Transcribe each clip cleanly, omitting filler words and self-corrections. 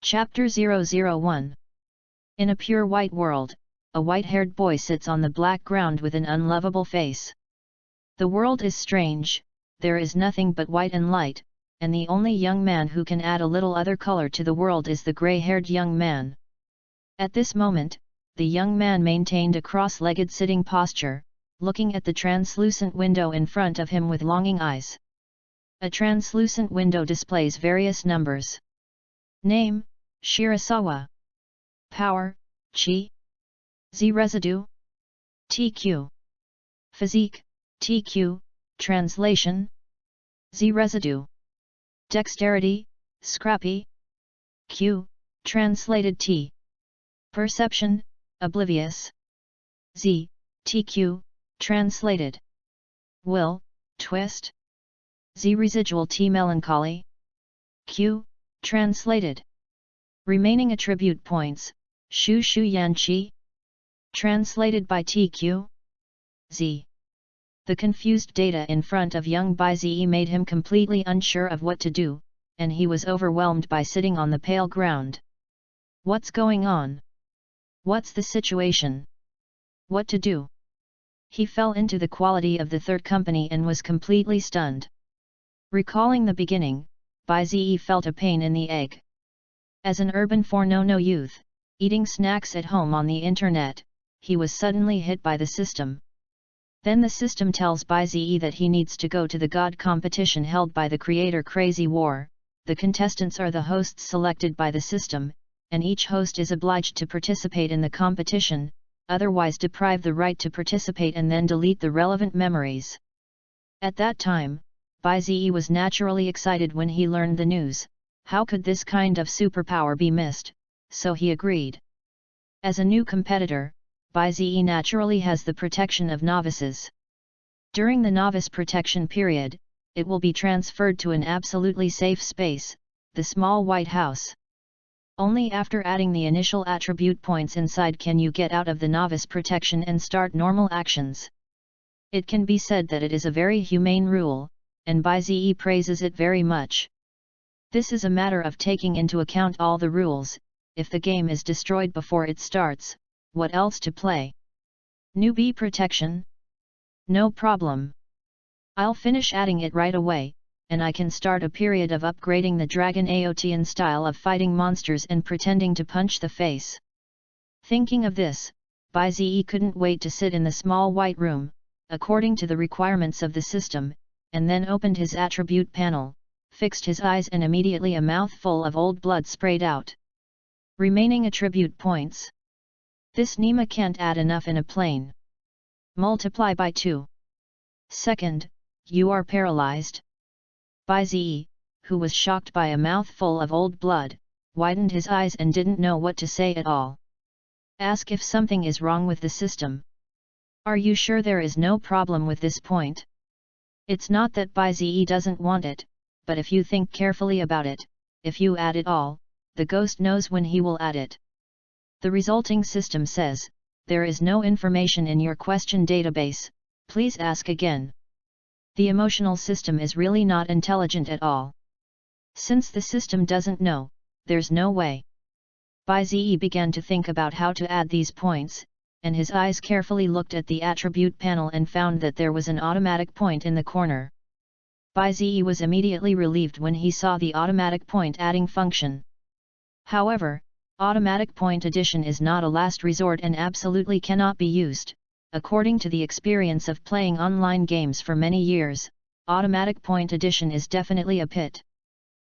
Chapter 001. In a pure white world, a white-haired boy sits on the black ground with an unlovable face. The world is strange, there is nothing but white and light, and the only young man who can add a little other color to the world is the gray-haired young man. At this moment, the young man maintained a cross-legged sitting posture, looking at the translucent window in front of him with longing eyes. A translucent window displays various numbers. Name: Shirasawa. Power: Chi. Z residue: TQ. Physique: TQ. Translation: Z residue. Dexterity: Scrappy. Q. Translated T. Perception: Oblivious. Z. TQ. Translated. Will: Twist. Z residual T. Melancholy. Q. Translated. Remaining attribute points: Shu Shu Yan Qi. Translated by TQ. Z. The confused data in front of young Bai Zi made him completely unsure of what to do, and he was overwhelmed by sitting on the pale ground. What's going on? What's the situation? What to do? He fell into the quality of the third company and was completely stunned. Recalling the beginning, Bai Zi felt a pain in the egg. As an urban no youth, eating snacks at home on the internet, he was suddenly hit by the system. Then the system tells Bai Zi that he needs to go to the God competition held by the creator Crazy War. The contestants are the hosts selected by the system, and each host is obliged to participate in the competition, otherwise deprive the right to participate and then delete the relevant memories. At that time, Bai Zi was naturally excited when he learned the news. How could this kind of superpower be missed? So he agreed. As a new competitor, Bai Zi naturally has the protection of novices. During the novice protection period, it will be transferred to an absolutely safe space, the small white house. Only after adding the initial attribute points inside can you get out of the novice protection and start normal actions. It can be said that it is a very humane rule, and Bai Zi praises it very much. This is a matter of taking into account all the rules. If the game is destroyed before it starts, what else to play? Newbie protection? No problem. I'll finish adding it right away, and I can start a period of upgrading the Dragon Aotian style of fighting monsters and pretending to punch the face. Thinking of this, Bai Zi couldn't wait to sit in the small white room, according to the requirements of the system, and then opened his attribute panel, fixed his eyes and immediately a mouthful of old blood sprayed out. Remaining attribute points. This Nima can't add enough in a plane. Multiply by 2. Second, you are paralyzed. Bai Zi, who was shocked by a mouthful of old blood, widened his eyes and didn't know what to say at all. Ask if something is wrong with the system. Are you sure there is no problem with this point? It's not that Bai Zi doesn't want it, but if you think carefully about it, if you add it all, the ghost knows when he will add it. The resulting system says, there is no information in your question database, please ask again. The emotional system is really not intelligent at all. Since the system doesn't know, there's no way. Bai Zi began to think about how to add these points, and his eyes carefully looked at the attribute panel and found that there was an automatic point in the corner. Bai Zi was immediately relieved when he saw the automatic point adding function. However, automatic point addition is not a last resort and absolutely cannot be used. According to the experience of playing online games for many years, automatic point addition is definitely a pit.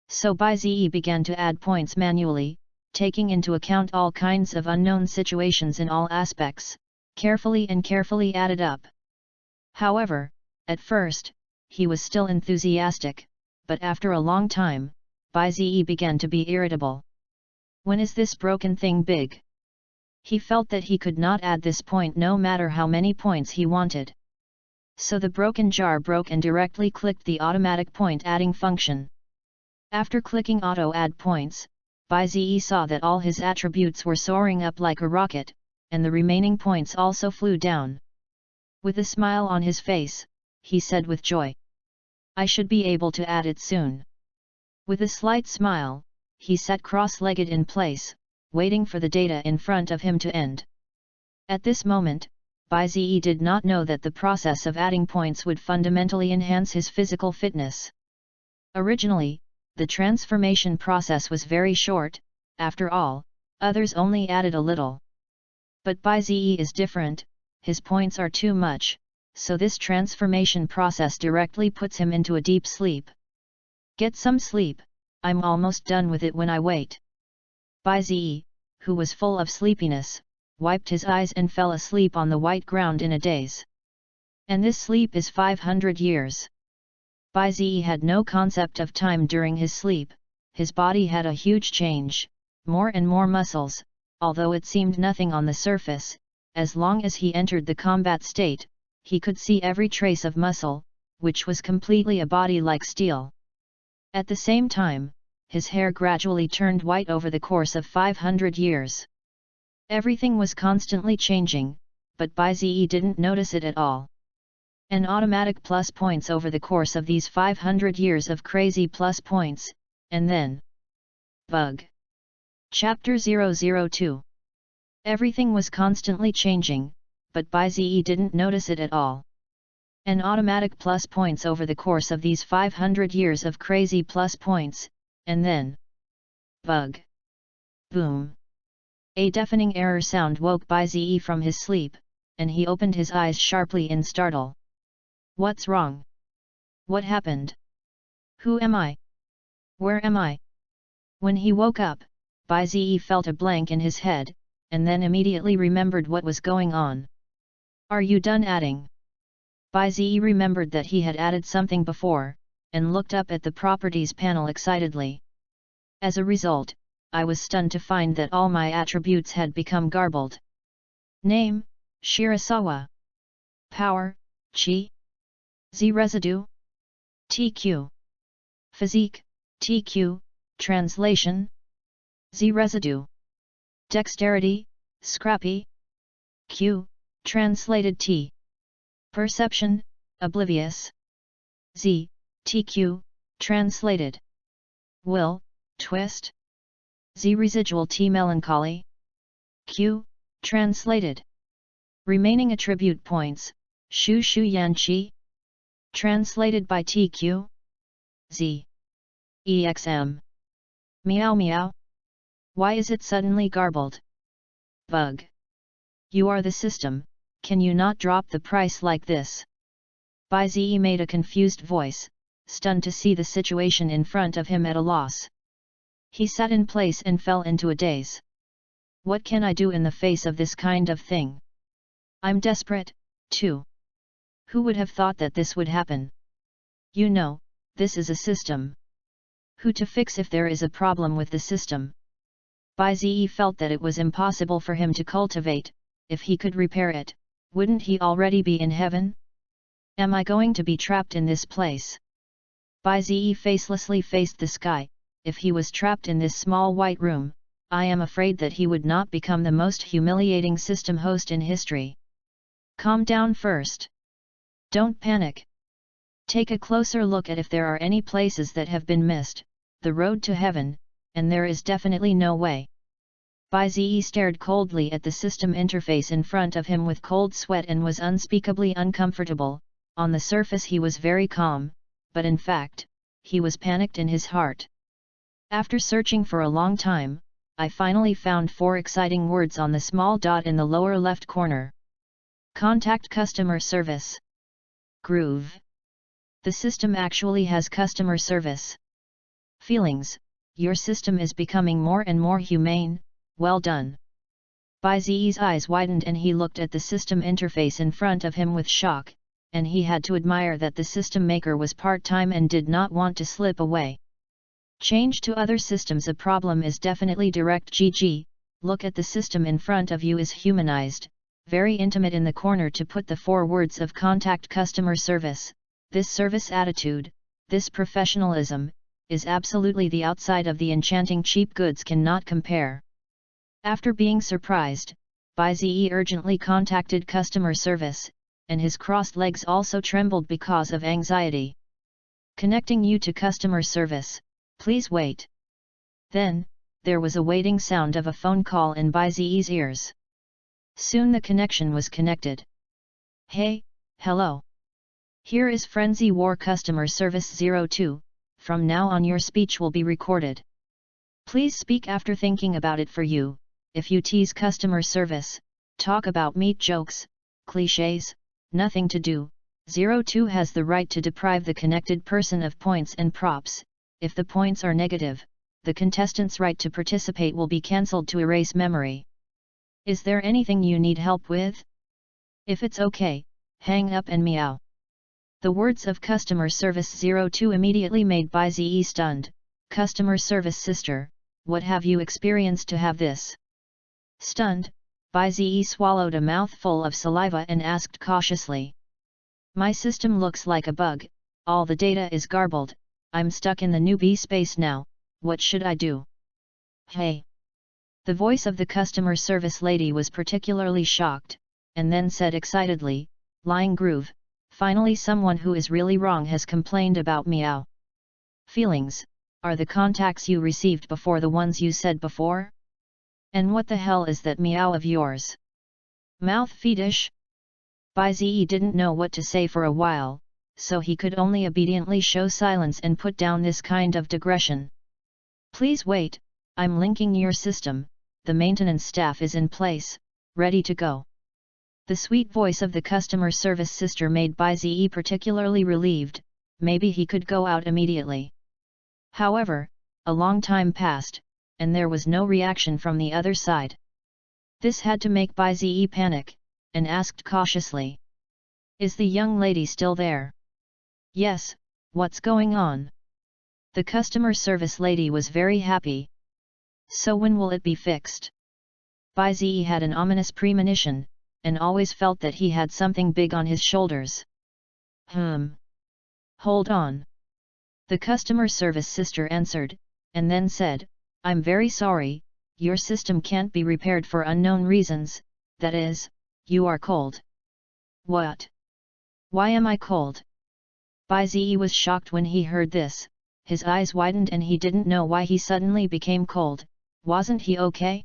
So Bai Zi began to add points manually, taking into account all kinds of unknown situations in all aspects, carefully added up. However, at first, he was still enthusiastic, but after a long time, Bai Zi began to be irritable. When is this broken thing big? He felt that he could not add this point no matter how many points he wanted. So the broken jar broke and directly clicked the automatic point adding function. After clicking auto add points, Bai Zi saw that all his attributes were soaring up like a rocket, and the remaining points also flew down. With a smile on his face, he said with joy, I should be able to add it soon. With a slight smile, he sat cross-legged in place, waiting for the data in front of him to end. At this moment, Bai-Ze did not know that the process of adding points would fundamentally enhance his physical fitness. Originally, the transformation process was very short, after all, others only added a little. But Bai-Ze is different, his points are too much, so this transformation process directly puts him into a deep sleep. Get some sleep, I'm almost done with it when I wait. Bai-Ze, who was full of sleepiness, wiped his eyes and fell asleep on the white ground in a daze. And this sleep is 500 years. Bai-Ze had no concept of time during his sleep, his body had a huge change, more and more muscles, although it seemed nothing on the surface. As long as he entered the combat state, he could see every trace of muscle, which was completely a body like steel. At the same time, his hair gradually turned white over the course of 500 years. Everything was constantly changing, but Bai-Ze didn't notice it at all. An automatic plus points over the course of these 500 years of crazy plus points, and then... Bug. Chapter 002. Everything was constantly changing, but Bai-Ze didn't notice it at all. An automatic plus points over the course of these 500 years of crazy plus points, and then... Bug. Boom. A deafening error sound woke Bai-Ze from his sleep, and he opened his eyes sharply in startle. What's wrong? What happened? Who am I? Where am I? When he woke up, Bai-Ze felt a blank in his head, and then immediately remembered what was going on. Are you done adding? Bai-Ze remembered that he had added something before, and looked up at the properties panel excitedly. As a result, I was stunned to find that all my attributes had become garbled. Name, Shirasawa. Power, Chi. Z residue. TQ. Physique, TQ, translation. Z residue. Dexterity, scrappy. Q, translated T. Perception, oblivious. Z, TQ, translated. Will, twist. Z residual T melancholy. Q, translated. Remaining attribute points, Shu Shu Yan Qi. Translated by TQ. Z. EXM. Meow meow. Why is it suddenly garbled? Bug. You are the system, can you not drop the price like this? Bai-Ze made a confused voice, stunned to see the situation in front of him at a loss. He sat in place and fell into a daze. What can I do in the face of this kind of thing? I'm desperate, too. Who would have thought that this would happen? You know, this is a system. Who to fix if there is a problem with the system? Bai-Ze felt that it was impossible for him to cultivate. If he could repair it, wouldn't he already be in heaven? Am I going to be trapped in this place? Bai-Ze facelessly faced the sky. If he was trapped in this small white room, I am afraid that he would not become the most humiliating system host in history. Calm down first. Don't panic. Take a closer look at if there are any places that have been missed, the road to heaven, and there is definitely no way. Bai-Ze stared coldly at the system interface in front of him with cold sweat and was unspeakably uncomfortable. On the surface he was very calm, but in fact, he was panicked in his heart. After searching for a long time, I finally found 4 exciting words on the small dot in the lower left corner. Contact customer service. Groove. The system actually has customer service. Feelings, your system is becoming more and more humane, well done. Bai-Ze's eyes widened and he looked at the system interface in front of him with shock, and he had to admire that the system maker was part-time and did not want to slip away. Change to other systems. A problem is definitely direct. GG, look at the system in front of you is humanized, very intimate in the corner to put the 4 words of contact customer service. This service attitude, this professionalism, is absolutely the outside of the enchanting cheap goods cannot compare. After being surprised, Bai-Ze urgently contacted customer service, and his crossed legs also trembled because of anxiety. Connecting you to customer service. Please wait. Then, there was a waiting sound of a phone call in Bai Ziyi's ears. Soon the connection was connected. Hey, hello. Here is Frenzy War Customer Service 02, from now on your speech will be recorded. Please speak after thinking about it for you. If you tease customer service, talk about meat jokes, clichés, nothing to do. 02 has the right to deprive the connected person of points and props. If the points are negative, the contestant's right to participate will be cancelled to erase memory. Is there anything you need help with? If it's okay, hang up and meow. The words of customer service 02 immediately made Bai Ziyi stunned. Customer service sister, what have you experienced to have this? Stunned, Bai Ziyi swallowed a mouthful of saliva and asked cautiously. My system looks like a bug, all the data is garbled, I'm stuck in the newbie space now, what should I do? Hey! The voice of the customer service lady was particularly shocked, and then said excitedly, Lying groove, finally someone who is really wrong has complained about meow. Feelings, are the contacts you received before the ones you said before? And what the hell is that meow of yours? Mouth fetish? Bai Ziyi didn't know what to say for a while, so he could only obediently show silence and put down this kind of digression. Please wait, I'm linking your system, the maintenance staff is in place, ready to go. The sweet voice of the customer service sister made Bai Ziyi particularly relieved, maybe he could go out immediately. However, a long time passed, and there was no reaction from the other side. This had to make Bai Ziyi panic, and asked cautiously. Is the young lady still there? Yes, what's going on? The customer service lady was very happy. So when will it be fixed? Bai Ziyi had an ominous premonition, and always felt that he had something big on his shoulders. Hold on. The customer service sister answered, and then said, I'm very sorry, your system can't be repaired for unknown reasons, that is, you are cold. What? Why am I cold? Bai Ziyi was shocked when he heard this, his eyes widened and he didn't know why he suddenly became cold, wasn't he okay?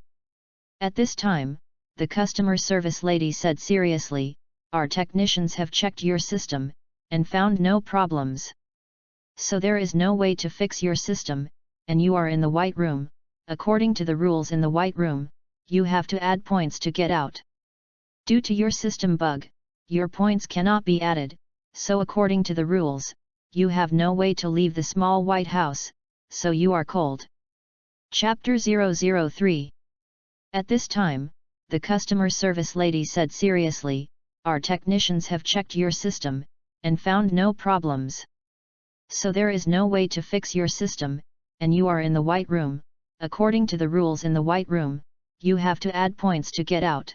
At this time, the customer service lady said seriously, our technicians have checked your system, and found no problems. So there is no way to fix your system, and you are in the white room. According to the rules in the white room, you have to add points to get out. Due to your system bug, your points cannot be added, so according to the rules, you have no way to leave the small white house, so you are cold. Chapter 003. At this time, the customer service lady said seriously, our technicians have checked your system, and found no problems. So there is no way to fix your system, and you are in the white room. According to the rules in the white room, you have to add points to get out.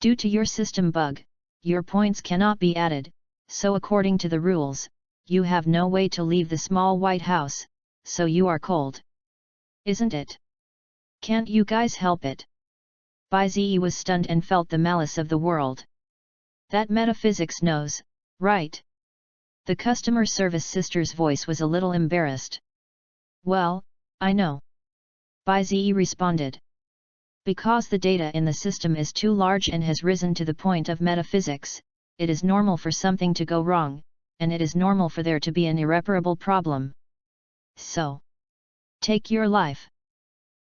Due to your system bug, your points cannot be added, so according to the rules, you have no way to leave the small white house, so you are cold. Isn't it? Can't you guys help it? Bai Ziyi was stunned and felt the malice of the world. That metaphysics knows, right? The customer service sister's voice was a little embarrassed. Well, I know. Bai Ziyi responded. Because the data in the system is too large and has risen to the point of metaphysics, it is normal for something to go wrong, and it is normal for there to be an irreparable problem. So, take your life.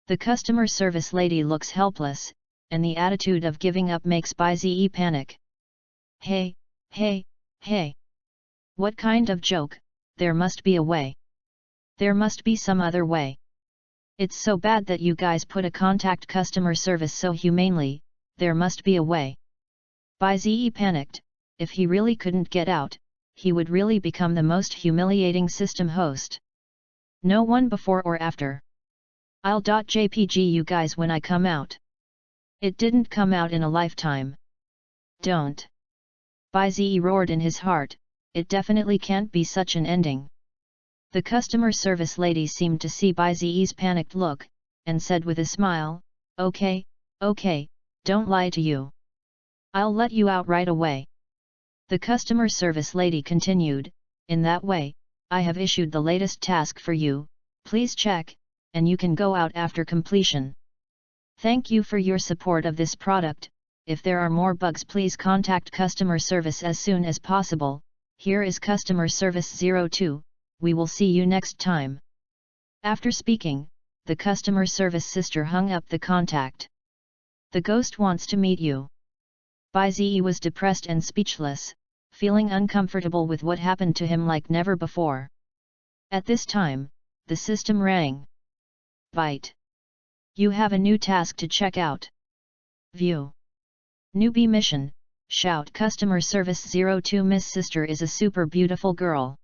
The customer service lady looks helpless, and the attitude of giving up makes Bai Ziyi panic. Hey, hey, hey! What kind of joke? There must be a way. There must be some other way. It's so bad that you guys put a contact customer service so humanely, there must be a way. Bai Ziyi panicked, if he really couldn't get out, he would really become the most humiliating system host. No one before or after. I'll .jpg you guys when I come out. It didn't come out in a lifetime. Don't. Bai Ziyi roared in his heart, it definitely can't be such an ending. The customer service lady seemed to see Bai Ziyi's panicked look, and said with a smile, okay, don't lie to you. I'll let you out right away. The customer service lady continued, in that way, I have issued the latest task for you, please check, and you can go out after completion. Thank you for your support of this product. If there are more bugs, please contact customer service as soon as possible. Here is customer service 02, we will see you next time. After speaking, the customer service sister hung up the contact. The ghost wants to meet you. Bai was depressed and speechless, feeling uncomfortable with what happened to him like never before. At this time, the system rang. Byte. You have a new task to check out. View. Newbie mission, shout customer service 02. Miss Sister is a super beautiful girl.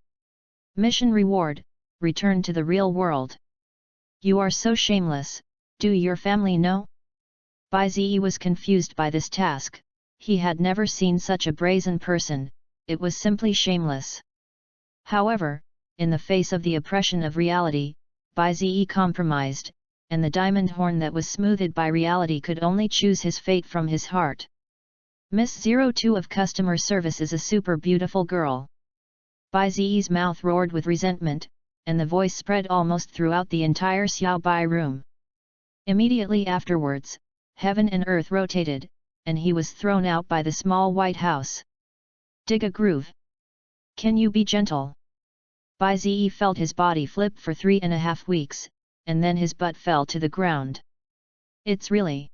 Mission reward, return to the real world. You are so shameless, do your family know? Bai was confused by this task, he had never seen such a brazen person, it was simply shameless. However, in the face of the oppression of reality, Bai compromised, and the diamond horn that was smoothed by reality could only choose his fate from his heart. Miss 02 of customer service is a super beautiful girl. Bai's mouth roared with resentment, and the voice spread almost throughout the entire Xiao Bai room. Immediately afterwards, heaven and earth rotated, and he was thrown out by the small white house. Dig a groove. Can you be gentle? Bai felt his body flip for 3.5 weeks, and then his butt fell to the ground. It's really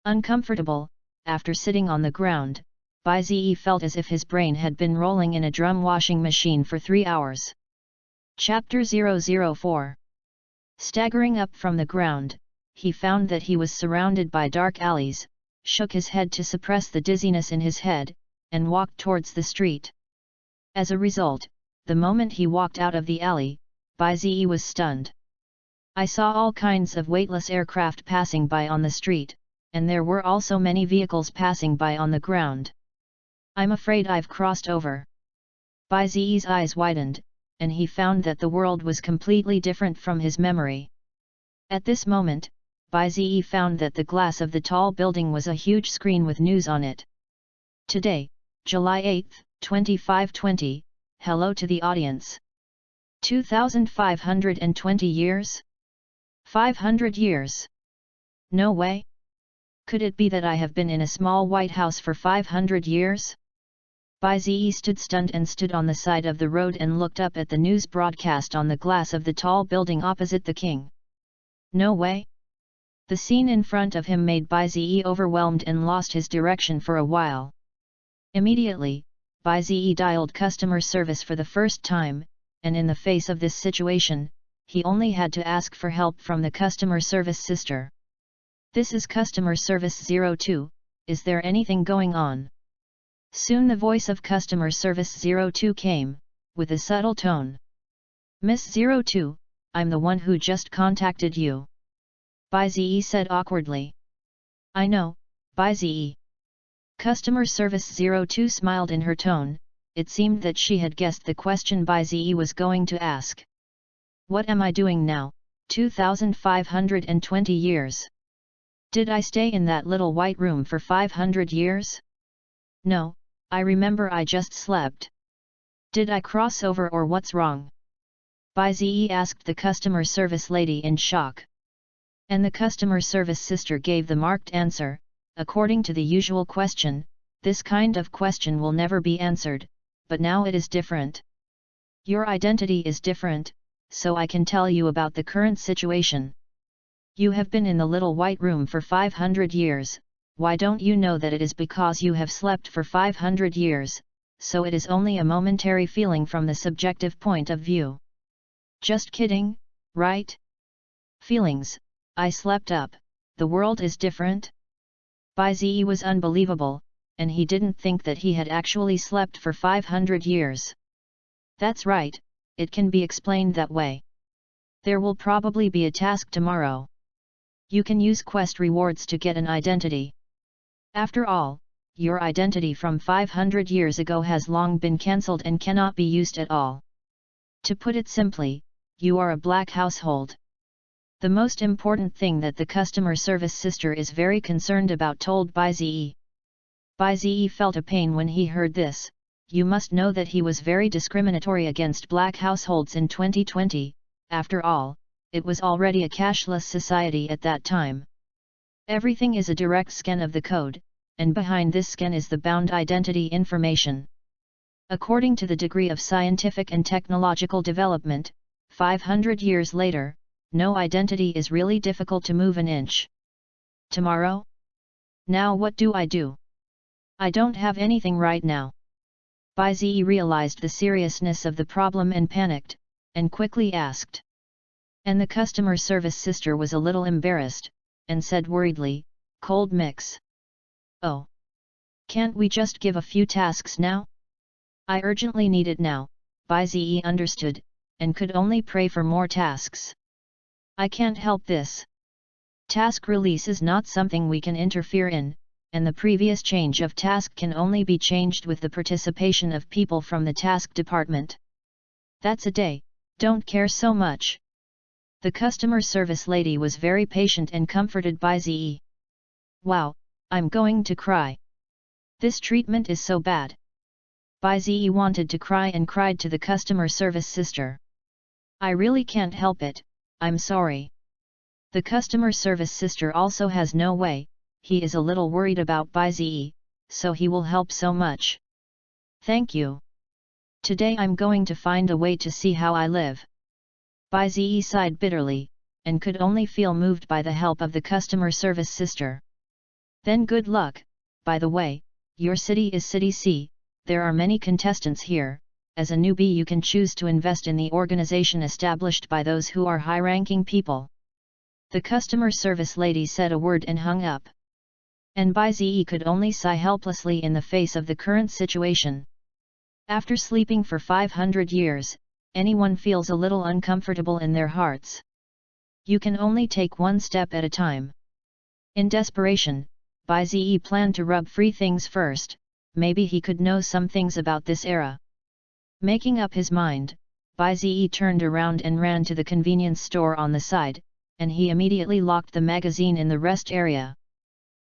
uncomfortable. After sitting on the ground, Bai felt as if his brain had been rolling in a drum washing machine for 3 hours. Chapter 004. Staggering up from the ground, he found that he was surrounded by dark alleys, shook his head to suppress the dizziness in his head, and walked towards the street. As a result, the moment he walked out of the alley, Bai was stunned. I saw all kinds of weightless aircraft passing by on the street, and there were also many vehicles passing by on the ground. I'm afraid I've crossed over. Bai's eyes widened, and he found that the world was completely different from his memory. At this moment, Bai found that the glass of the tall building was a huge screen with news on it. Today, July 8, 2520, hello to the audience. 2520 years? 500 years? No way? Could it be that I have been in a small white house for 500 years? Bai stood stunned and stood on the side of the road and looked up at the news broadcast on the glass of the tall building opposite the king. No way? The scene in front of him made Bai overwhelmed and lost his direction for a while. Immediately, Bai dialed customer service for the first time, and in the face of this situation, he only had to ask for help from the customer service sister. This is customer service 02, is there anything going on? Soon the voice of customer service 02 came, with a subtle tone. Miss 02, I'm the one who just contacted you. Bai said awkwardly. I know, Bai. Customer service 02 smiled in her tone, it seemed that she had guessed the question Bai was going to ask. What am I doing now, 2520 years? Did I stay in that little white room for 500 years? No, I remember I just slept. Did I cross over or what's wrong? Bai asked the customer service lady in shock. And the customer service sister gave the marked answer, according to the usual question, this kind of question will never be answered, but now it is different. Your identity is different, so I can tell you about the current situation. You have been in the little white room for 500 years, why don't you know that it is because you have slept for 500 years, so it is only a momentary feeling from the subjective point of view. Just kidding, right? Feelings, I slept up, the world is different? Bai was unbelievable, and he didn't think that he had actually slept for 500 years. That's right, it can be explained that way. There will probably be a task tomorrow. You can use quest rewards to get an identity. After all, your identity from 500 years ago has long been cancelled and cannot be used at all. To put it simply, you are a black household. The most important thing that the customer service sister is very concerned about told Bai. Bai felt a pain when he heard this. You must know that he was very discriminatory against black households in 2020, after all, it was already a cashless society at that time. Everything is a direct scan of the code, and behind this scan is the bound identity information. According to the degree of scientific and technological development, 500 years later, no identity is really difficult to move an inch. Tomorrow? Now what do? I don't have anything right now. Baizi realized the seriousness of the problem and panicked, and quickly asked. And the customer service sister was a little embarrassed, and said worriedly, "Cold mix. Oh. Can't we just give a few tasks now? I urgently need it now." Baizi understood, and could only pray for more tasks. "I can't help this. Task release is not something we can interfere in, and the previous change of task can only be changed with the participation of people from the task department. That's a day, don't care so much." The customer service lady was very patient and comforted Baizi. "Wow, I'm going to cry. This treatment is so bad." Baizi wanted to cry and cried to the customer service sister. "I really can't help it, I'm sorry." The customer service sister also has no way, he is a little worried about Baizi, so he will help so much. "Thank you. Today I'm going to find a way to see how I live." Baizi sighed bitterly, and could only feel moved by the help of the customer service sister. "Then good luck. By the way, your city is City C, there are many contestants here. As a newbie you can choose to invest in the organization established by those who are high-ranking people." The customer service lady said a word and hung up. And Baizi could only sigh helplessly in the face of the current situation. After sleeping for 500 years, anyone feels a little uncomfortable in their hearts. You can only take one step at a time. In desperation, Baizi planned to rub free things first, maybe he could know some things about this era. Making up his mind, Baizi turned around and ran to the convenience store on the side, and he immediately locked the magazine in the rest area.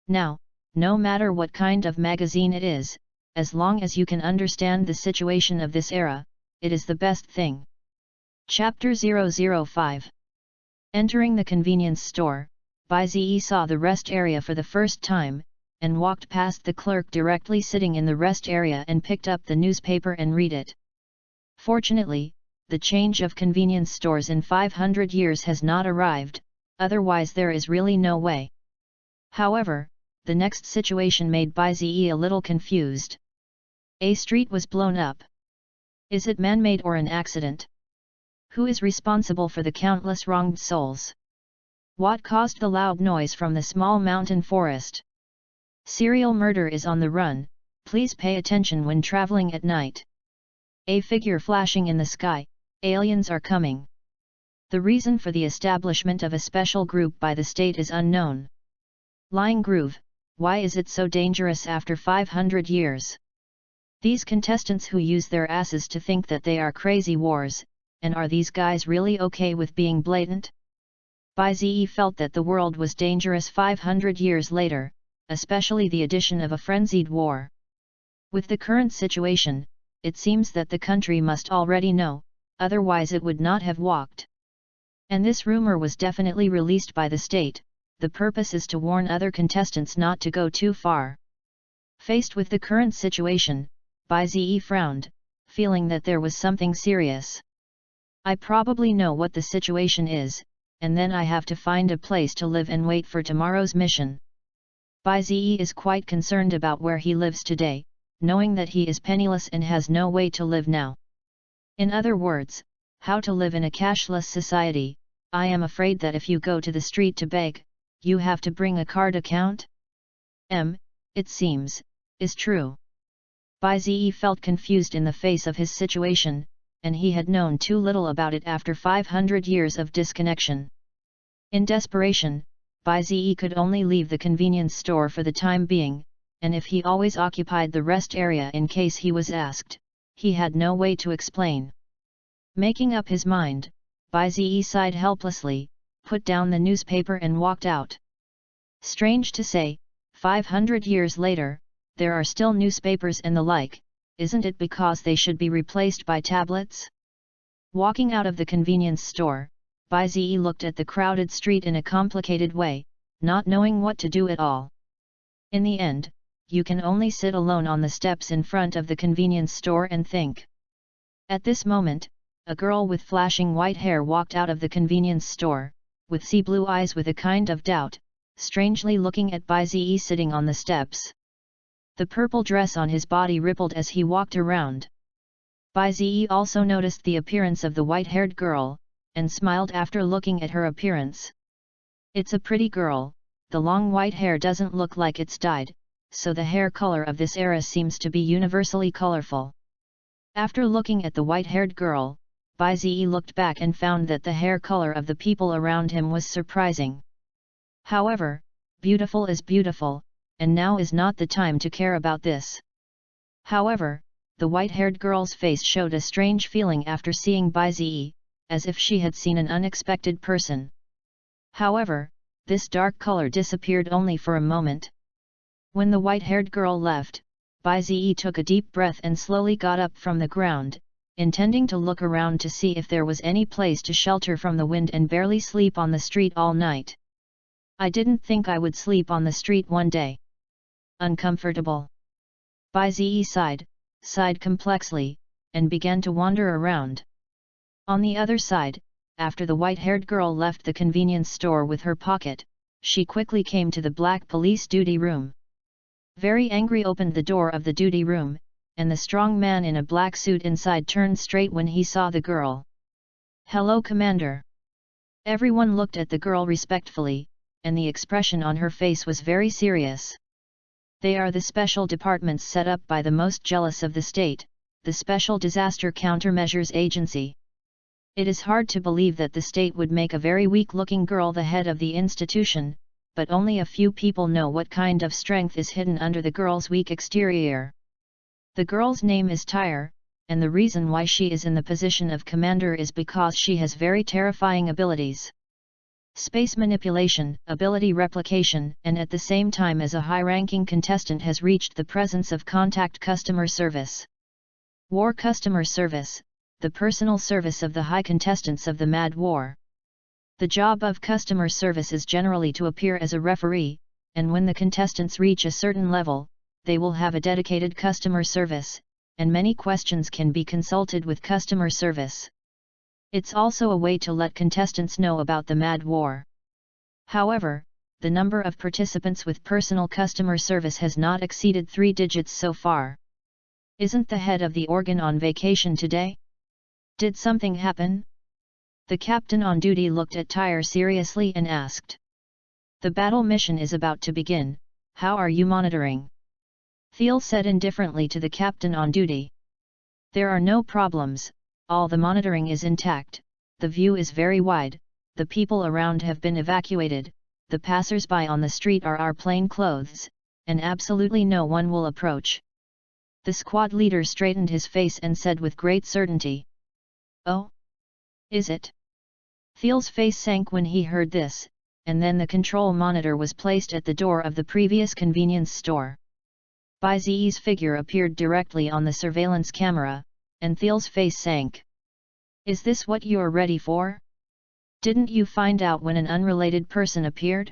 Now, no matter what kind of magazine it is, as long as you can understand the situation of this era, it is the best thing. Chapter 005. Entering the convenience store, Baizi saw the rest area for the first time, and walked past the clerk directly sitting in the rest area and picked up the newspaper and read it. Fortunately, the change of convenience stores in 500 years has not arrived, otherwise there is really no way. However, the next situation made Baizi a little confused. A street was blown up. Is it man-made or an accident? Who is responsible for the countless wronged souls? What caused the loud noise from the small mountain forest? Serial murder is on the run, please pay attention when traveling at night. A figure flashing in the sky, aliens are coming. The reason for the establishment of a special group by the state is unknown. Lying Groove, why is it so dangerous after 500 years? These contestants who use their asses to think that they are crazy wars, and are these guys really okay with being blatant? Baizi felt that the world was dangerous 500 years later, especially the addition of a frenzied war. With the current situation, it seems that the country must already know, otherwise it would not have walked. And this rumor was definitely released by the state, the purpose is to warn other contestants not to go too far. Faced with the current situation, Baizi frowned, feeling that there was something serious. I probably know what the situation is, and then I have to find a place to live and wait for tomorrow's mission. Baizi is quite concerned about where he lives today, knowing that he is penniless and has no way to live now. In other words, how to live in a cashless society. I am afraid that if you go to the street to beg, you have to bring a card account? It seems, is true. Baizi felt confused in the face of his situation, and he had known too little about it after 500 years of disconnection. In desperation, Baizi could only leave the convenience store for the time being, and if he always occupied the rest area in case he was asked, he had no way to explain. Making up his mind, Baizi sighed helplessly, put down the newspaper and walked out. Strange to say, 500 years later, there are still newspapers and the like, isn't it because they should be replaced by tablets? Walking out of the convenience store, Bai looked at the crowded street in a complicated way, not knowing what to do at all. In the end, you can only sit alone on the steps in front of the convenience store and think. At this moment, a girl with flashing white hair walked out of the convenience store, with sea blue eyes with a kind of doubt, strangely looking at Bai sitting on the steps. The purple dress on his body rippled as he walked around. Bai also noticed the appearance of the white-haired girl, and smiled after looking at her appearance. It's a pretty girl, the long white hair doesn't look like it's dyed, so the hair color of this era seems to be universally colorful. After looking at the white-haired girl, Bai looked back and found that the hair color of the people around him was surprising. However, beautiful is beautiful, and now is not the time to care about this. However, the white-haired girl's face showed a strange feeling after seeing Bai, as if she had seen an unexpected person. However, this dark color disappeared only for a moment. When the white-haired girl left, Bai took a deep breath and slowly got up from the ground, intending to look around to see if there was any place to shelter from the wind and barely sleep on the street all night. I didn't think I would sleep on the street one day. Uncomfortable. Bai sighed complexly, and began to wander around. On the other side, after the white-haired girl left the convenience store with her pocket, she quickly came to the black police duty room. Very angry opened the door of the duty room, and the strong man in a black suit inside turned straight when he saw the girl. "Hello, Commander." Everyone looked at the girl respectfully, and the expression on her face was very serious. They are the special departments set up by the most jealous of the state, the Special Disaster Countermeasures Agency. It is hard to believe that the state would make a very weak-looking girl the head of the institution, but only a few people know what kind of strength is hidden under the girl's weak exterior. The girl's name is Tyre, and the reason why she is in the position of commander is because she has very terrifying abilities. Space manipulation, ability replication, and at the same time as a high-ranking contestant has reached the presence of contact customer service. War customer service, the personal service of the high contestants of the Mad War. The job of customer service is generally to appear as a referee, and when the contestants reach a certain level, they will have a dedicated customer service, and many questions can be consulted with customer service. It's also a way to let contestants know about the Mad War. However, the number of participants with personal customer service has not exceeded 3 digits so far. Isn't the head of the organ on vacation today? Did something happen? The captain on duty looked at Tyre seriously and asked. The battle mission is about to begin, how are you monitoring? Thiel said indifferently to the captain on duty. There are no problems, all the monitoring is intact, the view is very wide, the people around have been evacuated, the passers-by on the street are our plain clothes, and absolutely no one will approach. The squad leader straightened his face and said with great certainty. Oh? Is it? Thiel's face sank when he heard this, and then the control monitor was placed at the door of the previous convenience store. Baizi's figure appeared directly on the surveillance camera, and Thiel's face sank. Is this what you're ready for? Didn't you find out when an unrelated person appeared?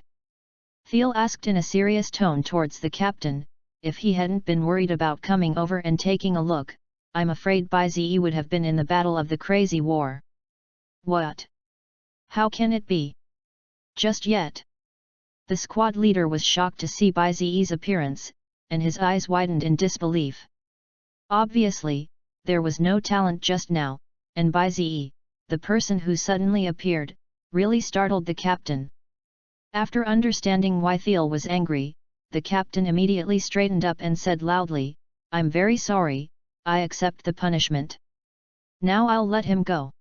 Thiel asked in a serious tone towards the captain. If he hadn't been worried about coming over and taking a look, I'm afraid Baizi would have been in the battle of the crazy war. What? How can it be? Just yet. The squad leader was shocked to see Baizi's appearance, and his eyes widened in disbelief. Obviously, there was no talent just now, and Baizi, the person who suddenly appeared, really startled the captain. After understanding why Thiel was angry, the captain immediately straightened up and said loudly, I'm very sorry, I accept the punishment. Now I'll let him go.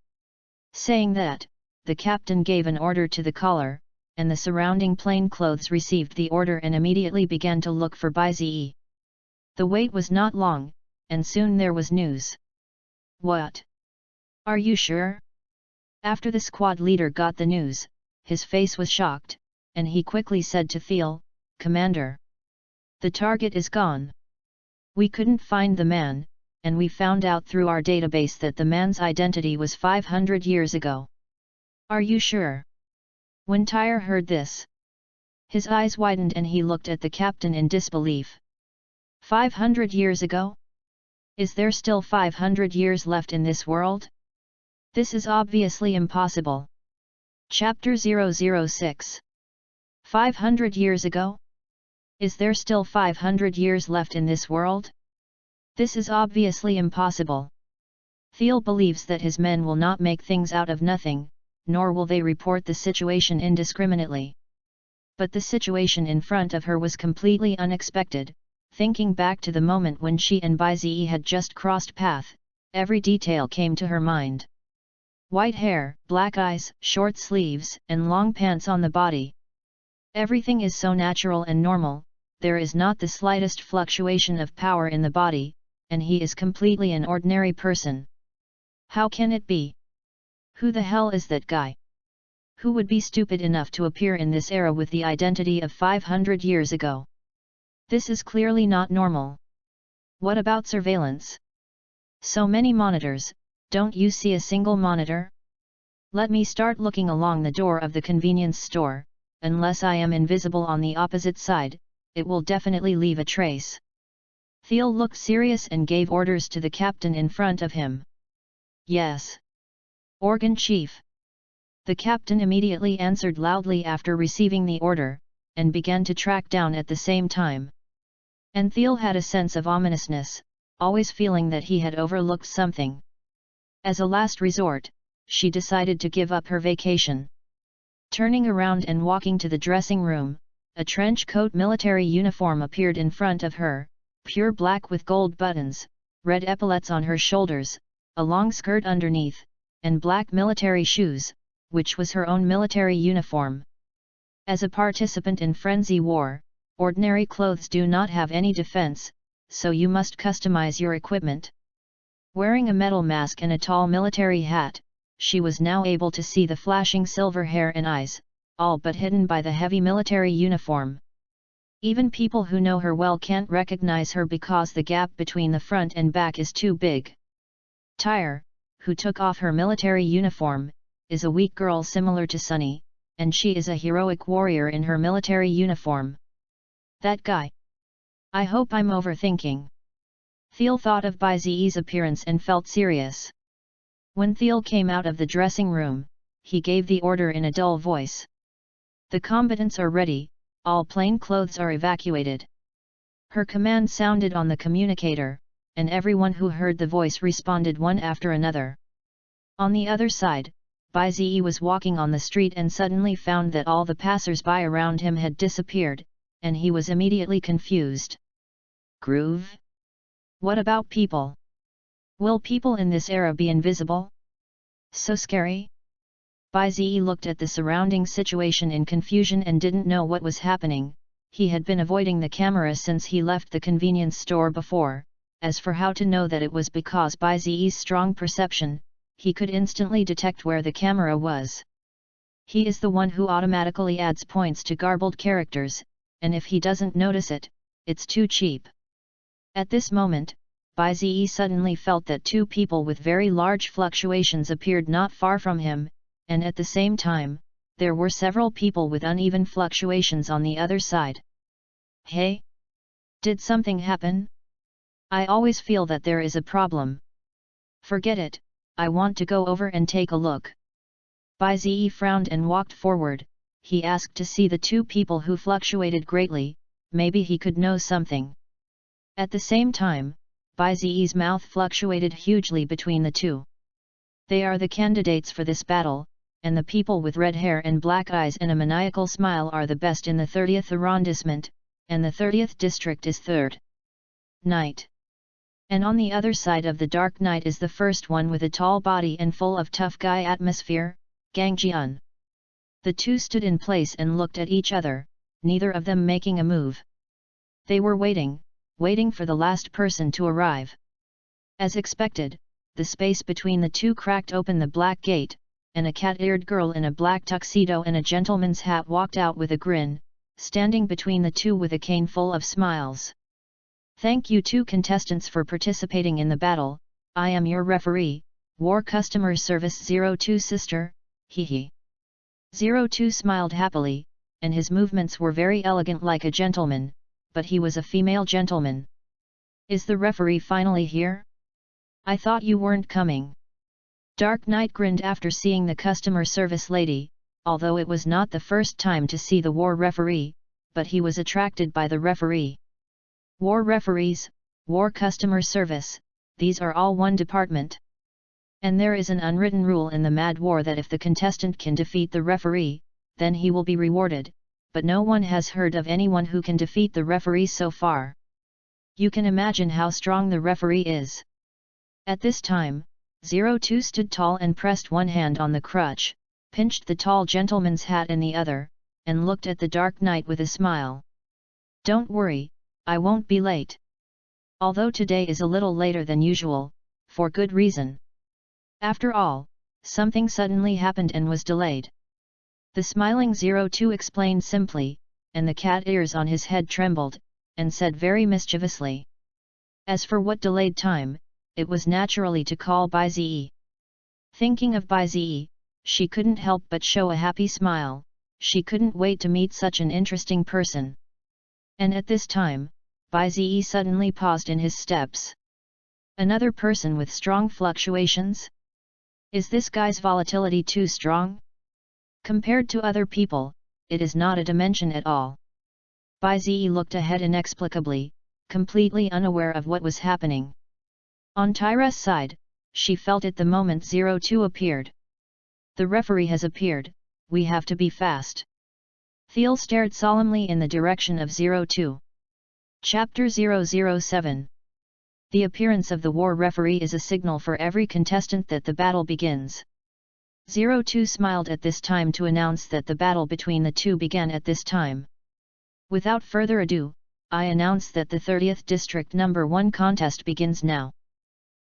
Saying that, the captain gave an order to the collar, and the surrounding plainclothes received the order and immediately began to look for Baizi. The wait was not long, and soon there was news. What? Are you sure? After the squad leader got the news, his face was shocked, and he quickly said to Thiel, Commander. The target is gone. We couldn't find the man, and we found out through our database that the man's identity was 500 years ago. Are you sure? When Tyre heard this, his eyes widened and he looked at the captain in disbelief. 500 years ago? Is there still 500 years left in this world? This is obviously impossible. Chapter 006. 500 years ago? Is there still 500 years left in this world? This is obviously impossible. Thiel believes that his men will not make things out of nothing, nor will they report the situation indiscriminately. But the situation in front of her was completely unexpected. Thinking back to the moment when she and Bai had just crossed path, every detail came to her mind. White hair, black eyes, short sleeves, and long pants on the body. Everything is so natural and normal, there is not the slightest fluctuation of power in the body, and he is completely an ordinary person. How can it be? Who the hell is that guy? Who would be stupid enough to appear in this era with the identity of 500 years ago? This is clearly not normal. What about surveillance? So many monitors, don't you see a single monitor? Let me start looking along the door of the convenience store. Unless I am invisible on the opposite side, it will definitely leave a trace. Thiel looked serious and gave orders to the captain in front of him. Yes. Organ Chief. The captain immediately answered loudly after receiving the order, and began to track down at the same time. And Thiel had a sense of ominousness, always feeling that he had overlooked something. As a last resort, she decided to give up her vacation. Turning around and walking to the dressing room, a trench coat military uniform appeared in front of her, pure black with gold buttons, red epaulets on her shoulders, a long skirt underneath, and black military shoes, which was her own military uniform. As a participant in Frenzy War, ordinary clothes do not have any defense, so you must customize your equipment. Wearing a metal mask and a tall military hat, she was now able to see the flashing silver hair and eyes, all but hidden by the heavy military uniform. Even people who know her well can't recognize her because the gap between the front and back is too big. Tyre, who took off her military uniform, is a weak girl similar to Sunny, and she is a heroic warrior in her military uniform. That guy. I hope I'm overthinking. Thiel thought of Baizi's appearance and felt serious. When Thiel came out of the dressing room, he gave the order in a dull voice. The combatants are ready, all plain clothes are evacuated. Her command sounded on the communicator, and everyone who heard the voice responded one after another. On the other side, Baizi was walking on the street and suddenly found that all the passers-by around him had disappeared, and he was immediately confused. Groove? What about people? Will people in this era be invisible? So scary? Baizi looked at the surrounding situation in confusion and didn't know what was happening. He had been avoiding the camera since he left the convenience store before. As for how to know that it was because Baizi's strong perception, he could instantly detect where the camera was. He is the one who automatically adds points to garbled characters, and if he doesn't notice it, it's too cheap. At this moment, Baizi suddenly felt that two people with very large fluctuations appeared not far from him, and at the same time, there were several people with uneven fluctuations on the other side. Hey? Did something happen? I always feel that there is a problem. Forget it, I want to go over and take a look. Baizi frowned and walked forward. He asked to see the two people who fluctuated greatly, maybe he could know something. At the same time, Baizi's mouth fluctuated hugely between the two. They are the candidates for this battle, and the people with red hair and black eyes and a maniacal smile are the best in the 30th arrondissement, and the 30th district is third. Night. And on the other side of the dark night is the first one with a tall body and full of tough guy atmosphere, Gangjian. The two stood in place and looked at each other, neither of them making a move. They were waiting for the last person to arrive. As expected, the space between the two cracked open the black gate, and a cat-eared girl in a black tuxedo and a gentleman's hat walked out with a grin, standing between the two with a cane full of smiles. Thank you two contestants for participating in the battle. I am your referee, War Customer Service 02 Sister, hee hee. 02 smiled happily, and his movements were very elegant like a gentleman, but he was a female gentleman. Is the referee finally here? I thought you weren't coming. Dark Knight grinned after seeing the customer service lady, although it was not the first time to see the war referee, but he was attracted by the referee. War referees, war customer service, these are all one department. And there is an unwritten rule in the Mad War that if the contestant can defeat the referee, then he will be rewarded, but no one has heard of anyone who can defeat the referee so far. You can imagine how strong the referee is. At this time, 02 stood tall and pressed one hand on the crutch, pinched the tall gentleman's hat in the other, and looked at the Dark Knight with a smile. Don't worry, I won't be late. Although today is a little later than usual, for good reason. After all, something suddenly happened and was delayed. The smiling 02 explained simply, and the cat ears on his head trembled, and said very mischievously. As for what delayed time, it was naturally to call Baize. Thinking of Baize, she couldn't help but show a happy smile, she couldn't wait to meet such an interesting person. And at this time, Baize suddenly paused in his steps. Another person with strong fluctuations? Is this guy's volatility too strong? Compared to other people, it is not a dimension at all. Baize looked ahead inexplicably, completely unaware of what was happening. On Tyra's side, she felt it the moment 02 appeared. The referee has appeared, we have to be fast. Thiel stared solemnly in the direction of 02. Chapter 007. The appearance of the war referee is a signal for every contestant that the battle begins. 02 smiled at this time to announce that the battle between the two began at this time. Without further ado, I announce that the 30th District No. 1 contest begins now.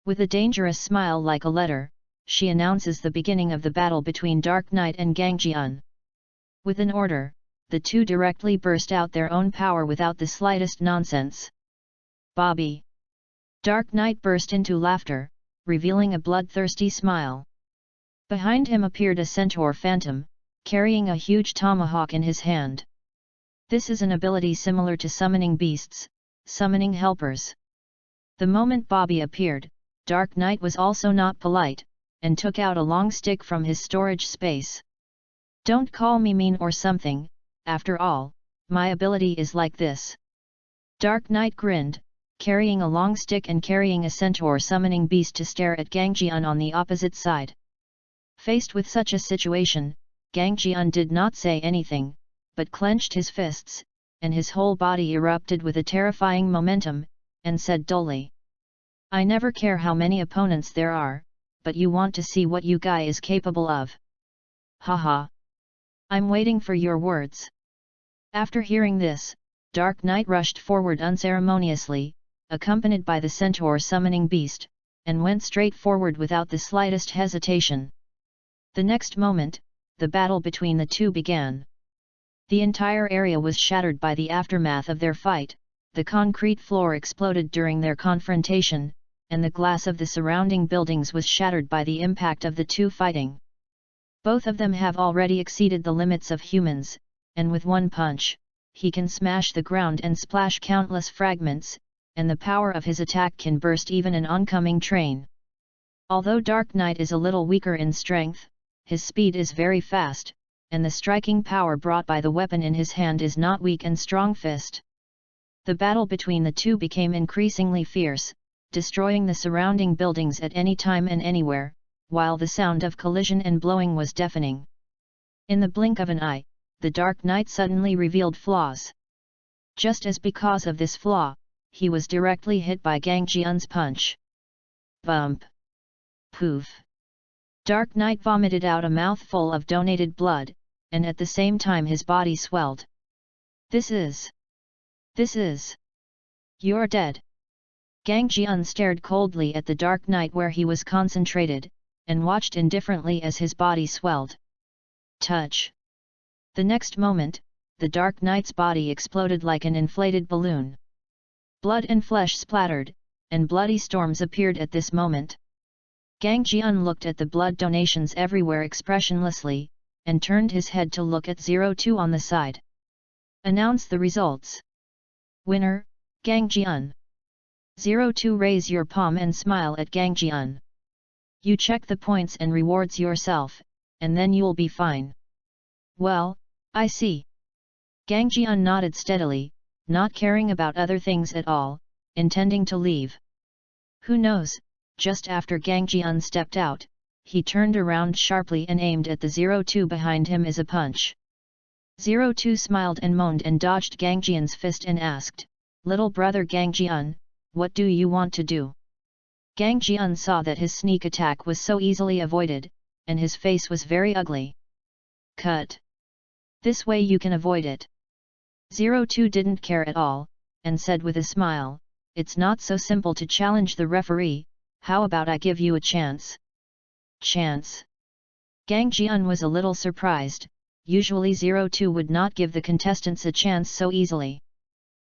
With a dangerous smile like a letter, she announces the beginning of the battle between Dark Knight and Gangjian. With an order, the two directly burst out their own power without the slightest nonsense. Bobby! Dark Knight burst into laughter, revealing a bloodthirsty smile. Behind him appeared a centaur phantom, carrying a huge tomahawk in his hand. This is an ability similar to summoning beasts, summoning helpers. The moment Bobby appeared, Dark Knight was also not polite, and took out a long stick from his storage space. Don't call me mean or something, after all, my ability is like this. Dark Knight grinned, carrying a long stick and carrying a centaur summoning beast to stare at Gangjian on the opposite side. Faced with such a situation, Gangjian did not say anything, but clenched his fists, and his whole body erupted with a terrifying momentum, and said dully. I never care how many opponents there are, but you want to see what you guy is capable of. Haha. I'm waiting for your words. After hearing this, Dark Knight rushed forward unceremoniously, accompanied by the centaur summoning beast, and went straight forward without the slightest hesitation. The next moment, the battle between the two began. The entire area was shattered by the aftermath of their fight, the concrete floor exploded during their confrontation, and the glass of the surrounding buildings was shattered by the impact of the two fighting. Both of them have already exceeded the limits of humans, and with one punch, he can smash the ground and splash countless fragments, and the power of his attack can burst even an oncoming train. Although Dark Knight is a little weaker in strength, his speed is very fast, and the striking power brought by the weapon in his hand is not weak and strong fist. The battle between the two became increasingly fierce, destroying the surrounding buildings at any time and anywhere, while the sound of collision and blowing was deafening. In the blink of an eye, the Dark Knight suddenly revealed flaws. Just as because of this flaw, he was directly hit by Gangjian's punch. Bump! Poof! Dark Knight vomited out a mouthful of donated blood, and at the same time his body swelled. This is... You're dead. Gangjian stared coldly at the Dark Knight where he was concentrated, and watched indifferently as his body swelled. Touch! The next moment, the Dark Knight's body exploded like an inflated balloon. Blood and flesh splattered, and bloody storms appeared at this moment. Gangjian looked at the blood donations everywhere expressionlessly, and turned his head to look at 02 on the side. Announce the results. Winner, Gang Jian. 02 Raise your palm and smile at Gang Jian. You check the points and rewards yourself, and then you'll be fine. Well, I see. Gang Jian nodded steadily, not caring about other things at all, intending to leave. Who knows, just after Gang Jian stepped out, he turned around sharply and aimed at the 02 behind him as a punch. 02 smiled and moaned and dodged Gang Jian's fist and asked, "Little brother Gang Jian, what do you want to do?" Gang Jian saw that his sneak attack was so easily avoided, and his face was very ugly. Cut. This way you can avoid it. 02 didn't care at all, and said with a smile, "It's not so simple to challenge the referee, how about I give you a chance?" Chance? Gang Jian was a little surprised, usually 02 would not give the contestants a chance so easily.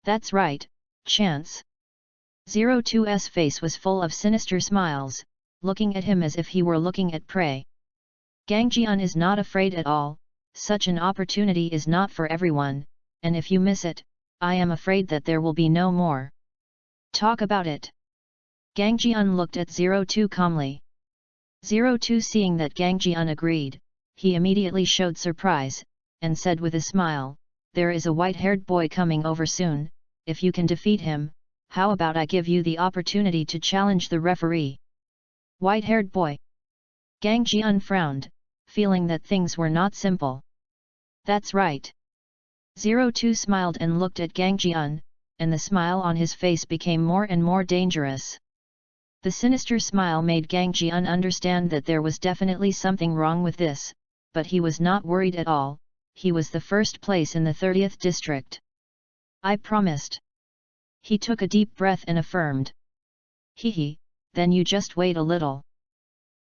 That's right, chance. 02's face was full of sinister smiles, looking at him as if he were looking at prey. Gang Jian is not afraid at all, such an opportunity is not for everyone, and if you miss it, I am afraid that there will be no more. Talk about it. Gang Jian looked at 02 calmly. 02 seeing that Gang Jian agreed, he immediately showed surprise, and said with a smile, "There is a white-haired boy coming over soon, if you can defeat him, how about I give you the opportunity to challenge the referee?" White-haired boy? Gang Jian frowned, feeling that things were not simple. That's right. 02 smiled and looked at Gang Jian, and the smile on his face became more and more dangerous. The sinister smile made Gang Jian understand that there was definitely something wrong with this, but he was not worried at all, he was the first place in the 30th district. I promised. He took a deep breath and affirmed. Hehe, then you just wait a little.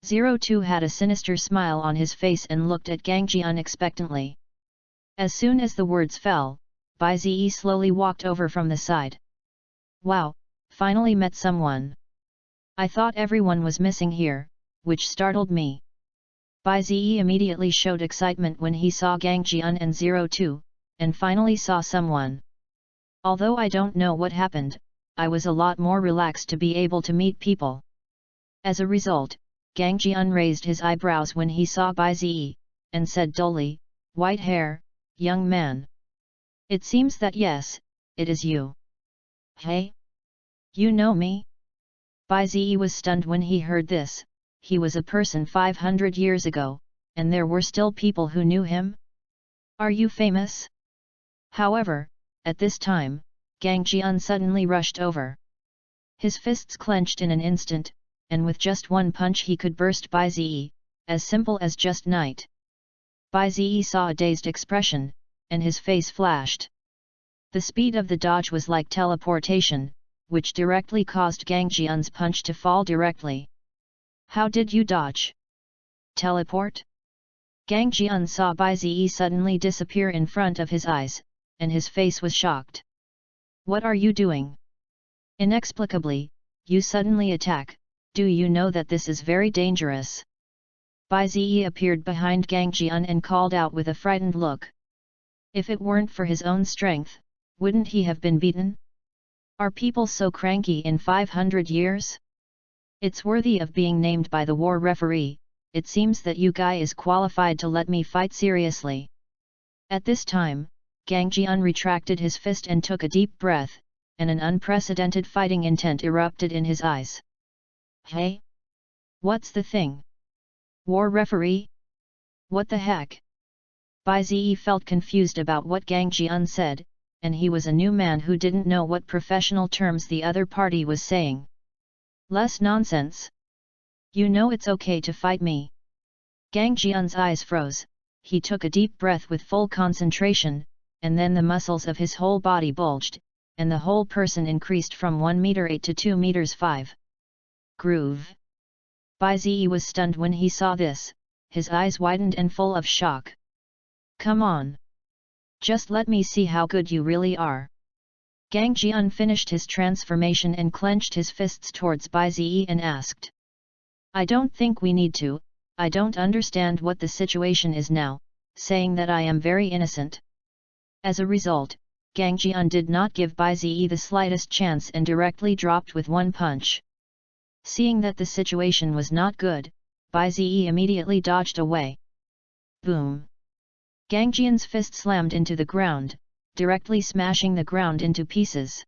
02 had a sinister smile on his face and looked at Gang Jian expectantly. As soon as the words fell, Bai Ziyi slowly walked over from the side. Wow, finally met someone. I thought everyone was missing here, which startled me. Bai Ziyi immediately showed excitement when he saw Gang Jian and 02, and finally saw someone. Although I don't know what happened, I was a lot more relaxed to be able to meet people. As a result, Gang Jian raised his eyebrows when he saw Bai Ziyi, and said dully, "White hair, young man. It seems that yes, it is you." Hey? You know me? Bai Ziyi was stunned when he heard this. He was a person 500 years ago, and there were still people who knew him? Are you famous? However, at this time, Gang Jian suddenly rushed over. His fists clenched in an instant, and with just one punch he could burst Bai Ziyi, as simple as just night. Bai Ziyi saw a dazed expression, and his face flashed. The speed of the dodge was like teleportation, which directly caused Gang Jian's punch to fall directly. How did you dodge? Teleport? Gang Jian saw Bai Ziyi suddenly disappear in front of his eyes, and his face was shocked. What are you doing? Inexplicably, you suddenly attack, do you know that this is very dangerous? Bai Ziyi appeared behind Gang Jian and called out with a frightened look. If it weren't for his own strength, wouldn't he have been beaten? Are people so cranky in 500 years? It's worthy of being named by the war referee. It seems that you guy is qualified to let me fight seriously. At this time, Gang Jian retracted his fist and took a deep breath, and an unprecedented fighting intent erupted in his eyes. Hey? What's the thing? War referee? What the heck? Bai Ziyi felt confused about what Gang Jian said, and he was a new man who didn't know what professional terms the other party was saying. Less nonsense. You know it's okay to fight me. Gang Jian's eyes froze, he took a deep breath with full concentration, and then the muscles of his whole body bulged, and the whole person increased from 1 meter 8 to 2 meters 5. Groove. Bai Ziyi was stunned when he saw this, his eyes widened and full of shock. Come on. Just let me see how good you really are. Gang Jian finished his transformation and clenched his fists towards Bai Ziyi and asked. I don't think we need to, I don't understand what the situation is now, saying that I am very innocent. As a result, Gang Jian did not give Bai Ziyi the slightest chance and directly dropped with one punch. Seeing that the situation was not good, Bai Ziyi immediately dodged away. Boom! Gang Jian's fist slammed into the ground, directly smashing the ground into pieces.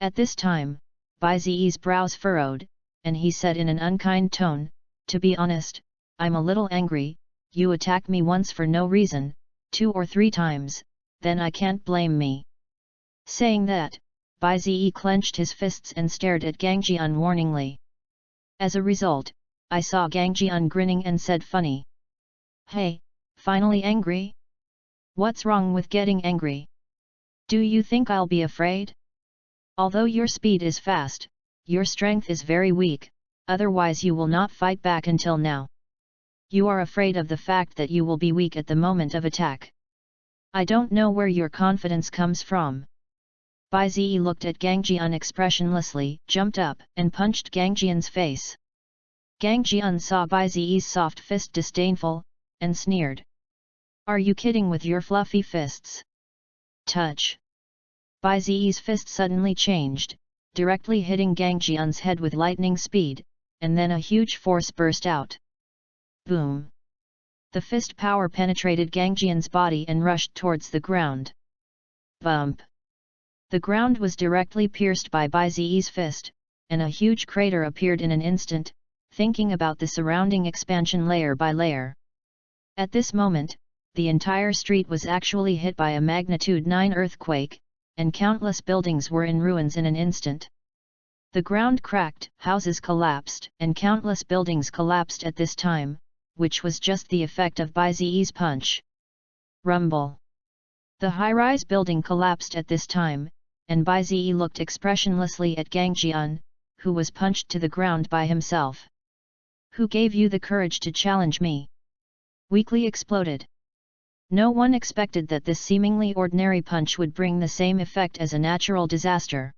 At this time, Bai Ziyi's brows furrowed, and he said in an unkind tone, "To be honest, I'm a little angry. You attack me once for no reason, 2 or 3 times, then I can't blame me." Saying that, Bai Ziyi clenched his fists and stared at Gang Jian warningly. As a result, I saw Gang Jian grinning and said funny. "Hey, finally angry? What's wrong with getting angry? Do you think I'll be afraid? Although your speed is fast, your strength is very weak, otherwise you will not fight back until now. You are afraid of the fact that you will be weak at the moment of attack. I don't know where your confidence comes from." Bai Ziyi looked at Gang Jian expressionlessly, jumped up and punched Gang Jian's face. Gang Jian saw Bai Ziyi's soft fist disdainful, and sneered. "Are you kidding with your fluffy fists? Touch!" Bai Ziyi's fist suddenly changed, directly hitting Gang Jian's head with lightning speed, and then a huge force burst out. Boom! The fist power penetrated Gang Jian's body and rushed towards the ground. Bump! The ground was directly pierced by Bai Ziyi's fist, and a huge crater appeared in an instant, thinking about the surrounding expansion layer by layer. At this moment, the entire street was actually hit by a magnitude 9 earthquake, and countless buildings were in ruins in an instant. The ground cracked, houses collapsed, and countless buildings collapsed at this time, which was just the effect of Bai Ziyi's punch. Rumble! The high-rise building collapsed at this time, and Bai Ziyi looked expressionlessly at Gang Jian, who was punched to the ground by himself. "Who gave you the courage to challenge me?" Weakly exploded. No one expected that this seemingly ordinary punch would bring the same effect as a natural disaster.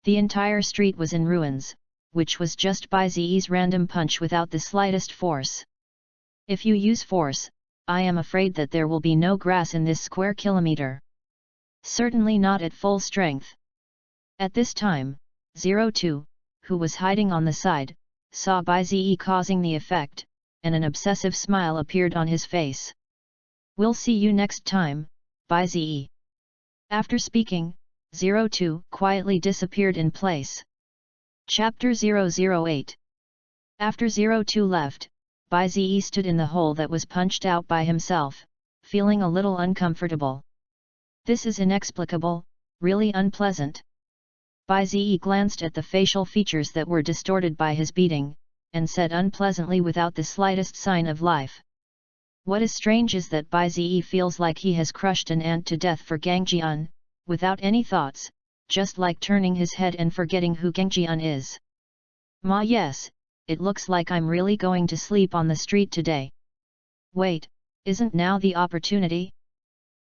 The entire street was in ruins, which was just Bai Ziyi's random punch without the slightest force. "If you use force, I am afraid that there will be no grass in this square kilometer. Certainly not at full strength." At this time, 02, who was hiding on the side, saw Bai Ziyi causing the effect, and an obsessive smile appeared on his face. "We'll see you next time, Bai Ziyi." After speaking, 02 quietly disappeared in place. Chapter 008. After 02 left, Bai Ziyi stood in the hole that was punched out by himself, feeling a little uncomfortable. "This is inexplicable, really unpleasant." Bai Ziyi glanced at the facial features that were distorted by his beating, and said unpleasantly without the slightest sign of life. What is strange is that Bai Ziyi feels like he has crushed an ant to death for Gang Jian, without any thoughts, just like turning his head and forgetting who Gang Jian is. "Ma yes, it looks like I'm really going to sleep on the street today. Wait, isn't now the opportunity?"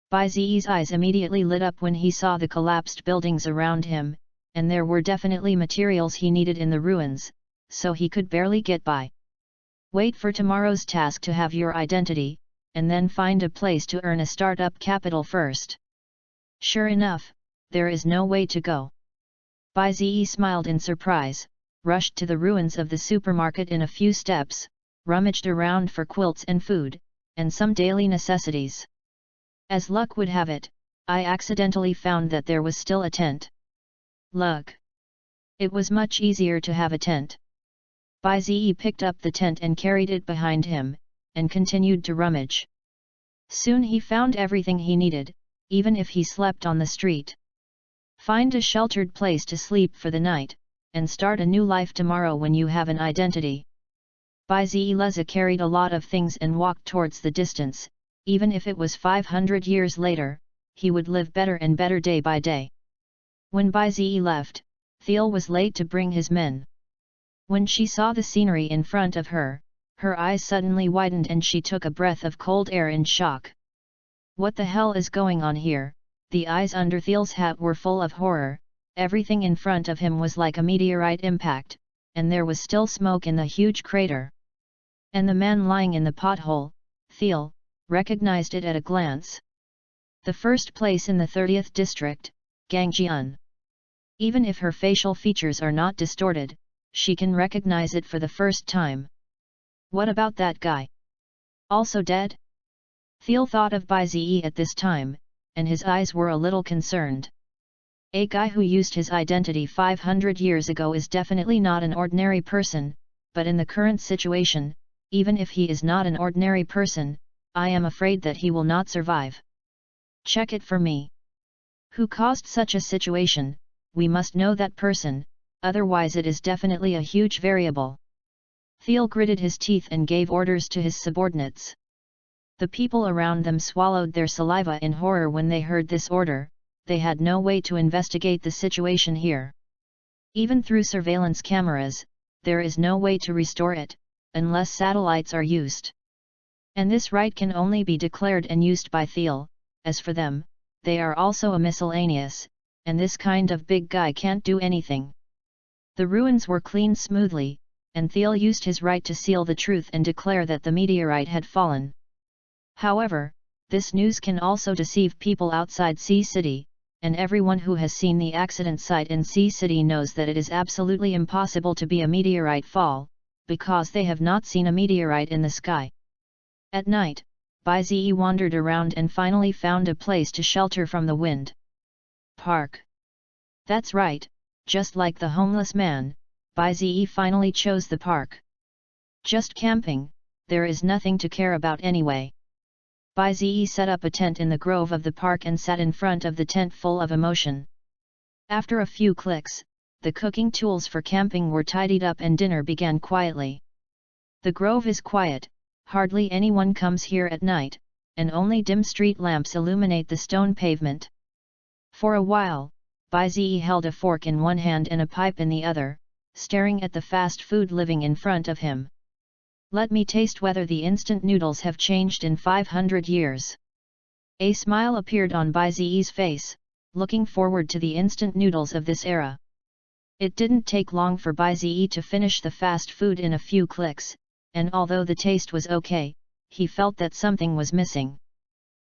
Bai Ziyi's eyes immediately lit up when he saw the collapsed buildings around him, and there were definitely materials he needed in the ruins, so he could barely get by. "Wait for tomorrow's task to have your identity, and then find a place to earn a startup capital first." Sure enough, there is no way to go. Bai Ziyi smiled in surprise, rushed to the ruins of the supermarket in a few steps, rummaged around for quilts and food, and some daily necessities. As luck would have it, I accidentally found that there was still a tent. Luck! It was much easier to have a tent. Bai Ziyi picked up the tent and carried it behind him, and continued to rummage. Soon he found everything he needed, even if he slept on the street. Find a sheltered place to sleep for the night, and start a new life tomorrow when you have an identity. Bai Ziyi carried a lot of things and walked towards the distance. Even if it was 500 years later, he would live better and better day by day. When Bai Ziyi left, Thiel was late to bring his men. When she saw the scenery in front of her, her eyes suddenly widened and she took a breath of cold air in shock. What the hell is going on here? The eyes under Thiel's hat were full of horror. Everything in front of him was like a meteorite impact, and there was still smoke in the huge crater. And the man lying in the pothole, Thiel, recognized it at a glance. The first place in the 30th district, Gangjian. Even if her facial features are not distorted, she can recognize it for the first time. What about that guy? Also dead? Thiel thought of Bai Ziyi at this time, and his eyes were a little concerned. A guy who used his identity 500 years ago is definitely not an ordinary person, but in the current situation, even if he is not an ordinary person, I am afraid that he will not survive. Check it for me. Who caused such a situation? We must know that person, otherwise it is definitely a huge variable. Thiel gritted his teeth and gave orders to his subordinates. The people around them swallowed their saliva in horror when they heard this order. They had no way to investigate the situation here. Even through surveillance cameras, there is no way to restore it, unless satellites are used. And this right can only be declared and used by Thiel. As for them, they are also a miscellaneous, and this kind of big guy can't do anything. The ruins were cleaned smoothly, and Thiel used his right to seal the truth and declare that the meteorite had fallen. However, this news can also deceive people outside Sea City, and everyone who has seen the accident site in Sea City knows that it is absolutely impossible to be a meteorite fall, because they have not seen a meteorite in the sky. At night, Bai Ziyi wandered around and finally found a place to shelter from the wind. Park. That's right, just like the homeless man, Bai Ziyi finally chose the park. Just camping, there is nothing to care about anyway. Bai Ziyi set up a tent in the grove of the park and sat in front of the tent full of emotion. After a few clicks, the cooking tools for camping were tidied up and dinner began quietly. The grove is quiet, hardly anyone comes here at night, and only dim street lamps illuminate the stone pavement. For a while, Bai Ziyi held a fork in one hand and a pipe in the other, staring at the fast food living in front of him. Let me taste whether the instant noodles have changed in 500 years. A smile appeared on Bai Ziyi's face, looking forward to the instant noodles of this era. It didn't take long for Bai Ziyi to finish the fast food in a few clicks, and although the taste was okay, he felt that something was missing.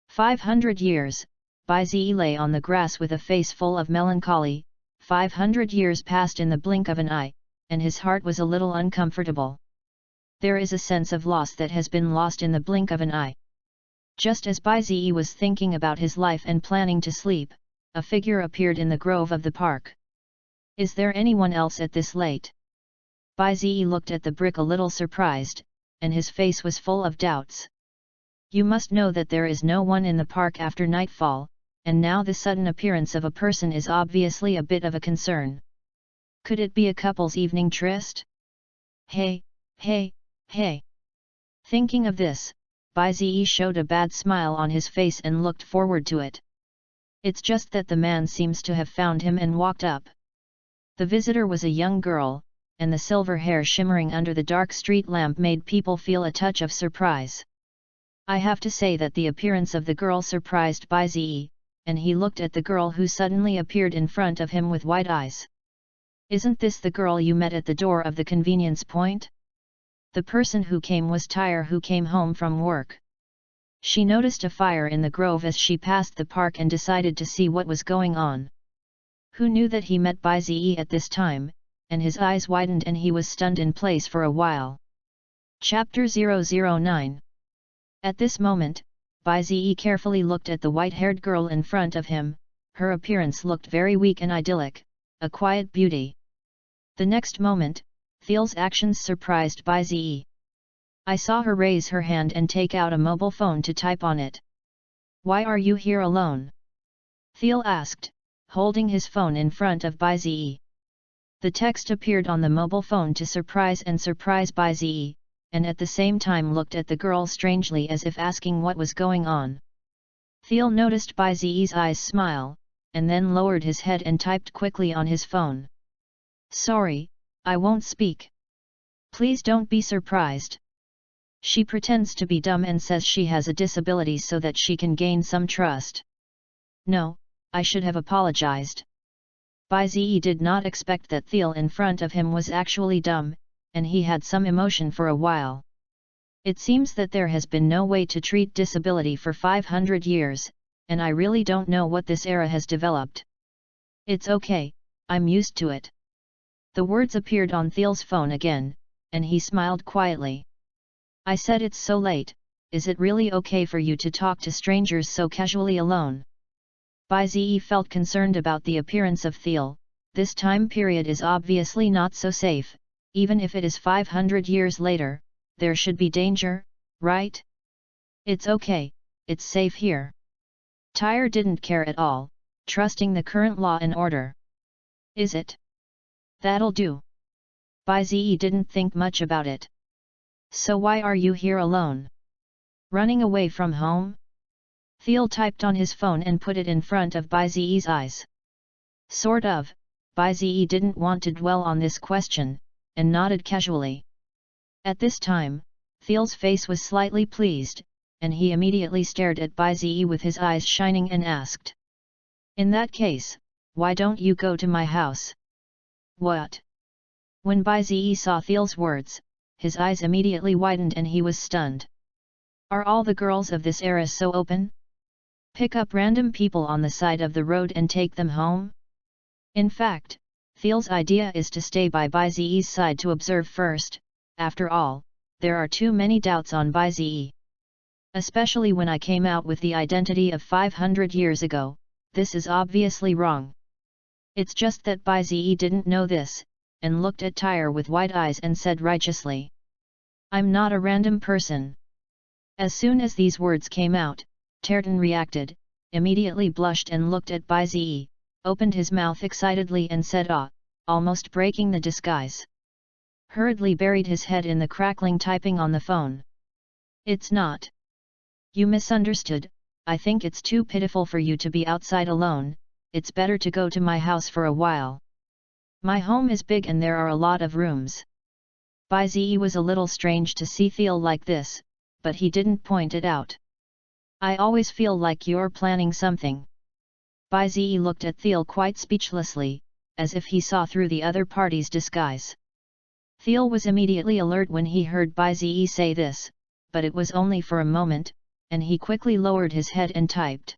500 years, Bai Ziyi lay on the grass with a face full of melancholy. 500 years passed in the blink of an eye, and his heart was a little uncomfortable. There is a sense of loss that has been lost in the blink of an eye. Just as Bai Ziyi was thinking about his life and planning to sleep, a figure appeared in the grove of the park. Is there anyone else at this late? Bai Ziyi looked at the brick a little surprised, and his face was full of doubts. You must know that there is no one in the park after nightfall, and now the sudden appearance of a person is obviously a bit of a concern. Could it be a couple's evening tryst? Hey, hey, hey! Thinking of this, Bai Ziyi showed a bad smile on his face and looked forward to it. It's just that the man seems to have found him and walked up. The visitor was a young girl, and the silver hair shimmering under the dark street lamp made people feel a touch of surprise. I have to say that the appearance of the girl surprised Bai Ziyi, and he looked at the girl who suddenly appeared in front of him with wide eyes. Isn't this the girl you met at the door of the convenience point? The person who came was Tyre, who came home from work. She noticed a fire in the grove as she passed the park and decided to see what was going on. Who knew that he met Bai Ziyi at this time, and his eyes widened and he was stunned in place for a while. Chapter 009. At this moment, Bai Ziyi carefully looked at the white-haired girl in front of him. Her appearance looked very weak and idyllic, a quiet beauty. The next moment, Thiel's actions surprised Bai Ziyi. I saw her raise her hand and take out a mobile phone to type on it. Why are you here alone? Thiel asked, holding his phone in front of Bai Ziyi. The text appeared on the mobile phone to surprise Bai Ziyi, and at the same time looked at the girl strangely as if asking what was going on. Thiel noticed Bai Ziyi's eyes smile, and then lowered his head and typed quickly on his phone. Sorry, I won't speak. Please don't be surprised. She pretends to be dumb and says she has a disability so that she can gain some trust. No, I should have apologized. Bai Ziyi did not expect that Thiel in front of him was actually dumb, and he had some emotion for a while. It seems that there has been no way to treat disability for 500 years, and I really don't know what this era has developed. It's okay, I'm used to it. The words appeared on Thiel's phone again, and he smiled quietly. I said it's so late, is it really okay for you to talk to strangers so casually alone? Bai-Ze felt concerned about the appearance of Thiel. This time period is obviously not so safe, even if it is 500 years later, there should be danger, right? It's okay, it's safe here. Tyre didn't care at all, trusting the current law and order. Is it? That'll do. Bai-Ze didn't think much about it. So why are you here alone? Running away from home? Thiel typed on his phone and put it in front of Bai-Ze's eyes. Sort of. Bai-Ze didn't want to dwell on this question, and nodded casually. At this time, Thiel's face was slightly pleased, and he immediately stared at Bai-Ze with his eyes shining and asked. In that case, why don't you go to my house? What? When Bai-Ze saw Thiel's words, his eyes immediately widened and he was stunned. Are all the girls of this era so open? Pick up random people on the side of the road and take them home? In fact, Thiel's idea is to stay by Bai-Ze's side to observe first. After all, there are too many doubts on Bai-Ze. Especially when I came out with the identity of 500 years ago, this is obviously wrong. It's just that Bai-Ze didn't know this, and looked at Tyre with wide eyes and said righteously. I'm not a random person. As soon as these words came out, Terton reacted, immediately blushed and looked at Bai-Ze, opened his mouth excitedly and said ah, almost breaking the disguise. Hurriedly buried his head in the crackling typing on the phone. It's not. You misunderstood, I think it's too pitiful for you to be outside alone, it's better to go to my house for a while. My home is big and there are a lot of rooms. Bai-Ze was a little strange to see Thiel like this, but he didn't point it out. I always feel like you're planning something. Bai-Ze looked at Thiel quite speechlessly, as if he saw through the other party's disguise. Thiel was immediately alert when he heard Bai-Ze say this, but it was only for a moment, and he quickly lowered his head and typed.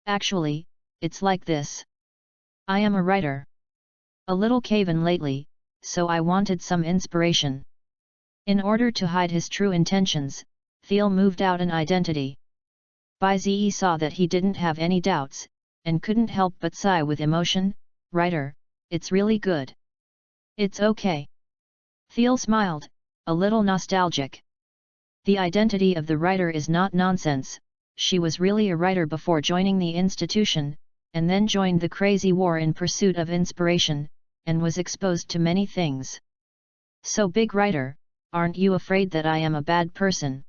Actually, it's like this. I am a writer. A little cave-in lately, so I wanted some inspiration. In order to hide his true intentions, Thiel moved out an identity. Bai-Ze saw that he didn't have any doubts, and couldn't help but sigh with emotion. Writer, it's really good. It's okay. Thiel smiled, a little nostalgic. The identity of the writer is not nonsense. She was really a writer before joining the institution, and then joined the crazy war in pursuit of inspiration, and was exposed to many things. So big writer, aren't you afraid that I am a bad person?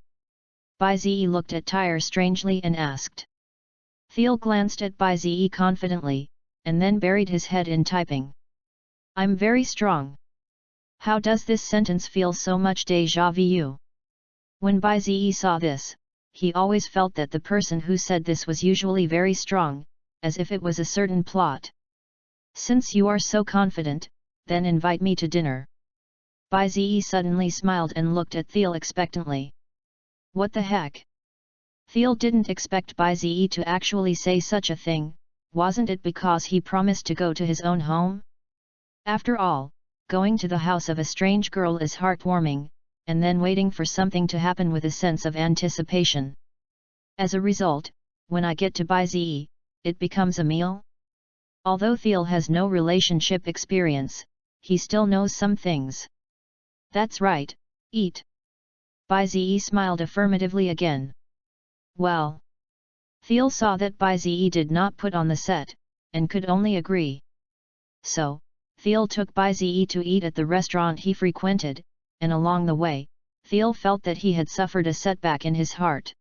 Bai-Ze looked at Tyre strangely and asked. Thiel glanced at Bai-Ze confidently, and then buried his head in typing. I'm very strong. How does this sentence feel so much déjà vu? When Bai-Ze saw this, he always felt that the person who said this was usually very strong, as if it was a certain plot. Since you are so confident, then invite me to dinner. Bai-Ze suddenly smiled and looked at Thiel expectantly. What the heck? Thiel didn't expect Bai-Ze to actually say such a thing. Wasn't it because he promised to go to his own home? After all, going to the house of a strange girl is heartwarming, and then waiting for something to happen with a sense of anticipation. As a result, when I get to Bai-Ze, it becomes a meal? Although Thiel has no relationship experience, he still knows some things. That's right, eat. Bai-Ze smiled affirmatively again. Well. Thiel saw that Bai-Ze did not put on the set, and could only agree. So, Thiel took Bai-Ze to eat at the restaurant he frequented, and along the way, Thiel felt that he had suffered a setback in his heart.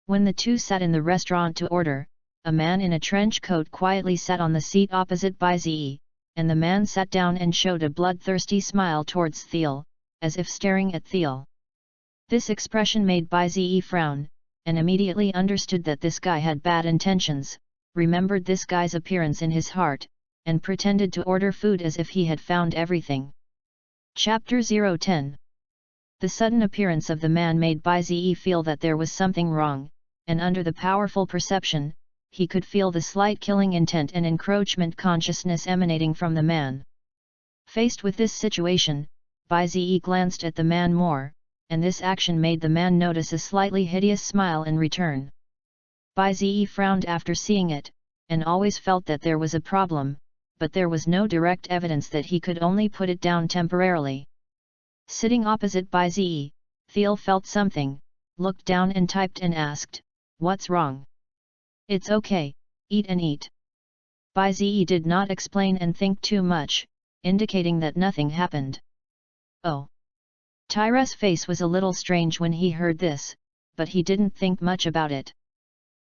When the two sat in the restaurant to order, a man in a trench coat quietly sat on the seat opposite Bai-Ze, and the man sat down and showed a bloodthirsty smile towards Thiel, as if staring at Thiel. This expression made Bai-Ze frown, and immediately understood that this guy had bad intentions, remembered this guy's appearance in his heart, and pretended to order food as if he had found everything. Chapter 010 The sudden appearance of the man made Bai feel that there was something wrong, and under the powerful perception, he could feel the slight killing intent and encroachment consciousness emanating from the man. Faced with this situation, Bai glanced at the man more, and this action made the man notice a slightly hideous smile in return. Bai frowned after seeing it, and always felt that there was a problem, but there was no direct evidence that he could only put it down temporarily. Sitting opposite Bai Thiel felt something, looked down and typed and asked, "What's wrong?" "It's okay, eat and eat." Bai did not explain and think too much, indicating that nothing happened. Oh! Tyra's face was a little strange when he heard this, but he didn't think much about it.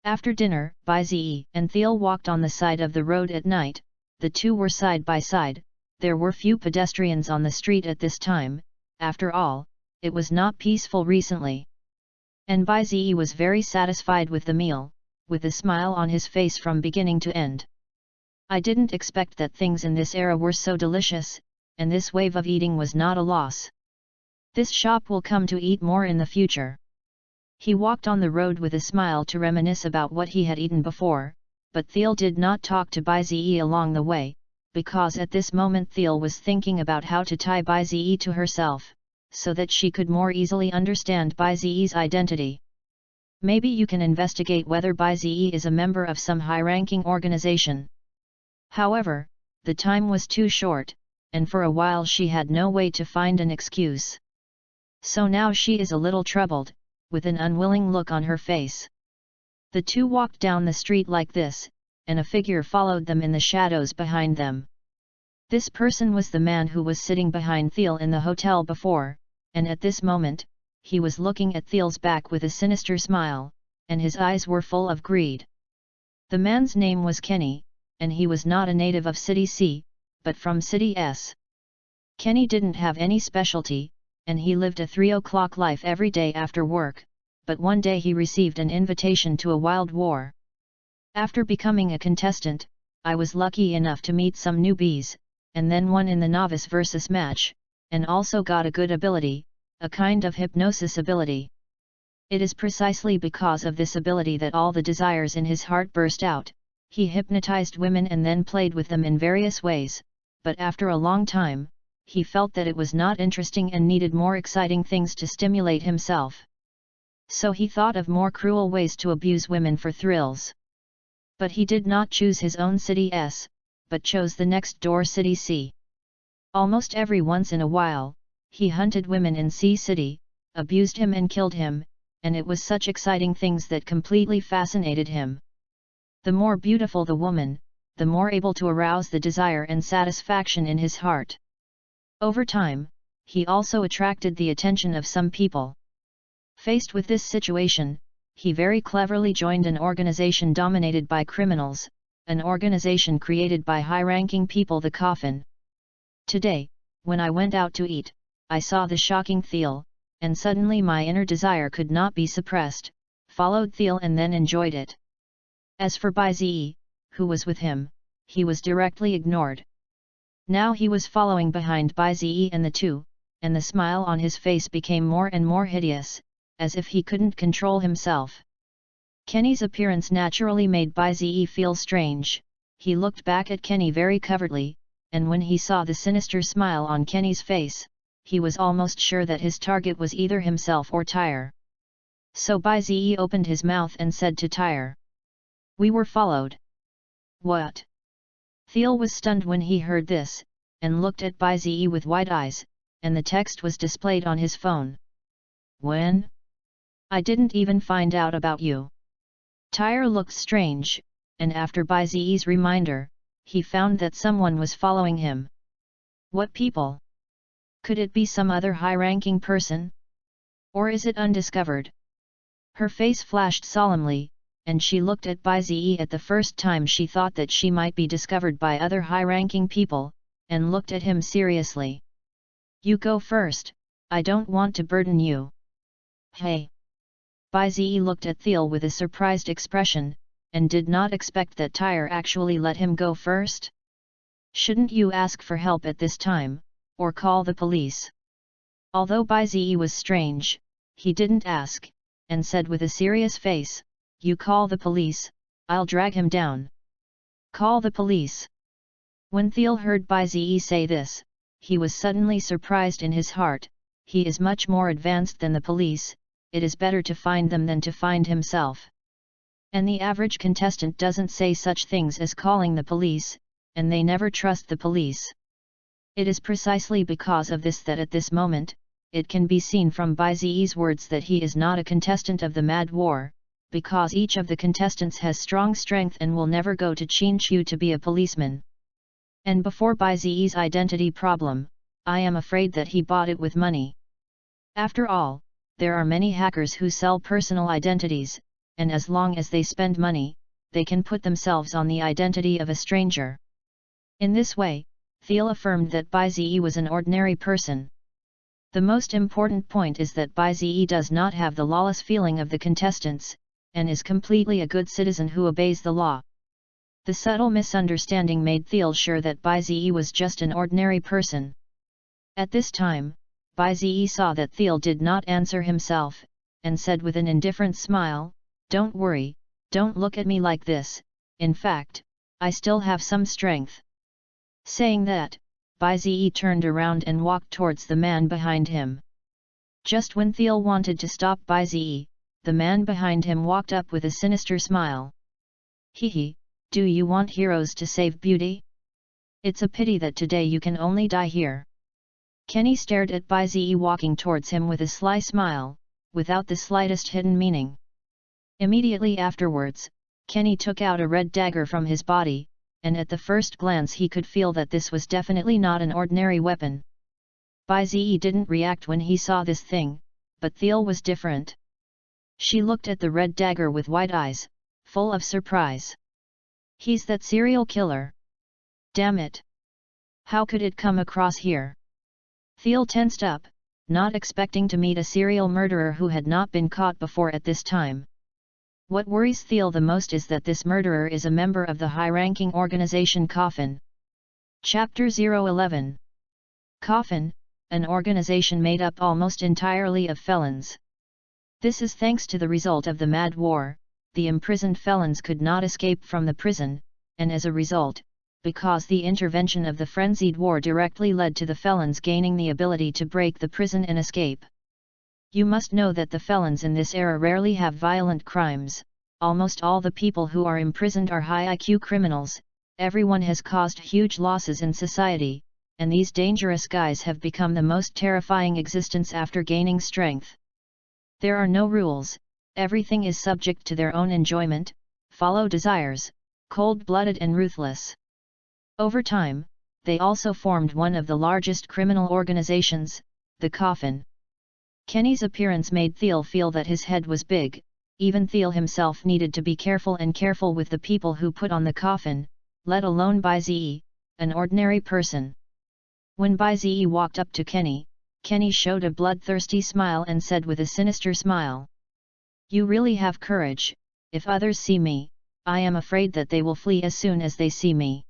After dinner, Bai and Thiel walked on the side of the road at night. The two were side by side. There were few pedestrians on the street at this time. After all, it was not peaceful recently. And Bai was very satisfied with the meal, with a smile on his face from beginning to end. "I didn't expect that things in this era were so delicious, and this wave of eating was not a loss. This shop will come to eat more in the future." He walked on the road with a smile to reminisce about what he had eaten before, but Thiel did not talk to Bai along the way, because at this moment Thiel was thinking about how to tie Bai to herself, so that she could more easily understand Bai's identity. "Maybe you can investigate whether Bai is a member of some high-ranking organization." However, the time was too short, and for a while she had no way to find an excuse. So now she is a little troubled, with an unwilling look on her face. The two walked down the street like this, and a figure followed them in the shadows behind them. This person was the man who was sitting behind Thiel in the hotel before, and at this moment, he was looking at Thiel's back with a sinister smile, and his eyes were full of greed. The man's name was Kenny, and he was not a native of City C, but from City S. Kenny didn't have any specialty, and he lived a 3 o'clock life every day after work, but one day he received an invitation to a wild war. "After becoming a contestant, I was lucky enough to meet some newbies, and then won in the novice versus match, and also got a good ability, a kind of hypnosis ability. It is precisely because of this ability that all the desires in his heart burst out. He hypnotized women and then played with them in various ways, but after a long time, he felt that it was not interesting and needed more exciting things to stimulate himself. So he thought of more cruel ways to abuse women for thrills. But he did not choose his own City S, but chose the next door City C. Almost every once in a while, he hunted women in C City, abused him and killed him, and it was such exciting things that completely fascinated him. The more beautiful the woman, the more able to arouse the desire and satisfaction in his heart. Over time, he also attracted the attention of some people. Faced with this situation, he very cleverly joined an organization dominated by criminals, an organization created by high-ranking people, the Coffin. Today, when I went out to eat, I saw the shocking Thiel, and suddenly my inner desire could not be suppressed, followed Thiel and then enjoyed it. As for Bai who was with him, he was directly ignored. Now he was following behind Bai and the two, and the smile on his face became more and more hideous, as if he couldn't control himself. Kenny's appearance naturally made Bai feel strange. He looked back at Kenny very covertly, and when he saw the sinister smile on Kenny's face, he was almost sure that his target was either himself or Tyre. So Bai opened his mouth and said to Tyre, "We were followed." "What?" Thiel was stunned when he heard this, and looked at Bai with wide eyes, and the text was displayed on his phone. "When? I didn't even find out about you." Tyre looked strange, and after Bai reminder, he found that someone was following him. What people? Could it be some other high-ranking person? Or is it undiscovered? Her face flashed solemnly, and she looked at Bai at the first time she thought that she might be discovered by other high-ranking people, and looked at him seriously. "You go first, I don't want to burden you." "Hey!" Bai looked at Thiel with a surprised expression, and did not expect that Tyre actually let him go first. "Shouldn't you ask for help at this time, or call the police?" Although Bai was strange, he didn't ask, and said with a serious face, "You call the police, I'll drag him down." "Call the police." When Thiel heard Bai say this, he was suddenly surprised in his heart. He is much more advanced than the police, it is better to find them than to find himself. And the average contestant doesn't say such things as calling the police, and they never trust the police. It is precisely because of this that at this moment, it can be seen from Bai words that he is not a contestant of the Mad War, because each of the contestants has strong strength and will never go to Chinchu to be a policeman. And before Bai identity problem, I am afraid that he bought it with money. After all, there are many hackers who sell personal identities, and as long as they spend money, they can put themselves on the identity of a stranger. In this way, Thiel affirmed that Bai was an ordinary person. The most important point is that Bai does not have the lawless feeling of the contestants, and is completely a good citizen who obeys the law. The subtle misunderstanding made Thiel sure that Bai was just an ordinary person. At this time, Bai saw that Thiel did not answer himself, and said with an indifferent smile, "Don't worry, don't look at me like this, in fact, I still have some strength." Saying that, Bai turned around and walked towards the man behind him. Just when Thiel wanted to stop Bai the man behind him walked up with a sinister smile. "Hee, do you want heroes to save beauty? It's a pity that today you can only die here." Kenny stared at Bai walking towards him with a sly smile, without the slightest hidden meaning. Immediately afterwards, Kenny took out a red dagger from his body, and at the first glance he could feel that this was definitely not an ordinary weapon. Bai didn't react when he saw this thing, but Thiel was different. She looked at the red dagger with wide eyes, full of surprise. "He's that serial killer. Damn it! How could it come across here?" Thiel tensed up, not expecting to meet a serial murderer who had not been caught before at this time. What worries Thiel the most is that this murderer is a member of the high-ranking organization Coffin. Chapter 011. Coffin, an organization made up almost entirely of felons. This is thanks to the result of the Mad War. The imprisoned felons could not escape from the prison, and as a result, because the intervention of the frenzied war directly led to the felons gaining the ability to break the prison and escape. You must know that the felons in this era rarely have violent crimes. Almost all the people who are imprisoned are high IQ criminals. Everyone has caused huge losses in society, and these dangerous guys have become the most terrifying existence after gaining strength. There are no rules, everything is subject to their own enjoyment, follow desires, cold-blooded and ruthless. Over time, they also formed one of the largest criminal organizations, the Coffin. Kenny's appearance made Thiel feel that his head was big. Even Thiel himself needed to be careful with the people who put on the Coffin, let alone Bai an ordinary person. When Bai walked up to Kenny, Kenny showed a bloodthirsty smile and said with a sinister smile, "You really have courage. If others see me, I am afraid that they will flee as soon as they see me."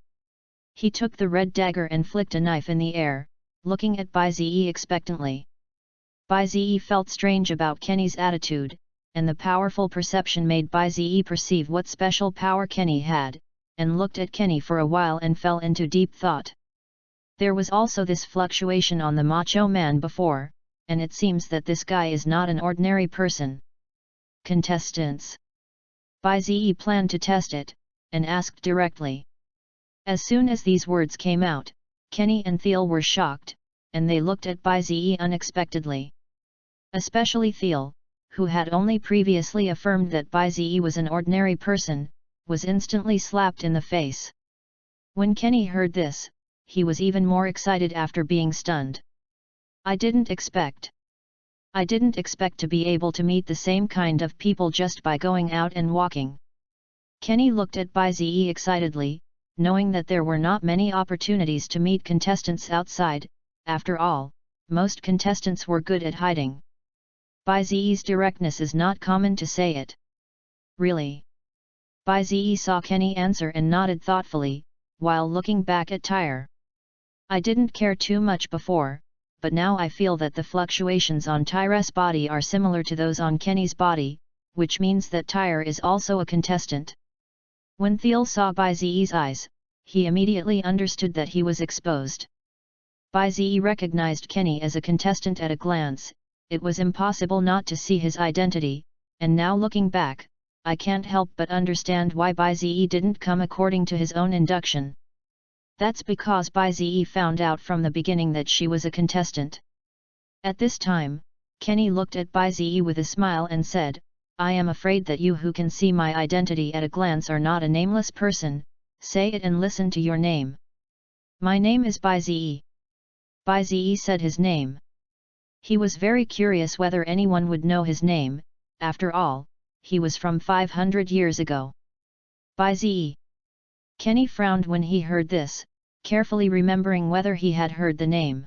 He took the red dagger and flicked a knife in the air, looking at Bai expectantly. Bai felt strange about Kenny's attitude, and the powerful perception made Bai perceive what special power Kenny had, and looked at Kenny for a while and fell into deep thought. There was also this fluctuation on the macho man before, and it seems that this guy is not an ordinary person. Contestants. Bai planned to test it, and asked directly. As soon as these words came out, Kenny and Thiel were shocked, and they looked at Bai unexpectedly. Especially Thiel, who had only previously affirmed that Bai was an ordinary person, was instantly slapped in the face. When Kenny heard this, he was even more excited after being stunned. I didn't expect to be able to meet the same kind of people just by going out and walking." Kenny looked at Bai excitedly, knowing that there were not many opportunities to meet contestants outside. After all, most contestants were good at hiding. Bai directness is not common to say it. "Really?" Bai saw Kenny answer and nodded thoughtfully, while looking back at Tyre. "I didn't care too much before, but now I feel that the fluctuations on Tyre's body are similar to those on Kenny's body, which means that Tyre is also a contestant. When Thiel saw Baizi's eyes, he immediately understood that he was exposed. Baizi recognized Kenny as a contestant at a glance. It was impossible not to see his identity, and now looking back, I can't help but understand why Baizi didn't come according to his own induction. That's because Baizi found out from the beginning that she was a contestant. At this time, Kenny looked at Baizi with a smile and said, I am afraid that you who can see my identity at a glance are not a nameless person. Say it and listen to your name. My name is Baizi. Baizi said his name. He was very curious whether anyone would know his name. After all, he was from 500 years ago. Baizi. Kenny frowned when he heard this, carefully remembering whether he had heard the name.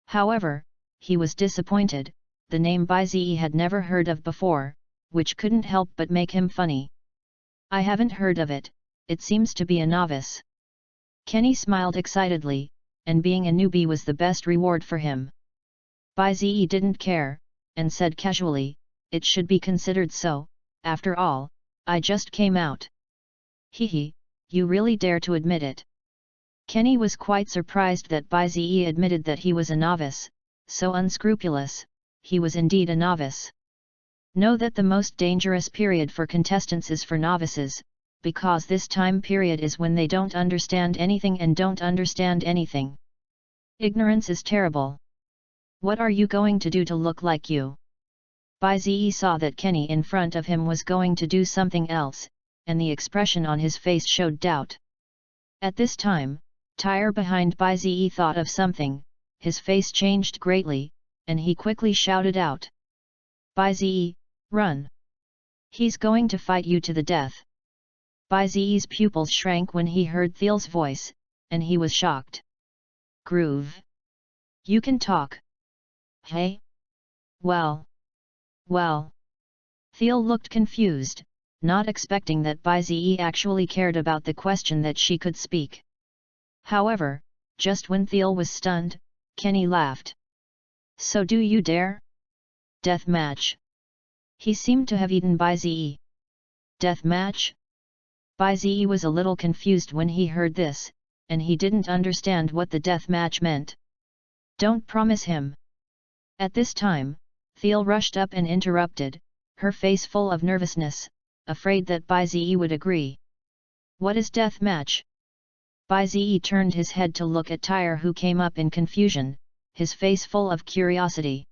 However, he was disappointed. The name Baizi had never heard of before, which couldn't help but make him funny. I haven't heard of it. It seems to be a novice. Kenny smiled excitedly, and being a newbie was the best reward for him. Baizi didn't care, and said casually, it should be considered so, after all, I just came out. Hehe, you really dare to admit it. Kenny was quite surprised that Baizi admitted that he was a novice, so unscrupulous. He was indeed a novice. Know that the most dangerous period for contestants is for novices, because this time period is when they don't understand anything and don't understand anything. Ignorance is terrible. What are you going to do to look like you? Baizi saw that Kenny in front of him was going to do something else, and the expression on his face showed doubt. At this time, Tyre behind Baizi thought of something, his face changed greatly, and he quickly shouted out. Baizi, run! He's going to fight you to the death. Baizi's pupils shrank when he heard Thiel's voice, and he was shocked. Groove. You can talk. Hey? Well. Thiel looked confused, not expecting that Baizi actually cared about the question that she could speak. However, just when Thiel was stunned, Kenny laughed. So do you dare? Death match. He seemed to have eaten Baizi. Death match? Baizi was a little confused when he heard this, and he didn't understand what the death match meant. Don't promise him. At this time, Thiel rushed up and interrupted, her face full of nervousness, afraid that Baizi would agree. What is death match? Baizi turned his head to look at Tyre, who came up in confusion, his face full of curiosity.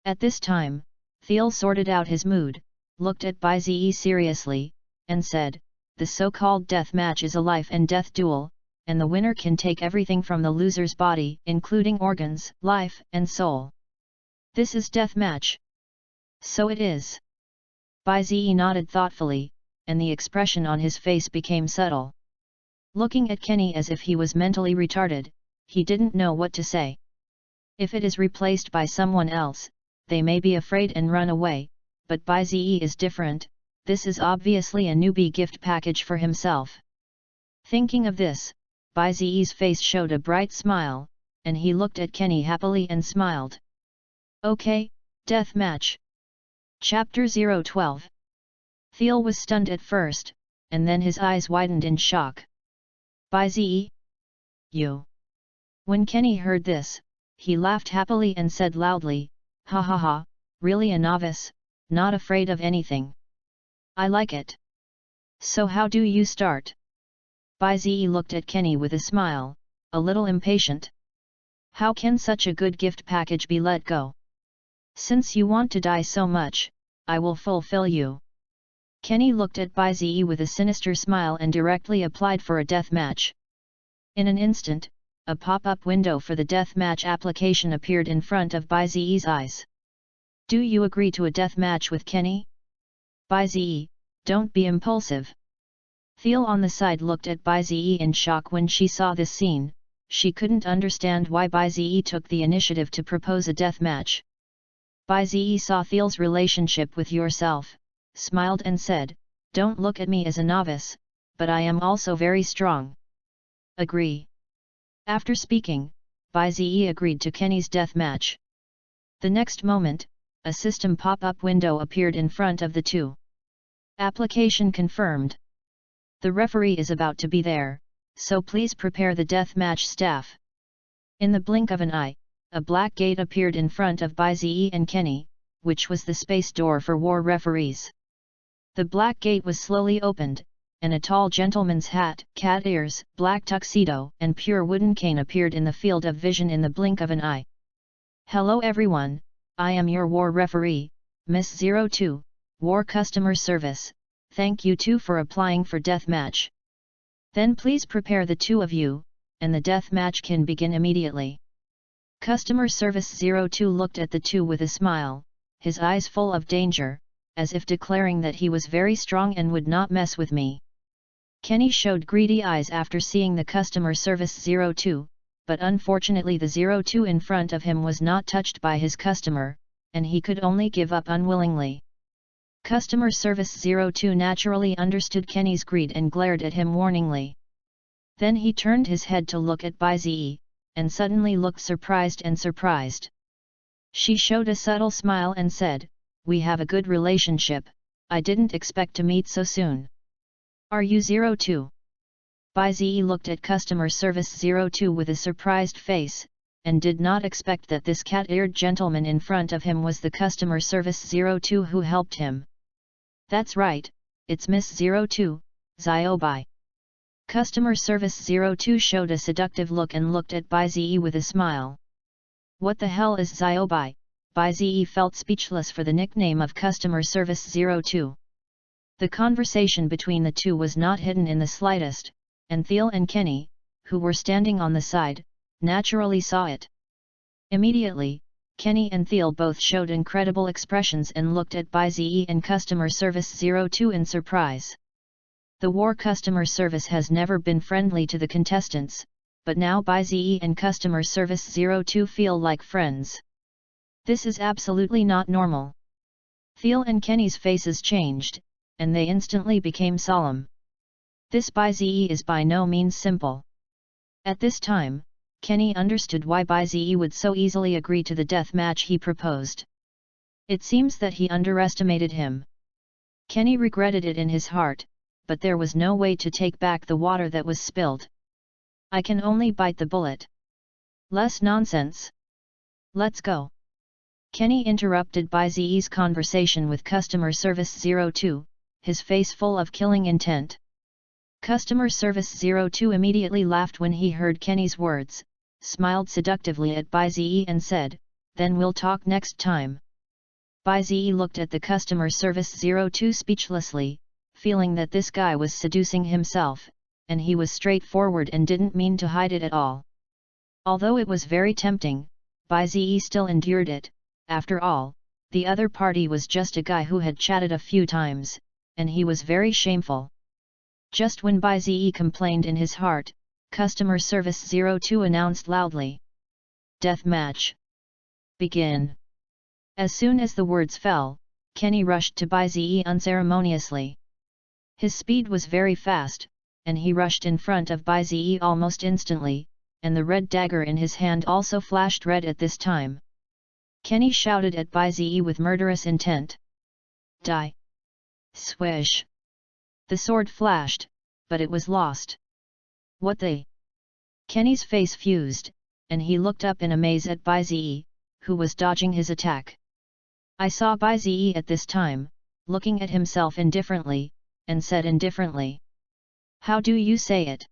At this time, Thiel sorted out his mood, looked at Baizi seriously, and said, the so-called death match is a life and death duel, and the winner can take everything from the loser's body, including organs, life, and soul. This is death match. So it is. Baizi nodded thoughtfully, and the expression on his face became subtle. Looking at Kenny as if he was mentally retarded, he didn't know what to say. If it is replaced by someone else, they may be afraid and run away, but Baizi is different. This is obviously a newbie gift package for himself. Thinking of this, Baizi's face showed a bright smile, and he looked at Kenny happily and smiled. Okay, death match. Chapter 012. Thiel was stunned at first, and then his eyes widened in shock. Baizi? You? When Kenny heard this, he laughed happily and said loudly, ha ha ha, really a novice, not afraid of anything. I like it. So how do you start? Baizi looked at Kenny with a smile, a little impatient. How can such a good gift package be let go? Since you want to die so much, I will fulfill you. Kenny looked at Baizi with a sinister smile and directly applied for a death match. In an instant, a pop-up window for the death match application appeared in front of Baizi's eyes. Do you agree to a death match with Kenny? Baizi, don't be impulsive. Thiel on the side looked at Baizi in shock when she saw this scene. She couldn't understand why Baizi took the initiative to propose a death match. Baizi saw Thiel's relationship with yourself, smiled and said, don't look at me as a novice, but I am also very strong. Agree. After speaking, Bai agreed to Kenny's death match. The next moment, a system pop-up window appeared in front of the two. Application confirmed. The referee is about to be there, so please prepare the death match staff. In the blink of an eye, a black gate appeared in front of Bai and Kenny, which was the space door for war referees. The black gate was slowly opened, and a tall gentleman's hat, cat ears, black tuxedo, and pure wooden cane appeared in the field of vision in the blink of an eye. Hello everyone, I am your war referee, Miss 02, War Customer Service. Thank you two for applying for death match. Then please prepare the two of you, and the death match can begin immediately. Customer Service 02 looked at the two with a smile, his eyes full of danger, as if declaring that he was very strong and would not mess with me. Kenny showed greedy eyes after seeing the Customer Service 02, but unfortunately the 02 in front of him was not touched by his customer, and he could only give up unwillingly. Customer Service 02 naturally understood Kenny's greed and glared at him warningly. Then he turned his head to look at Bai, and suddenly looked surprised. She showed a subtle smile and said, "We have a good relationship, I didn't expect to meet so soon. Are you 02? Bai looked at Customer Service 02 with a surprised face, and did not expect that this cat-eared gentleman in front of him was the Customer Service 02 who helped him. That's right, it's Miss 02, Zio Bai. Customer Service 02 showed a seductive look and looked at Bai with a smile. What the hell is Zio Bai? Bai felt speechless for the nickname of Customer Service 02. The conversation between the two was not hidden in the slightest, and Thiel and Kenny, who were standing on the side, naturally saw it. Immediately, Kenny and Thiel both showed incredible expressions and looked at Bai and Customer Service 02 in surprise. The War Customer Service has never been friendly to the contestants, but now Bai and Customer Service 02 feel like friends. This is absolutely not normal. Thiel and Kenny's faces changed, and they instantly became solemn. This Bai is by no means simple. At this time, Kenny understood why Bai would so easily agree to the death match he proposed. It seems that he underestimated him. Kenny regretted it in his heart, but there was no way to take back the water that was spilled. I can only bite the bullet. Less nonsense. Let's go. Kenny interrupted Bai conversation with Customer Service 02, his face full of killing intent. Customer Service 02 immediately laughed when he heard Kenny's words, smiled seductively at Bai and said, "Then we'll talk next time." Bai looked at the Customer Service 02 speechlessly, feeling that this guy was seducing himself, and he was straightforward and didn't mean to hide it at all. Although it was very tempting, Bai still endured it. After all, the other party was just a guy who had chatted a few times, and he was very shameful. Just when Bai complained in his heart, Customer Service 02 announced loudly, "Death match. Begin." As soon as the words fell, Kenny rushed to Bai unceremoniously. His speed was very fast, and he rushed in front of Bai almost instantly, and the red dagger in his hand also flashed red at this time. Kenny shouted at Bai with murderous intent. "Die!" Swish! The sword flashed, but it was lost. What the? Kenny's face fused, and he looked up in amaze at Bai who was dodging his attack. I saw Bai at this time, looking at himself indifferently, and said indifferently, "How do you say it?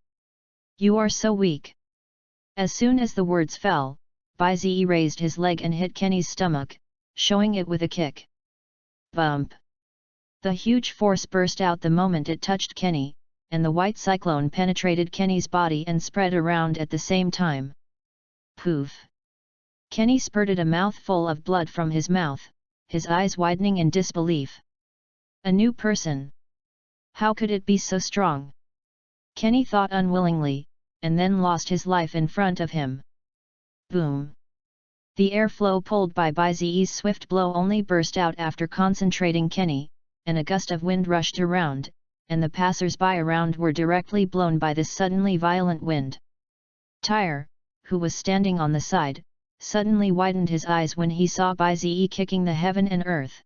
You are so weak." As soon as the words fell, Bai raised his leg and hit Kenny's stomach, showing it with a kick. Bump! The huge force burst out the moment it touched Kenny, and the white cyclone penetrated Kenny's body and spread around at the same time. Poof! Kenny spurted a mouthful of blood from his mouth, his eyes widening in disbelief. A new person! How could it be so strong? Kenny thought unwillingly, and then lost his life in front of him. Boom! The airflow pulled by Bai's swift blow only burst out after concentrating Kenny, and a gust of wind rushed around, and the passers-by around were directly blown by this suddenly violent wind. Tire, who was standing on the side, suddenly widened his eyes when he saw Bai Zi kicking the heaven and earth.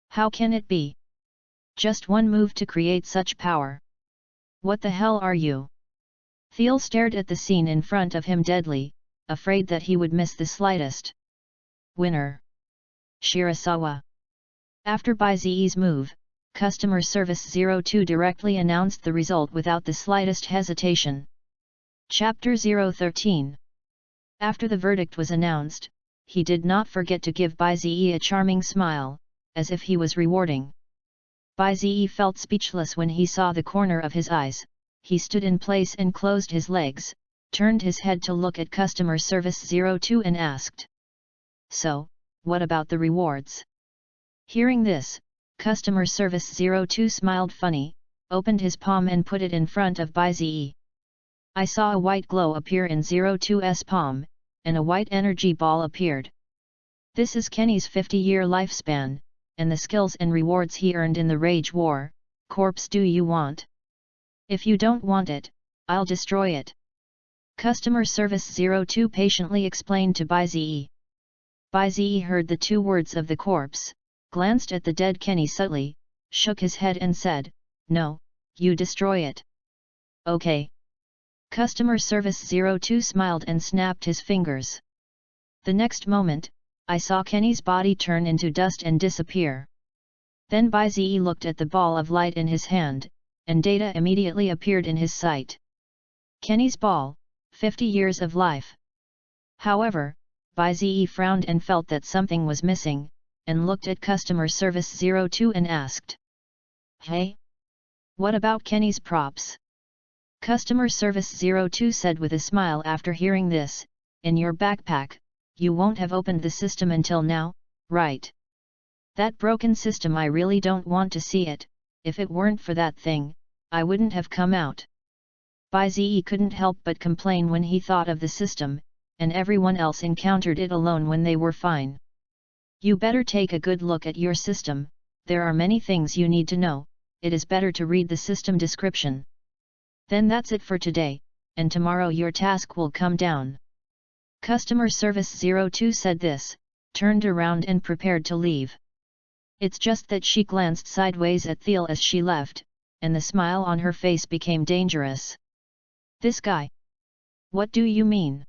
How can it be? Just one move to create such power. What the hell are you? Thiel stared at the scene in front of him deadly, afraid that he would miss the slightest. Winner. Shirasawa. After Bai Zi's move, Customer Service 02 directly announced the result without the slightest hesitation. Chapter 013. After the verdict was announced, he did not forget to give Bai Zi a charming smile, as if he was rewarding. Bai Zi felt speechless when he saw the corner of his eyes. He stood in place and closed his legs, turned his head to look at Customer Service 02 and asked. So, what about the rewards? Hearing this, Customer Service 02 smiled funny, opened his palm and put it in front of Bai Zi. I saw a white glow appear in 02's palm, and a white energy ball appeared. This is Kenny's 50-year lifespan, and the skills and rewards he earned in the Rage War. Corpse, do you want? If you don't want it, I'll destroy it. Customer Service 02 patiently explained to Bai Zi. Bai Zi heard the two words of the corpse, glanced at the dead Kenny subtly, shook his head and said, no, you destroy it. Okay. Customer Service 02 smiled and snapped his fingers. The next moment, I saw Kenny's body turn into dust and disappear. Then Bai Zi looked at the ball of light in his hand, and data immediately appeared in his sight. Kenny's ball, 50 years of life. However, Bai Zi frowned and felt that something was missing, and looked at Customer Service 02 and asked. Hey? What about Kenny's props? Customer Service 02 said with a smile after hearing this, in your backpack, you won't have opened the system until now, right? That broken system, I really don't want to see it. If it weren't for that thing, I wouldn't have come out. Bai Zi couldn't help but complain when he thought of the system, and everyone else encountered it alone when they were fine. You better take a good look at your system, there are many things you need to know, it is better to read the system description. Then that's it for today, and tomorrow your task will come down. Customer Service 02 said this, turned around and prepared to leave. It's just that she glanced sideways at Thiel as she left, and the smile on her face became dangerous. This guy? What do you mean?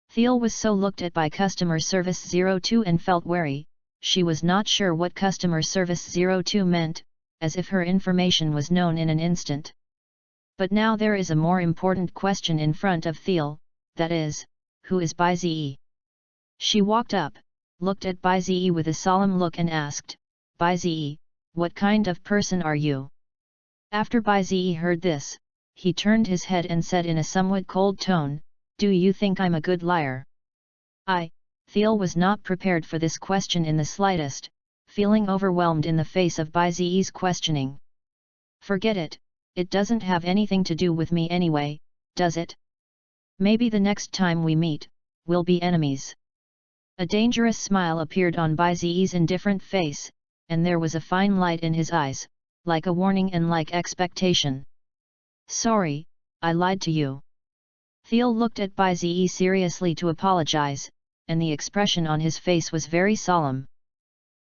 Thiel was so looked at by Customer Service 02 and felt wary. She was not sure what Customer Service 02 meant, as if her information was known in an instant. But now there is a more important question in front of Thiel, that is, who is Bai Zi? She walked up, looked at Bai Zi with a solemn look and asked, Bai Zi, what kind of person are you? After Bai Zi heard this, he turned his head and said in a somewhat cold tone, do you think I'm a good liar? Thiel was not prepared for this question in the slightest, feeling overwhelmed in the face of Bai Zi's questioning. Forget it, it doesn't have anything to do with me anyway, does it? Maybe the next time we meet, we'll be enemies. A dangerous smile appeared on Bai Zi's indifferent face, and there was a fine light in his eyes, like a warning and like expectation. Sorry, I lied to you. Thiel looked at Bai Zi seriously to apologize, and the expression on his face was very solemn.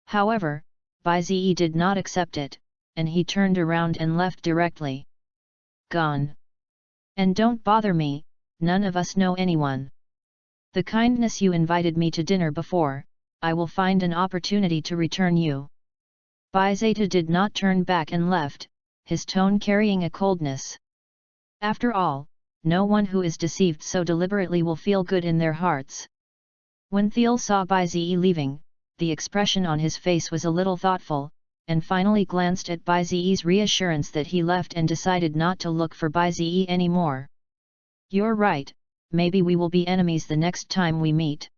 However, Bai Zi did not accept it, and he turned around and left directly. Gone. And don't bother me, none of us know anyone. The kindness you invited me to dinner before, I will find an opportunity to return you. Bai Zeta did not turn back and left, his tone carrying a coldness. After all, no one who is deceived so deliberately will feel good in their hearts. When Thiel saw Bai Zi leaving, the expression on his face was a little thoughtful, and finally glanced at Bai Zi's reassurance that he left and decided not to look for Bai Zi anymore. You're right, maybe we will be enemies the next time we meet.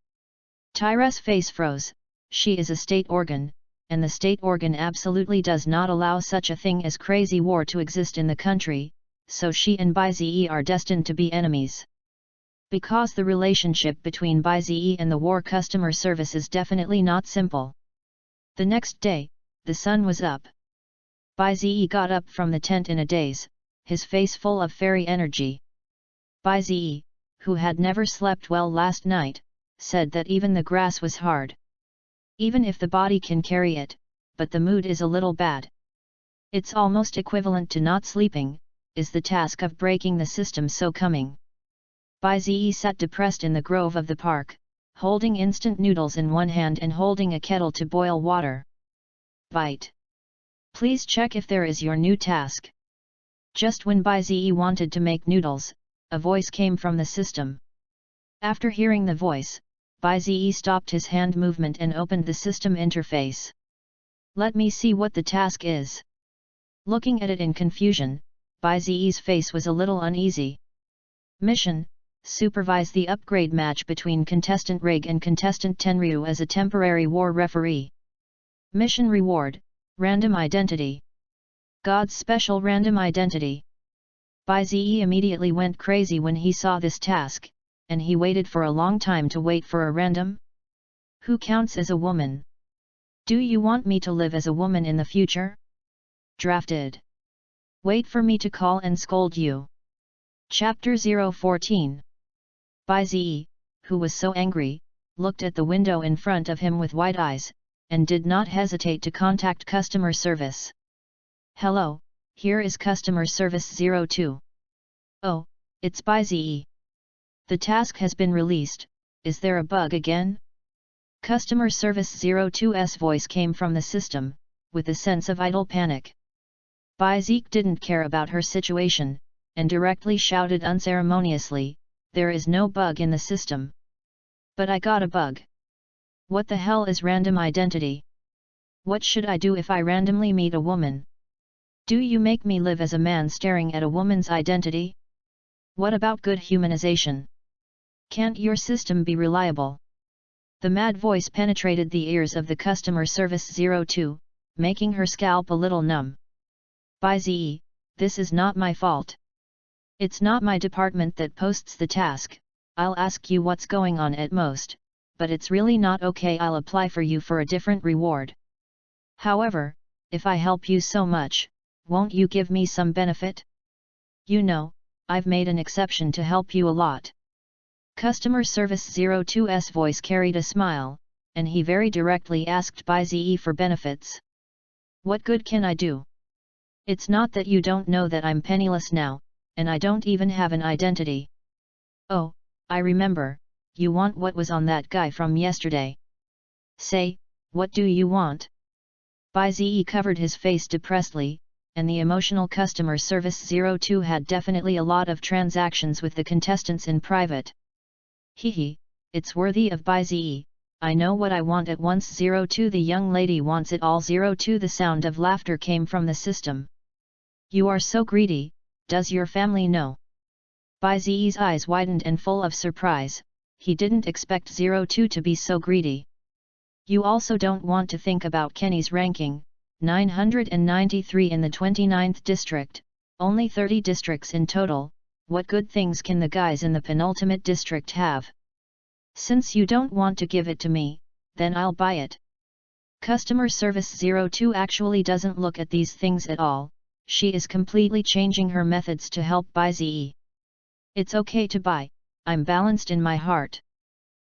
Tyra's face froze. She is a state organ, and the state organ absolutely does not allow such a thing as crazy war to exist in the country, so she and Bai Zi are destined to be enemies. Because the relationship between Bai Zi and the war customer service is definitely not simple. The next day, the sun was up. Bai Zi got up from the tent in a daze, his face full of fairy energy. Bai Zi, who had never slept well last night, said that even the grass was hard. Even if the body can carry it, but the mood is a little bad. It's almost equivalent to not sleeping, is the task of breaking the system so coming. Bai Zi sat depressed in the grove of the park, holding instant noodles in one hand and holding a kettle to boil water. Bite. Please check if there is your new task. Just when Bai Zi wanted to make noodles, a voice came from the system. After hearing the voice, Bai Zi stopped his hand movement and opened the system interface. Let me see what the task is. Looking at it in confusion, Bai Zi's face was a little uneasy. Mission: supervise the upgrade match between contestant Rig and contestant Tenryu as a temporary war referee. Mission reward: random identity. God's special random identity. Bai Zi immediately went crazy when he saw this task, and he waited for a long time to wait for a random. Who counts as a woman? Do you want me to live as a woman in the future? Drafted. Wait for me to call and scold you. Chapter 014. Bai Zi, who was so angry, looked at the window in front of him with wide eyes, and did not hesitate to contact customer service. Hello, here is customer service 02. Oh, it's Bai Zi. The task has been released, is there a bug again? Customer service 02's voice came from the system, with a sense of idle panic. Bai Zi didn't care about her situation, and directly shouted unceremoniously, there is no bug in the system. But I got a bug. What the hell is random identity? What should I do if I randomly meet a woman? Do you make me live as a man staring at a woman's identity? What about good humanization? Can't your system be reliable? The mad voice penetrated the ears of the customer service 02, making her scalp a little numb. Bai Zi, this is not my fault. It's not my department that posts the task, I'll ask you what's going on at most, but it's really not okay. I'll apply for you for a different reward. However, if I help you so much, won't you give me some benefit? You know, I've made an exception to help you a lot. Customer service 02's voice carried a smile, and he very directly asked Bai Zi for benefits. What good can I do? It's not that you don't know that I'm penniless now, and I don't even have an identity. Oh, I remember, you want what was on that guy from yesterday. Say, what do you want? Bai Zi covered his face depressedly, and the emotional customer service 02 had definitely a lot of transactions with the contestants in private. Hehe, it's worthy of Bai Zi, I know what I want at once. 02 The young lady wants it all. 02 The sound of laughter came from the system. You are so greedy, does your family know? Bai Zi's eyes widened and full of surprise, he didn't expect 02 to be so greedy. You also don't want to think about Kenny's ranking, 993 in the 29th district, only 30 districts in total, what good things can the guys in the penultimate district have? Since you don't want to give it to me, then I'll buy it. Customer service 02 actually doesn't look at these things at all, she is completely changing her methods to help Bai Zi. It's okay to buy, I'm balanced in my heart.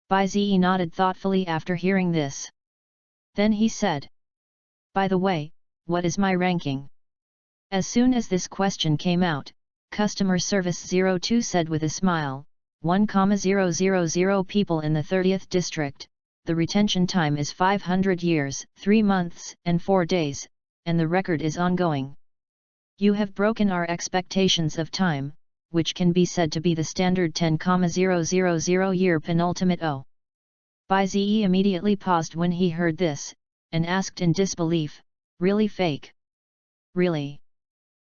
Bai Zi nodded thoughtfully after hearing this. Then he said, by the way, what is my ranking? As soon as this question came out, customer service 02 said with a smile, 1,000 people in the 30th district, the retention time is 500 years, 3 months and 4 days, and the record is ongoing. You have broken our expectations of time, which can be said to be the standard 10,000 year penultimate O. Bai Zi immediately paused when he heard this, and asked in disbelief, really fake? Really?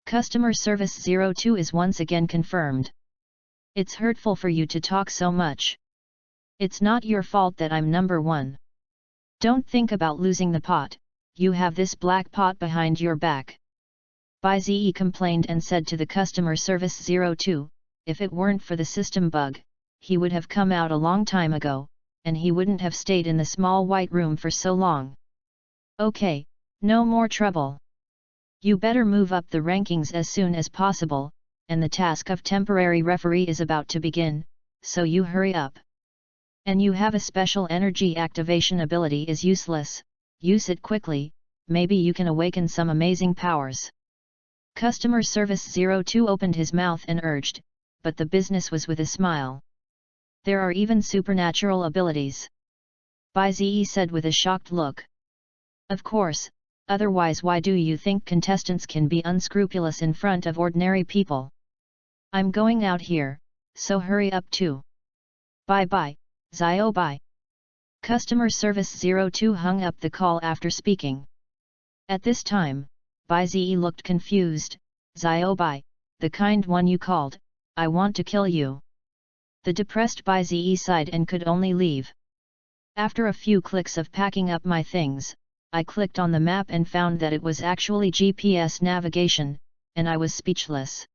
Customer service 02 is once again confirmed. It's hurtful for you to talk so much. It's not your fault that I'm number 1. Don't think about losing the pot, you have this black pot behind your back. Bai Zi complained and said to the customer service 02, if it weren't for the system bug, he would have come out a long time ago, and he wouldn't have stayed in the small white room for so long. Okay, no more trouble. You better move up the rankings as soon as possible, and the task of temporary referee is about to begin, so you hurry up. And you have a special energy activation ability is useless, use it quickly, maybe you can awaken some amazing powers. Customer Service 02 opened his mouth and urged, but the business was with a smile. There are even supernatural abilities. Bai Zi said with a shocked look. Of course, otherwise why do you think contestants can be unscrupulous in front of ordinary people? I'm going out here, so hurry up too. Bye-bye, Zio bye. Customer Service 02 hung up the call after speaking. At this time, Bai Zi looked confused. Zio bye, the kind one you called, I want to kill you. The depressed Bai Zi sighed and could only leave. After a few clicks of packing up my things, I clicked on the map and found that it was actually GPS navigation, and I was speechless.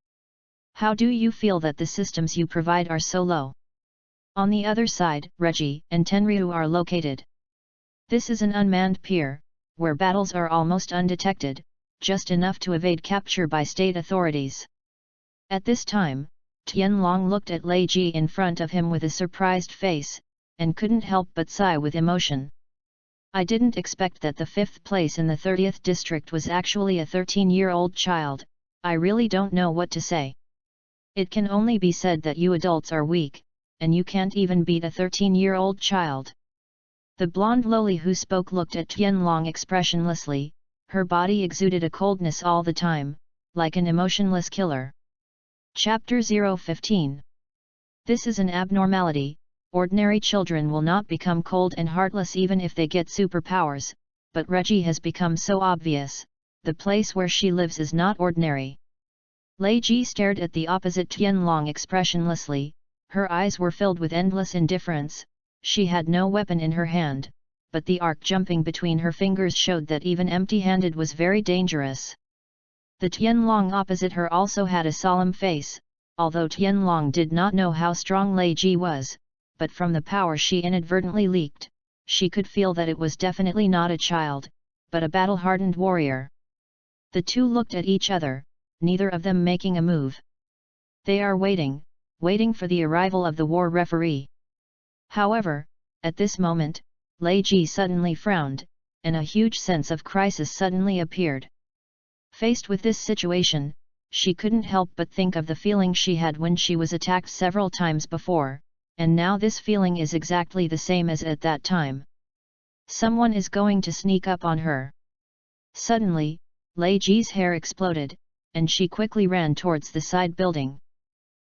How do you feel that the systems you provide are so low? On the other side, Reggie and Tenryu are located. This is an unmanned pier, where battles are almost undetected, just enough to evade capture by state authorities. At this time, Tianlong looked at Lei Ji in front of him with a surprised face, and couldn't help but sigh with emotion. I didn't expect that the 5th place in the 30th district was actually a 13-year-old child. I really don't know what to say. It can only be said that you adults are weak, and you can't even beat a 13-year-old child. The blonde loli who spoke looked at Tianlong expressionlessly, her body exuded a coldness all the time, like an emotionless killer. Chapter 015. This is an abnormality. Ordinary children will not become cold and heartless even if they get superpowers, but Reggie has become so obvious. The place where she lives is not ordinary. Lei Ji stared at the opposite Tianlong expressionlessly, her eyes were filled with endless indifference. She had no weapon in her hand, but the arc jumping between her fingers showed that even empty-handed was very dangerous. The Tianlong opposite her also had a solemn face, although Tianlong did not know how strong Lei Ji was, but from the power she inadvertently leaked, she could feel that it was definitely not a child, but a battle-hardened warrior. The two looked at each other, neither of them making a move. They are waiting for the arrival of the war referee. However, at this moment, Lei Ji suddenly frowned, and a huge sense of crisis suddenly appeared. Faced with this situation, she couldn't help but think of the feeling she had when she was attacked several times before, and now this feeling is exactly the same as at that time. Someone is going to sneak up on her. Suddenly, Lei Ji's hair exploded, and she quickly ran towards the side building.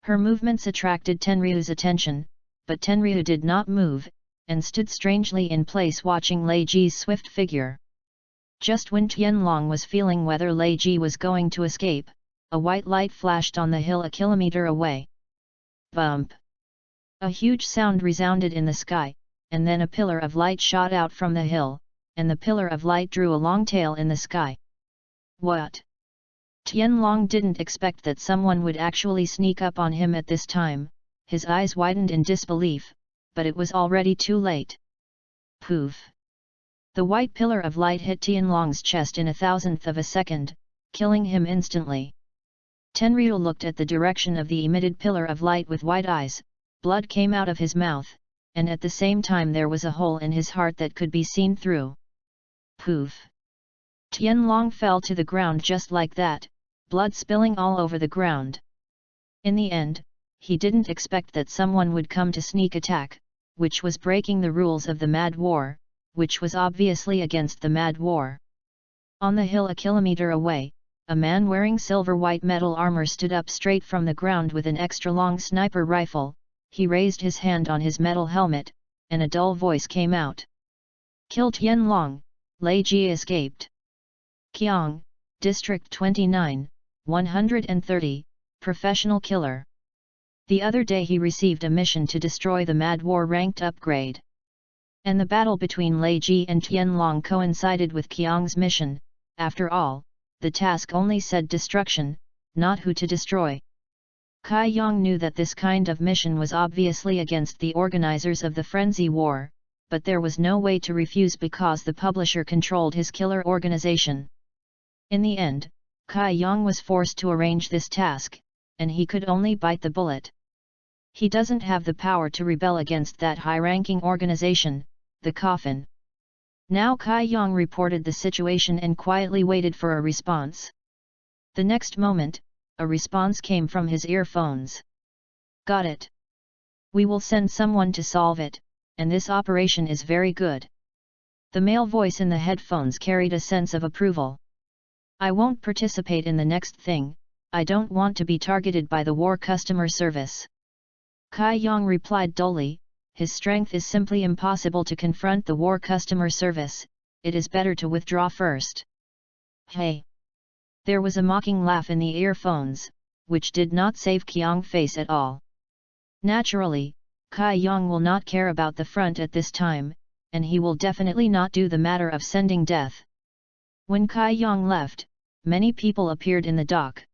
Her movements attracted Tenryu's attention, but Tenryu did not move, and stood strangely in place watching Lei Ji's swift figure. Just when Tianlong was feeling whether Lei Ji was going to escape, a white light flashed on the hill a kilometer away. Bump! A huge sound resounded in the sky, and then a pillar of light shot out from the hill, and the pillar of light drew a long tail in the sky. What? Tianlong didn't expect that someone would actually sneak up on him at this time. His eyes widened in disbelief, but it was already too late. Poof! The white pillar of light hit Tianlong's chest in a thousandth of a second, killing him instantly. Tenryu looked at the direction of the emitted pillar of light with wide eyes, blood came out of his mouth, and at the same time there was a hole in his heart that could be seen through. Poof! Tianlong fell to the ground just like that, blood spilling all over the ground. In the end, he didn't expect that someone would come to sneak attack, which was breaking the rules of the Mad War, which was obviously against the Mad War. On the hill a kilometer away, a man wearing silver-white metal armor stood up straight from the ground with an extra-long sniper rifle. He raised his hand on his metal helmet, and a dull voice came out. Kill Tianlong, Lei Ji escaped. Qiang, District 29, 130, Professional Killer. The other day he received a mission to destroy the Mad War ranked upgrade. And the battle between Lei Ji and Tianlong coincided with Qiang's mission. After all, the task only said destruction, not who to destroy. Kai Yang knew that this kind of mission was obviously against the organizers of the Frenzy War, but there was no way to refuse because the publisher controlled his killer organization. In the end, Kai Yang was forced to arrange this task, and he could only bite the bullet. He doesn't have the power to rebel against that high-ranking organization, the coffin. Now Kai Yang reported the situation and quietly waited for a response. The next moment, a response came from his earphones. Got it. We will send someone to solve it, and this operation is very good. The male voice in the headphones carried a sense of approval. I won't participate in the next thing, I don't want to be targeted by the war customer service. Kai Yang replied dully, his strength is simply impossible to confront the war customer service, it is better to withdraw first. Hey! There was a mocking laugh in the earphones, which did not save Qiang's face at all. Naturally, Kai Yang will not care about the front at this time, and he will definitely not do the matter of sending death. When Kai Yang left, many people appeared in the dock.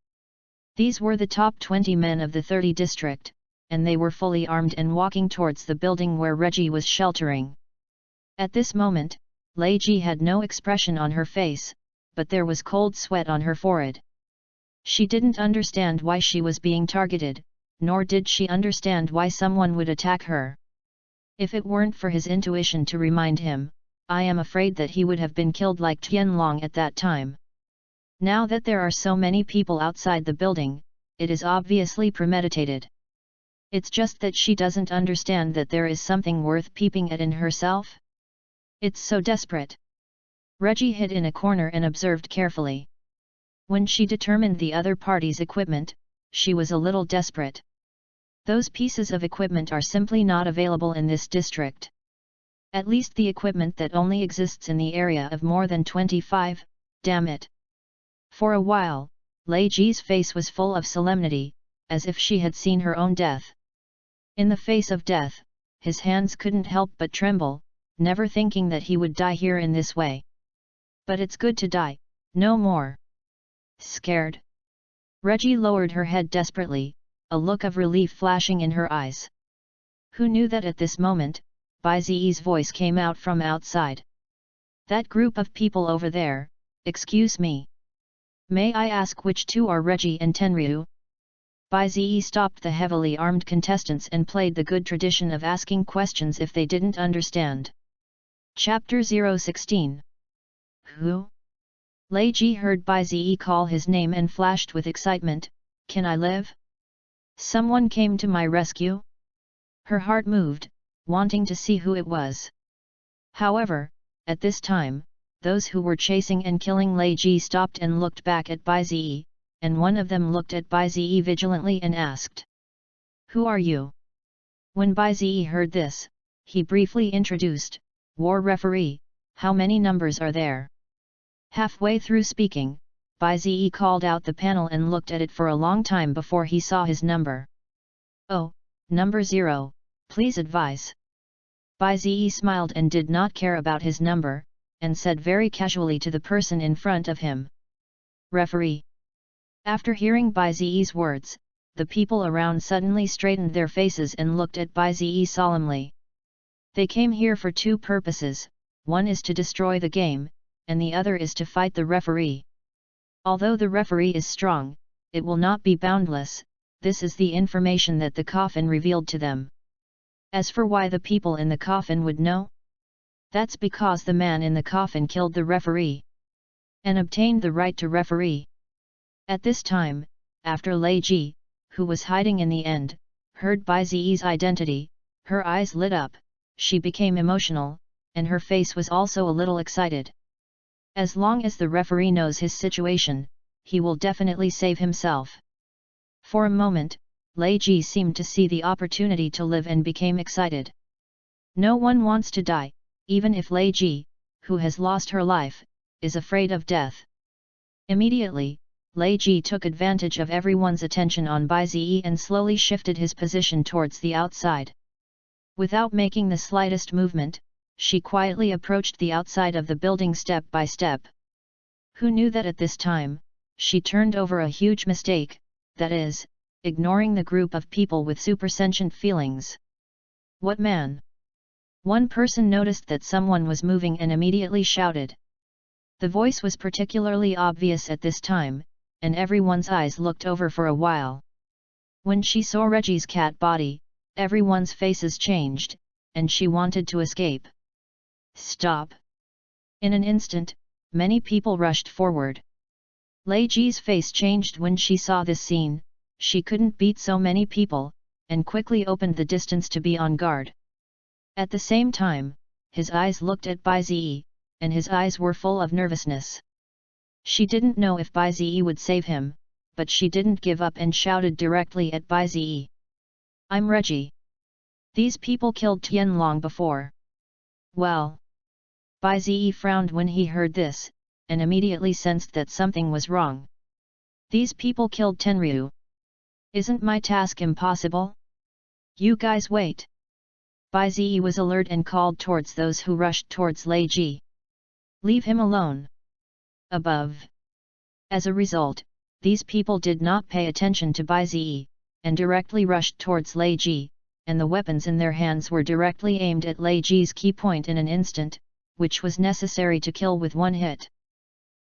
These were the top 20 men of the 30 district, and they were fully armed and walking towards the building where Reggie was sheltering. At this moment, Lei Ji had no expression on her face, but there was cold sweat on her forehead. She didn't understand why she was being targeted, nor did she understand why someone would attack her. If it weren't for his intuition to remind him, I am afraid that he would have been killed like Tianlong at that time. Now that there are so many people outside the building, it is obviously premeditated. It's just that she doesn't understand that there is something worth peeping at in herself. It's so desperate. Reggie hid in a corner and observed carefully. When she determined the other party's equipment, she was a little desperate. Those pieces of equipment are simply not available in this district. At least the equipment that only exists in the area of more than 25, damn it. For a while, Lei Ji's face was full of solemnity, as if she had seen her own death. In the face of death, his hands couldn't help but tremble, never thinking that he would die here in this way. But it's good to die, no more. Scared? Reggie lowered her head desperately, a look of relief flashing in her eyes. Who knew that at this moment, Bai Ziyi's voice came out from outside. That group of people over there, excuse me. May I ask which two are Reggie and Tenryu? Bai Ziyi stopped the heavily armed contestants and played the good tradition of asking questions if they didn't understand. Chapter 016. Who? Lei Ji heard Bai Ziyi call his name and flashed with excitement, can I live? Someone came to my rescue? Her heart moved, wanting to see who it was. However, at this time, those who were chasing and killing Lei Ji stopped and looked back at Bai Ziyi, and one of them looked at Bai Ziyi vigilantly and asked, who are you? When Bai Ziyi heard this, he briefly introduced, War Referee, how many numbers are there? Halfway through speaking, Bai Ziyi called out the panel and looked at it for a long time before he saw his number. Oh, number 0, please advise. Bai Ziyi smiled and did not care about his number, and said very casually to the person in front of him. Referee. After hearing Bai Ziyi's words, the people around suddenly straightened their faces and looked at Bai Ziyi solemnly. They came here for two purposes, one is to destroy the game, and the other is to fight the referee. Although the referee is strong, it will not be boundless, this is the information that the coffin revealed to them. As for why the people in the coffin would know? That's because the man in the coffin killed the referee and obtained the right to referee. At this time, after Lei Ji, who was hiding in the end, heard Bai Ziyi's identity, her eyes lit up, she became emotional, and her face was also a little excited. As long as the referee knows his situation, he will definitely save himself. For a moment, Lei Ji seemed to see the opportunity to live and became excited. No one wants to die, even if Lei Ji, who has lost her life, is afraid of death. Immediately, Lei Ji took advantage of everyone's attention on Bai Ziyi and slowly shifted his position towards the outside. Without making the slightest movement, she quietly approached the outside of the building step by step. Who knew that at this time, she turned over a huge mistake, that is, ignoring the group of people with supersentient feelings. What man? One person noticed that someone was moving and immediately shouted. The voice was particularly obvious at this time, and everyone's eyes looked over for a while. When she saw Reggie's cat body, Everyone's faces changed, and she wanted to escape. Stop! In an instant, many people rushed forward. Lei Ji's face changed when she saw this scene. She couldn't beat so many people, and quickly opened the distance to be on guard. At the same time, his eyes looked at Bai Ziyi, and his eyes were full of nervousness. She didn't know if Bai Ziyi would save him, but she didn't give up and shouted directly at Bai Ziyi. I'm Reggie. These people killed Tianlong before. Well. Bai Ziyi frowned when he heard this, and immediately sensed that something was wrong. These people killed Tenryu. Isn't my task impossible? You guys wait. Bai Ziyi was alert and called towards those who rushed towards Lei Ji. Leave him alone. Above. As a result, these people did not pay attention to Bai Ziyi, and directly rushed towards Lei Ji, and the weapons in their hands were directly aimed at Lei Ji's key point in an instant, which was necessary to kill with one hit.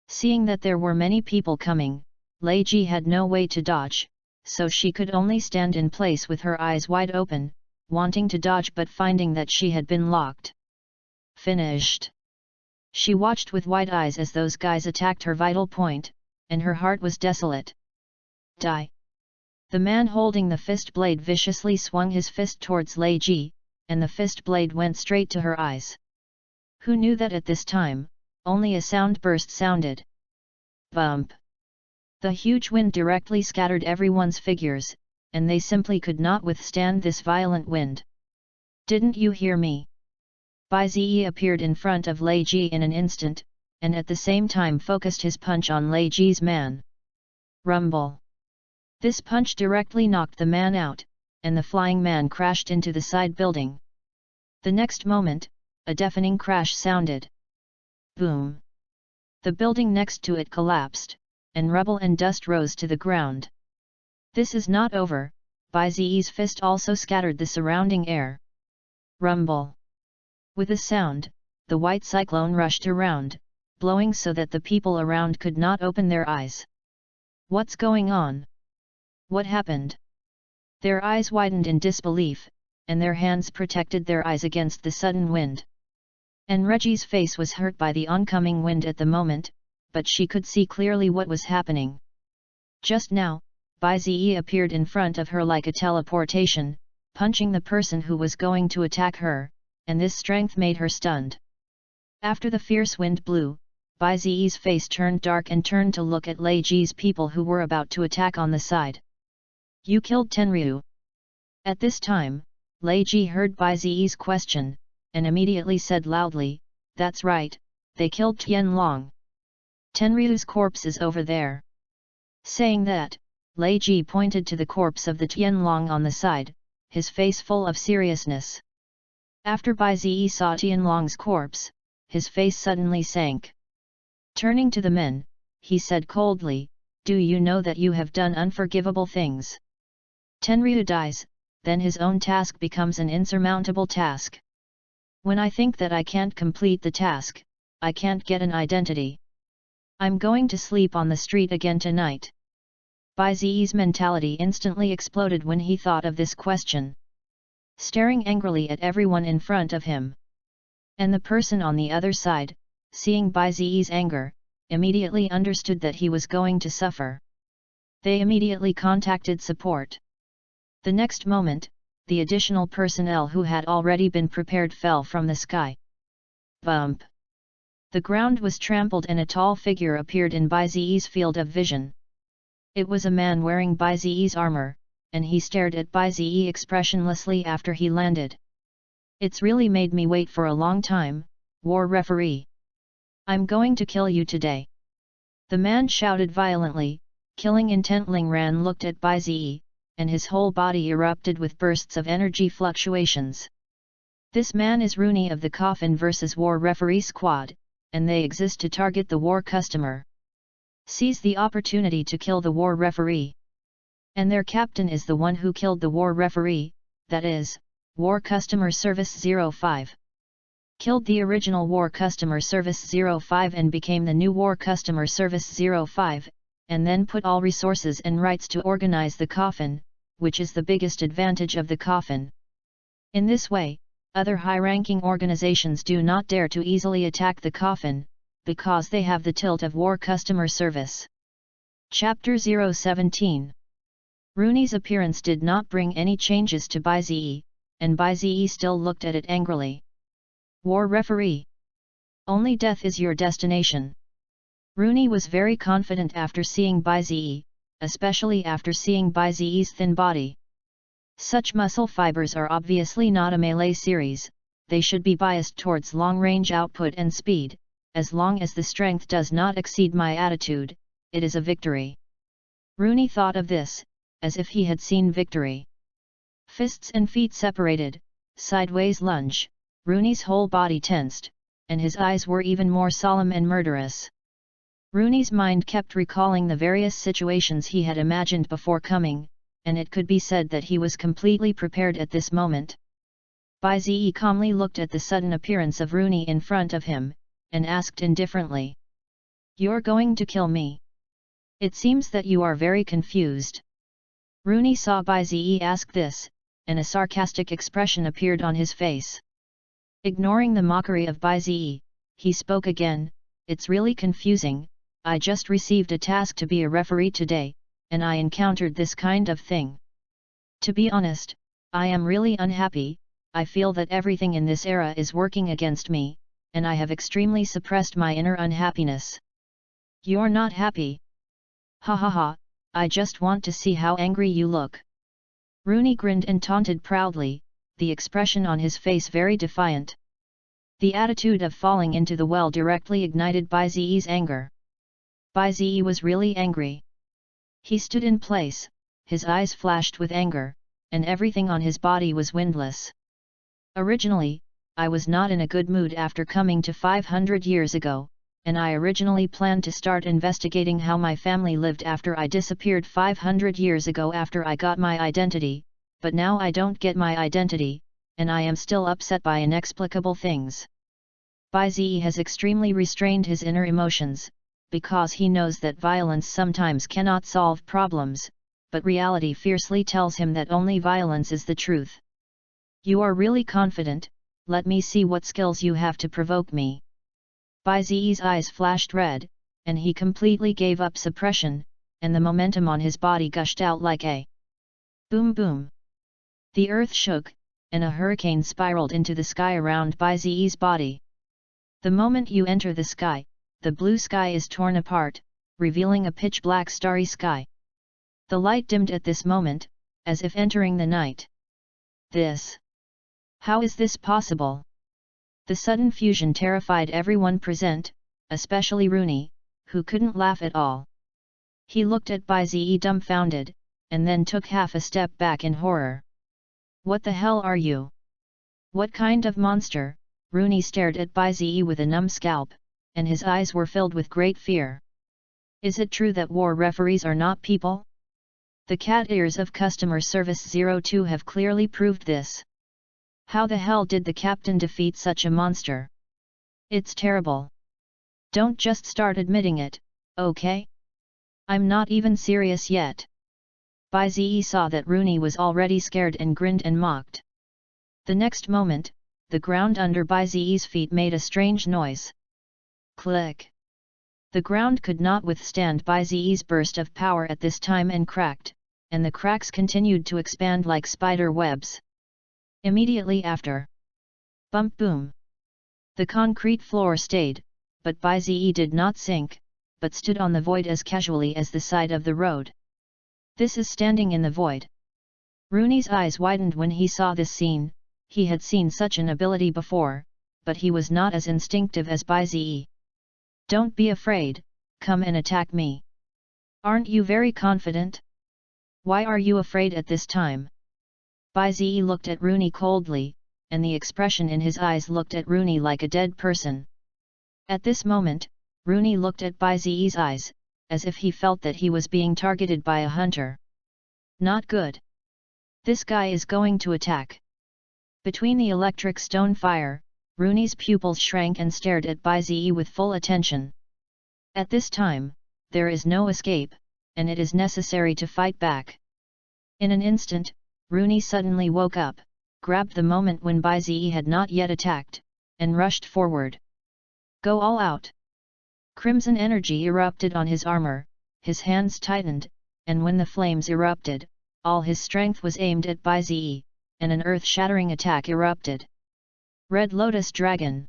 Seeing that there were many people coming, Lei Ji had no way to dodge, so she could only stand in place with her eyes wide open, wanting to dodge but finding that she had been locked. Finished. She watched with wide eyes as those guys attacked her vital point, and her heart was desolate. Die! The man holding the fist blade viciously swung his fist towards Lei Ji, and the fist blade went straight to her eyes. Who knew that at this time, only a sound burst sounded. Bump! The huge wind directly scattered everyone's figures, and they simply could not withstand this violent wind. Didn't you hear me? Bai Ziyi appeared in front of Lei Ji in an instant, and at the same time focused his punch on Lei Ji's man. Rumble! This punch directly knocked the man out, and the flying man crashed into the side building. The next moment, a deafening crash sounded. Boom! The building next to it collapsed, and rubble and dust rose to the ground. This is not over. Bai Ziyi's fist also scattered the surrounding air. Rumble! With a sound, the white cyclone rushed around, blowing so that the people around could not open their eyes. What's going on? What happened? Their eyes widened in disbelief, and their hands protected their eyes against the sudden wind. And Reggie's face was hurt by the oncoming wind at the moment, but she could see clearly what was happening. Just now, Bai Ziyi appeared in front of her like a teleportation, punching the person who was going to attack her, and this strength made her stunned. After the fierce wind blew, Bai Ziyi's face turned dark and turned to look at Lei Ji's people who were about to attack on the side. You killed Tenryu. At this time, Lei Ji heard Bai Ziyi's question, and immediately said loudly, That's right, they killed Tianlong. Tenryu's corpse is over there. Saying that, Lei Ji pointed to the corpse of the Tianlong on the side, his face full of seriousness. After Bai Ziyi saw Tianlong's corpse, his face suddenly sank. Turning to the men, he said coldly, Do you know that you have done unforgivable things? Tenryu dies, then his own task becomes an insurmountable task. When I think that I can't complete the task, I can't get an identity. I'm going to sleep on the street again tonight. Bai Ziyi's mentality instantly exploded when he thought of this question. Staring angrily at everyone in front of him. And the person on the other side, seeing Bai Ziyi's anger, immediately understood that he was going to suffer. They immediately contacted support. The next moment, the additional personnel who had already been prepared fell from the sky. Bump! The ground was trampled and a tall figure appeared in Bai Ziyi's field of vision. It was a man wearing Bai Ziyi's armor, and he stared at Bai Ziyi expressionlessly after he landed. It's really made me wait for a long time, war referee. I'm going to kill you today. The man shouted violently, killing intent. Ling Ran looked at Bai Ziyi, and his whole body erupted with bursts of energy fluctuations. This man is Rooney of the Coffin vs War Referee Squad, and they exist to target the war customer. Seize the opportunity to kill the war referee. And their captain is the one who killed the war referee, that is, War Customer Service 05. Killed the original War Customer Service 05 and became the new War Customer Service 05, and then put all resources and rights to organize the coffin, which is the biggest advantage of the coffin. In this way, other high-ranking organizations do not dare to easily attack the coffin, because they have the tilt of war customer service. Chapter 017. Rooney's appearance did not bring any changes to Baize, and Baize still looked at it angrily. War referee. Only death is your destination. Rooney was very confident after seeing Baize, especially after seeing Baize's thin body. Such muscle fibers are obviously not a melee series, they should be biased towards long-range output and speed. As long as the strength does not exceed my attitude, it is a victory. Rooney thought of this, as if he had seen victory. Fists and feet separated, sideways lunge, Rooney's whole body tensed, and his eyes were even more solemn and murderous. Rooney's mind kept recalling the various situations he had imagined before coming, and it could be said that he was completely prepared at this moment. Baize calmly looked at the sudden appearance of Rooney in front of him, and asked indifferently. "You're going to kill me? It seems that you are very confused." Rooney saw Baize ask this, and a sarcastic expression appeared on his face. Ignoring the mockery of Baize, he spoke again, "It's really confusing, I just received a task to be a referee today, and I encountered this kind of thing. To be honest, I am really unhappy, I feel that everything in this era is working against me, and I have extremely suppressed my inner unhappiness." "You're not happy? Ha ha ha, I just want to see how angry you look." Rooney grinned and taunted proudly, the expression on his face very defiant. The attitude of falling into the well directly ignited Baize's anger. Baize was really angry. He stood in place, his eyes flashed with anger, and everything on his body was windless. "Originally, I was not in a good mood after coming to 500 years ago, and I originally planned to start investigating how my family lived after I disappeared 500 years ago after I got my identity, but now I don't get my identity, and I am still upset by inexplicable things." Baize has extremely restrained his inner emotions, because he knows that violence sometimes cannot solve problems, but reality fiercely tells him that only violence is the truth. "You are really confident, let me see what skills you have to provoke me." Baize's eyes flashed red, and he completely gave up suppression, and the momentum on his body gushed out like a boom boom. The earth shook, and a hurricane spiraled into the sky around Baize's body. The moment you enter the sky, the blue sky is torn apart, revealing a pitch-black starry sky. The light dimmed at this moment, as if entering the night. How is this possible? The sudden fusion terrified everyone present, especially Rooney, who couldn't laugh at all. He looked at Baize dumbfounded, and then took half a step back in horror. "What the hell are you? What kind of monster?" Rooney stared at Baize with a numb scalp, and his eyes were filled with great fear. "Is it true that war referees are not people? The cat ears of Customer Service 02 have clearly proved this. How the hell did the captain defeat such a monster? It's terrible. Don't just start admitting it, okay? I'm not even serious yet." Baize saw that Rooney was already scared and grinned and mocked. The next moment, the ground under Baize's feet made a strange noise. Click! The ground could not withstand Baize's burst of power at this time and cracked, and the cracks continued to expand like spider webs. Immediately after, bump boom! The concrete floor stayed, but Baize did not sink, but stood on the void as casually as the side of the road. "This is standing in the void." Rooney's eyes widened when he saw this scene. He had seen such an ability before, but he was not as instinctive as Baize. "Don't be afraid, come and attack me. Aren't you very confident? Why are you afraid at this time?" Baize looked at Rooney coldly, and the expression in his eyes looked at Rooney like a dead person. At this moment, Rooney looked at Baize's eyes, as if he felt that he was being targeted by a hunter. Not good. This guy is going to attack. Between the electric stone fire, Rooney's pupils shrank and stared at Baize with full attention. At this time, there is no escape, and it is necessary to fight back. In an instant, Rooney suddenly woke up, grabbed the moment when Bai Ziyi had not yet attacked, and rushed forward. Go all out! Crimson energy erupted on his armor, his hands tightened, and when the flames erupted, all his strength was aimed at Bai Ziyi, and an earth-shattering attack erupted. Red Lotus Dragon!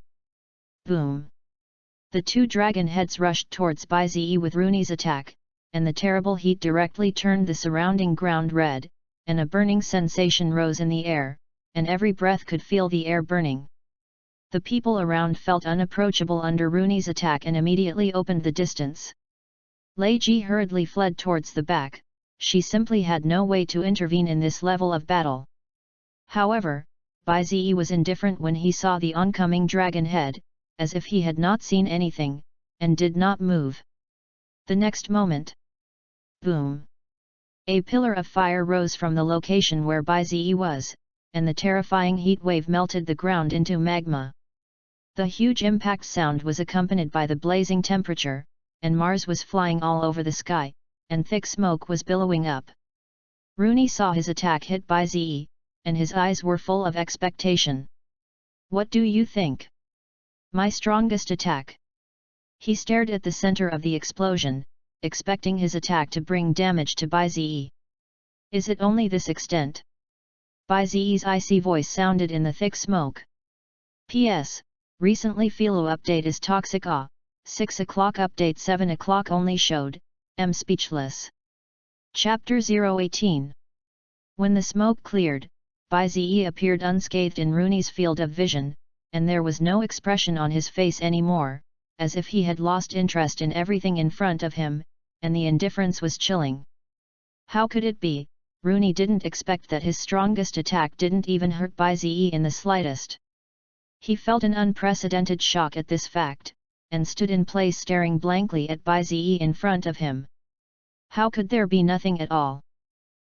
Boom! The two dragon heads rushed towards Bai Ziyi with Rooney's attack, and the terrible heat directly turned the surrounding ground red, and a burning sensation rose in the air, and every breath could feel the air burning. The people around felt unapproachable under Rooney's attack and immediately opened the distance. Lei Ji hurriedly fled towards the back, she simply had no way to intervene in this level of battle. However, Bai Ziyi was indifferent when he saw the oncoming dragon head, as if he had not seen anything, and did not move. The next moment, boom! A pillar of fire rose from the location where Bai Ziyi was, and the terrifying heat wave melted the ground into magma. The huge impact sound was accompanied by the blazing temperature, and Mars was flying all over the sky, and thick smoke was billowing up. Rooney saw his attack hit Bai Ziyi, and his eyes were full of expectation. What do you think? My strongest attack. He stared at the center of the explosion, expecting his attack to bring damage to Bai Ziyi. Is it only this extent? Bai Ziyi's icy voice sounded in the thick smoke. P.S. Recently Philo update is toxic. 6 o'clock update 7 o'clock only showed, am speechless. Chapter 018. When the smoke cleared, Bai Ziyi appeared unscathed in Rooney's field of vision, and there was no expression on his face anymore, as if he had lost interest in everything in front of him, and the indifference was chilling. How could it be? Rooney didn't expect that his strongest attack didn't even hurt Bai Ziyi in the slightest. He felt an unprecedented shock at this fact, and stood in place staring blankly at Bai Ziyi in front of him. How could there be nothing at all?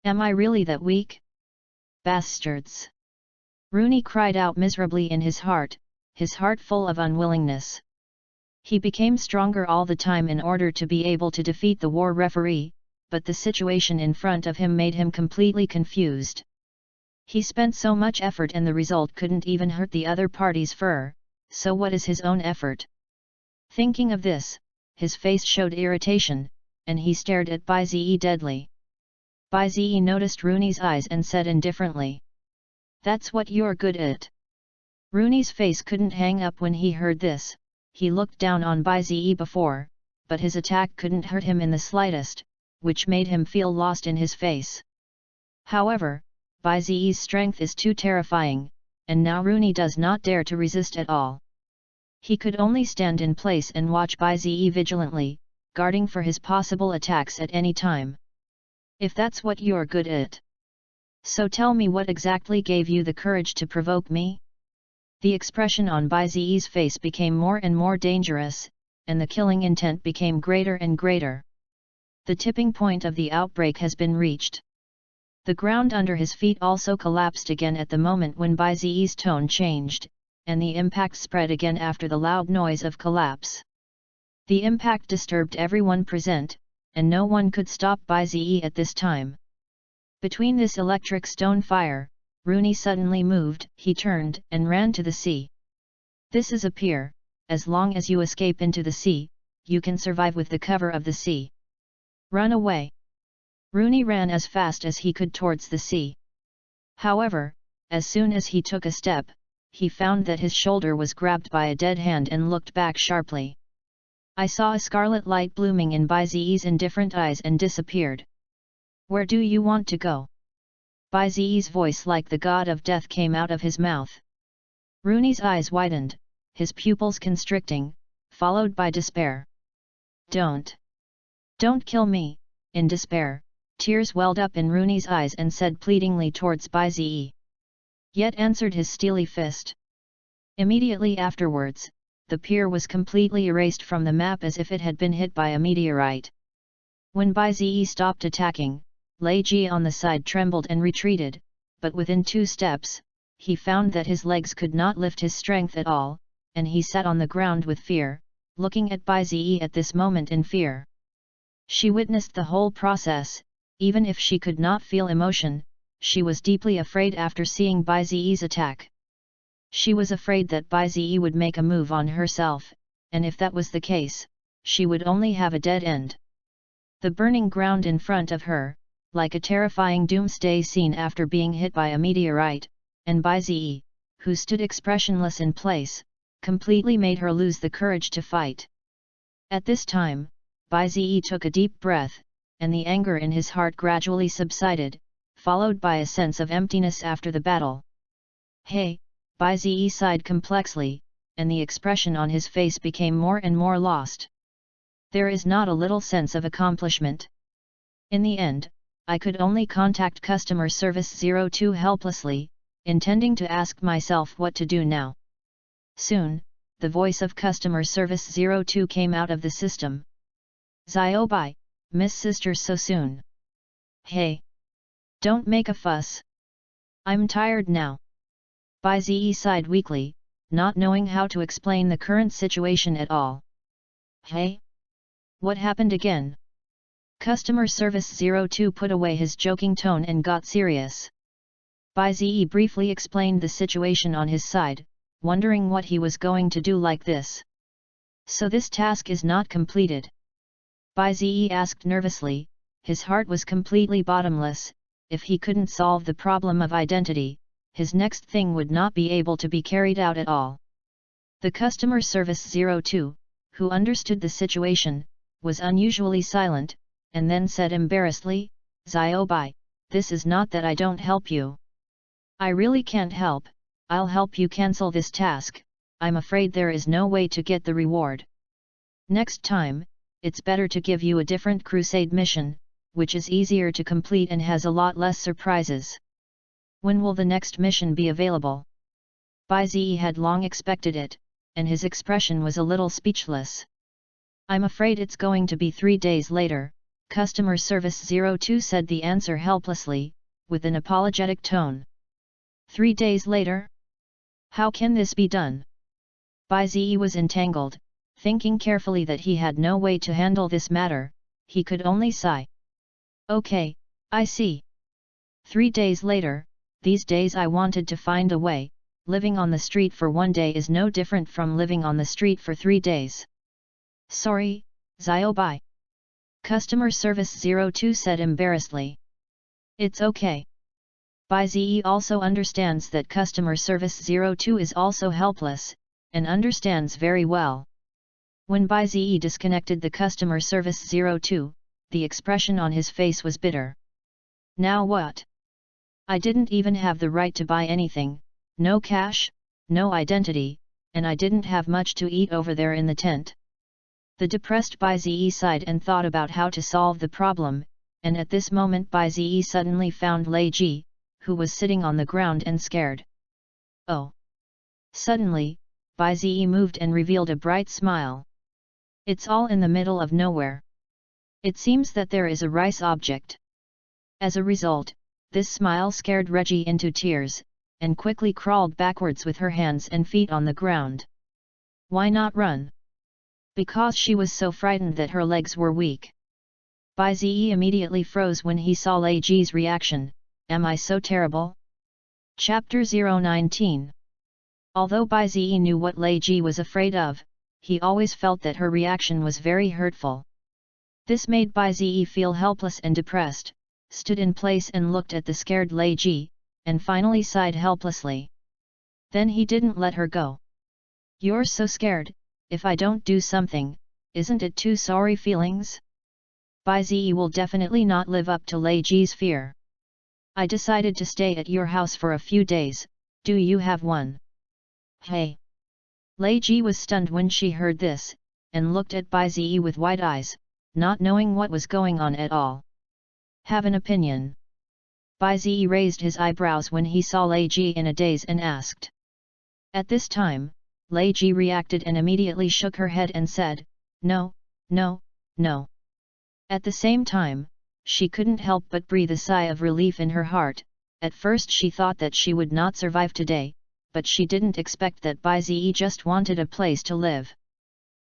Am I really that weak? Bastards! Rooney cried out miserably in his heart full of unwillingness. He became stronger all the time in order to be able to defeat the war referee, but the situation in front of him made him completely confused. He spent so much effort and the result couldn't even hurt the other party's fur, so what is his own effort? Thinking of this, his face showed irritation, and he stared at Bai Ziyi deadly. Bai Ziyi noticed Rooney's eyes and said indifferently, "That's what you're good at." Rooney's face couldn't hang up when he heard this. He looked down on Bai Ziyi before, but his attack couldn't hurt him in the slightest, which made him feel lost in his face. However, Bai Ziyi's strength is too terrifying, and now Rooney does not dare to resist at all. He could only stand in place and watch Bai Ziyi vigilantly, guarding for his possible attacks at any time. If that's what you're good at, so tell me what exactly gave you the courage to provoke me? The expression on Bai Ziyi's face became more and more dangerous, and the killing intent became greater and greater. The tipping point of the outbreak has been reached. The ground under his feet also collapsed again at the moment when Bai Ziyi's tone changed, and the impact spread again after the loud noise of collapse. The impact disturbed everyone present, and no one could stop Bai Ziyi at this time. Between this electric stone fire, Rooney suddenly moved, he turned and ran to the sea. This is a pier, as long as you escape into the sea, you can survive with the cover of the sea. Run away! Rooney ran as fast as he could towards the sea. However, as soon as he took a step, he found that his shoulder was grabbed by a dead hand and looked back sharply. I saw a scarlet light blooming in Bai Ziyi's indifferent eyes and disappeared. Where do you want to go? Bai Ziyi's voice like the god of death came out of his mouth. Rooney's eyes widened, his pupils constricting, followed by despair. Don't kill me, in despair, tears welled up in Rooney's eyes and said pleadingly towards Bai Ziyi. Yet answered his steely fist. Immediately afterwards, the pier was completely erased from the map as if it had been hit by a meteorite. When Bai Ziyi stopped attacking, Lei Ji on the side trembled and retreated, but within 2 steps, he found that his legs could not lift his strength at all, and he sat on the ground with fear, looking at Bai Ziyi at this moment in fear. She witnessed the whole process, even if she could not feel emotion, she was deeply afraid after seeing Bai Ziyi's attack. She was afraid that Bai Ziyi would make a move on herself, and if that was the case, she would only have a dead end. The burning ground in front of her, like a terrifying doomsday scene after being hit by a meteorite, and Bai Ziyi, who stood expressionless in place, completely made her lose the courage to fight. At this time, Bai Ziyi took a deep breath, and the anger in his heart gradually subsided, followed by a sense of emptiness after the battle. Hey, Bai Ziyi sighed complexly, and the expression on his face became more and more lost. There is not a little sense of accomplishment. In the end, I could only contact customer service 02 helplessly, intending to ask myself what to do now. Soon, the voice of customer service 02 came out of the system. Ziobai, Miss Sister so soon. Hey! Don't make a fuss. I'm tired now. Bai Ziyi sighed weakly, not knowing how to explain the current situation at all. Hey? What happened again? Customer service 02 put away his joking tone and got serious. Bai Ziyi briefly explained the situation on his side, wondering what he was going to do like this. So this task is not completed? Bai Ziyi asked nervously. His heart was completely bottomless. If he couldn't solve the problem of identity, his next thing would not be able to be carried out at all. The customer service 02, who understood the situation, was unusually silent, and then said embarrassedly, Ziobai, this is not that I don't help you. I really can't help. I'll help you cancel this task. I'm afraid there is no way to get the reward. Next time, it's better to give you a different crusade mission, which is easier to complete and has a lot less surprises. When will the next mission be available? Bai Ziyi had long expected it, and his expression was a little speechless. I'm afraid it's going to be 3 days later, customer service 02 said the answer helplessly, with an apologetic tone. 3 days later? How can this be done? Bai Ziyi was entangled, thinking carefully that he had no way to handle this matter. He could only sigh. Okay, I see. 3 days later. These days I wanted to find a way. Living on the street for 1 day is no different from living on the street for 3 days. Sorry, Ziobai. Customer service 02 said embarrassedly. It's okay. Bai Ziyi also understands that customer service 02 is also helpless, and understands very well. When Bai Ziyi disconnected the customer service 02, the expression on his face was bitter. Now what? I didn't even have the right to buy anything, no cash, no identity, and I didn't have much to eat over there in the tent. The depressed Bai Ziyi sighed and thought about how to solve the problem, and at this moment Bai Ziyi suddenly found Lei Ji, who was sitting on the ground and scared. Oh! Suddenly, Bai Ziyi moved and revealed a bright smile. It's all in the middle of nowhere. It seems that there is a rice object. As a result, this smile scared Reggie into tears, and quickly crawled backwards with her hands and feet on the ground. Why not run? Because she was so frightened that her legs were weak. Bai Ziyi immediately froze when he saw Lei Ji's reaction. Am I so terrible? Chapter 019. Although Bai Ziyi knew what Lei Ji was afraid of, he always felt that her reaction was very hurtful. This made Bai Ziyi feel helpless and depressed, stood in place and looked at the scared Lei Ji, and finally sighed helplessly. Then he didn't let her go. You're so scared, if I don't do something, isn't it too sorry feelings? Bai Ziyi will definitely not live up to Lei Ji's fear. I decided to stay at your house for a few days, do you have one? Hey! Lei Ji was stunned when she heard this, and looked at Bai Ziyi with wide eyes, not knowing what was going on at all. Have an opinion? Bai Ziyi raised his eyebrows when he saw Lei Ji in a daze and asked. At this time, Lei Ji reacted and immediately shook her head and said, No, no, no. At the same time, she couldn't help but breathe a sigh of relief in her heart. At first she thought that she would not survive today, but she didn't expect that Bai Ziyi just wanted a place to live.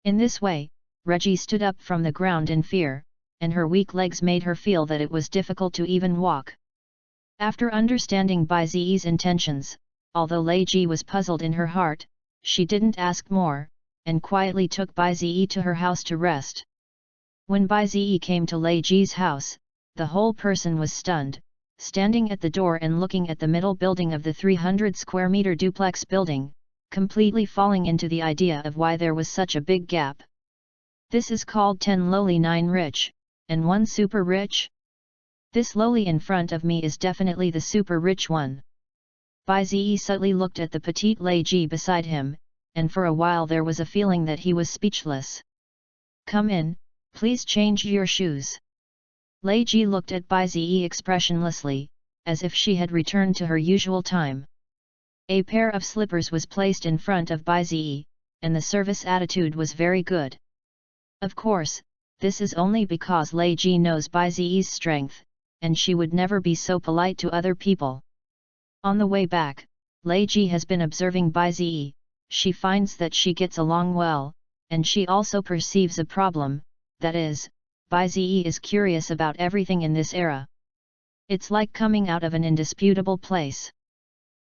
In this way, Reggie stood up from the ground in fear, and her weak legs made her feel that it was difficult to even walk. After understanding Bai Ziyi's intentions, although Lei Ji was puzzled in her heart, she didn't ask more, and quietly took Bai Ziyi to her house to rest. When Bai Ziyi came to Lei Ji's house, the whole person was stunned, standing at the door and looking at the middle building of the 300 square meter duplex building, completely falling into the idea of why there was such a big gap. This is called 10 lowly 9 rich, and 1 super rich? This lowly in front of me is definitely the super rich one. Bai Ziyi subtly looked at the petite Lei Ji beside him, and for a while there was a feeling that he was speechless. Come in, please change your shoes. Lei Ji looked at Bai Ziyi expressionlessly, as if she had returned to her usual time. A pair of slippers was placed in front of Bai Ziyi, and the service attitude was very good. Of course, this is only because Lei Ji knows Bai Ziyi's strength, and she would never be so polite to other people. On the way back, Lei Ji has been observing Bai Ziyi. She finds that she gets along well, and she also perceives a problem, that is, Bai Ziyi is curious about everything in this era. It's like coming out of an indisputable place.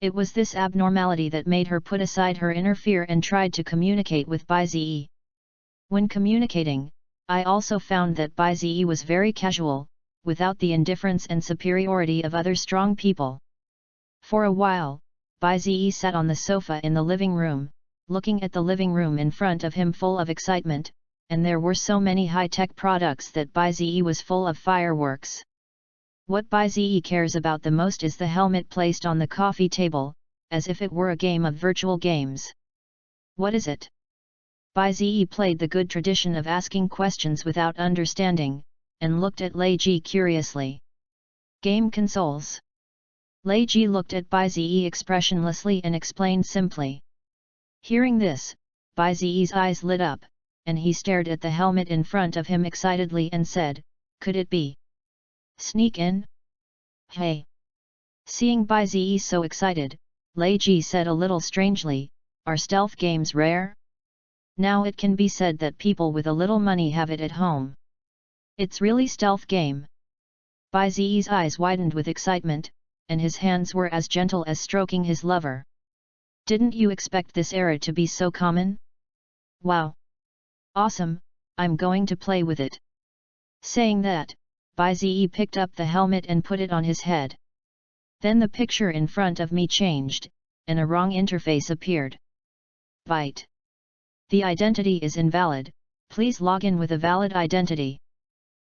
It was this abnormality that made her put aside her inner fear and tried to communicate with Bai Ziyi. When communicating, I also found that Bai Ziyi was very casual, without the indifference and superiority of other strong people. For a while, Bai Ziyi sat on the sofa in the living room, looking at the living room in front of him full of excitement, and there were so many high-tech products that Bai Ziyi was full of fireworks. What Bai Ziyi cares about the most is the helmet placed on the coffee table, as if it were a game of virtual games. What is it? Bai Ziyi played the good tradition of asking questions without understanding, and looked at Lei Ji curiously. Game consoles. Lei Ji looked at Bai Ziyi expressionlessly and explained simply. Hearing this, Bai Ziyi's eyes lit up, and he stared at the helmet in front of him excitedly and said, "Could it be? Sneak in? Hey!" Seeing Bai Ziyi so excited, Lei Ji said a little strangely, "Are stealth games rare? Now it can be said that people with a little money have it at home. It's really stealth game." Bai Ziyi's eyes widened with excitement, and his hands were as gentle as stroking his lover. "Didn't you expect this era to be so common? Wow! Awesome, I'm going to play with it." Saying that, Bai Ziyi picked up the helmet and put it on his head. Then the picture in front of me changed, and a wrong interface appeared. Byte. The identity is invalid, please log in with a valid identity.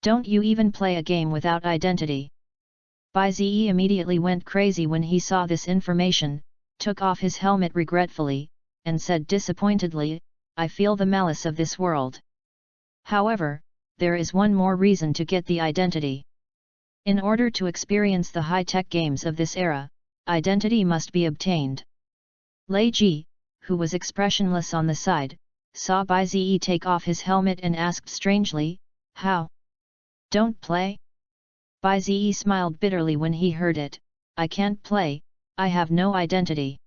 Don't you even play a game without identity? Bai Ziyi immediately went crazy when he saw this information, took off his helmet regretfully, and said disappointedly, "I feel the malice of this world. However, there is one more reason to get the identity. In order to experience the high-tech games of this era, identity must be obtained." Lei Ji, who was expressionless on the side, saw Bai Ziyi take off his helmet and asked strangely, "How? Don't play?" Bai Ziyi smiled bitterly when he heard it, "I can't play, I have no identity."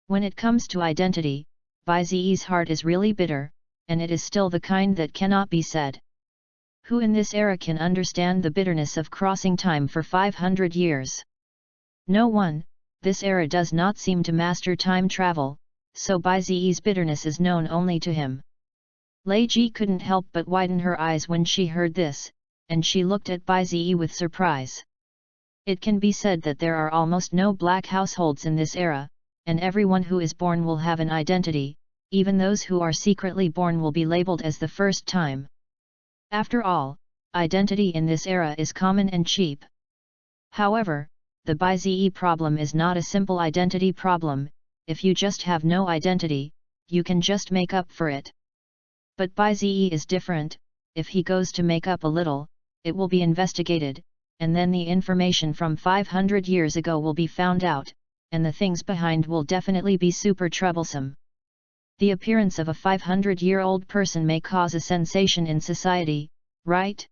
When it comes to identity, Bai Ziyi's heart is really bitter, and it is still the kind that cannot be said. Who in this era can understand the bitterness of crossing time for 500 years? No one. This era does not seem to master time travel, so Bai Ziyi's bitterness is known only to him. Lei Ji couldn't help but widen her eyes when she heard this, and she looked at Bai Ziyi with surprise. It can be said that there are almost no black households in this era, and everyone who is born will have an identity, even those who are secretly born will be labeled as the first time. After all, identity in this era is common and cheap. However, the Bai Ziyi problem is not a simple identity problem. If you just have no identity, you can just make up for it. But Bai Ziyi is different. If he goes to make up a little, it will be investigated, and then the information from 500 years ago will be found out, and the things behind will definitely be super troublesome. The appearance of a 500-year-old person may cause a sensation in society, right?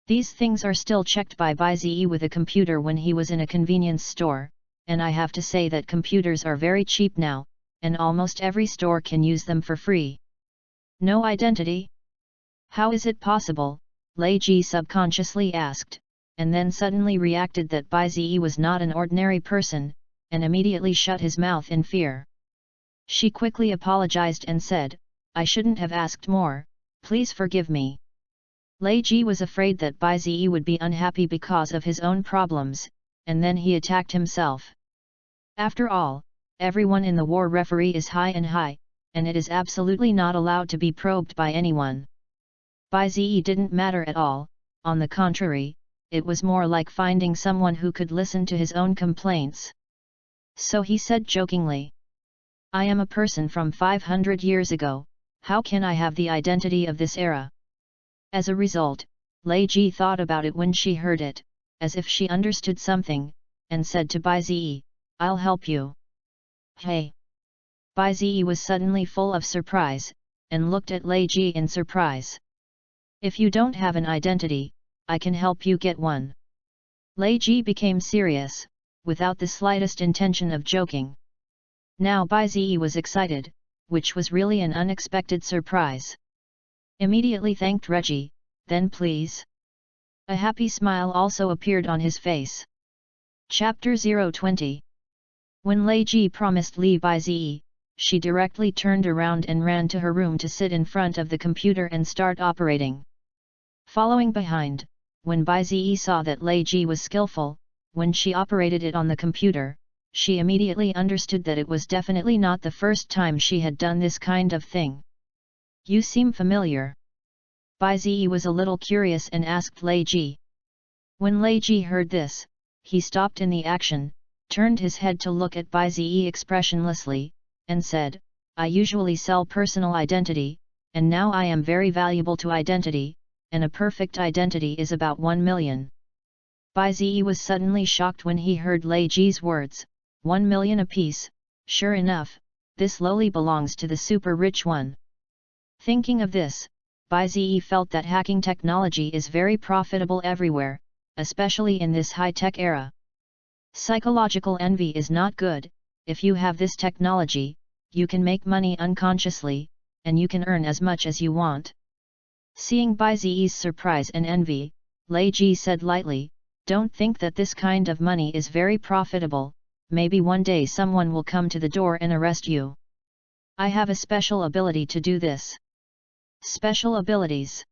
These things are still checked by Bai Ziyi with a computer when he was in a convenience store, and I have to say that computers are very cheap now, and almost every store can use them for free. No identity? How is it possible? Lei Ji subconsciously asked, and then suddenly reacted that Bai Zi was not an ordinary person, and immediately shut his mouth in fear. She quickly apologized and said, "I shouldn't have asked more, please forgive me." Lei Ji was afraid that Bai Zi would be unhappy because of his own problems, and then he attacked himself. After all, everyone in the war referee is high, and it is absolutely not allowed to be probed by anyone. Bai Zi didn't matter at all, on the contrary, it was more like finding someone who could listen to his own complaints. So he said jokingly, "I am a person from 500 years ago, how can I have the identity of this era?" As a result, Lei Ji thought about it when she heard it, as if she understood something, and said to Bai Zi, "I'll help you." "Hey!" Bai Zi was suddenly full of surprise, and looked at Lei Ji in surprise. "If you don't have an identity, I can help you get one." Lei Ji became serious, without the slightest intention of joking. Now Bai Zi was excited, which was really an unexpected surprise. Immediately thanked Reggie, "Then please." A happy smile also appeared on his face. Chapter 020. When Lei Ji promised Li Bai Zi, she directly turned around and ran to her room to sit in front of the computer and start operating. Following behind, when Bai Zi saw that Lei Ji was skillful, when she operated it on the computer, she immediately understood that it was definitely not the first time she had done this kind of thing. "You seem familiar." Bai Zi was a little curious and asked Lei Ji. When Lei Ji heard this, he stopped in the action, turned his head to look at Bai Zi expressionlessly, and said, "I usually sell personal identity, and now I am very valuable to identity, and a perfect identity is about 1 million. Bai Zi was suddenly shocked when he heard Lei Ji's words, 1 million apiece, sure enough, this lowly belongs to the super rich one. Thinking of this, Bai Zi felt that hacking technology is very profitable everywhere, especially in this high-tech era. Psychological envy is not good. If you have this technology, you can make money unconsciously, and you can earn as much as you want." Seeing Bai Zi's surprise and envy, Lei Ji said lightly, "Don't think that this kind of money is very profitable, maybe one day someone will come to the door and arrest you. I have a special ability to do this." Special abilities.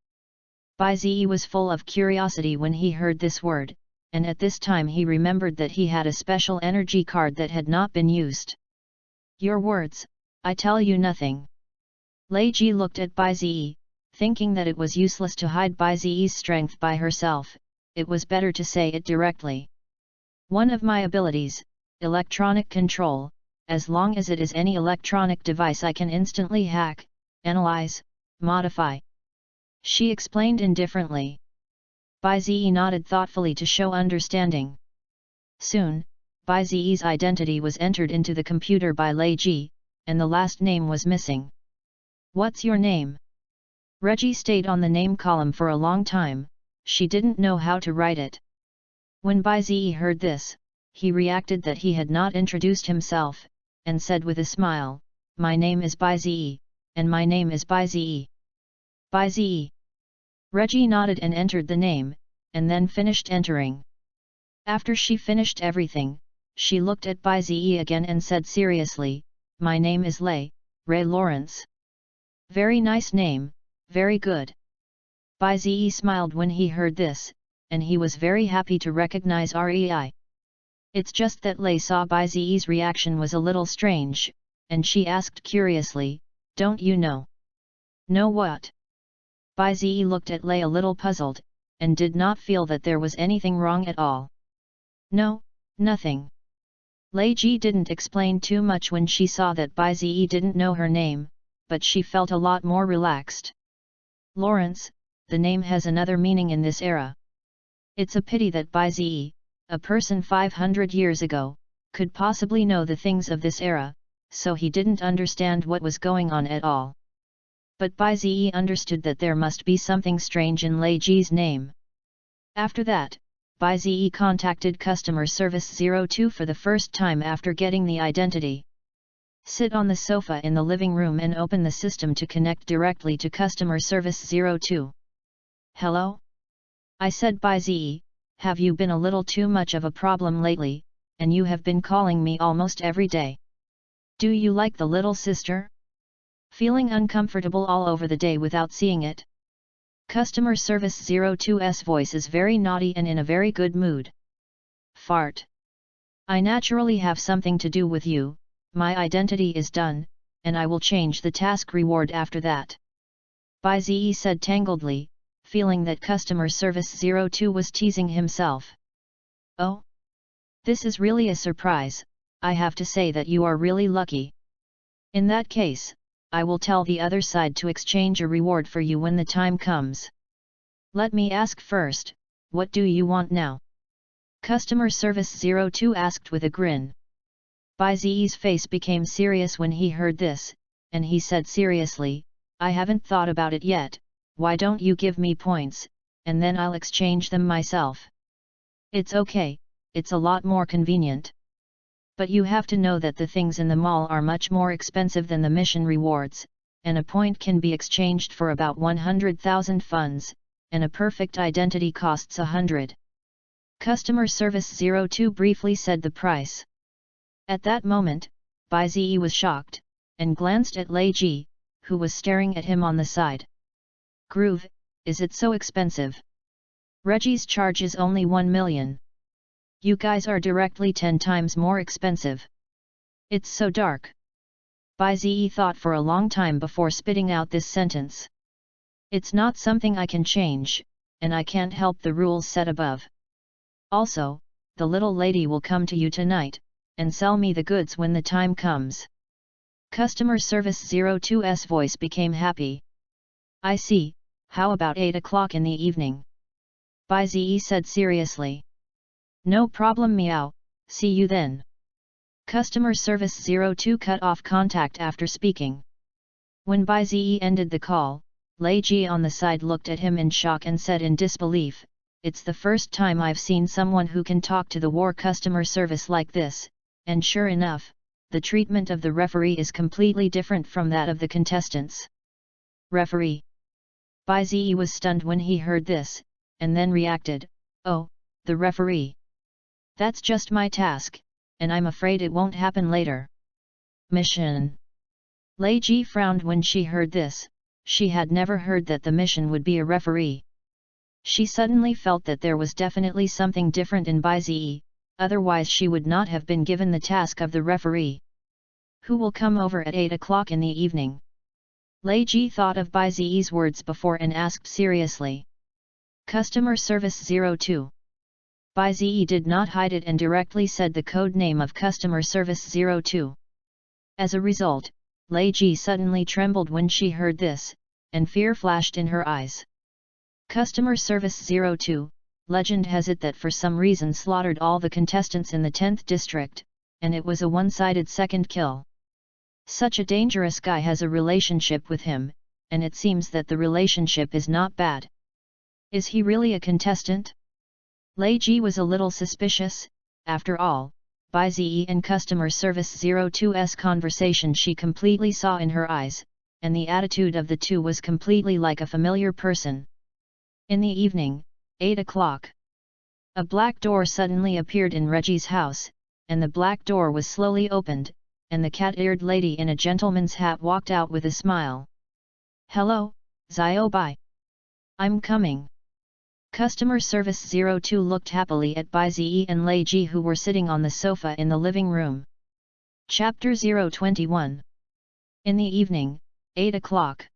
Bai Zi was full of curiosity when he heard this word, and at this time he remembered that he had a special energy card that had not been used. "Your words, I tell you nothing." Lei Ji looked at Bai Zi, thinking that it was useless to hide Bai Zi's strength by herself, it was better to say it directly. "One of my abilities, electronic control, as long as it is any electronic device I can instantly hack, analyze, modify," she explained indifferently. Bai Zi nodded thoughtfully to show understanding. Soon, Bai Zi's identity was entered into the computer by Lei Ji, and the last name was missing. "What's your name?" Reggie stayed on the name column for a long time, she didn't know how to write it. When Bai Zi heard this, he reacted that he had not introduced himself, and said with a smile, "My name is Bai Zi, and my name is Bai Zi." "Bai Zi." Reggie nodded and entered the name, and then finished entering. After she finished everything, she looked at Bai Zi again and said seriously, "My name is Ray Lawrence." "Very nice name, very good." Bai Zi smiled when he heard this, and he was very happy to recognize Rei. It's just that Lei saw Bai Zi's reaction was a little strange, and she asked curiously, "Don't you know?" "Know what?" Bai Zi looked at Lei a little puzzled, and did not feel that there was anything wrong at all. "No, nothing." Lei Ji didn't explain too much when she saw that Bai Zi didn't know her name, but she felt a lot more relaxed. "Lawrence, the name has another meaning in this era. It's a pity that Bai Zi, a person 500 years ago, could possibly know the things of this era, so he didn't understand what was going on at all." But Bai Zi understood that there must be something strange in Lei Ji's name. After that, Bai Zi contacted Customer Service 02 for the first time after getting the identity. Sit on the sofa in the living room and open the system to connect directly to Customer Service 02. "Hello?" I said. Bai Zi, have you been a little too much of a problem lately, and you have been calling me almost every day? Do you like the little sister? Feeling uncomfortable all over the day without seeing it? Customer Service 02's voice is very naughty and in a very good mood. Fart. I naturally have something to do with you, my identity is done, and I will change the task reward after that. Baizi said tangledly, feeling that Customer Service 02 was teasing himself. Oh? This is really a surprise, I have to say that you are really lucky. In that case, I will tell the other side to exchange a reward for you when the time comes. Let me ask first, what do you want now? Customer Service 02 asked with a grin. Baizi's face became serious when he heard this, and he said seriously, I haven't thought about it yet, why don't you give me points, and then I'll exchange them myself. It's okay, it's a lot more convenient. But you have to know that the things in the mall are much more expensive than the mission rewards, and a point can be exchanged for about 100,000 funds, and a perfect identity costs 100. Customer Service 02 briefly said the price. At that moment, Baizi was shocked, and glanced at Lei Ji, who was staring at him on the side. Groove, is it so expensive? Reggie's charge is only 1 million. You guys are directly 10 times more expensive. It's so dark. Baizi thought for a long time before spitting out this sentence. It's not something I can change, and I can't help the rules set above. Also, the little lady will come to you tonight, and sell me the goods when the time comes. Customer Service 02's voice became happy. I see, how about 8 o'clock in the evening? Baizi said seriously. No problem meow, see you then. Customer Service 02 cut off contact after speaking. When Baizi ended the call, Lei Ji on the side looked at him in shock and said in disbelief, it's the first time I've seen someone who can talk to the war customer service like this, and sure enough, the treatment of the referee is completely different from that of the contestants. Referee. Baizi was stunned when he heard this, and then reacted, oh, the referee. That's just my task, and I'm afraid it won't happen later. Mission. Lei Ji frowned when she heard this, she had never heard that the mission would be a referee. She suddenly felt that there was definitely something different in Baizi, otherwise she would not have been given the task of the referee. Who will come over at 8 o'clock in the evening? Lei Ji thought of Baizi's words before and asked seriously. Customer Service 02. Baizi did not hide it and directly said the code name of Customer Service 02. As a result, Lei Ji suddenly trembled when she heard this, and fear flashed in her eyes. Customer Service 02, legend has it that for some reason slaughtered all the contestants in the 10th district, and it was a one-sided second kill. Such a dangerous guy has a relationship with him, and it seems that the relationship is not bad. Is he really a contestant? Lei Ji was a little suspicious, after all, Baizi and Customer Service 02's conversation she completely saw in her eyes, and the attitude of the two was completely like a familiar person. In the evening, 8 o'clock. A black door suddenly appeared in Reggie's house, and the black door was slowly opened, and the cat-eared lady in a gentleman's hat walked out with a smile. Hello, Xiao Bai. I'm coming. Customer Service 02 looked happily at Baizi and Lei Ji who were sitting on the sofa in the living room. Chapter 021. In the evening, 8 o'clock.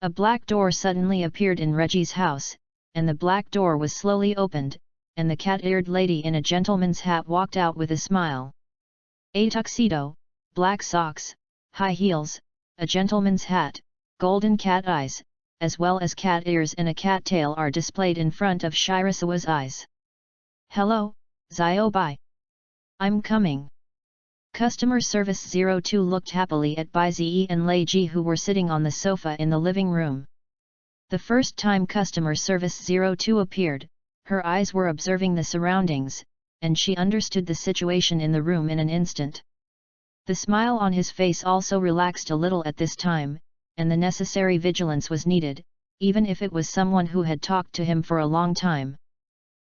A black door suddenly appeared in Reggie's house, and the black door was slowly opened, and the cat-eared lady in a gentleman's hat walked out with a smile. A tuxedo, black socks, high heels, a gentleman's hat, golden cat eyes, as well as cat ears and a cat tail are displayed in front of Shirasawa's eyes. Hello, Xiao Bai. I'm coming. Customer Service 02 looked happily at Baizi and Lei Ji who were sitting on the sofa in the living room. The first time Customer Service 02 appeared, her eyes were observing the surroundings, and she understood the situation in the room in an instant. The smile on his face also relaxed a little at this time, and the necessary vigilance was needed, even if it was someone who had talked to him for a long time.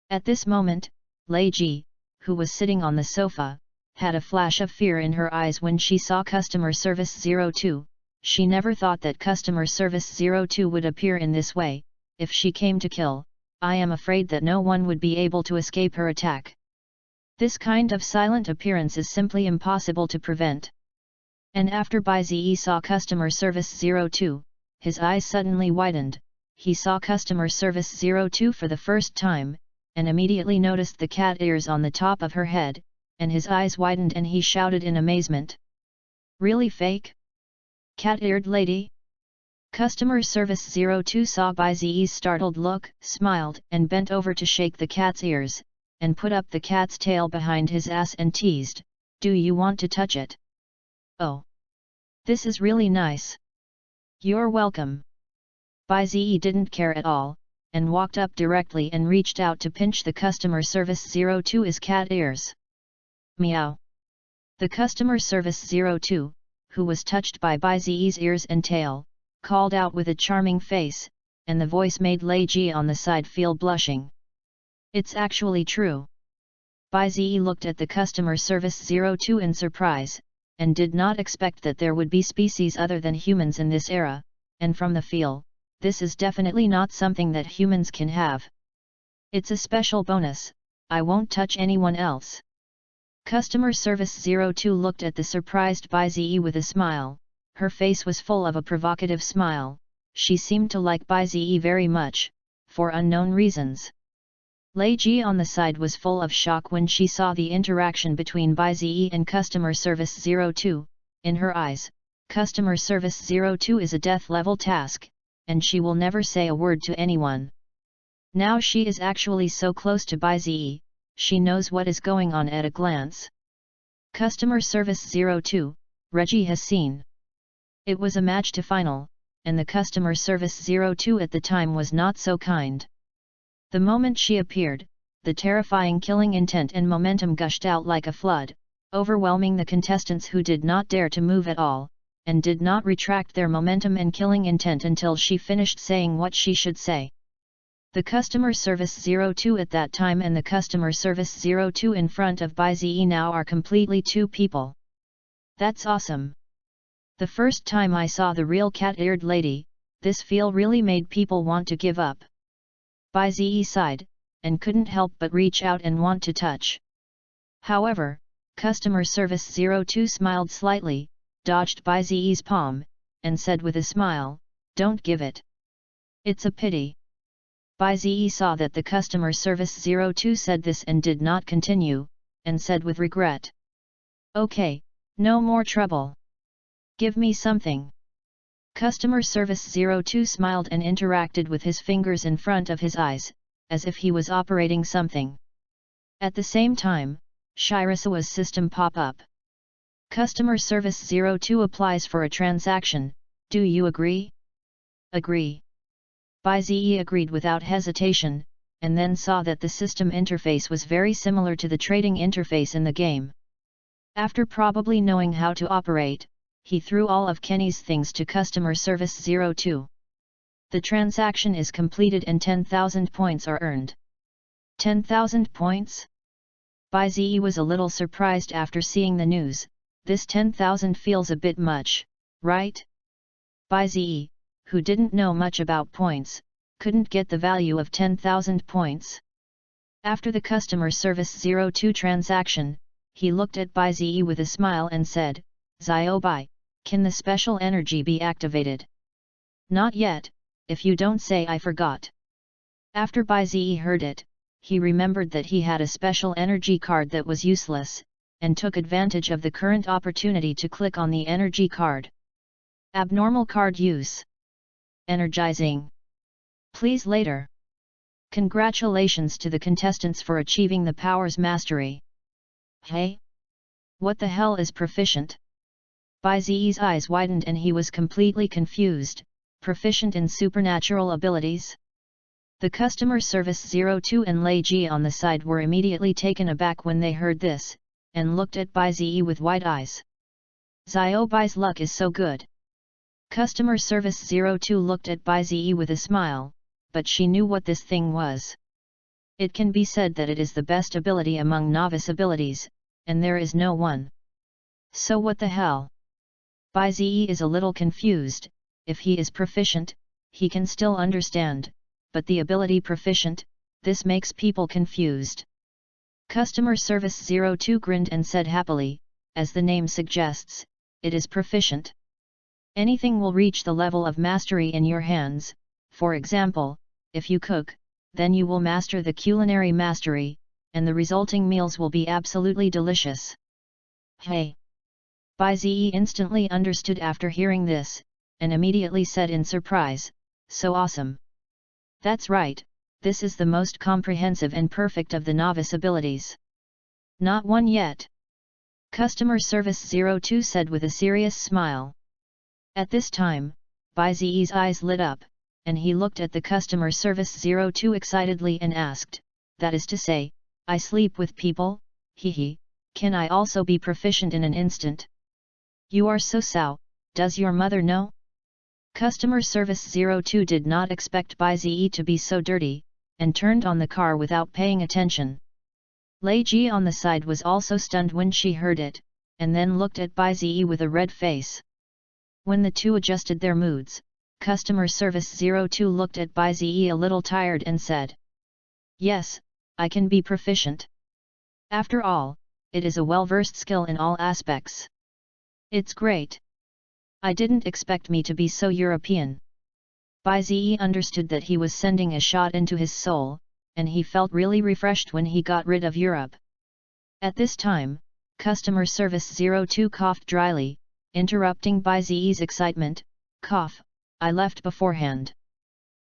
At this moment, Lei Ji, who was sitting on the sofa, had a flash of fear in her eyes when she saw Customer Service 02. She never thought that Customer Service 02 would appear in this way. If she came to kill, I am afraid that no one would be able to escape her attack. This kind of silent appearance is simply impossible to prevent. And after Bai Ziyi saw Customer Service 02, his eyes suddenly widened. He saw Customer Service 02 for the first time, and immediately noticed the cat ears on the top of her head, and his eyes widened and he shouted in amazement. Really fake? Cat-eared lady? Customer Service 02 saw Bai Ziyi's startled look, smiled and bent over to shake the cat's ears, and put up the cat's tail behind his ass and teased, "Do you want to touch it? Oh! This is really nice. You're welcome." Bai Ziyi didn't care at all, and walked up directly and reached out to pinch the Customer Service 02's cat ears. Meow! The Customer Service 02, who was touched by Bai Ziyi's ears and tail, called out with a charming face, and the voice made Lei Ji on the side feel blushing. It's actually true. Bai Ziyi looked at the Customer Service 02 in surprise, and did not expect that there would be species other than humans in this era, and from the feel, this is definitely not something that humans can have. It's a special bonus, I won't touch anyone else. Customer Service 02 looked at the surprised Bai Ziyi with a smile. Her face was full of a provocative smile. She seemed to like Bai Ziyi very much, for unknown reasons. Lei Ji on the side was full of shock when she saw the interaction between Bai Ziyi and Customer Service 02. In her eyes, Customer Service 02 is a death-level task, and she will never say a word to anyone. Now she is actually so close to Bai Ziyi, she knows what is going on at a glance. Customer Service 02, Reggie has seen. It was a match to final, and the Customer Service 02 at the time was not so kind. The moment she appeared, the terrifying killing intent and momentum gushed out like a flood, overwhelming the contestants who did not dare to move at all, and did not retract their momentum and killing intent until she finished saying what she should say. The Customer Service 02 at that time and the Customer Service 02 in front of Bai Ziyi now are completely two people. That's awesome. The first time I saw the real cat-eared lady, this feel really made people want to give up. Bai Ziyi sighed, and couldn't help but reach out and want to touch. However, Customer Service 02 smiled slightly, dodged Bai Ziyi's palm, and said with a smile, "Don't give it. It's a pity." Bai Ziyi saw that the Customer Service 02 said this and did not continue, and said with regret, "Okay, no more trouble. Give me something." Customer Service 02 smiled and interacted with his fingers in front of his eyes, as if he was operating something. At the same time, Shirasawa's system pop up. Customer Service 02 applies for a transaction, do you agree? Agree. Bai Ziyi agreed without hesitation, and then saw that the system interface was very similar to the trading interface in the game. After probably knowing how to operate, he threw all of Kenny's things to Customer Service 02. The transaction is completed and 10,000 points are earned. 10,000 points? Bai Ziyi was a little surprised after seeing the news. This 10,000 feels a bit much, right? Bai Ziyi, who didn't know much about points, couldn't get the value of 10,000 points. After the Customer Service 02 transaction, he looked at Bai Ziyi with a smile and said, "Zio Bai, can the special energy be activated?" "Not yet, if you don't say I forgot." After Bai Ziyi heard it, he remembered that he had a special energy card that was useless, and took advantage of the current opportunity to click on the energy card. Abnormal card use. Energizing. Please later. Congratulations to the contestants for achieving the powers mastery. Hey? What the hell is proficient? Bai Ziyi's eyes widened and he was completely confused. Proficient in supernatural abilities? The Customer Service 02 and Lei Ji on the side were immediately taken aback when they heard this, and looked at Bai Ziyi with wide eyes. Zio Bai's luck is so good. Customer Service 02 looked at Bai Ziyi with a smile, but she knew what this thing was. It can be said that it is the best ability among novice abilities, and there is no one. So what the hell? Bai Ziyi is a little confused. If he is proficient, he can still understand, but the ability proficient, this makes people confused. Customer Service 02 grinned and said happily, as the name suggests, it is proficient. Anything will reach the level of mastery in your hands. For example, if you cook, then you will master the culinary mastery, and the resulting meals will be absolutely delicious. Hey! Bai Ziyi instantly understood after hearing this, and immediately said in surprise, so awesome. That's right, this is the most comprehensive and perfect of the novice abilities. Not one yet. Customer Service 02 said with a serious smile. At this time, Bai Ziyi's eyes lit up, and he looked at the Customer Service 02 excitedly and asked, that is to say, I sleep with people, hehe, can I also be proficient in an instant? You are so sao, does your mother know? Customer Service 02 did not expect Bai Ziyi to be so dirty, and turned on the car without paying attention. Lei Ji on the side was also stunned when she heard it, and then looked at Bai Ziyi with a red face. When the two adjusted their moods, Customer Service 02 looked at Bai Ziyi a little tired and said, yes, I can be proficient. After all, it is a well-versed skill in all aspects. It's great. I didn't expect me to be so European. Bai Ziyi understood that he was sending a shot into his soul, and he felt really refreshed when he got rid of Europe. At this time, Customer Service 02 coughed dryly, interrupting Bai Ziyi's excitement, cough, I left beforehand.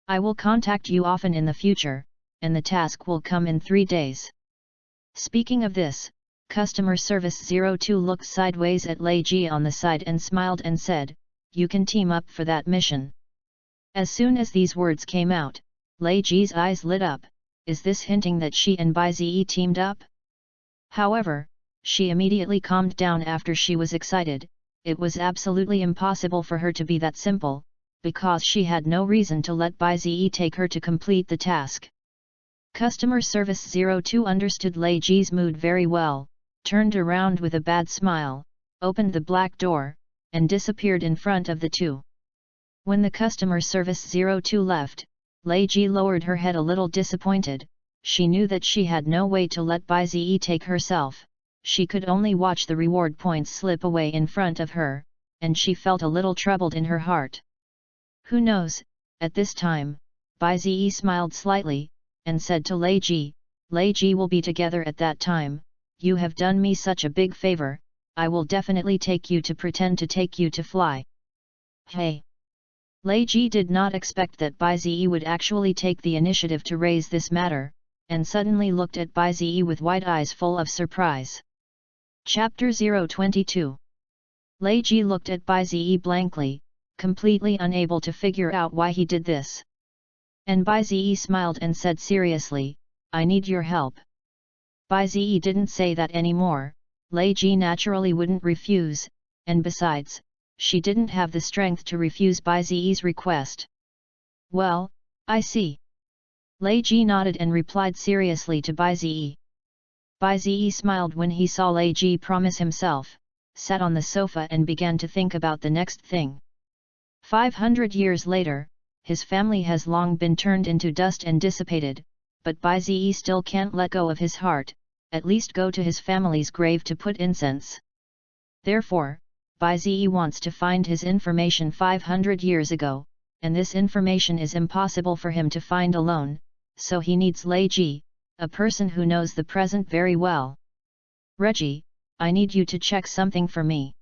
I will contact you often in the future, and the task will come in 3 days. Speaking of this, Customer Service 02 looked sideways at Lei Ji on the side and smiled and said, you can team up for that mission. As soon as these words came out, Lei Ji's eyes lit up, is this hinting that she and Bai Ziyi teamed up? However, she immediately calmed down after she was excited. It was absolutely impossible for her to be that simple, because she had no reason to let Bai Ziyi take her to complete the task. Customer Service 02 understood Lei Ji's mood very well, turned around with a bad smile, opened the black door, and disappeared in front of the two. When the Customer Service 02 left, Lei Ji lowered her head a little disappointed. She knew that she had no way to let Bai Ziyi take herself. She could only watch the reward points slip away in front of her, and she felt a little troubled in her heart. Who knows? At this time, Bai Ziyi smiled slightly, and said to Lei Ji will be together at that time. You have done me such a big favor, I will definitely take you to pretend to take you to fly. Hey! Lei Ji did not expect that Bai Ziyi would actually take the initiative to raise this matter, and suddenly looked at Bai Ziyi with wide eyes full of surprise. Chapter 022. Lei Ji looked at Bai Ziyi blankly, completely unable to figure out why he did this. And Bai Ziyi smiled and said seriously, I need your help. Bai Ziyi didn't say that anymore. Lei Ji naturally wouldn't refuse, and besides, she didn't have the strength to refuse Bai Ziyi's request. Well, I see. Lei Ji nodded and replied seriously to Bai Ziyi. Bai Ziyi smiled when he saw Lei Ji promise himself, sat on the sofa and began to think about the next thing. 500 years later, his family has long been turned into dust and dissipated, but Bai Ziyi still can't let go of his heart, at least go to his family's grave to put incense. Therefore, Bai Ziyi wants to find his information 500 years ago, and this information is impossible for him to find alone, so he needs Lei Ji, a person who knows the present very well. Reggie, I need you to check something for me.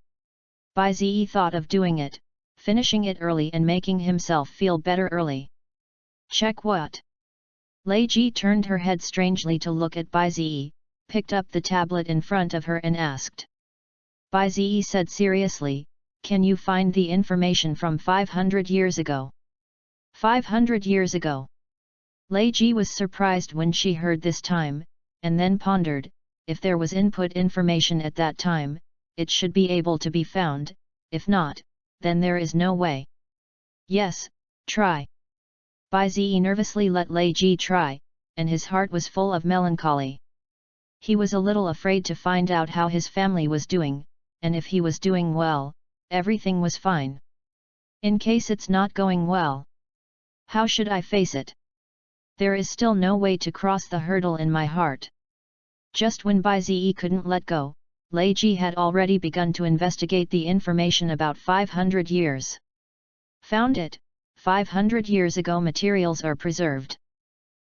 Bai Ziyi thought of doing it, finishing it early and making himself feel better early. Check what? Lei Ji turned her head strangely to look at Bai Ziyi, picked up the tablet in front of her and asked. Bai Ziyi said seriously, can you find the information from 500 years ago? 500 years ago? Lei Ji was surprised when she heard this time, and then pondered, if there was input information at that time, it should be able to be found, if not, then there is no way. Yes, try. Bai Ziyi nervously let Lei Ji try, and his heart was full of melancholy. He was a little afraid to find out how his family was doing, and if he was doing well, everything was fine. In case it's not going well, how should I face it? There is still no way to cross the hurdle in my heart. Just when Bai Ziyi couldn't let go, Lei Ji had already begun to investigate the information about 500 years. Found it, 500 years ago materials are preserved.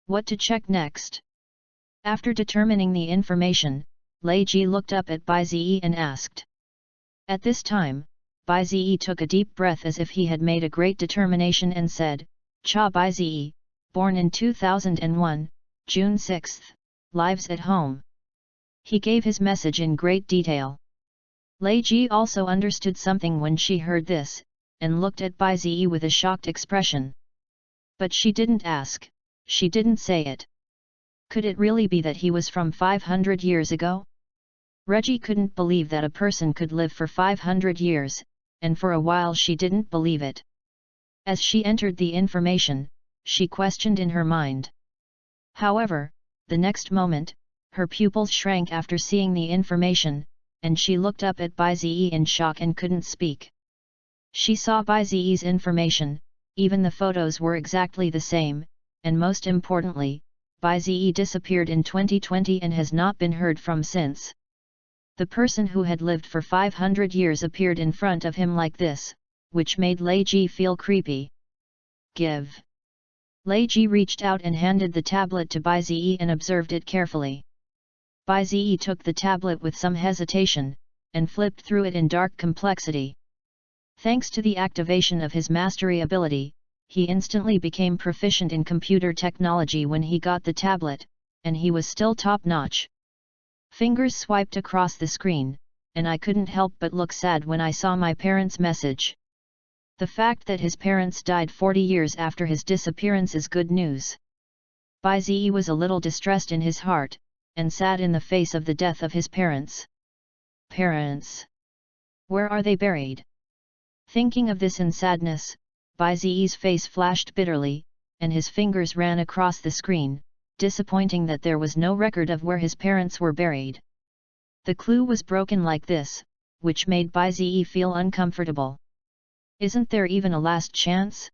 What to check next? After determining the information, Lei Ji looked up at Bai Ziyi and asked. At this time, Bai Ziyi took a deep breath as if he had made a great determination and said, Cha Bai Ziyi, born in 2001, June 6, lives at home. He gave his message in great detail. Lei Ji also understood something when she heard this, and looked at Bai Ziyi with a shocked expression. But she didn't ask, she didn't say it. Could it really be that he was from 500 years ago? Reggie couldn't believe that a person could live for 500 years, and for a while she didn't believe it. As she entered the information, she questioned in her mind. However, the next moment, her pupils shrank after seeing the information, and she looked up at Bai Ziyi in shock and couldn't speak. She saw Bai Ziyi's information, even the photos were exactly the same, and most importantly, Bai Ziyi disappeared in 2020 and has not been heard from since. The person who had lived for 500 years appeared in front of him like this, which made Lei Ji feel creepy. Give. Lei Ji reached out and handed the tablet to Bai Ziyi and observed it carefully. Bai Ziyi took the tablet with some hesitation, and flipped through it in dark complexity. Thanks to the activation of his mastery ability, he instantly became proficient in computer technology when he got the tablet, and he was still top-notch. Fingers swiped across the screen, and I couldn't help but look sad when I saw my parents' message. The fact that his parents died 40 years after his disappearance is good news. Bai Ziyi was a little distressed in his heart, and sad in the face of the death of his parents. Parents? Where are they buried? Thinking of this in sadness, Bai Ziyi's face flashed bitterly, and his fingers ran across the screen, disappointing that there was no record of where his parents were buried. The clue was broken like this, which made Bai Ziyi feel uncomfortable. Isn't there even a last chance?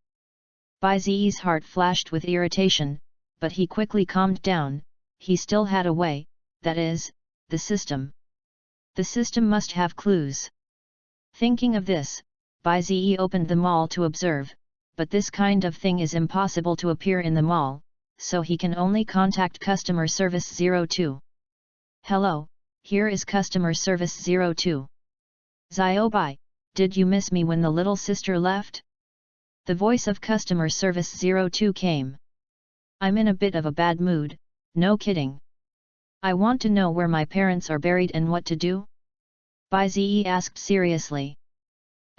Bai Ziyi's heart flashed with irritation, but he quickly calmed down. He still had a way, that is, the system. The system must have clues. Thinking of this, Bai Ziyi opened the mall to observe, but this kind of thing is impossible to appear in the mall, so he can only contact customer service 02. Hello, here is customer service 02. Zio Bai, did you miss me when the little sister left? The voice of customer service 02 came. I'm in a bit of a bad mood, no kidding. I want to know where my parents are buried and what to do? Bai Ziyi asked seriously.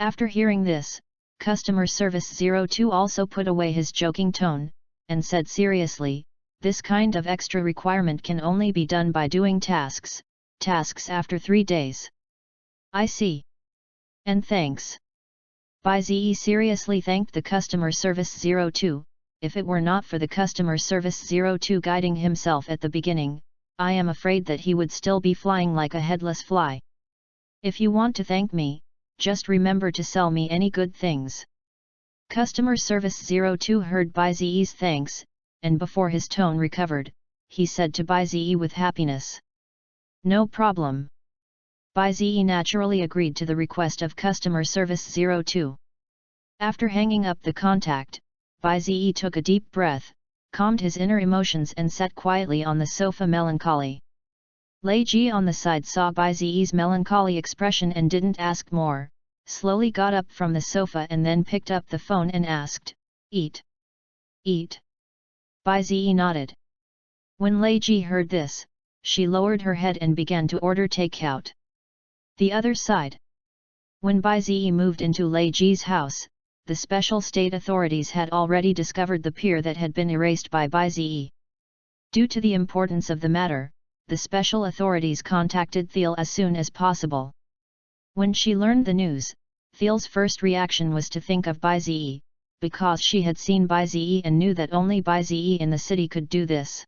After hearing this, customer service 02 also put away his joking tone, and said seriously, this kind of extra requirement can only be done by doing tasks after 3 days. I see. And thanks. Bai Ziyi seriously thanked the customer service 02, if it were not for the customer service 02 guiding himself at the beginning, I am afraid that he would still be flying like a headless fly. If you want to thank me, just remember to sell me any good things. Customer service 02 heard Bai Ziyi's thanks, and before his tone recovered, he said to Bai Ziyi with happiness. No problem. Bai Ziyi naturally agreed to the request of customer service 02. After hanging up the contact, Bai Ziyi took a deep breath, calmed his inner emotions and sat quietly on the sofa melancholy. Lei Ji on the side saw Bai Ziyi's melancholy expression and didn't ask more, slowly got up from the sofa and then picked up the phone and asked, Eat. Eat. Bai Ziyi nodded. When Lei Ji heard this, she lowered her head and began to order takeout. The other side. When Bai Ziyi moved into Lei Ji's house, the special state authorities had already discovered the pier that had been erased by Bai Ziyi. Due to the importance of the matter, the special authorities contacted Thiel as soon as possible. When she learned the news, Thiel's first reaction was to think of Bai Ziyi, because she had seen Bai Ziyi and knew that only Bai Ziyi in the city could do this.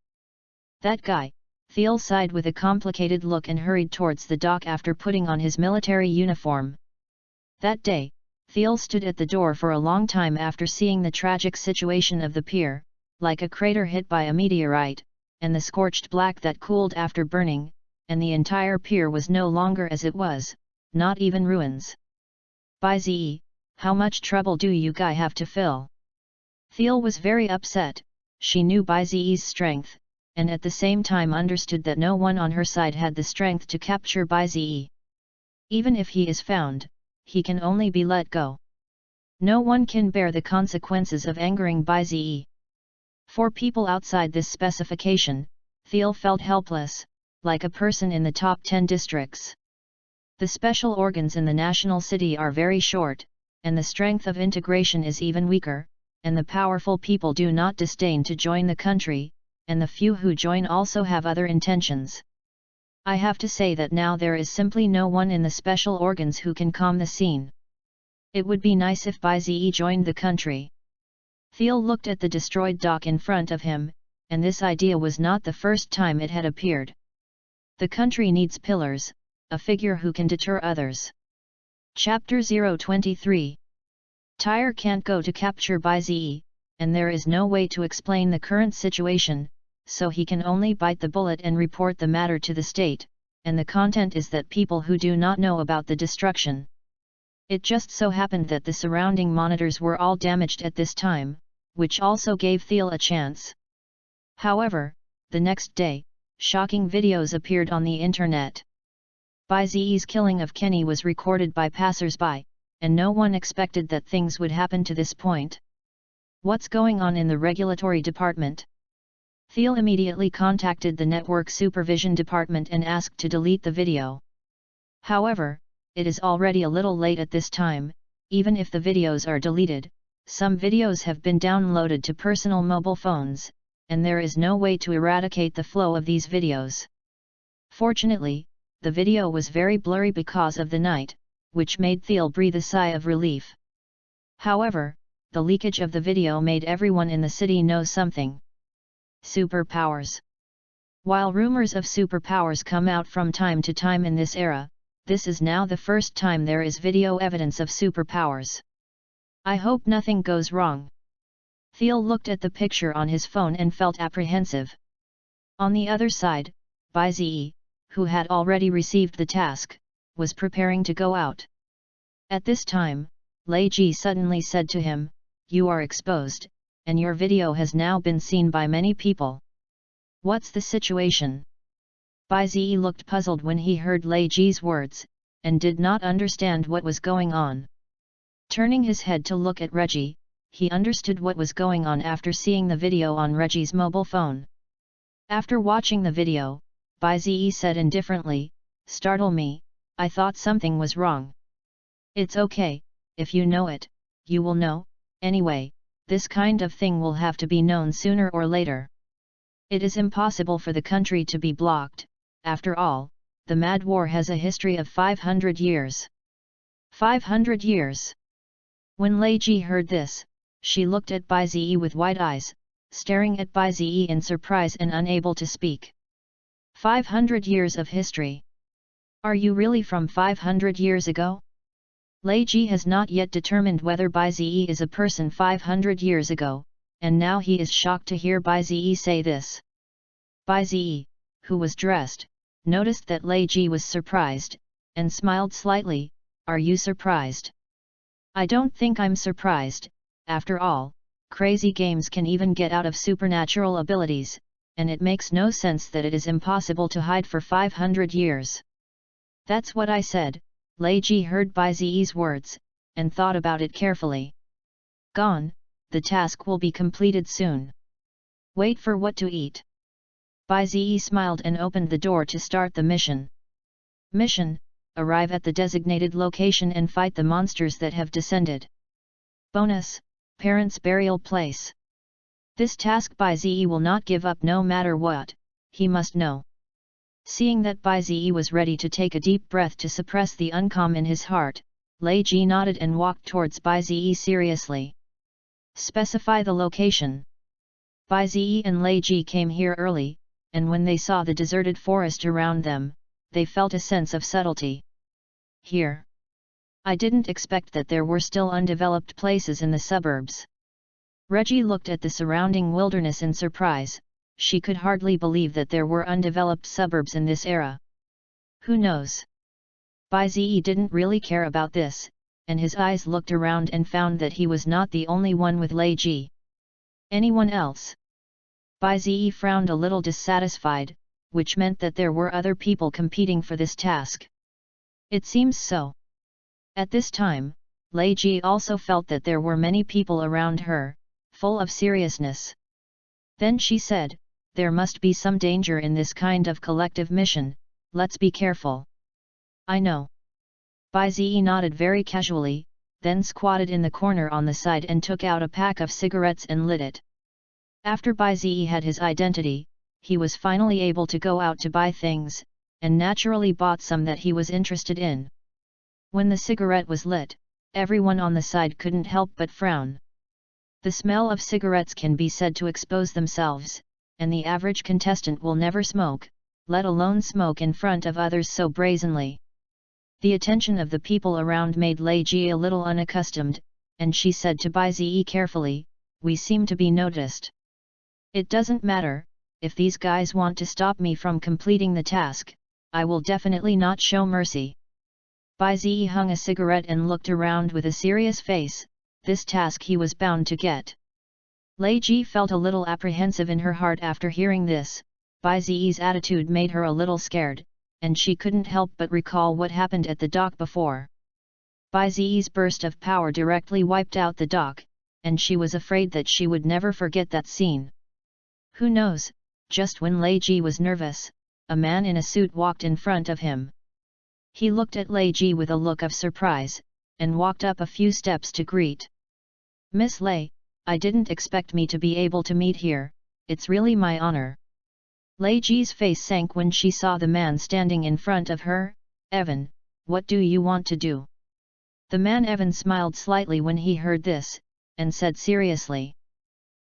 That guy, Thiel sighed with a complicated look and hurried towards the dock after putting on his military uniform. That day, Thiel stood at the door for a long time after seeing the tragic situation of the pier, like a crater hit by a meteorite, and the scorched black that cooled after burning, and the entire pier was no longer as it was, not even ruins. Baize, how much trouble do you guy have to fill? Thiel was very upset. She knew Baize's strength, and at the same time understood that no one on her side had the strength to capture Baize. Even if he is found, he can only be let go. No one can bear the consequences of angering Baize. For people outside this specification, Thiel felt helpless, like a person in the top 10 districts. The special organs in the national city are very short, and the strength of integration is even weaker, and the powerful people do not disdain to join the country, and the few who join also have other intentions. I have to say that now there is simply no one in the special organs who can calm the scene. It would be nice if Baize joined the country. Thiel looked at the destroyed dock in front of him, and this idea was not the first time it had appeared. The country needs pillars, a figure who can deter others. Chapter 023. Tyre can't go to capture Baize, and there is no way to explain the current situation, so he can only bite the bullet and report the matter to the state, and the content is that people who do not know about the destruction. It just so happened that the surrounding monitors were all damaged at this time, which also gave Thiel a chance. However, the next day, shocking videos appeared on the internet. Baize's killing of Kenny was recorded by passers-by, and no one expected that things would happen to this point. What's going on in the regulatory department? Thiel immediately contacted the network supervision department and asked to delete the video. However, it is already a little late at this time. Even if the videos are deleted, some videos have been downloaded to personal mobile phones, and there is no way to eradicate the flow of these videos. Fortunately, the video was very blurry because of the night, which made Thiel breathe a sigh of relief. However, the leakage of the video made everyone in the city know something. Superpowers. While rumors of superpowers come out from time to time in this era, this is now the first time there is video evidence of superpowers. I hope nothing goes wrong. Thiel looked at the picture on his phone and felt apprehensive. On the other side, Baize, who had already received the task, was preparing to go out. At this time, Lei Ji suddenly said to him, "You are exposed, and your video has now been seen by many people. What's the situation?" Baize looked puzzled when he heard Lei Ji's words, and did not understand what was going on. Turning his head to look at Reggie, he understood what was going on after seeing the video on Reggie's mobile phone. After watching the video, Baize said indifferently, "Startle me, I thought something was wrong." "It's okay, if you know it, you will know, anyway, this kind of thing will have to be known sooner or later. It is impossible for the country to be blocked, after all, the Mad War has a history of 500 years. 500 years! When Lei Ji heard this, she looked at Baize with wide eyes, staring at Baize in surprise and unable to speak. 500 years of history. Are you really from 500 years ago? Lei Ji has not yet determined whether Baize is a person 500 years ago, and now he is shocked to hear Baize say this. Baize, who was dressed, noticed that Lei Ji was surprised, and smiled slightly. "Are you surprised?" "I don't think I'm surprised. After all, crazy games can even get out of supernatural abilities, and it makes no sense that it is impossible to hide for 500 years. "That's what I said." Lei Ji heard Baize's words, and thought about it carefully. "Gone, the task will be completed soon. Wait for what to eat." Baize smiled and opened the door to start the mission. Mission: arrive at the designated location and fight the monsters that have descended. Bonus: parents' burial place. This task Baize will not give up no matter what, he must know. Seeing that Baize was ready to take a deep breath to suppress the uncalm in his heart, Lei Ji nodded and walked towards Baize seriously. Specify the location. Baize and Lei Ji came here early, and when they saw the deserted forest around them, they felt a sense of subtlety. Here. I didn't expect that there were still undeveloped places in the suburbs. Reggie looked at the surrounding wilderness in surprise. She could hardly believe that there were undeveloped suburbs in this era. Who knows? Bai-Ze didn't really care about this, and his eyes looked around and found that he was not the only one with Lei Ji. Anyone else? Bai-Ze frowned a little dissatisfied, which meant that there were other people competing for this task. It seems so. At this time, Lei Ji also felt that there were many people around her, full of seriousness. Then she said, "There must be some danger in this kind of collective mission, let's be careful." "I know." Bai-Ze nodded very casually, then squatted in the corner on the side and took out a pack of cigarettes and lit it. After Bai-Ze had his identity, he was finally able to go out to buy things, and naturally bought some that he was interested in. When the cigarette was lit, everyone on the side couldn't help but frown. The smell of cigarettes can be said to expose themselves, and the average contestant will never smoke, let alone smoke in front of others so brazenly. The attention of the people around made Lei Ji a little unaccustomed, and she said to Bai-Ze carefully, "We seem to be noticed. It doesn't matter, if these guys want to stop me from completing the task, I will definitely not show mercy." Bai-Ze hung a cigarette and looked around with a serious face. This task he was bound to get. Lei Ji felt a little apprehensive in her heart after hearing this. Bai-Ze's attitude made her a little scared, and she couldn't help but recall what happened at the dock before. Bai-Ze's burst of power directly wiped out the dock, and she was afraid that she would never forget that scene. Who knows, just when Lei Ji was nervous, a man in a suit walked in front of him. He looked at Lei Ji with a look of surprise, and walked up a few steps to greet. "Miss Lei, I didn't expect me to be able to meet here, it's really my honor." Lei Ji's face sank when she saw the man standing in front of her. "Evan, what do you want to do?" The man Evan smiled slightly when he heard this, and said seriously,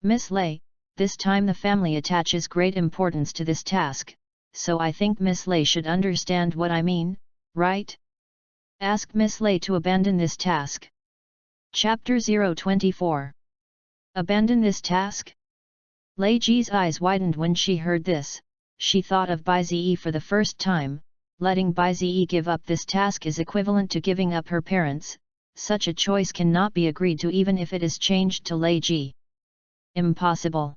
"Miss Lei, this time the family attaches great importance to this task, so I think Miss Lei should understand what I mean, right? Ask Miss Lei to abandon this task." Chapter 024. Abandon this task? Lei Ji's eyes widened when she heard this. She thought of Bai-Ze for the first time. Letting Bai-Ze give up this task is equivalent to giving up her parents. Such a choice cannot be agreed to even if it is changed to Lei Ji. Impossible.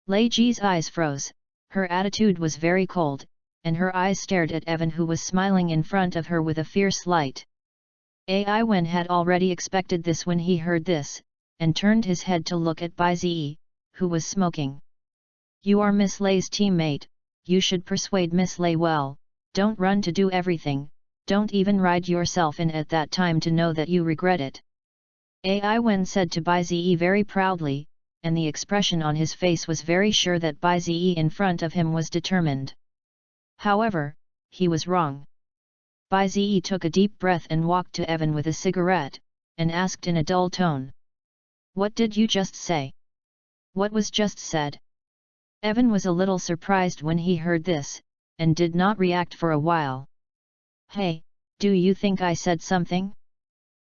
Lei Ji's eyes froze, her attitude was very cold, and her eyes stared at Evan who was smiling in front of her with a fierce light. Ai Wen had already expected this when he heard this, and turned his head to look at Bai-Ze, who was smoking. "You are Miss Lei's teammate, you should persuade Miss Lei well, don't run to do everything, don't even ride yourself in at that time to know that you regret it." Ai Wen said to Bai-Ze very proudly, and the expression on his face was very sure that Bai-Ze in front of him was determined. However, he was wrong. Bai-Ze took a deep breath and walked to Evan with a cigarette, and asked in a dull tone, "What did you just say?" "What was just said?" Evan was a little surprised when he heard this, and did not react for a while. "Hey, do you think I said something?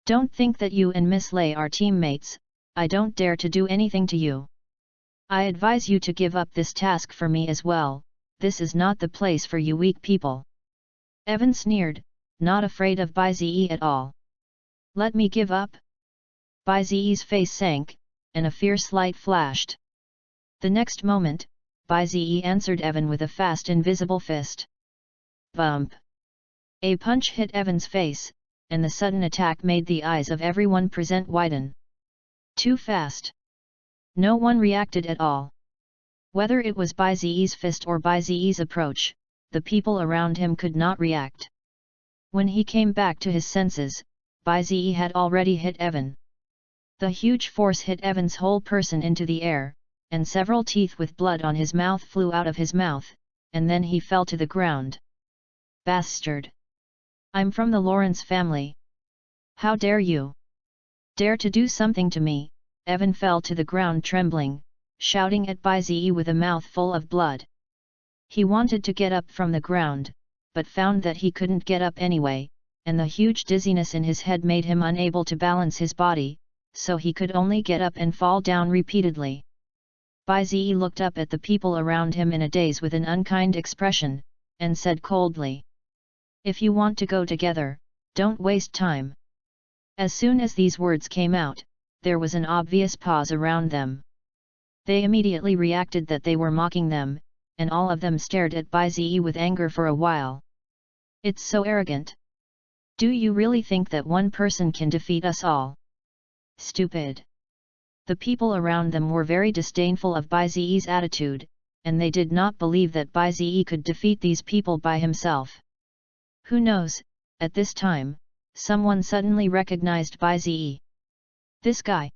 Don't think that you and Miss Lei are teammates, I don't dare to do anything to you. I advise you to give up this task for me as well, this is not the place for you weak people." Evan sneered, not afraid of Bai-Ze at all. "Let me give up?" Bai-Ze's face sank, and a fierce light flashed. The next moment, Bai-Ze answered Evan with a fast invisible fist. Bump! A punch hit Evan's face, and the sudden attack made the eyes of everyone present widen. Too fast. No one reacted at all. Whether it was Bai-Ze's fist or Bai-Ze's approach, the people around him could not react. When he came back to his senses, Bai-Ze had already hit Evan. The huge force hit Evan's whole person into the air, and several teeth with blood on his mouth flew out of his mouth, and then he fell to the ground. "Bastard! I'm from the Lawrence family. How dare you? Dare to do something to me?" Evan fell to the ground trembling, shouting at Bai-Ze with a mouth full of blood. He wanted to get up from the ground, but found that he couldn't get up anyway, and the huge dizziness in his head made him unable to balance his body, so he could only get up and fall down repeatedly. Bai Zi looked up at the people around him in a daze with an unkind expression, and said coldly, "If you want to go together, don't waste time." As soon as these words came out, there was an obvious pause around them. They immediately reacted that they were mocking them, and all of them stared at Bai Zi with anger for a while. "It's so arrogant. Do you really think that one person can defeat us all? Stupid." The people around them were very disdainful of Bai Zi's attitude, and they did not believe that Bai Zi could defeat these people by himself. Who knows, at this time, someone suddenly recognized Bai Zi. "This guy.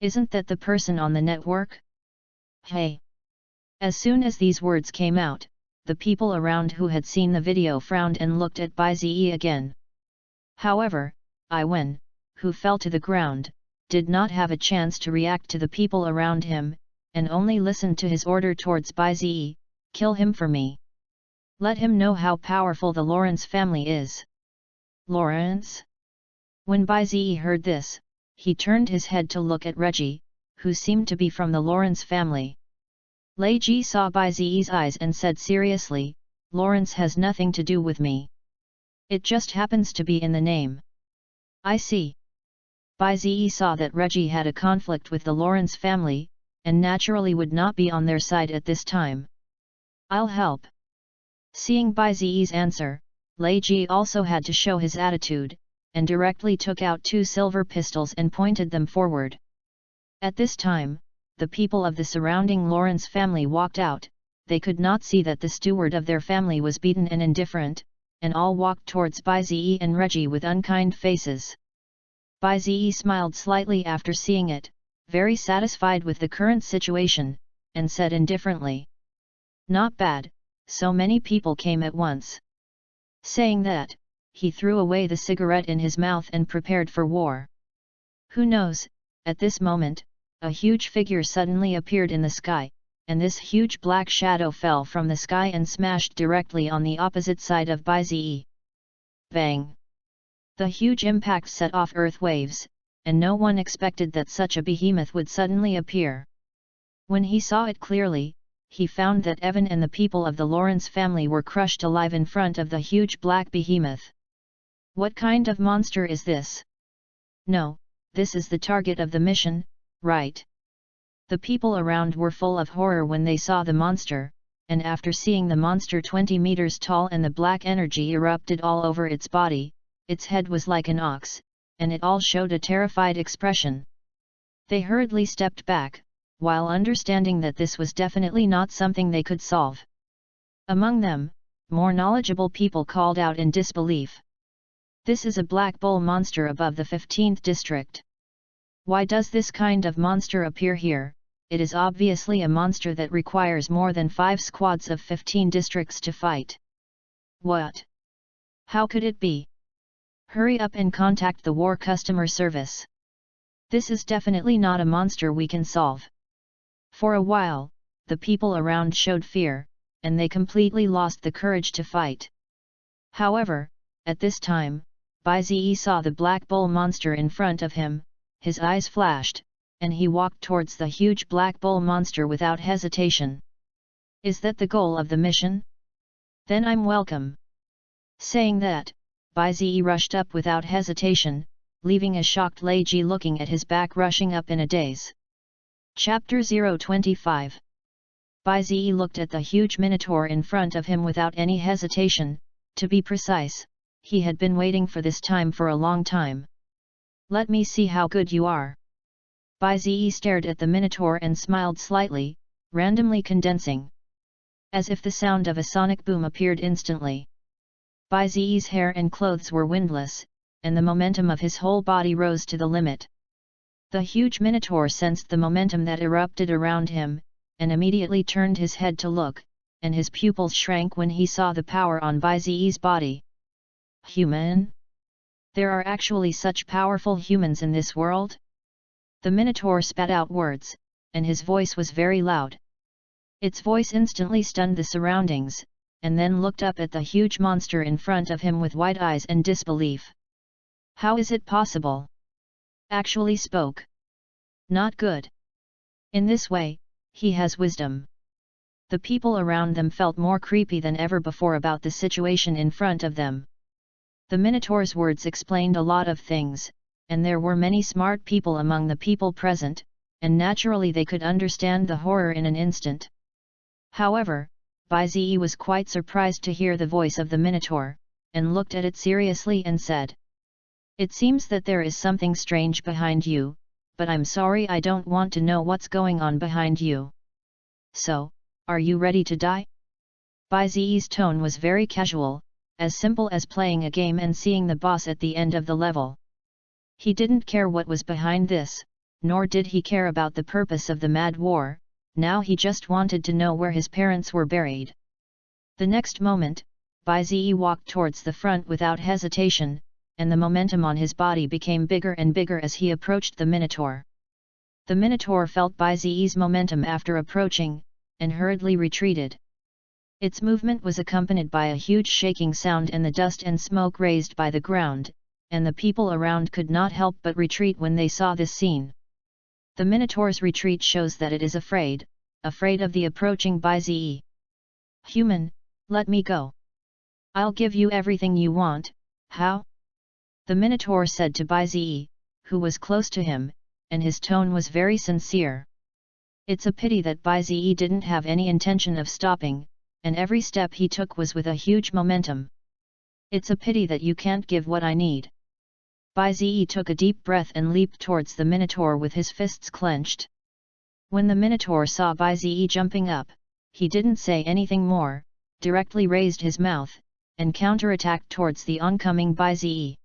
Isn't that the person on the network? Hey!" As soon as these words came out, the people around who had seen the video frowned and looked at Bai Zi again. However, I Wen, who fell to the ground, did not have a chance to react to the people around him, and only listened to his order towards Bai Zi, "Kill him for me. Let him know how powerful the Lawrence family is." Lawrence? When Bai Zi heard this, he turned his head to look at Reggie, who seemed to be from the Lawrence family. Lei Ji saw Bai Zi's eyes and said seriously, "Lawrence has nothing to do with me. It just happens to be in the name." "I see." Bai Zi saw that Reggie had a conflict with the Lawrence family, and naturally would not be on their side at this time. "I'll help." Seeing Bai Zi's answer, Lei Ji also had to show his attitude, and directly took out 2 silver pistols and pointed them forward. At this time, the people of the surrounding Lawrence family walked out. They could not see that the steward of their family was beaten and indifferent, and all walked towards Bai Zi and Reggie with unkind faces. Bai Zi smiled slightly after seeing it, very satisfied with the current situation, and said indifferently, "Not bad, so many people came at once." Saying that, he threw away the cigarette in his mouth and prepared for war. Who knows, at this moment, a huge figure suddenly appeared in the sky, and this huge black shadow fell from the sky and smashed directly on the opposite side of Bai Zi. Bang! The huge impact set off earth waves, and no one expected that such a behemoth would suddenly appear. When he saw it clearly, he found that Evan and the people of the Lawrence family were crushed alive in front of the huge black behemoth. What kind of monster is this? No, this is the target of the mission, right? The people around were full of horror when they saw the monster, and after seeing the monster 20 meters tall and the black energy erupted all over its body, its head was like an ox, and it all showed a terrified expression. They hurriedly stepped back, while understanding that this was definitely not something they could solve. Among them, more knowledgeable people called out in disbelief. "This is a black bull monster above the 15th district. Why does this kind of monster appear here? It is obviously a monster that requires more than 5 squads of 15 districts to fight. What? How could it be? Hurry up and contact the war customer service. This is definitely not a monster we can solve." For a while, the people around showed fear, and they completely lost the courage to fight. However, at this time, Bai Zi saw the black bull monster in front of him, his eyes flashed, and he walked towards the huge black bull monster without hesitation. "Is that the goal of the mission? Then I'm welcome." Saying that, Bai Zi rushed up without hesitation, leaving a shocked Lei Ji looking at his back rushing up in a daze. Chapter 025. Bai Zi looked at the huge minotaur in front of him without any hesitation. To be precise, he had been waiting for this time for a long time. "Let me see how good you are." Bai Zi stared at the minotaur and smiled slightly, randomly condensing. As if the sound of a sonic boom appeared instantly. Bai Zi's hair and clothes were windless, and the momentum of his whole body rose to the limit. The huge minotaur sensed the momentum that erupted around him, and immediately turned his head to look, and his pupils shrank when he saw the power on Bai Zi's body. Human? There are actually such powerful humans in this world? The minotaur spat out words, and his voice was very loud. Its voice instantly stunned the surroundings, and then looked up at the huge monster in front of him with wide eyes and disbelief. How is it possible? Actually spoke. Not good. In this way, he has wisdom. The people around them felt more creepy than ever before about the situation in front of them. The Minotaur's words explained a lot of things, and there were many smart people among the people present, and naturally they could understand the horror in an instant. However, Baizi was quite surprised to hear the voice of the Minotaur, and looked at it seriously and said, "It seems that there is something strange behind you, but I'm sorry I don't want to know what's going on behind you. So, are you ready to die?" Baizi's tone was very casual, as simple as playing a game and seeing the boss at the end of the level. He didn't care what was behind this, nor did he care about the purpose of the mad war. Now he just wanted to know where his parents were buried. The next moment, Baizi walked towards the front without hesitation, and the momentum on his body became bigger and bigger as he approached the Minotaur. The Minotaur felt Baizi's momentum after approaching, and hurriedly retreated. Its movement was accompanied by a huge shaking sound and the dust and smoke raised by the ground, and the people around could not help but retreat when they saw this scene. The Minotaur's retreat shows that it is afraid of the approaching Baizi. "Human, let me go. I'll give you everything you want." "How?" the Minotaur said to Baizi, who was close to him, and his tone was very sincere. It's a pity that Baizi didn't have any intention of stopping, and every step he took was with a huge momentum. "It's a pity that you can't give what I need." Baizi took a deep breath and leaped towards the Minotaur with his fists clenched. When the Minotaur saw Baizi jumping up, he didn't say anything more, directly raised his mouth, and counterattacked towards the oncoming Baizi.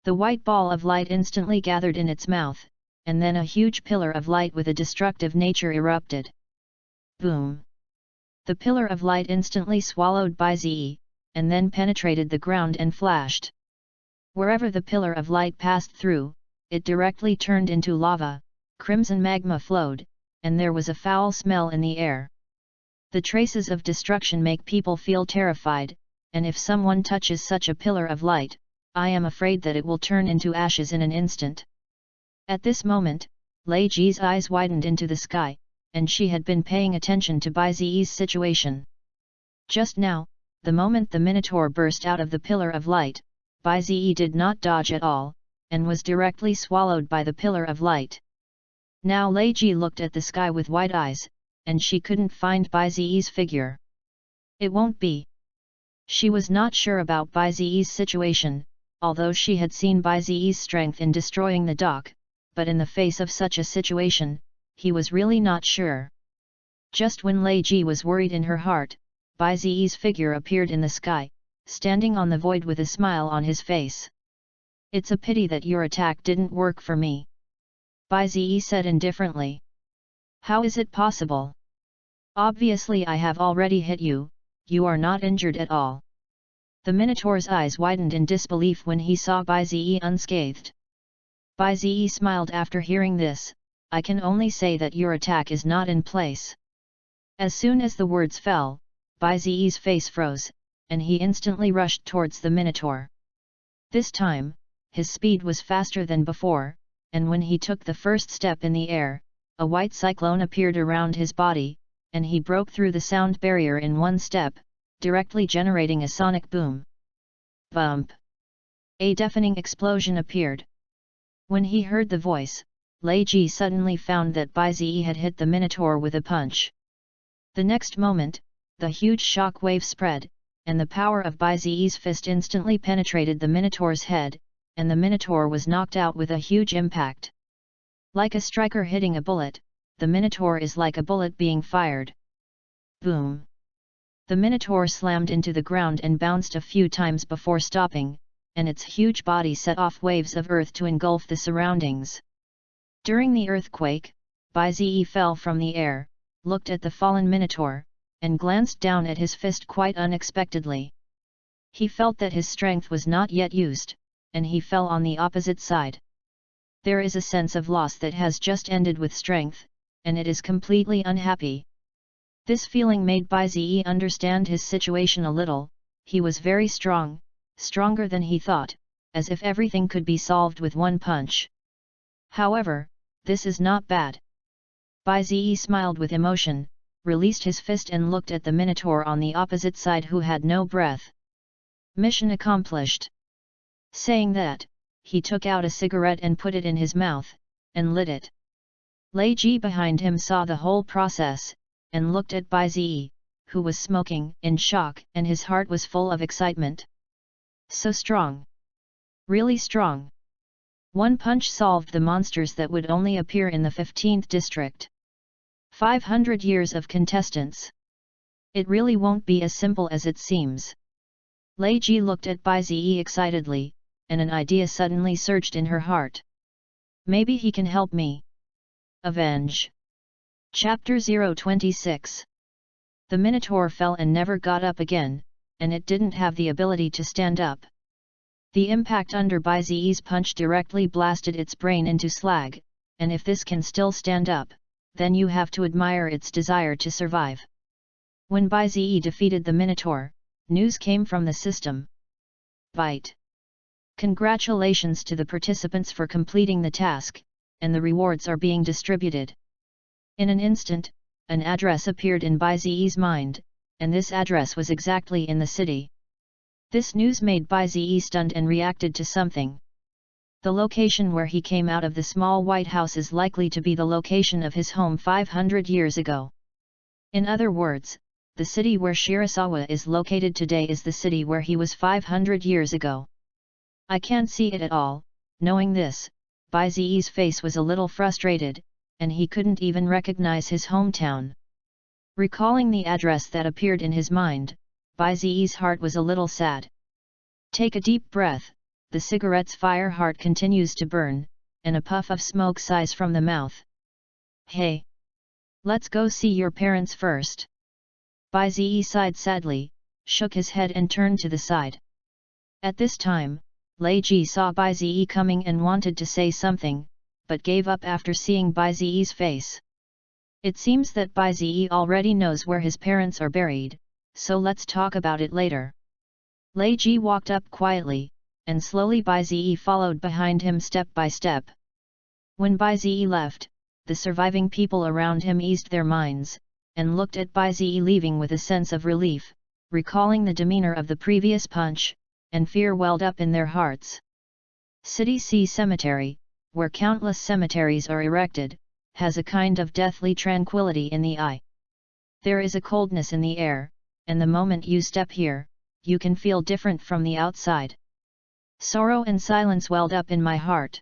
The white ball of light instantly gathered in its mouth, and then a huge pillar of light with a destructive nature erupted. Boom! The pillar of light instantly swallowed Baizi, and then penetrated the ground and flashed. Wherever the pillar of light passed through, it directly turned into lava, crimson magma flowed, and there was a foul smell in the air. The traces of destruction make people feel terrified, and if someone touches such a pillar of light, I am afraid that it will turn into ashes in an instant. At this moment, Lei Ji's eyes widened into the sky, and she had been paying attention to Baizi's situation. Just now, the moment the Minotaur burst out of the pillar of light, Baizi did not dodge at all, and was directly swallowed by the pillar of light. Now Lei Ji looked at the sky with wide eyes, and she couldn't find Baizi's figure. It won't be. She was not sure about Baizi's situation, although she had seen Baizi's strength in destroying the dock, but in the face of such a situation, he was really not sure. Just when Lei Ji was worried in her heart, Baizi's figure appeared in the sky, standing on the void with a smile on his face. "It's a pity that your attack didn't work for me," Baizi said indifferently. "How is it possible? Obviously I have already hit you, you are not injured at all." The Minotaur's eyes widened in disbelief when he saw Baizi unscathed. Baizi smiled after hearing this. "I can only say that your attack is not in place." As soon as the words fell, Baizi's face froze, and he instantly rushed towards the Minotaur. This time, his speed was faster than before, and when he took the first step in the air, a white cyclone appeared around his body, and he broke through the sound barrier in one step, directly generating a sonic boom. Bump! A deafening explosion appeared. When he heard the voice, Lei Ji suddenly found that Baizi had hit the Minotaur with a punch. The next moment, the huge shock wave spread, and the power of Baizi's fist instantly penetrated the Minotaur's head, and the Minotaur was knocked out with a huge impact. Like a striker hitting a bullet, the Minotaur is like a bullet being fired. Boom! The Minotaur slammed into the ground and bounced a few times before stopping, and its huge body set off waves of earth to engulf the surroundings. During the earthquake, Baizi fell from the air, looked at the fallen Minotaur, and glanced down at his fist quite unexpectedly. He felt that his strength was not yet used, and he fell on the opposite side. There is a sense of loss that has just ended with strength, and it is completely unhappy. This feeling made Bai Ziyi understand his situation a little. He was very strong, stronger than he thought, as if everything could be solved with one punch. However, this is not bad. Bai Ziyi smiled with emotion, released his fist and looked at the Minotaur on the opposite side who had no breath. Mission accomplished. Saying that, he took out a cigarette and put it in his mouth, and lit it. Lei Ji behind him saw the whole process, and looked at Bai Ziyi, who was smoking, in shock, and his heart was full of excitement. So strong. Really strong. One punch solved the monsters that would only appear in the 15th district. 500 years of contestants. It really won't be as simple as it seems. Lei Ji looked at Bai Ziyi excitedly, and an idea suddenly surged in her heart. Maybe he can help me. Avenge. Chapter 026. The Minotaur fell and never got up again, and it didn't have the ability to stand up. The impact under Bai Ziyi's punch directly blasted its brain into slag, and if this can still stand up, then you have to admire its desire to survive. When Bai Ziyi defeated the Minotaur, news came from the system. Bite. Congratulations to the participants for completing the task, and the rewards are being distributed. In an instant, an address appeared in Bai Ziyi's mind, and this address was exactly in the city. This news made Bai Ziyi stunned and reacted to something. The location where he came out of the small white house is likely to be the location of his home 500 years ago. In other words, the city where Shirasawa is located today is the city where he was 500 years ago. I can't see it at all. Knowing this, Bai Ziyi's face was a little frustrated, and he couldn't even recognize his hometown. Recalling the address that appeared in his mind, Bai Ziyi's heart was a little sad. Take a deep breath, the cigarette's fire heart continues to burn, and a puff of smoke sighs from the mouth. Hey! Let's go see your parents first. Bai Ziyi sighed sadly, shook his head and turned to the side. At this time, Lei Ji saw Bai Ziyi coming and wanted to say something, but gave up after seeing Bai Ziyi's face. It seems that Bai Ziyi already knows where his parents are buried, so let's talk about it later. Lei Ji walked up quietly, and slowly Bai Ziyi followed behind him step by step. When Bai Ziyi left, the surviving people around him eased their minds, and looked at Bai Ziyi leaving with a sense of relief, recalling the demeanor of the previous punch, and fear welled up in their hearts. City C Cemetery, where countless cemeteries are erected, has a kind of deathly tranquility in the eye. There is a coldness in the air, and the moment you step here, you can feel different from the outside. Sorrow and silence welled up in my heart.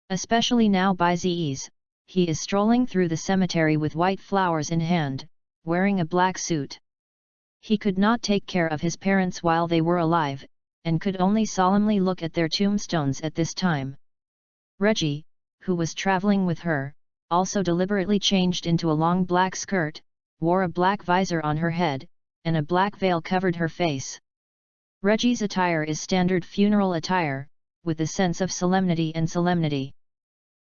Especially now Bai Ziyi's, he is strolling through the cemetery with white flowers in hand, wearing a black suit. He could not take care of his parents while they were alive, and could only solemnly look at their tombstones at this time. Reggie, who was traveling with her, also deliberately changed into a long black skirt, wore a black visor on her head, and a black veil covered her face. Reggie's attire is standard funeral attire, with a sense of solemnity and solemnity.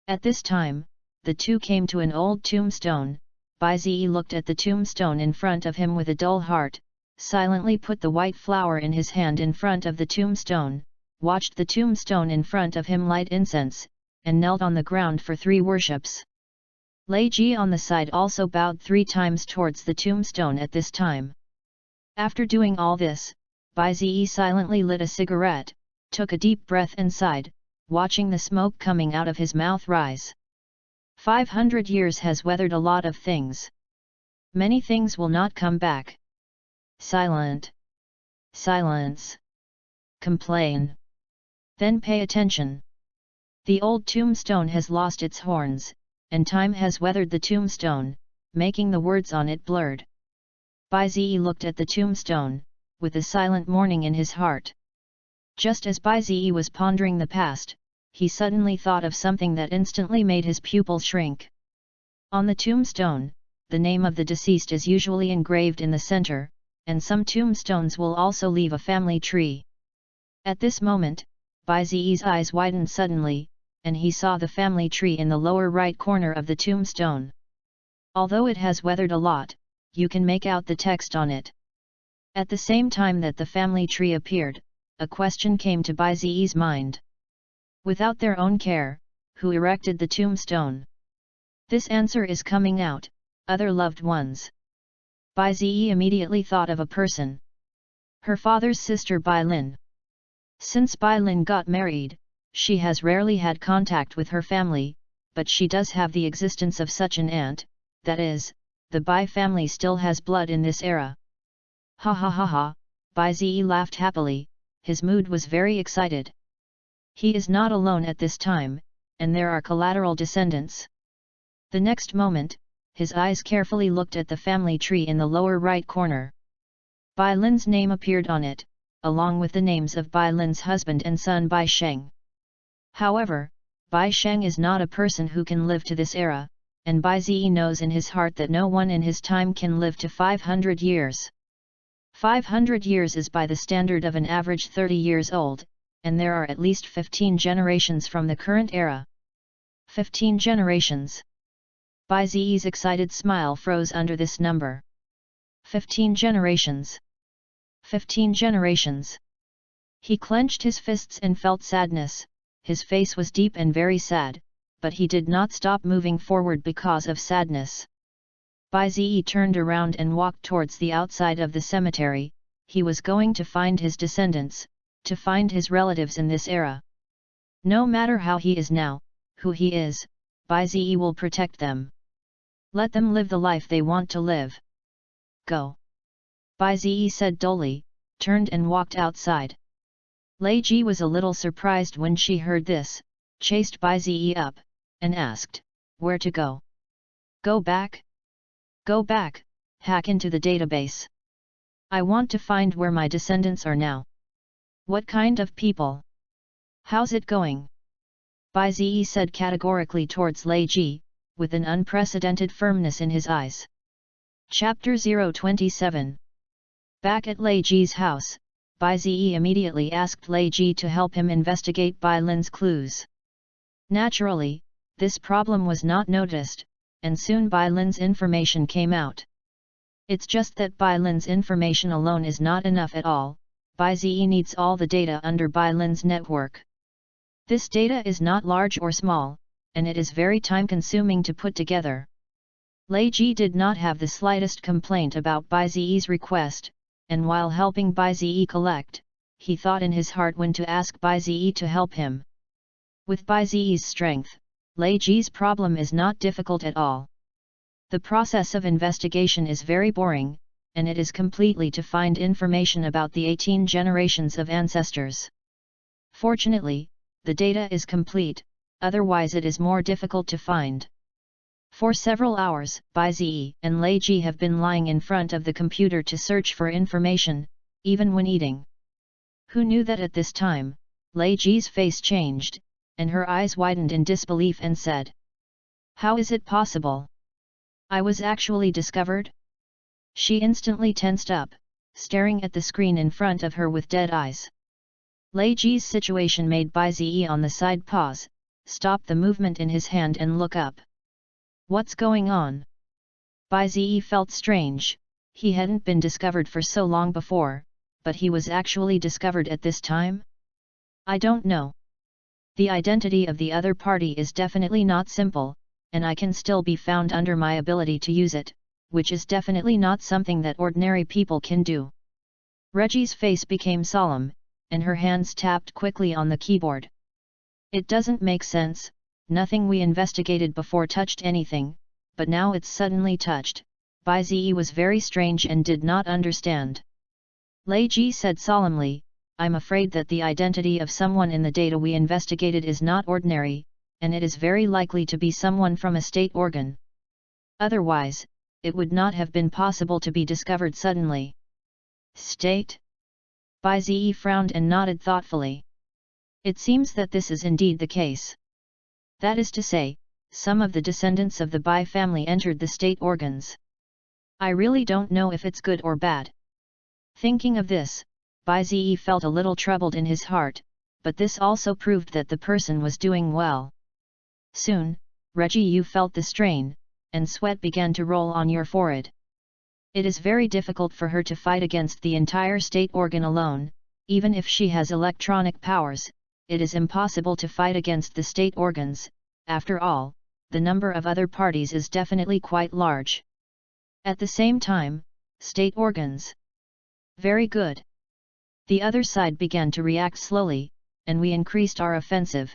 At this time, the two came to an old tombstone. Bai Ziyi looked at the tombstone in front of him with a dull heart, silently put the white flower in his hand in front of the tombstone, watched the tombstone in front of him light incense, and knelt on the ground for 3 worships. Lei Ji on the side also bowed 3 times towards the tombstone at this time. After doing all this, Bai Ziyi silently lit a cigarette, took a deep breath and sighed, watching the smoke coming out of his mouth rise. 500 years has weathered a lot of things. Many things will not come back. Silent. Silence. Complain. Then pay attention. The old tombstone has lost its horns, and time has weathered the tombstone, making the words on it blurred. Bai Ziyi looked at the tombstone, with a silent mourning in his heart. Just as Bai Ziyi was pondering the past, he suddenly thought of something that instantly made his pupils shrink. On the tombstone, the name of the deceased is usually engraved in the center, and some tombstones will also leave a family tree. At this moment, Bai Ziyi's eyes widened suddenly, and he saw the family tree in the lower right corner of the tombstone. Although it has weathered a lot, you can make out the text on it. At the same time that the family tree appeared, a question came to Bai Ziyi's mind. Without their own care, who erected the tombstone? This answer is coming out, other loved ones. Bai Ziyi immediately thought of a person. Her father's sister Bai Lin. Since Bai Lin got married, she has rarely had contact with her family, but she does have the existence of such an aunt, that is, the Bai family still has blood in this era. Ha ha ha ha, Bai Ziyi laughed happily, his mood was very excited. He is not alone at this time, and there are collateral descendants. The next moment, his eyes carefully looked at the family tree in the lower right corner. Bai Lin's name appeared on it, along with the names of Bai Lin's husband and son Bai Sheng. However, Bai Sheng is not a person who can live to this era, and Bai Ziyi knows in his heart that no one in his time can live to 500 years. 500 years is by the standard of an average 30 years old, and there are at least 15 generations from the current era. 15 generations. Bai Ziyi's excited smile froze under this number. 15 generations. 15 generations. He clenched his fists and felt sadness, his face was deep and very sad, but he did not stop moving forward because of sadness. Bai Ziyi turned around and walked towards the outside of the cemetery. He was going to find his descendants, to find his relatives in this era. No matter how he is now, who he is, Bai Ziyi will protect them. Let them live the life they want to live. Go. Bai Ziyi said dully, turned and walked outside. Lei Ji was a little surprised when she heard this, chased Bai Ziyi up, and asked, where to go? Go back? Go back, hack into the database. I want to find where my descendants are now. What kind of people? How's it going? Bai Ziyi said categorically towards Lei Ji, with an unprecedented firmness in his eyes. Chapter 027. Back at Lei Ji's house, Bai Ziyi immediately asked Lei Ji to help him investigate Bai Lin's clues. Naturally, this problem was not noticed, and soon Bai Lin's information came out. It's just that Bai Lin's information alone is not enough at all. Bai Ziyi needs all the data under Bai Lin's network. This data is not large or small, and it is very time-consuming to put together. Lei Ji did not have the slightest complaint about Bai Ziyi's request, and while helping Bai Ziyi collect, he thought in his heart when to ask Bai Ziyi to help him. With Bai Ziyi's strength, Lei Ji's problem is not difficult at all. The process of investigation is very boring, and it is completely to find information about the 18 generations of ancestors. Fortunately, the data is complete, otherwise it is more difficult to find. For several hours, Bai Ziyi and Lei Ji have been lying in front of the computer to search for information, even when eating. Who knew that at this time, Lei Ji's face changed, and her eyes widened in disbelief and said, "How is it possible? I was actually discovered?" She instantly tensed up, staring at the screen in front of her with dead eyes. Lei Ji's situation made Bai Ziyi on the side pause, stop the movement in his hand and look up. What's going on? Bai Ziyi felt strange, he hadn't been discovered for so long before, but he was actually discovered at this time? I don't know. The identity of the other party is definitely not simple, and I can still be found under my ability to use it, which is definitely not something that ordinary people can do. Reggie's face became solemn, and her hands tapped quickly on the keyboard. It doesn't make sense, nothing we investigated before touched anything, but now it's suddenly touched. Bai Ziyi was very strange and did not understand. Lei Ji said solemnly, I'm afraid that the identity of someone in the data we investigated is not ordinary, and it is very likely to be someone from a state organ. Otherwise, it would not have been possible to be discovered suddenly. State? Bai Ziyi frowned and nodded thoughtfully. It seems that this is indeed the case. That is to say, some of the descendants of the Bai family entered the state organs. I really don't know if it's good or bad. Thinking of this, Bai Ziyi felt a little troubled in his heart, but this also proved that the person was doing well. Soon, Reggie, you felt the strain, and sweat began to roll on your forehead. It is very difficult for her to fight against the entire state organ alone. Even if she has electronic powers, it is impossible to fight against the state organs. After all, the number of other parties is definitely quite large. At the same time, state organs. Very good. The other side began to react slowly, and we increased our offensive.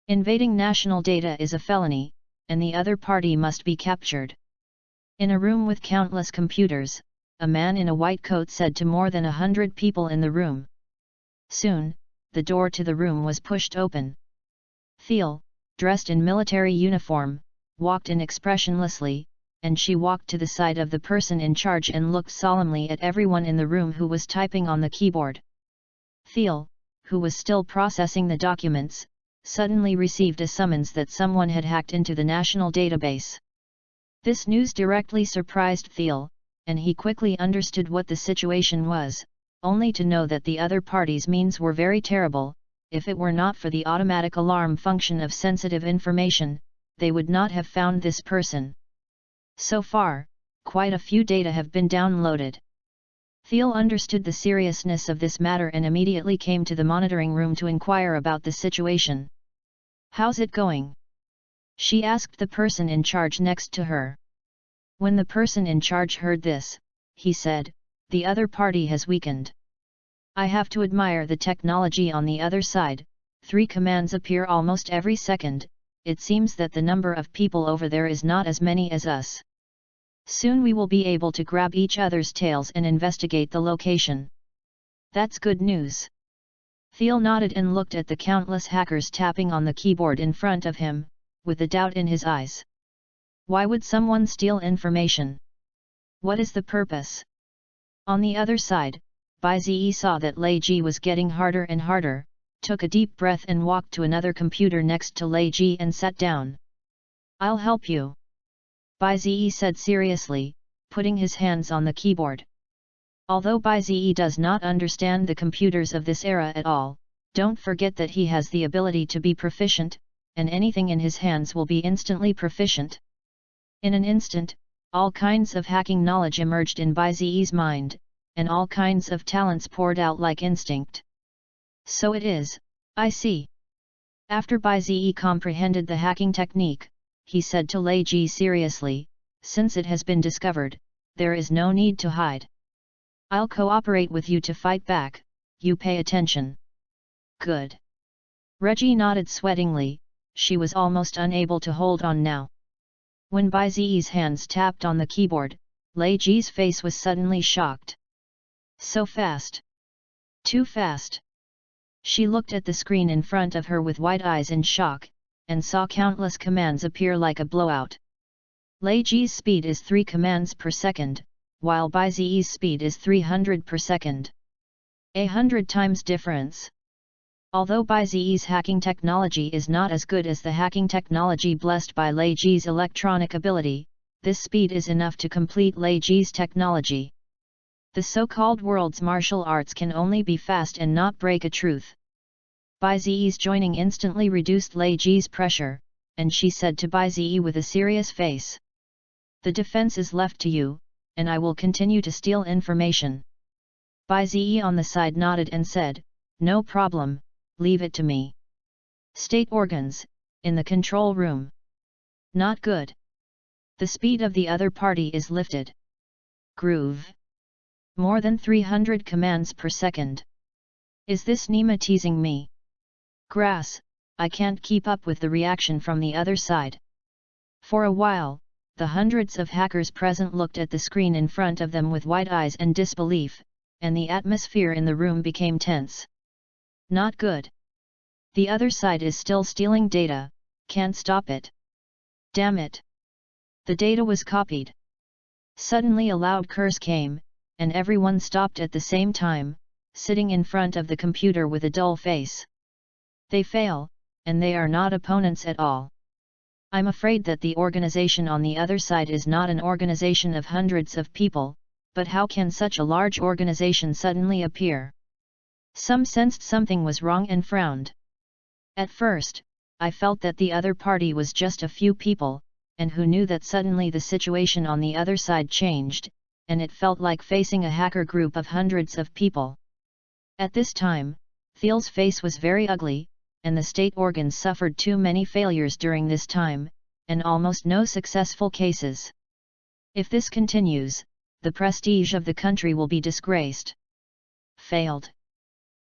Invading national data is a felony, and the other party must be captured. In a room with countless computers, a man in a white coat said to more than 100 people in the room. Soon, the door to the room was pushed open. Thiel, dressed in military uniform, walked in expressionlessly, and she walked to the side of the person in charge and looked solemnly at everyone in the room who was typing on the keyboard. Thiel, who was still processing the documents, suddenly received a summons that someone had hacked into the national database. This news directly surprised Thiel, and he quickly understood what the situation was, only to know that the other party's means were very terrible. If it were not for the automatic alarm function of sensitive information, they would not have found this person. So far, quite a few data have been downloaded. Thiel understood the seriousness of this matter and immediately came to the monitoring room to inquire about the situation. "How's it going?" she asked the person in charge next to her. When the person in charge heard this, he said, "The other party has weakened. I have to admire the technology on the other side. 3 commands appear almost every second. It seems that the number of people over there is not as many as us. Soon we will be able to grab each other's tails and investigate the location." "That's good news." Thiel nodded and looked at the countless hackers tapping on the keyboard in front of him, with a doubt in his eyes. Why would someone steal information? What is the purpose? On the other side, Bai Zi saw that Lei Ji was getting harder and harder, took a deep breath and walked to another computer next to Lei Ji and sat down. "I'll help you," Bai Zi said seriously, putting his hands on the keyboard. Although Bai Zi does not understand the computers of this era at all, don't forget that he has the ability to be proficient, and anything in his hands will be instantly proficient. In an instant, all kinds of hacking knowledge emerged in Bai Zi's mind, and all kinds of talents poured out like instinct. "So it is, I see." After Bai Zi comprehended the hacking technique, he said to Lei Ji seriously, "Since it has been discovered, there is no need to hide. I'll cooperate with you to fight back, you pay attention." "Good." Reggie nodded sweatingly, she was almost unable to hold on now. When Bai Zi's hands tapped on the keyboard, Lei Ji's face was suddenly shocked. "So fast. Too fast." She looked at the screen in front of her with wide eyes in shock, and saw countless commands appear like a blowout. Lei Ji's speed is 3 commands per second, while Bai Zi's speed is 300 per second. 100 times difference. Although Bai Zi's hacking technology is not as good as the hacking technology blessed by Lei Ji's electronic ability, this speed is enough to complete Lei Ji's technology. The so-called world's martial arts can only be fast and not break a truth. Bai Zi's joining instantly reduced Lei Ji's pressure, and she said to Bai Zi with a serious face, "The defense is left to you, and I will continue to steal information." Bai Zi on the side nodded and said, "No problem, leave it to me." State organs, in the control room. Not good. The speed of the other party is lifted. Groove. More than 300 commands per second. Is this Nima teasing me? Grass, I can't keep up with the reaction from the other side. For a while, the hundreds of hackers present looked at the screen in front of them with wide eyes and disbelief, and the atmosphere in the room became tense. Not good. The other side is still stealing data, can't stop it. Damn it. The data was copied. Suddenly a loud curse came, and everyone stopped at the same time, sitting in front of the computer with a dull face. They fail, and they are not opponents at all. I'm afraid that the organization on the other side is not an organization of hundreds of people, but how can such a large organization suddenly appear? Some sensed something was wrong and frowned. At first, I felt that the other party was just a few people, and who knew that suddenly the situation on the other side changed, and it felt like facing a hacker group of hundreds of people. At this time, Thiel's face was very ugly, and the state organs suffered too many failures during this time, and almost no successful cases. If this continues, the prestige of the country will be disgraced. Failed.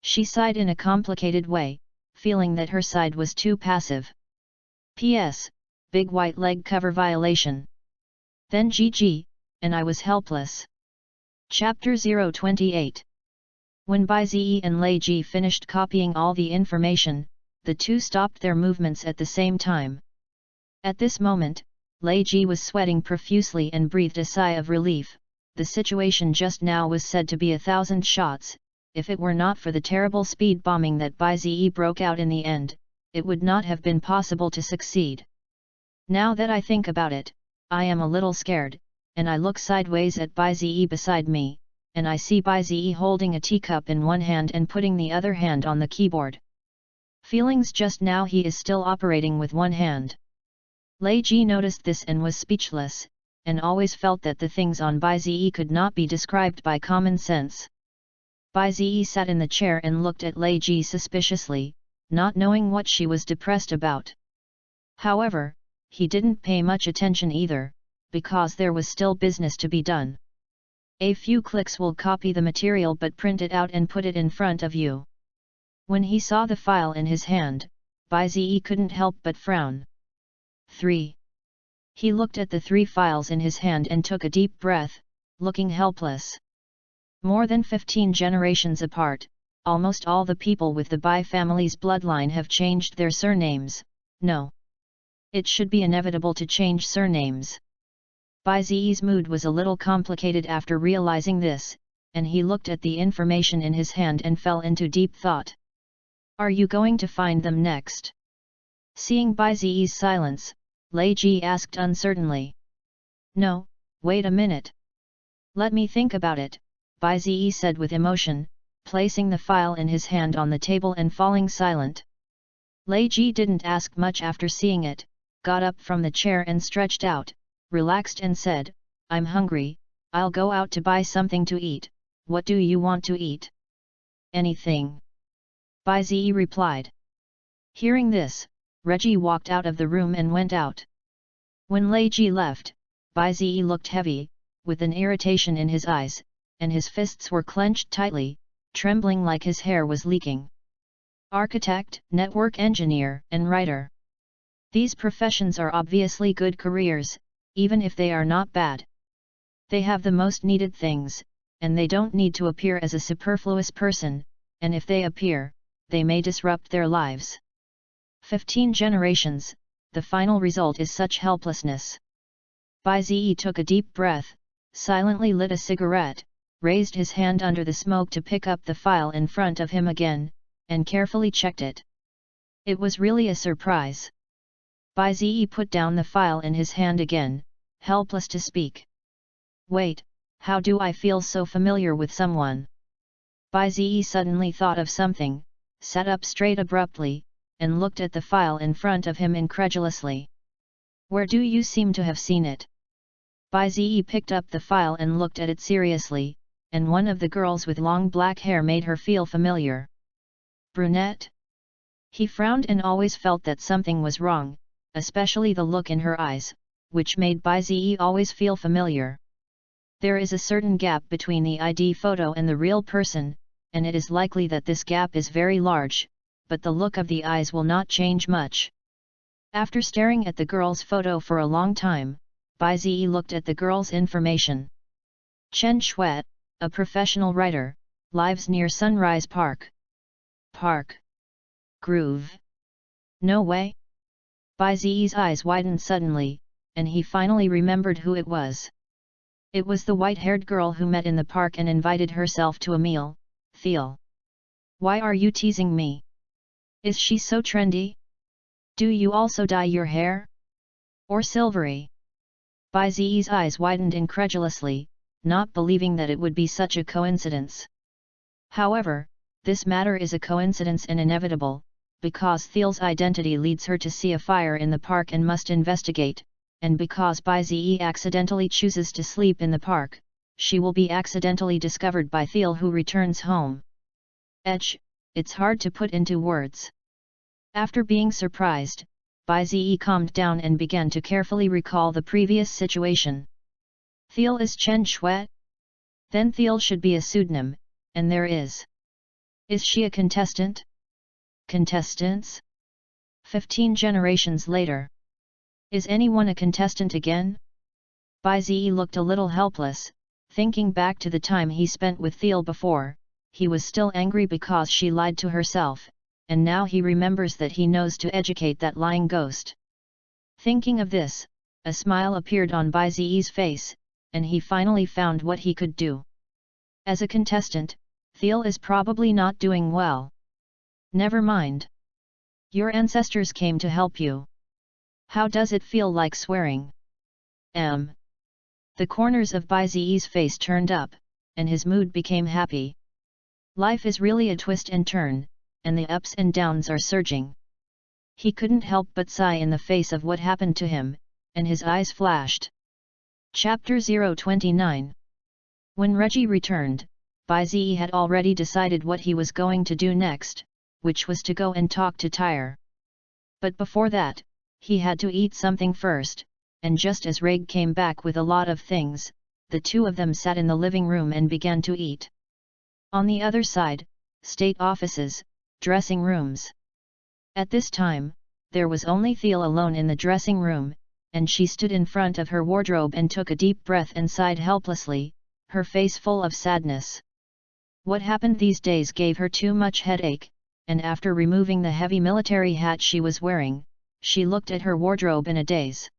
She sighed in a complicated way, feeling that her side was too passive. P.S. Big white leg cover violation. Then GG, and I was helpless. Chapter 028. When Bai Ziyi and Lei Ji finished copying all the information, the two stopped their movements at the same time. At this moment, Lei Ji was sweating profusely and breathed a sigh of relief. The situation just now was said to be 1,000 shots. If it were not for the terrible speed bombing that Bai Ziyi broke out in the end, it would not have been possible to succeed. Now that I think about it, I am a little scared, and I look sideways at Bai Ziyi beside me, and I see Bai Ziyi holding a teacup in one hand and putting the other hand on the keyboard. Feelings just now he is still operating with one hand. Lei Ji noticed this and was speechless, and always felt that the things on Bai Ziyi could not be described by common sense. Bai Ziyi sat in the chair and looked at Lei Ji suspiciously, not knowing what she was depressed about. However, he didn't pay much attention either, because there was still business to be done. A few clicks will copy the material but print it out and put it in front of you. When he saw the file in his hand, Bai Ziyi couldn't help but frown. 3. He looked at the 3 files in his hand and took a deep breath, looking helpless. More than 15 generations apart, almost all the people with the Bai family's bloodline have changed their surnames. No. It should be inevitable to change surnames. Bai Ziyi's mood was a little complicated after realizing this, and he looked at the information in his hand and fell into deep thought. Are you going to find them next? Seeing Bai Ziyi's silence, Lei Ji asked uncertainly. No, wait a minute. Let me think about it, Bai Ziyi said with emotion, placing the file in his hand on the table and falling silent. Lei Ji didn't ask much after seeing it, got up from the chair and stretched out, relaxed and said, I'm hungry, I'll go out to buy something to eat. What do you want to eat? Anything. Bai Ziyi replied. Hearing this, Reggie walked out of the room and went out. When Lei Ji left, Bai Ziyi looked heavy, with an irritation in his eyes, and his fists were clenched tightly, trembling like his hair was leaking. Architect, network engineer, and writer. These professions are obviously good careers, even if they are not bad. They have the most needed things, and they don't need to appear as a superfluous person, and if they appear, they may disrupt their lives. 15 generations, the final result is such helplessness. Bai Ziyi took a deep breath, silently lit a cigarette, raised his hand under the smoke to pick up the file in front of him again, and carefully checked it. It was really a surprise. Bai Ziyi put down the file in his hand again, helpless to speak. Wait, how do I feel so familiar with someone? Bai Ziyi suddenly thought of something, sat up straight abruptly, and looked at the file in front of him incredulously. Where do you seem to have seen it? Bai Ziyi picked up the file and looked at it seriously, and one of the girls with long black hair made her feel familiar. Brunette? He frowned and always felt that something was wrong, especially the look in her eyes, which made Bai Ziyi always feel familiar. There is a certain gap between the ID photo and the real person, and it is likely that this gap is very large, but the look of the eyes will not change much. After staring at the girl's photo for a long time, Bai Ziyi looked at the girl's information. Chen Shuet, a professional writer, lives near Sunrise Park. Park. Groove. No way. Bai Ziyi's eyes widened suddenly, and he finally remembered who it was. It was the white-haired girl who met in the park and invited herself to a meal, Thiel. Why are you teasing me? Is she so trendy? Do you also dye your hair? Or silvery? Bai Ziyi's eyes widened incredulously, not believing that it would be such a coincidence. However, this matter is a coincidence and inevitable, because Thiel's identity leads her to see a fire in the park and must investigate, and because Bai Ziyi accidentally chooses to sleep in the park, she will be accidentally discovered by Thiel, who returns home. It's hard to put into words. After being surprised, Bai calmed down and began to carefully recall the previous situation. Thiel is Chen Shui? Then Thiel should be a pseudonym, and there is. Is she a contestant? Contestants? 15 generations later. Is anyone a contestant again? Bai looked a little helpless, thinking back to the time he spent with Thiel before. He was still angry because she lied to herself, and now he remembers that he knows to educate that lying ghost. Thinking of this, a smile appeared on Bai face, and he finally found what he could do. As a contestant, Thiel is probably not doing well. Never mind. Your ancestors came to help you. How does it feel like swearing? The corners of Bai face turned up, and his mood became happy. Life is really a twist and turn, and the ups and downs are surging. He couldn't help but sigh in the face of what happened to him, and his eyes flashed. Chapter 029. When Reggie returned, Bai had already decided what he was going to do next, which was to go and talk to Tyre. But before that, he had to eat something first, and just as Reg came back with a lot of things, the two of them sat in the living room and began to eat. On the other side, state offices, dressing rooms. At this time, there was only Thiel alone in the dressing room, and she stood in front of her wardrobe and took a deep breath and sighed helplessly, her face full of sadness. What happened these days gave her too much headache, and after removing the heavy military hat she was wearing, she looked at her wardrobe in a daze.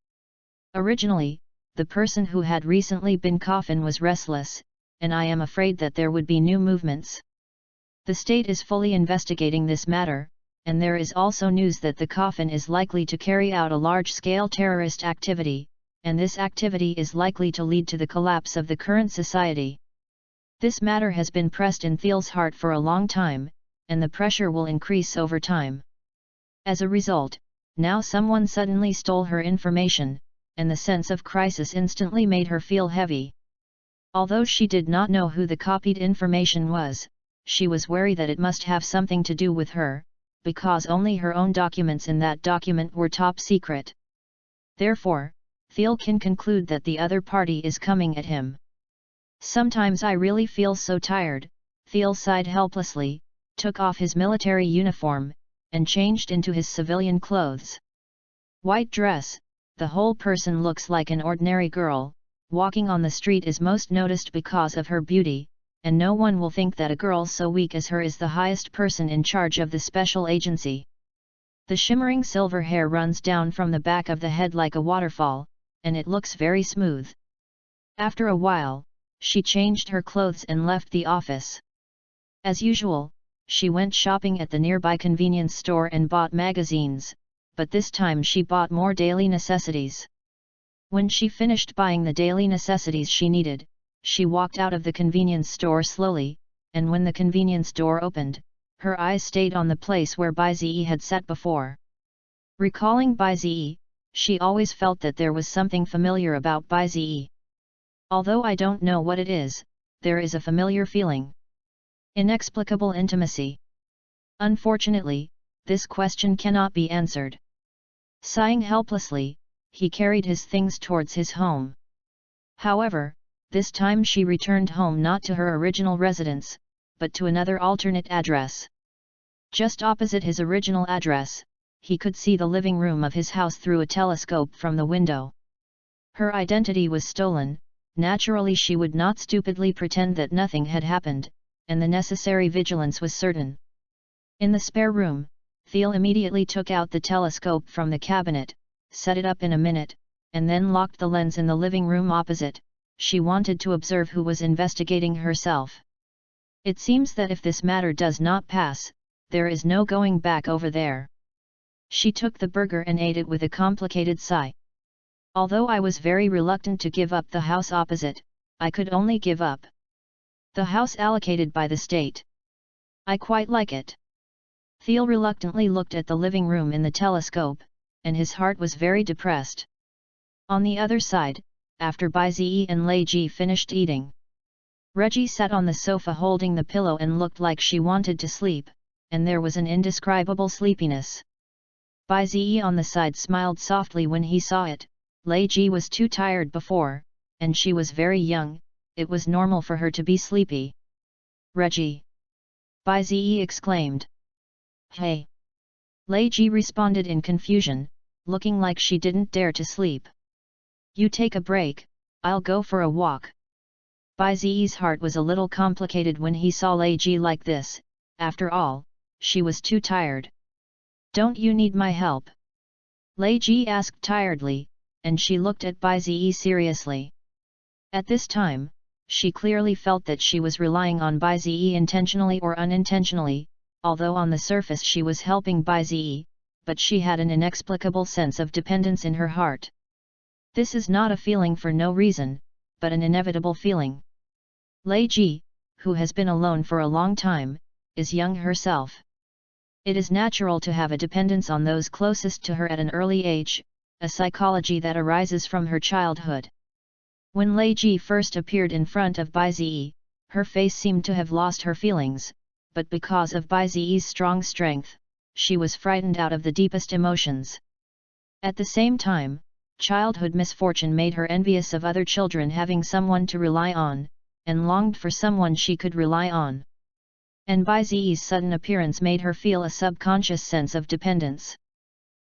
Originally, the person who had recently been coffin was restless, and I am afraid that there would be new movements. The state is fully investigating this matter, and there is also news that the coffin is likely to carry out a large-scale terrorist activity, and this activity is likely to lead to the collapse of the current society. This matter has been pressed in Thiel's heart for a long time, and the pressure will increase over time. As a result, now someone suddenly stole her information, and the sense of crisis instantly made her feel heavy. Although she did not know who the copied information was, she was wary that it must have something to do with her, because only her own documents in that document were top secret. Therefore, Thiel can conclude that the other party is coming at him. Sometimes I really feel so tired, Thiel sighed helplessly, took off his military uniform, and changed into his civilian clothes. White dress, the whole person looks like an ordinary girl. Walking on the street is most noticed because of her beauty, and no one will think that a girl so weak as her is the highest person in charge of the special agency. The shimmering silver hair runs down from the back of the head like a waterfall, and it looks very smooth. After a while, she changed her clothes and left the office. As usual, she went shopping at the nearby convenience store and bought magazines, but this time she bought more daily necessities. When she finished buying the daily necessities she needed, she walked out of the convenience store slowly, and when the convenience door opened, her eyes stayed on the place where Bai had sat before. Recalling Bai, she always felt that there was something familiar about Bai. Although I don't know what it is, there is a familiar feeling. Inexplicable intimacy. Unfortunately, this question cannot be answered. Sighing helplessly, he carried his things towards his home. However, this time she returned home not to her original residence, but to another alternate address. Just opposite his original address, he could see the living room of his house through a telescope from the window. Her identity was stolen, naturally she would not stupidly pretend that nothing had happened, and the necessary vigilance was certain. In the spare room, Thiel immediately took out the telescope from the cabinet, set it up in a minute, and then locked the lens in the living room opposite. She wanted to observe who was investigating herself. It seems that if this matter does not pass, there is no going back over there. She took the burger and ate it with a complicated sigh. Although I was very reluctant to give up the house opposite, I could only give up the house allocated by the state. I quite like it. Thiel reluctantly looked at the living room in the telescope, and his heart was very depressed. On the other side, after Bai and Lei Ji finished eating, Reggie sat on the sofa holding the pillow and looked like she wanted to sleep, and there was an indescribable sleepiness. Bai Ziyi on the side smiled softly when he saw it. Lei Ji was too tired before, and she was very young, it was normal for her to be sleepy. Reggie! Bai Ziyi exclaimed. Hey! Lei Ji responded in confusion, looking like she didn't dare to sleep. You take a break, I'll go for a walk. Bai Ziyi's heart was a little complicated when he saw Lei Ji like this, after all, she was too tired. Don't you need my help? Lei Ji asked tiredly, and she looked at Bai Ziyi seriously. At this time, she clearly felt that she was relying on Bai Ziyi intentionally or unintentionally, although on the surface she was helping Bai Ziyi, but she had an inexplicable sense of dependence in her heart. This is not a feeling for no reason, but an inevitable feeling. Lei Ji, who has been alone for a long time, is young herself. It is natural to have a dependence on those closest to her at an early age, a psychology that arises from her childhood. When Lei Ji first appeared in front of Bai Ziyi, her face seemed to have lost her feelings, but because of Bai Ziyi's strong strength, she was frightened out of the deepest emotions. At the same time, childhood misfortune made her envious of other children having someone to rely on, and longed for someone she could rely on. And Bai Ziyi's sudden appearance made her feel a subconscious sense of dependence.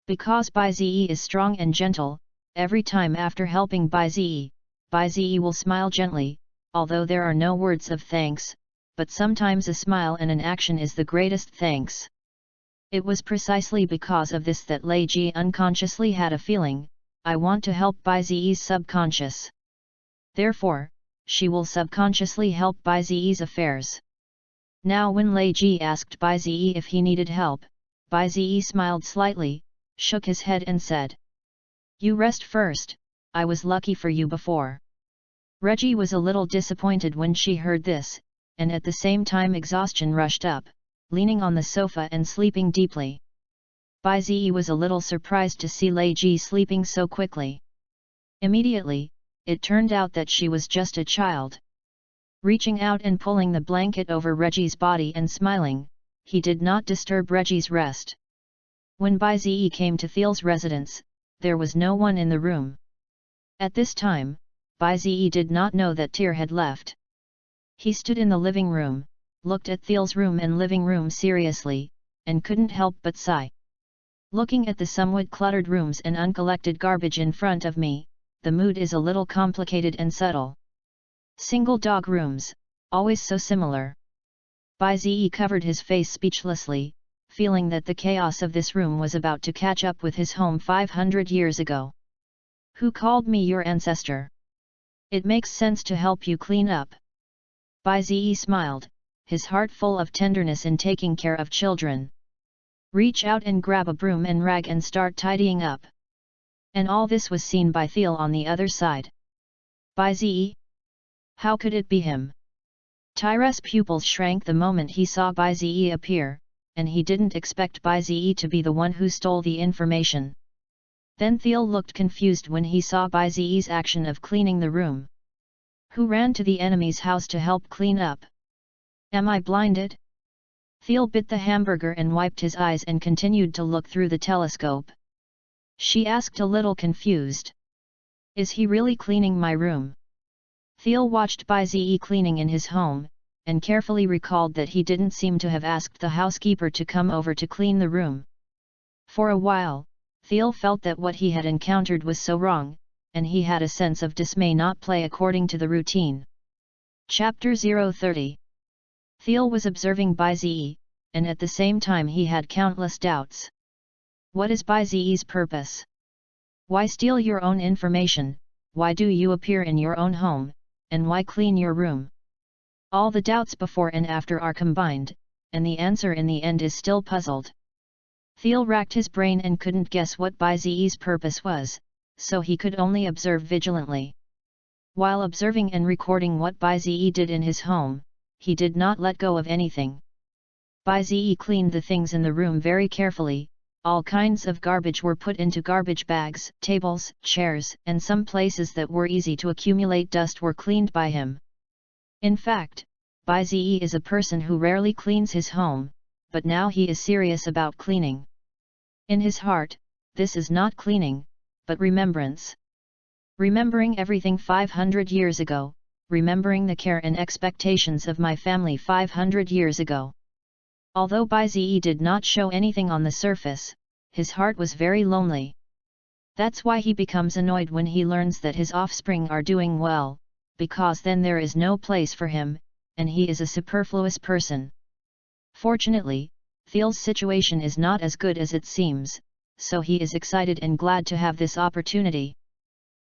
Because Bai Ziyi is strong and gentle, every time after helping Bai Ziyi will smile gently, although there are no words of thanks, but sometimes a smile and an action is the greatest thanks. It was precisely because of this that Lei Ji unconsciously had a feeling, I want to help Bai Ziyi's subconscious. Therefore, she will subconsciously help Bai Ziyi's affairs. Now when Lei Ji asked Bai Ziyi if he needed help, Bai Ziyi smiled slightly, shook his head and said, You rest first, I was lucky for you before. Reggie was a little disappointed when she heard this, and at the same time exhaustion rushed up, leaning on the sofa and sleeping deeply. Bai Ziyi was a little surprised to see Lei Ji sleeping so quickly. Immediately, it turned out that she was just a child. Reaching out and pulling the blanket over Reggie's body and smiling, he did not disturb Reggie's rest. When Bai Ziyi came to Thiel's residence, there was no one in the room. At this time, Bai Ziyi did not know that Tyr had left. He stood in the living room, looked at Thiel's room and living room seriously, and couldn't help but sigh. Looking at the somewhat cluttered rooms and uncollected garbage in front of me, the mood is a little complicated and subtle. Single dog rooms, always so similar. Bai Ziyi covered his face speechlessly, feeling that the chaos of this room was about to catch up with his home 500 years ago. Who called me your ancestor? It makes sense to help you clean up. Bai Ziyi smiled, his heart full of tenderness in taking care of children. Reach out and grab a broom and rag and start tidying up. And all this was seen by Thiel on the other side. Bai Ziyi? How could it be him? Tyr's pupils shrank the moment he saw Bai Ziyi appear, and he didn't expect Bai Ziyi to be the one who stole the information. Then Thiel looked confused when he saw Bai Ziyi's action of cleaning the room. Who ran to the enemy's house to help clean up? Am I blinded? Thiel bit the hamburger and wiped his eyes and continued to look through the telescope. She asked a little confused. Is he really cleaning my room? Thiel watched Bai Ziyi cleaning in his home, and carefully recalled that he didn't seem to have asked the housekeeper to come over to clean the room. For a while, Thiel felt that what he had encountered was so wrong, and he had a sense of dismay not play according to the routine. Chapter 030. Thiel was observing Bai Ziyi, and at the same time he had countless doubts. What is Bai Ziyi's purpose? Why steal your own information, why do you appear in your own home, and why clean your room? All the doubts before and after are combined, and the answer in the end is still puzzled. Thiel racked his brain and couldn't guess what Bai Ziyi's purpose was, so he could only observe vigilantly. While observing and recording what Bai Ziyi did in his home, he did not let go of anything. Bai Ziyi cleaned the things in the room very carefully. All kinds of garbage were put into garbage bags, tables, chairs, and some places that were easy to accumulate dust were cleaned by him. In fact, Bai Zi is a person who rarely cleans his home, but now he is serious about cleaning. In his heart, this is not cleaning, but remembrance. Remembering everything 500 years ago, remembering the care and expectations of my family 500 years ago. Although Bai Zi did not show anything on the surface, his heart was very lonely. That's why he becomes annoyed when he learns that his offspring are doing well, because then there is no place for him, and he is a superfluous person. Fortunately, Thiel's situation is not as good as it seems, so he is excited and glad to have this opportunity.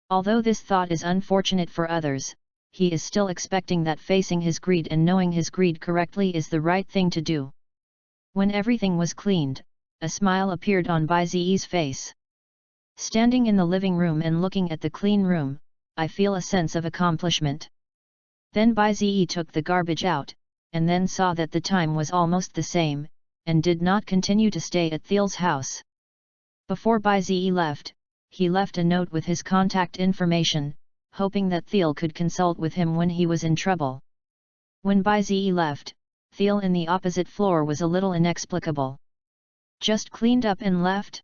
Although this thought is unfortunate for others, he is still expecting that facing his greed and knowing his greed correctly is the right thing to do. When everything was cleaned, a smile appeared on Bai Zi's face. Standing in the living room and looking at the clean room, I feel a sense of accomplishment. Then Bai Zi took the garbage out, and then saw that the time was almost the same, and did not continue to stay at Thiel's house. Before Bai Zi left, he left a note with his contact information, hoping that Thiel could consult with him when he was in trouble. When Bai Zi left, Thiel in the opposite floor was a little inexplicable. Just cleaned up and left?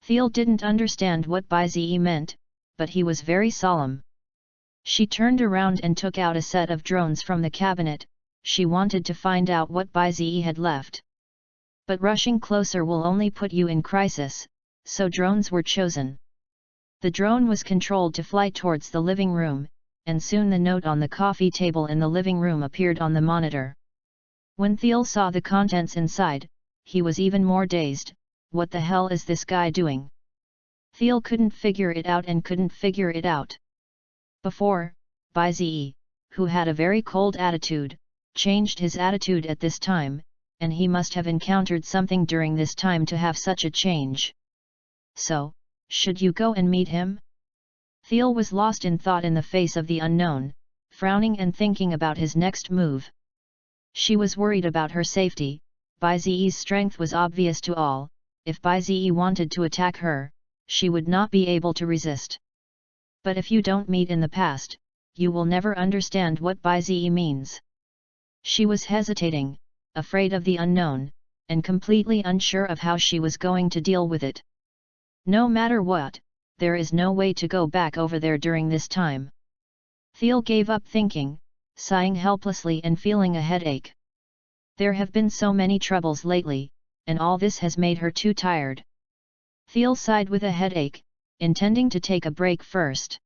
Thiel didn't understand what Bai Zi meant, but he was very solemn. She turned around and took out a set of drones from the cabinet. She wanted to find out what Bai Zi had left. But rushing closer will only put you in crisis, so drones were chosen. The drone was controlled to fly towards the living room, and soon the note on the coffee table in the living room appeared on the monitor. When Thiel saw the contents inside, he was even more dazed. What the hell is this guy doing? Thiel couldn't figure it out and couldn't figure it out. Before, Bai Zi, who had a very cold attitude, changed his attitude at this time, and he must have encountered something during this time to have such a change. So, should you go and meet him? Thiel was lost in thought in the face of the unknown, frowning and thinking about his next move. She was worried about her safety. Bai Zi's strength was obvious to all. If Bai Zi wanted to attack her, she would not be able to resist. But if you don't meet in the past, you will never understand what Bai Zi means. She was hesitating, afraid of the unknown, and completely unsure of how she was going to deal with it. No matter what, there is no way to go back over there during this time. Thiel gave up thinking, sighing helplessly and feeling a headache. There have been so many troubles lately, and all this has made her too tired. Thiel sighed with a headache, intending to take a break first.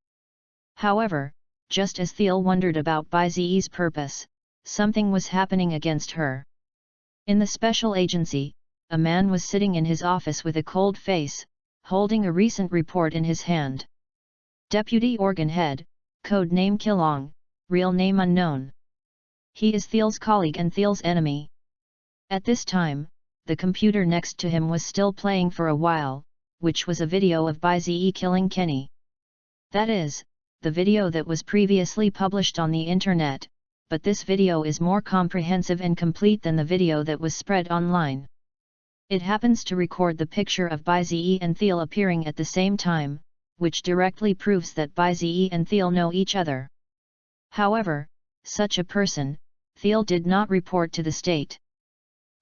However, just as Thiel wondered about Bai Zi's purpose, something was happening against her. In the special agency, a man was sitting in his office with a cold face, holding a recent report in his hand. Deputy Organ Head, code name Kilong, real name unknown. He is Thiel's colleague and Thiel's enemy. At this time, the computer next to him was still playing for a while, which was a video of Bai Zi killing Kenny. That is, the video that was previously published on the internet, but this video is more comprehensive and complete than the video that was spread online. It happens to record the picture of Bai Zi and Thiel appearing at the same time, which directly proves that Bai Zi and Thiel know each other. However, such a person, Thiel did not report to the state.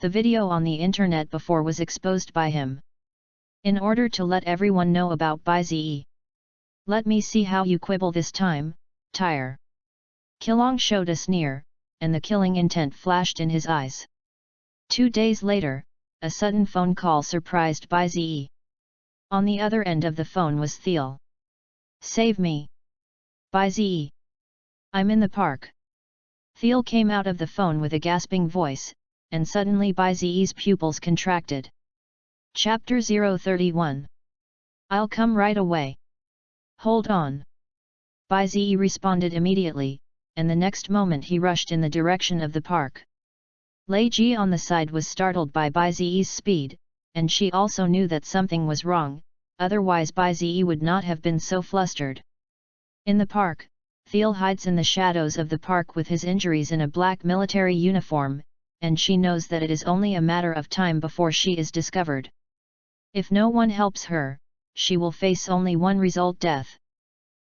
The video on the internet before was exposed by him. In order to let everyone know about Bai Zi. Let me see how you quibble this time, tire. Kilong showed a sneer, and the killing intent flashed in his eyes. 2 days later, a sudden phone call surprised Bai Zi. On the other end of the phone was Thiel. Save me. Bai Zi. I'm in the park. Thiel came out of the phone with a gasping voice, and suddenly Bai Zi's pupils contracted. Chapter 031. I'll come right away. Hold on. Bai Zi responded immediately, and the next moment he rushed in the direction of the park. Lei Ji on the side was startled by Bai Zi's speed, and she also knew that something was wrong, otherwise Bai Zi would not have been so flustered. In the park, Thiel hides in the shadows of the park with his injuries in a black military uniform, and she knows that it is only a matter of time before she is discovered. If no one helps her, she will face only one result: death.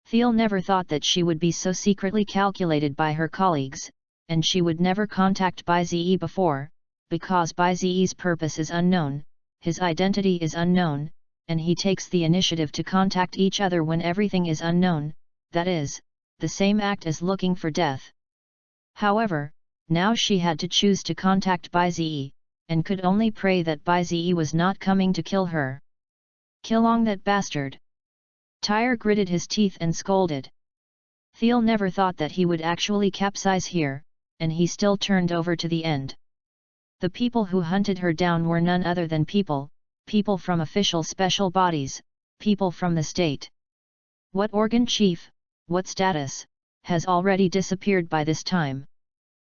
Thiel never thought that she would be so secretly calculated by her colleagues, and she would never contact Bai before, because Bai's purpose is unknown, his identity is unknown, and he takes the initiative to contact each other when everything is unknown, that is, the same act as looking for death. However, now she had to choose to contact Bai, and could only pray that Bai was not coming to kill her. Kilong that bastard! Tyre gritted his teeth and scolded. Thiel never thought that he would actually capsize here, and he still turned over to the end. The people who hunted her down were none other than people from official special bodies, people from the state. What organ chief, what status, has already disappeared by this time.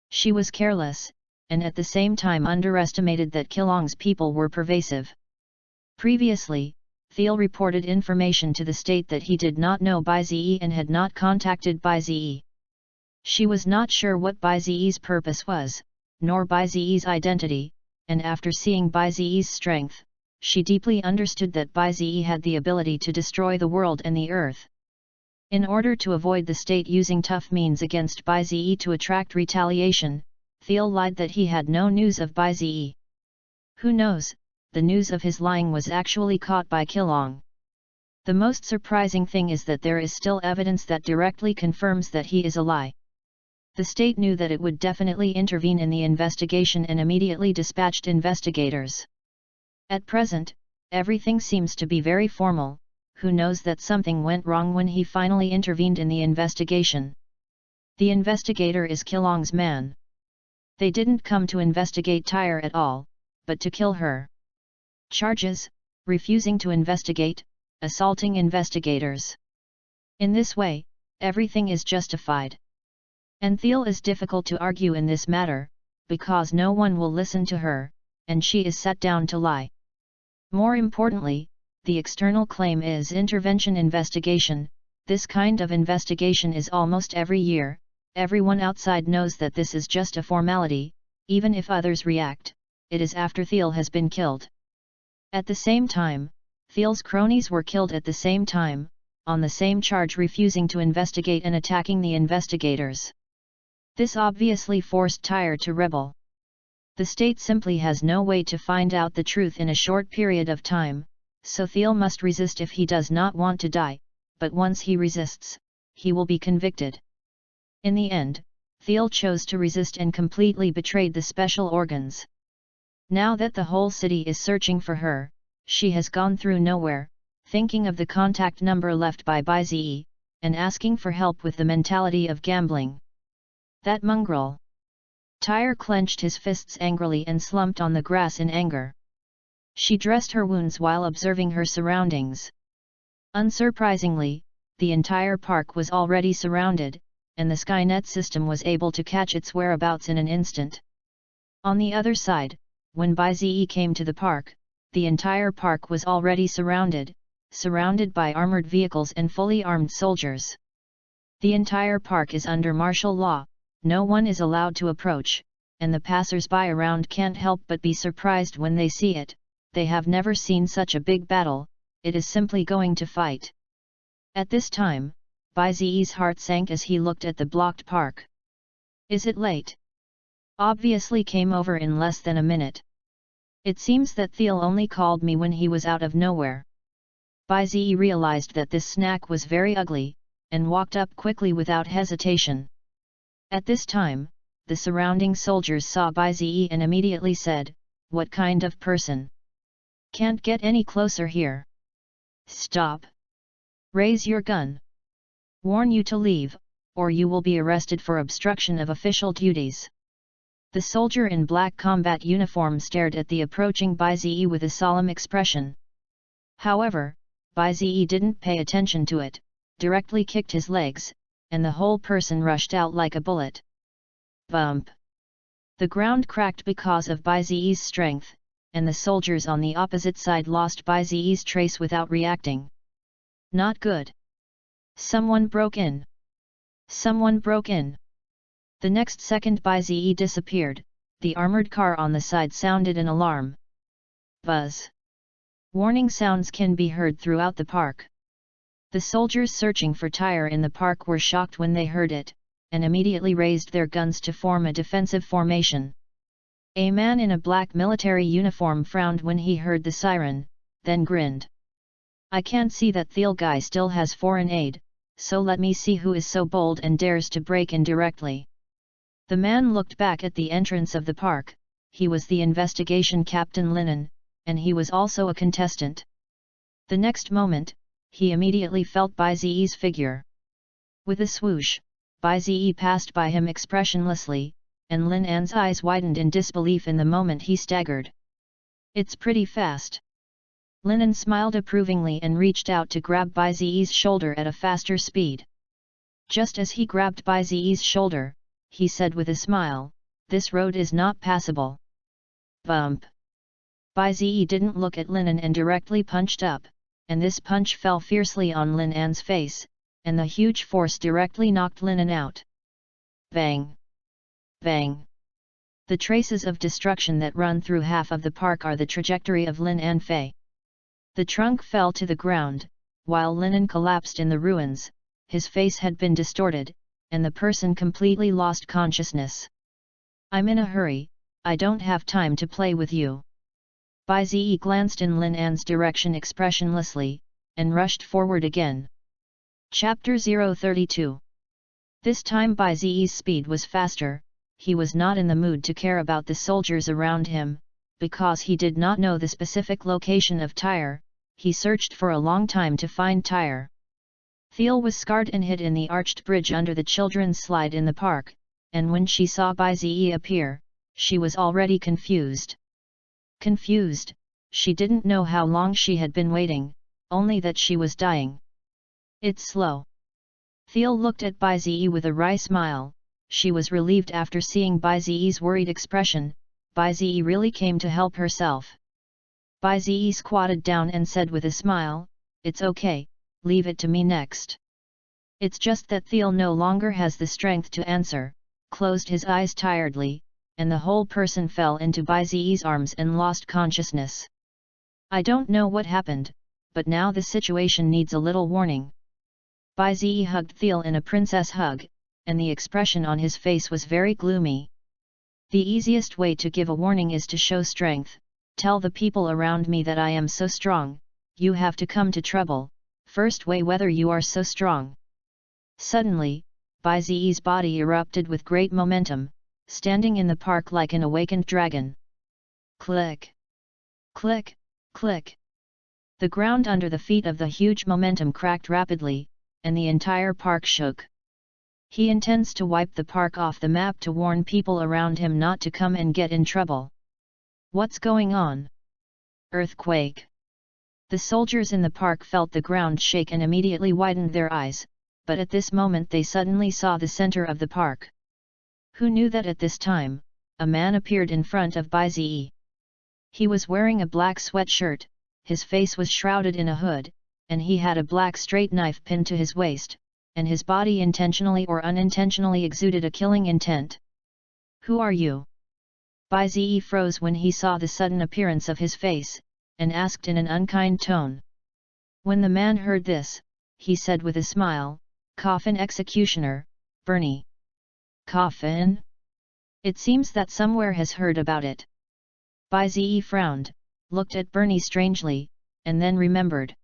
She was careless, and at the same time underestimated that Kilong's people were pervasive. Previously, Thiel reported information to the state that he did not know Bai and had not contacted Bai. She was not sure what Bai's purpose was, nor Bai's identity, and after seeing Bai's strength, she deeply understood that Bai had the ability to destroy the world and the earth. In order to avoid the state using tough means against Bai to attract retaliation, Thiel lied that he had no news of Bai. Who knows, the news of his lying was actually caught by Kilong. The most surprising thing is that there is still evidence that directly confirms that he is a lie. The state knew that it would definitely intervene in the investigation and immediately dispatched investigators. At present, everything seems to be very formal. Who knows that something went wrong when he finally intervened in the investigation? The investigator is Kilong's man. They didn't come to investigate Tyre at all, but to kill her. Charges: refusing to investigate, assaulting investigators. In this way, everything is justified. And Thiel is difficult to argue in this matter, because no one will listen to her, and she is set down to lie. More importantly, the external claim is intervention investigation. This kind of investigation is almost every year. Everyone outside knows that this is just a formality, even if others react, it is after Thiel has been killed. At the same time, Thiel's cronies were killed at the same time, on the same charge, refusing to investigate and attacking the investigators. This obviously forced Tyre to rebel. The state simply has no way to find out the truth in a short period of time, so Thiel must resist if he does not want to die, but once he resists, he will be convicted. In the end, Thiel chose to resist and completely betrayed the special organs. Now that the whole city is searching for her, she has gone through nowhere, thinking of the contact number left by Bai, and asking for help with the mentality of gambling. That mongrel! Tyre clenched his fists angrily and slumped on the grass in anger. She dressed her wounds while observing her surroundings. Unsurprisingly, the entire park was already surrounded, and the Skynet system was able to catch its whereabouts in an instant. On the other side, when Bai came to the park, the entire park was already surrounded by armored vehicles and fully armed soldiers. The entire park is under martial law, no one is allowed to approach, and the passers-by around can't help but be surprised when they see it. They have never seen such a big battle, it is simply going to fight. At this time, Bai's heart sank as he looked at the blocked park. Is it late? Obviously came over in less than a minute. It seems that Thiel only called me when he was out of nowhere. Bai realized that this snack was very ugly, and walked up quickly without hesitation. At this time, the surrounding soldiers saw Bai and immediately said, "What kind of person? Can't get any closer here. Stop. Raise your gun. Warn you to leave, or you will be arrested for obstruction of official duties." The soldier in black combat uniform stared at the approaching Bai with a solemn expression. However, Bai didn't pay attention to it, directly kicked his legs, and the whole person rushed out like a bullet. Bump! The ground cracked because of Bai's strength, and the soldiers on the opposite side lost Bai's trace without reacting. Not good. Someone broke in. Someone broke in. The next second Bai disappeared, the armored car on the side sounded an alarm. Buzz! Warning sounds can be heard throughout the park. The soldiers searching for Tyre in the park were shocked when they heard it, and immediately raised their guns to form a defensive formation. A man in a black military uniform frowned when he heard the siren, then grinned. "I can't see that Thiel guy still has foreign aid, so let me see who is so bold and dares to break in directly." The man looked back at the entrance of the park. He was the investigation captain Linen, and he was also a contestant. The next moment, he immediately felt Bai Ziyi's figure. With a swoosh, Bai Ziyi passed by him expressionlessly, and Lin An's eyes widened in disbelief in the moment he staggered. "It's pretty fast." Lin An smiled approvingly and reached out to grab Bai Ziyi's shoulder at a faster speed. Just as he grabbed Bai Ziyi's shoulder, he said with a smile, "This road is not passable." Bump! Bai Ziyi didn't look at Lin An and directly punched up, and this punch fell fiercely on Lin An's face, and the huge force directly knocked Lin An out. Bang! Bang! The traces of destruction that run through half of the park are the trajectory of Lin An Fei. The trunk fell to the ground, while Lin An collapsed in the ruins. His face had been distorted, and the person completely lost consciousness. "I'm in a hurry, I don't have time to play with you." Bai Ziyi glanced in Lin An's direction expressionlessly, and rushed forward again. Chapter 032. This time Bai Ziyi's speed was faster. He was not in the mood to care about the soldiers around him, because he did not know the specific location of Tyre. He searched for a long time to find Tyre. Thiel was scarred and hid in the arched bridge under the children's slide in the park, and when she saw Bai Ziyi appear, she was already confused. Confused, she didn't know how long she had been waiting, only that she was dying. "It's slow." Thiel looked at Bai Ziyi with a wry smile. She was relieved after seeing Bai Ziyi's worried expression. Bai Ziyi really came to help herself. Bai Ziyi squatted down and said with a smile, "It's okay, leave it to me next." It's just that Thiel no longer has the strength to answer, closed his eyes tiredly, and the whole person fell into Bai Ziyi's arms and lost consciousness. "I don't know what happened, but now the situation needs a little warning." Bai Ziyi hugged Thiel in a princess hug, and the expression on his face was very gloomy. "The easiest way to give a warning is to show strength. Tell the people around me that I am so strong. You have to come to trouble, first weigh whether you are so strong." Suddenly, Bai Ziyi's body erupted with great momentum, standing in the park like an awakened dragon. Click! Click! Click! The ground under the feet of the huge momentum cracked rapidly, and the entire park shook. He intends to wipe the park off the map to warn people around him not to come and get in trouble. What's going on? Earthquake! The soldiers in the park felt the ground shake and immediately widened their eyes, but at this moment they suddenly saw the center of the park. Who knew that at this time, a man appeared in front of Bai Ziyi. He was wearing a black sweatshirt, his face was shrouded in a hood, and he had a black straight knife pinned to his waist, and his body intentionally or unintentionally exuded a killing intent. "Who are you?" Bai Ziyi froze when he saw the sudden appearance of his face, and asked in an unkind tone. When the man heard this, he said with a smile, "Coffin executioner, Bernie." "Coffin? It seems that somewhere has heard about it." Bai Ziyi frowned, looked at Bernie strangely, and then remembered.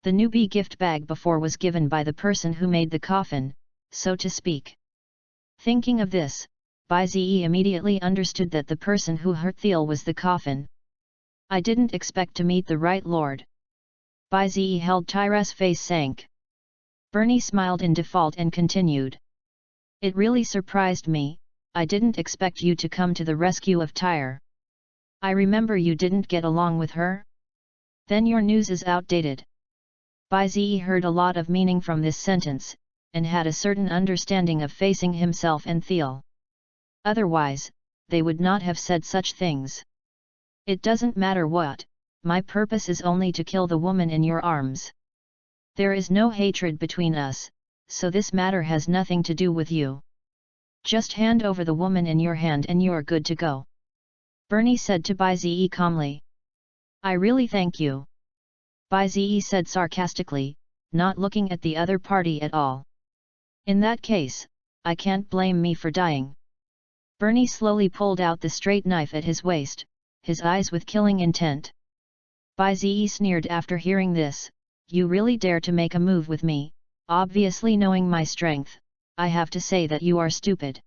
The newbie gift bag before was given by the person who made the coffin, so to speak. Thinking of this, Bai Ziyi immediately understood that the person who hurt Thiel was the coffin. "I didn't expect to meet the right lord." Bai Ziyi held Tyra's face sank. Bernie smiled in default and continued. "It really surprised me, I didn't expect you to come to the rescue of Tyre. I remember you didn't get along with her? Then your news is outdated." Bai Ziyi heard a lot of meaning from this sentence, and had a certain understanding of facing himself and Thiel. Otherwise, they would not have said such things. "It doesn't matter what, my purpose is only to kill the woman in your arms. There is no hatred between us, so this matter has nothing to do with you. Just hand over the woman in your hand and you're good to go." Bernie said to Bai Ziyi calmly. "I really thank you," Bai Ziyi said sarcastically, not looking at the other party at all. In that case, I can't blame me for dying. Bernie slowly pulled out the straight knife at his waist, his eyes with killing intent. Bai Ziyi sneered after hearing this, "You really dare to make a move with me, obviously knowing my strength. I have to say that you are stupid.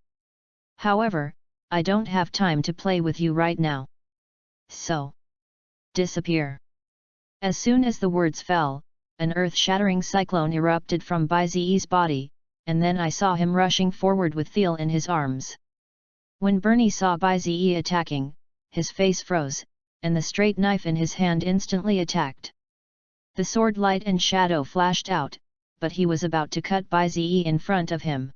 However, I don't have time to play with you right now. So, disappear." As soon as the words fell, an earth-shattering cyclone erupted from Bai Ziyi's body, and then I saw him rushing forward with Thiel in his arms. When Bernie saw Bai Ziyi attacking, his face froze, and the straight knife in his hand instantly attacked. The sword light and shadow flashed out, but he was about to cut Bai Ziyi in front of him.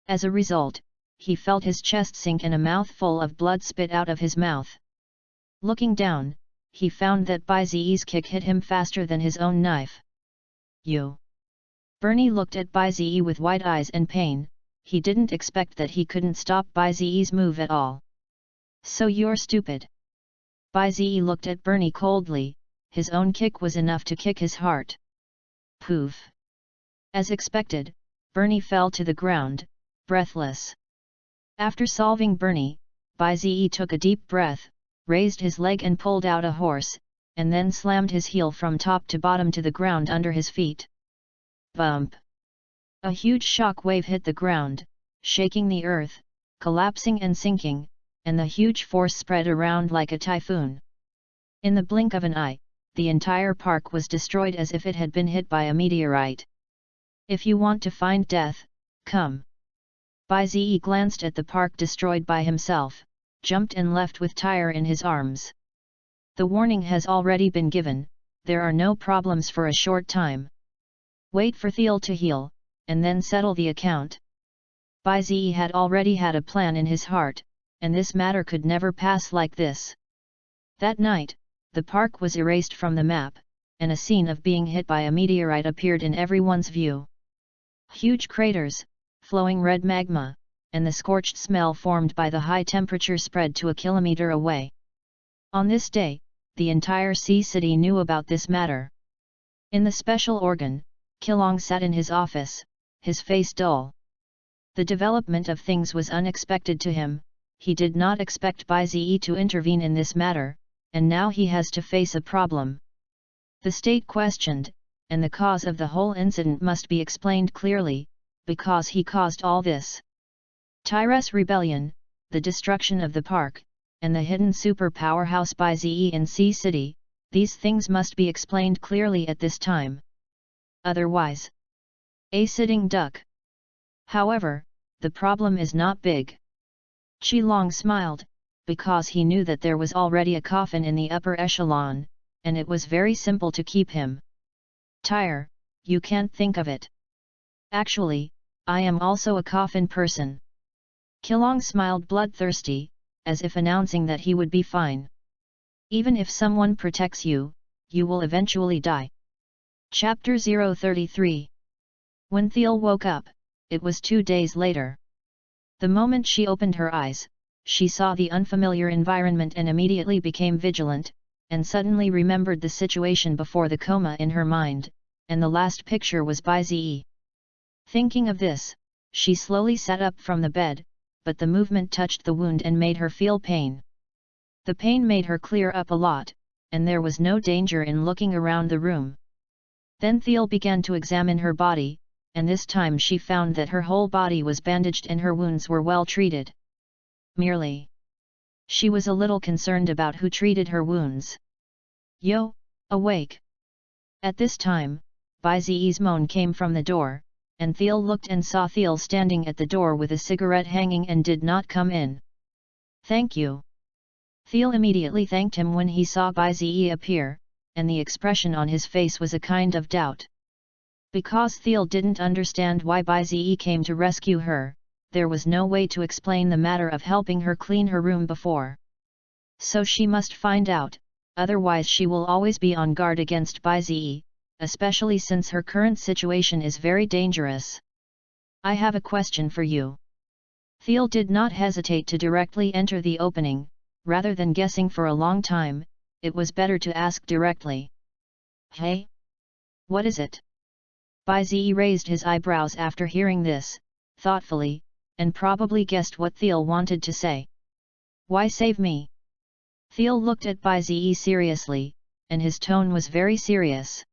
As a result, he felt his chest sink and a mouthful of blood spit out of his mouth. Looking down, he found that Bai Ziyi's kick hit him faster than his own knife. "You!" Bernie looked at Bai Ziyi with wide eyes and pain. He didn't expect that he couldn't stop Bai Ziyi's move at all. "So you're stupid?" Bai Ziyi looked at Bernie coldly. His own kick was enough to kick his heart. Poof! As expected, Bernie fell to the ground, breathless. After solving Bernie, Bai Ziyi took a deep breath, raised his leg and pulled out a horse, and then slammed his heel from top to bottom to the ground under his feet. Bump! A huge shock wave hit the ground, shaking the earth, collapsing and sinking, and the huge force spread around like a typhoon. In the blink of an eye, the entire park was destroyed as if it had been hit by a meteorite. "If you want to find death, come." Bai Ziyi glanced at the park destroyed by himself, jumped and left with Tyre in his arms. "The warning has already been given, there are no problems for a short time. Wait for Thiel to heal, and then settle the account." Bai Ziyi had already had a plan in his heart, and this matter could never pass like this. That night, the park was erased from the map, and a scene of being hit by a meteorite appeared in everyone's view. Huge craters, flowing red magma, and the scorched smell formed by the high temperature spread to a kilometer away. On this day, the entire Sea City knew about this matter. In the special organ, Qilong sat in his office, his face dull. The development of things was unexpected to him. He did not expect Bai Ziyi to intervene in this matter, and now he has to face a problem. The state questioned, and the cause of the whole incident must be explained clearly, because he caused all this. Tyre's rebellion, the destruction of the park, and the hidden super powerhouse Bai Ziyi in Sea City, these things must be explained clearly at this time. Otherwise, a sitting duck. However, the problem is not big. Qilong smiled, because he knew that there was already a coffin in the upper echelon, and it was very simple to keep him. "Tyre, you can't think of it. Actually, I am also a coffin person." Qilong smiled bloodthirsty, as if announcing that he would be fine. "Even if someone protects you, you will eventually die." Chapter 033. When Thiel woke up, it was 2 days later. The moment she opened her eyes, she saw the unfamiliar environment and immediately became vigilant, and suddenly remembered the situation before the coma in her mind, and the last picture was Bai Ziyi. Thinking of this, she slowly sat up from the bed, but the movement touched the wound and made her feel pain. The pain made her clear up a lot, and there was no danger in looking around the room. Then Thiel began to examine her body, and this time she found that her whole body was bandaged and her wounds were well treated. Merely, she was a little concerned about who treated her wounds. "Yo, awake!" At this time, Bai Ziyi's moan came from the door, and Thiel looked and saw Thiel standing at the door with a cigarette hanging and did not come in. "Thank you." Thiel immediately thanked him when he saw Bai Ziyi appear, and the expression on his face was a kind of doubt. Because Thiel didn't understand why Bai Ziyi came to rescue her, there was no way to explain the matter of helping her clean her room before. So she must find out, otherwise she will always be on guard against Bai Ziyi, especially since her current situation is very dangerous. "I have a question for you." Thiel did not hesitate to directly enter the opening. Rather than guessing for a long time, it was better to ask directly. "Hey? What is it?" Baizi raised his eyebrows after hearing this, thoughtfully, and probably guessed what Thiel wanted to say. Why save me? Thiel looked at Baizi seriously, and his tone was very serious.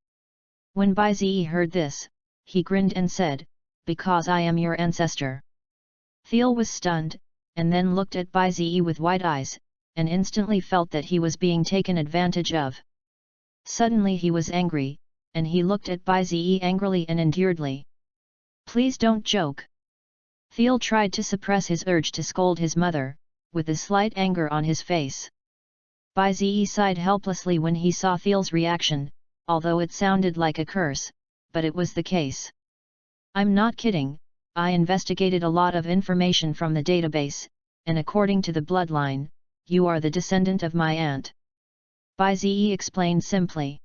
When Baizi heard this, he grinned and said, because I am your ancestor. Thiel was stunned, and then looked at Baizi with wide eyes, and instantly felt that he was being taken advantage of. Suddenly he was angry, and he looked at Baizi angrily and endearedly. Please don't joke. Thiel tried to suppress his urge to scold his mother, with a slight anger on his face. Baizi sighed helplessly when he saw Thiel's reaction, although it sounded like a curse, but it was the case. I'm not kidding, I investigated a lot of information from the database, and according to the bloodline, you are the descendant of my aunt. Baizi explained simply.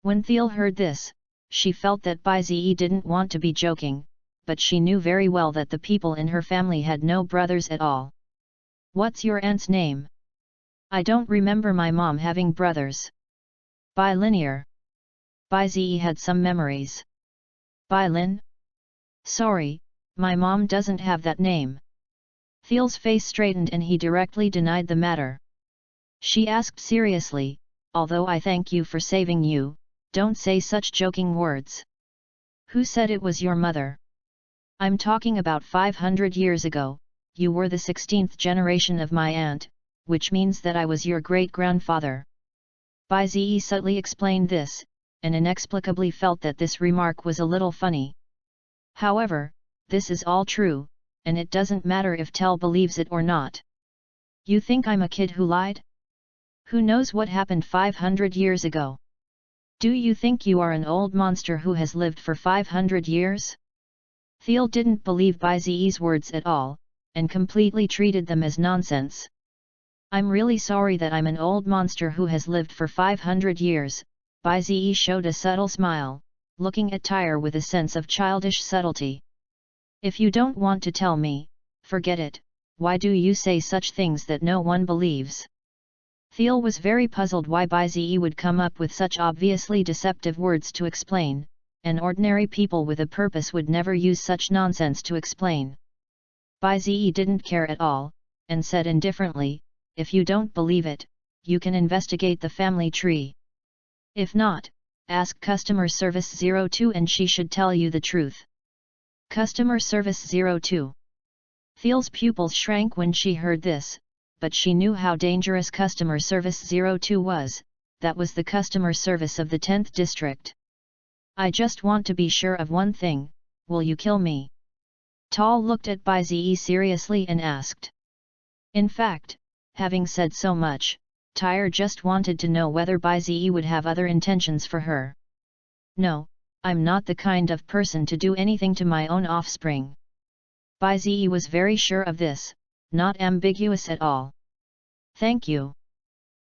When Thiel heard this, she felt that Baizi didn't want to be joking, but she knew very well that the people in her family had no brothers at all. What's your aunt's name? I don't remember my mom having brothers. Bilinear. Baizi had some memories. Bilin? Sorry, my mom doesn't have that name. Thiel's face straightened and he directly denied the matter. She asked seriously, although I thank you for saving you, don't say such joking words. Who said it was your mother? I'm talking about 500 years ago, you were the 16th generation of my aunt, which means that I was your great-grandfather. Baizi subtly explained this, and inexplicably felt that this remark was a little funny. However, this is all true, and it doesn't matter if Tel believes it or not. You think I'm a kid who lied? Who knows what happened 500 years ago? Do you think you are an old monster who has lived for 500 years? Thiel didn't believe Baizi's words at all, and completely treated them as nonsense. I'm really sorry that I'm an old monster who has lived for 500 years, Baizi showed a subtle smile, looking at Tyre with a sense of childish subtlety. If you don't want to tell me, forget it, why do you say such things that no one believes? Thiel was very puzzled why Baizi would come up with such obviously deceptive words to explain, and ordinary people with a purpose would never use such nonsense to explain. Baizi didn't care at all, and said indifferently, if you don't believe it, you can investigate the family tree. If not, ask Customer Service 02 and she should tell you the truth. Customer Service 02. Thiel's pupils shrank when she heard this, but she knew how dangerous Customer Service 02 was, that was the customer service of the 10th district. I just want to be sure of one thing, will you kill me? Tal looked at Baizi seriously and asked. In fact, having said so much, Tyre just wanted to know whether Baizi would have other intentions for her. No, I'm not the kind of person to do anything to my own offspring. Baizi was very sure of this, not ambiguous at all. Thank you.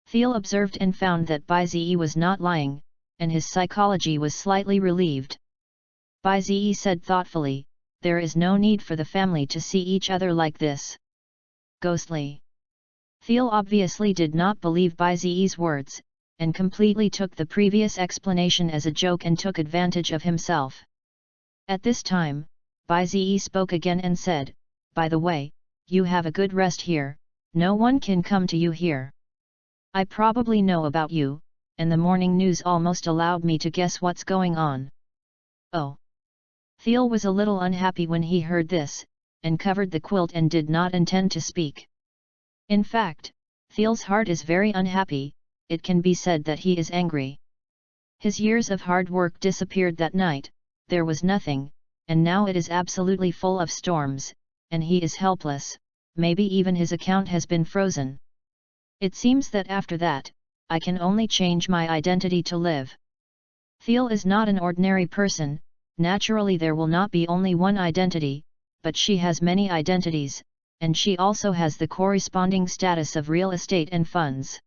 Thiel observed and found that Baizi was not lying, and his psychology was slightly relieved. Baizi said thoughtfully, there is no need for the family to see each other like this. Ghostly. Thiel obviously did not believe Baizi's words, and completely took the previous explanation as a joke and took advantage of himself. At this time, Baizi spoke again and said, by the way, you have a good rest here, no one can come to you here. I probably know about you, and the morning news almost allowed me to guess what's going on. Oh. Thiel was a little unhappy when he heard this, and covered the quilt and did not intend to speak. In fact, Thiel's heart is very unhappy, it can be said that he is angry. His years of hard work disappeared that night, there was nothing, and now it is absolutely full of storms, and he is helpless, maybe even his account has been frozen. It seems that after that, I can only change my identity to live. Thiel is not an ordinary person, naturally there will not be only one identity, but she has many identities, and she also has the corresponding status of real estate and funds.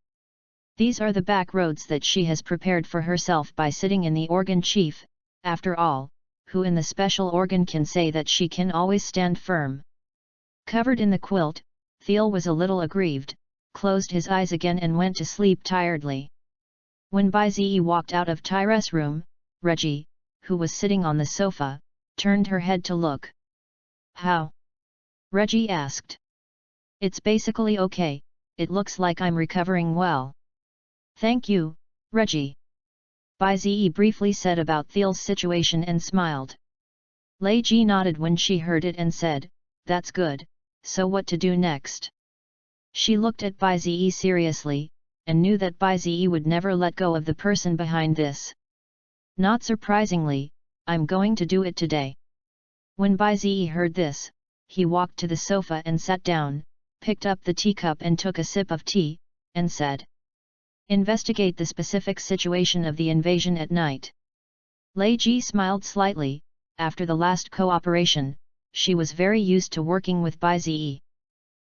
These are the back roads that she has prepared for herself by sitting in the organ chief, after all, who in the special organ can say that she can always stand firm. Covered in the quilt, Thiel was a little aggrieved, closed his eyes again and went to sleep tiredly. When Baizi walked out of Tyre's room, Reggie, who was sitting on the sofa, turned her head to look. "How?" Reggie asked. "It's basically okay, it looks like I'm recovering well." "Thank you, Reggie." Bai Ziyi briefly said about Thiel's situation and smiled. Lei Ji nodded when she heard it and said, "That's good, so what to do next?" She looked at Bai Ziyi seriously, and knew that Bai Ziyi would never let go of the person behind this. "Not surprisingly, I'm going to do it today." When Bai Ziyi heard this, he walked to the sofa and sat down, picked up the teacup and took a sip of tea, and said, "Investigate the specific situation of the invasion at night." Lei Ji smiled slightly. After the last cooperation, she was very used to working with Bai Ziyi.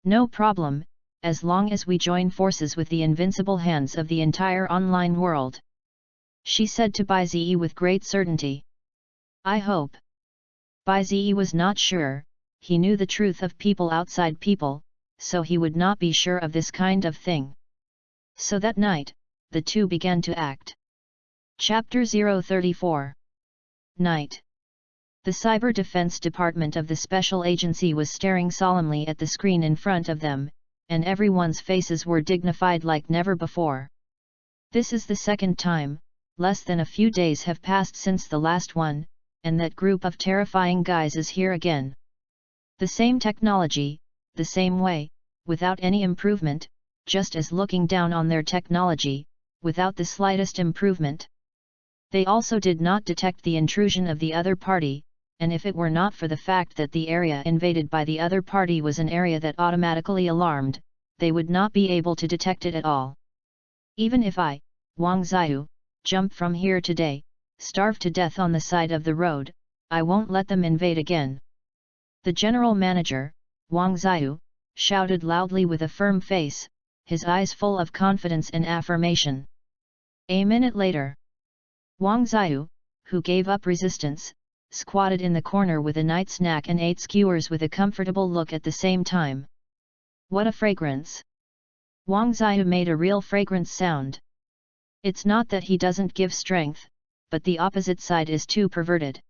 "No problem, as long as we join forces with the invincible hands of the entire online world," she said to Bai Ziyi with great certainty. "I hope." Bai Ziyi was not sure, he knew the truth of people outside people, so he would not be sure of this kind of thing. So that night, the two began to act. Chapter 034. Night. The Cyber Defense Department of the Special Agency was staring solemnly at the screen in front of them, and everyone's faces were dignified like never before. This is the second time, less than a few days have passed since the last one, and that group of terrifying guys is here again. The same technology, the same way, without any improvement, just as looking down on their technology, without the slightest improvement. They also did not detect the intrusion of the other party, and if it were not for the fact that the area invaded by the other party was an area that automatically alarmed, they would not be able to detect it at all. "Even if I, Wang Ziyu, jump from here today, starve to death on the side of the road, I won't let them invade again." The general manager, Wang Ziyu, shouted loudly with a firm face, his eyes full of confidence and affirmation. A minute later, Wang Ziyu, who gave up resistance, squatted in the corner with a night snack and ate skewers with a comfortable look at the same time. "What a fragrance!" Wang Ziyu made a real fragrance sound. It's not that he doesn't give strength, but the opposite side is too perverted.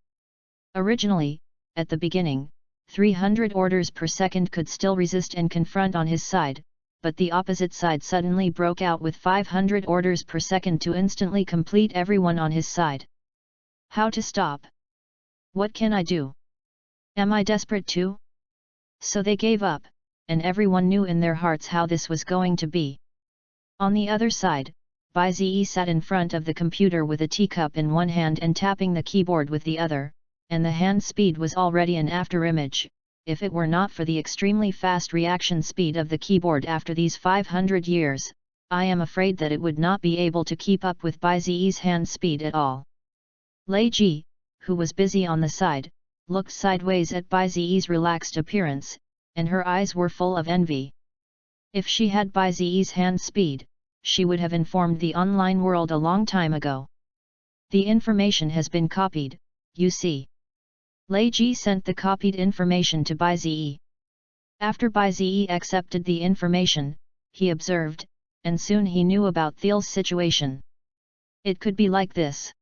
Originally, at the beginning, 300 orders per second could still resist and confront on his side, but the opposite side suddenly broke out with 500 orders per second to instantly complete everyone on his side. How to stop? What can I do? Am I desperate too? So they gave up, and everyone knew in their hearts how this was going to be. On the other side, Bai Ziyi sat in front of the computer with a teacup in one hand and tapping the keyboard with the other, and the hand speed was already an afterimage. If it were not for the extremely fast reaction speed of the keyboard after these 500 years, I am afraid that it would not be able to keep up with Bai Ziyi's hand speed at all. Lei Ji, who was busy on the side, looked sideways at Bai Ziyi's relaxed appearance, and her eyes were full of envy. If she had Bai Ziyi's hand speed, she would have informed the online world a long time ago. The information has been copied, you see. Lei Ji sent the copied information to Bai Ziyi. After Bai Ziyi accepted the information, he observed, and soon he knew about Thiel's situation. It could be like this.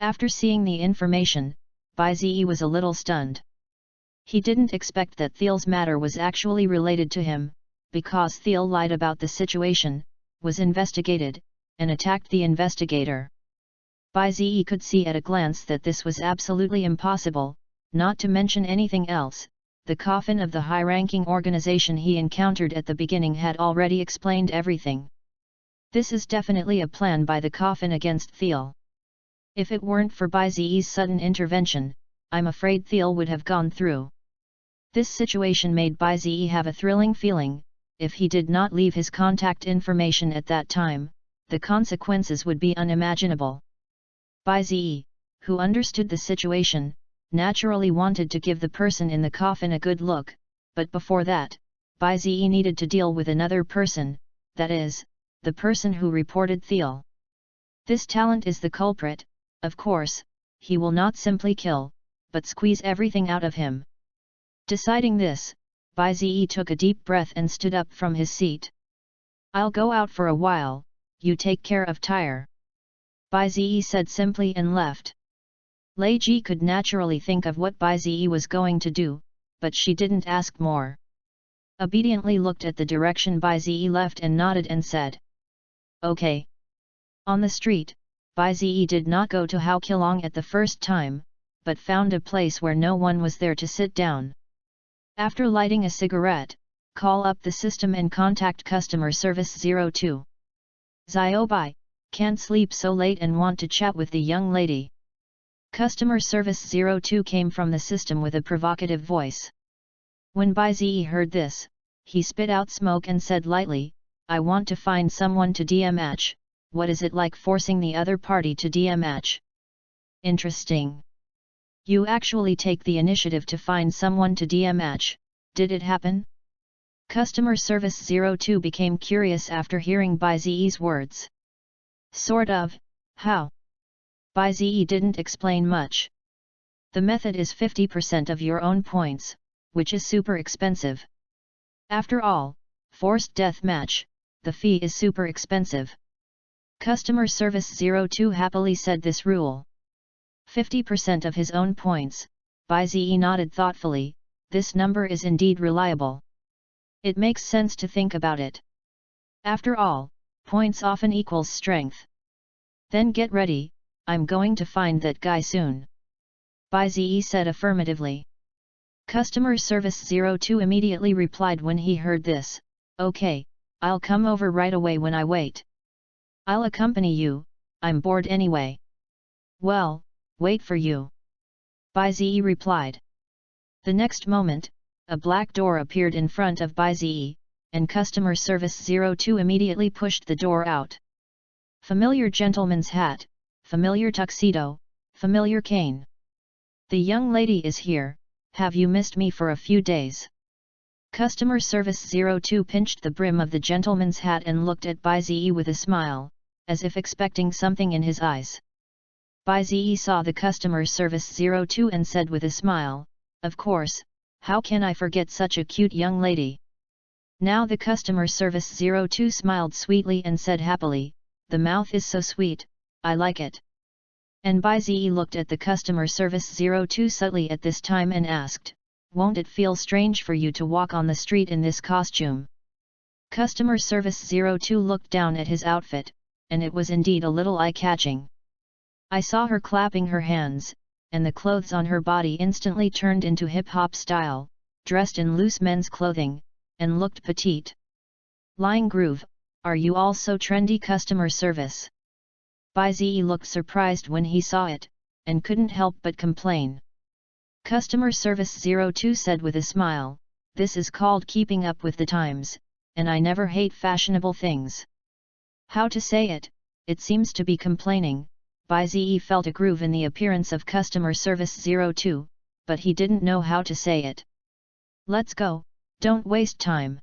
After seeing the information, Bai Ziyi was a little stunned. He didn't expect that Thiel's matter was actually related to him, because Thiel lied about the situation, was investigated, and attacked the investigator. Bai Ziyi could see at a glance that this was absolutely impossible, not to mention anything else. The coffin of the high-ranking organization he encountered at the beginning had already explained everything. This is definitely a plan by the coffin against Thiel. If it weren't for Bai Ziyi's sudden intervention, I'm afraid Thiel would have gone through. This situation made Bai Ziyi have a thrilling feeling. If he did not leave his contact information at that time, the consequences would be unimaginable. Bai Ziyi, who understood the situation, naturally wanted to give the person in the coffin a good look, but before that, Bai Ziyi needed to deal with another person, that is, the person who reported Thiel. This talent is the culprit. Of course, he will not simply kill, but squeeze everything out of him. Deciding this, Bai Ziyi took a deep breath and stood up from his seat. "I'll go out for a while, you take care of Tyre," Bai Ziyi said simply and left. Lei Ji could naturally think of what Bai Ziyi was going to do, but she didn't ask more. Obediently looked at the direction Bai Ziyi left and nodded and said, "Okay." On the street, Bai Ziyi did not go to Hao Qilong at the first time, but found a place where no one was there to sit down. After lighting a cigarette, call up the system and contact customer service 02. "Zio Bai, can't sleep so late and want to chat with the young lady." Customer service 02 came from the system with a provocative voice. When Bai Ziyi heard this, he spit out smoke and said lightly, "I want to find someone to DM match. What is it like forcing the other party to DM match?" "Interesting. You actually take the initiative to find someone to DM match, did it happen?" Customer service 02 became curious after hearing Bai Ziyi's words. "Sort of, how?" Bai Ziyi didn't explain much. "The method is 50% of your own points, which is super expensive. After all, forced death match, the fee is super expensive." Customer service 02 happily said this rule. 50% of his own points, Bai Ziyi nodded thoughtfully, this number is indeed reliable. It makes sense to think about it. After all, points often equals strength. "Then get ready, I'm going to find that guy soon," Bai Ziyi said affirmatively. Customer service 02 immediately replied when he heard this, "Okay, I'll come over right away when I wait. I'll accompany you, I'm bored anyway." "Well, wait for you," Bai Ziyi replied. The next moment, a black door appeared in front of Bai Ziyi, and customer service 02 immediately pushed the door out. Familiar gentleman's hat, familiar tuxedo, familiar cane. "The young lady is here, have you missed me for a few days?" Customer service 02 pinched the brim of the gentleman's hat and looked at Bai Ziyi with a smile, as if expecting something in his eyes. Bai Ziyi saw the customer service 02 and said with a smile, "Of course, how can I forget such a cute young lady?" Now the customer service 02 smiled sweetly and said happily, "The mouth is so sweet, I like it." And Bai Ziyi looked at the customer service 02 subtly at this time and asked, "Won't it feel strange for you to walk on the street in this costume?" Customer service 02 looked down at his outfit, and it was indeed a little eye-catching. "I saw her clapping her hands, and the clothes on her body instantly turned into hip-hop style, dressed in loose men's clothing, and looked petite. Lying groove, are you all so trendy?" Customer service Bai Ziyi looked surprised when he saw it, and couldn't help but complain. Customer service 02 said with a smile, "This is called keeping up with the times, and I never hate fashionable things." How to say it, it seems to be complaining. Bai Ziyi felt a groove in the appearance of customer service 02, but he didn't know how to say it. "Let's go, don't waste time.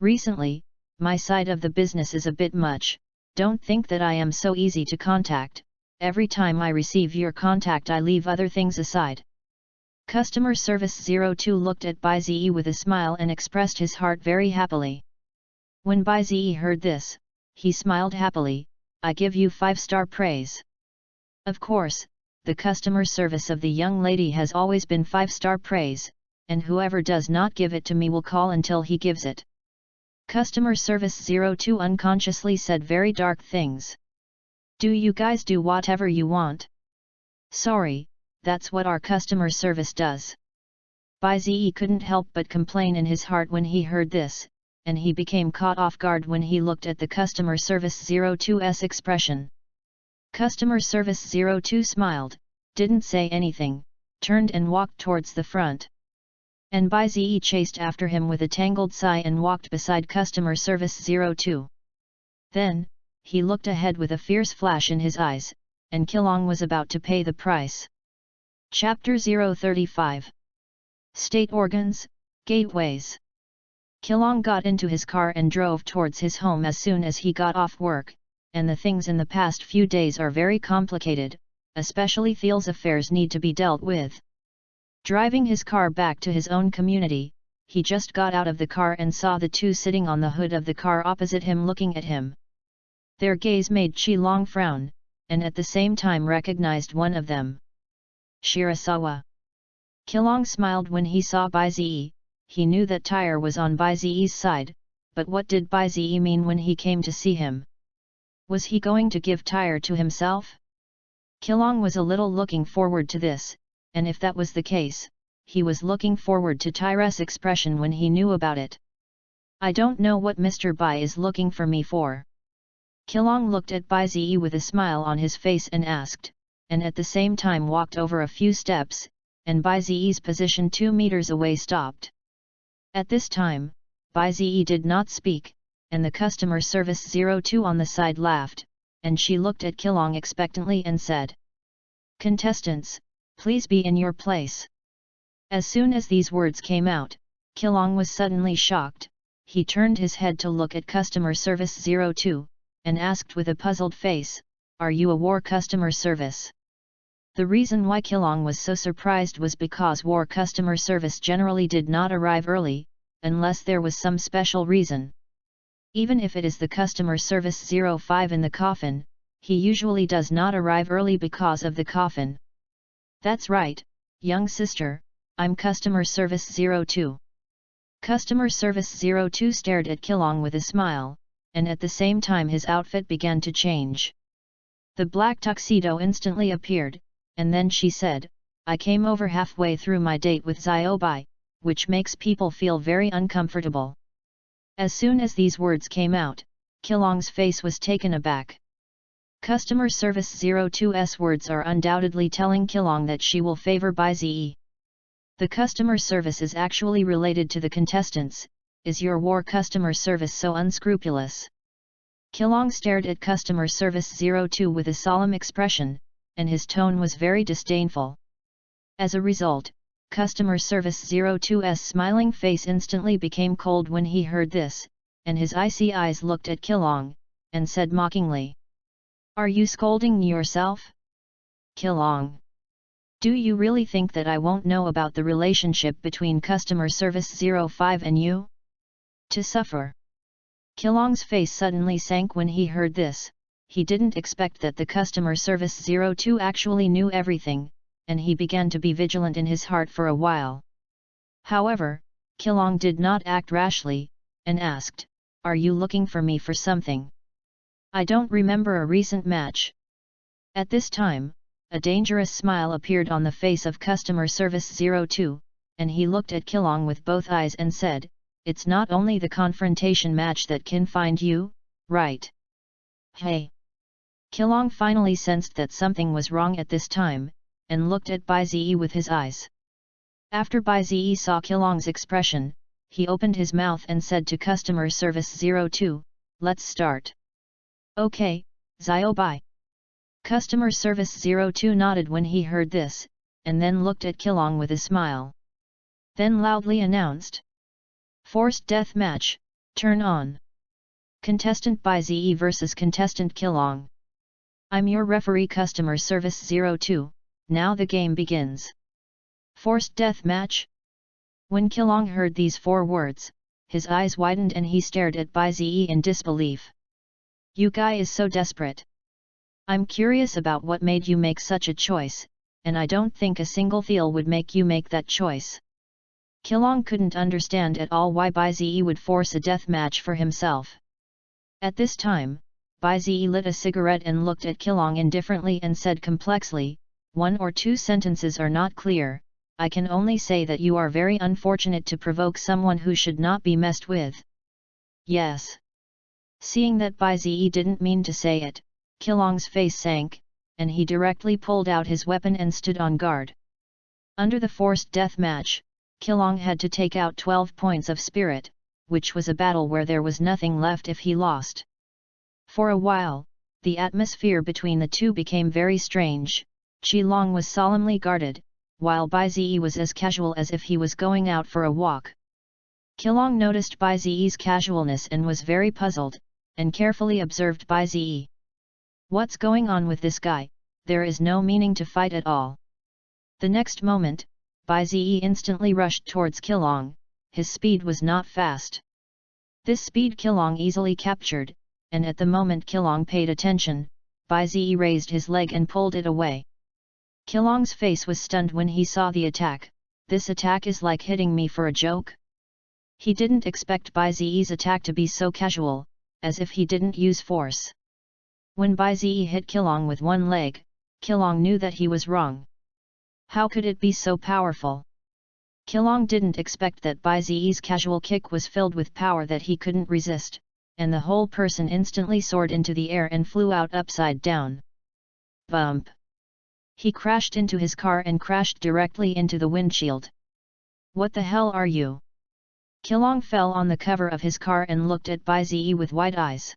Recently, my side of the business is a bit much, don't think that I am so easy to contact, every time I receive your contact I leave other things aside." Customer service 02 looked at Bai Ziyi with a smile and expressed his heart very happily. When Bai Ziyi heard this, he smiled happily, "I give you 5-star praise." Of course, the customer service of the young lady has always been 5-star praise, and whoever does not give it to me will call until he gives it. Customer service 02 unconsciously said very dark things. "Do you guys do whatever you want?" "Sorry, that's what our customer service does." Bai Ziyi couldn't help but complain in his heart when he heard this, and he became caught off guard when he looked at the customer service 02's expression. Customer service 02 smiled, didn't say anything, turned and walked towards the front. And Bai Ziyi chased after him with a tangled sigh and walked beside customer service 02. Then, he looked ahead with a fierce flash in his eyes, and Qilong was about to pay the price. Chapter 035 State Organs, Gateways. Qilong got into his car and drove towards his home as soon as he got off work, and the things in the past few days are very complicated, especially Thiel's affairs need to be dealt with. Driving his car back to his own community, he just got out of the car and saw the two sitting on the hood of the car opposite him looking at him. Their gaze made Qilong frown, and at the same time recognized one of them. Shirasawa. Kilong smiled when he saw Bai Zi. He knew that Tyre was on Bai Zi's side, but what did Bai Zi mean when he came to see him? Was he going to give Tyre to himself? Kilong was a little looking forward to this, and if that was the case, he was looking forward to Tyre's expression when he knew about it. I don't know what Mr. Bai is looking for me for. Kilong looked at Bai Zi with a smile on his face and asked, and at the same time walked over a few steps, and Bai Zi's position 2 meters away stopped. At this time, Bai Zi did not speak, and the customer service 02 on the side laughed, and she looked at Kilong expectantly and said, "Contestants, please be in your place." As soon as these words came out, Kilong was suddenly shocked. He turned his head to look at customer service 02, and asked with a puzzled face, "Are you a war customer service?" The reason why Kilong was so surprised was because war customer service generally did not arrive early, unless there was some special reason. Even if it is the customer service 05 in the coffin, he usually does not arrive early because of the coffin. "That's right, young sister, I'm customer service 02. Customer service 02 stared at Kilong with a smile, and at the same time his outfit began to change. The black tuxedo instantly appeared, and then she said, "I came over halfway through my date with Ziobai, which makes people feel very uncomfortable." As soon as these words came out, Kilong's face was taken aback. Customer service 02's words are undoubtedly telling Kilong that she will favor Bai Zi. The customer service is actually related to the contestants. Is your war customer service so unscrupulous? Kilong stared at customer service 02 with a solemn expression, and his tone was very disdainful. As a result, customer service 02's smiling face instantly became cold when he heard this, and his icy eyes looked at Kilong, and said mockingly, "Are you scolding yourself? Kilong, do you really think that I won't know about the relationship between customer service 05 and you? To suffer." Kilong's face suddenly sank when he heard this. He didn't expect that the customer service 02 actually knew everything, and he began to be vigilant in his heart for a while. However, Kilong did not act rashly, and asked, "Are you looking for me for something? I don't remember a recent match." At this time, a dangerous smile appeared on the face of customer service 02, and he looked at Kilong with both eyes and said, "It's not only the confrontation match that can find you, right?" "Hey!" Kilong finally sensed that something was wrong at this time, and looked at Bai Zi with his eyes. After Bai Zi saw Kilong's expression, he opened his mouth and said to customer service 02, "Let's start." "Okay, Zio Bai." Customer service 02 nodded when he heard this, and then looked at Kilong with a smile. Then loudly announced, "Forced death match, turn on. Contestant Bai Zi versus contestant Kilong. I'm your referee customer service 02. Now the game begins." Forced death match? When Kilong heard these 4 words, his eyes widened and he stared at Bai Zi in disbelief. "You guy is so desperate. I'm curious about what made you make such a choice, and I don't think a single Thiel would make you make that choice." Kilong couldn't understand at all why Bai Zi would force a death match for himself. At this time, Bai Zi lit a cigarette and looked at Kilong indifferently and said complexly, "1 or 2 sentences are not clear, I can only say that you are very unfortunate to provoke someone who should not be messed with." "Yes." Seeing that Bai Zi didn't mean to say it, Kilong's face sank, and he directly pulled out his weapon and stood on guard. Under the forced death match, Kilong had to take out 12 points of spirit, which was a battle where there was nothing left if he lost. For a while, the atmosphere between the two became very strange. Qilong was solemnly guarded, while Bai Zi was as casual as if he was going out for a walk. Qilong noticed Bai Zi's casualness and was very puzzled, and carefully observed Bai Zi. "What's going on with this guy? There is no meaning to fight at all." The next moment, Bai Zi instantly rushed towards Qilong. His speed was not fast. This speed Qilong easily captured, and at the moment Qilong paid attention, Bai Zi raised his leg and pulled it away. Kilong's face was stunned when he saw the attack. This attack is like hitting me for a joke? He didn't expect Bai Ziyi's attack to be so casual, as if he didn't use force. When Bai Ziyi hit Kilong with one leg, Kilong knew that he was wrong. How could it be so powerful? Kilong didn't expect that Bai Ziyi's casual kick was filled with power that he couldn't resist, and the whole person instantly soared into the air and flew out upside down. Bump! He crashed into his car and crashed directly into the windshield. What the hell are you? Kilong fell on the cover of his car and looked at Bai Ziyi with wide eyes.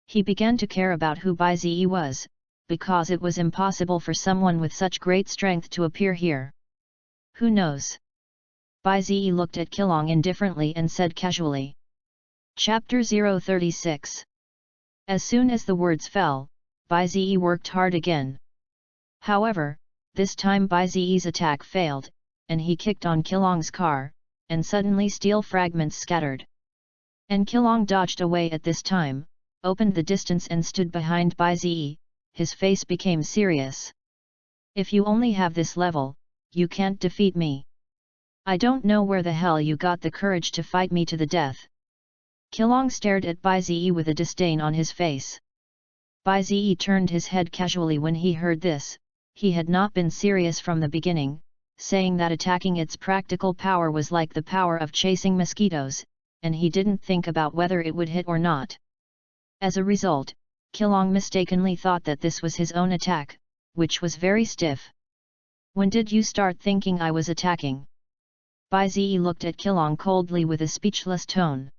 He began to care about who Bai Ziyi was, because it was impossible for someone with such great strength to appear here. Who knows? Bai Ziyi looked at Kilong indifferently and said casually. Chapter 036. As soon as the words fell, Bai Ziyi worked hard again. However, this time Bai Ziyi's attack failed, and he kicked on Kilong's car, and suddenly steel fragments scattered. And Kilong dodged away at this time, opened the distance and stood behind Bai Ziyi. His face became serious. If you only have this level, you can't defeat me. I don't know where the hell you got the courage to fight me to the death. Kilong stared at Bai Ziyi with a disdain on his face. Bai Ziyi turned his head casually when he heard this. He had not been serious from the beginning, saying that attacking its practical power was like the power of chasing mosquitoes, and he didn't think about whether it would hit or not. As a result, Kilong mistakenly thought that this was his own attack, which was very stiff. When did you start thinking I was attacking? Bai Ziyi looked at Kilong coldly with a speechless tone.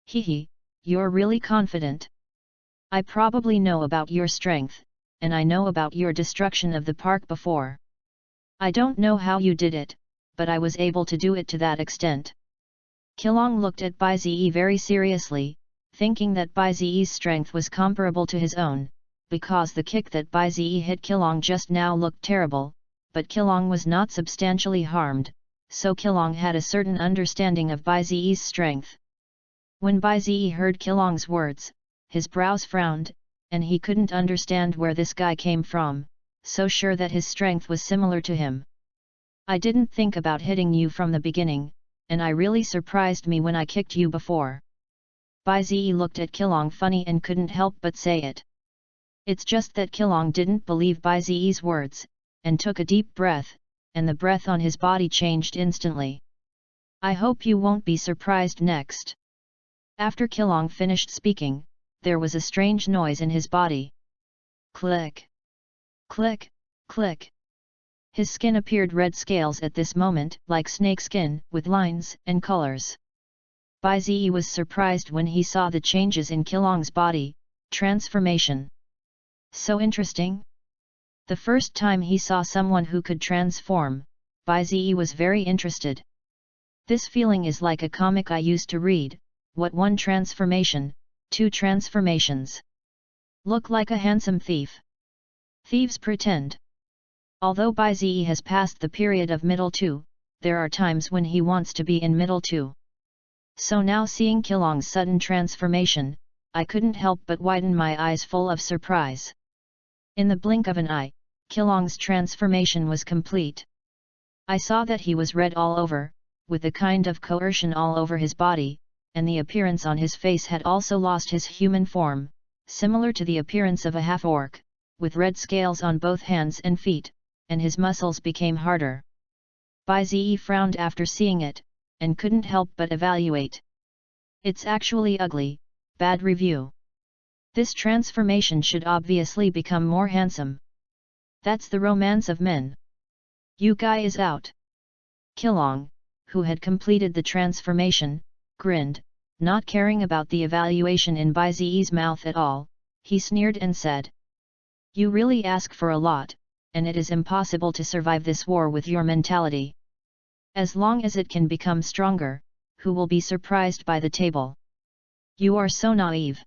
Hehe, you're really confident. I probably know about your strength, and I know about your destruction of the park before. I don't know how you did it, but I was able to do it to that extent. Kilong looked at Bai Ziyi very seriously, thinking that Bai Ziyi's strength was comparable to his own, because the kick that Bai Ziyi hit Kilong just now looked terrible, but Kilong was not substantially harmed, so Kilong had a certain understanding of Bai Ziyi's strength. When Bai Ziyi heard Kilong's words, his brows frowned, and he couldn't understand where this guy came from, so sure that his strength was similar to him. I didn't think about hitting you from the beginning, and I really surprised me when I kicked you before. Bai Ziyi looked at Kilong funny and couldn't help but say it. It's just that Kilong didn't believe Bai Ziyi's words, and took a deep breath, and the breath on his body changed instantly. I hope you won't be surprised next. After Kilong finished speaking, there was a strange noise in his body. Click! Click! Click! His skin appeared red scales at this moment, like snake skin, with lines and colors. Bai Ziyi was surprised when he saw the changes in Kilong's body. Transformation. So interesting. The first time he saw someone who could transform, Bai Ziyi was very interested. This feeling is like a comic I used to read. What one transformation, two transformations. Look like a handsome thief. Thieves pretend. Although Bai Ziyi has passed the period of middle 2, there are times when he wants to be in middle 2. So now seeing Kilong's sudden transformation, I couldn't help but widen my eyes full of surprise. In the blink of an eye, Kilong's transformation was complete. I saw that he was red all over, with a kind of coercion all over his body, and the appearance on his face had also lost his human form, similar to the appearance of a half-orc, with red scales on both hands and feet, and his muscles became harder. Bai Ziyi frowned after seeing it, and couldn't help but evaluate. It's actually ugly, bad review. This transformation should obviously become more handsome. That's the romance of men. You guy is out. Kilong, who had completed the transformation, grinned, not caring about the evaluation in Bai Ziyi's mouth at all. He sneered and said, You really ask for a lot, and it is impossible to survive this war with your mentality. As long as it can become stronger, who will be surprised by the table? You are so naive.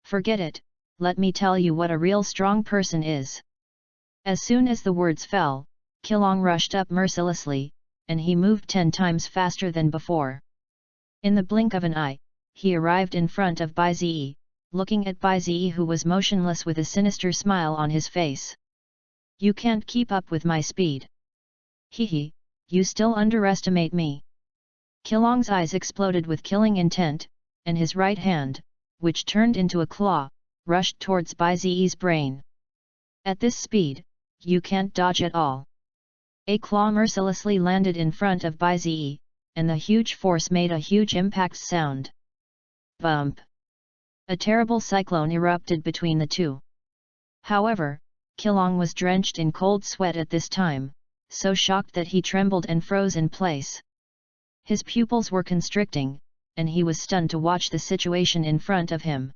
Forget it, let me tell you what a real strong person is. As soon as the words fell, Kilong rushed up mercilessly, and he moved 10 times faster than before. In the blink of an eye, he arrived in front of Bai Ziyi, looking at Bai Ziyi who was motionless with a sinister smile on his face. You can't keep up with my speed. Hehe, you still underestimate me. Kilong's eyes exploded with killing intent, and his right hand, which turned into a claw, rushed towards Bai Ziyi's brain. At this speed, you can't dodge at all. A claw mercilessly landed in front of Bai Ziyi, and the huge force made a huge impact sound. Bump! A terrible cyclone erupted between the two. However, Kilong was drenched in cold sweat at this time, so shocked that he trembled and froze in place. His pupils were constricting, and he was stunned to watch the situation in front of him.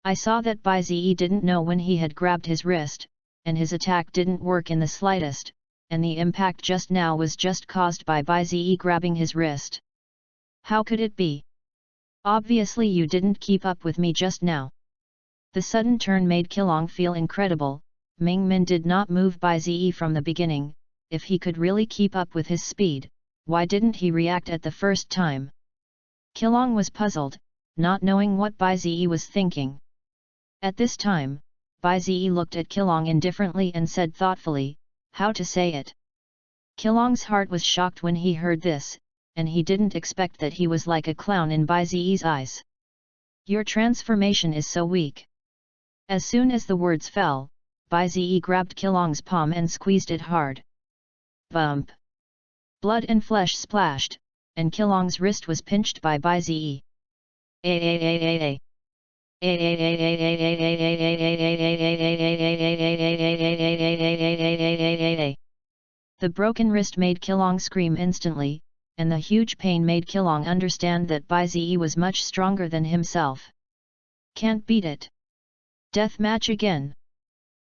I saw that Bai Ziyi didn't know when he had grabbed his wrist, and his attack didn't work in the slightest, and the impact just now was just caused by Bai Ziyi grabbing his wrist. How could it be? Obviously you didn't keep up with me just now. The sudden turn made Kilong feel incredible. Ming Min did not move Bai Ziyi from the beginning. If he could really keep up with his speed, why didn't he react at the first time? Kilong was puzzled, not knowing what Bai Ziyi was thinking. At this time, Bai Ziyi looked at Kilong indifferently and said thoughtfully, "How to say it?" Kilong's heart was shocked when he heard this, and he didn't expect that he was like a clown in Bai Ziyi's eyes. "Your transformation is so weak." As soon as the words fell, Bai Ziyi grabbed Kilong's palm and squeezed it hard. Bump! Blood and flesh splashed, and Kilong's wrist was pinched by Bai Ziyi. The broken wrist made Kilong scream instantly, and the huge pain made Kilong understand that Bai Ziyi was much stronger than himself. Can't beat it. Death match again.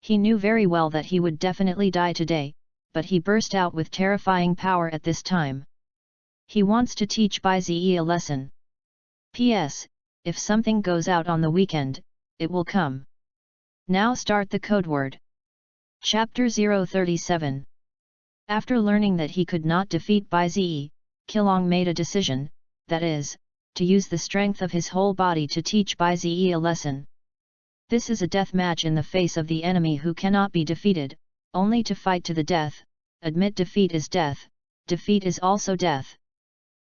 He knew very well that he would definitely die today, but he burst out with terrifying power at this time. He wants to teach Bai Ziyi a lesson. P.S. If something goes out on the weekend, it will come. Now start the code word. Chapter 037. After learning that he could not defeat Bai Ziyi, Kilong made a decision, that is, to use the strength of his whole body to teach Bai Ziyi a lesson. This is a death match in the face of the enemy who cannot be defeated, only to fight to the death. Admit defeat is death, defeat is also death.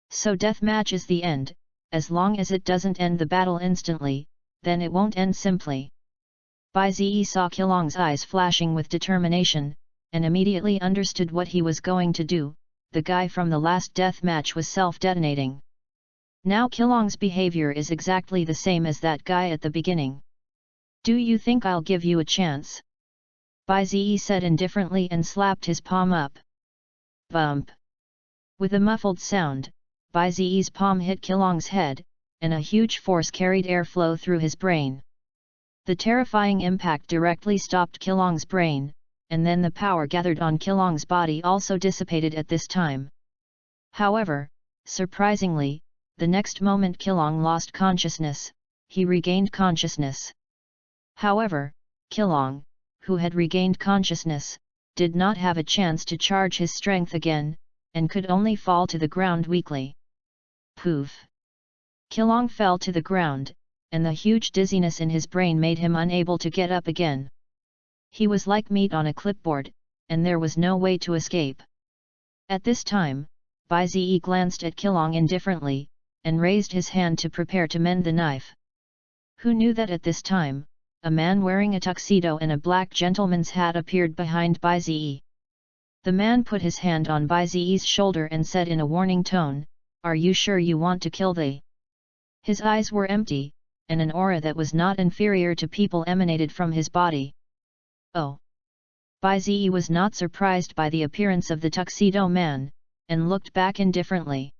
So death match is the end. As long as it doesn't end the battle instantly, then it won't end simply. Bai Ziyi saw Kilong's eyes flashing with determination, and immediately understood what he was going to do. The guy from the last death match was self-detonating. Now Kilong's behavior is exactly the same as that guy at the beginning. "Do you think I'll give you a chance?" Bai Ziyi said indifferently and slapped his palm up. Bump! With a muffled sound, Bai Ziyi's palm hit Kilong's head, and a huge force carried airflow through his brain. The terrifying impact directly stopped Kilong's brain, and then the power gathered on Kilong's body also dissipated at this time. However, surprisingly, the next moment Kilong lost consciousness. He regained consciousness. However, Kilong, who had regained consciousness, did not have a chance to charge his strength again, and could only fall to the ground weakly. Poof! Kilong fell to the ground, and the huge dizziness in his brain made him unable to get up again. He was like meat on a clipboard, and there was no way to escape. At this time, Bai Ziyi glanced at Kilong indifferently, and raised his hand to prepare to mend the knife. Who knew that at this time, a man wearing a tuxedo and a black gentleman's hat appeared behind Bai Ziyi. The man put his hand on Bai Ziyi's shoulder and said in a warning tone, "Are you sure you want to kill thee?" His eyes were empty, and an aura that was not inferior to people emanated from his body. Oh! Bai Ziyi was not surprised by the appearance of the tuxedo man, and looked back indifferently.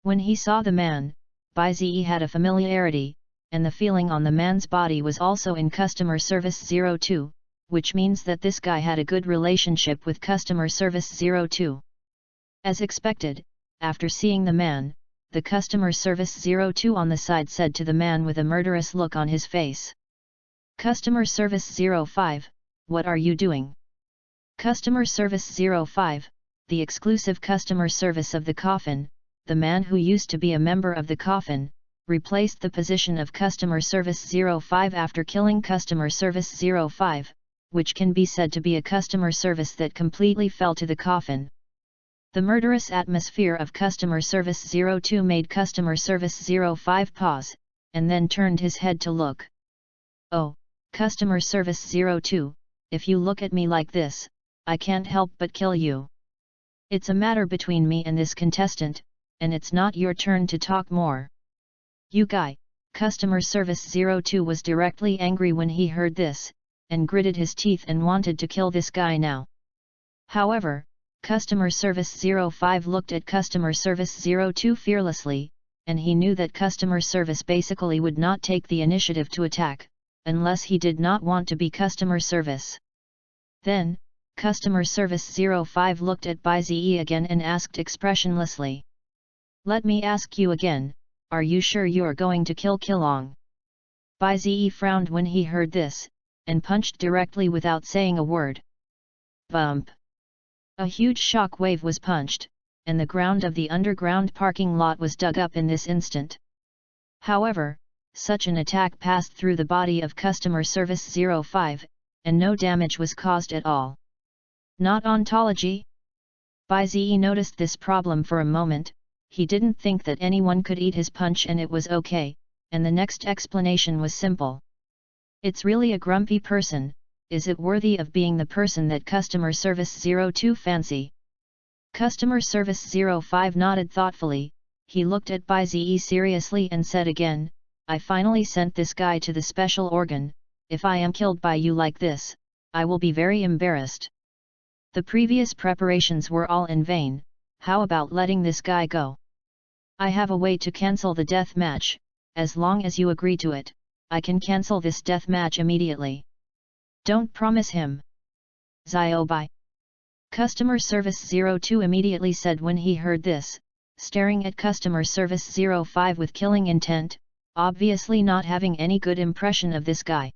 When he saw the man, Bai Ziyi had a familiarity, and the feeling on the man's body was also in Customer Service 02, which means that this guy had a good relationship with Customer Service 02. As expected, after seeing the man, the Customer Service 02 on the side said to the man with a murderous look on his face. "Customer Service 05, what are you doing?" Customer Service 05, the exclusive customer service of the coffin, the man who used to be a member of the coffin, replaced the position of Customer Service 05 after killing Customer Service 05, which can be said to be a customer service that completely fell to the coffin. The murderous atmosphere of Customer Service 02 made Customer Service 05 pause, and then turned his head to look. "Oh, Customer Service 02, if you look at me like this, I can't help but kill you. It's a matter between me and this contestant, and it's not your turn to talk more." "You guy," Customer Service 02 was directly angry when he heard this, and gritted his teeth and wanted to kill this guy now. However, Customer Service 05 looked at Customer Service 02 fearlessly, and he knew that Customer Service basically would not take the initiative to attack, unless he did not want to be Customer Service. Then, Customer Service 05 looked at Bai Ziyi again and asked expressionlessly. "Let me ask you again, are you sure you're going to kill Qilong?" Bai Ziyi frowned when he heard this, and punched directly without saying a word. Bump! A huge shock wave was punched, and the ground of the underground parking lot was dug up in this instant. However, such an attack passed through the body of Customer Service 05, and no damage was caused at all. Not ontology? Bai Ziyi noticed this problem for a moment. He didn't think that anyone could eat his punch and it was okay, and the next explanation was simple. "It's really a grumpy person. Is it worthy of being the person that Customer Service 02 fancy?" Customer Service 05 nodded thoughtfully. He looked at Bai Ziyi seriously and said again, "I finally sent this guy to the special organ. If I am killed by you like this, I will be very embarrassed. The previous preparations were all in vain. How about letting this guy go? I have a way to cancel the death match. As long as you agree to it, I can cancel this death match immediately." "Don't promise him." "Zio Bai." Customer Service 02 immediately said when he heard this, staring at Customer Service 05 with killing intent, obviously not having any good impression of this guy.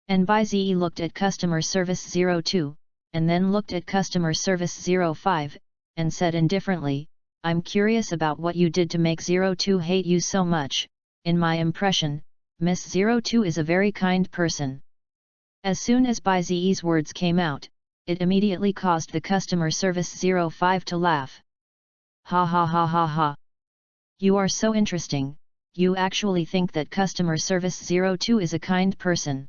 And Bai Ziyi looked at Customer Service 02, and then looked at Customer Service 05, and said indifferently, "I'm curious about what you did to make 02 hate you so much. In my impression, Miss 02 is a very kind person." As soon as Bai Ziyi's words came out, it immediately caused the Customer Service 05 to laugh. "Ha ha ha ha ha! You are so interesting, you actually think that Customer Service 02 is a kind person.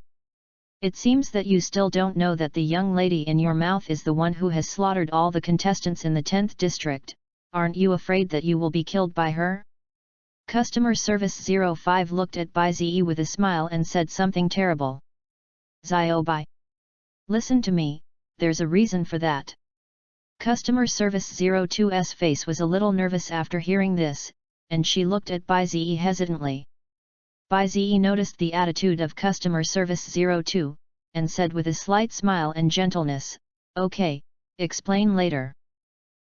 It seems that you still don't know that the young lady in your mouth is the one who has slaughtered all the contestants in the 10th district. Aren't you afraid that you will be killed by her?" Customer Service 05 looked at Bai Ziyi with a smile and said something terrible. "Zio Bai. Listen to me, there's a reason for that." Customer Service 02's face was a little nervous after hearing this, and she looked at Bai Ziyi hesitantly. Bai Ziyi noticed the attitude of Customer Service 02, and said with a slight smile and gentleness, "Okay, explain later."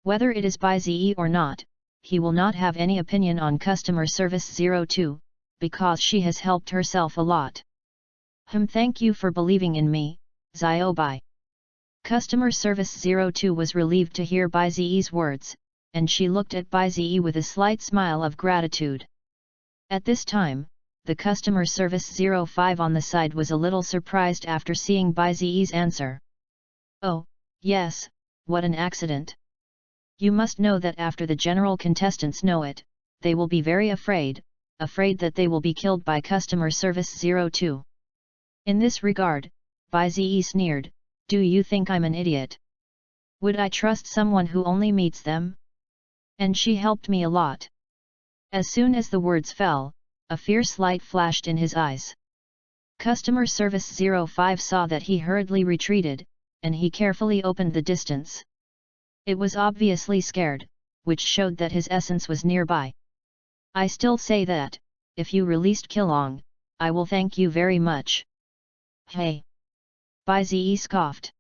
Whether it is Bai Ziyi or not, he will not have any opinion on Customer Service 02, because she has helped herself a lot. Thank you for believing in me, Zio Bai." Customer Service 02 was relieved to hear Bai Ziyi's words, and she looked at Bai Ziyi with a slight smile of gratitude. At this time, the Customer Service 05 on the side was a little surprised after seeing Bai Ziyi's answer. "Oh, yes, what an accident. You must know that after the general contestants know it, they will be very afraid that they will be killed by Customer Service 02. In this regard, Bai Ziyi sneered, "Do you think I'm an idiot? Would I trust someone who only meets them? And she helped me a lot." As soon as the words fell, a fierce light flashed in his eyes. Customer Service 05 saw that he hurriedly retreated, and he carefully opened the distance. It was obviously scared, which showed that his essence was nearby. "I still say that, if you released Qilong, I will thank you very much." "Hey!" Bai Ziyi scoffed.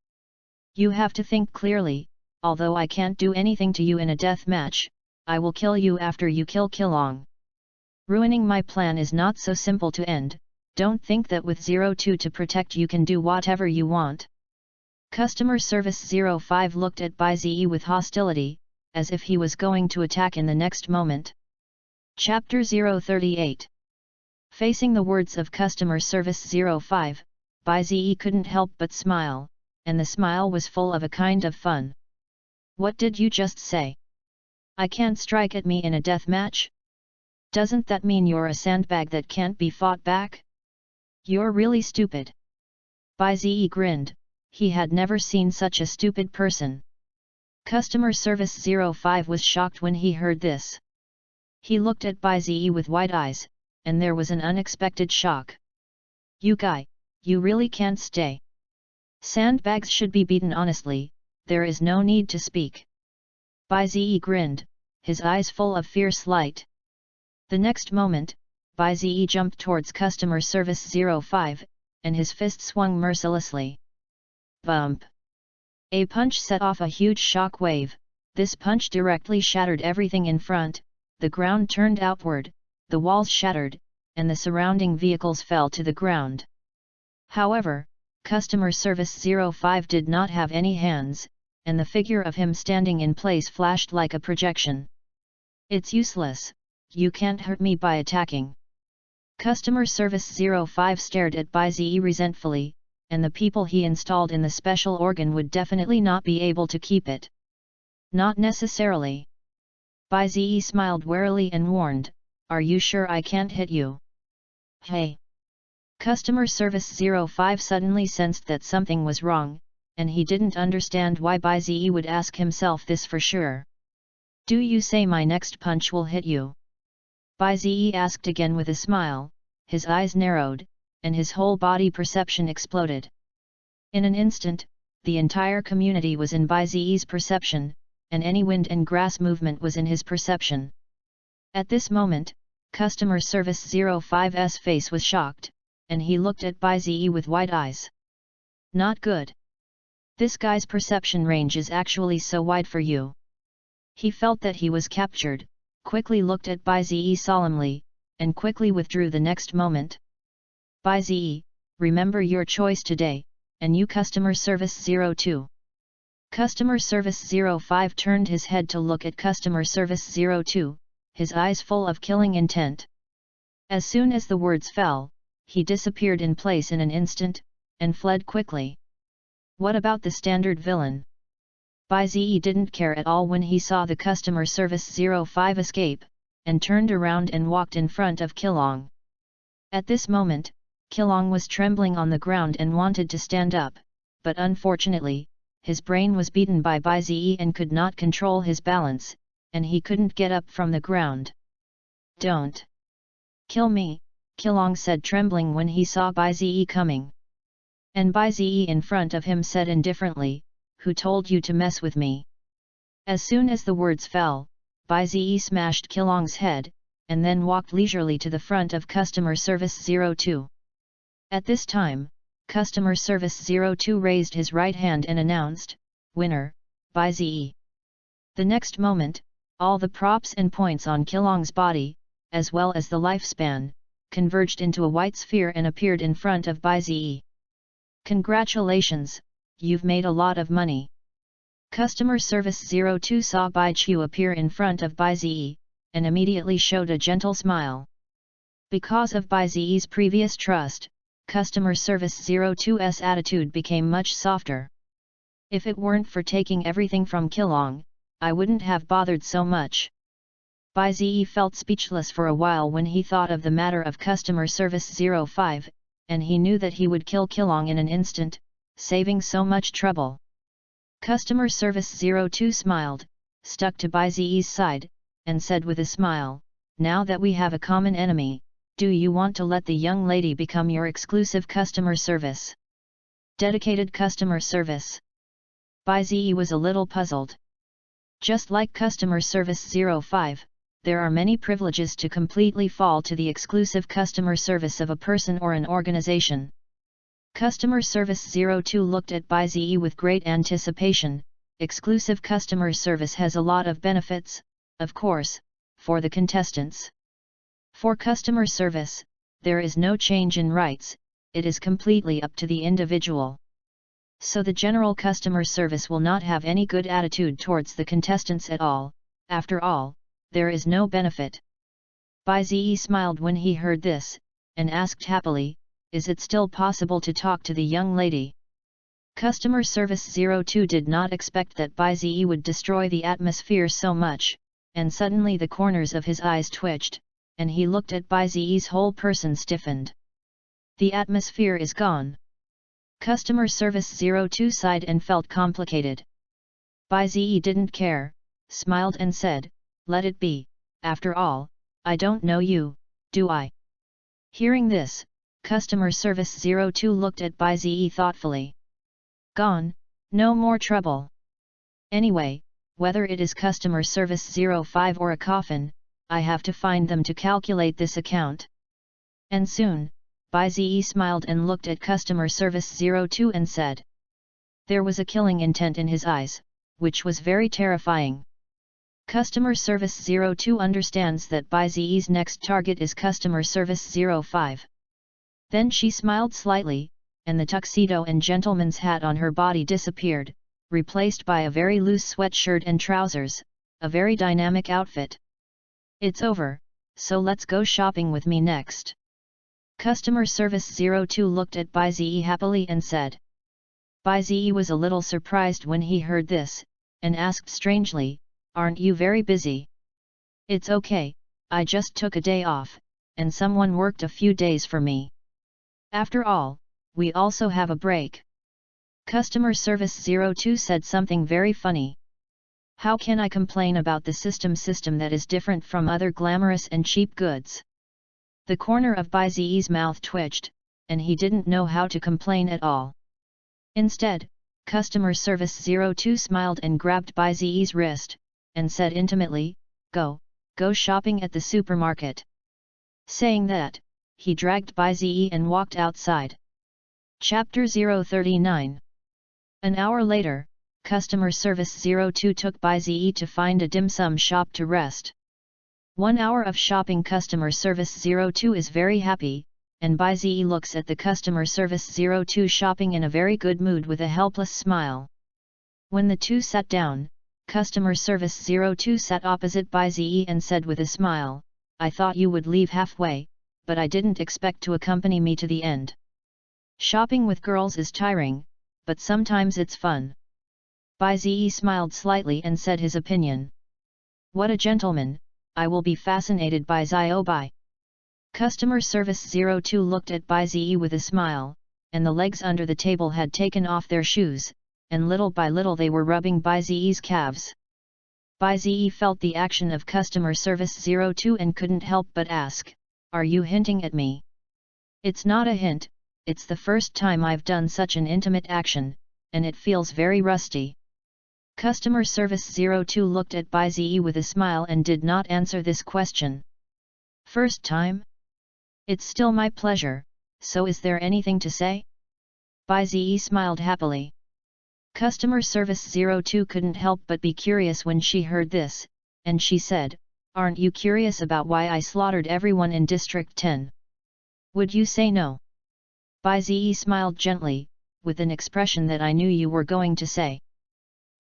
"You have to think clearly. Although I can't do anything to you in a death match, I will kill you after you kill Qilong. Ruining my plan is not so simple to end. Don't think that with 02 to protect you can do whatever you want." Customer Service 05 looked at Bai Ziyi with hostility, as if he was going to attack in the next moment. Chapter 038. Facing the words of Customer Service 05, Bai Zi couldn't help but smile, and the smile was full of a kind of fun. What did you just say? I can't strike at me in a death match? Doesn't that mean you're a sandbag that can't be fought back? You're really stupid. Bai Zi grinned, he had never seen such a stupid person. Customer Service 05 was shocked when he heard this. He looked at Bai Zi with wide eyes, and there was an unexpected shock. You guy, you really can't stay. Sandbags should be beaten honestly, there is no need to speak. Bai Zi grinned, his eyes full of fierce light. The next moment, Bai Zi jumped towards Customer Service 05, and his fist swung mercilessly. Bump! A punch set off a huge shock wave. This punch directly shattered everything in front, the ground turned outward, the walls shattered, and the surrounding vehicles fell to the ground. However, Customer Service 05 did not have any hands, and the figure of him standing in place flashed like a projection. It's useless, you can't hurt me by attacking. Customer Service 05 stared at Bai Zi resentfully, and the people he installed in the special organ would definitely not be able to keep it. Not necessarily. Bai Zi smiled warily and warned, are you sure I can't hit you? Hey! Customer Service 05 suddenly sensed that something was wrong, and he didn't understand why Bai Zi would ask himself this for sure. Do you say my next punch will hit you? Bai Zi asked again with a smile, his eyes narrowed, and his whole body perception exploded. In an instant, the entire community was in Bai Zi's perception, and any wind and grass movement was in his perception. At this moment, Customer Service 05's face was shocked, and he looked at Bai Zi with wide eyes. Not good. This guy's perception range is actually so wide for you. He felt that he was captured, quickly looked at Bai Zi solemnly, and quickly withdrew the next moment. Bai Zi, remember your choice today, and you Customer Service 02. Customer Service 05 turned his head to look at Customer Service 02, his eyes full of killing intent. As soon as the words fell, he disappeared in place in an instant, and fled quickly. What about the standard villain? Bai Zi didn't care at all when he saw the Customer Service 05 escape, and turned around and walked in front of Qilong. At this moment, Qilong was trembling on the ground and wanted to stand up, but unfortunately, his brain was beaten by Bai Zi and could not control his balance, and he couldn't get up from the ground. Don't kill me, Qilong said trembling when he saw Bai Zi coming. And Bai Zi in front of him said indifferently, who told you to mess with me? As soon as the words fell, Bai Zi smashed Qilong's head, and then walked leisurely to the front of Customer Service 02. At this time, Customer Service 02 raised his right hand and announced, winner, Bai Zi. The next moment, all the props and points on Qilong's body, as well as the lifespan, converged into a white sphere and appeared in front of Bai Zi. Congratulations, you've made a lot of money. Customer Service 02 saw Bai Qiu appear in front of Bai Zi, and immediately showed a gentle smile. Because of Bai Zi's previous trust, Customer Service 02's attitude became much softer. If it weren't for taking everything from Qilong, I wouldn't have bothered so much. Bai Zi felt speechless for a while when he thought of the matter of Customer Service 05, and he knew that he would kill Qilong in an instant, saving so much trouble. Customer Service 02 smiled, stuck to Bai Zi's side, and said with a smile, now that we have a common enemy, do you want to let the young lady become your exclusive customer service? Dedicated customer service. Bai Zi was a little puzzled. Just like Customer Service 05, there are many privileges to completely fall to the exclusive customer service of a person or an organization. Customer Service 02 looked at Bai Zi with great anticipation. Exclusive customer service has a lot of benefits, of course, for the contestants. For customer service, there is no change in rights, it is completely up to the individual. So the general customer service will not have any good attitude towards the contestants at all. After all, there is no benefit. Bai Zi smiled when he heard this, and asked happily, is it still possible to talk to the young lady? Customer Service 02 did not expect that Baize would destroy the atmosphere so much, and suddenly the corners of his eyes twitched, and he looked at Baize's whole person stiffened. The atmosphere is gone. Customer Service 02 sighed and felt complicated. Baize didn't care, smiled and said, "Let it be, after all, I don't know you, do I?" Hearing this, Customer Service 02 looked at Baize thoughtfully. "Gone, no more trouble. Anyway, whether it is Customer Service 05 or a coffin, I have to find them to calculate this account." And soon, Baize smiled and looked at Customer Service 02 and said. There was a killing intent in his eyes, which was very terrifying. Customer Service 02 understands that Baize's next target is Customer Service 05. Then she smiled slightly, and the tuxedo and gentleman's hat on her body disappeared, replaced by a very loose sweatshirt and trousers, a very dynamic outfit. "It's over, so let's go shopping with me next." Customer Service 02 looked at Baize happily and said. Baize was a little surprised when he heard this, and asked strangely, "Aren't you very busy?" "It's okay, I just took a day off, and someone worked a few days for me. After all, we also have a break." Customer Service 02 said something very funny. "How can I complain about the system that is different from other glamorous and cheap goods?" The corner of Baize's mouth twitched, and he didn't know how to complain at all. Instead, Customer Service 02 smiled and grabbed Baize's wrist, and said intimately, go shopping at the supermarket." Saying that, he dragged Baize and walked outside. Chapter 039. An hour later, Customer Service 02 took Baize to find a dim sum shop to rest. 1 hour of shopping. Customer Service 02 is very happy, and Baize looks at the Customer Service 02 shopping in a very good mood with a helpless smile. When the two sat down, Customer Service 02 sat opposite Baize and said with a smile, "I thought you would leave halfway, but I didn't expect to accompany me to the end. Shopping with girls is tiring, but sometimes it's fun." Baize smiled slightly and said his opinion. "What a gentleman, I will be fascinated by Ziobai." Customer Service 02 looked at Baize with a smile, and the legs under the table had taken off their shoes, and little by little they were rubbing Baize's calves. Baize felt the action of Customer Service 02 and couldn't help but ask, "Are you hinting at me?" "It's not a hint, it's the first time I've done such an intimate action, and it feels very rusty." Customer Service 02 looked at Baize with a smile and did not answer this question. "First time? It's still my pleasure, so is there anything to say?" Baize smiled happily. Customer Service 02 couldn't help but be curious when she heard this, and she said, "Aren't you curious about why I slaughtered everyone in District 10? Would you say no?" Baize smiled gently, with an expression that I knew you were going to say.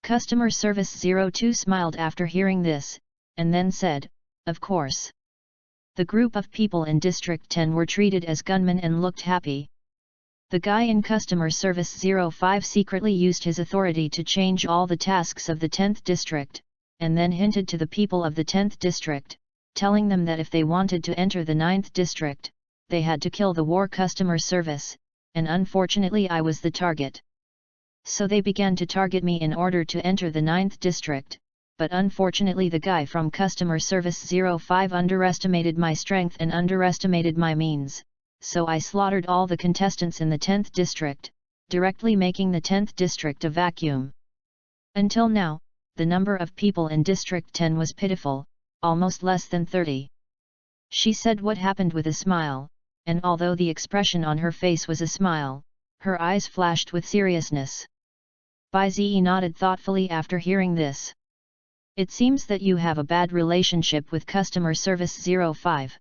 Customer Service 02 smiled after hearing this, and then said, "Of course." The group of people in District 10 were treated as gunmen and looked happy. The guy in Customer Service 05 secretly used his authority to change all the tasks of the 10th District, and then hinted to the people of the 10th District, telling them that if they wanted to enter the 9th District, they had to kill the war customer service, and unfortunately I was the target. So they began to target me in order to enter the 9th District, but unfortunately the guy from Customer Service 05 underestimated my strength and underestimated my means, so I slaughtered all the contestants in the 10th District, directly making the 10th District a vacuum. Until now, the number of people in District 10 was pitiful, almost less than 30. She said what happened with a smile, and although the expression on her face was a smile, her eyes flashed with seriousness. Baize nodded thoughtfully after hearing this. "It seems that you have a bad relationship with Customer Service 05.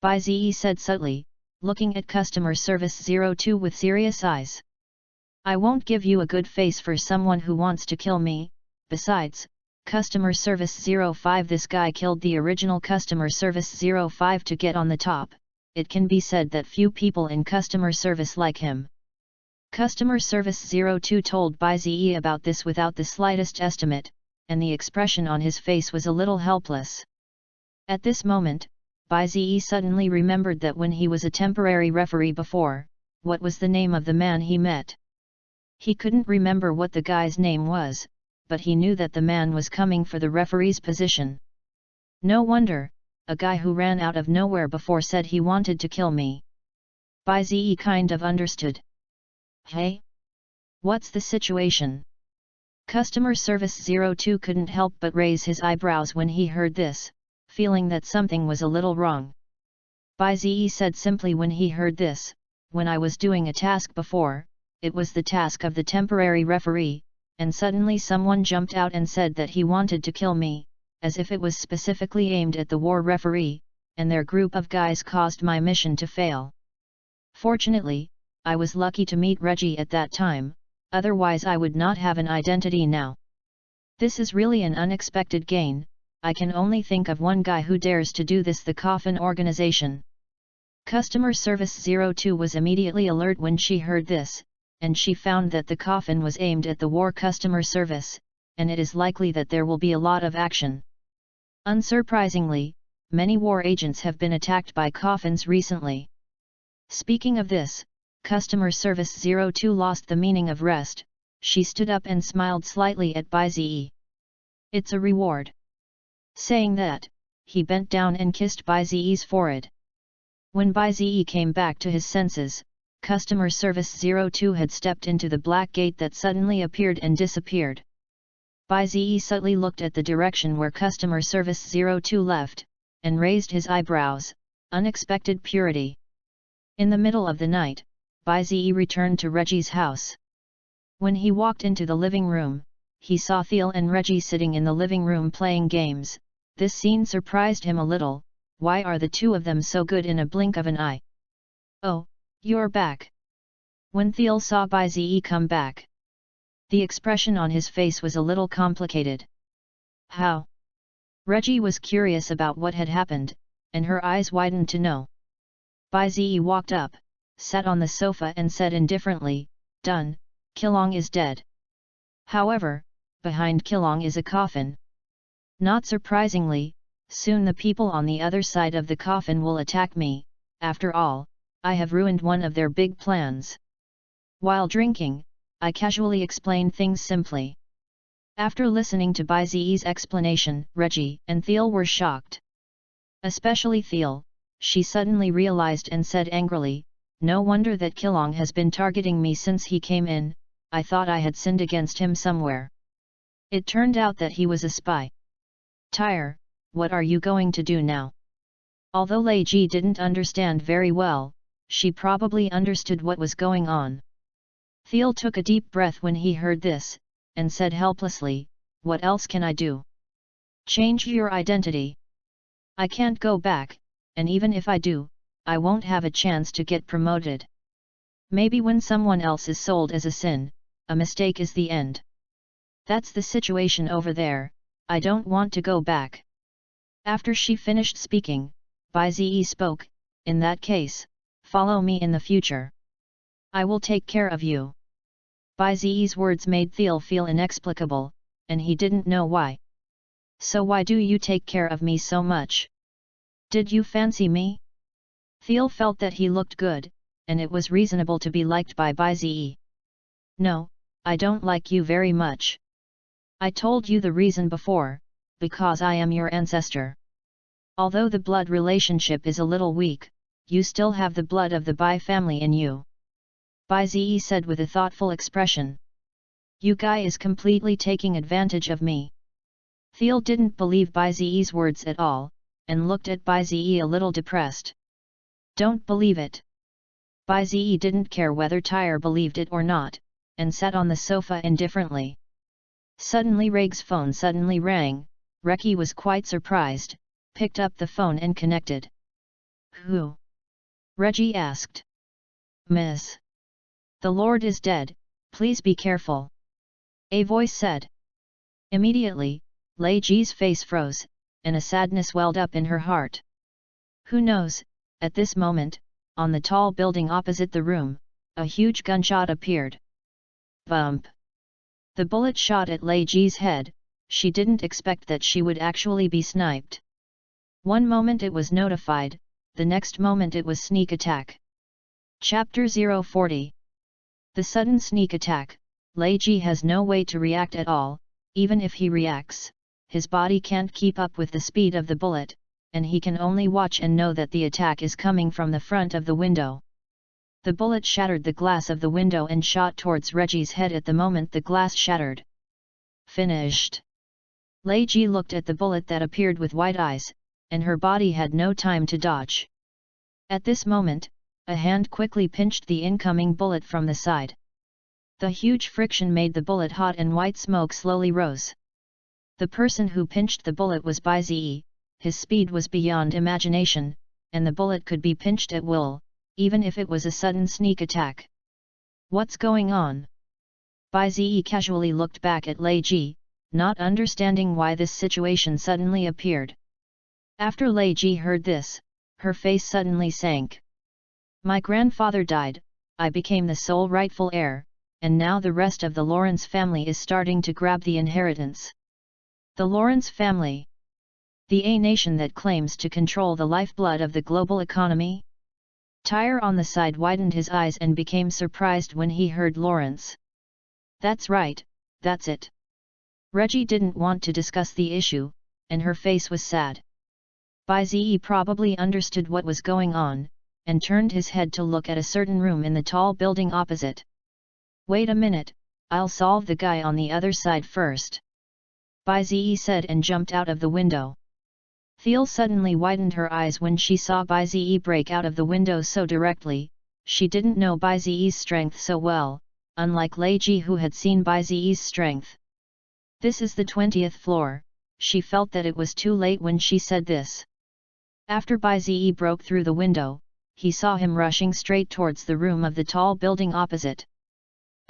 Baize said subtly, looking at Customer Service 02 with serious eyes. "I won't give you a good face for someone who wants to kill me. Besides, Customer Service 05, this guy killed the original Customer Service 05 to get on the top, it can be said that few people in customer service like him. Customer Service 02 told Bai about this without the slightest estimate, and the expression on his face was a little helpless. At this moment, Bai suddenly remembered that when he was a temporary referee before, what was the name of the man he met? He couldn't remember what the guy's name was, but he knew that the man was coming for the referee's position. No wonder, a guy who ran out of nowhere before said he wanted to kill me. Bai kind of understood. Hey? What's the situation? Customer Service 02 couldn't help but raise his eyebrows when he heard this, feeling that something was a little wrong. Bai said simply when he heard this, when I was doing a task before, it was the task of the temporary referee, and suddenly someone jumped out and said that he wanted to kill me, as if it was specifically aimed at the war referee, and their group of guys caused my mission to fail. Fortunately, I was lucky to meet Reggie at that time, otherwise I would not have an identity now. This is really an unexpected gain. I can only think of one guy who dares to do this, the Coffin organization. Customer Service 02 was immediately alert when she heard this, and she found that the coffin was aimed at the war customer service, and it is likely that there will be a lot of action. Unsurprisingly, many war agents have been attacked by coffins recently. Speaking of this, Customer Service 02 lost the meaning of rest. She stood up and smiled slightly at Bai. It's a reward. Saying that, he bent down and kissed Bai's forehead. When Bai came back to his senses, Customer Service 02 had stepped into the black gate that suddenly appeared and disappeared. Bai subtly looked at the direction where Customer Service 02 left, and raised his eyebrows. Unexpected purity. In the middle of the night, Bai returned to Reggie's house. When he walked into the living room, he saw Thiel and Reggie sitting in the living room playing games. This scene surprised him a little. Why are the two of them so good in a blink of an eye? Oh, you're back. When Thiel saw Bai come back, the expression on his face was a little complicated. How? Reggie was curious about what had happened, and her eyes widened to know. Bai walked up, sat on the sofa and said indifferently, "Done, Kilong is dead." However, behind Kilong is a coffin. Not surprisingly, soon the people on the other side of the coffin will attack me. After all, I have ruined one of their big plans. While drinking, I casually explained things simply. After listening to Bai's explanation, Reggie and Thiel were shocked. Especially Thiel, she suddenly realized and said angrily, "No wonder that Kilong has been targeting me since he came in. I thought I had sinned against him somewhere. It turned out that he was a spy." "Tyre, what are you going to do now?" Although Lei Ji didn't understand very well, she probably understood what was going on. Thiel took a deep breath when he heard this, and said helplessly, "What else can I do?" "Change your identity." "I can't go back, and even if I do, I won't have a chance to get promoted. Maybe when someone else is sold as a sin, a mistake is the end. That's the situation over there. I don't want to go back." After she finished speaking, Bai spoke, "In that case, follow me in the future. I will take care of you." Bai's words made Thiel feel inexplicable, and he didn't know why. "So why do you take care of me so much? Did you fancy me?" Thiel felt that he looked good, and it was reasonable to be liked by Bai. "No, I don't like you very much. I told you the reason before, because I am your ancestor. Although the blood relationship is a little weak, you still have the blood of the Bai family in you." Bai said with a thoughtful expression. "You guy is completely taking advantage of me." Thiel didn't believe Bai's words at all, and looked at Bai a little depressed. "Don't believe it." Bai didn't care whether Tyre believed it or not, and sat on the sofa indifferently. Suddenly Reg's phone suddenly rang. Reki was quite surprised, picked up the phone and connected. "Who?" Reggie asked. "Miss. The Lord is dead, please be careful," a voice said. Immediately, Lei Ji's face froze, and a sadness welled up in her heart. "Who knows, At this moment, on the tall building opposite the room, a huge gunshot appeared. Bump! The bullet shot at Lei Ji's head. She didn't expect that she would actually be sniped. One moment it was notified, the next moment it was sneak attack. Chapter 040. The sudden sneak attack. Lei Ji has no way to react at all. Even if he reacts, his body can't keep up with the speed of the bullet, and he can only watch and know that the attack is coming from the front of the window. The bullet shattered the glass of the window and shot towards Reggie's head. At the moment the glass shattered. Finished. Lei Ji looked at the bullet that appeared with white eyes, and her body had no time to dodge. At this moment, a hand quickly pinched the incoming bullet from the side. The huge friction made the bullet hot and white smoke slowly rose. The person who pinched the bullet was Bai Ziyi. His speed was beyond imagination, and the bullet could be pinched at will, even if it was a sudden sneak attack. What's going on? Bai Ziyi casually looked back at Lei Ji, not understanding why this situation suddenly appeared. After Lei Ji heard this, her face suddenly sank. My grandfather died, I became the sole rightful heir, and now the rest of the Lawrence family is starting to grab the inheritance. The Lawrence family? The A nation that claims to control the lifeblood of the global economy? Tyre on the side widened his eyes and became surprised when he heard Lawrence. That's right, that's it. Reggie didn't want to discuss the issue, and her face was sad. Bai Ziyi probably understood what was going on, and turned his head to look at a certain room in the tall building opposite. Wait a minute, I'll solve the guy on the other side first. Bai Ziyi said and jumped out of the window. Thiel suddenly widened her eyes when she saw Bai Ziyi break out of the window so directly. She didn't know Bai Ziyi's strength so well, unlike Lei Ji who had seen Bai Ziyi's strength. This is the 20th floor, she felt that it was too late when she said this. After Bai Ziyi broke through the window, he saw him rushing straight towards the room of the tall building opposite.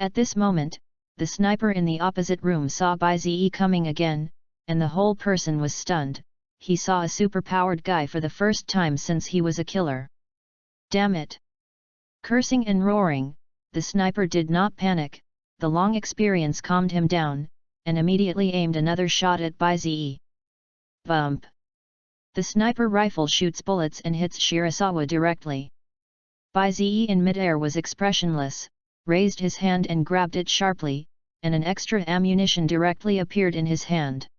At this moment, the sniper in the opposite room saw Bai Ziyi coming again, and the whole person was stunned. He saw a superpowered guy for the first time since he was a killer. Damn it! Cursing and roaring, the sniper did not panic. The long experience calmed him down, and immediately aimed another shot at Bai Ziyi. Bump! The sniper rifle shoots bullets and hits Shirasawa directly. Bai Ziyi in midair was expressionless, raised his hand and grabbed it sharply, and an extra ammunition directly appeared in his hand.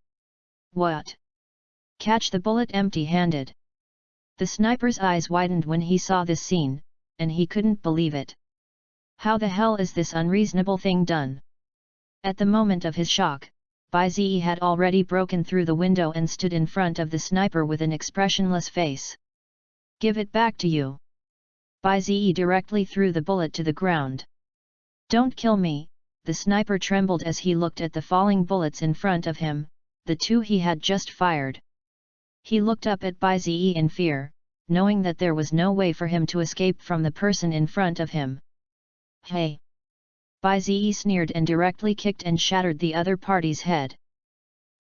What? Catch the bullet empty-handed. The sniper's eyes widened when he saw this scene, and he couldn't believe it. How the hell is this unreasonable thing done? At the moment of his shock, Bai Ziyi had already broken through the window and stood in front of the sniper with an expressionless face. Give it back to you. Bai Ziyi directly threw the bullet to the ground. Don't kill me, the sniper trembled as he looked at the falling bullets in front of him, the two he had just fired. He looked up at Bai Ziyi in fear, knowing that there was no way for him to escape from the person in front of him. Hey! Bai Ziyi sneered and directly kicked and shattered the other party's head.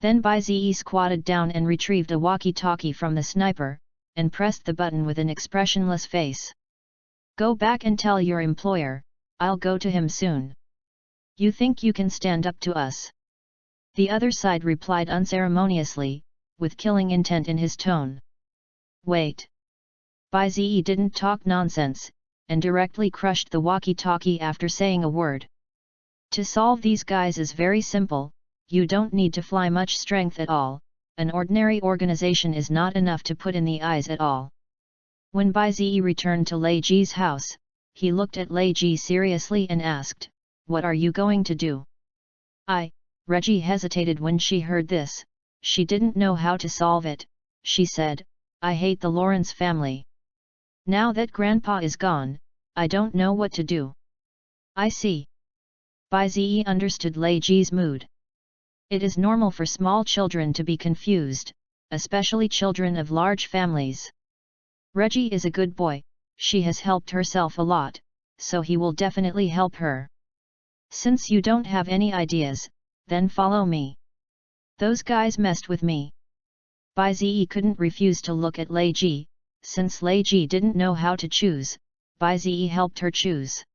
Then Bai Ziyi squatted down and retrieved a walkie-talkie from the sniper, and pressed the button with an expressionless face. Go back and tell your employer, I'll go to him soon. You think you can stand up to us? The other side replied unceremoniously, with killing intent in his tone. Wait! Bai Ziyi didn't talk nonsense, and directly crushed the walkie-talkie after saying a word. To solve these guys is very simple, you don't need to fly much strength at all, an ordinary organization is not enough to put in the eyes at all. When Bai Ziyi returned to Lei Ji's house, he looked at Lei Ji seriously and asked, What are you going to do? Reggie hesitated when she heard this. She didn't know how to solve it. She said, I hate the Lawrence family. Now that Grandpa is gone, I don't know what to do. I see. Bai Ziyi understood Lei Ji's mood. It is normal for small children to be confused, especially children of large families. Reggie is a good boy, she has helped herself a lot, so he will definitely help her. Since you don't have any ideas, then follow me. Those guys messed with me. Bai Ziyi couldn't refuse to look at Lei Ji, since Lei Ji didn't know how to choose, Bai Zi helped her choose.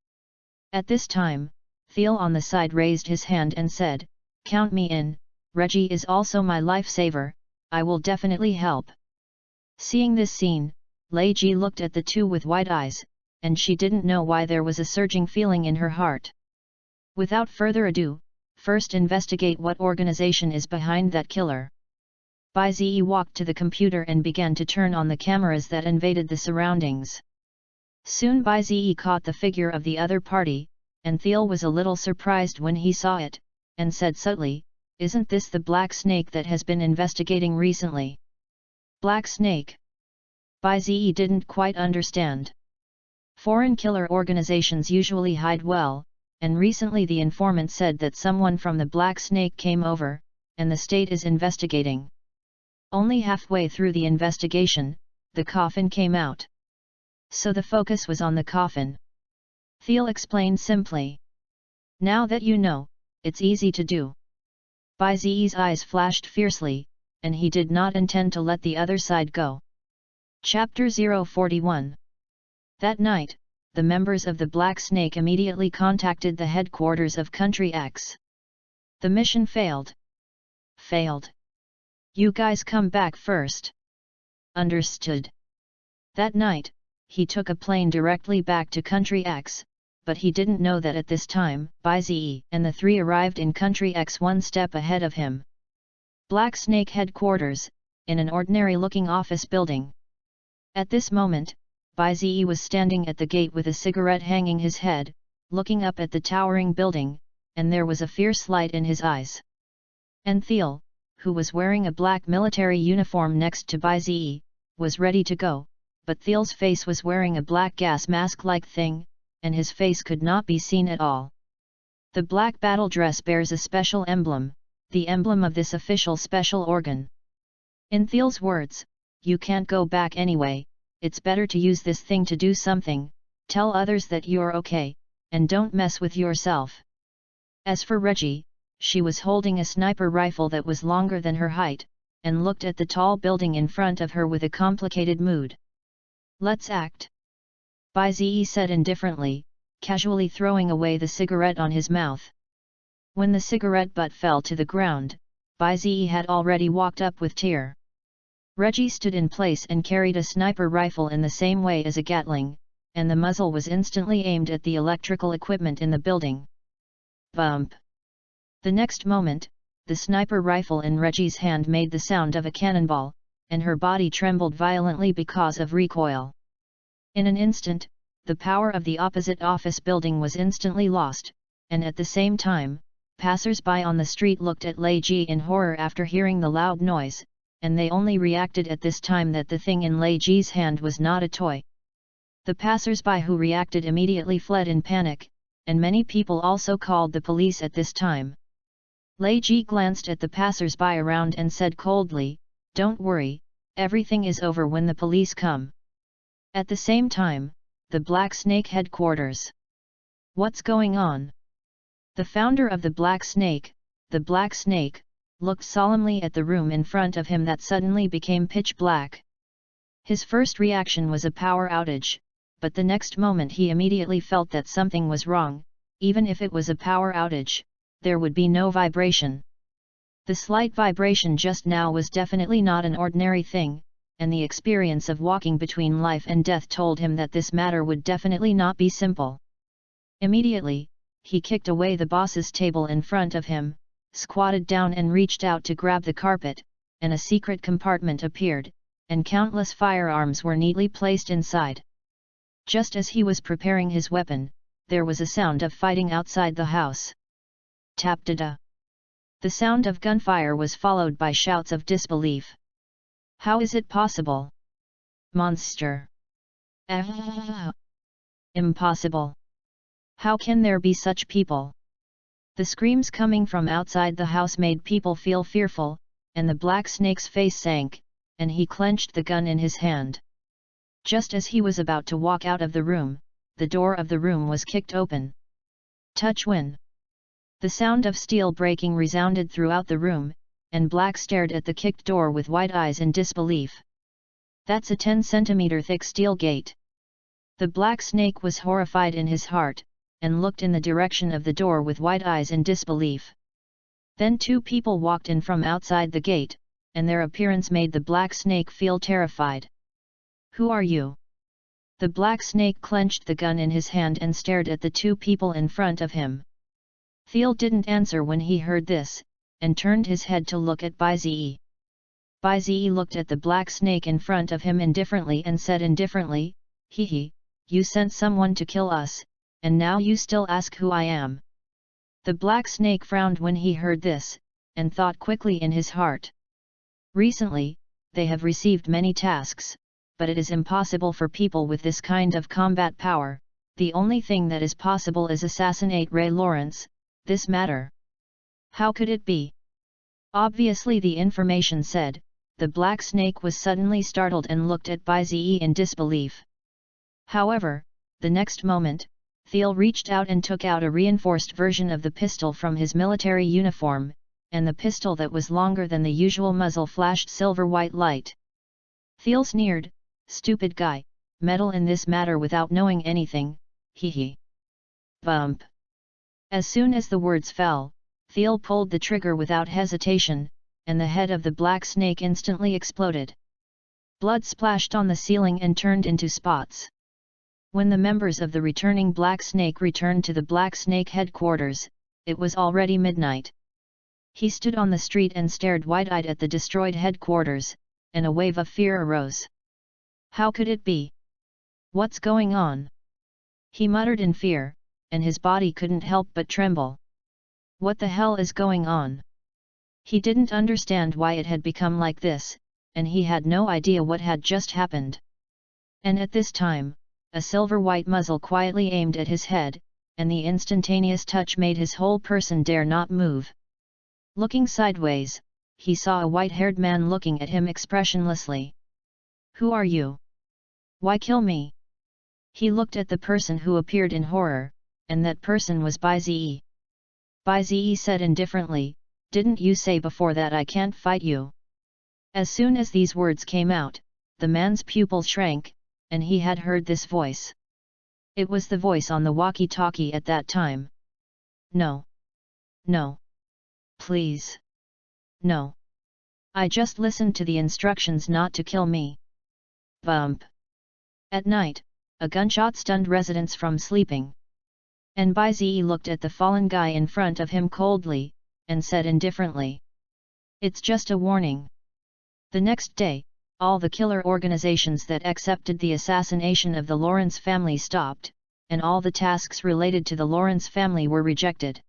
At this time, Thiel on the side raised his hand and said, "Count me in, Reggie is also my lifesaver, I will definitely help." Seeing this scene, Lei Ji looked at the two with wide eyes, and she didn't know why there was a surging feeling in her heart. Without further ado, first investigate what organization is behind that killer. Bai Zi walked to the computer and began to turn on the cameras that invaded the surroundings. Soon Bai Zi caught the figure of the other party, and Thiel was a little surprised when he saw it, and said subtly, "Isn't this the Black Snake that has been investigating recently?" Black Snake? Bai Zi didn't quite understand. Foreign killer organizations usually hide well, and recently the informant said that someone from the Black Snake came over, and the state is investigating. Only halfway through the investigation, the coffin came out. So the focus was on the coffin. Thiel explained simply. "Now that you know, it's easy to do." Bai Zi's eyes flashed fiercely, and he did not intend to let the other side go. Chapter 041. That night, the members of the Black Snake immediately contacted the headquarters of Country X. The mission failed. Failed. You guys come back first. Understood. That night, he took a plane directly back to Country X, but he didn't know that at this time, Bai Zi and the three arrived in Country X one step ahead of him. Black Snake headquarters, in an ordinary-looking office building. At this moment, Bai Zi was standing at the gate with a cigarette hanging his head, looking up at the towering building, and there was a fierce light in his eyes. And Thiel, who was wearing a black military uniform next to Bai Zi, was ready to go, but Thiel's face was wearing a black gas mask-like thing, and his face could not be seen at all. The black battle dress bears a special emblem, the emblem of this official special organ. In Thiel's words, "You can't go back anyway, it's better to use this thing to do something, tell others that you're okay, and don't mess with yourself." As for Reggie, she was holding a sniper rifle that was longer than her height, and looked at the tall building in front of her with a complicated mood. "Let's act," Bai Zi said indifferently, casually throwing away the cigarette on his mouth. When the cigarette butt fell to the ground, Bai Zi had already walked up with Tyr. Reggie stood in place and carried a sniper rifle in the same way as a Gatling, and the muzzle was instantly aimed at the electrical equipment in the building. Bump! The next moment, the sniper rifle in Reggie's hand made the sound of a cannonball, and her body trembled violently because of recoil. In an instant, the power of the opposite office building was instantly lost, and at the same time, passers-by on the street looked at Lei Ji in horror after hearing the loud noise, and they only reacted at this time that the thing in Lei Ji's hand was not a toy. The passers-by who reacted immediately fled in panic, and many people also called the police at this time. Lei Ji glanced at the passers-by around and said coldly, "Don't worry, everything is over when the police come." At the same time, the Black Snake headquarters. "What's going on?" The founder of the Black Snake, looked solemnly at the room in front of him that suddenly became pitch black. His first reaction was a power outage, but the next moment he immediately felt that something was wrong. Even if it was a power outage, there would be no vibration. The slight vibration just now was definitely not an ordinary thing, and the experience of walking between life and death told him that this matter would definitely not be simple. Immediately, he kicked away the boss's table in front of him, squatted down and reached out to grab the carpet, and a secret compartment appeared, and countless firearms were neatly placed inside. Just as he was preparing his weapon, there was a sound of fighting outside the house. Tap-da-da. The sound of gunfire was followed by shouts of disbelief. "How is it possible? Monster! Ah! Impossible! How can there be such people?" The screams coming from outside the house made people feel fearful, and the Black Snake's face sank, and he clenched the gun in his hand. Just as he was about to walk out of the room, the door of the room was kicked open. Touch win! The sound of steel breaking resounded throughout the room, and Black stared at the kicked door with wide eyes in disbelief. That's a 10-centimeter thick steel gate. The black snake was horrified in his heart, and looked in the direction of the door with wide eyes in disbelief. Then two people walked in from outside the gate, and their appearance made the black snake feel terrified. "Who are you?" The black snake clenched the gun in his hand and stared at the two people in front of him. Thiel didn't answer when he heard this, and turned his head to look at Bai-Ze. Bai-Ze looked at the black snake in front of him indifferently and said indifferently, "Hee, you sent someone to kill us, and now you still ask who I am." The black snake frowned when he heard this, and thought quickly in his heart. Recently, they have received many tasks, but it is impossible for people with this kind of combat power. The only thing that is possible is assassinate Ray Lawrence. This matter. How could it be? Obviously, the information said. The black snake was suddenly startled and looked at Bai-Ze in disbelief. However, the next moment, Thiel reached out and took out a reinforced version of the pistol from his military uniform, and the pistol that was longer than the usual muzzle flashed silver-white light. Thiel sneered, "Stupid guy, meddle in this matter without knowing anything, hee." Bump! As soon as the words fell, Thiel pulled the trigger without hesitation, and the head of the black snake instantly exploded. Blood splashed on the ceiling and turned into spots. When the members of the returning black snake returned to the black snake headquarters, it was already midnight. He stood on the street and stared wide-eyed at the destroyed headquarters, and a wave of fear arose. How could it be? What's going on? He muttered in fear, and his body couldn't help but tremble. What the hell is going on? He didn't understand why it had become like this, and he had no idea what had just happened. And at this time, a silver-white muzzle quietly aimed at his head, and the instantaneous touch made his whole person dare not move. Looking sideways, he saw a white-haired man looking at him expressionlessly. "Who are you? Why kill me?" He looked at the person who appeared in horror, and that person was Bai-Ze. Bai-Ze said indifferently, "Didn't you say before that I can't fight you?" As soon as these words came out, the man's pupil shrank, and he had heard this voice. It was the voice on the walkie-talkie at that time. "No. No. Please. No. I just listened to the instructions not to kill me." Bump! At night, a gunshot stunned residents from sleeping. And Bai-Ze looked at the fallen guy in front of him coldly, and said indifferently, "It's just a warning." The next day, all the killer organizations that accepted the assassination of the Lawrence family stopped, and all the tasks related to the Lawrence family were rejected.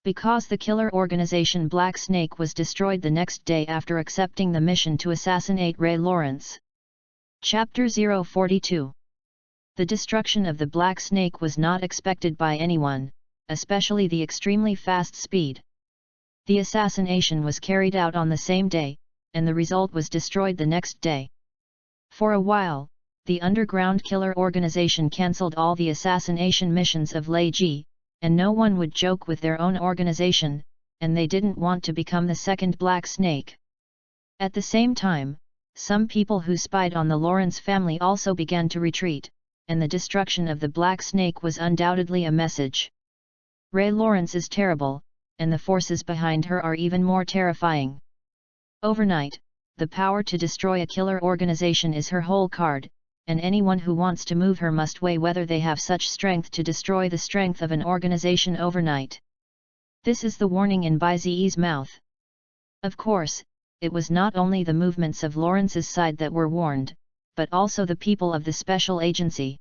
Because the killer organization Black Snake was destroyed the next day after accepting the mission to assassinate Ray Lawrence. Chapter 042. The destruction of the Black Snake was not expected by anyone, especially the extremely fast speed. The assassination was carried out on the same day, and the result was destroyed the next day. For a while, the underground killer organization cancelled all the assassination missions of Lei Ji, and no one would joke with their own organization, and they didn't want to become the second Black Snake. At the same time, some people who spied on the Lawrence family also began to retreat, and the destruction of the Black Snake was undoubtedly a message. Ray Lawrence is terrible, and the forces behind her are even more terrifying. Overnight, the power to destroy a killer organization is her whole card, and anyone who wants to move her must weigh whether they have such strength to destroy the strength of an organization overnight. This is the warning in Bai-Ze's mouth. Of course, it was not only the movements of Lawrence's side that were warned, but also the people of the special agency.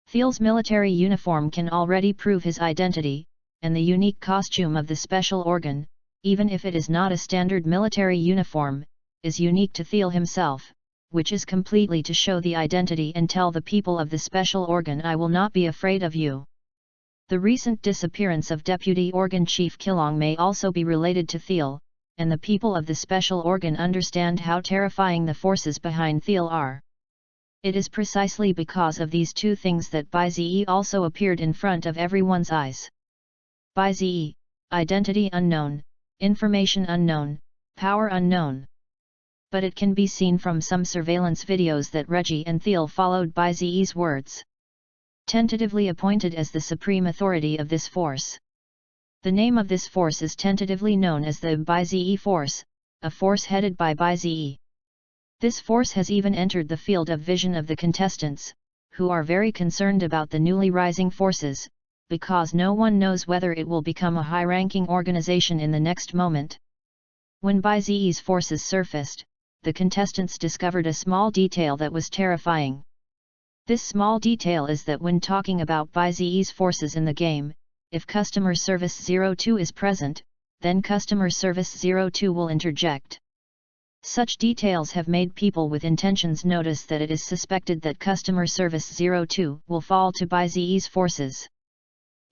Thiel's military uniform can already prove his identity, and the unique costume of the special organ, even if it is not a standard military uniform, is unique to Thiel himself, which is completely to show the identity and tell the people of the special organ, "I will not be afraid of you." The recent disappearance of Deputy Organ Chief Kilong may also be related to Thiel, and the people of the special organ understand how terrifying the forces behind Thiel are. It is precisely because of these two things that Bai-Ze also appeared in front of everyone's eyes. Bai-Ze, identity unknown, information unknown, power unknown. but it can be seen from some surveillance videos that Reggie and Thiel followed Baizi's words. Tentatively appointed as the supreme authority of this force. The name of this force is tentatively known as the Baizi Force, a force headed by Baizi. This force has even entered the field of vision of the contestants, who are very concerned about the newly rising forces, because no one knows whether it will become a high-ranking organization in the next moment. When Baizi's forces surfaced, the contestants discovered a small detail that was terrifying. This small detail is that when talking about Baizi's forces in the game, if Customer Service 02 is present, then Customer Service 02 will interject. Such details have made people with intentions notice that it is suspected that Customer Service 02 will fall to Baizi's forces.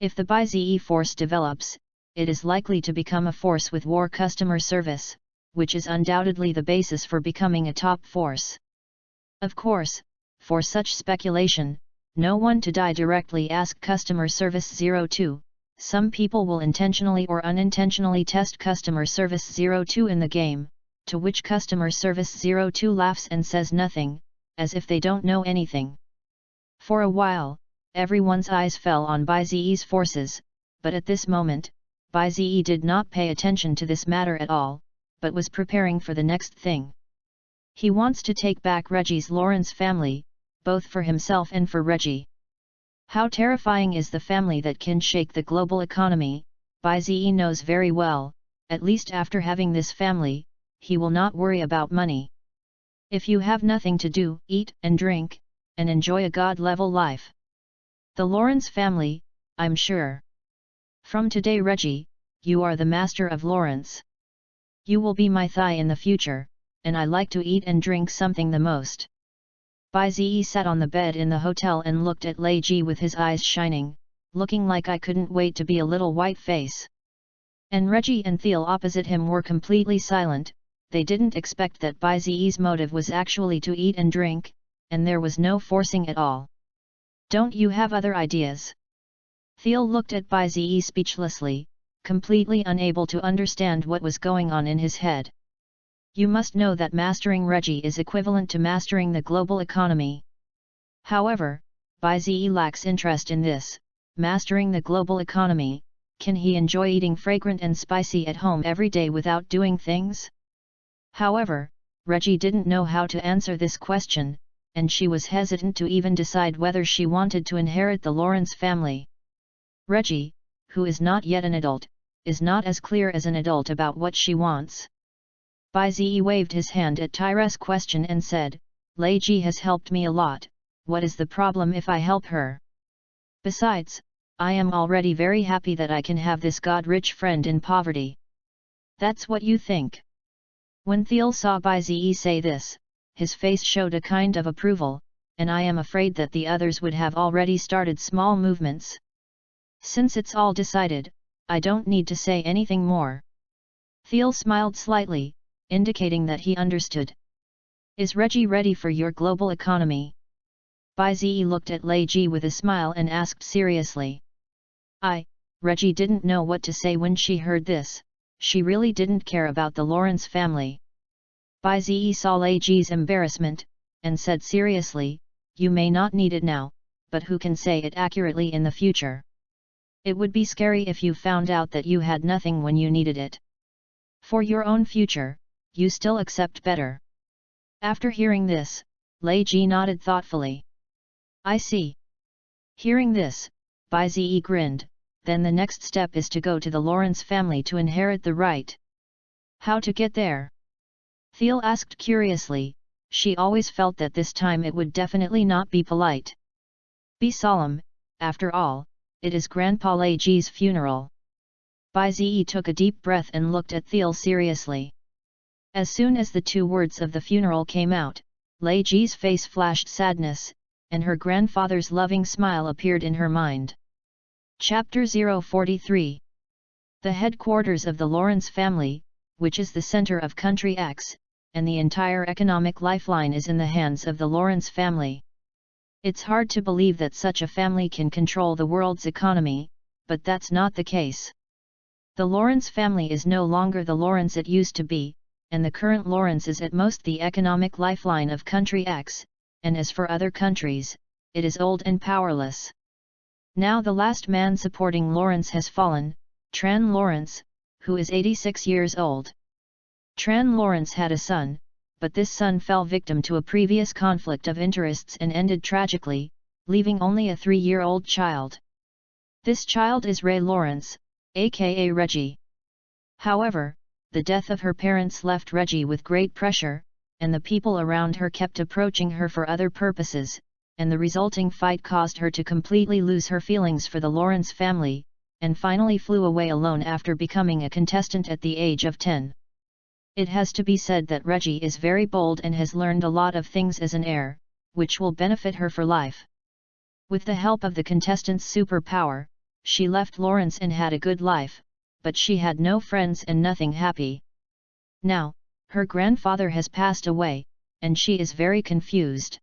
If the Baizi force develops, it is likely to become a force with war customer service, which is undoubtedly the basis for becoming a top force. Of course, for such speculation, no one to die directly ask Customer Service 02, some people will intentionally or unintentionally test Customer Service 02 in the game, to which Customer Service 02 laughs and says nothing, as if they don't know anything. For a while, everyone's eyes fell on Baizi's forces, but at this moment, Baizi did not pay attention to this matter at all, but was preparing for the next thing. He wants to take back Reggie's Lawrence family, both for himself and for Reggie. How terrifying is the family that can shake the global economy, Baizi knows very well. At least after having this family, he will not worry about money. If you have nothing to do, eat and drink, and enjoy a god-level life. The Lawrence family, I'm sure. From today Reggie, you are the master of Lawrence. You will be my thigh in the future, and I like to eat and drink something the most. Baizi sat on the bed in the hotel and looked at Lei Ji with his eyes shining, looking like I couldn't wait to be a little white face. And Reggie and Thiel opposite him were completely silent. They didn't expect that Baizi's motive was actually to eat and drink, and there was no forcing at all. Don't you have other ideas? Thiel looked at Baizi speechlessly, completely unable to understand what was going on in his head. You must know that mastering Reggie is equivalent to mastering the global economy. However, Baizi lacks interest in this, mastering the global economy. Can he enjoy eating fragrant and spicy at home every day without doing things? However, Reggie didn't know how to answer this question, and she was hesitant to even decide whether she wanted to inherit the Lawrence family. Reggie, who is not yet an adult, is not as clear as an adult about what she wants. Baizi waved his hand at Tyra's question and said, Lei Ji has helped me a lot, what is the problem if I help her? Besides, I am already very happy that I can have this god-rich friend in poverty. That's what you think. When Thiel saw Baizi say this, his face showed a kind of approval, and I am afraid that the others would have already started small movements. Since it's all decided, I don't need to say anything more. Thiel smiled slightly, indicating that he understood. Is Reggie ready for your global economy? Baizi looked at Lei Ji with a smile and asked seriously. Reggie didn't know what to say when she heard this. She really didn't care about the Lawrence family. Baizi saw Lei Ji's embarrassment, and said seriously, you may not need it now, but who can say it accurately in the future? It would be scary if you found out that you had nothing when you needed it. For your own future, you still accept better. After hearing this, Lei Ji nodded thoughtfully. I see. Hearing this, Baizi grinned. Then the next step is to go to the Lawrence family to inherit the right. How to get there? Thiel asked curiously. She always felt that this time it would definitely not be polite. Be solemn, after all, it is Grandpa Lei Ji's funeral. Baizi took a deep breath and looked at Thiel seriously. As soon as the two words of the funeral came out, Lei Ji's face flashed sadness, and her grandfather's loving smile appeared in her mind. Chapter 043. The headquarters of the Lawrence family, which is the center of Country X, and the entire economic lifeline is in the hands of the Lawrence family. It's hard to believe that such a family can control the world's economy, but that's not the case. The Lawrence family is no longer the Lawrence it used to be, and the current Lawrence is at most the economic lifeline of country X, and as for other countries, it is old and powerless. Now the last man supporting Lawrence has fallen, Tran Lawrence, who is 86 years old. Tran Lawrence had a son, but this son fell victim to a previous conflict of interests and ended tragically, leaving only a 3-year-old child. This child is Ray Lawrence, aka Reggie. However, the death of her parents left Reggie with great pressure, and the people around her kept approaching her for other purposes, and the resulting fight caused her to completely lose her feelings for the Lawrence family, and finally flew away alone after becoming a contestant at the age of 10. It has to be said that Reggie is very bold and has learned a lot of things as an heir, which will benefit her for life. With the help of the contestant's superpower, she left Lawrence and had a good life, but she had no friends and nothing happy. Now, her grandfather has passed away, and she is very confused.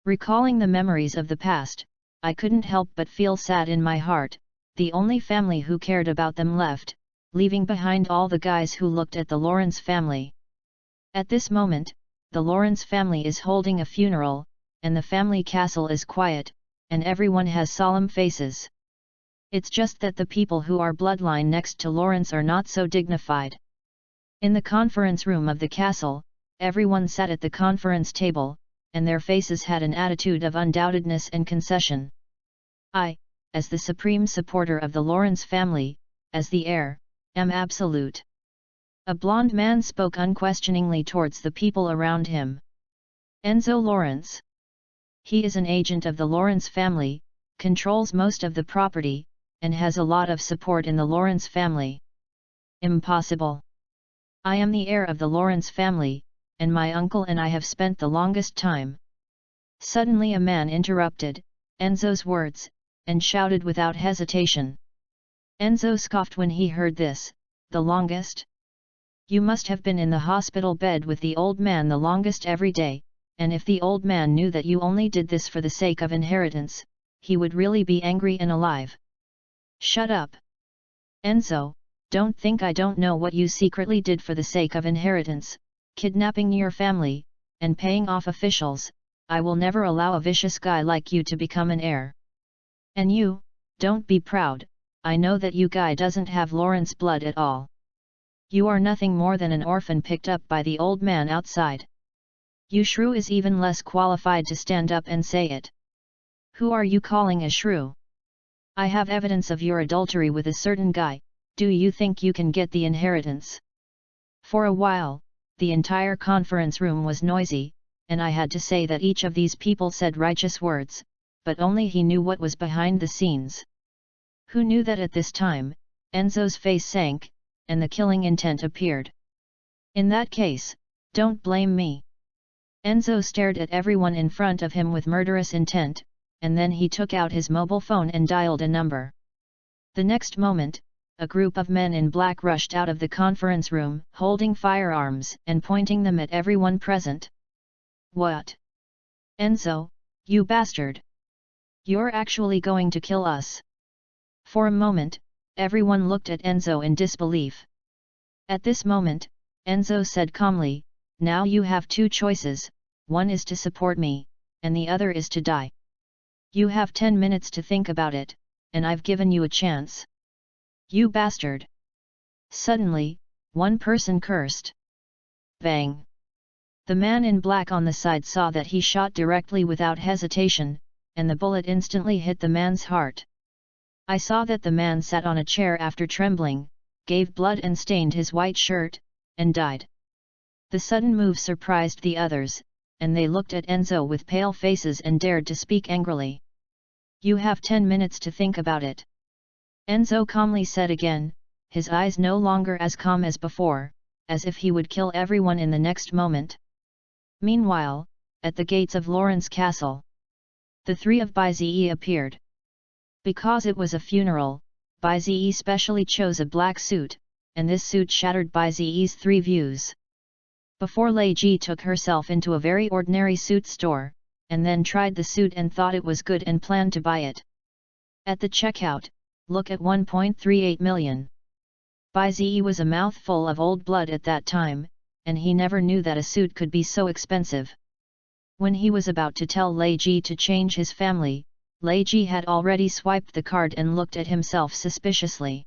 Recalling the memories of the past, I couldn't help but feel sad in my heart. The only family who cared about them left, leaving behind all the guys who looked at the Lawrence family. At this moment, the Lawrence family is holding a funeral, and the family castle is quiet, and everyone has solemn faces. It's just that the people who are bloodline next to Lawrence are not so dignified. In the conference room of the castle, everyone sat at the conference table, and their faces had an attitude of undoubtedness and concession. I, as the supreme supporter of the Lawrence family, as the heir, am absolute. A blond man spoke unquestioningly towards the people around him. Enzo Lawrence. He is an agent of the Lawrence family, controls most of the property, and has a lot of support in the Lawrence family. Impossible. I am the heir of the Lawrence family, and my uncle and I have spent the longest time. Suddenly a man interrupted Enzo's words, and shouted without hesitation. Enzo scoffed when he heard this. The longest? You must have been in the hospital bed with the old man the longest every day, and if the old man knew that you only did this for the sake of inheritance, he would really be angry and alive. Shut up. Enzo, don't think I don't know what you secretly did for the sake of inheritance, kidnapping your family, and paying off officials. I will never allow a vicious guy like you to become an heir. And you, don't be proud, I know that you guy doesn't have Lawrence blood at all. You are nothing more than an orphan picked up by the old man outside. You shrew is even less qualified to stand up and say it. Who are you calling a shrew? I have evidence of your adultery with a certain guy. Do you think you can get the inheritance? For a while, the entire conference room was noisy, and I had to say that each of these people said righteous words, but only he knew what was behind the scenes. Who knew that at this time, Enzo's face sank, and the killing intent appeared. In that case, don't blame me. Enzo stared at everyone in front of him with murderous intent, and then he took out his mobile phone and dialed a number. The next moment, a group of men in black rushed out of the conference room, holding firearms and pointing them at everyone present. What? Enzo, you bastard! You're actually going to kill us? For a moment, everyone looked at Enzo in disbelief. At this moment, Enzo said calmly, now you have two choices, one is to support me, and the other is to die. You have 10 minutes to think about it, and I've given you a chance. You bastard! Suddenly, one person cursed. Bang! The man in black on the side saw that he shot directly without hesitation, and the bullet instantly hit the man's heart. I saw that the man sat on a chair after trembling, gave blood and stained his white shirt, and died. The sudden move surprised the others, and they looked at Enzo with pale faces and dared to speak angrily. You have 10 minutes to think about it. Enzo calmly said again, his eyes no longer as calm as before, as if he would kill everyone in the next moment. Meanwhile, at the gates of Lawrence Castle, the three of Bize appeared. Because it was a funeral, Bize specially chose a black suit, and this suit shattered Bize's 3 views. Before Lei Ji took herself into a very ordinary suit store, and then tried the suit and thought it was good and planned to buy it. At the checkout, look at 1.38 million. Bize was a mouthful of old blood at that time, and he never knew that a suit could be so expensive. When he was about to tell Lei Ji to change his family, Lei Ji had already swiped the card and looked at himself suspiciously.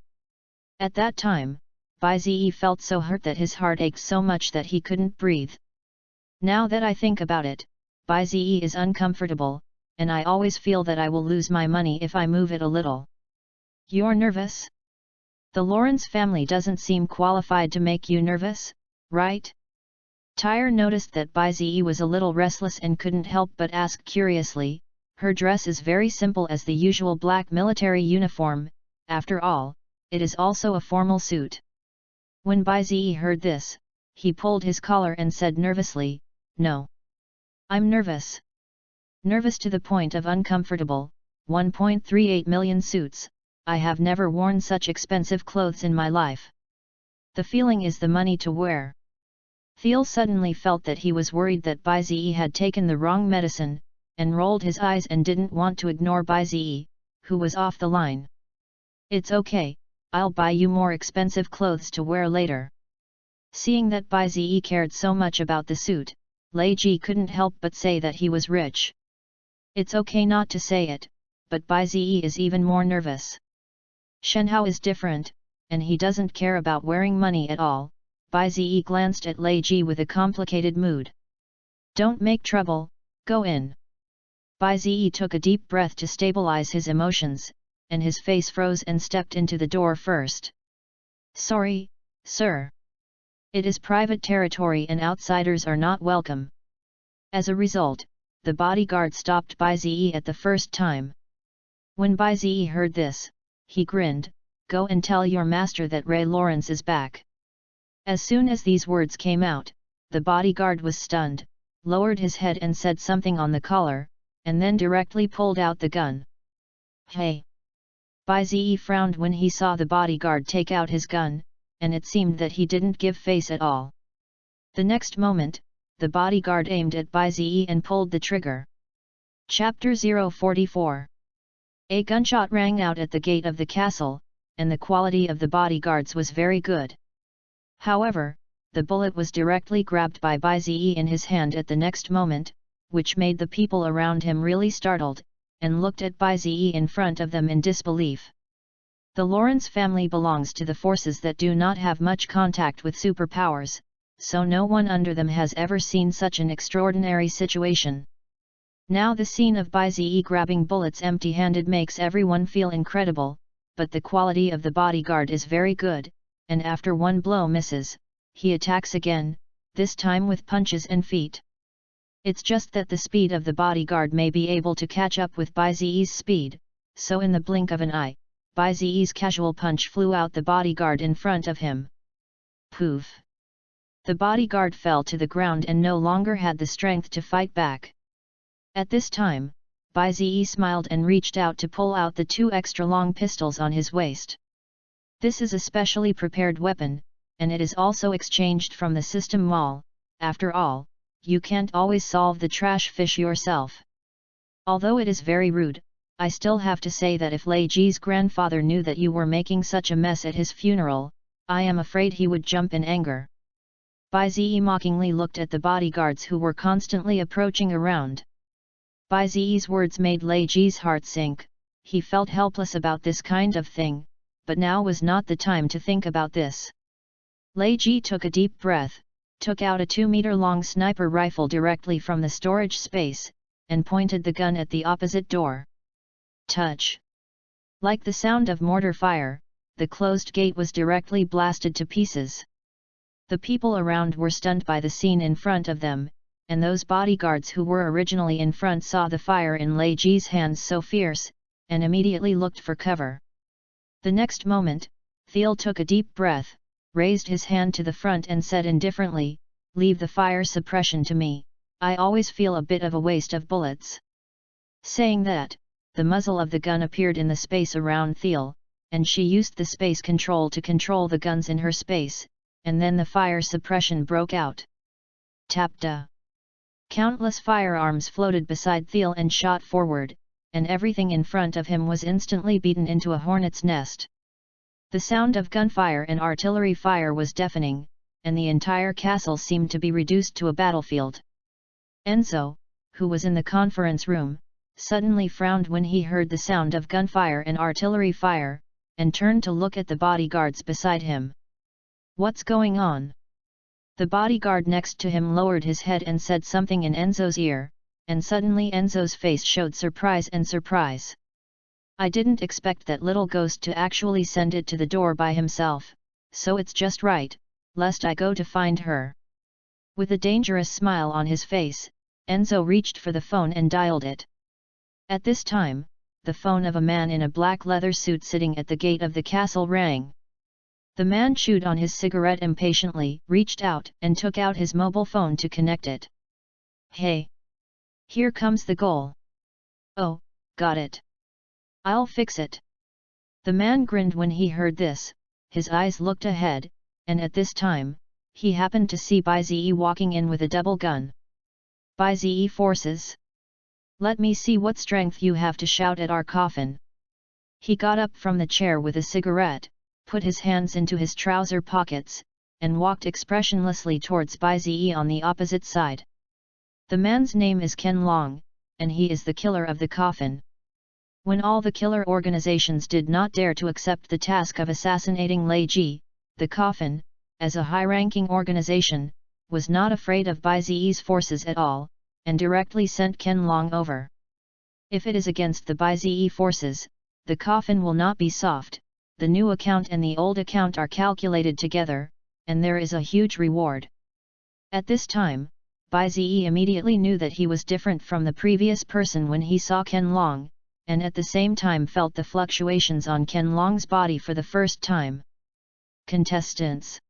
At that time, Bai Ziyi felt so hurt that his heart ached so much that he couldn't breathe. Now that I think about it, Bai Ziyi is uncomfortable, and I always feel that I will lose my money if I move it a little. You're nervous? The Lawrence family doesn't seem qualified to make you nervous, right? Tyre noticed that Bai Ziyi was a little restless and couldn't help but ask curiously. Her dress is very simple as the usual black military uniform, after all, it is also a formal suit. When Bai Ziyi heard this, he pulled his collar and said nervously, "No. I'm nervous. Nervous to the point of uncomfortable, 1.38 million suits, I have never worn such expensive clothes in my life. The feeling is the money to wear." Thiel suddenly felt that he was worried that Bai Ziyi had taken the wrong medicine, and rolled his eyes and didn't want to ignore Bai Ziyi, who was off the line. "It's okay, I'll buy you more expensive clothes to wear later." Seeing that Bai Ziyi cared so much about the suit, Lei Ji couldn't help but say that he was rich. It's okay not to say it, but Bai Ziyi is even more nervous. Shenhao is different, and he doesn't care about wearing money at all. Bai Ziyi glanced at Lei Ji with a complicated mood. "Don't make trouble, go in." Bai Ziyi took a deep breath to stabilize his emotions, and his face froze and stepped into the door first. "Sorry, sir. It is private territory and outsiders are not welcome." As a result, the bodyguard stopped Bai Ziyi at the first time. When Bai Ziyi heard this, he grinned, "Go and tell your master that Ray Lawrence is back." As soon as these words came out, the bodyguard was stunned, lowered his head and said something on the collar, and then directly pulled out the gun. "Hey!" Bai Ziyi frowned when he saw the bodyguard take out his gun, and it seemed that he didn't give face at all. The next moment, the bodyguard aimed at Bai Ziyi and pulled the trigger. Chapter 044. A gunshot rang out at the gate of the castle, and the quality of the bodyguards was very good. However, the bullet was directly grabbed by Bai Ziyi in his hand at the next moment, which made the people around him really startled, and looked at Bai Ziyi in front of them in disbelief. The Lawrence family belongs to the forces that do not have much contact with superpowers, so no one under them has ever seen such an extraordinary situation. Now the scene of Bai Ziyi grabbing bullets empty-handed makes everyone feel incredible, but the quality of the bodyguard is very good, and after one blow misses, he attacks again, this time with punches and feet. It's just that the speed of the bodyguard may be able to catch up with Bai Ziyi's speed, so in the blink of an eye, Bai Ziyi's casual punch flew out the bodyguard in front of him. Poof! The bodyguard fell to the ground and no longer had the strength to fight back. At this time, Bai Ziyi smiled and reached out to pull out the 2 extra long pistols on his waist. This is a specially prepared weapon, and it is also exchanged from the system mall. After all, you can't always solve the trash fish yourself. Although it is very rude, I still have to say that if Lei Ji's grandfather knew that you were making such a mess at his funeral, I am afraid he would jump in anger. Bai Ziyi mockingly looked at the bodyguards who were constantly approaching around. Bai Ziyi's words made Lei Ji's heart sink. He felt helpless about this kind of thing, but now was not the time to think about this. Lei Ji took a deep breath, took out a 2-meter-long sniper rifle directly from the storage space, and pointed the gun at the opposite door. Touch! Like the sound of mortar fire, the closed gate was directly blasted to pieces. The people around were stunned by the scene in front of them, and those bodyguards who were originally in front saw the fire in Lei Ji's hands so fierce, and immediately looked for cover. The next moment, Thiel took a deep breath, raised his hand to the front and said indifferently, "Leave the fire suppression to me, I always feel a bit of a waste of bullets." Saying that, the muzzle of the gun appeared in the space around Thiel, and she used the space control to control the guns in her space, and then the fire suppression broke out. Tapda! Countless firearms floated beside Thiel and shot forward, and everything in front of him was instantly beaten into a hornet's nest. The sound of gunfire and artillery fire was deafening, and the entire castle seemed to be reduced to a battlefield. Enzo, who was in the conference room, suddenly frowned when he heard the sound of gunfire and artillery fire, and turned to look at the bodyguards beside him. "What's going on?" The bodyguard next to him lowered his head and said something in Enzo's ear, and suddenly Enzo's face showed surprise. "I didn't expect that little ghost to actually send it to the door by himself, so it's just right, lest I go to find her." With a dangerous smile on his face, Enzo reached for the phone and dialed it. At this time, the phone of a man in a black leather suit sitting at the gate of the castle rang. The man chewed on his cigarette impatiently, reached out and took out his mobile phone to connect it. "Hey! Here comes the goal." "Oh, got it. I'll fix it." The man grinned when he heard this, his eyes looked ahead, and at this time, he happened to see Baize walking in with a double gun. "Baize forces? Let me see what strength you have to shout at our coffin." He got up from the chair with a cigarette, put his hands into his trouser pockets, and walked expressionlessly towards Baize on the opposite side. "The man's name is Ken Long, and he is the killer of the coffin." When all the killer organizations did not dare to accept the task of assassinating Lei Ji, the coffin, as a high-ranking organization, was not afraid of Baize's forces at all, and directly sent Ken Long over. If it is against the Baize forces, the coffin will not be soft. The new account and the old account are calculated together, and there is a huge reward. At this time, Baize immediately knew that he was different from the previous person when he saw Ken Long, and at the same time felt the fluctuations on Ken Long's body for the first time. "Contestants."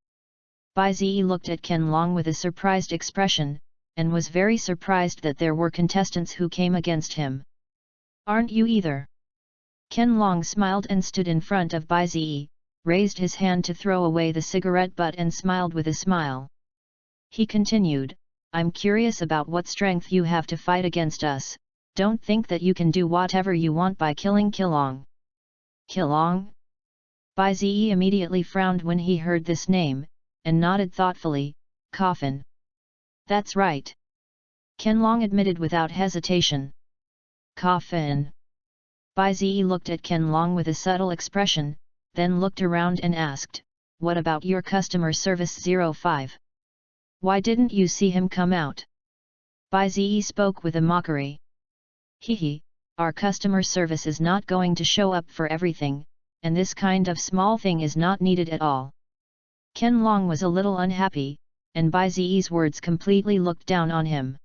Baize looked at Ken Long with a surprised expression, and was very surprised that there were contestants who came against him. "Aren't you either?" Ken Long smiled and stood in front of Baize, raised his hand to throw away the cigarette butt and smiled with a smile. He continued, "I'm curious about what strength you have to fight against us. Don't think that you can do whatever you want by killing Kilong." "Kilong?" Baize immediately frowned when he heard this name, and nodded thoughtfully. "Coffin." "That's right." Ken Long admitted without hesitation. "Coffin." Baize looked at Ken Long with a subtle expression, then looked around and asked, "What about your customer service 05? Why didn't you see him come out?" Baize spoke with a mockery. "Hehe, our customer service is not going to show up for everything, and this kind of small thing is not needed at all." Ken Long was a little unhappy, and Baize's words completely looked down on him.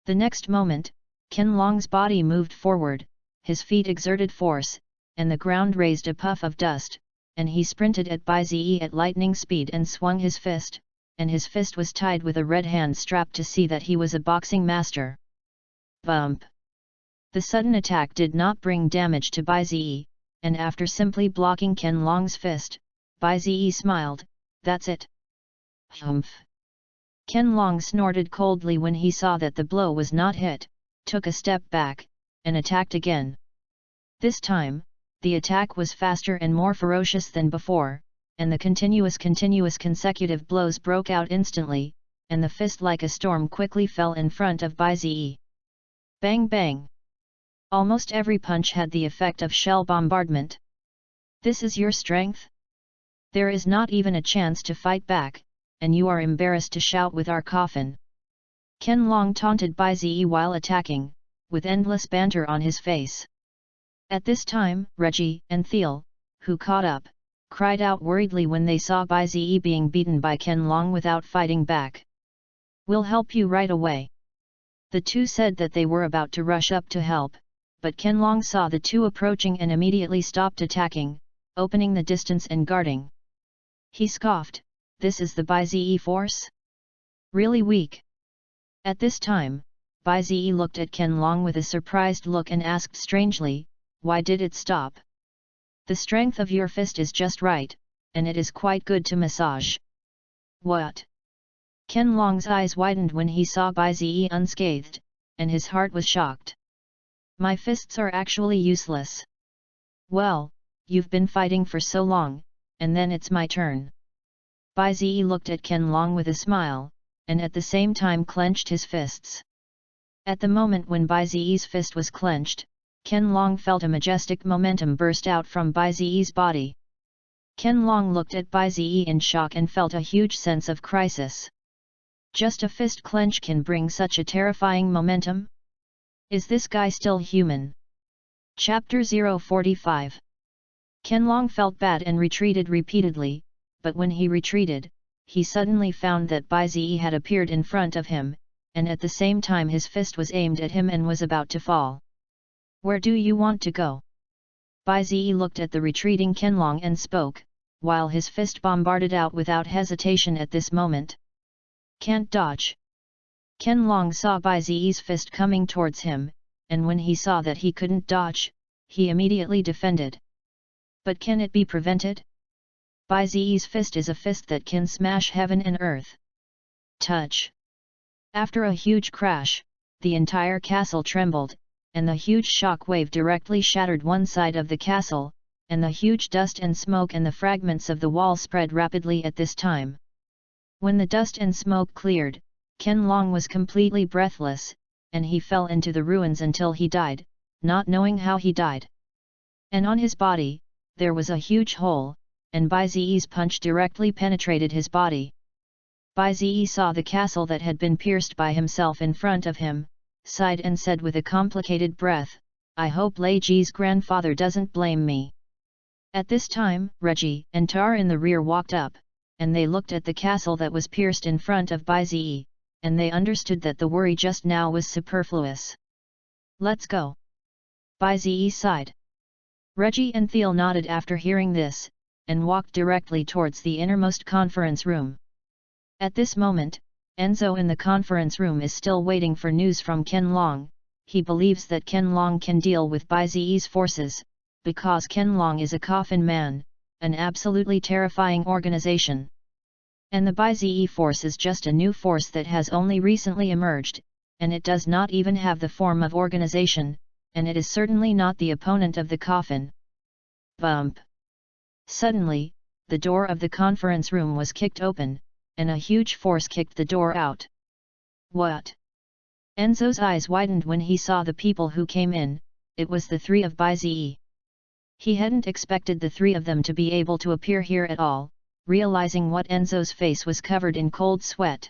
The next moment, Ken Long's body moved forward, his feet exerted force, and the ground raised a puff of dust, and he sprinted at Baize at lightning speed and swung his fist, and his fist was tied with a red hand strap to see that he was a boxing master. Bump! The sudden attack did not bring damage to Baize, and after simply blocking Ken Long's fist, Baize smiled, "That's it." Humph! Ken Long snorted coldly when he saw that the blow was not hit, took a step back, and attacked again. This time, the attack was faster and more ferocious than before, and the continuous consecutive blows broke out instantly, and the fist like a storm quickly fell in front of Baize. Bang bang! Almost every punch had the effect of shell bombardment. "This is your strength? There is not even a chance to fight back, and you are embarrassed to shout with our coffin." Ken Long taunted Baize while attacking, with endless banter on his face. At this time, Reggie and Thiel, who caught up, cried out worriedly when they saw Baize being beaten by Ken Long without fighting back. "We'll help you right away." The two said that they were about to rush up to help, but Ken Long saw the two approaching and immediately stopped attacking, opening the distance and guarding. He scoffed, "This is the Baize force? Really weak." At this time, Baize looked at Ken Long with a surprised look and asked strangely, "Why did it stop?" "The strength of your fist is just right, and it is quite good to massage." "What?" Ken Long's eyes widened when he saw Baize unscathed, and his heart was shocked. "My fists are actually useless." "Well, you've been fighting for so long, and then it's my turn." Bai Ziyi looked at Ken Long with a smile, and at the same time clenched his fists. At the moment when Bai Ziyi's fist was clenched, Ken Long felt a majestic momentum burst out from Bai Ziyi's body. Ken Long looked at Bai Ziyi in shock and felt a huge sense of crisis. Just a fist clench can bring such a terrifying momentum? Is this guy still human? Chapter 045. Ken Long felt bad and retreated repeatedly, but when he retreated, he suddenly found that Bai Ziyi had appeared in front of him, and at the same time his fist was aimed at him and was about to fall. Where do you want to go? Bai Ziyi looked at the retreating Ken Long and spoke, while his fist bombarded out without hesitation at this moment. Can't dodge. Ken Long saw Bai Ziyi's fist coming towards him, and when he saw that he couldn't dodge, he immediately defended. But can it be prevented? Bai Ziyi's fist is a fist that can smash heaven and earth. Touch. After a huge crash, the entire castle trembled, and the huge shock wave directly shattered one side of the castle, and the huge dust and smoke and the fragments of the wall spread rapidly at this time. When the dust and smoke cleared, Ken Long was completely breathless, and he fell into the ruins until he died, not knowing how he died. And on his body, there was a huge hole, and Bai Ziyi's punch directly penetrated his body. Bai Ziyi saw the castle that had been pierced by himself in front of him, sighed and said with a complicated breath, I hope Lei Ji's grandfather doesn't blame me. At this time, Reggie and Tar in the rear walked up, and they looked at the castle that was pierced in front of Bai Ziyi, and they understood that the worry just now was superfluous. Let's go. Bai Ziyi sighed. Reggie and Thiel nodded after hearing this, and walked directly towards the innermost conference room. At this moment, Enzo in the conference room is still waiting for news from Ken Long. He believes that Ken Long can deal with Bai Ziyi's forces, because Ken Long is a coffin man, an absolutely terrifying organization. And the Bai Ziyi force is just a new force that has only recently emerged, and it does not even have the form of organization, and it is certainly not the opponent of the coffin. Bump! Suddenly, the door of the conference room was kicked open, and a huge force kicked the door out. What? Enzo's eyes widened when he saw the people who came in. It was the three of Bai Ziyi. He hadn't expected the three of them to be able to appear here at all, realizing what Enzo's face was covered in cold sweat.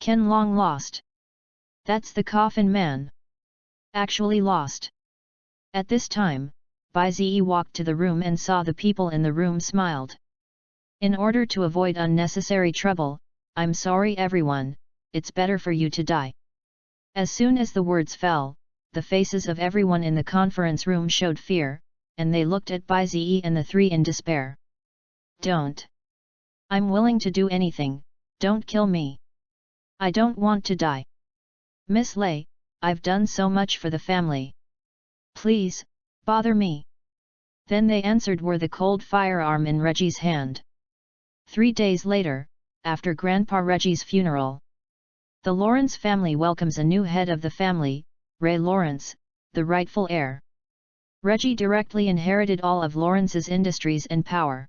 Ken Long lost. That's the coffin man. Actually lost. At this time, Bai Ziyi walked to the room and saw the people in the room smiled. In order to avoid unnecessary trouble, I'm sorry everyone, it's better for you to die. As soon as the words fell, the faces of everyone in the conference room showed fear, and they looked at Bai Ziyi and the three in despair. Don't. I'm willing to do anything, don't kill me. I don't want to die. Miss Lei, I've done so much for the family. Please, bother me. Then they answered were the cold firearm in Reggie's hand. 3 days later, after Grandpa Reggie's funeral, the Lawrence family welcomes a new head of the family, Ray Lawrence, the rightful heir. Reggie directly inherited all of Lawrence's industries and power.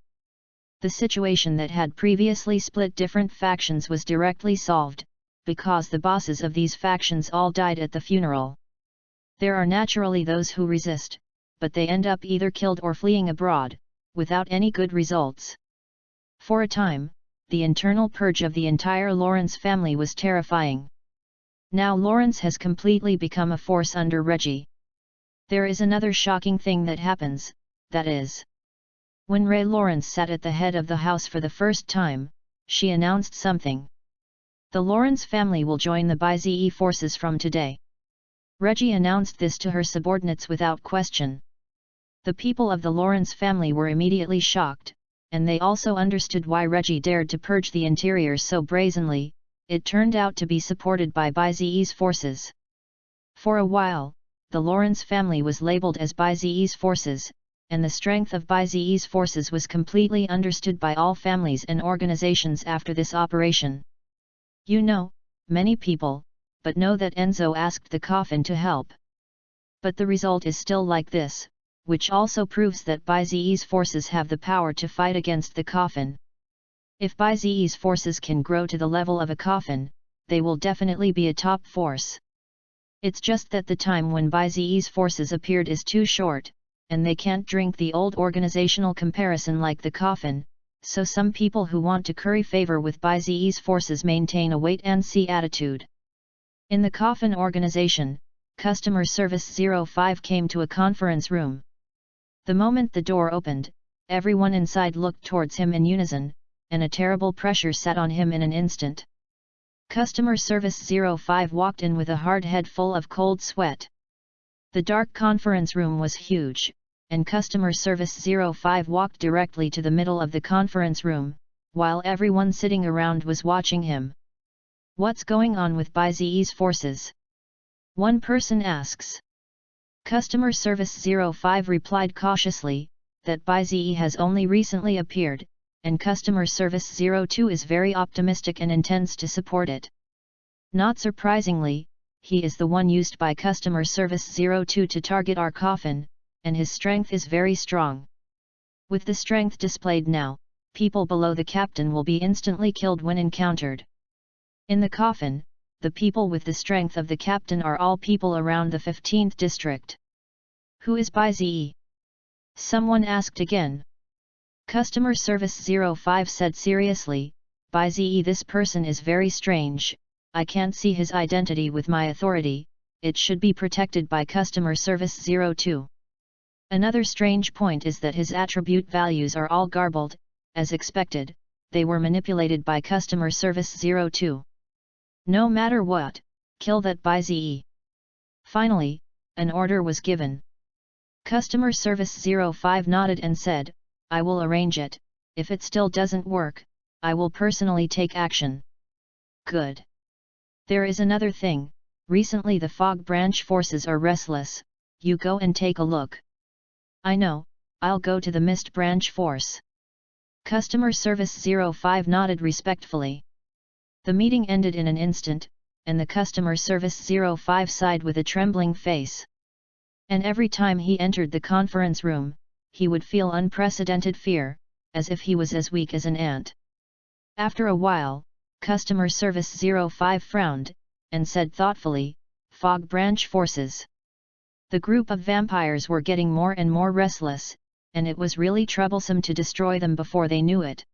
The situation that had previously split different factions was directly solved, because the bosses of these factions all died at the funeral. There are naturally those who resist, but they end up either killed or fleeing abroad, without any good results. For a time, the internal purge of the entire Lawrence family was terrifying. Now Lawrence has completely become a force under Reggie. There is another shocking thing that happens, that is, when Ray Lawrence sat at the head of the house for the first time, she announced something. The Lawrence family will join the Bai Ziyi forces from today. Reggie announced this to her subordinates without question. The people of the Lawrence family were immediately shocked, and they also understood why Reggie dared to purge the interiors so brazenly. It turned out to be supported by Bai Ziyi's forces. For a while, the Lawrence family was labeled as Bai Ziyi's forces, and the strength of Bai Ziyi's forces was completely understood by all families and organizations after this operation. You know, many people, but know that Enzo asked the coffin to help. But the result is still like this, which also proves that Bai Ziyi's forces have the power to fight against the coffin. If Bai Ziyi's forces can grow to the level of a coffin, they will definitely be a top force. It's just that the time when Bai Ziyi's forces appeared is too short, and they can't drink the old organizational comparison like the coffin, so some people who want to curry favor with Bai Ziyi's forces maintain a wait-and-see attitude. In the coffin organization, Customer Service 05 came to a conference room. The moment the door opened, everyone inside looked towards him in unison, and a terrible pressure sat on him in an instant. Customer Service 05 walked in with a hard head full of cold sweat. The dark conference room was huge, and Customer Service 05 walked directly to the middle of the conference room, while everyone sitting around was watching him. "What's going on with Bai Ziyi's forces?" one person asks. Customer Service 05 replied cautiously, that Bai Ziyi has only recently appeared, and Customer Service 02 is very optimistic and intends to support it. Not surprisingly, he is the one used by Customer Service 02 to target our coffin, and his strength is very strong. With the strength displayed now, people below the captain will be instantly killed when encountered. In the coffin, the people with the strength of the captain are all people around the 15th district. "Who is Bai Ziyi?" someone asked again. Customer Service 05 said seriously, "Bai Ziyi, this person is very strange, I can't see his identity with my authority, it should be protected by Customer Service 02. Another strange point is that his attribute values are all garbled, as expected, they were manipulated by Customer Service 02. No matter what, kill that Bai Ziyi." Finally, an order was given. Customer Service 05 nodded and said, "I will arrange it, if it still doesn't work, I will personally take action." Good. There is another thing, recently the Fog Branch forces are restless, you go and take a look. "I know, I'll go to the Mist Branch force." Customer Service 05 nodded respectfully. The meeting ended in an instant, and the Customer Service 05 sighed with a trembling face. And every time he entered the conference room, he would feel unprecedented fear, as if he was as weak as an ant. After a while, Customer Service 05 frowned, and said thoughtfully, "Fog Branch forces." The group of vampires were getting more and more restless, and it was really troublesome to destroy them before they knew it.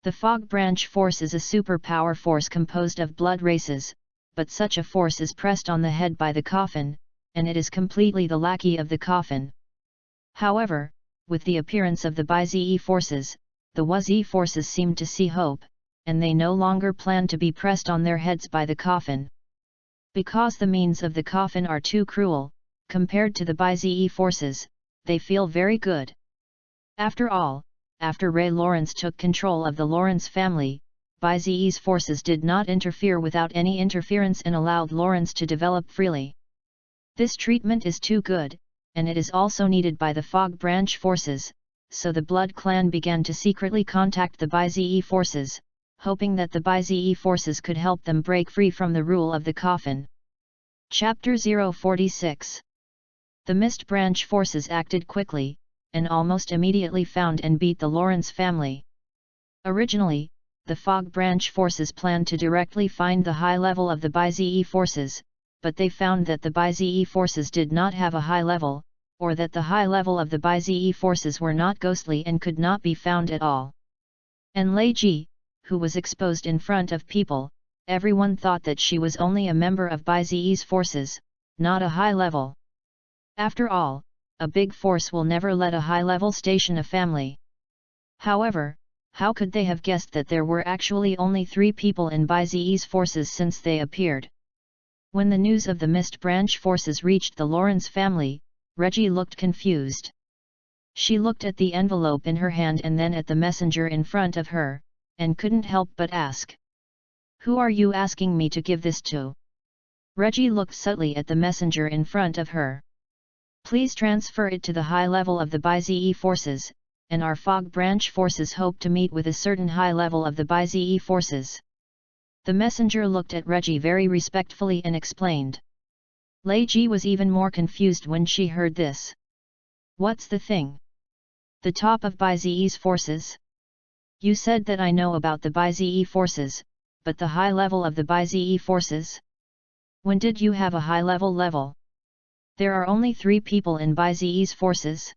The Fog Branch force is a superpower force composed of blood races, but such a force is pressed on the head by the coffin, and it is completely the lackey of the coffin. However, with the appearance of the Bai Ziyi forces, the Wazi forces seemed to see hope, and they no longer plan to be pressed on their heads by the coffin. Because the means of the coffin are too cruel, compared to the Bai Ziyi forces, they feel very good. After all, after Ray Lawrence took control of the Lawrence family, Bai Ziyi's forces did not interfere without any interference and allowed Lawrence to develop freely. This treatment is too good, and it is also needed by the Fog Branch forces, so the Blood Clan began to secretly contact the Bai Ziyi forces, hoping that the Bai Ziyi forces could help them break free from the rule of the coffin. Chapter 046. The Mist Branch forces acted quickly, and almost immediately found and beat the Lawrence family. Originally, the Fog Branch forces planned to directly find the high level of the Bai Ziyi forces, but they found that the Bai Ziyi forces did not have a high level, or that the high level of the Bai Ziyi forces were not ghostly and could not be found at all. And Lei Ji, who was exposed in front of people, everyone thought that she was only a member of Bai Ziyi's forces, not a high level. After all, a big force will never let a high-level station a family. However, how could they have guessed that there were actually only 3 people in Bai Ziyi's forces since they appeared? When the news of the Mist Branch forces reached the Lawrence family, Reggie looked confused. She looked at the envelope in her hand and then at the messenger in front of her, and couldn't help but ask. "Who are you asking me to give this to?" Reggie looked subtly at the messenger in front of her. "Please transfer it to the high level of the Bai Ziyi forces, and our Fog Branch forces hope to meet with a certain high level of the Bai Ziyi forces." The messenger looked at Reggie very respectfully and explained. Lei Ji was even more confused when she heard this. "What's the thing? The top of Bai Ziyi's forces? You said that I know about the BIZE forces, but the high level of the BIZE forces? When did you have a high level? There are only 3 people in BIZE's forces.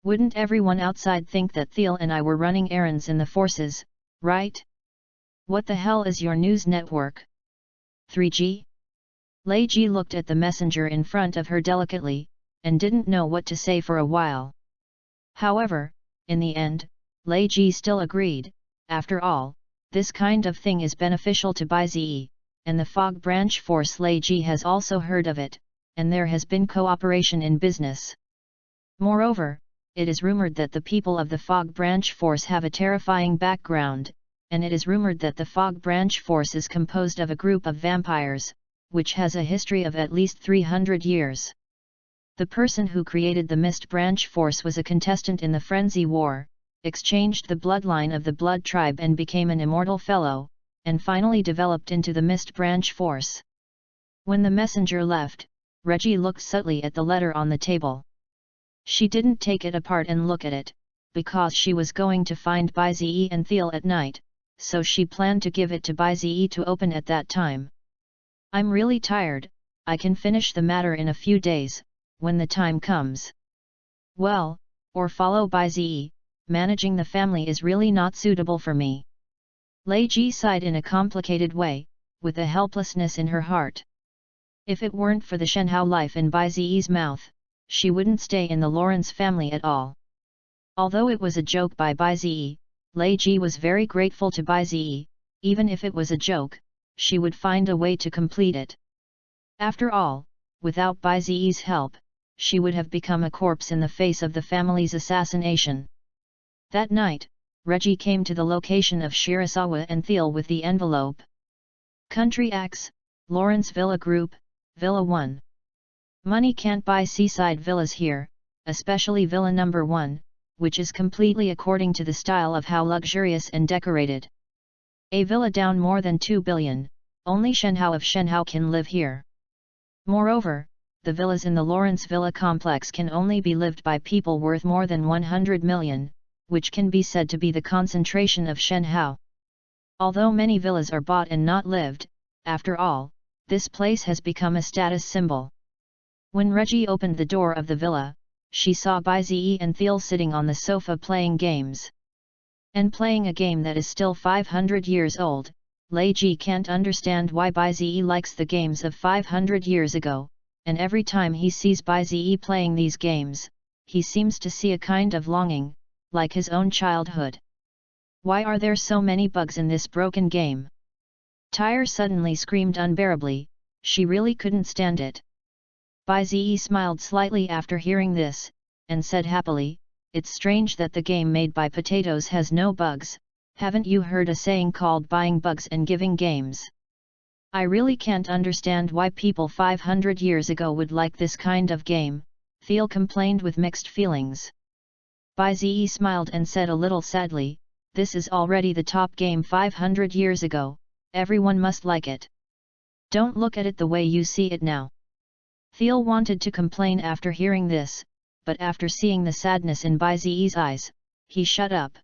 Wouldn't everyone outside think that Thiel and I were running errands in the forces, right? What the hell is your news network? 3G? Lei Ji looked at the messenger in front of her delicately, and didn't know what to say for a while. However, in the end, Lei Ji still agreed. After all, this kind of thing is beneficial to BIZE, and the Fog Branch Force. Lei Ji has also heard of it, and there has been cooperation in business. Moreover, it is rumored that the people of the Fog Branch Force have a terrifying background, and it is rumored that the Fog Branch Force is composed of a group of vampires, which has a history of at least 300 years. The person who created the Mist Branch Force was a contestant in the Frenzy War, exchanged the bloodline of the Blood Tribe and became an immortal fellow, and finally developed into the Mist Branch Force. When the messenger left, Reggie looked subtly at the letter on the table. She didn't take it apart and look at it, because she was going to find BIZE and Thiel at night, so she planned to give it to BIZE to open at that time. I'm really tired, I can finish the matter in a few days, when the time comes. Well, or follow BIZE, managing the family is really not suitable for me. Lei Ji sighed in a complicated way, with a helplessness in her heart. If it weren't for the Shenhao life in BIZE's mouth, she wouldn't stay in the Lawrence family at all. Although it was a joke by BIZE, Lei Ji was very grateful to BIZE. Even if it was a joke, she would find a way to complete it. After all, without BIZE's help, she would have become a corpse in the face of the family's assassination. That night, Reggie came to the location of Shirasawa and Thiel with the envelope. Country X, Lawrence Villa Group, Villa 1. Money can't buy seaside villas here, especially Villa Number 1, which is completely according to the style of how luxurious and decorated. A villa down more than 2 billion, only Shenhao of Shenhao can live here. Moreover, the villas in the Lawrence Villa complex can only be lived by people worth more than 100 million, which can be said to be the concentration of Shenhao. Although many villas are bought and not lived, after all, this place has become a status symbol. When Reggie opened the door of the villa, she saw BIZE and Thiel sitting on the sofa playing games. And playing a game that is still 500 years old, Lei Ji can't understand why BIZE likes the games of 500 years ago, and every time he sees BIZE playing these games, he seems to see a kind of longing, like his own childhood. Why are there so many bugs in this broken game? Tyre suddenly screamed unbearably, she really couldn't stand it. BIZE smiled slightly after hearing this, and said happily, "It's strange that the game made by potatoes has no bugs. Haven't you heard a saying called buying bugs and giving games? I really can't understand why people 500 years ago would like this kind of game," Thiel complained with mixed feelings. BIZE smiled and said a little sadly, "This is already the top game 500 years ago, everyone must like it. Don't look at it the way you see it now." Thiel wanted to complain after hearing this, but after seeing the sadness in BIZE's eyes, he shut up.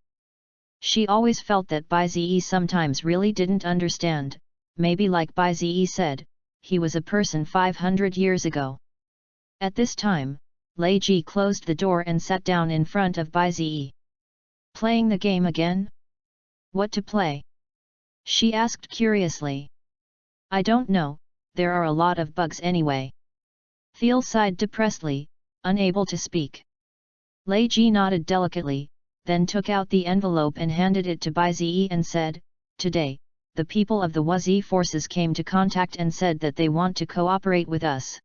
She always felt that BIZE sometimes really didn't understand, maybe like BIZE said, he was a person 500 years ago. At this time, Lei Ji closed the door and sat down in front of BIZE. "Playing the game again? What to play?" she asked curiously. "I don't know, there are a lot of bugs anyway." Thiel sighed depressedly, unable to speak. Lei Ji nodded delicately, then took out the envelope and handed it to BIZE and said, "Today, the people of the WZ forces came to contact and said that they want to cooperate with us."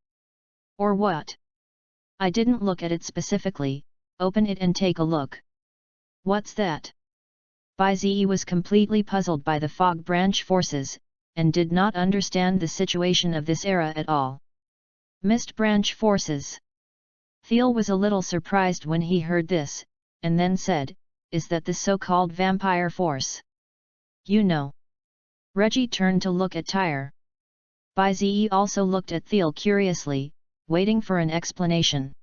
"Or what?" "I didn't look at it specifically, open it and take a look." "What's that?" BIZE was completely puzzled by the Fog Branch forces, and did not understand the situation of this era at all. Mist Branch forces. Thiel was a little surprised when he heard this, and then said, "Is that the so-called vampire force?" "You know." Reggie turned to look at Tyre. BIZE also looked at Thiel curiously, waiting for an explanation.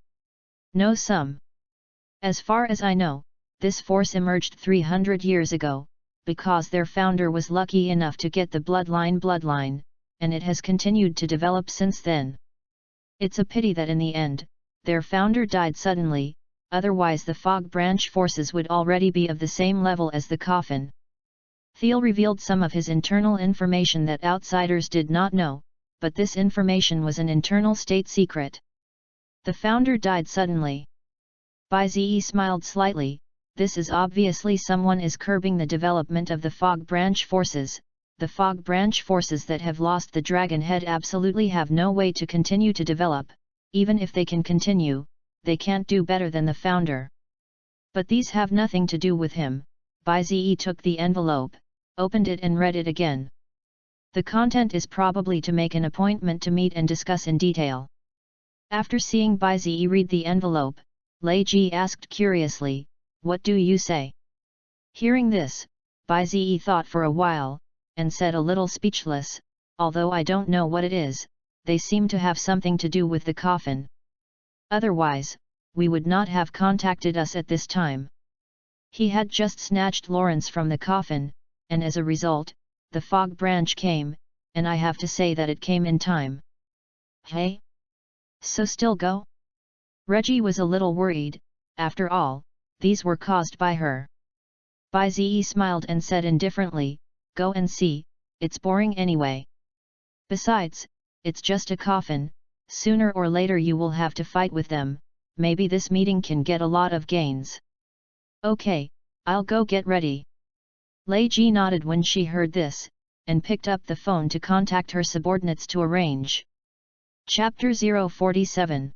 "No some. As far as I know, This force emerged 300 years ago, because their founder was lucky enough to get the bloodline, and it has continued to develop since then. It's a pity that in the end, their founder died suddenly, otherwise the fog branch forces would already be of the same level as the coffin. Thiel revealed some of his internal information that outsiders did not know, but this information was an internal state secret. The founder died suddenly. Bai-Ze smiled slightly. This is obviously someone is curbing the development of the fog branch forces. The fog branch forces that have lost the dragon head absolutely have no way to continue to develop. Even if they can continue, they can't do better than the founder. But these have nothing to do with him. Bai-Ze took the envelope, opened it and read it again. The content is probably to make an appointment to meet and discuss in detail. After seeing Bai-Ze read the envelope, Lei Ji asked curiously, "What do you say?" Hearing this, Bai-Ze thought for a while, and said a little speechless, "Although I don't know what it is, they seem to have something to do with the coffin. Otherwise, we would not have contacted us at this time." He had just snatched Lawrence from the coffin, and as a result, the fog branch came, and I have to say that it came in time. Hey? So still go? Reggie was a little worried. After all, these were caused by her. Bai-Ze smiled and said indifferently, "Go and see, it's boring anyway. Besides, it's just a coffin, sooner or later you will have to fight with them, maybe this meeting can get a lot of gains." "Okay, I'll go get ready." Lei Ji nodded when she heard this, and picked up the phone to contact her subordinates to arrange. Chapter 047.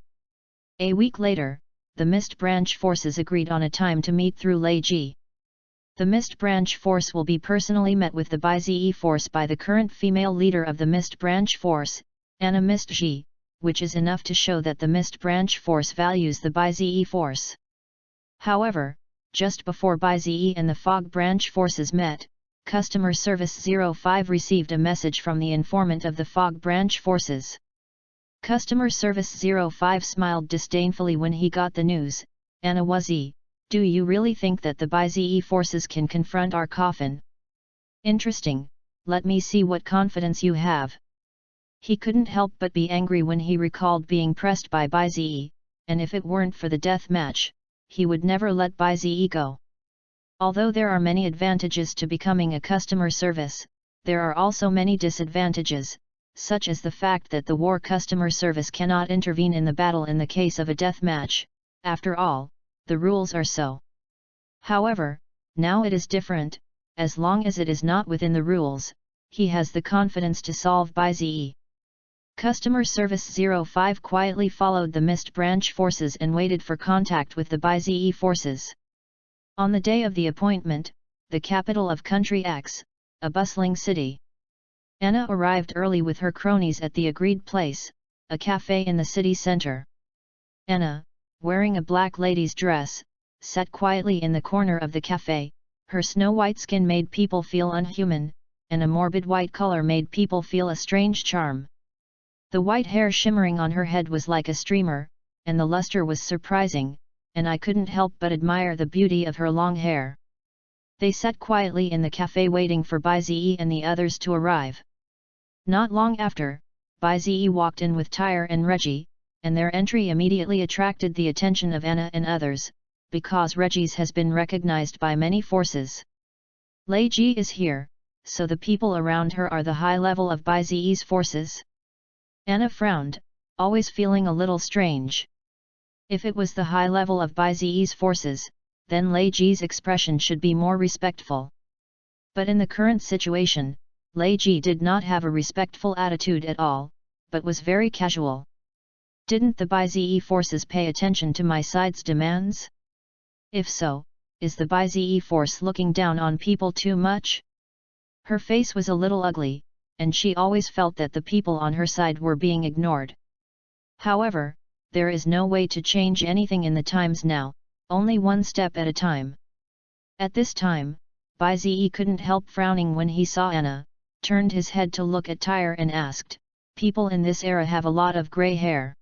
A week later, the Mist Branch forces agreed on a time to meet through Lei Ji. The Mist Branch force will be personally met with the Bai-Ze force by the current female leader of the Mist Branch force, Anna Mist Ji, which is enough to show that the Mist Branch force values the Bai-Ze force. However, just before Bai-Ze and the Fog Branch forces met, Customer Service 05 received a message from the informant of the Fog Branch forces. Customer Service 05 smiled disdainfully when he got the news. "Anna Wazi, do you really think that the Bai-Ze forces can confront our coffin? Interesting, let me see what confidence you have." He couldn't help but be angry when he recalled being pressed by Bai-Ze, and if it weren't for the death match, he would never let Bai-Ze go. Although there are many advantages to becoming a customer service, there are also many disadvantages, such as the fact that the war customer service cannot intervene in the battle in the case of a death match. After all, the rules are so. However, now it is different. As long as it is not within the rules, he has the confidence to solve Bai-Ze. Customer Service 05 quietly followed the Mist Branch forces and waited for contact with the Bai-Ze forces. On the day of the appointment, the capital of Country X, a bustling city, Anna arrived early with her cronies at the agreed place, a cafe in the city center. Anna, wearing a black lady's dress, sat quietly in the corner of the cafe. Her snow-white skin made people feel unhuman, and a morbid white color made people feel a strange charm. The white hair shimmering on her head was like a streamer, and the luster was surprising, and I couldn't help but admire the beauty of her long hair. They sat quietly in the cafe waiting for Bai-Ze and the others to arrive. Not long after, Bai-Ze walked in with Tyre and Reggie, and their entry immediately attracted the attention of Anna and others, because Reggie's has been recognized by many forces. Lei Ji is here, so the people around her are the high level of Bai-Ze's forces? Anna frowned, always feeling a little strange. If it was the high level of Bai-Ze's forces, then Lei Ji's expression should be more respectful. But in the current situation, Lei Ji did not have a respectful attitude at all, but was very casual. Didn't the Bai-Ze forces pay attention to my side's demands? If so, is the Bai-Ze force looking down on people too much? Her face was a little ugly, and she always felt that the people on her side were being ignored. However, there is no way to change anything in the times now, only one step at a time. At this time, Bai-Ze couldn't help frowning when he saw Anna, turned his head to look at Tyre and asked, "People in this era have a lot of grey hair."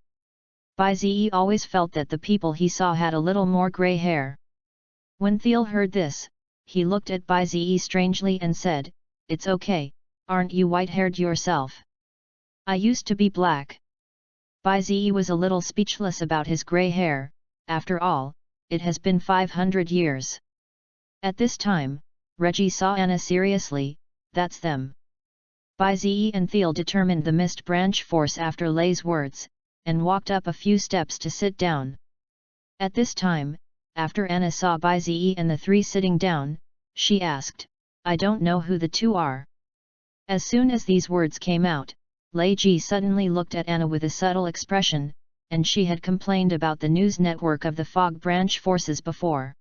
Bai-Ze always felt that the people he saw had a little more grey hair. When Thiel heard this, he looked at Bai Zi strangely and said, "It's okay, aren't you white-haired yourself? I used to be black." Bai Zi was a little speechless about his grey hair. After all, it has been 500 years. At this time, Reggie saw Anna seriously. "That's them." Bai Zi and Thiel determined the mist branch force after Lei's words, and walked up a few steps to sit down. At this time, after Anna saw Bai Zi and the three sitting down, she asked, "I don't know who the two are." As soon as these words came out, Lei Ji suddenly looked at Anna with a subtle expression, and she had complained about the news network of the fog branch forces before.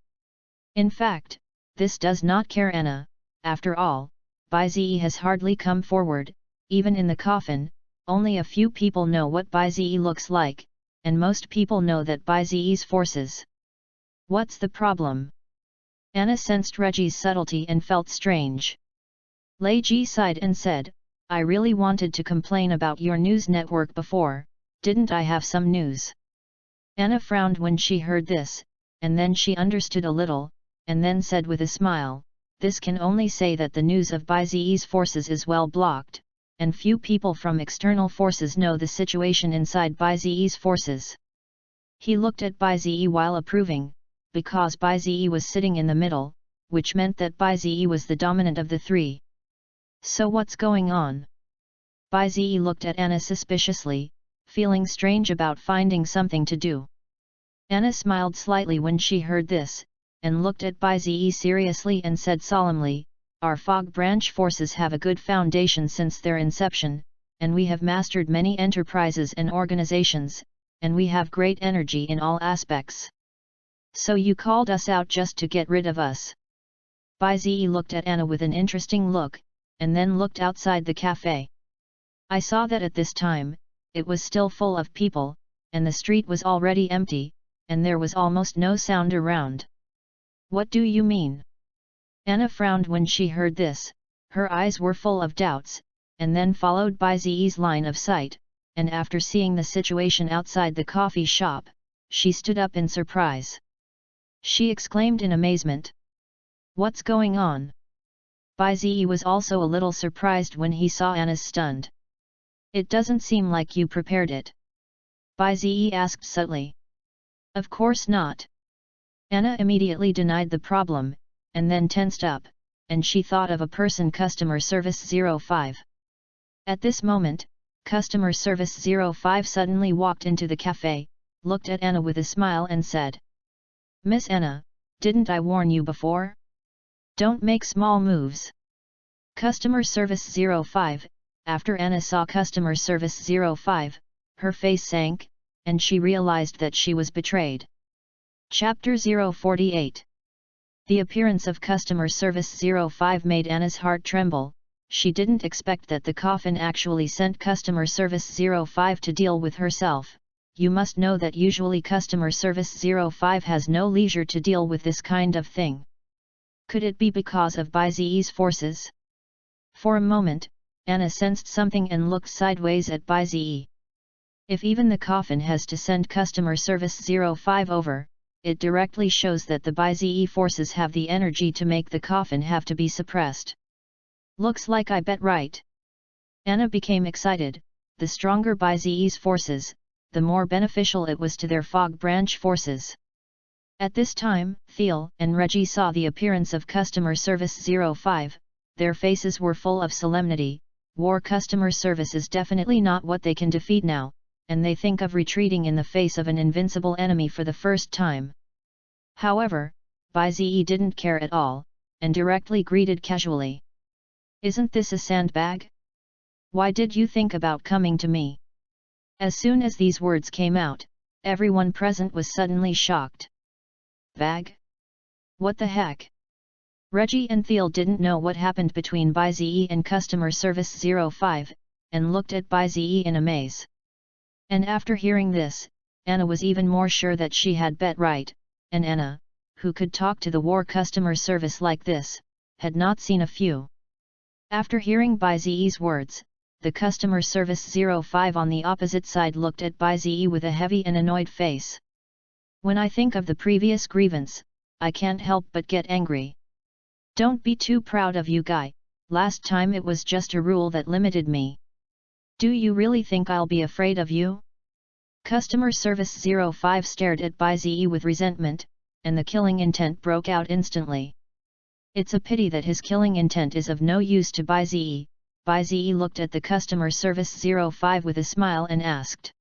In fact, this does not care Anna. After all, Bai Zi has hardly come forward. Even in the coffin, only a few people know what Bai Zi looks like, and most people know that Bai Zi's forces. What's the problem? Anna sensed Reggie's subtlety and felt strange. Lei Ji sighed and said, "I really wanted to complain about your news network before, didn't I have some news?" Anna frowned when she heard this, and then she understood a little, and then said with a smile, "This can only say that the news of Bai Zi's forces is well blocked, and few people from external forces know the situation inside Bai Zi's forces." He looked at Bai Zi while approving, because Bai Zi was sitting in the middle, which meant that Bai Zi was the dominant of the three. "So what's going on?" Bai Zi looked at Anna suspiciously, feeling strange about finding something to do. Anna smiled slightly when she heard this, and looked at Bai Zi seriously and said solemnly, "Our fog branch forces have a good foundation since their inception, and we have mastered many enterprises and organizations, and we have great energy in all aspects. So you called us out just to get rid of us?" Bai Zi looked at Anna with an interesting look, and then looked outside the cafe. "I saw that at this time, it was still full of people, and the street was already empty, and there was almost no sound around." "What do you mean?" Anna frowned when she heard this. Her eyes were full of doubts, and then followed Bai Zi's line of sight, and after seeing the situation outside the coffee shop, she stood up in surprise. She exclaimed in amazement, "What's going on?" Bai Zi was also a little surprised when he saw Anna's stunned. "It doesn't seem like you prepared it?" Bai Zi asked subtly. "Of course not." Anna immediately denied the problem, and then tensed up, and she thought of a person Customer Service 05. At this moment, Customer Service 05 suddenly walked into the cafe, looked at Anna with a smile and said, "Miss Anna, didn't I warn you before? Don't make small moves." Customer Service 05. After Anna saw Customer Service 05, her face sank, and she realized that she was betrayed. Chapter 048. The appearance of Customer Service 05 made Anna's heart tremble. She didn't expect that the coffin actually sent Customer Service 05 to deal with herself. You must know that usually Customer Service 05 has no leisure to deal with this kind of thing. Could it be because of Bai Zi's forces? For a moment, Anna sensed something and looked sideways at Bai Zi. If even the coffin has to send Customer Service 05 over, it directly shows that the Bai Zi forces have the energy to make the coffin have to be suppressed. Looks like I bet right. Anna became excited. The stronger Bai Zi's forces, the more beneficial it was to their fog branch forces. At this time, Thiel and Reggie saw the appearance of Customer Service 05, their faces were full of solemnity. War customer service is definitely not what they can defeat now, and they think of retreating in the face of an invincible enemy for the first time. However, Bai Zi didn't care at all, and directly greeted casually. "Isn't this a sandbag? Why did you think about coming to me?" As soon as these words came out, everyone present was suddenly shocked. "Bag? What the heck?" Reggie and Thiel didn't know what happened between Bai Zi and Customer Service 05, and looked at Bai Zi in amaze. And after hearing this, Anna was even more sure that she had bet right, and Anna, who could talk to the war customer service like this, had not seen a few. After hearing Bai Zi's words, the Customer Service 05 on the opposite side looked at Bai Zi with a heavy and annoyed face. "When I think of the previous grievance, I can't help but get angry. Don't be too proud of you guy, last time it was just a rule that limited me. Do you really think I'll be afraid of you? Customer Service 05 stared at Bai Ziyi with resentment, and the killing intent broke out instantly. It's a pity that his killing intent is of no use to Bai Ziyi. Bai Ziyi looked at the Customer Service 05 with a smile and asked.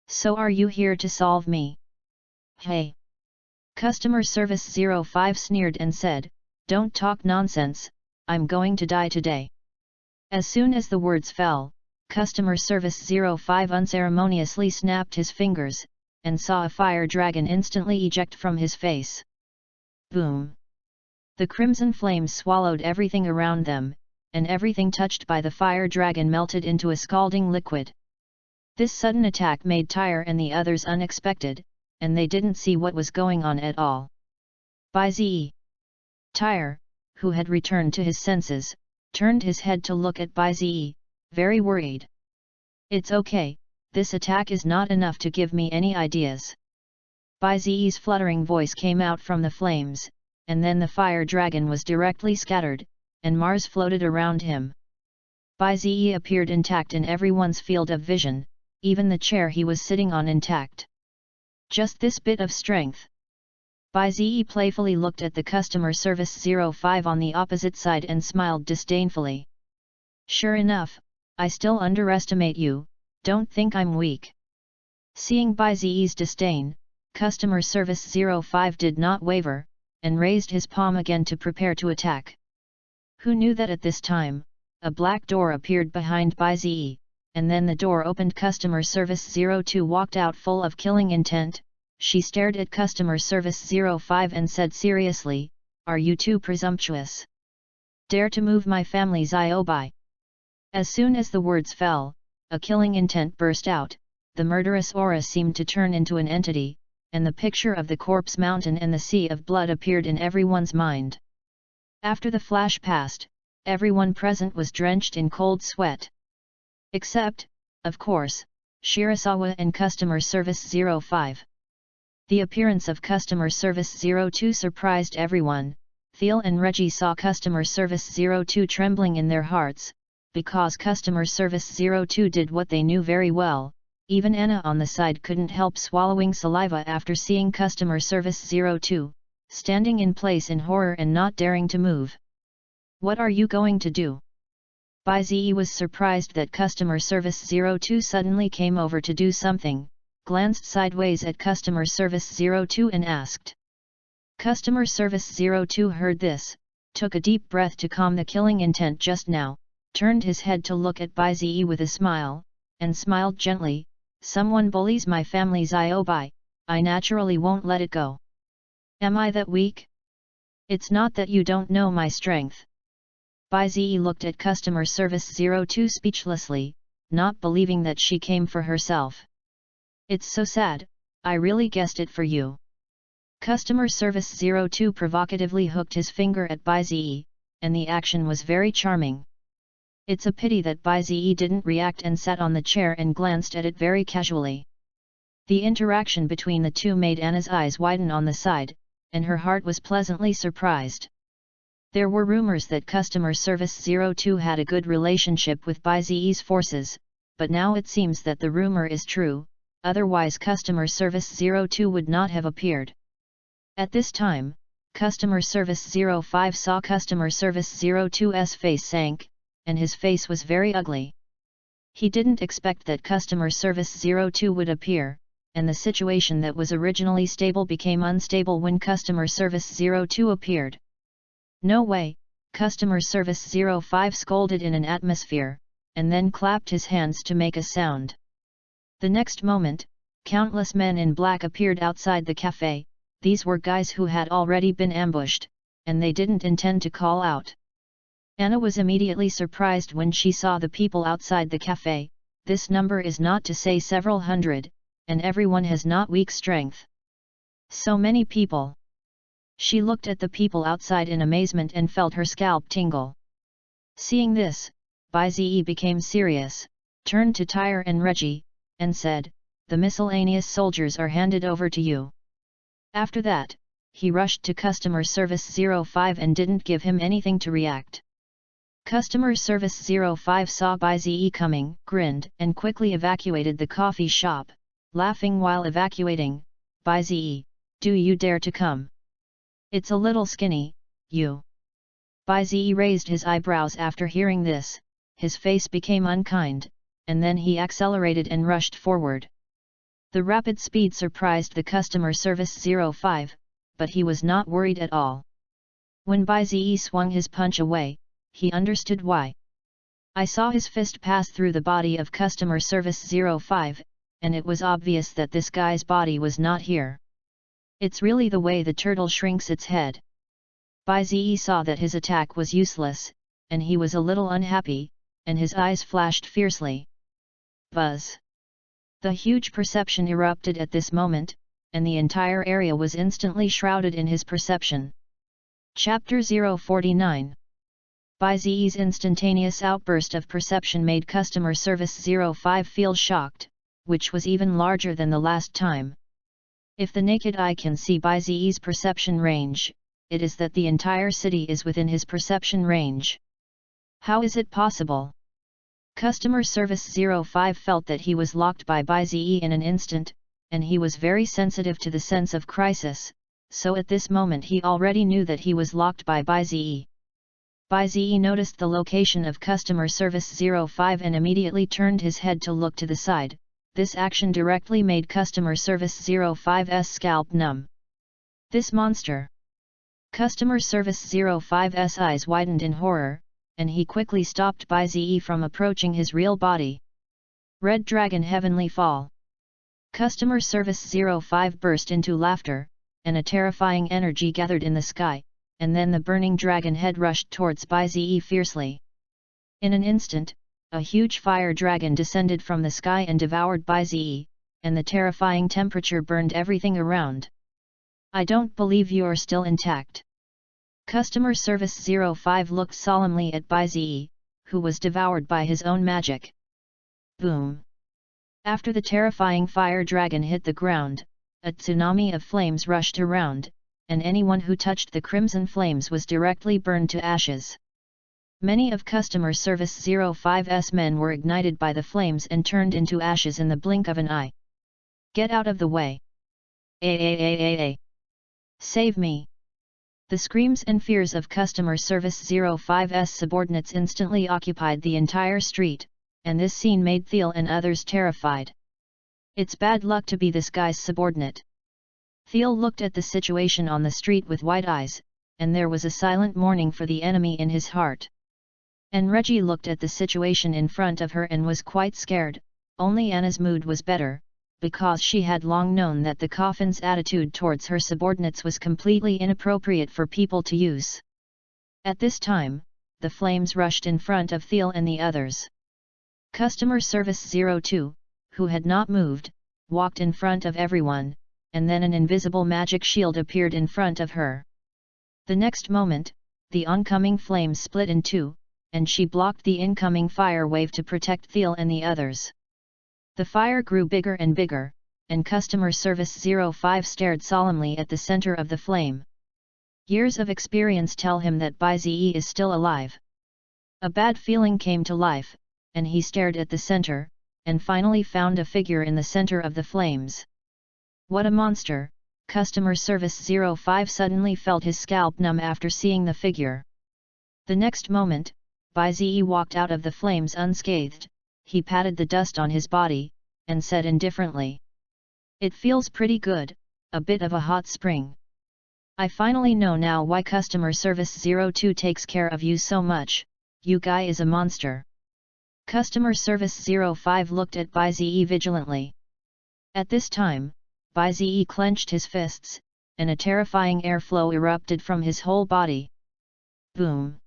So are you here to solve me? Hey! Customer Service 05 sneered and said, don't talk nonsense, I'm going to die today. As soon as the words fell, Customer Service 05 unceremoniously snapped his fingers, and saw a fire dragon instantly eject from his face. Boom! The crimson flames swallowed everything around them, and everything touched by the fire dragon melted into a scalding liquid. This sudden attack made Tyre and the others unexpected, and they didn't see what was going on at all. Bai Ziyi. Tyre, who had returned to his senses, turned his head to look at Bai Ziyi, very worried. It's okay, this attack is not enough to give me any ideas. Bai Ziyi's fluttering voice came out from the flames, and then the fire dragon was directly scattered, and Mars floated around him. Bai Ziyi appeared intact in everyone's field of vision, even the chair he was sitting on intact. Just this bit of strength. Bai Ziyi playfully looked at the Customer Service 05 on the opposite side and smiled disdainfully. Sure enough, I still underestimate you, don't think I'm weak. Seeing Bai Ziyi's disdain, Customer Service 05 did not waver, and raised his palm again to prepare to attack. Who knew that at this time, a black door appeared behind Bai Ziyi, and then the door opened. Customer Service 02 walked out full of killing intent. She stared at Customer Service 05 and said seriously, are you too presumptuous? Dare to move my family's Bai? As soon as the words fell, a killing intent burst out, the murderous aura seemed to turn into an entity, and the picture of the corpse mountain and the sea of blood appeared in everyone's mind. After the flash passed, everyone present was drenched in cold sweat. Except, of course, Shirasawa and Customer Service 05. The appearance of Customer Service 02 surprised everyone. Thiel and Reggie saw Customer Service 02 trembling in their hearts, because Customer Service 02 did what they knew very well. Even Anna on the side couldn't help swallowing saliva after seeing Customer Service 02, standing in place in horror and not daring to move. What are you going to do? Bai Ziyi was surprised that Customer Service 02 suddenly came over to do something, glanced sideways at Customer Service 02 and asked. Customer Service 02 heard this, took a deep breath to calm the killing intent just now, turned his head to look at Bai Ziyi with a smile, and smiled gently. Someone bullies my family's Bai, I naturally won't let it go. Am I that weak? It's not that you don't know my strength. Bai Ziyi looked at Customer Service 02 speechlessly, not believing that she came for herself. It's so sad, I really guessed it for you. Customer Service 02 provocatively hooked his finger at Bai Ziyi, and the action was very charming. It's a pity that Bai Ziyi didn't react and sat on the chair and glanced at it very casually. The interaction between the two made Anna's eyes widen on the side, and her heart was pleasantly surprised. There were rumors that Customer Service 02 had a good relationship with Bai Ziyi's forces, but now it seems that the rumor is true, otherwise Customer Service 02 would not have appeared. At this time, Customer Service 05 saw Customer Service 02's face sank, and his face was very ugly. He didn't expect that Customer Service 02 would appear, and the situation that was originally stable became unstable when Customer Service 02 appeared. No way, Customer Service 05 scolded in an atmosphere, and then clapped his hands to make a sound. The next moment, countless men in black appeared outside the cafe. These were guys who had already been ambushed, and they didn't intend to call out. Anna was immediately surprised when she saw the people outside the cafe. This number is not to say several hundred, and everyone has not weak strength. So many people. She looked at the people outside in amazement and felt her scalp tingle. Seeing this, Bai Ziyi became serious, turned to Tyre and Reggie, and said, "The miscellaneous soldiers are handed over to you." After that, he rushed to Customer Service 05 and didn't give him anything to react. Customer Service 05 saw Bai-Ze coming, grinned, and quickly evacuated the coffee shop, laughing while evacuating. Bai-Ze, do you dare to come? It's a little skinny, you. Bai-Ze raised his eyebrows after hearing this, his face became unkind, and then he accelerated and rushed forward. The rapid speed surprised the Customer Service 05, but he was not worried at all. When Bai-Ze swung his punch away, he understood why. I saw his fist pass through the body of Customer Service 05, and it was obvious that this guy's body was not here. It's really the way the turtle shrinks its head. Bai-Ze saw that his attack was useless, and he was a little unhappy, and his eyes flashed fiercely. Buzz! The huge perception erupted at this moment, and the entire area was instantly shrouded in his perception. Chapter 049. Bai-Ze's instantaneous outburst of perception made Customer Service 05 feel shocked, which was even larger than the last time. If the naked eye can see Bai-Ze's perception range, it is that the entire city is within his perception range. How is it possible? Customer Service 05 felt that he was locked by Bai-Ze in an instant, and he was very sensitive to the sense of crisis, so at this moment he already knew that he was locked by Bai-Ze. Bai-Ze noticed the location of Customer Service 05 and immediately turned his head to look to the side. This action directly made Customer Service 05's scalp numb. This monster! Customer Service 05's eyes widened in horror, and he quickly stopped Bai-Ze from approaching his real body. Red Dragon Heavenly Fall! Customer Service 05 burst into laughter, and a terrifying energy gathered in the sky, and then the burning dragon head rushed towards Bai-Ze fiercely. In an instant, a huge fire dragon descended from the sky and devoured Bai-Ze, and the terrifying temperature burned everything around. I don't believe you're still intact. Customer Service 05 looked solemnly at Bai-Ze, who was devoured by his own magic. Boom! After the terrifying fire dragon hit the ground, a tsunami of flames rushed around, and anyone who touched the crimson flames was directly burned to ashes. Many of Customer Service 05's men were ignited by the flames and turned into ashes in the blink of an eye. Get out of the way! Save me! The screams and fears of Customer Service 05's subordinates instantly occupied the entire street, and this scene made Thiel and others terrified. It's bad luck to be this guy's subordinate. Thiel looked at the situation on the street with wide eyes, and there was a silent mourning for the enemy in his heart. And Reggie looked at the situation in front of her and was quite scared. Only Anna's mood was better, because she had long known that the coffin's attitude towards her subordinates was completely inappropriate for people to use. At this time, the flames rushed in front of Thiel and the others. Customer Service 02, who had not moved, walked in front of everyone, and then an invisible magic shield appeared in front of her. The next moment, the oncoming flames split in two, and she blocked the incoming fire wave to protect Thiel and the others. The fire grew bigger and bigger, and Customer Service 05 stared solemnly at the center of the flame. Years of experience tell him that Bai-Ze is still alive. A bad feeling came to life, and he stared at the center, and finally found a figure in the center of the flames. What a monster! Customer Service 05 suddenly felt his scalp numb after seeing the figure. The next moment, Bai-Ze walked out of the flames unscathed. He patted the dust on his body, and said indifferently, "It feels pretty good, a bit of a hot spring. I finally know now why Customer Service 02 takes care of you so much. You guy is a monster." Customer Service 05 looked at Bai-Ze vigilantly. At this time, Bai-Ze clenched his fists, and a terrifying airflow erupted from his whole body. Boom!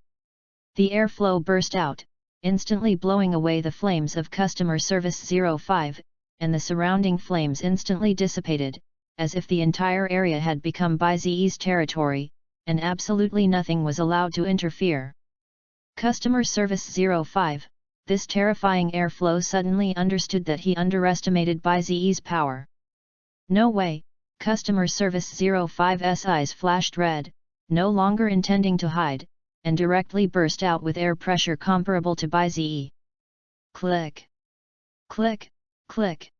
The airflow burst out, instantly blowing away the flames of Customer Service 05, and the surrounding flames instantly dissipated, as if the entire area had become Bai-Ze's territory, and absolutely nothing was allowed to interfere. Customer Service 05, this terrifying airflow suddenly understood that he underestimated Bai-Ze's power. No way, Customer Service 05's eyes flashed red, no longer intending to hide, and directly burst out with air pressure comparable to Baizi. Click! Click! Click!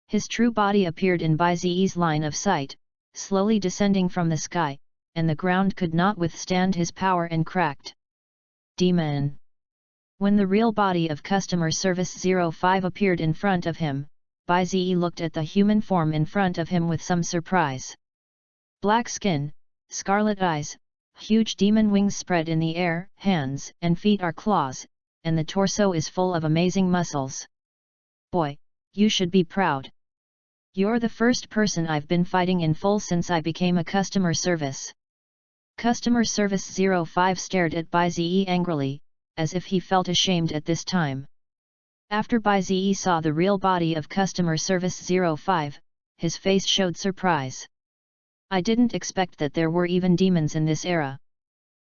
His true body appeared in Baizi's line of sight, slowly descending from the sky, and the ground could not withstand his power and cracked. Demon! When the real body of Customer Service 05 appeared in front of him, Baizi looked at the human form in front of him with some surprise. Black skin, scarlet eyes, huge demon wings spread in the air, hands and feet are claws, and the torso is full of amazing muscles. Boy, you should be proud. You're the first person I've been fighting in full since I became a customer service. Customer Service 05 stared at Baizi angrily, as if he felt ashamed at this time. After Baizi saw the real body of Customer Service 05, his face showed surprise. I didn't expect that there were even demons in this era.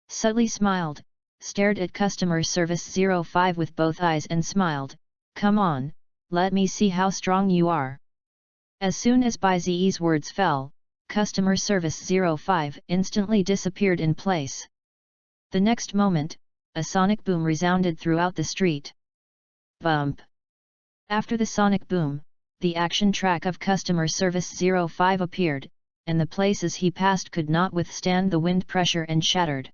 Subtly smiled, stared at Customer Service 05 with both eyes and smiled, "Come on, let me see how strong you are." As soon as Baizi's words fell, Customer Service 05 instantly disappeared in place. The next moment, a sonic boom resounded throughout the street. Bump! After the sonic boom, the action track of Customer Service 05 appeared, and the places he passed could not withstand the wind pressure and shattered.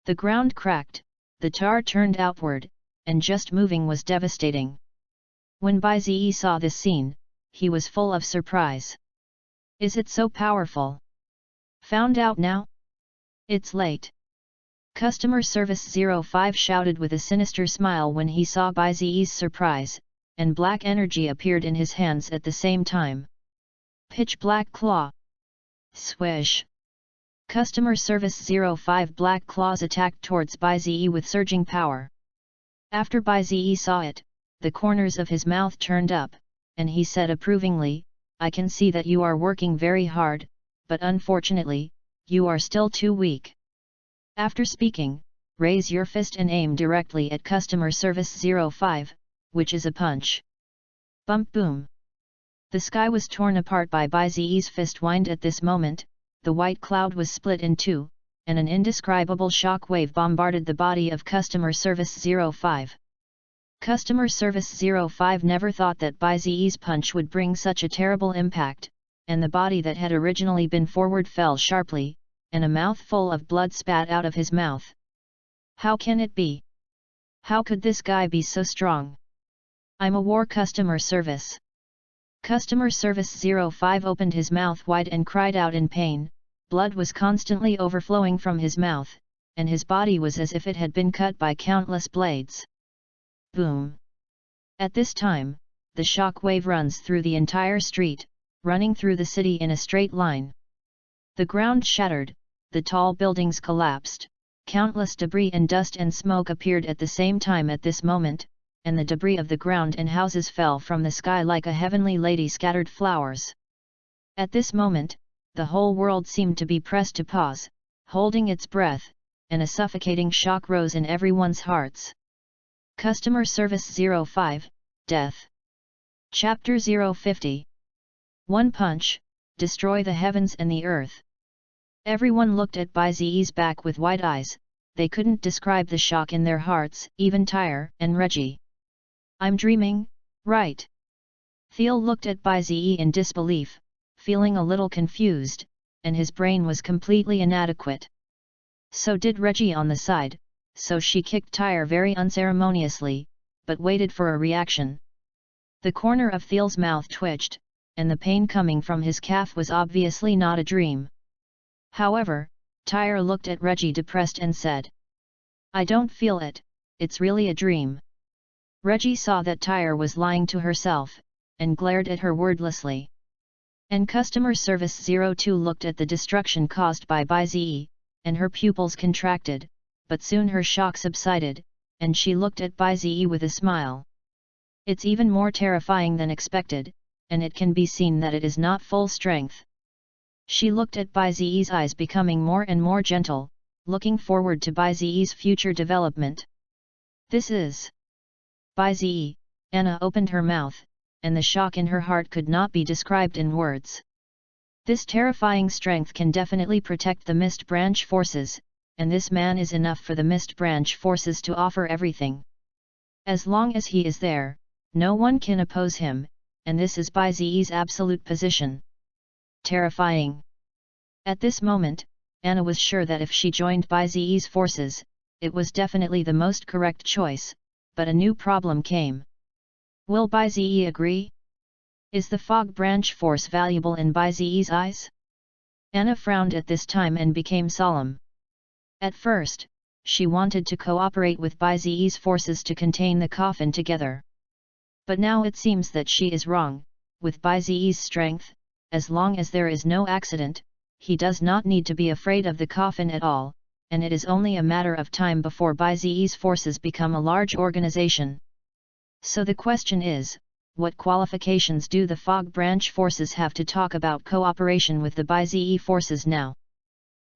The ground cracked, the tar turned outward, and just moving was devastating. When Baizi saw this scene, he was full of surprise. Is it so powerful? Found out now? It's late. Customer Service 05 shouted with a sinister smile when he saw Baizi's surprise, and black energy appeared in his hands at the same time. Pitch black claw. Swish! Customer Service 05 black claws attacked towards Baizi with surging power. After Baizi saw it, the corners of his mouth turned up, and he said approvingly, "I can see that you are working very hard, but unfortunately, you are still too weak." After speaking, raise your fist and aim directly at Customer Service 05, which is a punch. Bump boom! The sky was torn apart by Baizi's fist wind at this moment, the white cloud was split in two, and an indescribable shock wave bombarded the body of Customer Service 05. Customer Service 05 never thought that Baizi's punch would bring such a terrible impact, and the body that had originally been forward fell sharply, and a mouthful of blood spat out of his mouth. How can it be? How could this guy be so strong? I'm a war customer service. Customer Service 05 opened his mouth wide and cried out in pain. Blood was constantly overflowing from his mouth, and his body was as if it had been cut by countless blades. Boom! At this time, the shock wave runs through the entire street, running through the city in a straight line. The ground shattered, the tall buildings collapsed, countless debris and dust and smoke appeared at the same time at this moment, and the debris of the ground and houses fell from the sky like a heavenly lady scattered flowers. At this moment, the whole world seemed to be pressed to pause, holding its breath, and a suffocating shock rose in everyone's hearts. Customer Service 05, Death. Chapter 050. One punch, destroy the heavens and the earth. Everyone looked at Baizi's back with wide eyes, they couldn't describe the shock in their hearts, even Tyre and Reggie. I'm dreaming, right? Thiel looked at Baizi in disbelief, feeling a little confused, and his brain was completely inadequate. So did Reggie on the side, so she kicked Tyre very unceremoniously, but waited for a reaction. The corner of Thiel's mouth twitched, and the pain coming from his calf was obviously not a dream. However, Tyre looked at Reggie depressed and said, "I don't feel it, it's really a dream." Reggie saw that Tyre was lying to herself, and glared at her wordlessly. And Customer Service 02 looked at the destruction caused by Baizi, and her pupils contracted, but soon her shock subsided, and she looked at Baizi with a smile. It's even more terrifying than expected, and it can be seen that it is not full strength. She looked at Baizi's eyes becoming more and more gentle, looking forward to Baizi's future development. This is Baizi. Anna opened her mouth, and the shock in her heart could not be described in words. This terrifying strength can definitely protect the Mist Branch forces, and this man is enough for the Mist Branch forces to offer everything. As long as he is there, no one can oppose him, and this is Bai Ziyi's absolute position. Terrifying. At this moment, Anna was sure that if she joined Bai Ziyi's forces, it was definitely the most correct choice, but a new problem came. Will Bai Ziyi agree? Is the Fog Branch force valuable in Bai Ziyi's eyes? Anna frowned at this time and became solemn. At first, she wanted to cooperate with Bai Ziyi's forces to contain the coffin together. But now it seems that she is wrong. With Bai Ziyi's strength, as long as there is no accident, he does not need to be afraid of the coffin at all, and it is only a matter of time before Bai Ziyi's forces become a large organization. So the question is, what qualifications do the Fog Branch forces have to talk about cooperation with the Bai Ziyi forces now?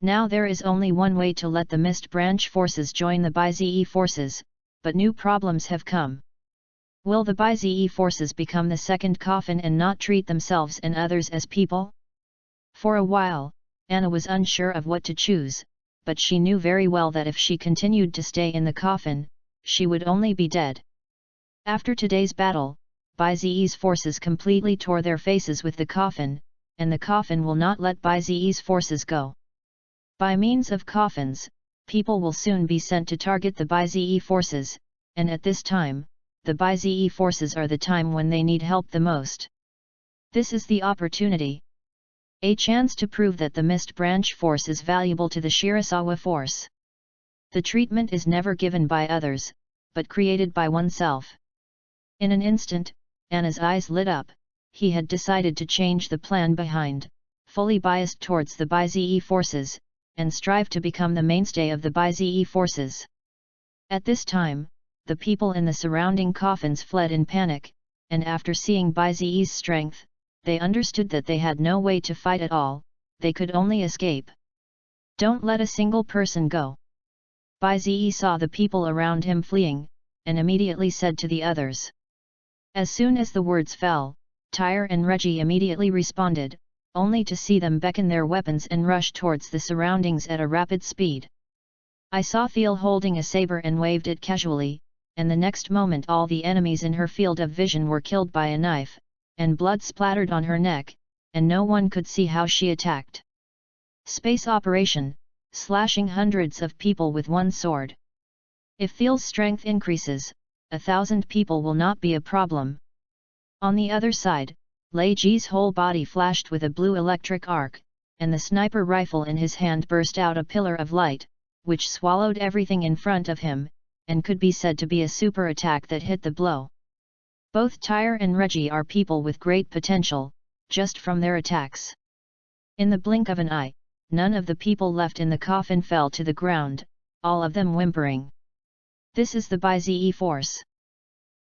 Now there is only one way to let the Mist Branch forces join the Bai Ziyi forces, but new problems have come. Will the Bai Ziyi forces become the second coffin and not treat themselves and others as people? For a while, Anna was unsure of what to choose, but she knew very well that if she continued to stay in the coffin, she would only be dead. After today's battle, Bai Ziyi's forces completely tore their faces with the coffin, and the coffin will not let Bai Ziyi's forces go. By means of coffins, people will soon be sent to target the Bai Ziyi forces, and at this time, the Bai Ziyi forces are the time when they need help the most. This is the opportunity. A chance to prove that the Mist Branch force is valuable to the Shirasawa force. The treatment is never given by others, but created by oneself. In an instant, Anna's eyes lit up. He had decided to change the plan behind, fully biased towards the Bai Ziyi forces, and strive to become the mainstay of the Bai Ziyi forces. At this time, the people in the surrounding coffins fled in panic, and after seeing Bai Ziyi's strength, they understood that they had no way to fight at all, they could only escape. Don't let a single person go. Bai Ziyi saw the people around him fleeing, and immediately said to the others. As soon as the words fell, Tyre and Reggie immediately responded, only to see them beckon their weapons and rush towards the surroundings at a rapid speed. I saw Thiel holding a saber and waved it casually, and the next moment all the enemies in her field of vision were killed by a knife, and blood splattered on her neck, and no one could see how she attacked. Space operation, slashing hundreds of people with one sword. If Thiel's strength increases, 1,000 people will not be a problem. On the other side, Lei Ji's whole body flashed with a blue electric arc, and the sniper rifle in his hand burst out a pillar of light, which swallowed everything in front of him, and could be said to be a super attack that hit the blow. Both Tyre and Reggie are people with great potential, just from their attacks. In the blink of an eye, none of the people left in the coffin fell to the ground, all of them whimpering. This is the Bai Ziyi force.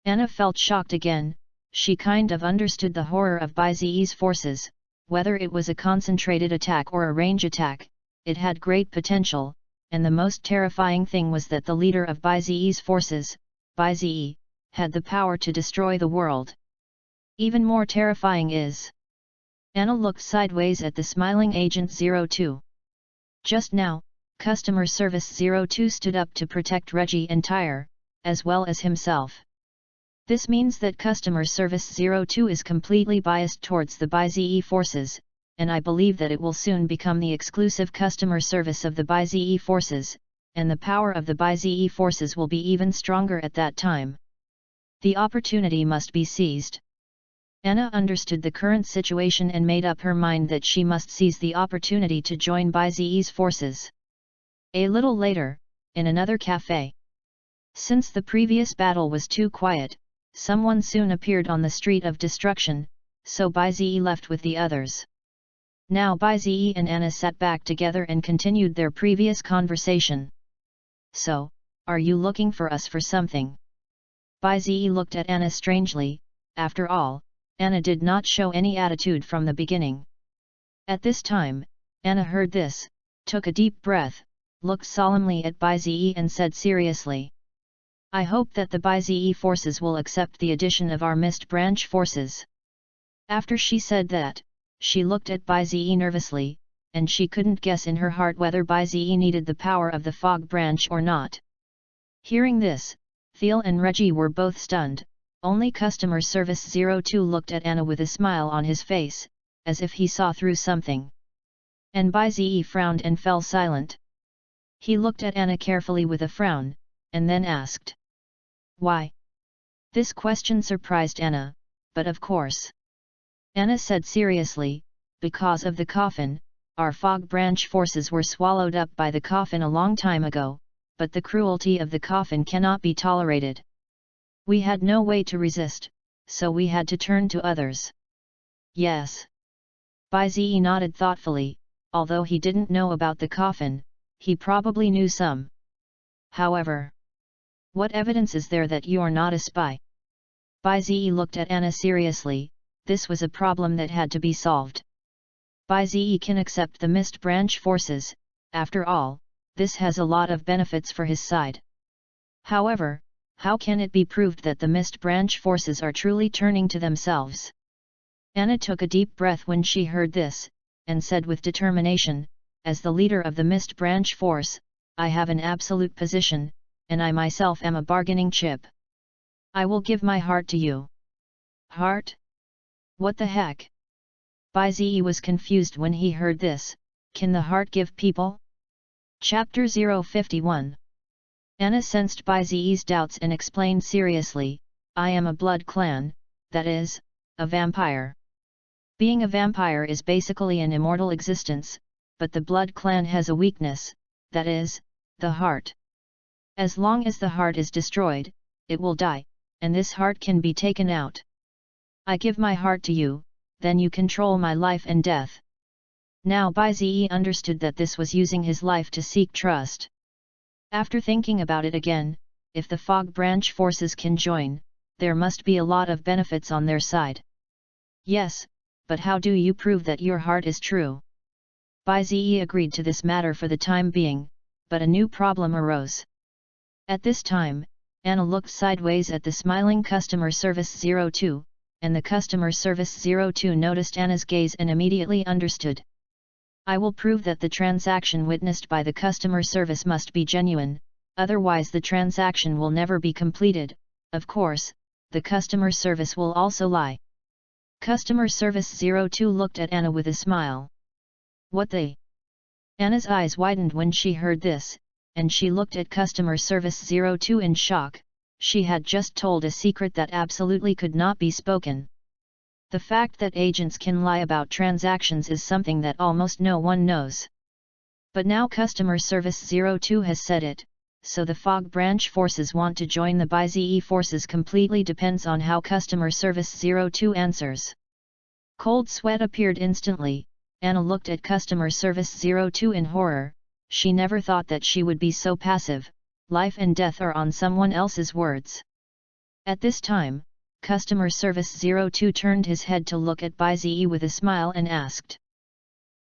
Anna felt shocked again. She kind of understood the horror of Bai Ziyi's forces, whether it was a concentrated attack or a range attack, it had great potential, and the most terrifying thing was that the leader of Bai Ziyi's forces, Bai Ziyi, had the power to destroy the world. Even more terrifying is... Anna looked sideways at the smiling Agent 02. Just now, Customer Service 02 stood up to protect Reggie and Tyre, as well as himself. This means that Customer Service 02 is completely biased towards the Bai Ziyi forces, and I believe that it will soon become the exclusive customer service of the Bai Ziyi forces, and the power of the Bai Ziyi forces will be even stronger at that time. The opportunity must be seized. Anna understood the current situation and made up her mind that she must seize the opportunity to join Bai Ziyi's forces. A little later, in another cafe. Since the previous battle was too quiet, someone soon appeared on the street of destruction, so Bai Ziyi left with the others. Now Bai Ziyi and Anna sat back together and continued their previous conversation. So, are you looking for us for something? Bai Ziyi looked at Anna strangely. After all, Anna did not show any attitude from the beginning. At this time, Anna heard this, took a deep breath, looked solemnly at Bai Ziyi and said seriously. I hope that the Bai Ziyi forces will accept the addition of our Mist Branch forces. After she said that, she looked at Baizi nervously, and she couldn't guess in her heart whether Baizi needed the power of the fog branch or not. Hearing this, Thiel and Reggie were both stunned. Only customer service 02 looked at Anna with a smile on his face, as if he saw through something. And Baizi frowned and fell silent. He looked at Anna carefully with a frown, and then asked, "Why?" This question surprised Anna, but of course. Anna said seriously, "Because of the coffin, our fog branch forces were swallowed up by the coffin a long time ago, but the cruelty of the coffin cannot be tolerated. We had no way to resist, so we had to turn to others." "Yes." Baizi nodded thoughtfully, although he didn't know about the coffin, he probably knew some. "However, what evidence is there that you're not a spy?" Baizi looked at Anna seriously. This was a problem that had to be solved. Baizi can accept the mist branch forces, after all, this has a lot of benefits for his side. However, how can it be proved that the mist branch forces are truly turning to themselves? Anna took a deep breath when she heard this, and said with determination, "As the leader of the mist branch force, I have an absolute position, and I myself am a bargaining chip. I will give my heart to you." "Heart? What the heck?" Baizi was confused when he heard this. Can the heart give people? Chapter 051. Anna sensed Baizi's doubts and explained seriously, "I am a blood clan, that is, a vampire. Being a vampire is basically an immortal existence, but the blood clan has a weakness, that is, the heart. As long as the heart is destroyed, it will die, and this heart can be taken out. I give my heart to you, then you control my life and death." Now Baizi understood that this was using his life to seek trust. After thinking about it again, if the fog branch forces can join, there must be a lot of benefits on their side. "Yes, but how do you prove that your heart is true?" Baizi agreed to this matter for the time being, but a new problem arose. At this time, Anna looked sideways at the smiling customer service 02, and the customer service 02 noticed Anna's gaze and immediately understood. "I will prove that the transaction witnessed by the customer service must be genuine, otherwise the transaction will never be completed. Of course, the customer service will also lie." Customer service 02 looked at Anna with a smile. "What they?" Anna's eyes widened when she heard this, and she looked at customer service 02 in shock. She had just told a secret that absolutely could not be spoken. The fact that agents can lie about transactions is something that almost no one knows. But now customer service 02 has said it, so the fog branch forces want to join the Baizi forces completely depends on how customer service 02 answers. Cold sweat appeared instantly. Anna looked at customer service 02 in horror. She never thought that she would be so passive. Life and death are on someone else's words. At this time, customer service 02 turned his head to look at Baizi with a smile and asked,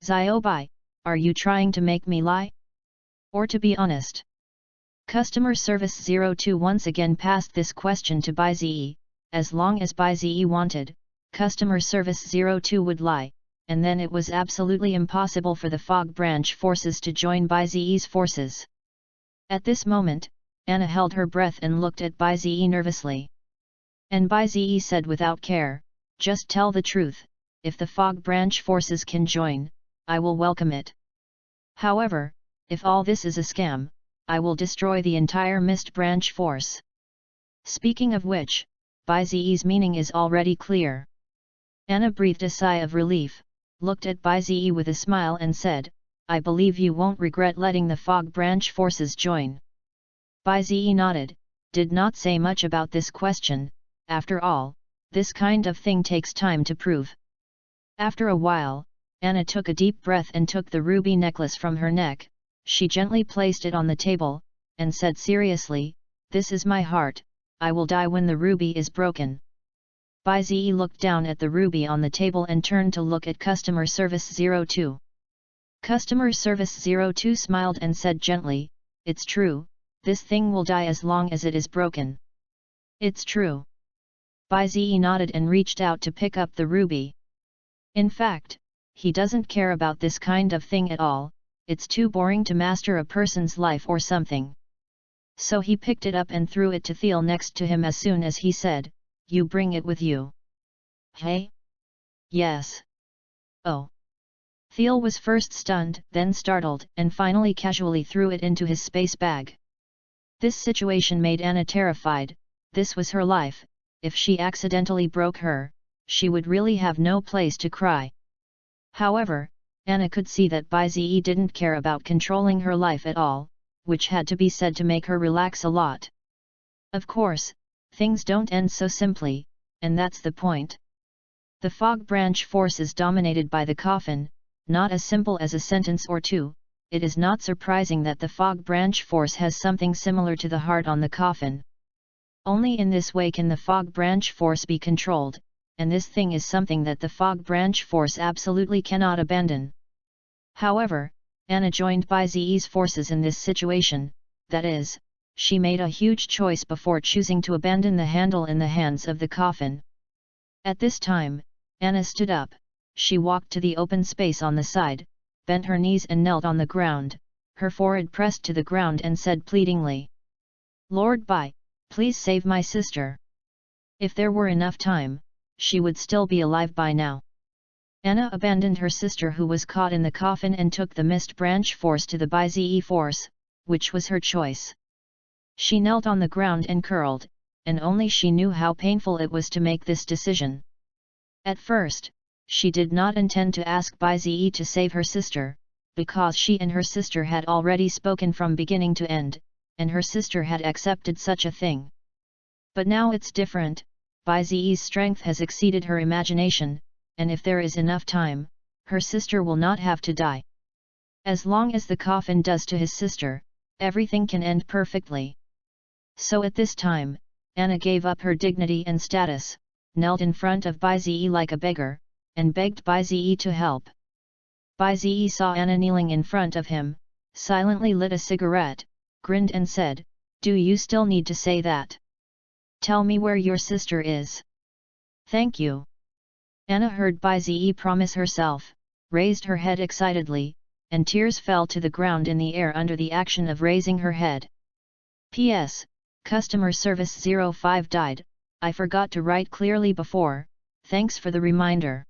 "Ziobai, are you trying to make me lie? Or to be honest?" Customer service 02 once again passed this question to Baizi. As long as Baizi wanted, customer service 02 would lie, and then it was absolutely impossible for the fog branch forces to join Baizi's forces. At this moment, Anna held her breath and looked at Baizi nervously. And Baizi said without care, "Just tell the truth, if the fog branch forces can join, I will welcome it. However, if all this is a scam, I will destroy the entire mist branch force." Speaking of which, Baizi's meaning is already clear. Anna breathed a sigh of relief, looked at Baizi with a smile and said, "I believe you won't regret letting the fog branch forces join." Baizi nodded, did not say much about this question. After all, this kind of thing takes time to prove. After a while, Anna took a deep breath and took the ruby necklace from her neck. She gently placed it on the table, and said seriously, "This is my heart, I will die when the ruby is broken." Baizi looked down at the ruby on the table and turned to look at customer service 02. Customer service 02 smiled and said gently, "It's true, this thing will die as long as it is broken." "It's true." Baizi nodded and reached out to pick up the ruby. In fact, he doesn't care about this kind of thing at all, it's too boring to master a person's life or something. So he picked it up and threw it to Thiel next to him as soon as he said, "You bring it with you." "Hey?" "Yes." "Oh." Thiel was first stunned, then startled, and finally casually threw it into his space bag. This situation made Anna terrified. This was her life. If she accidentally broke her, she would really have no place to cry. However, Anna could see that Bai didn't care about controlling her life at all, which had to be said to make her relax a lot. Of course, things don't end so simply, and that's the point. The fog branch force is dominated by the coffin, not as simple as a sentence or two. It is not surprising that the fog branch force has something similar to the heart on the coffin. Only in this way can the fog branch force be controlled, and this thing is something that the fog branch force absolutely cannot abandon. However, Anna joined Baizi's forces in this situation, that is, she made a huge choice before choosing to abandon the handle in the hands of the coffin. At this time, Anna stood up, she walked to the open space on the side, bent her knees and knelt on the ground, her forehead pressed to the ground and said pleadingly, "Lord Bai, please save my sister." If there were enough time, she would still be alive by now. Anna abandoned her sister who was caught in the coffin and took the mist branch force to the Bai force, which was her choice. She knelt on the ground and curled, and only she knew how painful it was to make this decision. At first, she did not intend to ask Bai to save her sister, because she and her sister had already spoken from beginning to end, and her sister had accepted such a thing. But now it's different. Baizi's strength has exceeded her imagination, and if there is enough time, her sister will not have to die. As long as the coffin does to his sister, everything can end perfectly. So at this time, Anna gave up her dignity and status, knelt in front of Baizi like a beggar, and begged Baizi to help. Baizi saw Anna kneeling in front of him, silently lit a cigarette, grinned and said, "Do you still need to say that? Tell me where your sister is." "Thank you." Anna heard Baizi promise herself, raised her head excitedly, and tears fell to the ground in the air under the action of raising her head. P.S. Customer Service 05 died, I forgot to write clearly before, thanks for the reminder.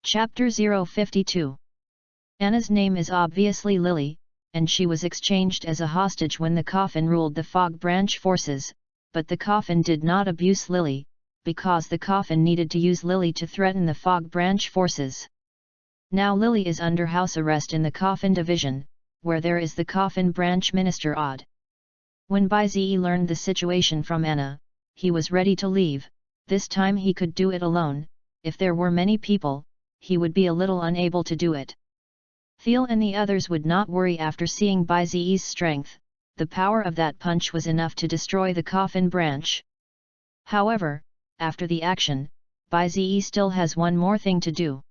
Chapter 052. Anna's name is obviously Lily, and she was exchanged as a hostage when the coffin ruled the fog branch forces, but the coffin did not abuse Lily, because the coffin needed to use Lily to threaten the fog branch forces. Now Lily is under house arrest in the coffin division, where there is the coffin branch minister Odd. When Baizi learned the situation from Anna, he was ready to leave. This time he could do it alone. If there were many people, he would be a little unable to do it. Thiel and the others would not worry after seeing Baizi's strength. The power of that punch was enough to destroy the coffin branch. However, after the action, Baizi still has one more thing to do.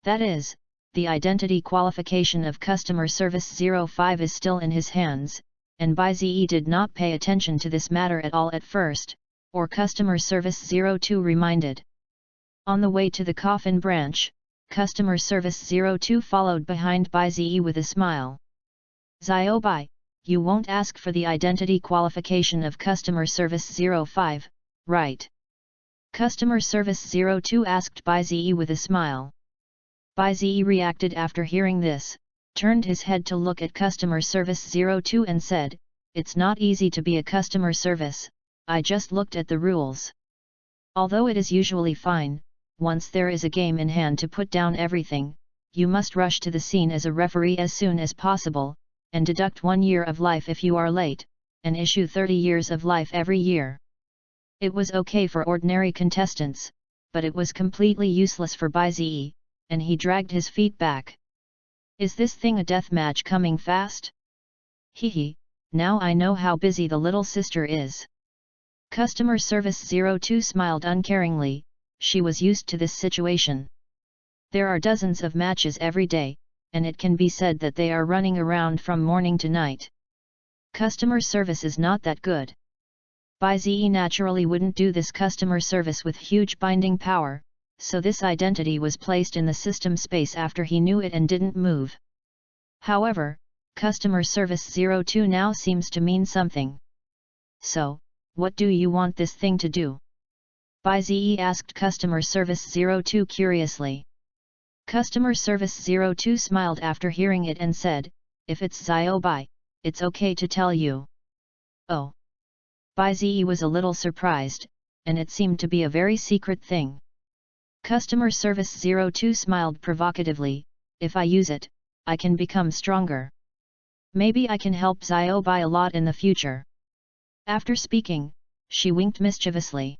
That is, the identity qualification of Customer Service 05 is still in his hands, and Baizi did not pay attention to this matter at all at first, or Customer Service 02 reminded. On the way to the coffin branch, Customer Service 02 followed behind Baizi with a smile. "Zio Bai, you won't ask for the identity qualification of Customer Service 05, right?" Customer Service 02 asked Baizi with a smile. Baizi reacted after hearing this, turned his head to look at Customer Service 02 and said, "It's not easy to be a customer service, I just looked at the rules. Although it is usually fine, once there is a game in hand to put down everything, you must rush to the scene as a referee as soon as possible, and deduct 1 year of life if you are late, and issue 30 years of life every year." It was okay for ordinary contestants, but it was completely useless for Baizi, and he dragged his feet back. "Is this thing a death match coming fast? Hehe, now I know how busy the little sister is." Customer Service 02 smiled uncaringly, she was used to this situation. There are dozens of matches every day, and it can be said that they are running around from morning to night. Customer service is not that good. Baizi naturally wouldn't do this customer service with huge binding power, so this identity was placed in the system space after he knew it and didn't move. However, Customer Service 02 now seems to mean something. So, what do you want this thing to do? Baizi asked Customer Service 02 curiously. Customer Service 02 smiled after hearing it and said, if it's Xiao Bai, it's okay to tell you. Oh. Baizi was a little surprised, and it seemed to be a very secret thing. Customer Service 02 smiled provocatively, if I use it, I can become stronger. Maybe I can help Xiao Bai a lot in the future. After speaking, she winked mischievously.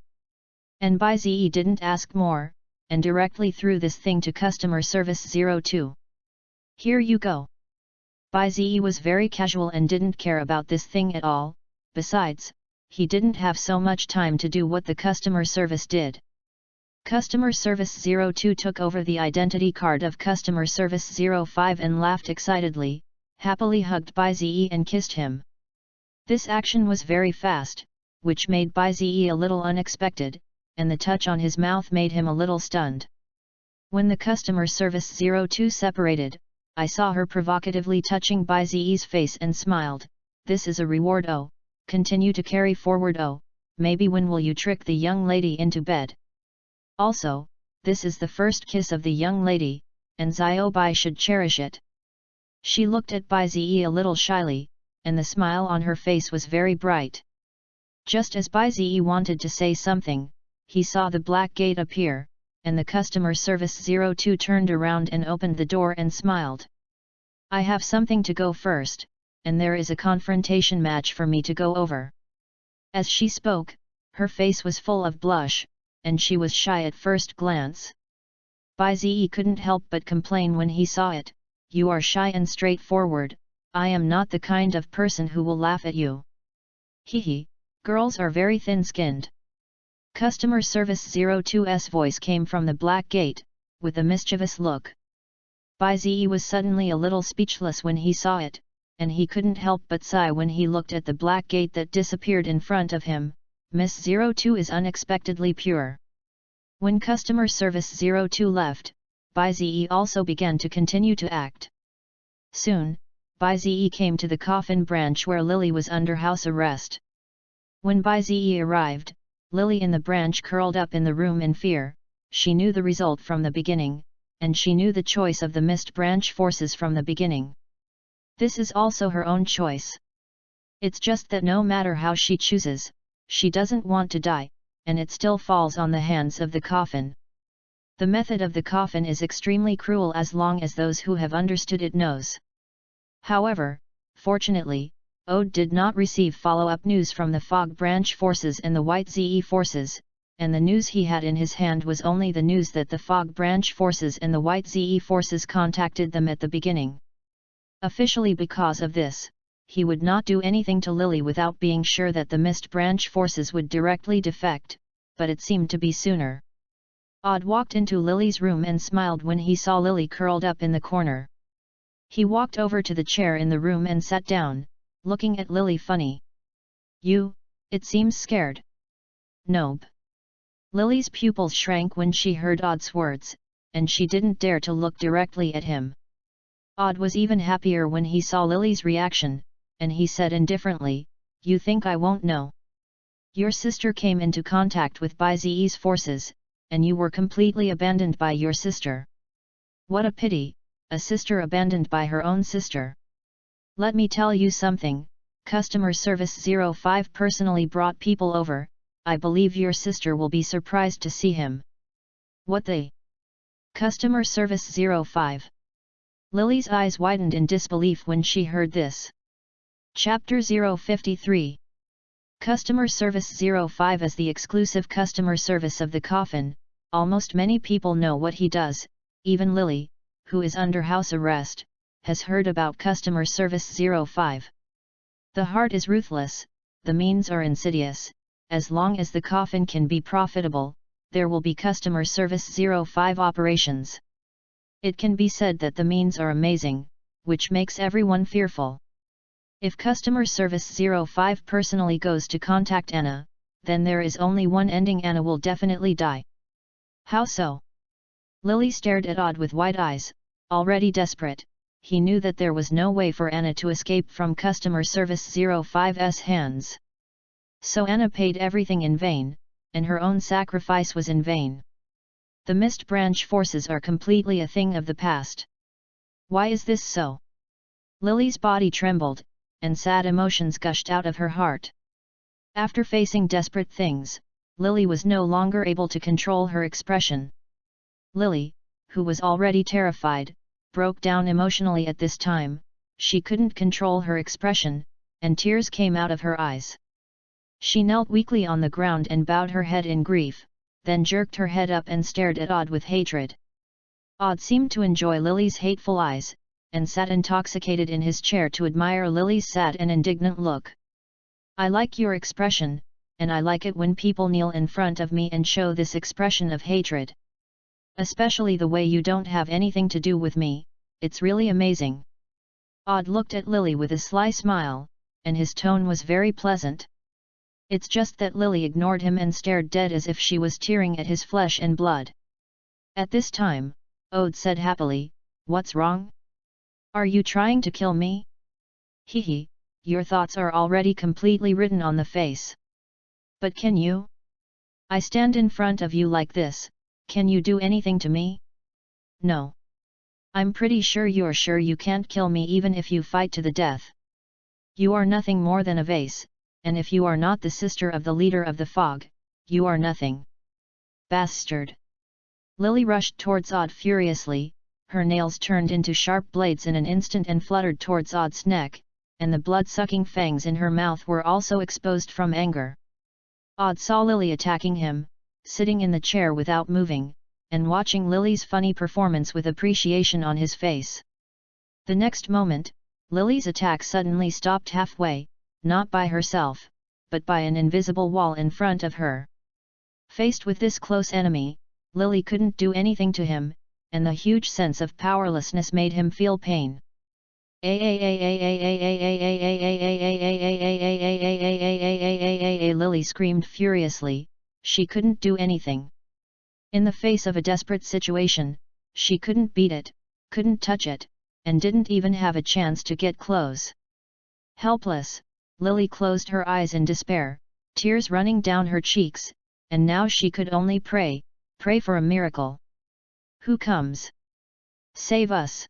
And Baizi didn't ask more, and directly threw this thing to Customer Service 02. Here you go. Baizi was very casual and didn't care about this thing at all, besides, he didn't have so much time to do what the customer service did. Customer Service 02 took over the identity card of Customer Service 05 and laughed excitedly, happily hugged Baizi and kissed him. This action was very fast, which made Baizi a little unexpected, and the touch on his mouth made him a little stunned. When the Customer Service 02 separated, I saw her provocatively touching Baizi's face and smiled, this is a reward. Oh, continue to carry forward. Oh, maybe when will you trick the young lady into bed? Also, this is the first kiss of the young lady, and Xiao Bai should cherish it. She looked at Baizi a little shyly, and the smile on her face was very bright. Just as Baizi wanted to say something, he saw the black gate appear, and the Customer Service 02 turned around and opened the door and smiled. I have something to go first, and there is a confrontation match for me to go over. As she spoke, her face was full of blush, and she was shy at first glance. Baizi couldn't help but complain when he saw it, you are shy and straightforward, I am not the kind of person who will laugh at you. Hehe, girls are very thin-skinned. Customer Service 02's voice came from the black gate, with a mischievous look. Baizi was suddenly a little speechless when he saw it, and he couldn't help but sigh when he looked at the black gate that disappeared in front of him. Miss 02 is unexpectedly pure. When Customer Service 02 left, Baizi also began to continue to act. Soon, Baizi came to the coffin branch where Lily was under house arrest. When Baizi arrived, Lily in the branch curled up in the room in fear. She knew the result from the beginning, and she knew the choice of the mist branch forces from the beginning. This is also her own choice. It's just that no matter how she chooses, she doesn't want to die, and it still falls on the hands of the coffin. The method of the coffin is extremely cruel as long as those who have understood it knows. However, fortunately, Ode did not receive follow-up news from the Fog Branch forces and the White ZE forces, and the news he had in his hand was only the news that the Fog Branch forces and the White ZE forces contacted them at the beginning. Officially because of this, he would not do anything to Lily without being sure that the Mist Branch forces would directly defect, but it seemed to be sooner. Odd walked into Lily's room and smiled when he saw Lily curled up in the corner. He walked over to the chair in the room and sat down, looking at Lily funny. You, it seems scared. Nope. Lily's pupils shrank when she heard Odd's words, and she didn't dare to look directly at him. Odd was even happier when he saw Lily's reaction, and he said indifferently, you think I won't know? Your sister came into contact with Baizi's forces, and you were completely abandoned by your sister. What a pity, a sister abandoned by her own sister. Let me tell you something, Customer Service 05 personally brought people over, I believe your sister will be surprised to see him. What the? Customer Service 05. Lily's eyes widened in disbelief when she heard this. Chapter 053. Customer Service 05 is the exclusive customer service of the coffin. Almost many people know what he does, even Lily, who is under house arrest, has heard about Customer Service 05. The heart is ruthless, the means are insidious, as long as the coffin can be profitable, there will be Customer Service 05 operations. It can be said that the means are amazing, which makes everyone fearful. If Customer Service 05 personally goes to contact Anna, then there is only one ending: Anna will definitely die. How so? Lily stared at Aud with wide eyes, already desperate. He knew that there was no way for Anna to escape from customer service 05's hands. So Anna paid everything in vain, and her own sacrifice was in vain. The Mist Branch forces are completely a thing of the past. Why is this so? Lily's body trembled, and sad emotions gushed out of her heart. After facing desperate things, Lily was no longer able to control her expression. Lily, who was already terrified, broke down emotionally at this time. She couldn't control her expression, and tears came out of her eyes. She knelt weakly on the ground and bowed her head in grief, then jerked her head up and stared at Aud with hatred. Aud seemed to enjoy Lily's hateful eyes, and sat intoxicated in his chair to admire Lily's sad and indignant look. I like your expression, and I like it when people kneel in front of me and show this expression of hatred. Especially the way you don't have anything to do with me, it's really amazing. Aud looked at Lily with a sly smile, and his tone was very pleasant. It's just that Lily ignored him and stared dead as if she was tearing at his flesh and blood. At this time, Aud said happily, "What's wrong? Are you trying to kill me?" "Hee, your thoughts are already completely written on the face. But can you? I stand in front of you like this, can you do anything to me? No. I'm pretty sure you're sure you can't kill me even if you fight to the death. You are nothing more than a vase, and if you are not the sister of the leader of the fog, you are nothing. Bastard!" Lily rushed towards Aud furiously, her nails turned into sharp blades in an instant and fluttered towards Aud's neck, and the blood-sucking fangs in her mouth were also exposed from anger. Aud saw Lily attacking him, sitting in the chair without moving, and watching Lily's funny performance with appreciation on his face. The next moment, Lily's attack suddenly stopped halfway, not by herself, but by an invisible wall in front of her. Faced with this close enemy, Lily couldn't do anything to him, and the huge sense of powerlessness made him feel pain. Lily screamed furiously. She couldn't do anything. In the face of a desperate situation, she couldn't beat it, couldn't touch it, and didn't even have a chance to get close. Helpless, Lily closed her eyes in despair, tears running down her cheeks, and now she could only pray for a miracle. "Who comes? Save us!"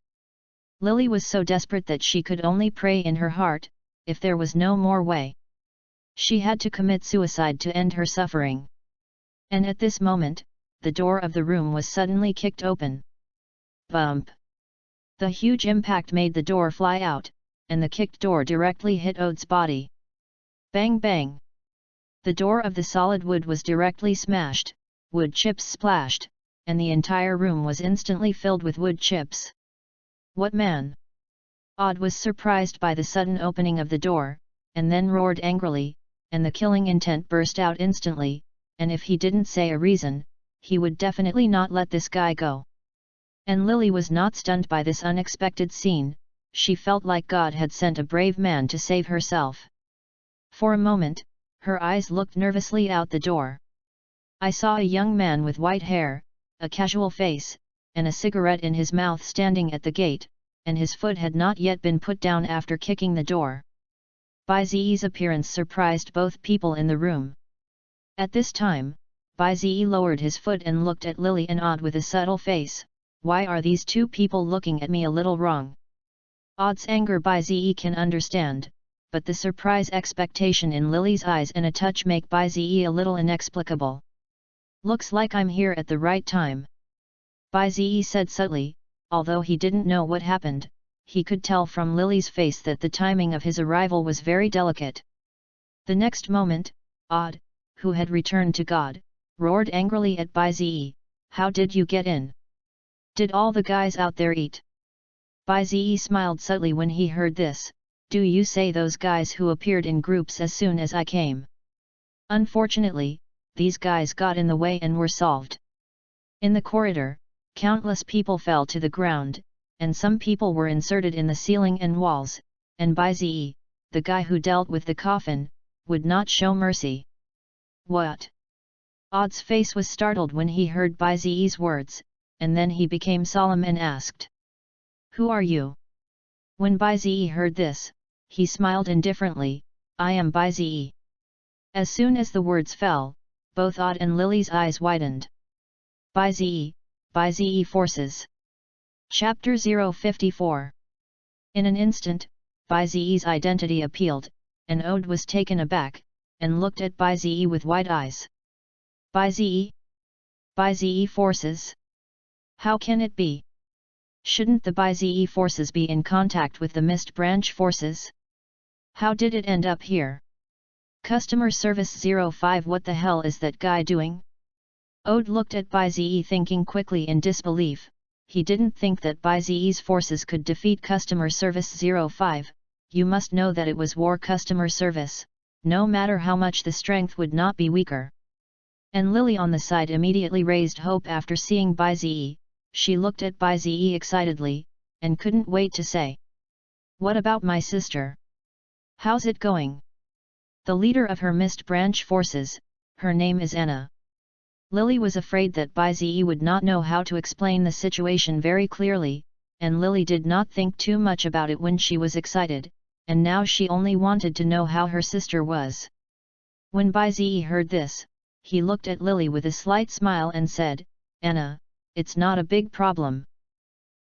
Lily was so desperate that she could only pray in her heart, if there was no more way. She had to commit suicide to end her suffering. And at this moment, the door of the room was suddenly kicked open. Bump! The huge impact made the door fly out, and the kicked door directly hit Aud's body. Bang bang! The door of the solid wood was directly smashed, wood chips splashed, and the entire room was instantly filled with wood chips. What man? Aud was surprised by the sudden opening of the door, and then roared angrily, and the killing intent burst out instantly, and if he didn't say a reason, he would definitely not let this guy go. And Lily was not stunned by this unexpected scene, she felt like God had sent a brave man to save herself. For a moment, her eyes looked nervously out the door. I saw a young man with white hair, a casual face, and a cigarette in his mouth standing at the gate, and his foot had not yet been put down after kicking the door. Baizi's appearance surprised both people in the room. At this time, Baizi lowered his foot and looked at Lily and Aud with a subtle face. Why are these two people looking at me a little wrong? Aud's anger Baizi can understand, but the surprise expectation in Lily's eyes and a touch make Baizi a little inexplicable. Looks like I'm here at the right time. Baizi said subtly, although he didn't know what happened, he could tell from Lily's face that the timing of his arrival was very delicate. The next moment, Aud, who had returned to God, roared angrily at Baizi, "How did you get in? Did all the guys out there eat?" Baizi smiled subtly when he heard this. "Do you say those guys who appeared in groups as soon as I came? Unfortunately, these guys got in the way and were solved." In the corridor, countless people fell to the ground, and some people were inserted in the ceiling and walls, and Baizi, the guy who dealt with the coffin, would not show mercy. "What?" Aud's face was startled when he heard Baizi's words, and then he became solemn and asked, "Who are you?" When Bai Zi heard this, he smiled indifferently, "I am Bai Zi." As soon as the words fell, both Odd and Lily's eyes widened. Bai Zi forces. Chapter 054. In an instant, Bai Zi's identity appealed, and Ode was taken aback, and looked at Bai Zi with wide eyes. Bai Zi forces? How can it be? Shouldn't the Bai Zi forces be in contact with the Mist Branch forces? How did it end up here? Customer Service 05. What the hell is that guy doing? Ode looked at Bai Zi thinking quickly in disbelief. He didn't think that Bai Zi's forces could defeat Customer Service 05. You must know that it was war customer service, no matter how much the strength would not be weaker. And Lily on the side immediately raised hope after seeing Bai Zi. She looked at Bai Zi excitedly, and couldn't wait to say, "What about my sister? How's it going?" The leader of her Mist Branch forces, her name is Anna. Lily was afraid that Bai Zi would not know how to explain the situation very clearly, and Lily did not think too much about it when she was excited, and now she only wanted to know how her sister was. When Bai Zi heard this, he looked at Lily with a slight smile and said, "Anna, it's not a big problem.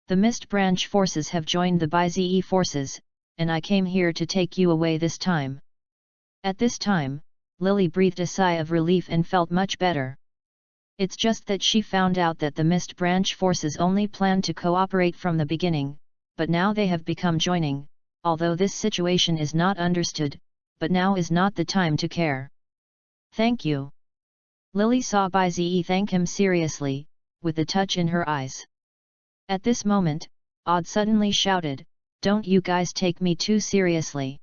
The Mist Branch forces have joined the Bai Zi forces, and I came here to take you away this time." At this time, Lily breathed a sigh of relief and felt much better. It's just that she found out that the Mist Branch forces only planned to cooperate from the beginning, but now they have become joining, although this situation is not understood, but now is not the time to care. "Thank you." Lily saw Bai Zi thank him seriously, with a touch in her eyes. At this moment, Odd suddenly shouted, "Don't you guys take me too seriously."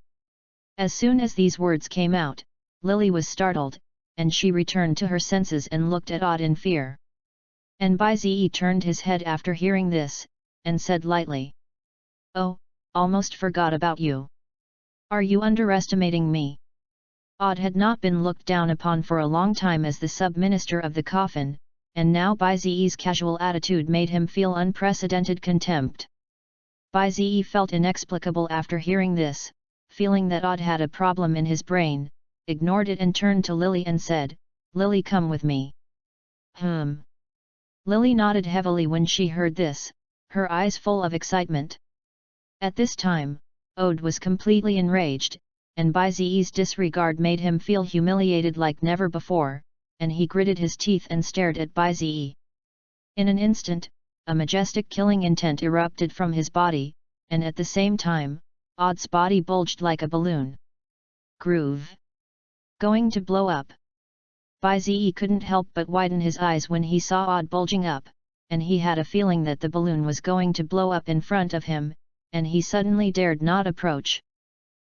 As soon as these words came out, Lily was startled, and she returned to her senses and looked at Odd in fear. And Bai Zi turned his head after hearing this, and said lightly, "Oh, almost forgot about you. Are you underestimating me?" Odd had not been looked down upon for a long time as the sub-minister of the coffin, and now Bai Zi's casual attitude made him feel unprecedented contempt. Bai Zi felt inexplicable after hearing this, feeling that Odd had a problem in his brain, ignored it and turned to Lily and said, "Lily, come with me." Lily nodded heavily when she heard this, her eyes full of excitement. At this time, Ode was completely enraged, and Bai Zi's disregard made him feel humiliated like never before, and he gritted his teeth and stared at Bai Zi. In an instant, a majestic killing intent erupted from his body, and at the same time, Odd's body bulged like a balloon. Groove. Going to blow up. Bai Zi couldn't help but widen his eyes when he saw Odd bulging up, and he had a feeling that the balloon was going to blow up in front of him, and he suddenly dared not approach.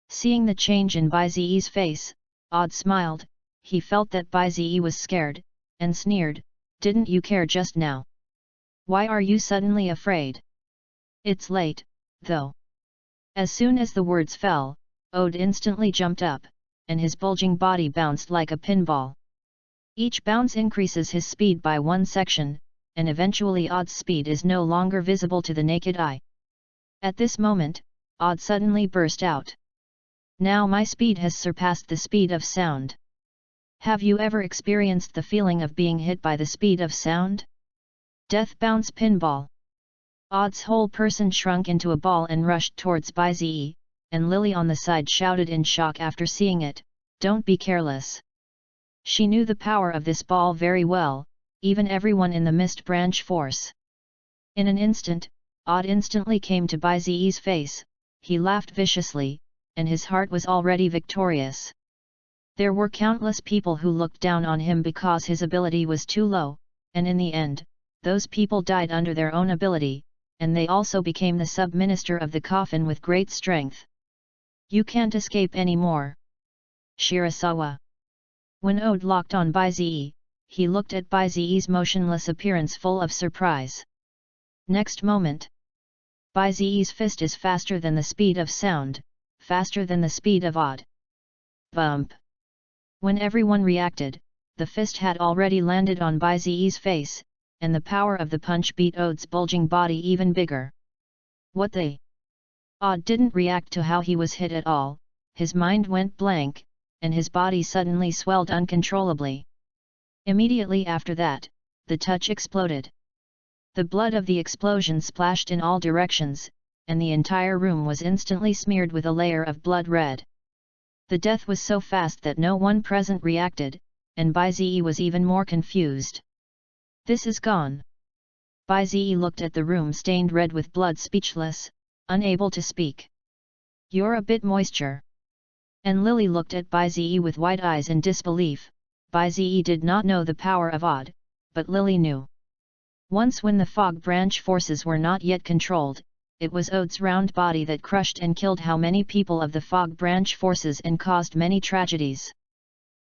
Seeing the change in Bai Zi's face, Odd smiled. He felt that Bai Zi was scared, and sneered, "Didn't you care just now? Why are you suddenly afraid?" "It's late, though." As soon as the words fell, Ode instantly jumped up, and his bulging body bounced like a pinball. Each bounce increases his speed by 1 section, and eventually Odd's speed is no longer visible to the naked eye. At this moment, Odd suddenly burst out, "Now my speed has surpassed the speed of sound." Have you ever experienced the feeling of being hit by the speed of sound? Death bounce pinball. Odd's whole person shrunk into a ball and rushed towards Bai Zi, and Lily on the side shouted in shock after seeing it, "Don't be careless." She knew the power of this ball very well, even everyone in the Mist Branch force. In an instant, Odd instantly came to Bai Zi's face, he laughed viciously, and his heart was already victorious. There were countless people who looked down on him because his ability was too low, and in the end, those people died under their own ability, and they also became the sub-minister of the coffin with great strength. "You can't escape anymore, Shirasawa." When Ode locked on Bai Zi, he looked at Bai Zi's motionless appearance full of surprise. Next moment, Bai Zi's fist is faster than the speed of sound, faster than the speed of Odd. Bump! When everyone reacted, the fist had already landed on Bai Zi's face, and the power of the punch beat Ode's bulging body even bigger. What the? Ode didn't react to how he was hit at all, his mind went blank, and his body suddenly swelled uncontrollably. Immediately after that, the touch exploded. The blood of the explosion splashed in all directions, and the entire room was instantly smeared with a layer of blood red. The death was so fast that no one present reacted, and Bai-Zi was even more confused. This is gone. Bai-Zi looked at the room stained red with blood, speechless, unable to speak. You're a bit moisture. And Lily looked at Bai-Zi with wide eyes in disbelief. Bai-Zi did not know the power of Ode, but Lily knew. Once when the fog branch forces were not yet controlled, it was Ode's round body that crushed and killed how many people of the fog branch forces and caused many tragedies.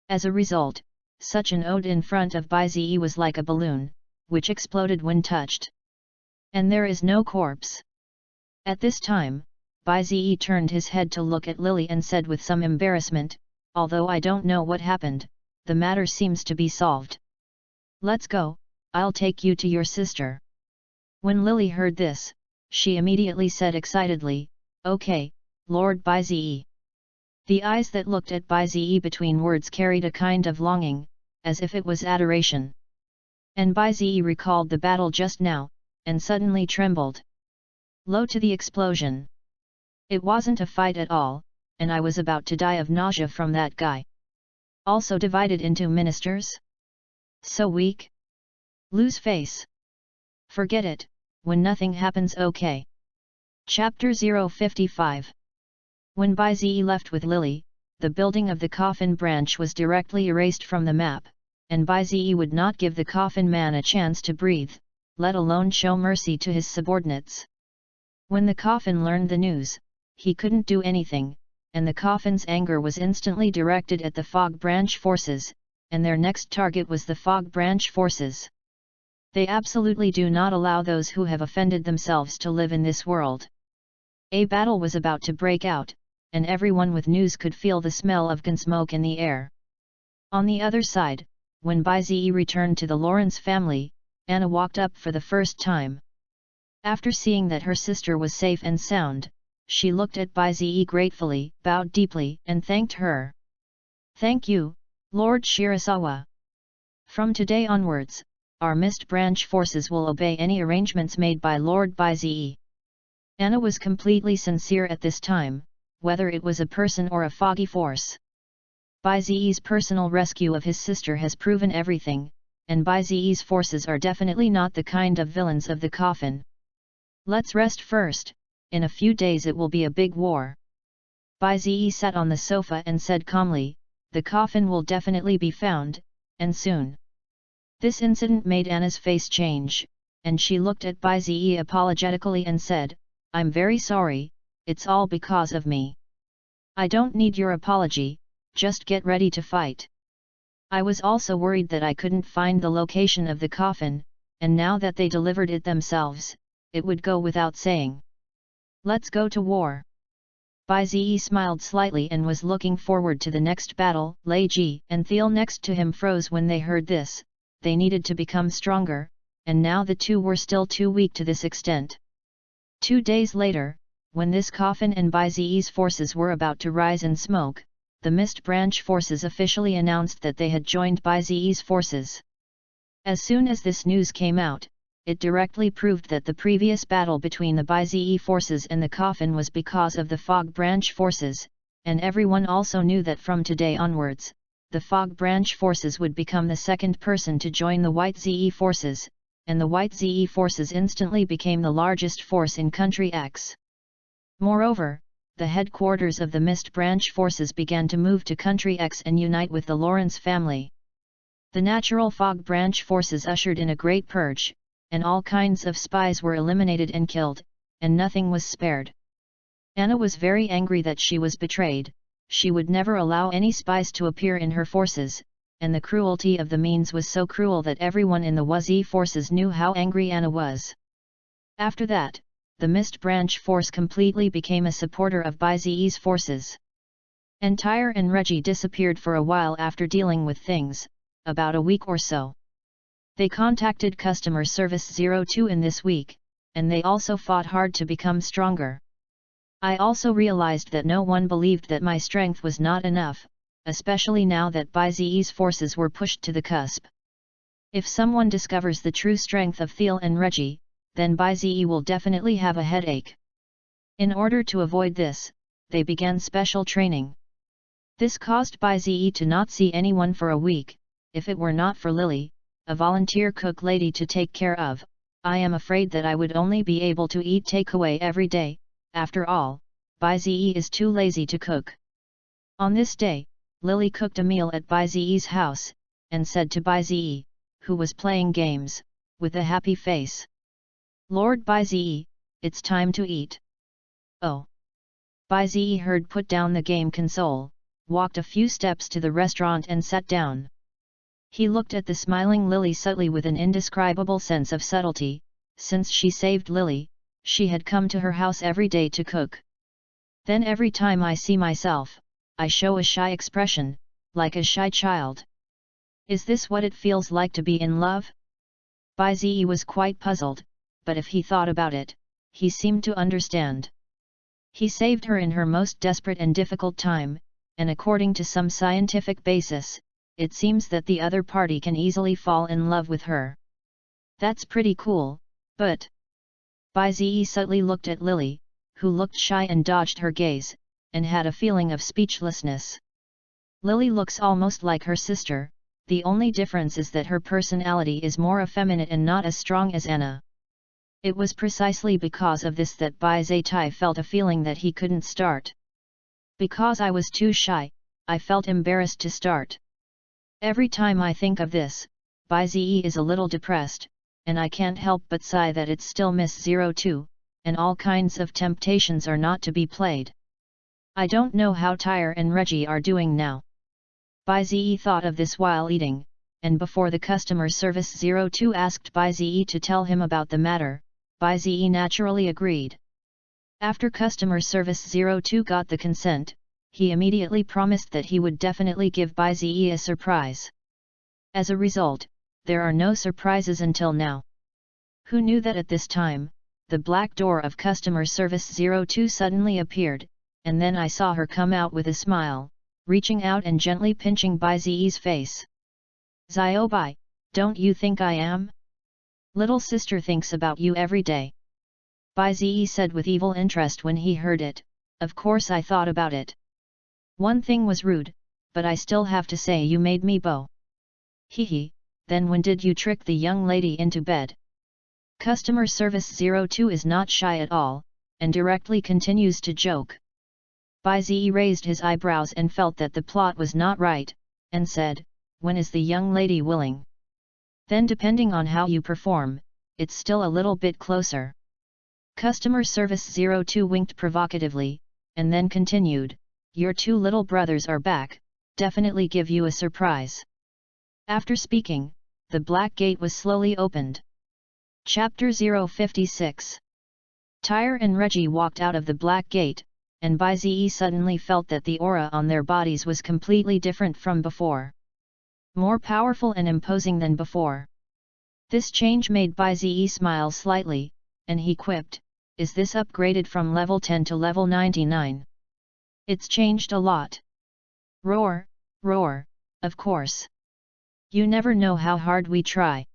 As a result, such an Ode in front of Bai-Zi was like a balloon, which exploded when touched. And there is no corpse. At this time, Bai-Zi turned his head to look at Lily and said with some embarrassment, although I don't know what happened, the matter seems to be solved. Let's go, I'll take you to your sister. When Lily heard this, she immediately said excitedly, Okay, Lord Bai-Zi. The eyes that looked at Bai-Zi between words carried a kind of longing, as if it was adoration. And Bai-Zi recalled the battle just now, and suddenly trembled. Low to the explosion. It wasn't a fight at all, and I was about to die of nausea from that guy. Also divided into ministers? So weak? Lose face. Forget it, when nothing happens okay. Chapter 055. When Bai-Zi left with Lily, the building of the coffin branch was directly erased from the map, and Bai-Zi would not give the coffin man a chance to breathe, let alone show mercy to his subordinates. When the coffin learned the news, he couldn't do anything, and the coffin's anger was instantly directed at the fog branch forces, and their next target was the fog branch forces. They absolutely do not allow those who have offended themselves to live in this world. A battle was about to break out, and everyone with news could feel the smell of gunsmoke in the air. On the other side, when Bai-Zi returned to the Lawrence family, Anna walked up for the first time. After seeing that her sister was safe and sound, she looked at Bai-Zi gratefully, bowed deeply, and thanked her. Thank you, Lord Shirasawa. From today onwards, our mist branch forces will obey any arrangements made by Lord Bai-Zi. Anna was completely sincere at this time, whether it was a person or a foggy force. Bai-Zi's personal rescue of his sister has proven everything, and Bai-Zi's forces are definitely not the kind of villains of the coffin. Let's rest first, in a few days it will be a big war. Bai-Zi sat on the sofa and said calmly, the coffin will definitely be found, and soon. This incident made Anna's face change, and she looked at Bai-Zi apologetically and said, I'm very sorry, it's all because of me. I don't need your apology, just get ready to fight. I was also worried that I couldn't find the location of the coffin, and now that they delivered it themselves, it would go without saying. Let's go to war. Bai-Zi smiled slightly and was looking forward to the next battle. Lei Ji and Thiel next to him froze when they heard this. They needed to become stronger, and now the two were still too weak to this extent. 2 days later, when this coffin and Bai-Zi's forces were about to rise in smoke, the Mist Branch forces officially announced that they had joined Bai-Zi's forces. As soon as this news came out, it directly proved that the previous battle between the Bai-Zi forces and the coffin was because of the Fog Branch forces, and everyone also knew that from today onwards, the Fog Branch forces would become the second person to join the White Ze forces, and the White Ze forces instantly became the largest force in Country X. Moreover, the headquarters of the Mist Branch forces began to move to Country X and unite with the Lawrence family. The natural Fog Branch forces ushered in a great purge, and all kinds of spies were eliminated and killed, and nothing was spared. Anna was very angry that she was betrayed. She would never allow any spies to appear in her forces, and the cruelty of the means was so cruel that everyone in the Wazi forces knew how angry Anna was. After that, the Mist Branch force completely became a supporter of Bai-Zi's forces. Entire and Reggie disappeared for a while after dealing with things, about a week or so. They contacted customer service 02 in this week, and they also fought hard to become stronger. I also realized that no one believed that my strength was not enough, especially now that Baizi's forces were pushed to the cusp. If someone discovers the true strength of Thiel and Reggie, then Baizi will definitely have a headache. In order to avoid this, they began special training. This caused Baizi to not see anyone for a week. If it were not for Lily, a volunteer cook lady to take care of, I am afraid that I would only be able to eat takeaway every day. After all, Baizi is too lazy to cook. On this day, Lily cooked a meal at Baizi's house, and said to Baizi, who was playing games, with a happy face, "Lord Baizi, it's time to eat." Oh! Baizi heard put down the game console, walked a few steps to the restaurant and sat down. He looked at the smiling Lily subtly with an indescribable sense of subtlety. Since she saved Lily, she had come to her house every day to cook. Then every time I see myself, I show a shy expression, like a shy child. Is this what it feels like to be in love? Baizi was quite puzzled, but if he thought about it, he seemed to understand. He saved her in her most desperate and difficult time, and according to some scientific basis, it seems that the other party can easily fall in love with her. That's pretty cool, but... Baizi subtly looked at Lily, who looked shy and dodged her gaze, and had a feeling of speechlessness. Lily looks almost like her sister, the only difference is that her personality is more effeminate and not as strong as Anna. It was precisely because of this that Baizi felt a feeling that he couldn't start. Because I was too shy, I felt embarrassed to start. Every time I think of this, Baizi is a little depressed, and I can't help but sigh that it's still Miss 02, and all kinds of temptations are not to be played. I don't know how Tyre and Reggie are doing now. Baizi thought of this while eating, and before the customer service 02 asked Baizi to tell him about the matter, Baizi naturally agreed. After customer service 02 got the consent, he immediately promised that he would definitely give Baizi a surprise. As a result, there are no surprises until now. Who knew that at this time, the black door of customer service 02 suddenly appeared, and then I saw her come out with a smile, reaching out and gently pinching Baizi's face. "Ziobai, don't you think I am? Little sister thinks about you every day." Baizi said with evil interest when he heard it. "Of course I thought about it. One thing was rude, but I still have to say you made me bow." "Hehe, then when did you trick the young lady into bed?" Customer service 02 is not shy at all, and directly continues to joke. Baizi raised his eyebrows and felt that the plot was not right, and said, "When is the young lady willing? Then depending on how you perform, it's still a little bit closer." Customer service 02 winked provocatively, and then continued, "Your two little brothers are back, definitely give you a surprise." After speaking, the black gate was slowly opened. Chapter 056. Tyre and Reggie walked out of the black gate, and Baizi suddenly felt that the aura on their bodies was completely different from before. More powerful and imposing than before. This change made Baizi smile slightly, and he quipped, "Is this upgraded from level 10 to level 99? It's changed a lot." "Roar, roar, of course. You never know how hard we try."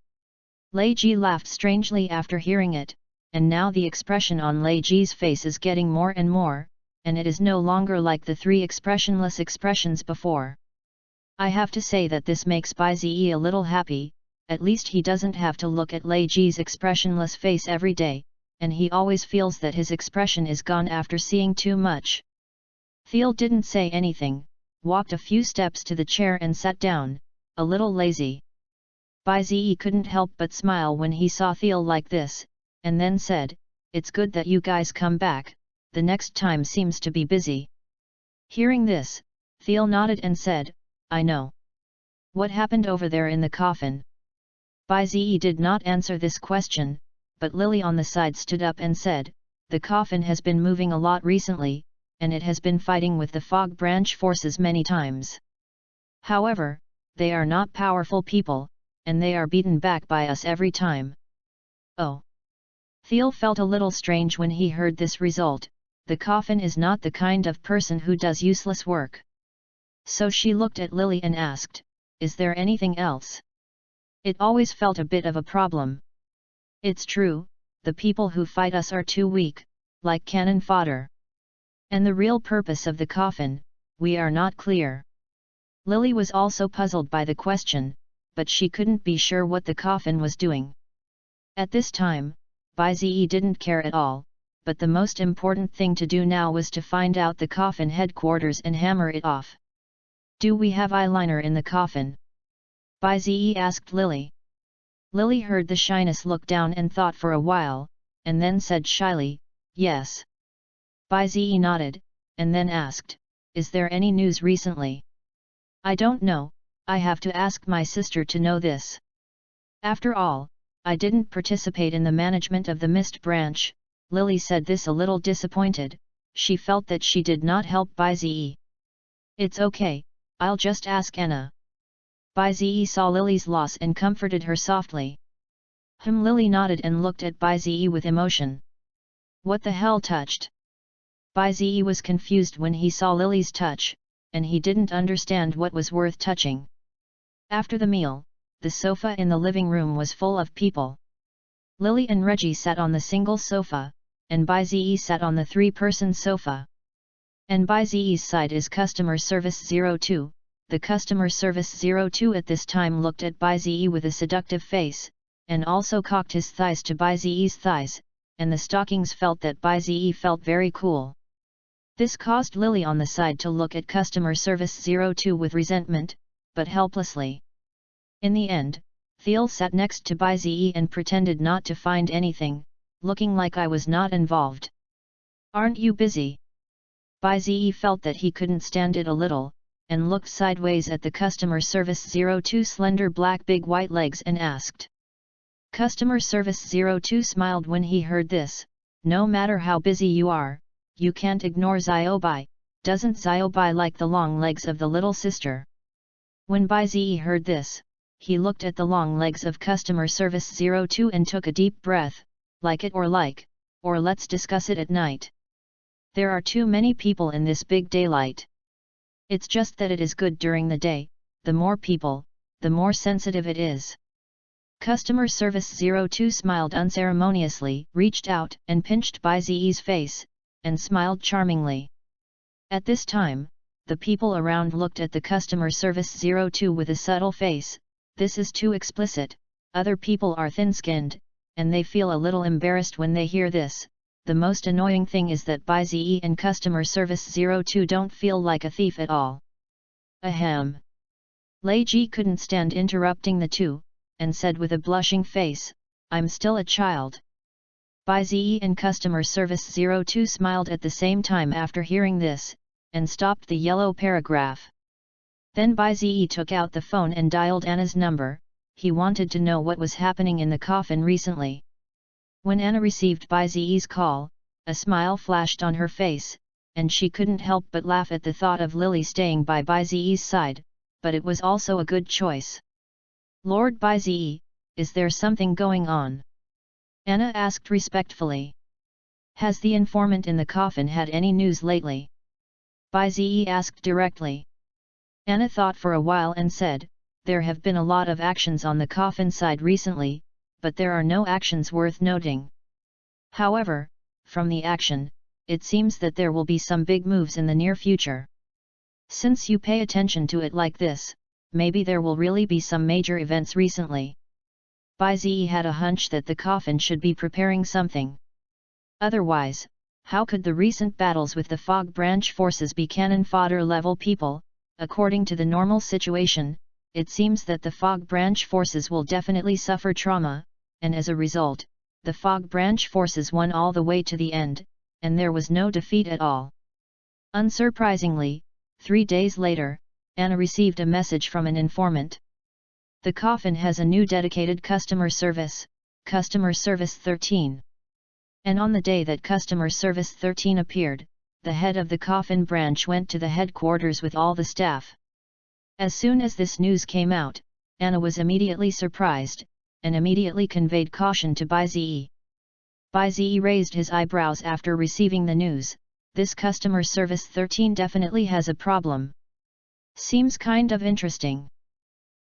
Lei Ji laughed strangely after hearing it, and now the expression on Lei Ji's face is getting more and more, and it is no longer like the three expressionless expressions before. I have to say that this makes Baizi a little happy, at least he doesn't have to look at Lei Ji's expressionless face every day, and he always feels that his expression is gone after seeing too much. Thiel didn't say anything, walked a few steps to the chair and sat down, a little lazy. Baizi couldn't help but smile when he saw Thiel like this, and then said, "It's good that you guys come back, the next time seems to be busy." Hearing this, Thiel nodded and said, "I know. What happened over there in the coffin?" Baizi did not answer this question, but Lily on the side stood up and said, "The coffin has been moving a lot recently, and it has been fighting with the Fog Branch forces many times. However, they are not powerful people, and they are beaten back by us every time. Oh! Thiel felt a little strange when he heard this result. The coffin is not the kind of person who does useless work. So she looked at Lily and asked, "Is there anything else?" It always felt a bit of a problem. It's true, the people who fight us are too weak, like cannon fodder. And the real purpose of the coffin, we are not clear. Lily was also puzzled by the question, but she couldn't be sure what the coffin was doing. At this time, Bai-Zi didn't care at all, but the most important thing to do now was to find out the coffin headquarters and hammer it off. "Do we have eyeliner in the coffin?" Bai-Zi asked Lily. Lily heard the shyness look down and thought for a while, and then said shyly, "Yes." Bai-Zi nodded, and then asked, "Is there any news recently?" "I don't know, I have to ask my sister to know this. After all, I didn't participate in the management of the Mist branch." Lily said this a little disappointed. She felt that she did not help Bai-Zi. "It's okay, I'll just ask Anna." Bai-Zi saw Lily's loss and comforted her softly. Lily nodded and looked at Bai-Zi with emotion. What the hell touched? Bai-Zi was confused when he saw Lily's touch, and he didn't understand what was worth touching. After the meal, the sofa in the living room was full of people. Lily and Reggie sat on the single sofa, and Bai-Zi sat on the three-person sofa. And Bai-Zi's side is Customer Service 02. The Customer Service 02 at this time looked at Bai-Zi with a seductive face, and also cocked his thighs to Bai-Zi's thighs, and the stockings felt that Bai-Zi felt very cool. This caused Lily on the side to look at Customer Service 02 with resentment, but helplessly. In the end, Thiel sat next to Bai-Zi and pretended not to find anything, looking like I was not involved. "Aren't you busy?" Bai-Zi felt that he couldn't stand it a little, and looked sideways at the Customer Service 02's slender black big white legs and asked. Customer Service 02 smiled when he heard this. "No matter how busy you are, you can't ignore Xiaobai. Doesn't Xiaobai like the long legs of the little sister?" When Bai-Zi heard this, he looked at the long legs of Customer Service 02 and took a deep breath. Like it, or let's discuss it at night. There are too many people in this big daylight. It's just that it is good during the day, the more people, the more sensitive it is. Customer Service 02 smiled unceremoniously, reached out and pinched Bai-Zi's face, and smiled charmingly. At this time, the people around looked at the Customer Service 02 with a subtle face. This is too explicit. Other people are thin-skinned, and they feel a little embarrassed when they hear this. The most annoying thing is that Bai-Zi and Customer Service 02 don't feel like a thief at all. Ahem. Lei Ji couldn't stand interrupting the two, and said with a blushing face, "I'm still a child." Bai-Zi and Customer Service 02 smiled at the same time after hearing this, and stopped the yellow paragraph. Then Bai-Zi took out the phone and dialed Anna's number. He wanted to know what was happening in the coffin recently. When Anna received Bai-Zi's call, a smile flashed on her face, and she couldn't help but laugh at the thought of Lily staying by Bai-Zi's side, but it was also a good choice. "Lord Bai-Zi, is there something going on?" Anna asked respectfully. "Has the informant in the coffin had any news lately?" Bai-Zi asked directly. Anna thought for a while and said, "There have been a lot of actions on the coffin side recently, but there are no actions worth noting. However, from the action, it seems that there will be some big moves in the near future. Since you pay attention to it like this, maybe there will really be some major events recently." Bai-Zi had a hunch that the coffin should be preparing something. Otherwise, how could the recent battles with the Fog Branch forces be cannon fodder level people? According to the normal situation, it seems that the Fog Branch forces will definitely suffer trauma, and as a result, the Fog Branch forces won all the way to the end, and there was no defeat at all. Unsurprisingly, 3 days later, Anna received a message from an informant. The coffin has a new dedicated customer service, Customer Service 13. And on the day that Customer Service 13 appeared, the head of the coffin branch went to the headquarters with all the staff. As soon as this news came out, Anna was immediately surprised, and immediately conveyed caution to Bai Ziyi. Bai Ziyi raised his eyebrows after receiving the news. This customer service 13 definitely has a problem. Seems kind of interesting.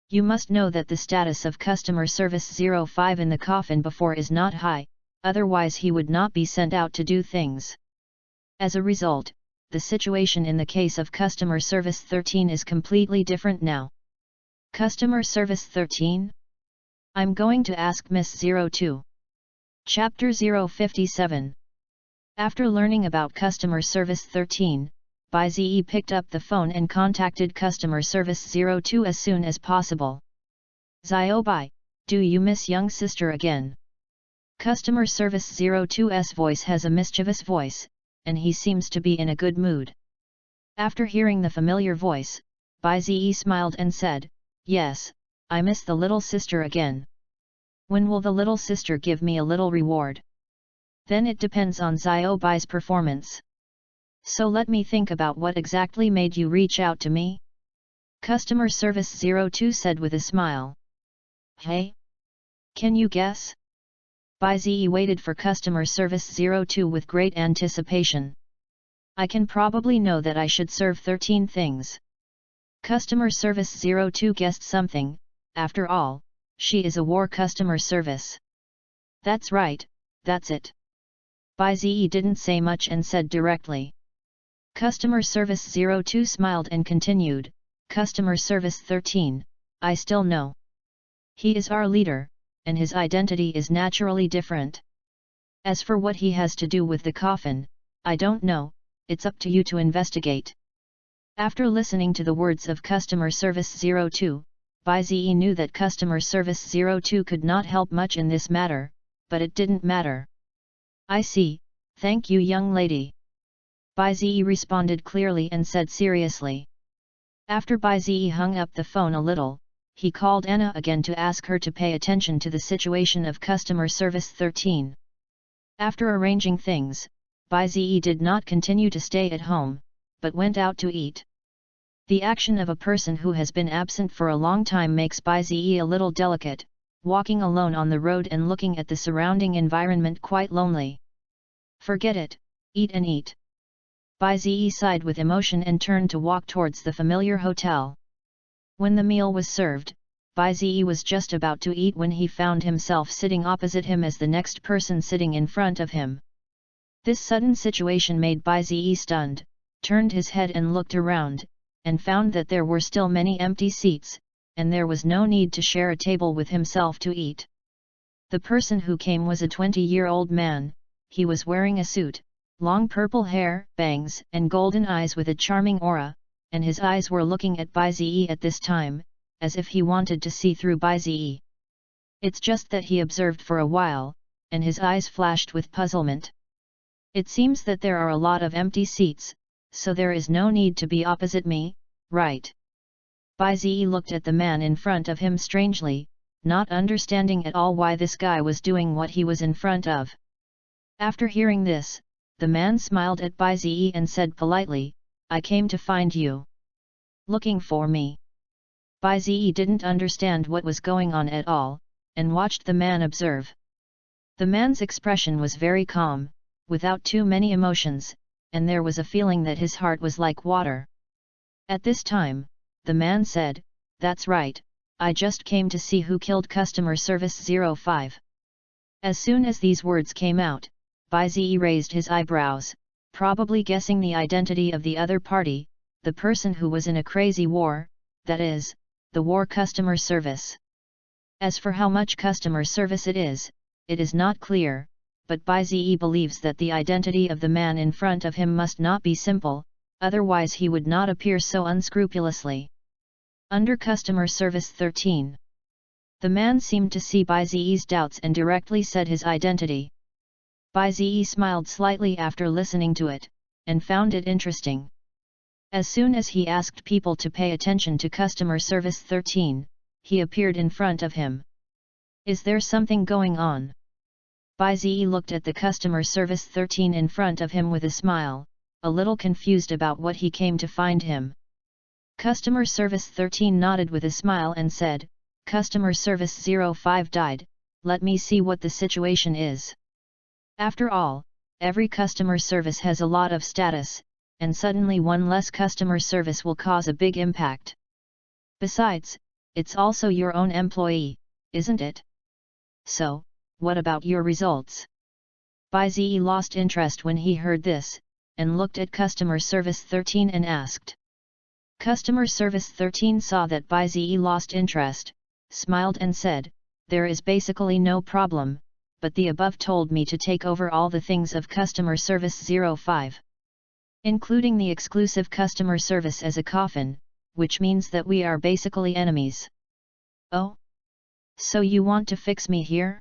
You must know that the status of customer service 05 in the coffin before is not high, otherwise he would not be sent out to do things. As a result, the situation in the case of customer service 13 is completely different now. Customer service 13? I'm going to ask Miss 02. Chapter 057. After learning about customer service 13, Bai Ziyi picked up the phone and contacted customer service 02 as soon as possible. Zio Bai, do you miss young sister again? Customer service 02's voice has a mischievous voice, and he seems to be in a good mood. After hearing the familiar voice, Bai Ziyi smiled and said, yes, I miss the little sister again. When will the little sister give me a little reward? Then it depends on Zio Bai's performance. So let me think about what exactly made you reach out to me? Customer service 02 said with a smile. Hey? Can you guess? Bai Ziyi waited for customer service 02 with great anticipation. I can probably know that I should serve 13 things. Customer service 02 guessed something, after all, she is a war customer service. That's right, that's it. Bai Ziyi didn't say much and said directly. Customer service 02 smiled and continued, customer service 13, I still know. He is our leader, and his identity is naturally different. As for what he has to do with the coffin, I don't know, it's up to you to investigate. After listening to the words of customer service 02, Bai Ziyi knew that customer service 02 could not help much in this matter, but it didn't matter. I see, thank you young lady. Bai Ziyi responded clearly and said seriously. After Bai Ziyi hung up the phone a little, he called Anna again to ask her to pay attention to the situation of customer service 13. After arranging things, Bai Ziyi did not continue to stay at home, but went out to eat. The action of a person who has been absent for a long time makes Bai Ziyi a little delicate, walking alone on the road and looking at the surrounding environment quite lonely. Forget it, eat and eat. Bai Ziyi sighed with emotion and turned to walk towards the familiar hotel. When the meal was served, Bai Ziyi was just about to eat when he found himself sitting opposite him as the next person sitting in front of him. This sudden situation made Bai Ziyi stunned, turned his head and looked around, and found that there were still many empty seats, and there was no need to share a table with himself to eat. The person who came was a 20-year-old man. He was wearing a suit, long purple hair, bangs and golden eyes with a charming aura, and his eyes were looking at Bai Ziyi at this time, as if he wanted to see through Bai Ziyi. It's just that he observed for a while, and his eyes flashed with puzzlement. It seems that there are a lot of empty seats, so there is no need to be opposite me, right? Bai Ziyi looked at the man in front of him strangely, not understanding at all why this guy was doing what he was in front of. After hearing this, the man smiled at Bai Ziyi and said politely, I came to find you. Looking for me? Bai Ziyi didn't understand what was going on at all, and watched the man observe. The man's expression was very calm, without too many emotions, and there was a feeling that his heart was like water. At this time, the man said, that's right, I just came to see who killed customer service 05. As soon as these words came out, Bai Ziyi raised his eyebrows, probably guessing the identity of the other party, the person who was in a crazy war, that is, the war customer service. As for how much customer service it is not clear, but Bai Ziyi believes that the identity of the man in front of him must not be simple, otherwise he would not appear so unscrupulously. Under customer service 13. The man seemed to see Bai Ziyi's doubts and directly said his identity. Bai Ziyi smiled slightly after listening to it, and found it interesting. As soon as he asked people to pay attention to customer service 13, he appeared in front of him. Is there something going on? Bai Ziyi looked at the customer service 13 in front of him with a smile, a little confused about what he came to find him. Customer service 13 nodded with a smile and said, Customer Service 05 died, let me see what the situation is. After all, every customer service has a lot of status, and suddenly one less customer service will cause a big impact. Besides, it's also your own employee, isn't it? So, what about your results? Baizi lost interest when he heard this, and looked at Customer Service 13 and asked. Customer Service 13 saw that Baizi lost interest, smiled and said, there is basically no problem, but the above told me to take over all the things of Customer Service 05. Including the exclusive customer service as a coffin, which means that we are basically enemies. Oh? So you want to fix me here?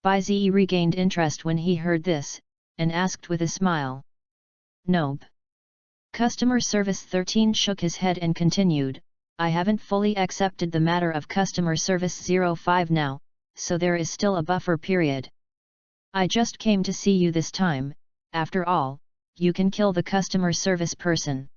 Baizi regained interest when he heard this, and asked with a smile. Nope. Customer Service 13 shook his head and continued, I haven't fully accepted the matter of Customer Service 05 now, so there is still a buffer period. I just came to see you this time, after all, you can kill the customer service person.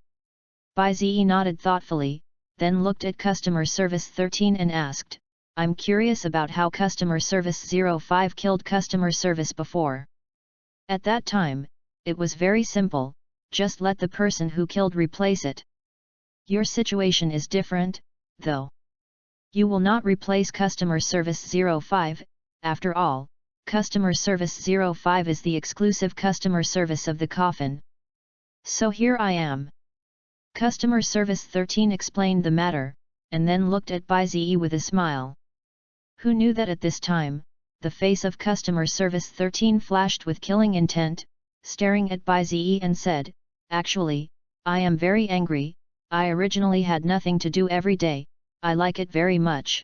Baizi nodded thoughtfully, then looked at Customer Service 13 and asked, I'm curious about how Customer Service 05 killed customer service before. At that time, it was very simple, just let the person who killed replace it. Your situation is different, though. You will not replace Customer Service 05, after all, Customer Service 05 is the exclusive customer service of the coffin. So here I am. Customer Service 13 explained the matter, and then looked at Baizi with a smile. Who knew that at this time, the face of Customer Service 13 flashed with killing intent, staring at Baizi and said, Actually, I am very angry, I originally had nothing to do every day, I like it very much.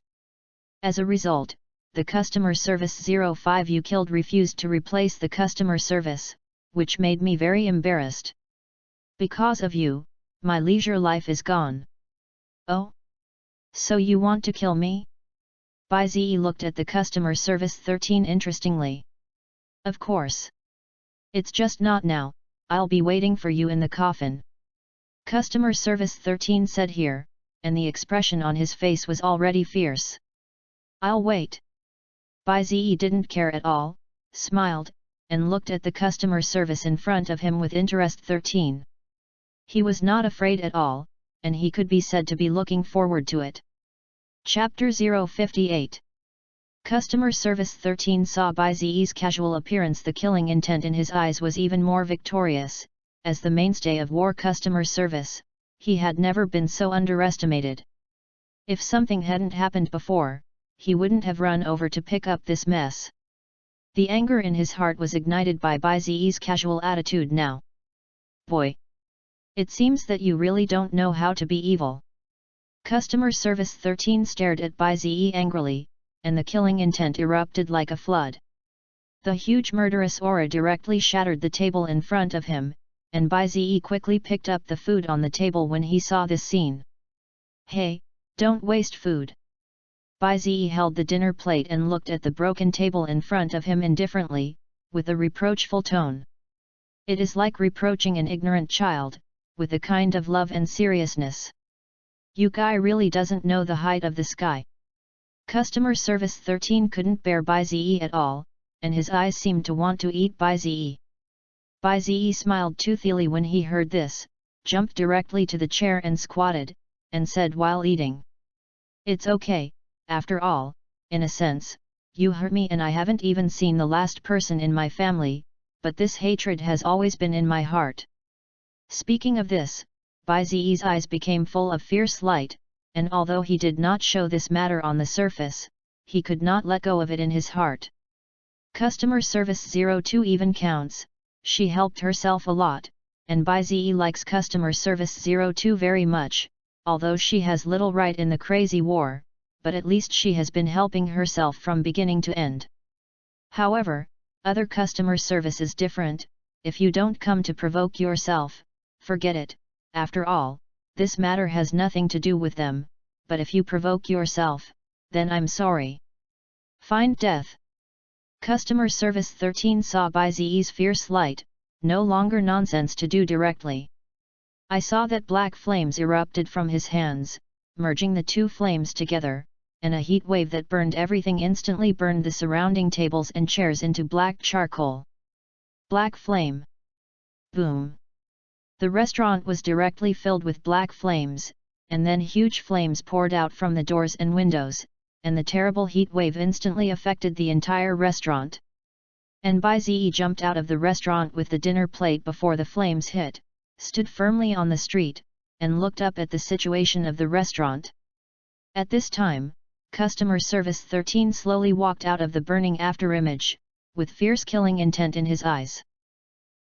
As a result, the Customer Service 05 you killed refused to replace the customer service, which made me very embarrassed. Because of you, my leisure life is gone. Oh? So you want to kill me? Baizi looked at the Customer Service 13 interestingly. Of course. It's just not now, I'll be waiting for you in the coffin. Customer Service 13 said here, and the expression on his face was already fierce. I'll wait. Baizi didn't care at all, smiled, and looked at the customer service in front of him with interest. 13. He was not afraid at all, and he could be said to be looking forward to it. Chapter 058. Customer Service 13 saw Baizi's casual appearance. The killing intent in his eyes was even more victorious. As the mainstay of war customer service, he had never been so underestimated. If something hadn't happened before, he wouldn't have run over to pick up this mess. The anger in his heart was ignited by Baizi's casual attitude now. Boy! It seems that you really don't know how to be evil. Customer Service 13 stared at Baizi angrily, and the killing intent erupted like a flood. The huge murderous aura directly shattered the table in front of him, and Baizi quickly picked up the food on the table when he saw this scene. Hey, don't waste food. Baizi held the dinner plate and looked at the broken table in front of him indifferently, with a reproachful tone. It is like reproaching an ignorant child, with a kind of love and seriousness. You guy really doesn't know the height of the sky. Customer Service 13 couldn't bear Baizi at all, and his eyes seemed to want to eat Baizi. Baizi smiled toothily when he heard this, jumped directly to the chair and squatted, and said while eating. It's okay, after all, in a sense, you hurt me and I haven't even seen the last person in my family, but this hatred has always been in my heart. Speaking of this, Baizi's eyes became full of fierce light, and although he did not show this matter on the surface, he could not let go of it in his heart. Customer Service 02 even counts, she helped herself a lot, and Baizi likes Customer Service 02 very much, although she has little right in the crazy war, but at least she has been helping herself from beginning to end. However, other customer service is different. If you don't come to provoke yourself, forget it. After all, this matter has nothing to do with them, but if you provoke yourself, then I'm sorry. Find death. Customer Service 13 saw Baizi's fierce light, no longer nonsense to do directly. I saw that black flames erupted from his hands, merging the two flames together, and a heat wave that burned everything instantly burned the surrounding tables and chairs into black charcoal. Black flame. Boom. The restaurant was directly filled with black flames, and then huge flames poured out from the doors and windows, and the terrible heat wave instantly affected the entire restaurant. And Bai Ziyi jumped out of the restaurant with the dinner plate before the flames hit, stood firmly on the street, and looked up at the situation of the restaurant. At this time, Customer Service 13 slowly walked out of the burning afterimage, with fierce killing intent in his eyes.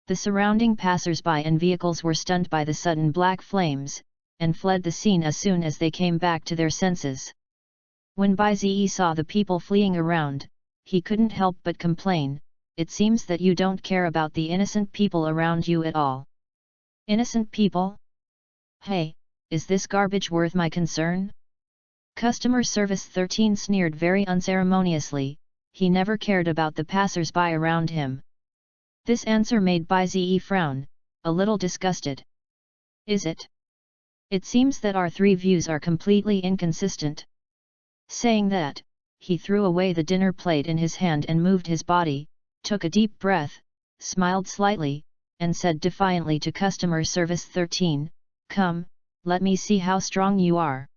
The surrounding passers-by and vehicles were stunned by the sudden black flames, and fled the scene as soon as they came back to their senses. When Bai Ziyi saw the people fleeing around, he couldn't help but complain, "It seems that you don't care about the innocent people around you at all." Innocent people? Hey, is this garbage worth my concern? Customer Service 13 sneered very unceremoniously. He never cared about the passers-by around him. This answer made Bai Ziyi frown, a little disgusted. Is it? It seems that our three views are completely inconsistent. Saying that, he threw away the dinner plate in his hand and moved his body, took a deep breath, smiled slightly, and said defiantly to Customer Service 13, "Come, let me see how strong you are."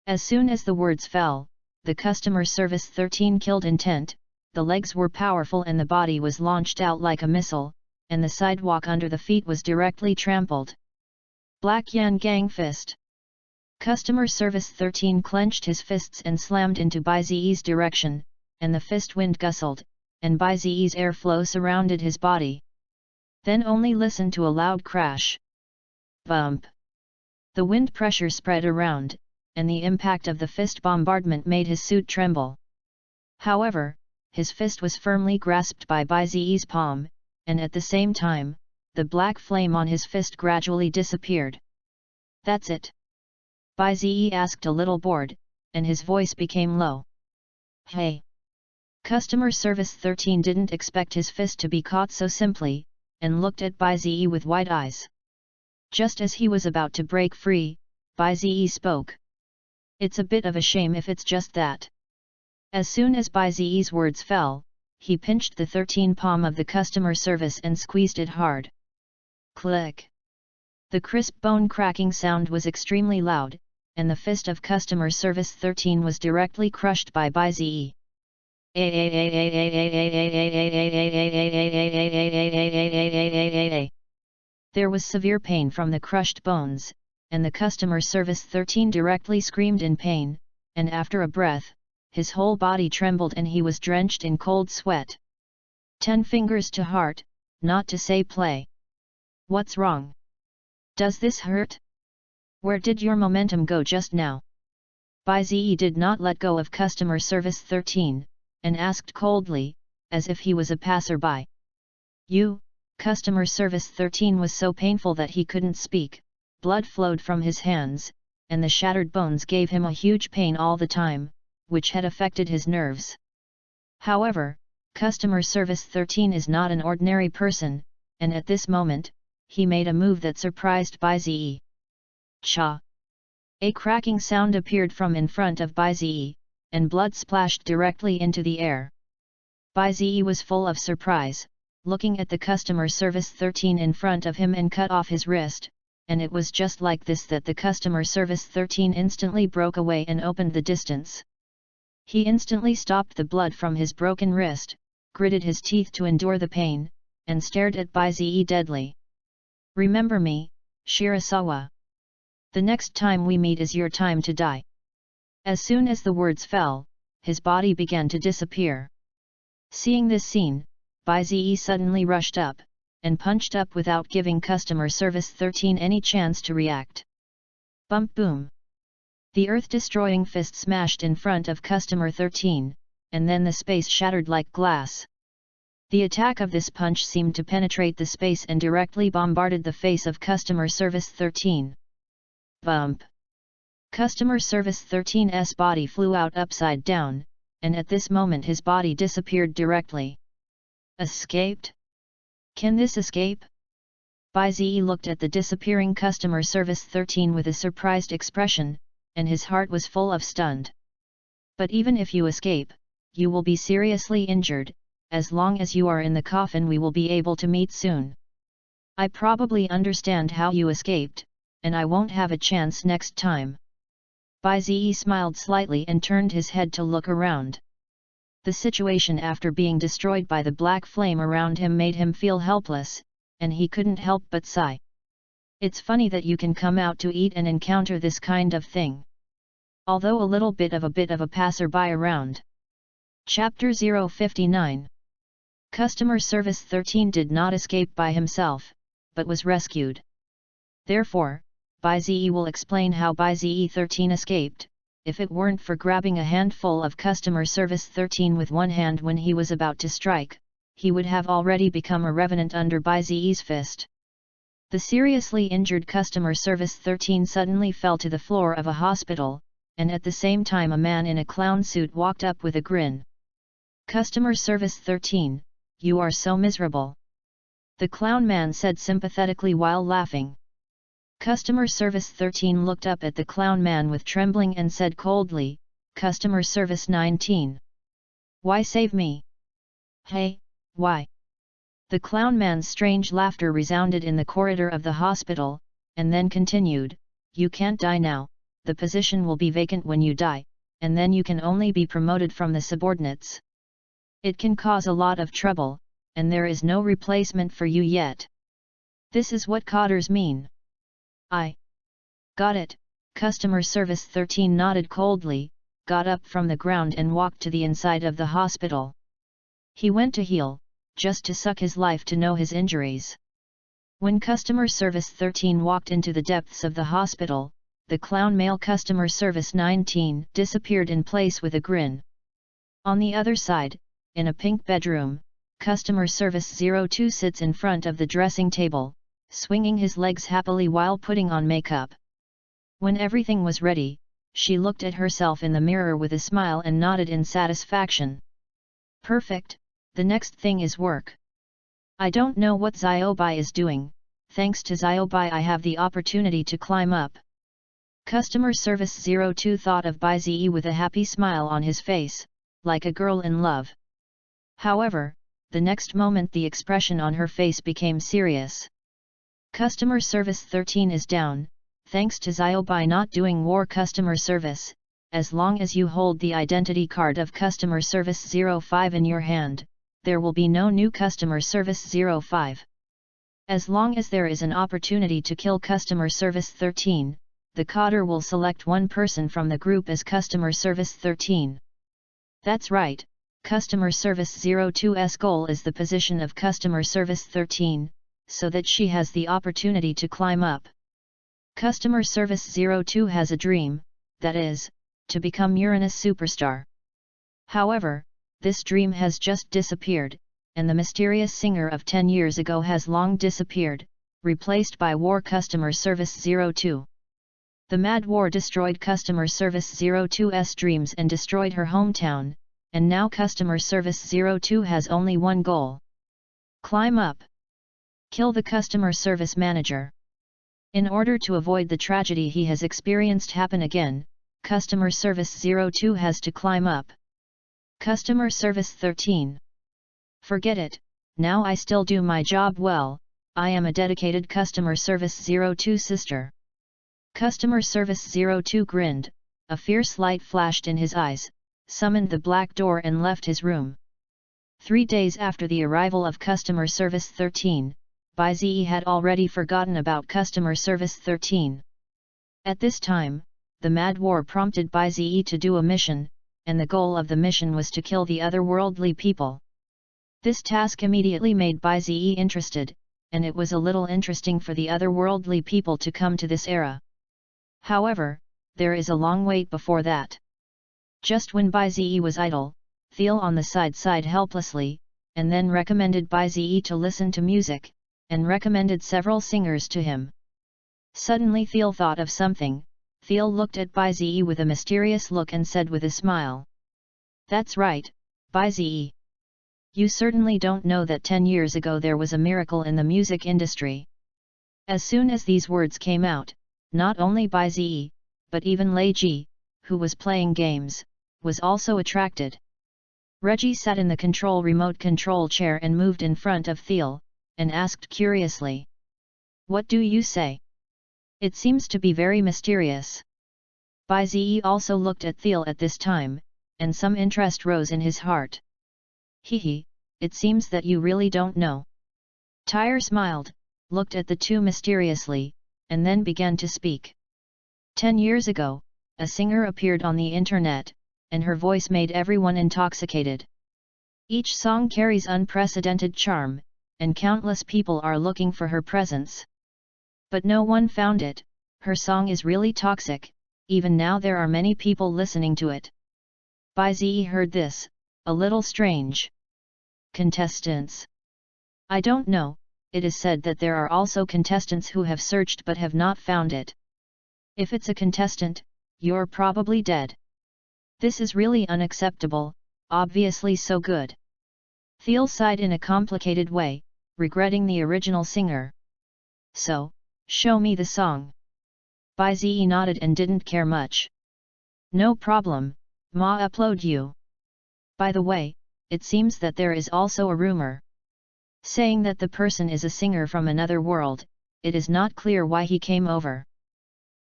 As soon as the words fell, the Customer Service 13 killed intent, the legs were powerful and the body was launched out like a missile, and the sidewalk under the feet was directly trampled. Black Yan Gang Fist. Customer Service 13 clenched his fists and slammed into Bai Ziyi's direction, and the fist wind gustled, and Bai Ziyi's airflow surrounded his body. Then only listen to a loud crash. Bump. The wind pressure spread around, and the impact of the fist bombardment made his suit tremble. However, his fist was firmly grasped by Bai Ziyi's palm, and at the same time, the black flame on his fist gradually disappeared. "That's it?" Bai Ziyi asked a little bored, and his voice became low. "Hey!" Customer Service 13 didn't expect his fist to be caught so simply, and looked at Bai Ziyi with wide eyes. Just as he was about to break free, Bai Ziyi spoke. "It's a bit of a shame if it's just that." As soon as Bai Ziyi's words fell, he pinched the 13 palm of the customer service and squeezed it hard. Click! The crisp bone-cracking sound was extremely loud, and the fist of Customer Service 13 was directly crushed by Bai Ziyi. There was severe pain from the crushed bones, and the Customer Service 13 directly screamed in pain, and after a breath, his whole body trembled and he was drenched in cold sweat. 10 fingers to heart, not to say play. What's wrong? Does this hurt? Where did your momentum go just now? Bai Ziyi did not let go of Customer Service 13, and asked coldly, as if he was a passerby. "You?" Customer Service 13 was so painful that he couldn't speak, blood flowed from his hands, and the shattered bones gave him a huge pain all the time, which had affected his nerves. However, Customer Service 13 is not an ordinary person, and at this moment, he made a move that surprised Bai Ziyi. Cha! A cracking sound appeared from in front of Bai Ziyi, and blood splashed directly into the air. Bai Ziyi was full of surprise, looking at the Customer Service 13 in front of him and cut off his wrist, and it was just like this that the Customer Service 13 instantly broke away and opened the distance. He instantly stopped the blood from his broken wrist, gritted his teeth to endure the pain, and stared at Bai Ziyi deadly. "Remember me, Shirasawa. The next time we meet is your time to die." As soon as the words fell, his body began to disappear. Seeing this scene, Bai Ziyi suddenly rushed up, and punched up without giving Customer Service 13 any chance to react. Bump boom! The earth-destroying fist smashed in front of Customer 13, and then the space shattered like glass. The attack of this punch seemed to penetrate the space and directly bombarded the face of Customer Service 13. Bump! Customer Service 13's body flew out upside down, and at this moment his body disappeared directly. Escaped? Can this escape? Bai Ziyi looked at the disappearing Customer Service 13 with a surprised expression, and his heart was full of stunned. But even if you escape, you will be seriously injured. As long as you are in the coffin we will be able to meet soon. I probably understand how you escaped, and I won't have a chance next time. Bai Ziyi smiled slightly and turned his head to look around. The situation after being destroyed by the black flame around him made him feel helpless, and he couldn't help but sigh. It's funny that you can come out to eat and encounter this kind of thing. Although a little bit of a passerby around. Chapter 059. Customer Service 13 did not escape by himself, but was rescued. Therefore, Bai Ziyi will explain how Bai Ziyi 13 escaped. If it weren't for grabbing a handful of Customer Service 13 with one hand when he was about to strike, he would have already become a revenant under Bai Ziyi's fist. The seriously injured Customer Service 13 suddenly fell to the floor of a hospital, and at the same time a man in a clown suit walked up with a grin. Customer Service 13, you are so miserable. The clown man said sympathetically while laughing. Customer Service 13 looked up at the clown man with trembling and said coldly, Customer Service 19. Why save me? Hey, why? The clown man's strange laughter resounded in the corridor of the hospital, and then continued, you can't die now, the position will be vacant when you die, and then you can only be promoted from the subordinates. It can cause a lot of trouble, and there is no replacement for you yet. This is what codders mean. I got it. Customer Service 13 nodded coldly, got up from the ground and walked to the inside of the hospital. He went to heal, just to suck his life to know his injuries. When Customer Service 13 walked into the depths of the hospital, the clown male Customer Service 19 disappeared in place with a grin. On the other side, in a pink bedroom, Customer Service 02 sits in front of the dressing table, swinging his legs happily while putting on makeup. When everything was ready, she looked at herself in the mirror with a smile and nodded in satisfaction. Perfect, the next thing is work. I don't know what Xiaobai is doing, thanks to Xiaobai I have the opportunity to climb up. Customer Service 02 thought of Bai Ziyi with a happy smile on his face, like a girl in love. However, the next moment the expression on her face became serious. Customer Service 13 is down, thanks to Xiaobai not doing war customer service. As long as you hold the identity card of Customer Service 05 in your hand, there will be no new Customer Service 05. As long as there is an opportunity to kill Customer Service 13, the codder will select one person from the group as Customer Service 13. That's right, Customer Service 02's goal is the position of Customer Service 13, so that she has the opportunity to climb up. Customer Service 02 has a dream, that is, to become Uranus superstar. However, this dream has just disappeared, and the mysterious singer of 10 years ago has long disappeared, replaced by War Customer Service 02. The Mad War destroyed Customer Service 02's dreams and destroyed her hometown, and now Customer Service 02 has only one goal. Climb up. Kill the customer service manager. In order to avoid the tragedy he has experienced happen again, Customer Service 02 has to climb up. Customer Service 13. Forget it, now I still do my job well, I am a dedicated Customer Service 02 sister. Customer Service 02 grinned, a fierce light flashed in his eyes, summoned the black door and left his room. 3 days after the arrival of Customer Service 13, Bai Ziyi had already forgotten about Customer Service 13. At this time, the Mad War prompted Bai Ziyi to do a mission, and the goal of the mission was to kill the otherworldly people. This task immediately made Bai Ziyi interested, and it was a little interesting for the otherworldly people to come to this era. However, there is a long wait before that. Just when Bai Ziyi was idle, Thiel on the side sighed helplessly, and then recommended Bai Ziyi to listen to music, and recommended several singers to him. Suddenly Thiel thought of something. Thiel looked at Bai Ziyi with a mysterious look and said with a smile. That's right, Bai Ziyi. You certainly don't know that 10 years ago there was a miracle in the music industry. As soon as these words came out, not only Bai Ziyi, but even Lei Ji, who was playing games, was also attracted. Reggie sat in the remote control chair and moved in front of Thiel, and asked curiously. "What do you say? It seems to be very mysterious." Bai also looked at Thiel at this time, and some interest rose in his heart. "Hehe, it seems that you really don't know." Tyre smiled, looked at the two mysteriously, and then began to speak. 10 years ago, a singer appeared on the internet, and her voice made everyone intoxicated. Each song carries unprecedented charm, and countless people are looking for her presence. But no one found it. Her song is really toxic. Even now there are many people listening to it. Bai heard this, a little strange. "Contestants? I don't know. It is said that there are also contestants who have searched but have not found it. If it's a contestant, you're probably dead. This is really unacceptable, obviously so good." Thiel sighed in a complicated way, regretting the original singer. "So, show me the song." Bai nodded and didn't care much. "No problem, ma upload you. By the way, it seems that there is also a rumor saying that the person is a singer from another world. It is not clear why he came over."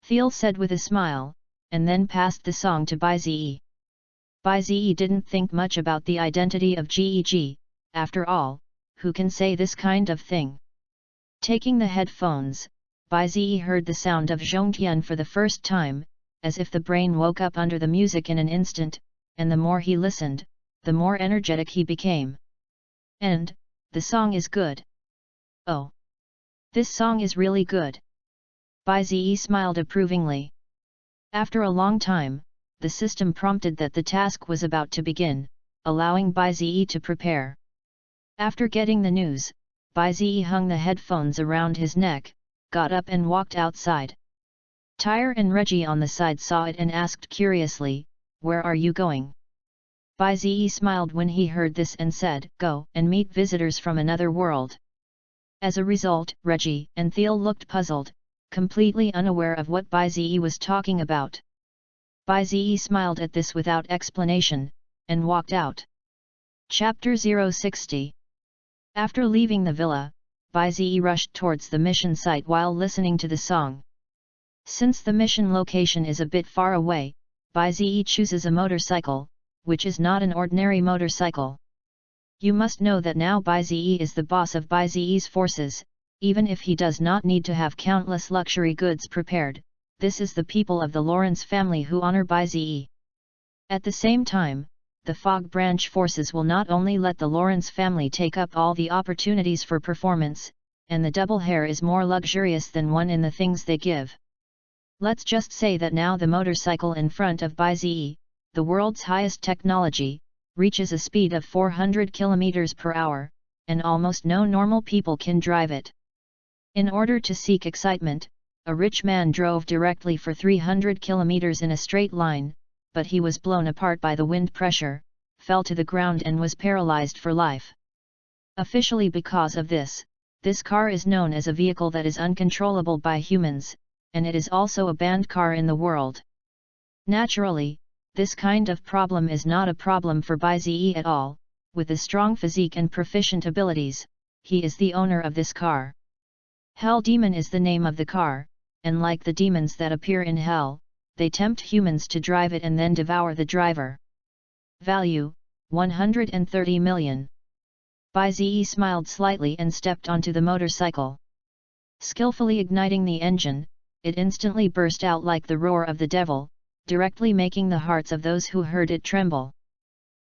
Thiel said with a smile, and then passed the song to Bai Ze. Bai Ze didn't think much about the identity of Geg, after all, who can say this kind of thing? Taking the headphones, Bai Ze heard the sound of Zhongtian for the first time, as if the brain woke up under the music in an instant, and the more he listened, the more energetic he became. "And, the song is good. Oh! This song is really good." Bai Ze smiled approvingly. After a long time, the system prompted that the task was about to begin, allowing Bai Ze to prepare. After getting the news, Bai Ze hung the headphones around his neck, got up and walked outside. Tyre and Reggie on the side saw it and asked curiously, "Where are you going?" Bai Ze smiled when he heard this and said, "Go and meet visitors from another world." As a result, Reggie and Thiel looked puzzled, completely unaware of what Bai Ze was talking about. Bai Ze smiled at this without explanation, and walked out. Chapter 060. After leaving the villa, Bai Ze rushed towards the mission site while listening to the song. Since the mission location is a bit far away, Bai Ze chooses a motorcycle, which is not an ordinary motorcycle. You must know that now Bai Ze is the boss of Bai Ze's forces, even if he does not need to have countless luxury goods prepared. This is the people of the Lawrence family who honor Bai Ze. At the same time, the Fog Branch forces will not only let the Lawrence family take up all the opportunities for performance, and the double hair is more luxurious than one in the things they give. Let's just say that now the motorcycle in front of Bai Ze, the world's highest technology, reaches a speed of 400 km per hour, and almost no normal people can drive it. In order to seek excitement, a rich man drove directly for 300 km in a straight line, but he was blown apart by the wind pressure, fell to the ground and was paralyzed for life. Officially, because of this, this car is known as a vehicle that is uncontrollable by humans, and it is also a banned car in the world. Naturally, this kind of problem is not a problem for Bai Ze at all. With a strong physique and proficient abilities, he is the owner of this car. Hell Demon is the name of the car, and like the demons that appear in hell, they tempt humans to drive it and then devour the driver. Value, 130 million. Bai Ze smiled slightly and stepped onto the motorcycle. Skillfully igniting the engine, it instantly burst out like the roar of the devil, directly making the hearts of those who heard it tremble.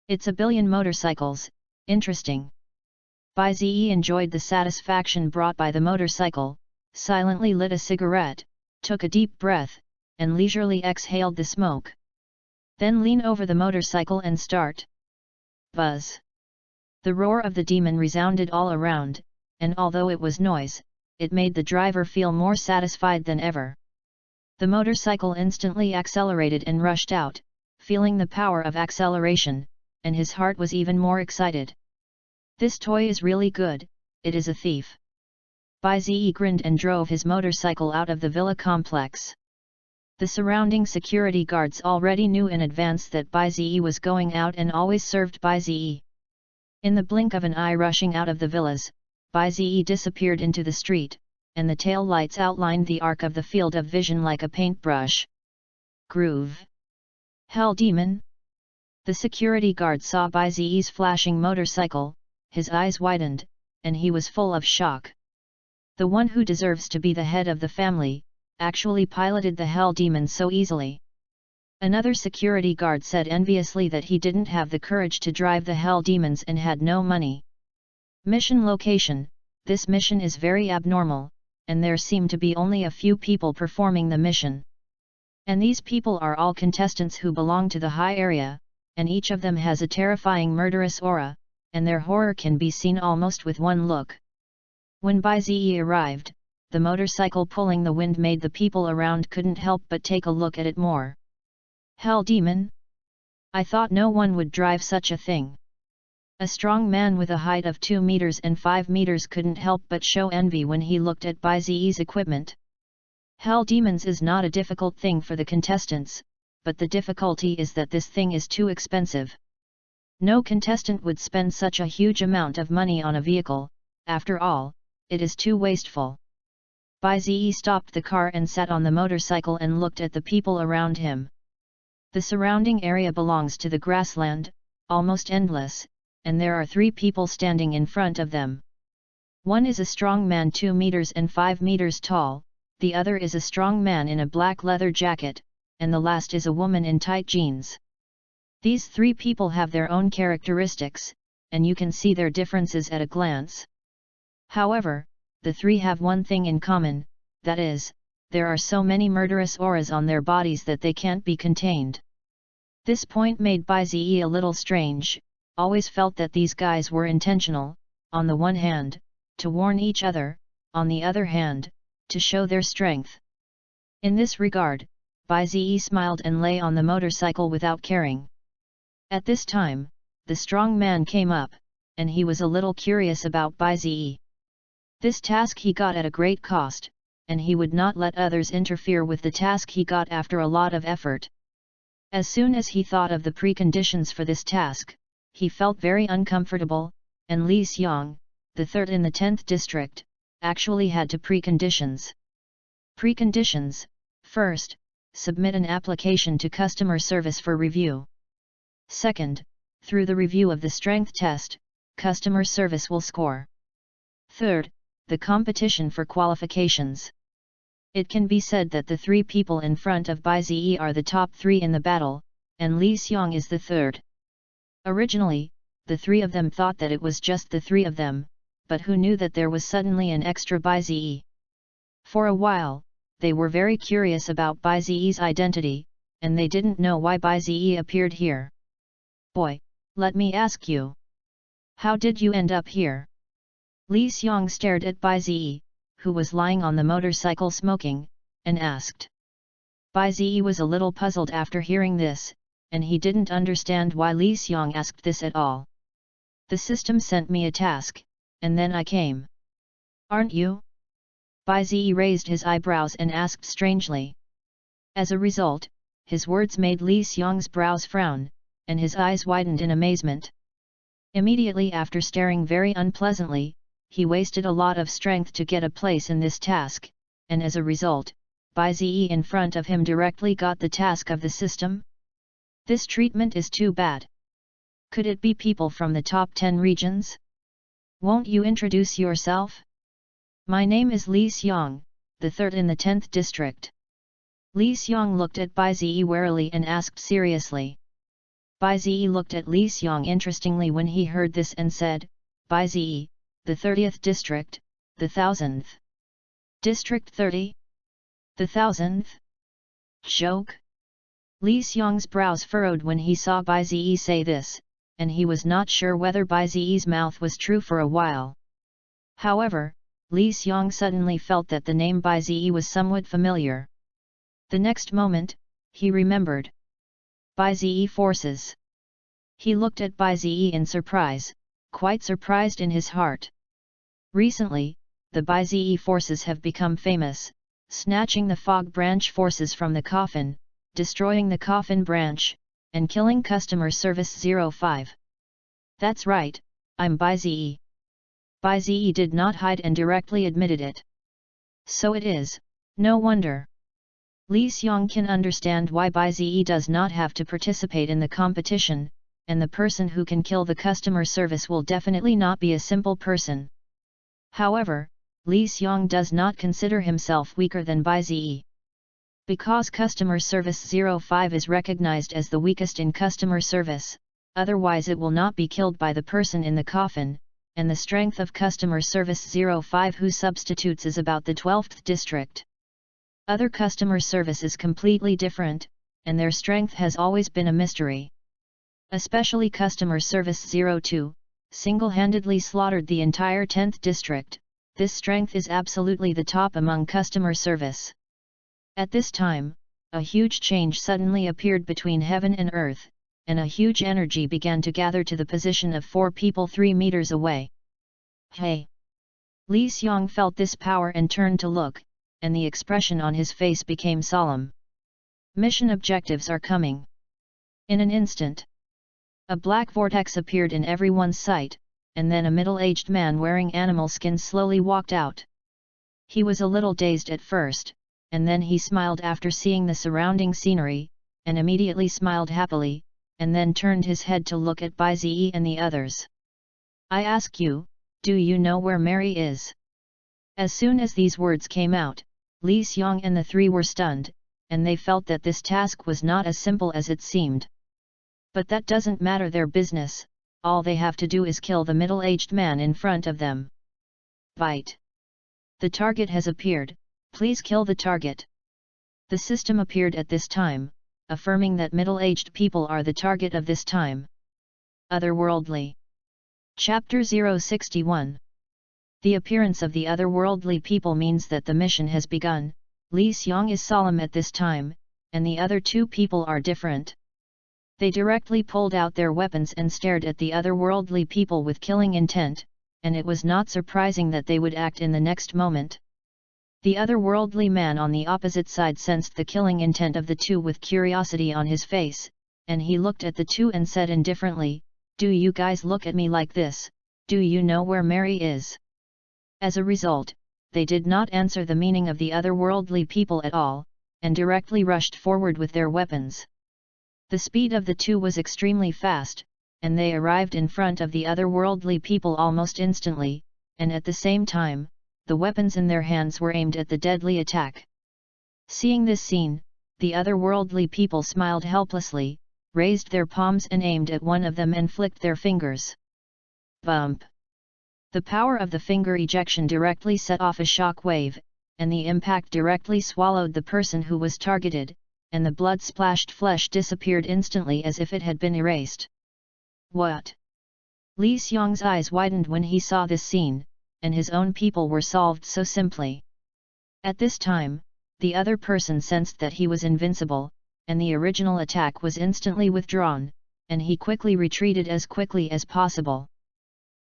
"It's a billion motorcycles, interesting." Bai Ze enjoyed the satisfaction brought by the motorcycle, silently lit a cigarette, took a deep breath, and leisurely exhaled the smoke. Then lean over the motorcycle and start. Buzz! The roar of the demon resounded all around, and although it was noise, it made the driver feel more satisfied than ever. The motorcycle instantly accelerated and rushed out, feeling the power of acceleration, and his heart was even more excited. "This toy is really good, it is a thief." Bai Ze grinned and drove his motorcycle out of the villa complex. The surrounding security guards already knew in advance that Bai Ziyi was going out and always served Bai Ziyi. In the blink of an eye rushing out of the villas, Bai Ziyi disappeared into the street, and the tail lights outlined the arc of the field of vision like a paintbrush. Groove! Hell demon! The security guard saw Bai Ziyi's flashing motorcycle, his eyes widened, and he was full of shock. The one who deserves to be the head of the family, actually piloted the hell demon so easily. Another security guard said enviously that he didn't have the courage to drive the hell demons and had no money. Mission location: this mission is very abnormal, and there seem to be only a few people performing the mission. And these people are all contestants who belong to the high area, and each of them has a terrifying murderous aura, and their horror can be seen almost with one look. When Bai Ziyi arrived, the motorcycle pulling the wind made the people around couldn't help but take a look at it more. Hell demon? I thought no one would drive such a thing. A strong man with a height of 2 meters and 5 meters couldn't help but show envy when he looked at Bai Ziyi's equipment. Hell demons is not a difficult thing for the contestants, but the difficulty is that this thing is too expensive. No contestant would spend such a huge amount of money on a vehicle. After all, it is too wasteful. Bai Ziyi stopped the car and sat on the motorcycle and looked at the people around him. The surrounding area belongs to the grassland, almost endless, and there are 3 people standing in front of them. One is a strong man 2 meters and 5 meters tall, the other is a strong man in a black leather jacket, and the last is a woman in tight jeans. These 3 people have their own characteristics, and you can see their differences at a glance. However, the 3 have one thing in common, that is, there are so many murderous auras on their bodies that they can't be contained. This point made Bai Ziyi a little strange, always felt that these guys were intentional, on the one hand, to warn each other, on the other hand, to show their strength. In this regard, Bai Ziyi smiled and lay on the motorcycle without caring. At this time, the strong man came up, and he was a little curious about Bai Ziyi. This task he got at a great cost, and he would not let others interfere with the task he got after a lot of effort. As soon as he thought of the preconditions for this task, he felt very uncomfortable, and Li Xiang, the 3rd in the 10th district, actually had 2 preconditions. Preconditions: first, submit an application to customer service for review. Second, through the review of the strength test, customer service will score. Third, the competition for qualifications. It can be said that the 3 people in front of Bai Ziyi are the top 3 in the battle, and Li Xiang is the 3rd. Originally, the 3 of them thought that it was just the 3 of them, but who knew that there was suddenly an extra Bai Ziyi? For a while, they were very curious about Bai Ziyi's identity, and they didn't know why Bai Ziyi appeared here. Boy, let me ask you. How did you end up here? Li Xiang stared at Bai Ziyi, who was lying on the motorcycle smoking, and asked. Bai Ziyi was a little puzzled after hearing this, and he didn't understand why Li Xiang asked this at all. The system sent me a task, and then I came. Aren't you? Bai Ziyi raised his eyebrows and asked strangely. As a result, his words made Li Xiang's brows frown, and his eyes widened in amazement. Immediately after staring very unpleasantly, he wasted a lot of strength to get a place in this task, and as a result, Bai Ziyi in front of him directly got the task of the system? This treatment is too bad. Could it be people from the top 10 regions? Won't you introduce yourself? My name is Li Xiang, the 3rd in the 10th district. Li Xiang looked at Bai Ziyi warily and asked seriously. Bai Ziyi looked at Li Xiang interestingly when he heard this and said, Bai Ziyi, the 30th district, the 1000th. District 30? The 1000th? Joke? Li Xiang's brows furrowed when he saw Bai Ziyi say this, and he was not sure whether Bai Ziyi's mouth was true for a while. However, Li Xiang suddenly felt that the name Bai Ziyi was somewhat familiar. The next moment, he remembered. Bai Ziyi forces. He looked at Bai Ziyi in surprise, quite surprised in his heart. Recently, the Bai Ziyi forces have become famous, snatching the fog branch forces from the coffin, destroying the coffin branch, and killing customer service 05. That's right, I'm Bai Ziyi. Bai Ziyi did not hide and directly admitted it. So it is, no wonder. Li Xiong can understand why Bai Ziyi does not have to participate in the competition, and the person who can kill the customer service will definitely not be a simple person. However, Li Xiong does not consider himself weaker than Bai Ziyi. Because customer service 05 is recognized as the weakest in customer service, otherwise it will not be killed by the person in the coffin, and the strength of customer service 05 who substitutes is about the 12th district. Other customer service is completely different, and their strength has always been a mystery. Especially customer service 02, single-handedly slaughtered the entire 10th district. This strength is absolutely the top among customer service. At this time, a huge change suddenly appeared between heaven and earth, and a huge energy began to gather to the position of 4 people 3 meters away. Hey! Li Xiong felt this power and turned to look, and the expression on his face became solemn. Mission objectives are coming. In an instant, a black vortex appeared in everyone's sight, and then a middle-aged man wearing animal skin slowly walked out. He was a little dazed at first, and then he smiled after seeing the surrounding scenery, and immediately smiled happily, and then turned his head to look at Bai Ziyi and the others. I ask you, do you know where Mary is? As soon as these words came out, Li Xiong and the 3 were stunned, and they felt that this task was not as simple as it seemed. But that doesn't matter their business, all they have to do is kill the middle-aged man in front of them. Bite. The target has appeared, please kill the target. The system appeared at this time, affirming that middle-aged people are the target of this time. Otherworldly. Chapter 061. The appearance of the otherworldly people means that the mission has begun. Li Xiong is solemn at this time, and the other 2 people are different. They directly pulled out their weapons and stared at the otherworldly people with killing intent, and it was not surprising that they would act in the next moment. The otherworldly man on the opposite side sensed the killing intent of the 2 with curiosity on his face, and he looked at the 2 and said indifferently, "Do you guys look at me like this? Do you know where Mary is?" As a result, they did not answer the meaning of the otherworldly people at all, and directly rushed forward with their weapons. The speed of the 2 was extremely fast, and they arrived in front of the otherworldly people almost instantly, and at the same time, the weapons in their hands were aimed at the deadly attack. Seeing this scene, the otherworldly people smiled helplessly, raised their palms and aimed at one of them and flicked their fingers. Bump! The power of the finger ejection directly set off a shock wave, and the impact directly swallowed the person who was targeted, and the blood-splashed flesh disappeared instantly as if it had been erased. What? Li Xiong's eyes widened when he saw this scene, and his own people were solved so simply. At this time, the other person sensed that he was invincible, and the original attack was instantly withdrawn, and he quickly retreated as quickly as possible.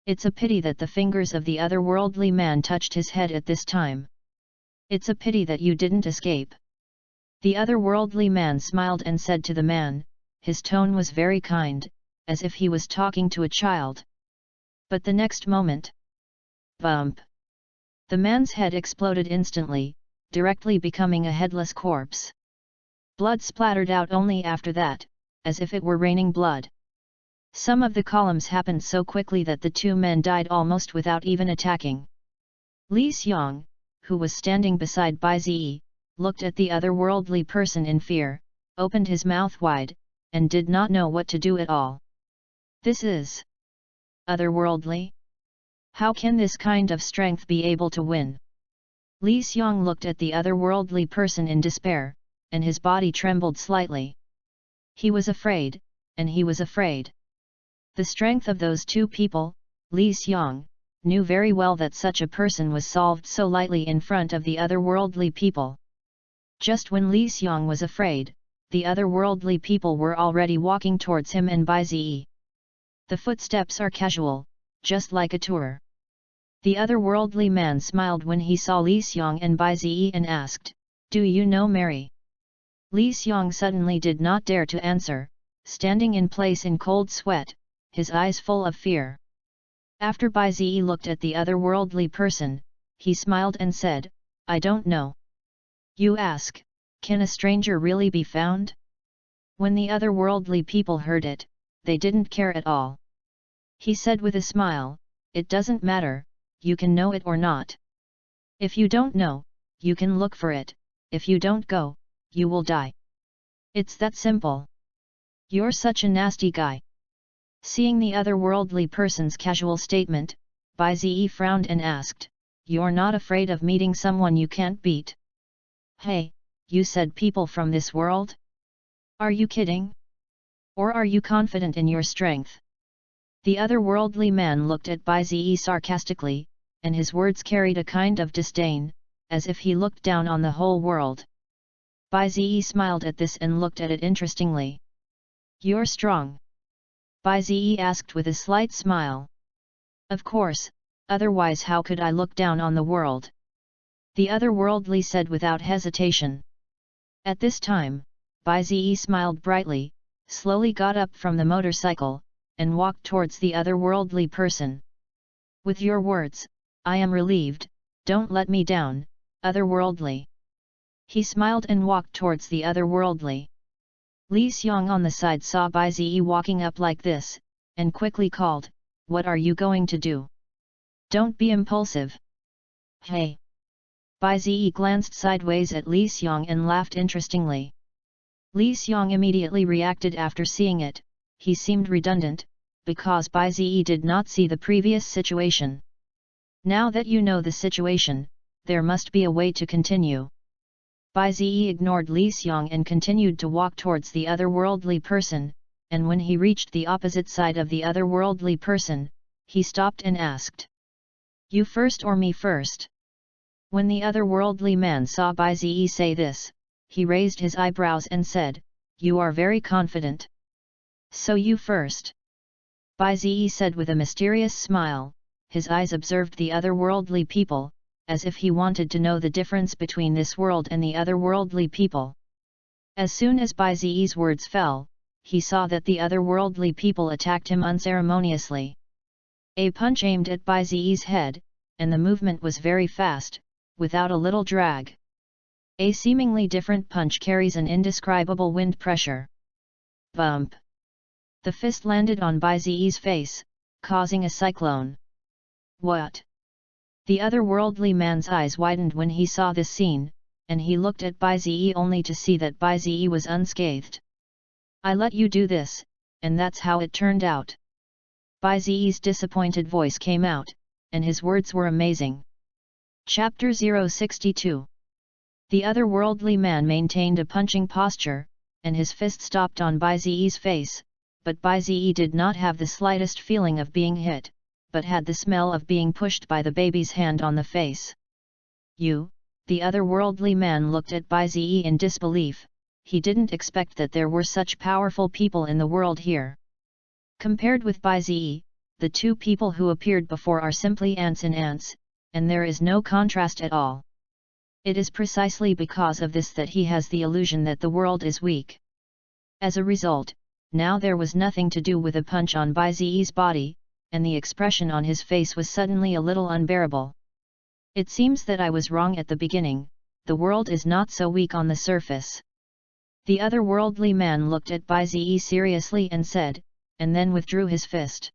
It's a pity that the fingers of the otherworldly man touched his head at this time. It's a pity that you didn't escape. The otherworldly man smiled and said to the man, his tone was very kind, as if he was talking to a child. But the next moment, bump! The man's head exploded instantly, directly becoming a headless corpse. Blood splattered out only after that, as if it were raining blood. Some of the columns happened so quickly that the 2 men died almost without even attacking. Li Xiong, who was standing beside Bai Ziyi, looked at the otherworldly person in fear, opened his mouth wide, and did not know what to do at all. This is otherworldly? How can this kind of strength be able to win? Li Xiong looked at the otherworldly person in despair, and his body trembled slightly. He was afraid, and he was afraid. The strength of those 2 people, Li Xiong, knew very well that such a person was solved so lightly in front of the otherworldly people. Just when Li Xiong was afraid, the otherworldly people were already walking towards him and Bai Ziyi. The footsteps are casual, just like a tour. The otherworldly man smiled when he saw Li Xiang and Bai Ziyi and asked, "Do you know Mary?" Li Xiang suddenly did not dare to answer, standing in place in cold sweat, his eyes full of fear. After Bai Ziyi looked at the otherworldly person, he smiled and said, "I don't know." "You ask, can a stranger really be found?" When the otherworldly people heard it, they didn't care at all. He said with a smile, "It doesn't matter, you can know it or not. If you don't know, you can look for it, if you don't go, you will die. It's that simple. You're such a nasty guy." Seeing the otherworldly person's casual statement, Bai Ziyi frowned and asked, "You're not afraid of meeting someone you can't beat?" "Hey, you said people from this world? Are you kidding? Or are you confident in your strength?" The otherworldly man looked at Bai Ziyi sarcastically, and his words carried a kind of disdain, as if he looked down on the whole world. Bai Ziyi smiled at this and looked at it interestingly. "You're strong?" Bai Ziyi asked with a slight smile. "Of course, otherwise how could I look down on the world?" The otherworldly said without hesitation. At this time, Bai Ziyi smiled brightly, slowly got up from the motorcycle, and walked towards the otherworldly person. "With your words, I am relieved, don't let me down, otherworldly." He smiled and walked towards the otherworldly. Li Xiang on the side saw Bai Ziyi walking up like this, and quickly called, "What are you going to do? Don't be impulsive." "Hey!" Bai Ziyi glanced sideways at Li Xiang and laughed interestingly. Li Xiang immediately reacted after seeing it. He seemed redundant, because Bai Ziyi did not see the previous situation. "Now that you know the situation, there must be a way to continue." Bai Ziyi ignored Li Xiang and continued to walk towards the otherworldly person, and when he reached the opposite side of the otherworldly person, he stopped and asked, "You first or me first?" When the otherworldly man saw Bai Ziyi say this, he raised his eyebrows and said, "You are very confident. So you first." Bai Ziyi said with a mysterious smile, his eyes observed the otherworldly people, as if he wanted to know the difference between this world and the otherworldly people. As soon as Bai Ziyi's words fell, he saw that the otherworldly people attacked him unceremoniously. A punch aimed at Bai Ziyi's head, and the movement was very fast, without a little drag. A seemingly different punch carries an indescribable wind pressure. Bump! The fist landed on Bai Ziyi's face, causing a cyclone. "What?" The otherworldly man's eyes widened when he saw this scene, and he looked at Bai Ziyi only to see that Bai Ziyi was unscathed. "I let you do this, and that's how it turned out." Bai Ziyi's disappointed voice came out, and his words were amazing. Chapter 062. The otherworldly man maintained a punching posture, and his fist stopped on Bai Ziyi's face, but Bai Ziyi did not have the slightest feeling of being hit, but had the smell of being pushed by the baby's hand on the face. "You?" The otherworldly man looked at Bai Ziyi in disbelief. He didn't expect that there were such powerful people in the world here. Compared with Bai Ziyi, the two people who appeared before are simply ants in ants, and there is no contrast at all. It is precisely because of this that he has the illusion that the world is weak. As a result, now there was nothing to do with a punch on Bai Ziyi's body, and the expression on his face was suddenly a little unbearable. "It seems that I was wrong at the beginning, the world is not so weak on the surface." The otherworldly man looked at Bai Ziyi seriously and said, and then withdrew his fist.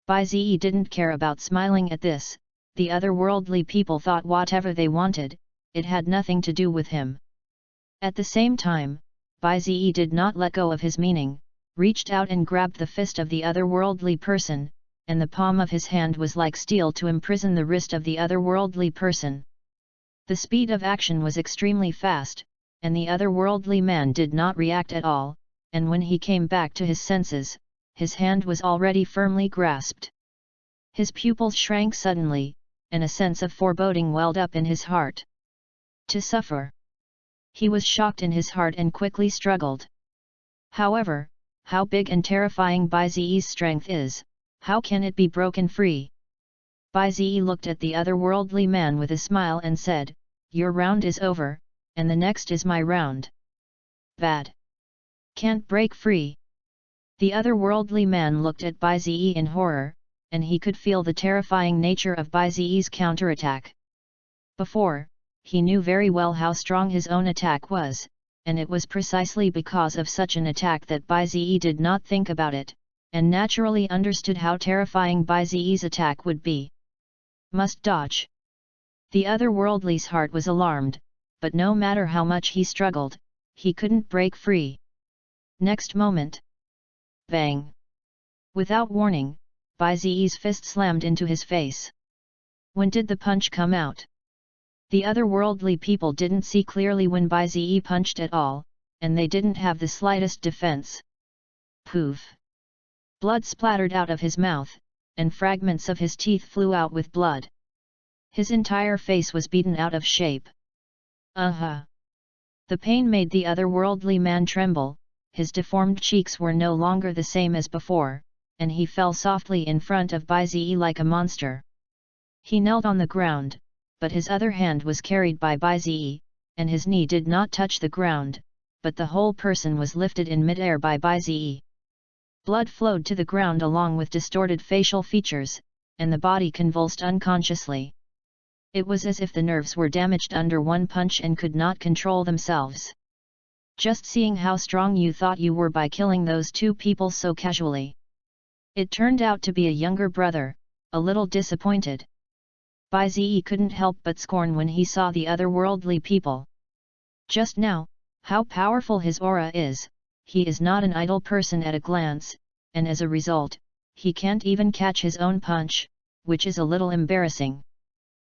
Bai Ziyi didn't care about smiling at this. The otherworldly people thought whatever they wanted, it had nothing to do with him. At the same time, Bai Ziyi did not let go of his meaning, reached out and grabbed the fist of the otherworldly person, and the palm of his hand was like steel to imprison the wrist of the otherworldly person. The speed of action was extremely fast, and the otherworldly man did not react at all, and when he came back to his senses, his hand was already firmly grasped. His pupils shrank suddenly, and a sense of foreboding welled up in his heart. To suffer. He was shocked in his heart and quickly struggled. However, how big and terrifying Bai Ziyi's strength is, how can it be broken free? Bai Zi looked at the otherworldly man with a smile and said, "Your round is over, and the next is my round." "Bad. Can't break free." The otherworldly man looked at Bai Zi in horror, and he could feel the terrifying nature of Bai Zi's counterattack. Before, he knew very well how strong his own attack was, and it was precisely because of such an attack that Bai Zi did not think about it, and naturally understood how terrifying Bai Zi's attack would be. Must dodge. The otherworldly's heart was alarmed, but no matter how much he struggled, he couldn't break free. Next moment. Bang! Without warning, Bai Zi's fist slammed into his face. When did the punch come out? The otherworldly people didn't see clearly when Bai Zi punched at all, and they didn't have the slightest defense. Poof! Blood splattered out of his mouth, and fragments of his teeth flew out with blood. His entire face was beaten out of shape. The pain made the otherworldly man tremble, his deformed cheeks were no longer the same as before, and he fell softly in front of Bai Zi like a monster. He knelt on the ground, but his other hand was carried by Bai Zi, and his knee did not touch the ground, but the whole person was lifted in mid-air by Bai Zi. Blood flowed to the ground along with distorted facial features, and the body convulsed unconsciously. It was as if the nerves were damaged under one punch and could not control themselves. Just seeing how strong you thought you were by killing those two people so casually. It turned out to be a younger brother, a little disappointed. Bai Zi couldn't help but scorn when he saw the otherworldly people. Just now, how powerful his aura is, he is not an idle person at a glance, and as a result, he can't even catch his own punch, which is a little embarrassing.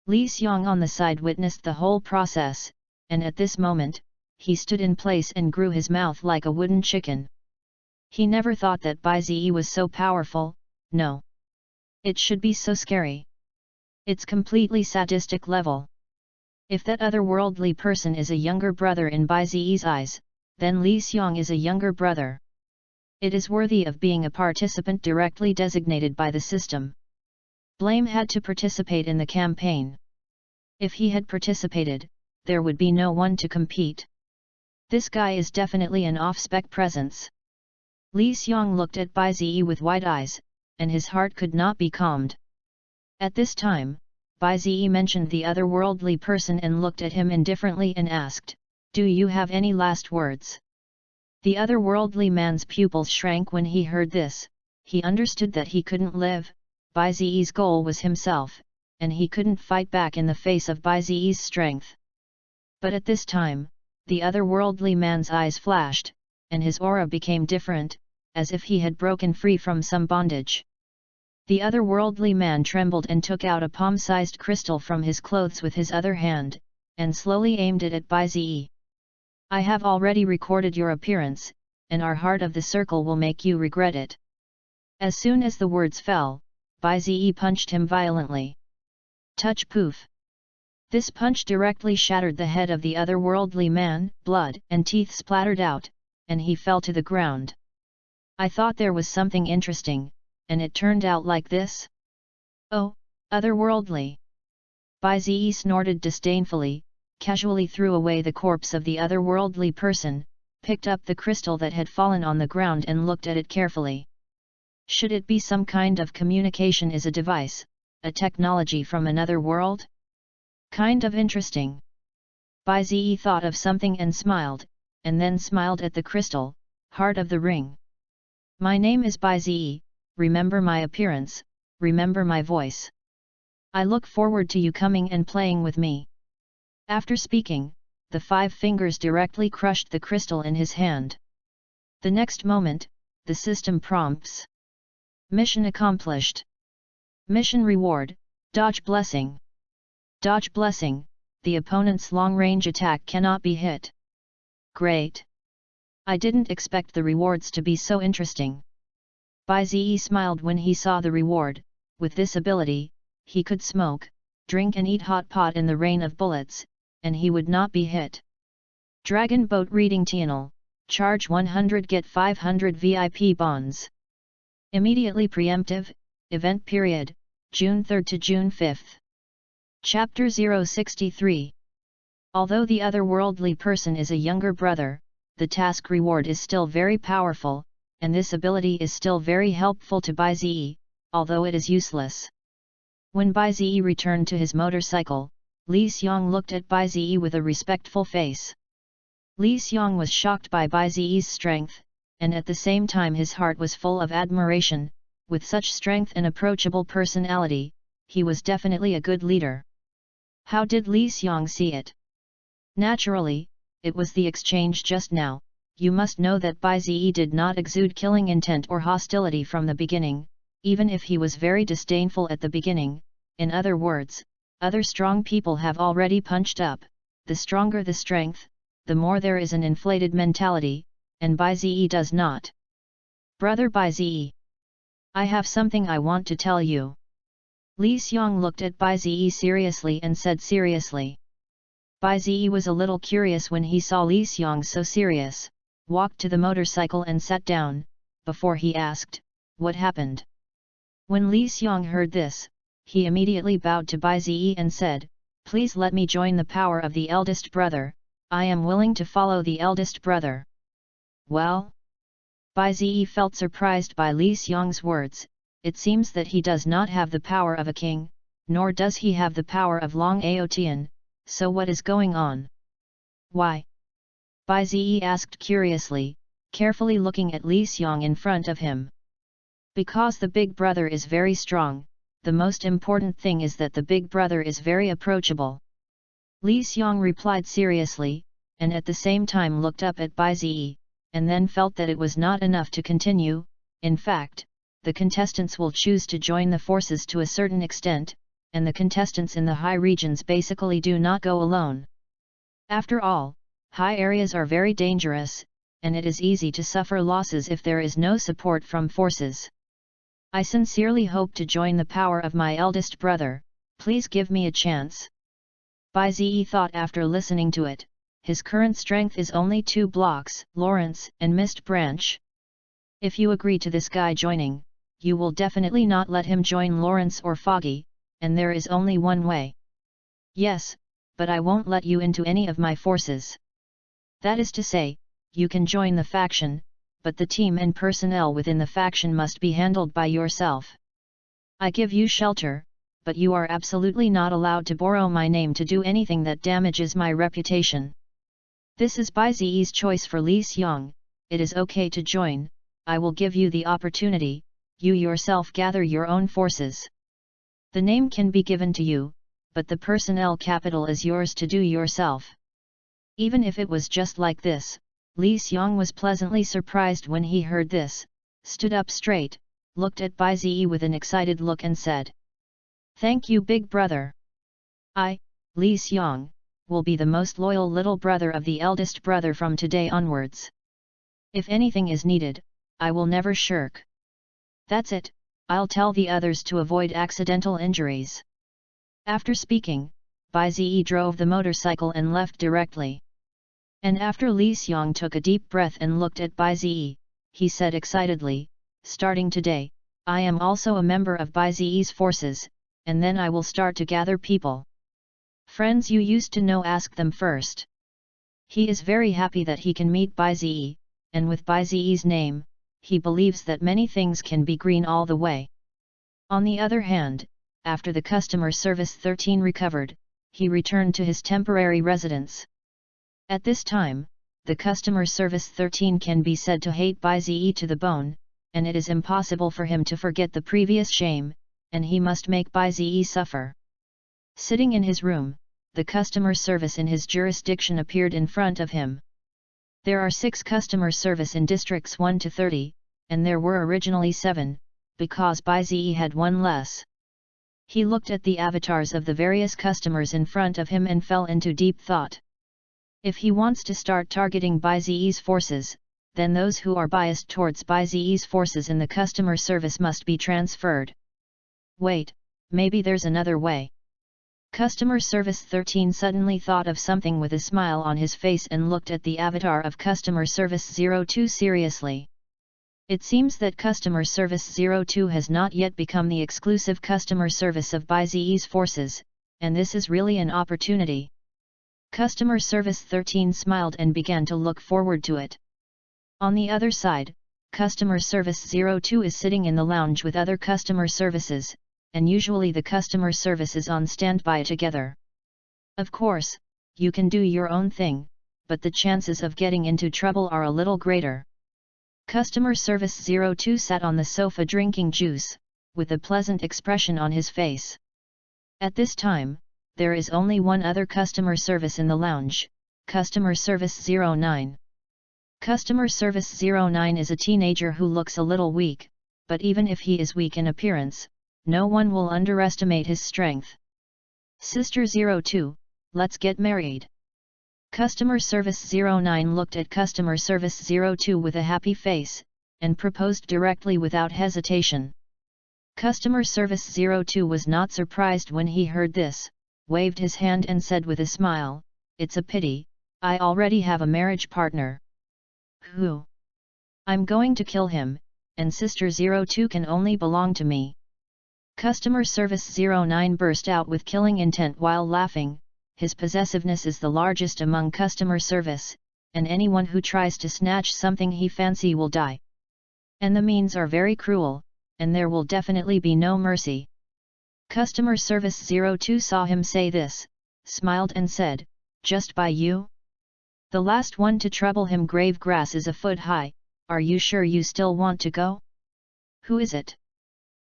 Li Xiong on the side witnessed the whole process, and at this moment, he stood in place and grew his mouth like a wooden chicken. He never thought that Bai Zi was so powerful, no. It should be so scary. It's completely sadistic level. If that otherworldly person is a younger brother in Bai Zi's eyes, then Li Xiong is a younger brother. It is worthy of being a participant directly designated by the system. Blame had to participate in the campaign. If he had participated, there would be no one to compete. This guy is definitely an off-spec presence. Li Xiong looked at Bai Zi with wide eyes, and his heart could not be calmed. At this time, Bai Zi mentioned the otherworldly person and looked at him indifferently and asked, "Do you have any last words?" The otherworldly man's pupils shrank when he heard this. He understood that he couldn't live. Bai Zi's goal was himself, and he couldn't fight back in the face of Bai Zi's strength. But at this time, the otherworldly man's eyes flashed, and his aura became different, as if he had broken free from some bondage. The otherworldly man trembled and took out a palm-sized crystal from his clothes with his other hand, and slowly aimed it at Bai Zi. "I have already recorded your appearance, and our heart of the circle will make you regret it." As soon as the words fell, Bai Zi punched him violently. Touch poof! This punch directly shattered the head of the otherworldly man, blood and teeth splattered out, and he fell to the ground. "I thought there was something interesting, and it turned out like this? Oh, otherworldly!" Bai Zi snorted disdainfully, casually threw away the corpse of the otherworldly person, picked up the crystal that had fallen on the ground and looked at it carefully. Should it be some kind of communication as a device, a technology from another world? Kind of interesting. Bai Zi thought of something and smiled, and then smiled at the crystal, heart of the ring. "My name is Bai Zi, remember my appearance, remember my voice. I look forward to you coming and playing with me." After speaking, the 5 fingers directly crushed the crystal in his hand. The next moment, the system prompts. Mission accomplished. Mission reward, Dodge Blessing. Dodge Blessing, the opponent's long-range attack cannot be hit. Great! I didn't expect the rewards to be so interesting. Bai Zi smiled when he saw the reward. With this ability, he could smoke, drink and eat hot pot in the rain of bullets, and he would not be hit. Dragon Boat Reading Channel, charge 100 get 500 VIP bonds. Immediately preemptive, event period, June 3 to June 5. Chapter 063. Although the otherworldly person is a younger brother, the task reward is still very powerful, and this ability is still very helpful to Bai Zi, although it is useless. When Bai Zi returned to his motorcycle, Li Xiong looked at Bai Zi with a respectful face. Li Xiong was shocked by Bai Zi's strength, and at the same time his heart was full of admiration. With such strength and approachable personality, he was definitely a good leader. How did Li Xiong see it? Naturally, it was the exchange just now. You must know that Bai Zi did not exude killing intent or hostility from the beginning, even if he was very disdainful at the beginning. In other words, other strong people have already punched up. The stronger the strength, the more there is an inflated mentality, and Bai Zi does not. Brother Bai Zi, I have something I want to tell you. Li Xiong looked at Bai Zi seriously and said seriously. Bai Zi was a little curious when he saw Li Xiong so serious, walked to the motorcycle and sat down, before he asked, what happened? When Li Xiong heard this, he immediately bowed to Bai Zi and said, please let me join the power of the eldest brother, I am willing to follow the eldest brother. Well? Bai Zi felt surprised by Li Xiong's words. It seems that he does not have the power of a king, nor does he have the power of Long Aotian, so what is going on? Why? Bai Zi asked curiously, carefully looking at Li Xiong in front of him. Because the big brother is very strong, the most important thing is that the big brother is very approachable. Li Xiong replied seriously, and at the same time looked up at Bai Zi, and then felt that it was not enough to continue. In fact, the contestants will choose to join the forces to a certain extent, and the contestants in the high regions basically do not go alone. After all, high areas are very dangerous, and it is easy to suffer losses if there is no support from forces. I sincerely hope to join the power of my eldest brother, please give me a chance. Bai Zi thought after listening to it, his current strength is only 2 blocks, Lawrence and Mist Branch. If you agree to this guy joining, you will definitely not let him join Lawrence or Foggy, and there is only one way. Yes, but I won't let you into any of my forces. That is to say, you can join the faction, but the team and personnel within the faction must be handled by yourself. I give you shelter, but you are absolutely not allowed to borrow my name to do anything that damages my reputation. This is Bai Zi's choice for Li Xiong. It is okay to join, I will give you the opportunity, you yourself gather your own forces. The name can be given to you, but the personnel capital is yours to do yourself. Even if it was just like this, Li Xiong was pleasantly surprised when he heard this, stood up straight, looked at Bai Zi with an excited look and said, thank you big brother. I, Li Xiong, will be the most loyal little brother of the eldest brother from today onwards. If anything is needed, I will never shirk. That's it, I'll tell the others to avoid accidental injuries. After speaking, Bai Zi drove the motorcycle and left directly. And after Li Xiong took a deep breath and looked at Bai Zi, he said excitedly, starting today, I am also a member of Bai Zi's forces, and then I will start to gather people. Friends you used to know, ask them first. He is very happy that he can meet Bai Zi, and with Bai Zi's name, he believes that many things can be green all the way. On the other hand, after the customer service 13 recovered, he returned to his temporary residence. At this time, the customer service 13 can be said to hate Bai Zi to the bone, and it is impossible for him to forget the previous shame, and he must make Bai Zi suffer. Sitting in his room, the customer service in his jurisdiction appeared in front of him. There are 6 customer service in districts 1 to 30, and there were originally 7, because Bai Zi had 1 less. He looked at the avatars of the various customers in front of him and fell into deep thought. If he wants to start targeting Bai Zi's forces, then those who are biased towards Bai Zi's forces in the customer service must be transferred. Wait, maybe there's another way. Customer Service 13 suddenly thought of something with a smile on his face and looked at the avatar of Customer Service 02 seriously. It seems that Customer Service 02 has not yet become the exclusive customer service of ByZe's forces, and this is really an opportunity. Customer Service 13 smiled and began to look forward to it. On the other side, Customer Service 02 is sitting in the lounge with other customer services, and usually the customer service is on standby together. Of course, you can do your own thing, but the chances of getting into trouble are a little greater. Customer Service 02 sat on the sofa drinking juice, with a pleasant expression on his face. At this time, there is only one other customer service in the lounge, Customer Service 09. Customer Service 09 is a teenager who looks a little weak, but even if he is weak in appearance, no one will underestimate his strength. Sister 02, let's get married. Customer Service 09 looked at Customer Service 02 with a happy face, and proposed directly without hesitation. Customer Service 02 was not surprised when he heard this, waved his hand and said with a smile, "It's a pity, I already have a marriage partner." "Who?" "I'm going to kill him, and Sister 02 can only belong to me." Customer Service 09 burst out with killing intent while laughing. His possessiveness is the largest among customer service, and anyone who tries to snatch something he fancy will die. And the means are very cruel, and there will definitely be no mercy. Customer Service 02 saw him say this, smiled and said, "Just by you? The last one to trouble him grave grass is a foot high, are you sure you still want to go? Who is it?"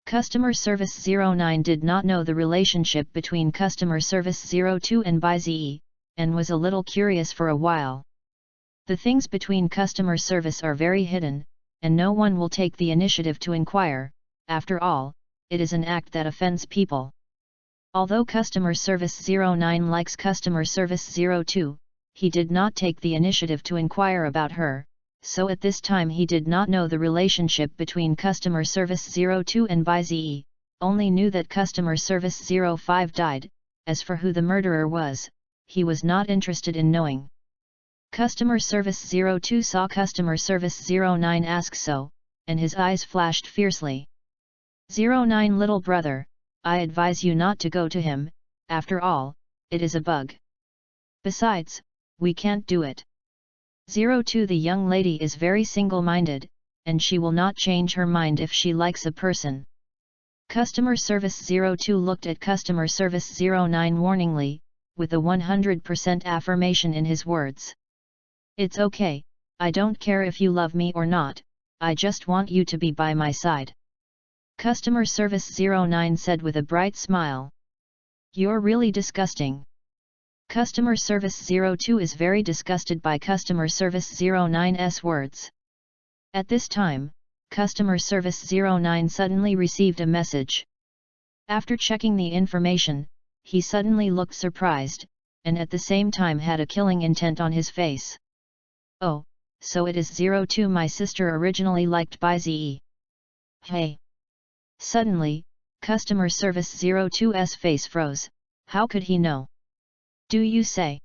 Customer Service 09 did not know the relationship between Customer Service 02 and ByZe, and was a little curious for a while. The things between customer service are very hidden, and no one will take the initiative to inquire. After all, it is an act that offends people. Although Customer Service 09 likes Customer Service 02, he did not take the initiative to inquire about her, so at this time he did not know the relationship between Customer Service 02 and ByZe, only knew that Customer Service 05 died. As for who the murderer was, he was not interested in knowing. Customer Service 02 saw Customer Service 09 ask so, and his eyes flashed fiercely. 09 little brother, I advise you not to go to him, after all, it is a bug. Besides, we can't do it. 02 The young lady is very single-minded, and she will not change her mind if she likes a person. Customer Service 02 looked at Customer Service 09 warningly, with a 100% affirmation in his words. "It's okay, I don't care if you love me or not, I just want you to be by my side." Customer Service 09 said with a bright smile. "You're really disgusting." Customer Service 02 is very disgusted by Customer Service 09's words. At this time, Customer Service 09 suddenly received a message. After checking the information, he suddenly looked surprised, and at the same time had a killing intent on his face. "Oh, so it is 02 my sister originally liked ByZe. Hey!" Suddenly, Customer Service 02's face froze. How could he know? "Do you say?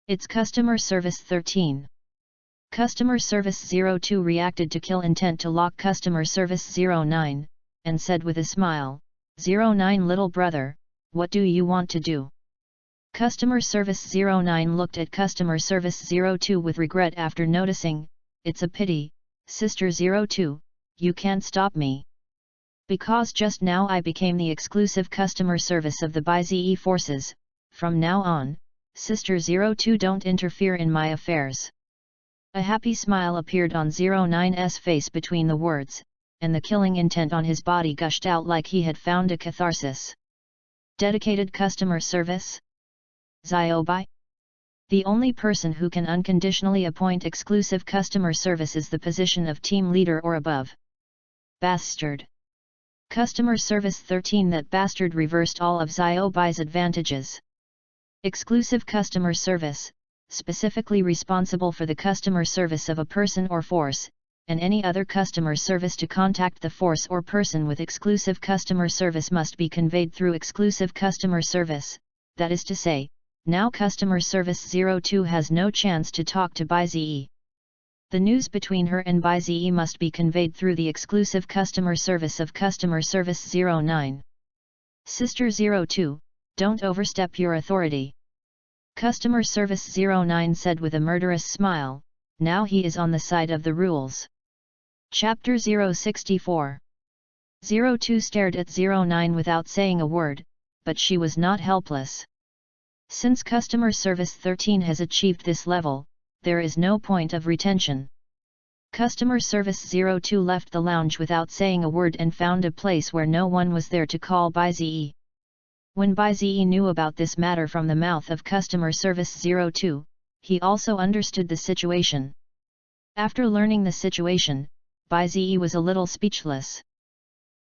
It's Customer Service 13. Customer Service 02 reacted to kill intent to lock Customer Service 09, and said with a smile, 09 little brother, what do you want to do?" Customer Service 09 looked at Customer Service 02 with regret after noticing, "It's a pity, Sister 02, you can't stop me. Because just now I became the exclusive customer service of the ByZe forces. From now on, Sister 02 don't interfere in my affairs." A happy smile appeared on 09's face between the words, and the killing intent on his body gushed out like he had found a catharsis. Dedicated customer service? Ziobai? The only person who can unconditionally appoint exclusive customer service is the position of team leader or above. Bastard. Customer Service 13 That bastard reversed all of Ziobai's advantages. Exclusive customer service, specifically responsible for the customer service of a person or force, and any other customer service to contact the force or person with exclusive customer service must be conveyed through exclusive customer service, that is to say, now Customer Service 02 has no chance to talk to ByZe. The news between her and Baizi must be conveyed through the exclusive customer service of Customer Service 09. Sister 02, don't overstep your authority. Customer Service 09 said with a murderous smile, now he is on the side of the rules. Chapter 064. 02 stared at 09 without saying a word, but she was not helpless. Since Customer Service 13 has achieved this level, there is no point of retention. Customer Service 02 left the lounge without saying a word and found a place where no one was there to call Baizi. When Baizi knew about this matter from the mouth of Customer Service 02, he also understood the situation. After learning the situation, Baizi was a little speechless.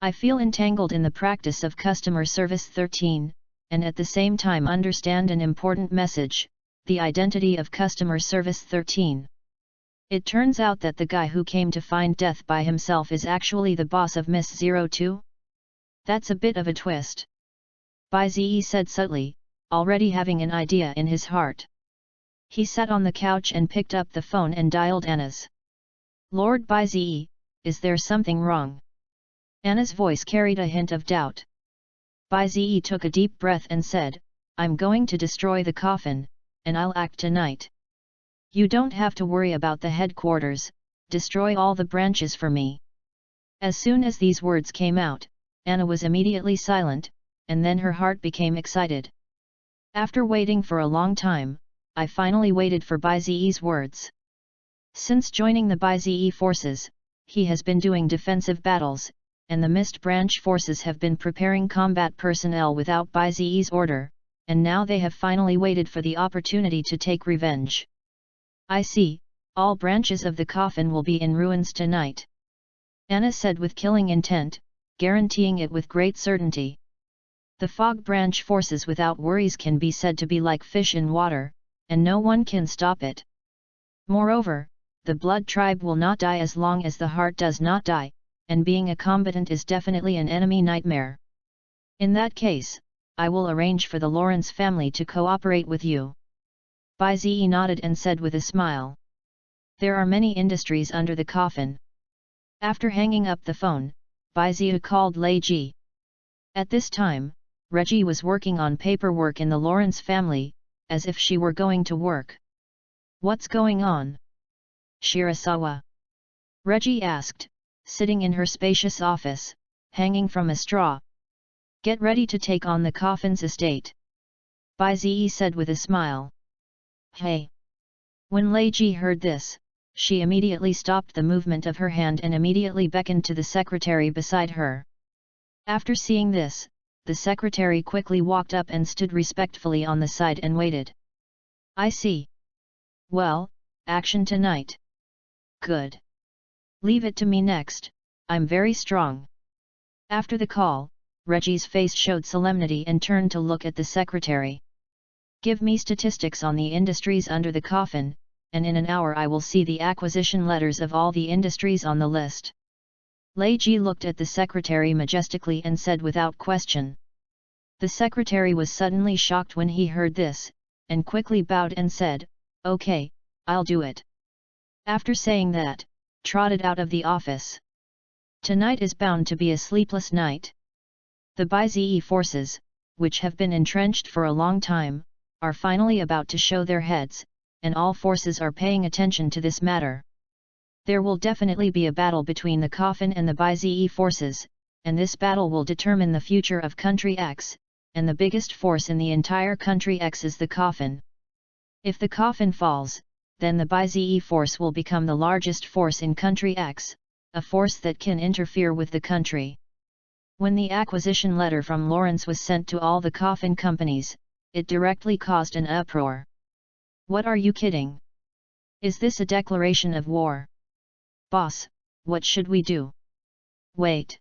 I feel entangled in the practice of Customer Service 13, and at the same time understand an important message, the identity of Customer Service 13. It turns out that the guy who came to find death by himself is actually the boss of Miss 02? That's a bit of a twist. Baizi said subtly, already having an idea in his heart. He sat on the couch and picked up the phone and dialed Anna's. Lord Baizi, is there something wrong? Anna's voice carried a hint of doubt. Baizi took a deep breath and said, I'm going to destroy the coffin, and I'll act tonight. You don't have to worry about the headquarters, destroy all the branches for me. As soon as these words came out, Anna was immediately silent, and then her heart became excited. After waiting for a long time, I finally waited for Baizi's words. Since joining the Baizi forces, he has been doing defensive battles, and the Mist Branch forces have been preparing combat personnel without Baizi's order, and now they have finally waited for the opportunity to take revenge. I see, all branches of the coffin will be in ruins tonight. Anna said with killing intent, guaranteeing it with great certainty. The Fog Branch forces without worries can be said to be like fish in water, and no one can stop it. Moreover, the Blood Tribe will not die as long as the heart does not die, and being a combatant is definitely an enemy nightmare. In that case, I will arrange for the Lawrence family to cooperate with you. Baizi nodded and said with a smile. There are many industries under the coffin. After hanging up the phone, Baizi called Lei Ji. At this time, Reggie was working on paperwork in the Lawrence family, as if she were going to work. What's going on? Shirasawa. Reggie asked, sitting in her spacious office, hanging from a straw. Get ready to take on the coffin's estate. Baizi said with a smile. Hey! When Lei Ji heard this, she immediately stopped the movement of her hand and immediately beckoned to the secretary beside her. After seeing this, the secretary quickly walked up and stood respectfully on the side and waited. I see. Well, action tonight. Good. Leave it to me next, I'm very strong. After the call, Reggie's face showed solemnity and turned to look at the secretary. Give me statistics on the industries under the coffin, and in an hour I will see the acquisition letters of all the industries on the list. Lei Ji looked at the secretary majestically and said without question. The secretary was suddenly shocked when he heard this, and quickly bowed and said, Okay, I'll do it. After saying that, trotted out of the office. Tonight is bound to be a sleepless night. The Baizi forces, which have been entrenched for a long time, are finally about to show their heads, and all forces are paying attention to this matter. There will definitely be a battle between the coffin and the Baizi forces, and this battle will determine the future of Country X, and the biggest force in the entire Country X is the coffin. If the coffin falls, then the Baizi force will become the largest force in Country X, a force that can interfere with the country. When the acquisition letter from Lawrence was sent to all the coffin companies, it directly caused an uproar. What are you kidding? Is this a declaration of war? Boss, what should we do? Wait.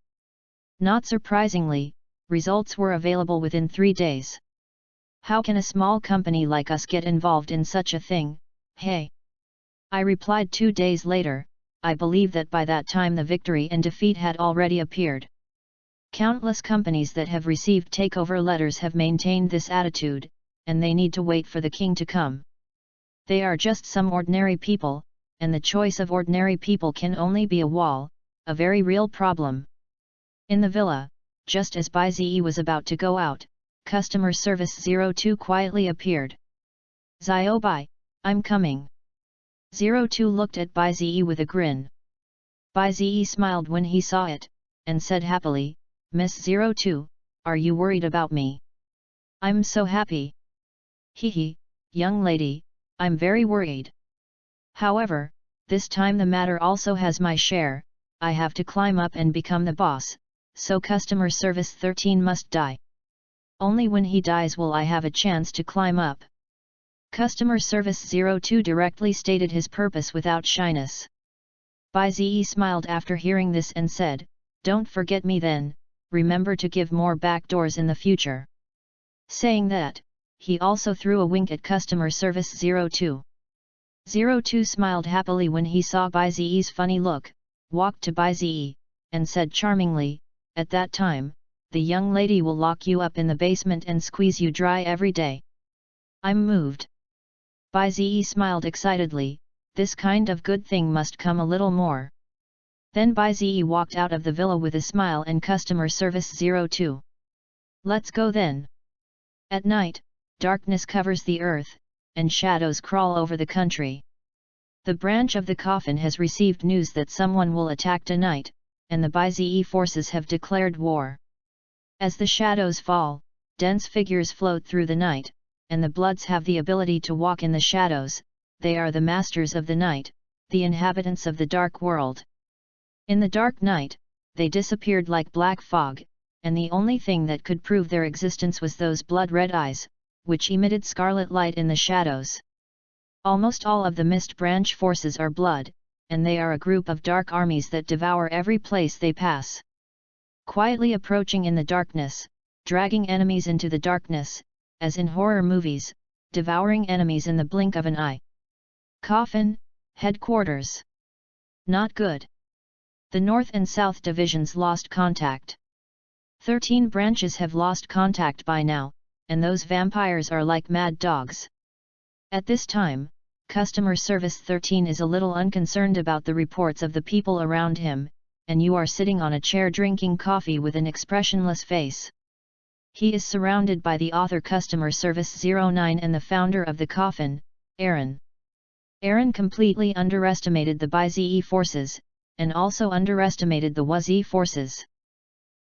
Not surprisingly, results were available within 3 days. How can a small company like us get involved in such a thing, hey? I replied 2 days later, I believe that by that time the victory and defeat had already appeared. Countless companies that have received takeover letters have maintained this attitude, and they need to wait for the king to come. They are just some ordinary people, and the choice of ordinary people can only be a wall, a very real problem. In the villa, just as Bai Zi was about to go out, customer service 02 quietly appeared. "Zio Bai, I'm coming." 02 looked at Bai Zi with a grin. Bai Zi smiled when he saw it, and said happily, "Miss 02, are you worried about me?" "I'm so happy." "Hee, young lady, I'm very worried. However, this time the matter also has my share, I have to climb up and become the boss, so customer service 13 must die. Only when he dies will I have a chance to climb up." Customer service 02 directly stated his purpose without shyness. Bai Zi smiled after hearing this and said, "Don't forget me then, remember to give more backdoors in the future." Saying that, he also threw a wink at customer service 02. 02 smiled happily when he saw Bai Zi's funny look, walked to Bai Zi, and said charmingly, "At that time, the young lady will lock you up in the basement and squeeze you dry every day." "I'm moved." Bai Zi smiled excitedly, "This kind of good thing must come a little more." Then Bai Zi walked out of the villa with a smile and customer service 02. "Let's go then." At night, darkness covers the earth, and shadows crawl over the country. The branch of the coffin has received news that someone will attack tonight, and the Bai Zi forces have declared war. As the shadows fall, dense figures float through the night, and the Bloods have the ability to walk in the shadows. They are the masters of the night, the inhabitants of the dark world. In the dark night, they disappeared like black fog, and the only thing that could prove their existence was those blood-red eyes, which emitted scarlet light in the shadows. Almost all of the Mist Branch forces are blood, and they are a group of dark armies that devour every place they pass. Quietly approaching in the darkness, dragging enemies into the darkness, as in horror movies, devouring enemies in the blink of an eye. Coffin, headquarters. Not good. The North and South divisions lost contact. 13 branches have lost contact by now, and those vampires are like mad dogs. At this time, customer service 13 is a little unconcerned about the reports of the people around him, and you are sitting on a chair drinking coffee with an expressionless face. He is surrounded by the author customer service 09 and the founder of the coffin, Aaron. Aaron completely underestimated the Bai Zi forces, and also underestimated the Wazi forces.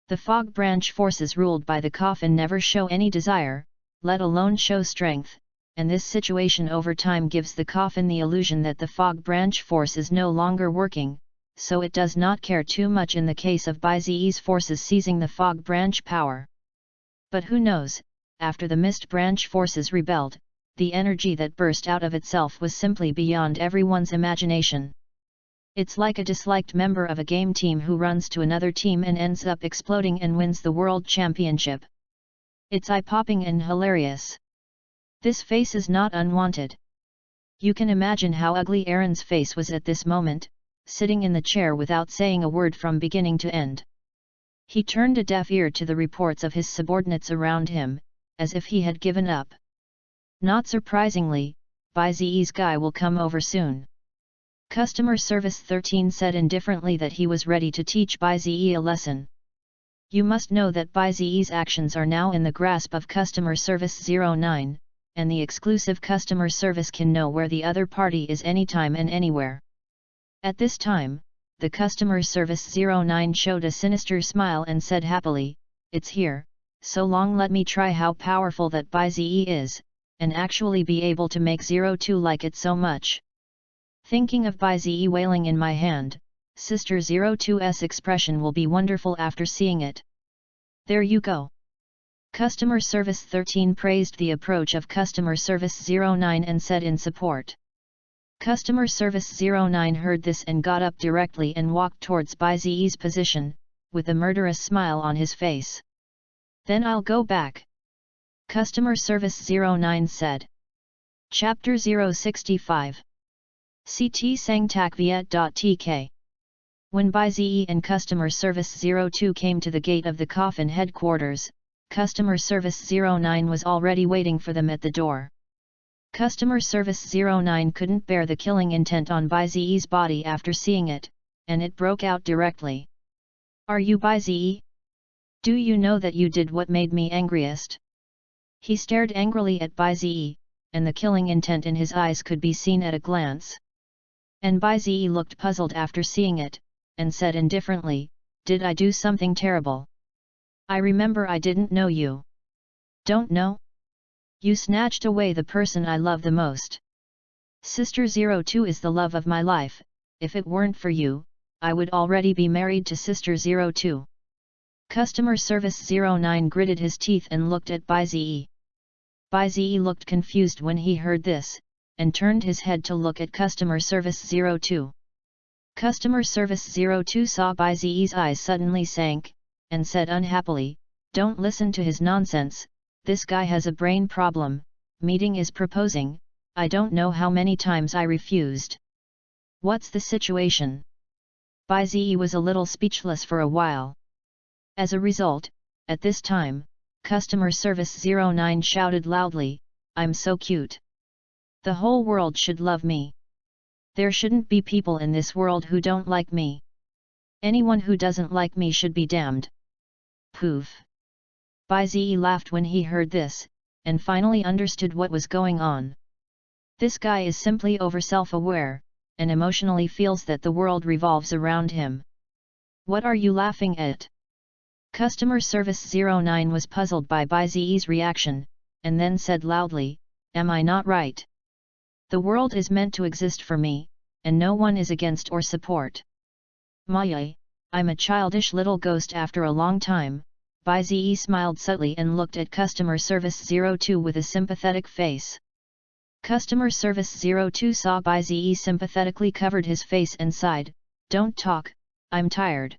The Fog Branch forces ruled by the coffin never show any desire, let alone show strength, and this situation over time gives the coffin the illusion that the Fog Branch force is no longer working, so it does not care too much in the case of Bai Zi's forces seizing the Fog Branch power. But who knows, after the Mist Branch forces rebelled, the energy that burst out of itself was simply beyond everyone's imagination. It's like a disliked member of a game team who runs to another team and ends up exploding and wins the world championship. It's eye-popping and hilarious. This face is not unwanted. You can imagine how ugly Aaron's face was at this moment, sitting in the chair without saying a word from beginning to end. He turned a deaf ear to the reports of his subordinates around him, as if he had given up. Not surprisingly, Bai Zi's guy will come over soon. Customer Service 13 said indifferently that he was ready to teach Bai Zi a lesson. You must know that Bai Zi's actions are now in the grasp of Customer Service 09, and the exclusive customer service can know where the other party is anytime and anywhere. At this time, the Customer Service 09 showed a sinister smile and said happily, "It's here, so long let me try how powerful that Bai Zi is, and actually be able to make 02 like it so much." Thinking of Bai Zi wailing in my hand, Sister 02's expression will be wonderful after seeing it. There you go. Customer Service 13 praised the approach of Customer Service 09 and said in support. Customer Service 09 heard this and got up directly and walked towards Bai Zi's position, with a murderous smile on his face. Then I'll go back. Customer Service 09 said. Chapter 065. CT Sang Tak Viet.tk. When Bai Zi and Customer Service 02 came to the gate of the coffin headquarters, Customer Service 09 was already waiting for them at the door. Customer Service 09 couldn't bear the killing intent on Bai Ziyi's body after seeing it, and it broke out directly. Are you Bai Ziyi? Do you know that you did what made me angriest? He stared angrily at Bai Ziyi, and the killing intent in his eyes could be seen at a glance. And Bai Ziyi looked puzzled after seeing it, and said indifferently, "Did I do something terrible? I remember I didn't know you." "Don't know? You snatched away the person I love the most. Sister 02 is the love of my life. If it weren't for you, I would already be married to Sister 02. Customer Service 09 gritted his teeth and looked at Bai Ziyi. Bai Ziyi looked confused when he heard this, and turned his head to look at Customer Service 02. Customer Service 02 saw Bai Ziyi's eyes suddenly sank, and said unhappily, "Don't listen to his nonsense, this guy has a brain problem. Meeting is proposing, I don't know how many times I refused. What's the situation?" Bai Ziyi was a little speechless for a while. As a result, at this time, Customer Service 09 shouted loudly, "I'm so cute. The whole world should love me. There shouldn't be people in this world who don't like me. Anyone who doesn't like me should be damned." Poof! Bai Ziyi laughed when he heard this, and finally understood what was going on. This guy is simply over self-aware, and emotionally feels that the world revolves around him. "What are you laughing at?" Customer Service 09 was puzzled by Bai Ziyi's reaction, and then said loudly, "Am I not right? The world is meant to exist for me, and no one is against or support. Maya, I'm a childish little ghost after a long time." Bai Ziyi smiled subtly and looked at Customer Service 02 with a sympathetic face. Customer Service 02 saw Bai Ziyi sympathetically covered his face and sighed, "Don't talk, I'm tired.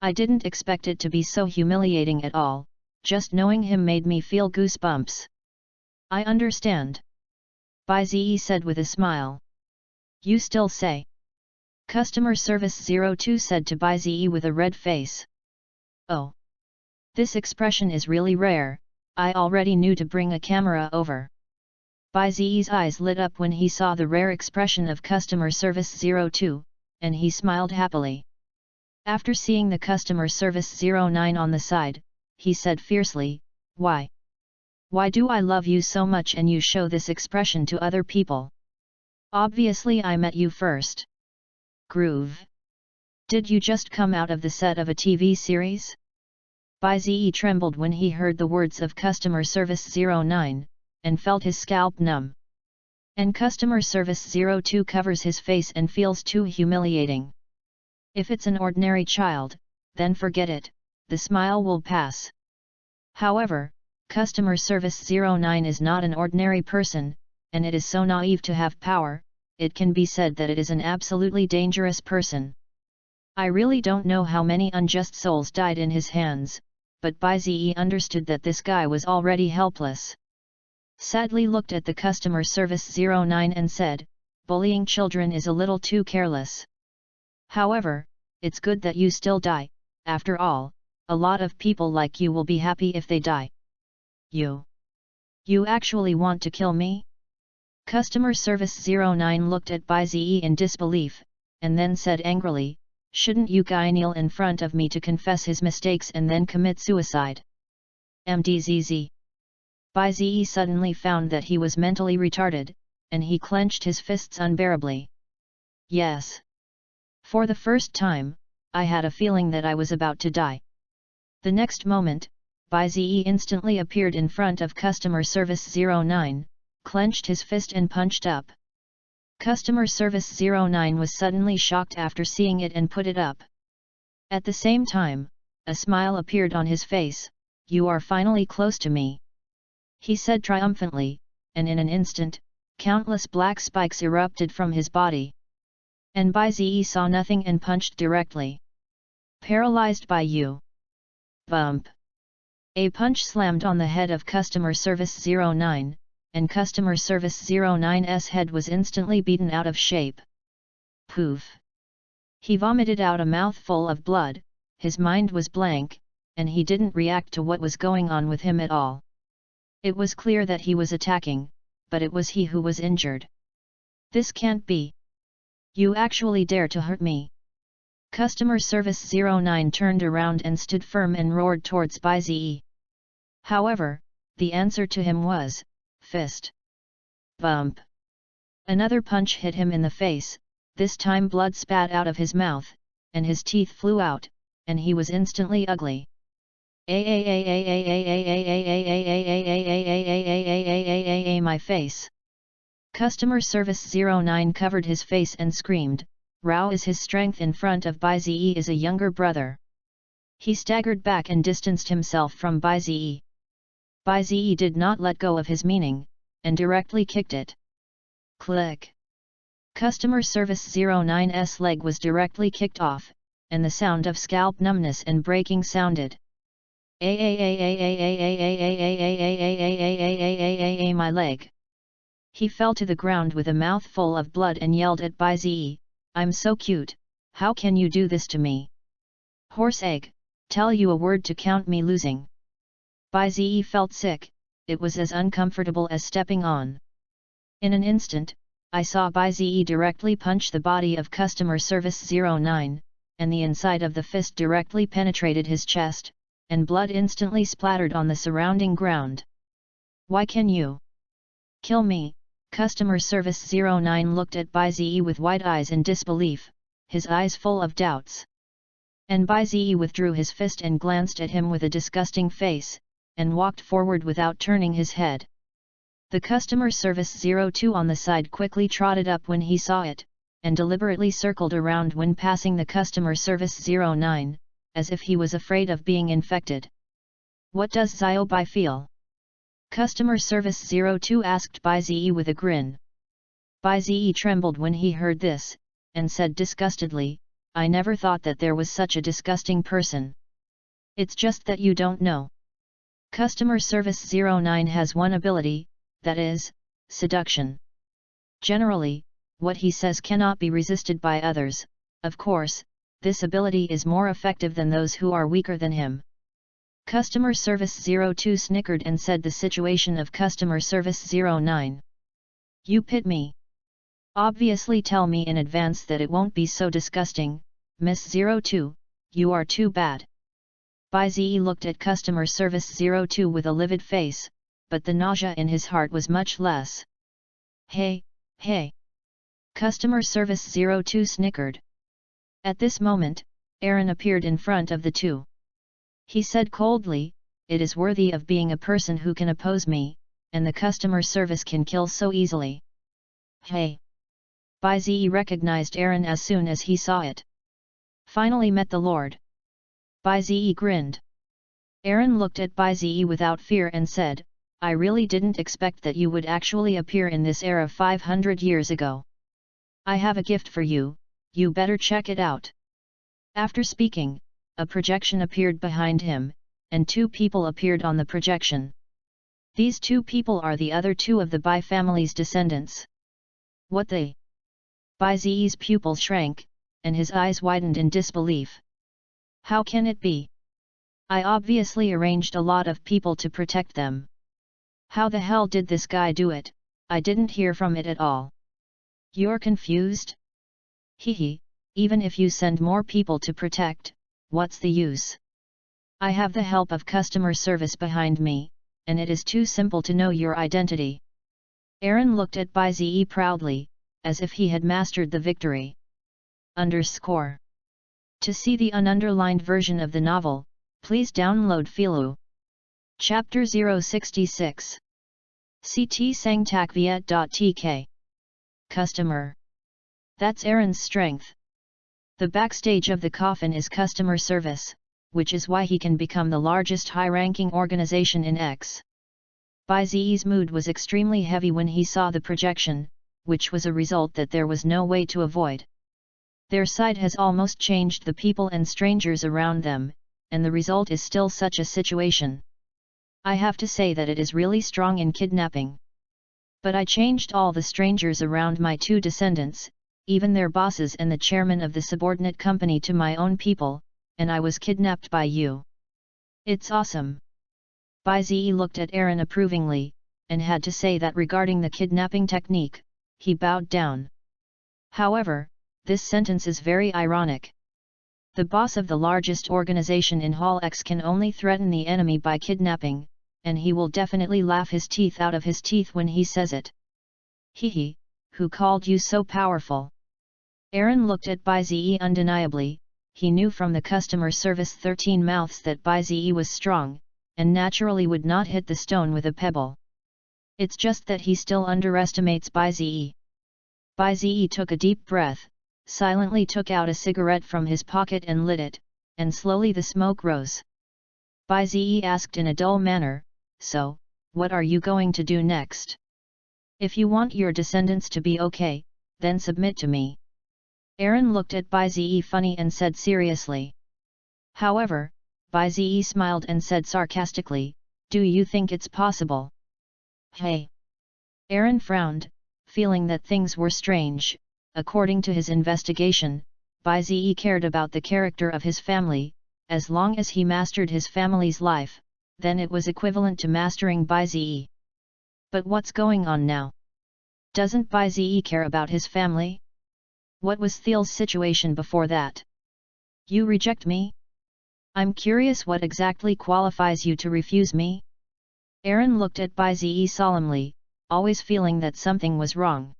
I didn't expect it to be so humiliating at all, just knowing him made me feel goosebumps." "I understand," Bai Ziyi said with a smile. "You still say?" Customer Service 02 said to Bai Ziyi with a red face. "Oh. This expression is really rare, I already knew to bring a camera over." Bai Ziyi's eyes lit up when he saw the rare expression of Customer Service 02, and he smiled happily. After seeing the Customer Service 09 on the side, he said fiercely, "Why? Why do I love you so much and you show this expression to other people? Obviously I met you first. Groove. Did you just come out of the set of a TV series?" Bai Ziyi trembled when he heard the words of Customer Service 09, and felt his scalp numb. And Customer Service 02 covers his face and feels too humiliating. If it's an ordinary child, then forget it, the smile will pass. However, Customer Service 09 is not an ordinary person, and it is so naive to have power, it can be said that it is an absolutely dangerous person. I really don't know how many unjust souls died in his hands, but Bai Ziyi understood that this guy was already helpless. Sadly looked at the Customer Service 09 and said, "Bullying children is a little too careless. However, it's good that you still die, after all, a lot of people like you will be happy if they die." You actually want to kill me?" Customer Service 09 looked at Bai Ziyi in disbelief, and then said angrily, "Shouldn't you guy kneel in front of me to confess his mistakes and then commit suicide?" Mdzz. Bai Ziyi suddenly found that he was mentally retarded, and he clenched his fists unbearably. "Yes. For the first time, I had a feeling that I was about to die." The next moment, Bai Ziyi instantly appeared in front of Customer Service 09, clenched his fist and punched up. Customer Service 09 was suddenly shocked after seeing it and put it up. At the same time, a smile appeared on his face. "You are finally close to me," he said triumphantly, and in an instant, countless black spikes erupted from his body. And Bai Ziyi saw nothing and punched directly. "Paralyzed by you." Bump! A punch slammed on the head of Customer Service 09, and Customer Service 09's head was instantly beaten out of shape. Poof! He vomited out a mouthful of blood, his mind was blank, and he didn't react to what was going on with him at all. It was clear that he was attacking, but it was he who was injured. This can't be. You actually dare to hurt me. Customer Service 09 turned around and stood firm and roared towards Bai-Zi. However, the answer to him was, fist. Bump. Another punch hit him in the face, this time blood spat out of his mouth, and his teeth flew out, and he was instantly ugly. My face. Customer Service 09 covered his face and screamed, Rao is his strength in front of Bai-Zi is a younger brother. He staggered back and distanced himself from Bai-Zi. Bai-Zi did not let go of his meaning, and directly kicked it. Click. Customer Service 09's leg was directly kicked off, and the sound of scalp numbness and breaking sounded. My leg. He fell to the ground with a mouthful of blood and yelled at Bai-Zi, I'm so cute, how can you do this to me? Horse egg, tell you a word to count me losing. Bai-Zi felt sick, it was as uncomfortable as stepping on. In an instant, I saw Bai-Zi directly punch the body of Customer Service 09, and the inside of the fist directly penetrated his chest, and blood instantly splattered on the surrounding ground. Why can you kill me? Customer Service 09 looked at Bai-Zi with wide eyes in disbelief, his eyes full of doubts. And Bai-Zi withdrew his fist and glanced at him with a disgusting face, and walked forward without turning his head. The Customer Service 02 on the side quickly trotted up when he saw it, and deliberately circled around when passing the Customer Service 09, as if he was afraid of being infected. What does Xiao Bai feel? Customer Service 02 asked Bai-Zi with a grin. Bai-Zi trembled when he heard this, and said disgustedly, I never thought that there was such a disgusting person. It's just that you don't know. Customer Service 09 has one ability, that is, seduction. Generally, what he says cannot be resisted by others, of course, this ability is more effective than those who are weaker than him. Customer Service 02 snickered and said the situation of Customer Service 09. You pit me. Obviously tell me in advance that it won't be so disgusting, Miss 02, you are too bad. Bai-Zi looked at Customer Service 02 with a livid face, but the nausea in his heart was much less. Hey, hey! Customer Service 02 snickered. At this moment, Aaron appeared in front of the two. He said coldly, it is worthy of being a person who can oppose me, and the customer service can kill so easily. Hey! Bai-Zi recognized Aaron as soon as he saw it. Finally met the Lord. Bai-Zi grinned. Aaron looked at Bai-Zi without fear and said, I really didn't expect that you would actually appear in this era 500 years ago. I have a gift for you, you better check it out. After speaking, a projection appeared behind him, and two people appeared on the projection. These two people are the other two of the Bai family's descendants. What they? Bai-Zi's pupils shrank, and his eyes widened in disbelief. How can it be? I obviously arranged a lot of people to protect them. How the hell did this guy do it? I didn't hear from it at all. You're confused? Hehe, even if you send more people to protect, what's the use? I have the help of customer service behind me, and it is too simple to know your identity. Aaron looked at Bai-Zi proudly, as if he had mastered the victory. _ To see the ununderlined version of the novel, please download Philu. Chapter 066. CT Sangtakviet.tk. Customer. That's Aaron's strength. The backstage of the coffin is customer service, which is why he can become the largest high-ranking organization in X. Bai-Zi's mood was extremely heavy when he saw the projection, which was a result that there was no way to avoid. Their side has almost changed the people and strangers around them, and the result is still such a situation. I have to say that it is really strong in kidnapping. But I changed all the strangers around my two descendants, even their bosses and the chairman of the subordinate company to my own people, and I was kidnapped by you. It's awesome. Bai-Zi looked at Aaron approvingly, and had to say that regarding the kidnapping technique, he bowed down. However, this sentence is very ironic. The boss of the largest organization in Hall X can only threaten the enemy by kidnapping, and he will definitely laugh his teeth out of his teeth when he says it. Hehe, who called you so powerful? Aaron looked at Bai Ze undeniably. He knew from the customer service 13 mouths that Bai Ze was strong, and naturally would not hit the stone with a pebble. It's just that he still underestimates Bai Ze. Bai Ze took a deep breath, silently took out a cigarette from his pocket and lit it, and slowly the smoke rose. Bai Ze asked in a dull manner, "So, what are you going to do next? If you want your descendants to be okay, then submit to me." Aaron looked at Bai Ze funny and said seriously. However, Bai Ze smiled and said sarcastically, "Do you think it's possible?" Hey! Aaron frowned, feeling that things were strange. According to his investigation, Bai Ze cared about the character of his family. As long as he mastered his family's life, then it was equivalent to mastering Bai Ze. But what's going on now? Doesn't Bai Ze care about his family? What was Thiel's situation before that? You reject me? I'm curious what exactly qualifies you to refuse me? Aaron looked at Bai Ze solemnly, always feeling that something was wrong.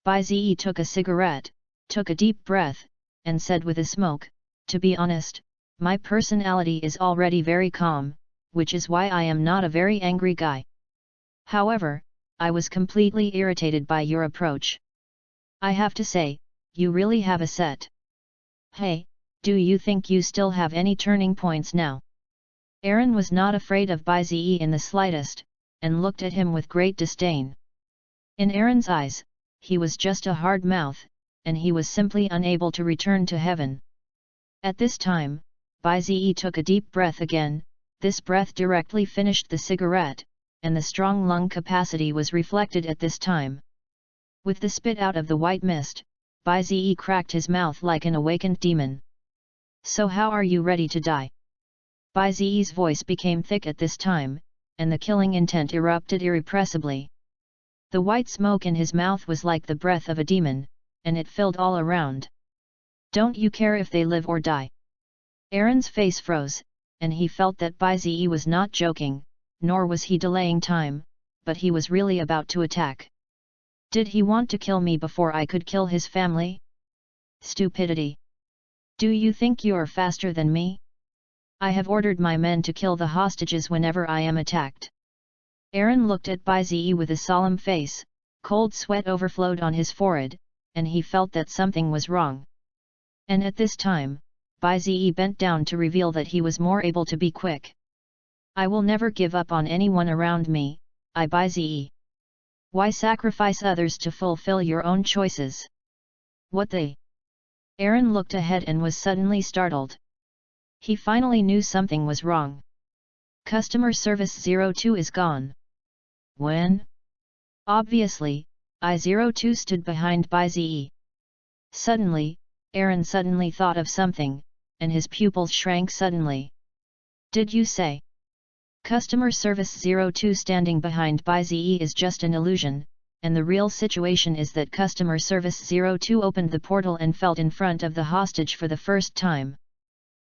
Bai Ze took a cigarette, took a deep breath, and said with a smoke, "To be honest, my personality is already very calm, which is why I am not a very angry guy. However, I was completely irritated by your approach. I have to say, you really have a set. Hey, do you think you still have any turning points now?" Aaron was not afraid of Bai Ze in the slightest, and looked at him with great disdain. In Aaron's eyes, he was just a hard mouth, and he was simply unable to return to heaven. At this time, Bai Ze took a deep breath again. This breath directly finished the cigarette, and the strong lung capacity was reflected at this time. With the spit out of the white mist, Bai Ze cracked his mouth like an awakened demon. "So how are you ready to die?" Bai Ze's voice became thick at this time, and the killing intent erupted irrepressibly. The white smoke in his mouth was like the breath of a demon, and it filled all around. "Don't you care if they live or die?" Aaron's face froze, and he felt that Bai Ze was not joking, nor was he delaying time, but he was really about to attack. Did he want to kill me before I could kill his family? Stupidity! Do you think you're faster than me? I have ordered my men to kill the hostages whenever I am attacked. Aaron looked at Bai Ze with a solemn face. Cold sweat overflowed on his forehead, and he felt that something was wrong. And at this time, Bai Ze bent down to reveal that he was more able to be quick. "I will never give up on anyone around me, I Bai Ze. Why sacrifice others to fulfill your own choices?" "What they?" Aaron looked ahead and was suddenly startled. He finally knew something was wrong. Customer Service 02 is gone. When? Obviously, I-02 stood behind Bai Ze. Suddenly, Aaron suddenly thought of something, and his pupils shrank suddenly. "Did you say? Customer Service 02 standing behind Bai Ze is just an illusion, and the real situation is that Customer Service 02 opened the portal and felt in front of the hostage for the first time.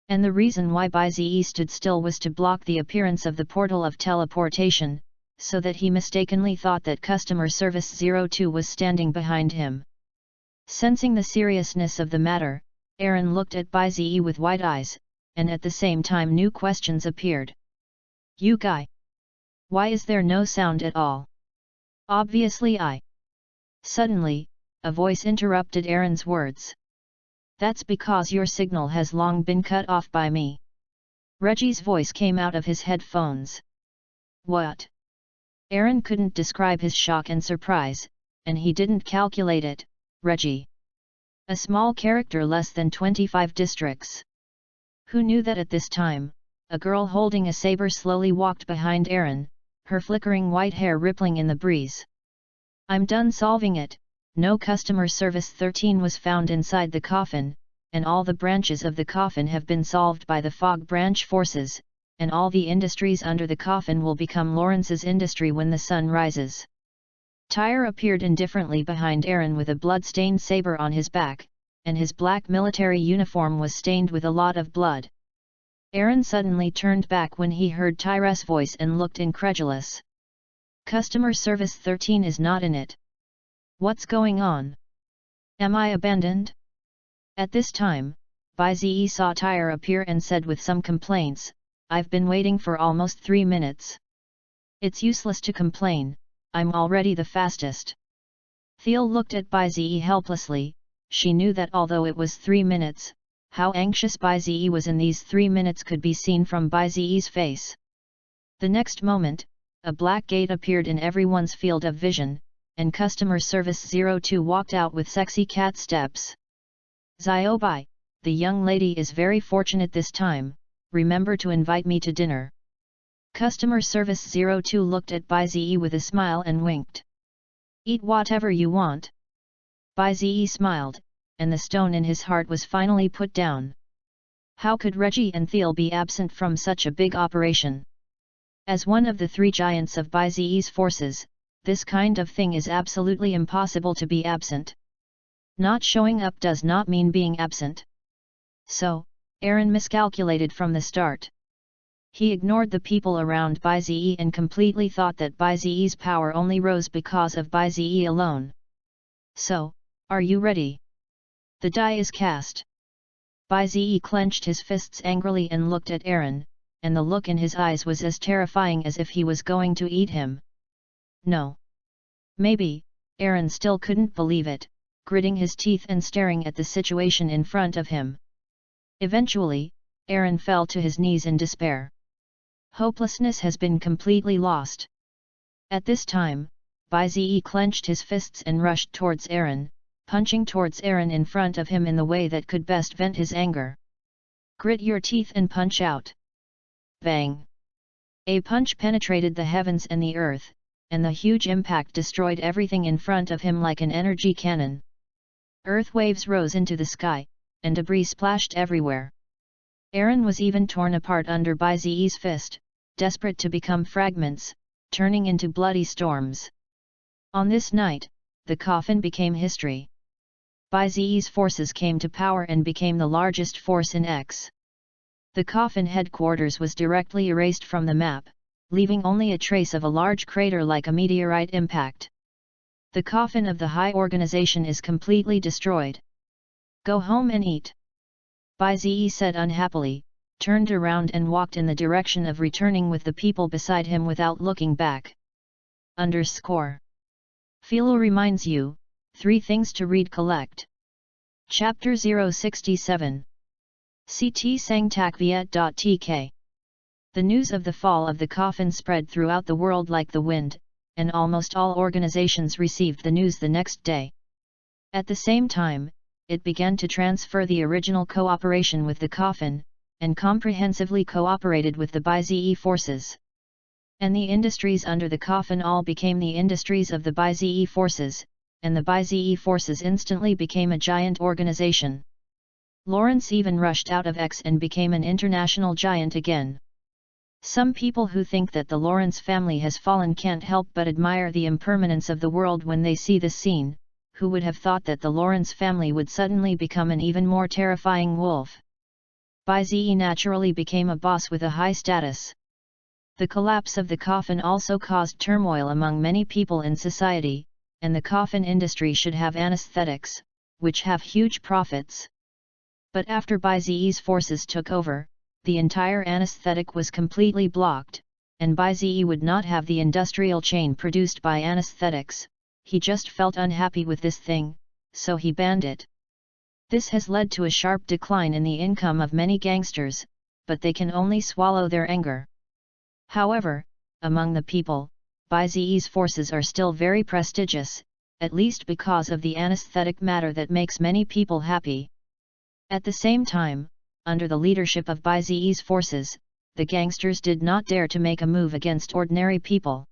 And the reason why Bai Ze stood still was to block the appearance of the portal of teleportation, so that he mistakenly thought that Customer Service 02 was standing behind him." Sensing the seriousness of the matter, Aaron looked at Bai Ze with wide eyes, and at the same time new questions appeared. "You guy! Why is there no sound at all? Obviously I..." Suddenly, a voice interrupted Aaron's words. "That's because your signal has long been cut off by me." Reggie's voice came out of his headphones. "What?" Aaron couldn't describe his shock and surprise, and he didn't calculate it. Reggie. A small character less than 25 districts. Who knew that at this time, a girl holding a saber slowly walked behind Aaron, her flickering white hair rippling in the breeze. "I'm done solving it. No Customer Service 13 was found inside the coffin, and all the branches of the coffin have been solved by the Fog Branch forces, and all the industries under the coffin will become Lawrence's industry when the sun rises. Tyre appeared indifferently behind Aaron with a blood-stained saber on his back, and his black military uniform was stained with a lot of blood. Aaron suddenly turned back when he heard Tyre's voice and looked incredulous. Customer Service 13 is not in it. What's going on? Am I abandoned? At this time, Baize saw Tyre appear and said with some complaints, I've been waiting for almost 3 minutes. It's useless to complain, I'm already the fastest. Thiel looked at Baize helplessly. She knew that although it was 3 minutes, how anxious Baize was in these 3 minutes could be seen from Baize's face. The next moment, a black gate appeared in everyone's field of vision, and Customer Service 02 walked out with sexy cat steps. Ziobai, the young lady is very fortunate this time, remember to invite me to dinner. Customer Service 02 looked at Baize with a smile and winked. Eat whatever you want. Baize smiled, and the stone in his heart was finally put down. How could Reggie and Thiel be absent from such a big operation? As one of the 3 giants of Baize's forces, this kind of thing is absolutely impossible to be absent. Not showing up does not mean being absent. So, Aaron miscalculated from the start. He ignored the people around Baize and completely thought that Baize's power only rose because of Baize alone. So, are you ready? The die is cast. Baize clenched his fists angrily and looked at Aaron, and the look in his eyes was as terrifying as if he was going to eat him. No. Maybe, Aaron still couldn't believe it, gritting his teeth and staring at the situation in front of him. Eventually, Aaron fell to his knees in despair. Hopelessness has been completely lost. At this time, Baize clenched his fists and rushed towards Aaron, punching towards Aaron in front of him in the way that could best vent his anger. Grit your teeth and punch out. Bang! A punch penetrated the heavens and the earth, and the huge impact destroyed everything in front of him like an energy cannon. Earth waves rose into the sky, and debris splashed everywhere. Aaron was even torn apart under Baize's fist, desperate to become fragments, turning into bloody storms. On this night, the coffin became history. Baize's forces came to power and became the largest force in X. The coffin headquarters was directly erased from the map, leaving only a trace of a large crater like a meteorite impact. The coffin of the high organization is completely destroyed. Go home and eat. Baize said unhappily, turned around and walked in the direction of returning with the people beside him without looking back. Philo reminds you, 3 things to read collect. Chapter 067. CT Sangtakviet.tk. The news of the fall of the coffin spread throughout the world like the wind, and almost all organizations received the news the next day. At the same time, it began to transfer the original cooperation with the coffin, and comprehensively cooperated with the Baize forces. And the industries under the coffin all became the industries of the Baize forces, and the Baize forces instantly became a giant organization. Lawrence even rushed out of X and became an international giant again. Some people who think that the Lawrence family has fallen can't help but admire the impermanence of the world when they see this scene. Who would have thought that the Lawrence family would suddenly become an even more terrifying wolf? Baize naturally became a boss with a high status. The collapse of the coffin also caused turmoil among many people in society, and the coffin industry should have anesthetics, which have huge profits. But after Baize's forces took over, the entire anesthetic was completely blocked, and Baize would not have the industrial chain produced by anesthetics. He just felt unhappy with this thing, so he banned it. This has led to a sharp decline in the income of many gangsters, but they can only swallow their anger. However, among the people, Baize's forces are still very prestigious, at least because of the anesthetic matter that makes many people happy. At the same time, under the leadership of Baize's forces, the gangsters did not dare to make a move against ordinary people.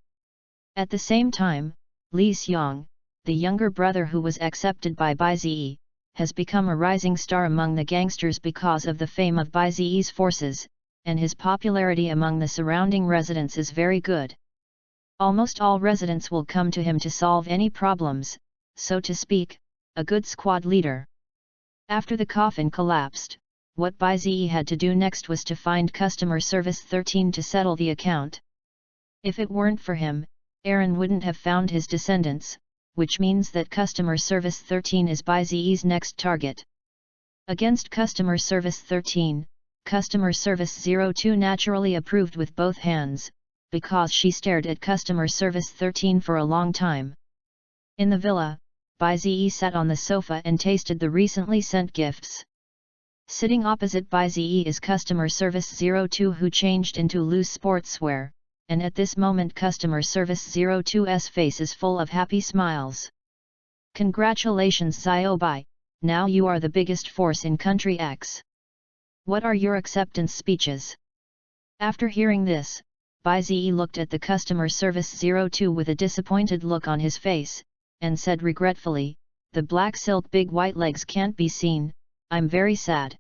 At the same time, Li Xiong, the younger brother who was accepted by Baize, has become a rising star among the gangsters because of the fame of Baize's forces, and his popularity among the surrounding residents is very good. Almost all residents will come to him to solve any problems, so to speak, a good squad leader. After the coffin collapsed, what Baizi had to do next was to find customer service 13 to settle the account. If it weren't for him, Aaron wouldn't have found his descendants, which means that customer service 13 is Baizi's next target. Against customer service 13, customer service 02 naturally approved with both hands, because she stared at customer service 13 for a long time. In the villa, Baizi sat on the sofa and tasted the recently sent gifts. Sitting opposite Baizi is customer service 02 who changed into loose sportswear, and at this moment customer service 02's face is full of happy smiles. Congratulations Xiaobai, now you are the biggest force in country X. What are your acceptance speeches? After hearing this, Baizi looked at the customer service 02 with a disappointed look on his face, and said regretfully, the black silk big white legs can't be seen, I'm very sad.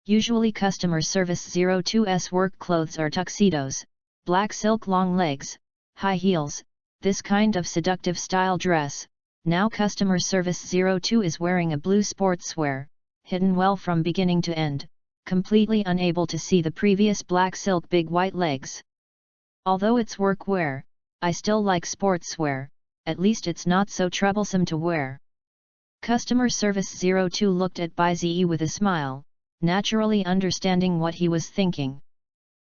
Usually customer service 02's work clothes are tuxedos, black silk long legs, high heels, this kind of seductive style dress. Now customer service 02 is wearing a blue sportswear, hidden well from beginning to end, completely unable to see the previous black silk big white legs. Although it's workwear, I still like sportswear, at least it's not so troublesome to wear. Customer service 02 looked at Baizi with a smile, naturally understanding what he was thinking.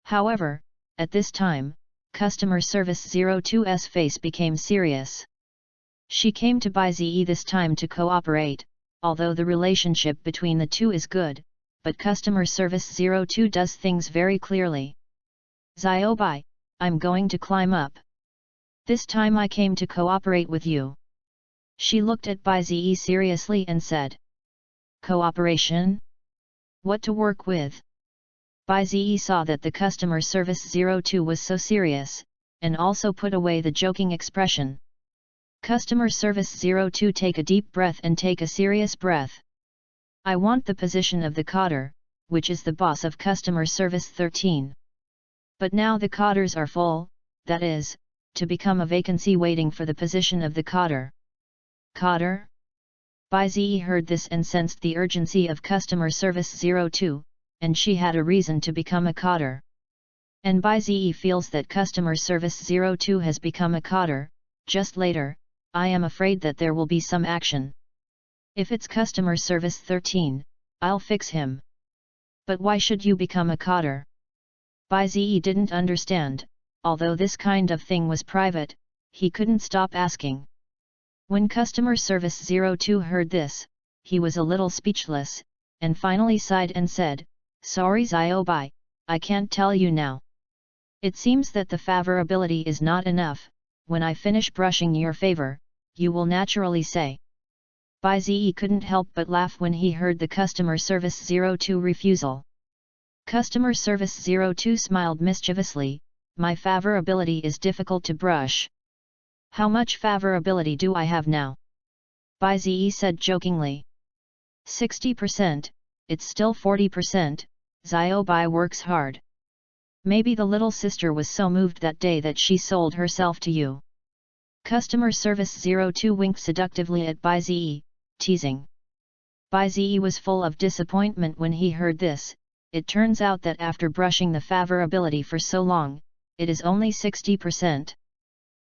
However, at this time, customer service 02's face became serious. She came to Baizi this time to cooperate, although the relationship between the two is good, but customer service 02 does things very clearly. Xiaobai, I'm going to climb up. This time I came to cooperate with you. She looked at Baizi seriously and said. Cooperation? What to work with? Baizi saw that the customer service 02 was so serious, and also put away the joking expression. Customer service 02 take a deep breath and take a serious breath. I want the position of the coder, which is the boss of customer service 13. But now the coders are full, that is, to become a vacancy waiting for the position of the coder. Coder? Baizi heard this and sensed the urgency of customer service 02, and she had a reason to become a coder. And Baizi feels that customer service 02 has become a coder. Just later, I am afraid that there will be some action. If it's customer service 13, I'll fix him. But why should you become a coder? Baizi didn't understand, although this kind of thing was private, he couldn't stop asking. When customer service 02 heard this, he was a little speechless, and finally sighed and said, Sorry Xiaobai, I can't tell you now. It seems that the favorability is not enough. When I finish brushing your favor, you will naturally say. Baizi couldn't help but laugh when he heard the customer service 02 refusal. Customer service 02 smiled mischievously, my favorability is difficult to brush. How much favorability do I have now? Baizi said jokingly. 60%, it's still 40%, Xiaobai works hard. Maybe the little sister was so moved that day that she sold herself to you. Customer service 02 winked seductively at Baizi, teasing. Baizi was full of disappointment when he heard this. It turns out that after brushing the favorability for so long, it is only 60%.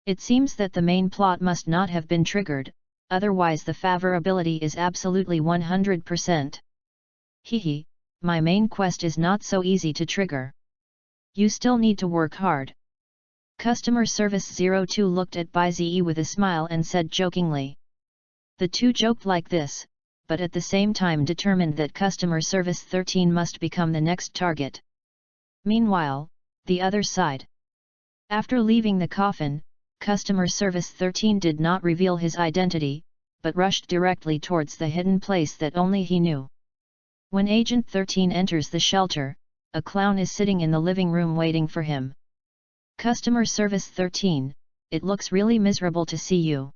It seems that the main plot must not have been triggered, otherwise the favorability is absolutely 100%. Hehe, my main quest is not so easy to trigger. You still need to work hard. Customer service 02 looked at Baizi with a smile and said jokingly. The two joked like this, but at the same time determined that customer service 13 must become the next target. Meanwhile, the other side. After leaving the coffin, customer service 13 did not reveal his identity, but rushed directly towards the hidden place that only he knew. When Agent 13 enters the shelter, a clown is sitting in the living room waiting for him. Customer service 13, it looks really miserable to see you.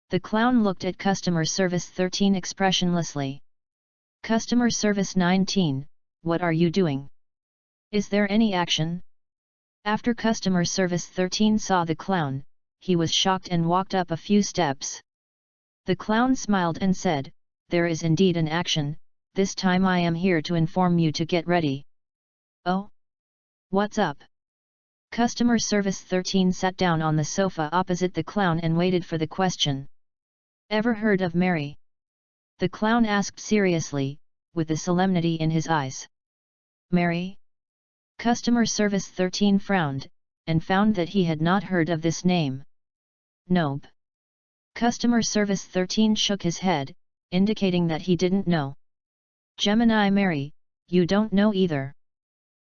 The clown looked at customer service 13 expressionlessly. Customer service 19, what are you doing? Is there any action? After customer service 13 saw the clown, he was shocked and walked up a few steps. The clown smiled and said, "There is indeed an action, this time I am here to inform you to get ready." "Oh? What's up?" Customer service 13 sat down on the sofa opposite the clown and waited for the question. "Ever heard of Mary?" The clown asked seriously, with the solemnity in his eyes. "Mary?" Customer service 13 frowned, and found that he had not heard of this name. "Nope." Customer service 13 shook his head, indicating that he didn't know. "Gemini Mary, you don't know either.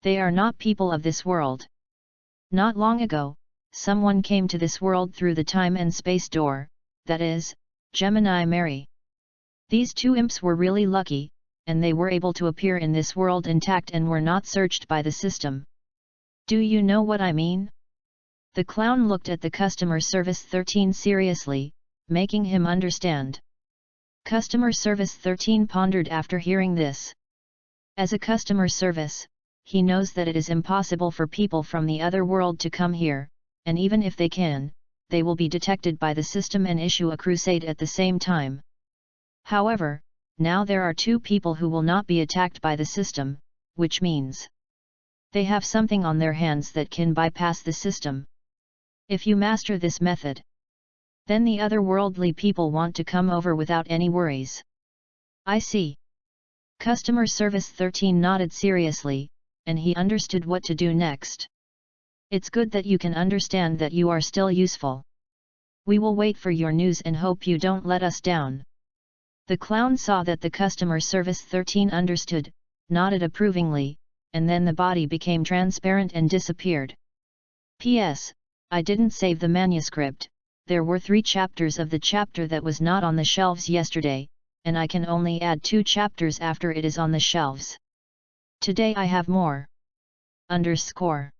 They are not people of this world. Not long ago, someone came to this world through the time and space door, that is, Gemini Mary. These two imps were really lucky, and they were able to appear in this world intact and were not searched by the system. Do you know what I mean?" The clown looked at the customer service 13 seriously, making him understand. Customer service 13 pondered after hearing this. As a customer service, he knows that it is impossible for people from the other world to come here, and even if they can, they will be detected by the system and issue a crusade at the same time. However, now there are two people who will not be attacked by the system, which means they have something on their hands that can bypass the system. If you master this method, then the otherworldly people want to come over without any worries. I see. Customer service 13 nodded seriously, and he understood what to do next. It's good that you can understand that you are still useful. We will wait for your news and hope you don't let us down. The clown saw that the customer service 13 understood, nodded approvingly, and then the body became transparent and disappeared. P.S. I didn't save the manuscript. There were 3 chapters of the chapter that was not on the shelves yesterday, and I can only add 2 chapters after it is on the shelves. Today I have more. _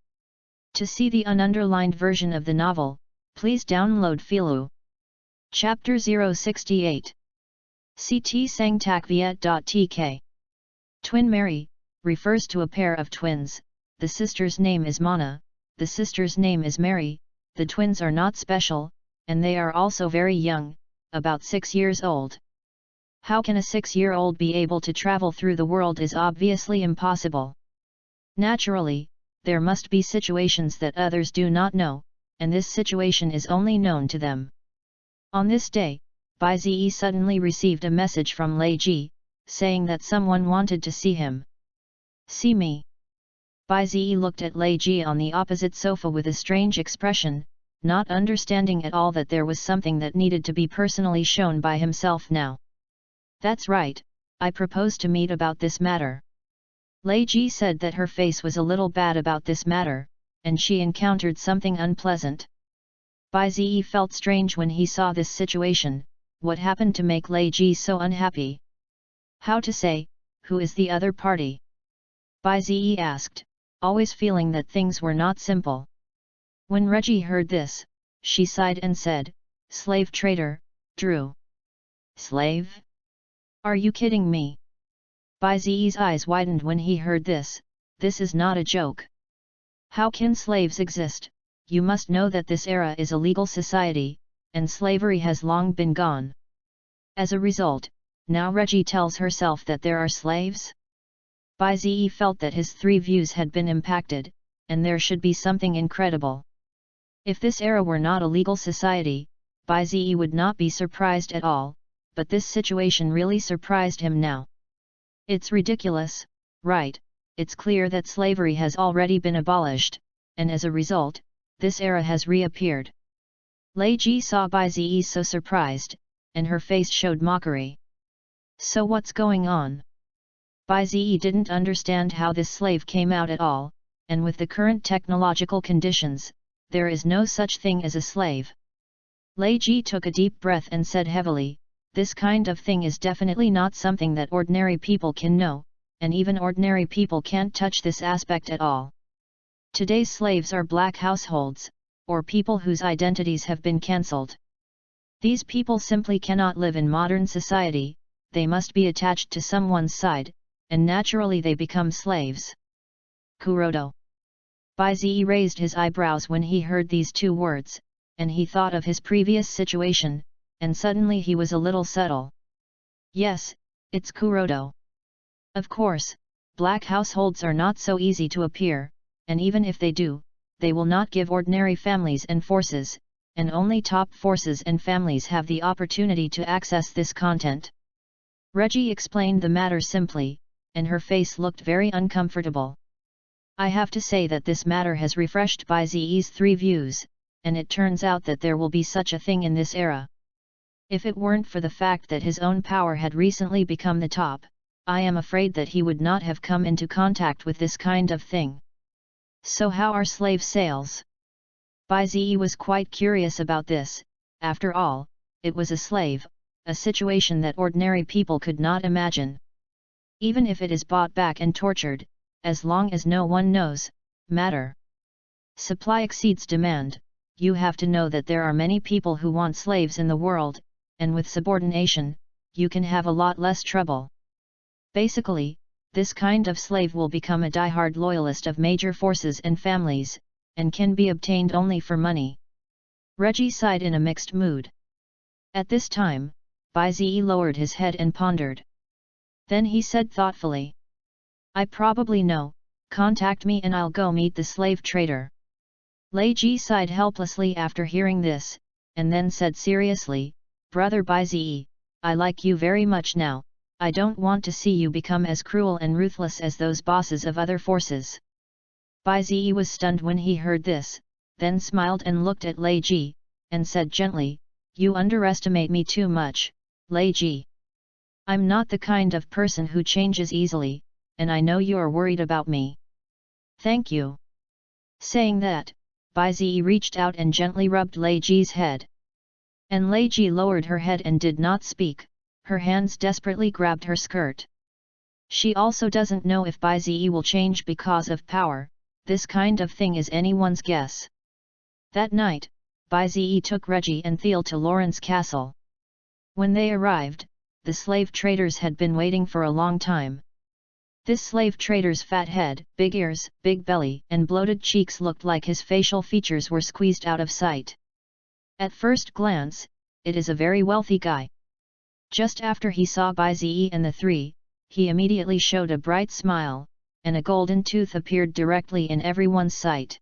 To see the ununderlined version of the novel, please download Philu. Chapter 068. Ct sangtakviet.tk. Twin Mary refers to a pair of twins. The sister's name is Mana, the sister's name is Mary. The twins are not special, and they are also very young, about 6 years old. How can a 6-year-old be able to travel through the world is obviously impossible. Naturally, there must be situations that others do not know, and this situation is only known to them. On this day, Bai Zi suddenly received a message from Lei Ji, saying that someone wanted to see him. "See me." Bai Zi looked at Lei Ji on the opposite sofa with a strange expression, not understanding at all that there was something that needed to be personally shown by himself now. "That's right, I propose to meet about this matter." Lei Ji said that her face was a little bad about this matter, and she encountered something unpleasant. Bai Zi felt strange when he saw this situation. What happened to make Lei Ji so unhappy? How to say, who is the other party? Bai Zi asked, always feeling that things were not simple. When Reggie heard this, she sighed and said, "Slave trader, Drew." "Slave? Are you kidding me?" Bai Zi's eyes widened when he heard this. This is not a joke. How can slaves exist? You must know that this era is a legal society, and slavery has long been gone. As a result, now Reggie tells herself that there are slaves? Bai Zi felt that his 3 views had been impacted, and there should be something incredible. If this era were not a legal society, Bai Zi would not be surprised at all, but this situation really surprised him now. It's ridiculous, right? It's clear that slavery has already been abolished, and as a result, this era has reappeared. Lei Ji saw Bai Zi so surprised, and her face showed mockery. So what's going on? Bai Zi didn't understand how this slave came out at all, and with the current technological conditions, there is no such thing as a slave. Lei Ji took a deep breath and said heavily, "This kind of thing is definitely not something that ordinary people can know, and even ordinary people can't touch this aspect at all. Today's slaves are black households, or people whose identities have been cancelled. These people simply cannot live in modern society, they must be attached to someone's side, and naturally they become slaves. Kurodo. Baizi raised his eyebrows when he heard these two words, and he thought of his previous situation, and suddenly he was a little subtle. Yes, it's Kurodo. Of course, black households are not so easy to appear, and even if they do, they will not give ordinary families and forces, and only top forces and families have the opportunity to access this content. Reggie explained the matter simply, and her face looked very uncomfortable. I have to say that this matter has refreshed Baizi's three views, and it turns out that there will be such a thing in this era. If it weren't for the fact that his own power had recently become the top, I am afraid that he would not have come into contact with this kind of thing. So how are slave sales? Baizi was quite curious about this. After all, it was a slave, a situation that ordinary people could not imagine. Even if it is bought back and tortured, as long as no one knows, matter. Supply exceeds demand. You have to know that there are many people who want slaves in the world, and with subordination, you can have a lot less trouble. Basically, this kind of slave will become a die-hard loyalist of major forces and families, and can be obtained only for money. Reggie sighed in a mixed mood. At this time, Baizi lowered his head and pondered. Then he said thoughtfully, I probably know, contact me and I'll go meet the slave trader. Lei Ji sighed helplessly after hearing this, and then said seriously, Brother Baizi, I like you very much now, I don't want to see you become as cruel and ruthless as those bosses of other forces. Baizi was stunned when he heard this, then smiled and looked at Lei Ji, and said gently, You underestimate me too much, Lei Ji. I'm not the kind of person who changes easily, and I know you're worried about me. Thank you. Saying that, Baizi reached out and gently rubbed Lei Ji's head. And Lei Ji lowered her head and did not speak, her hands desperately grabbed her skirt. She also doesn't know if Baizi will change because of power, this kind of thing is anyone's guess. That night, Baizi took Reggie and Thiel to Lauren's castle. When they arrived, the slave traders had been waiting for a long time. This slave trader's fat head, big ears, big belly and bloated cheeks looked like his facial features were squeezed out of sight. At first glance, it is a very wealthy guy. Just after he saw Baizi and the three, he immediately showed a bright smile, and a golden tooth appeared directly in everyone's sight.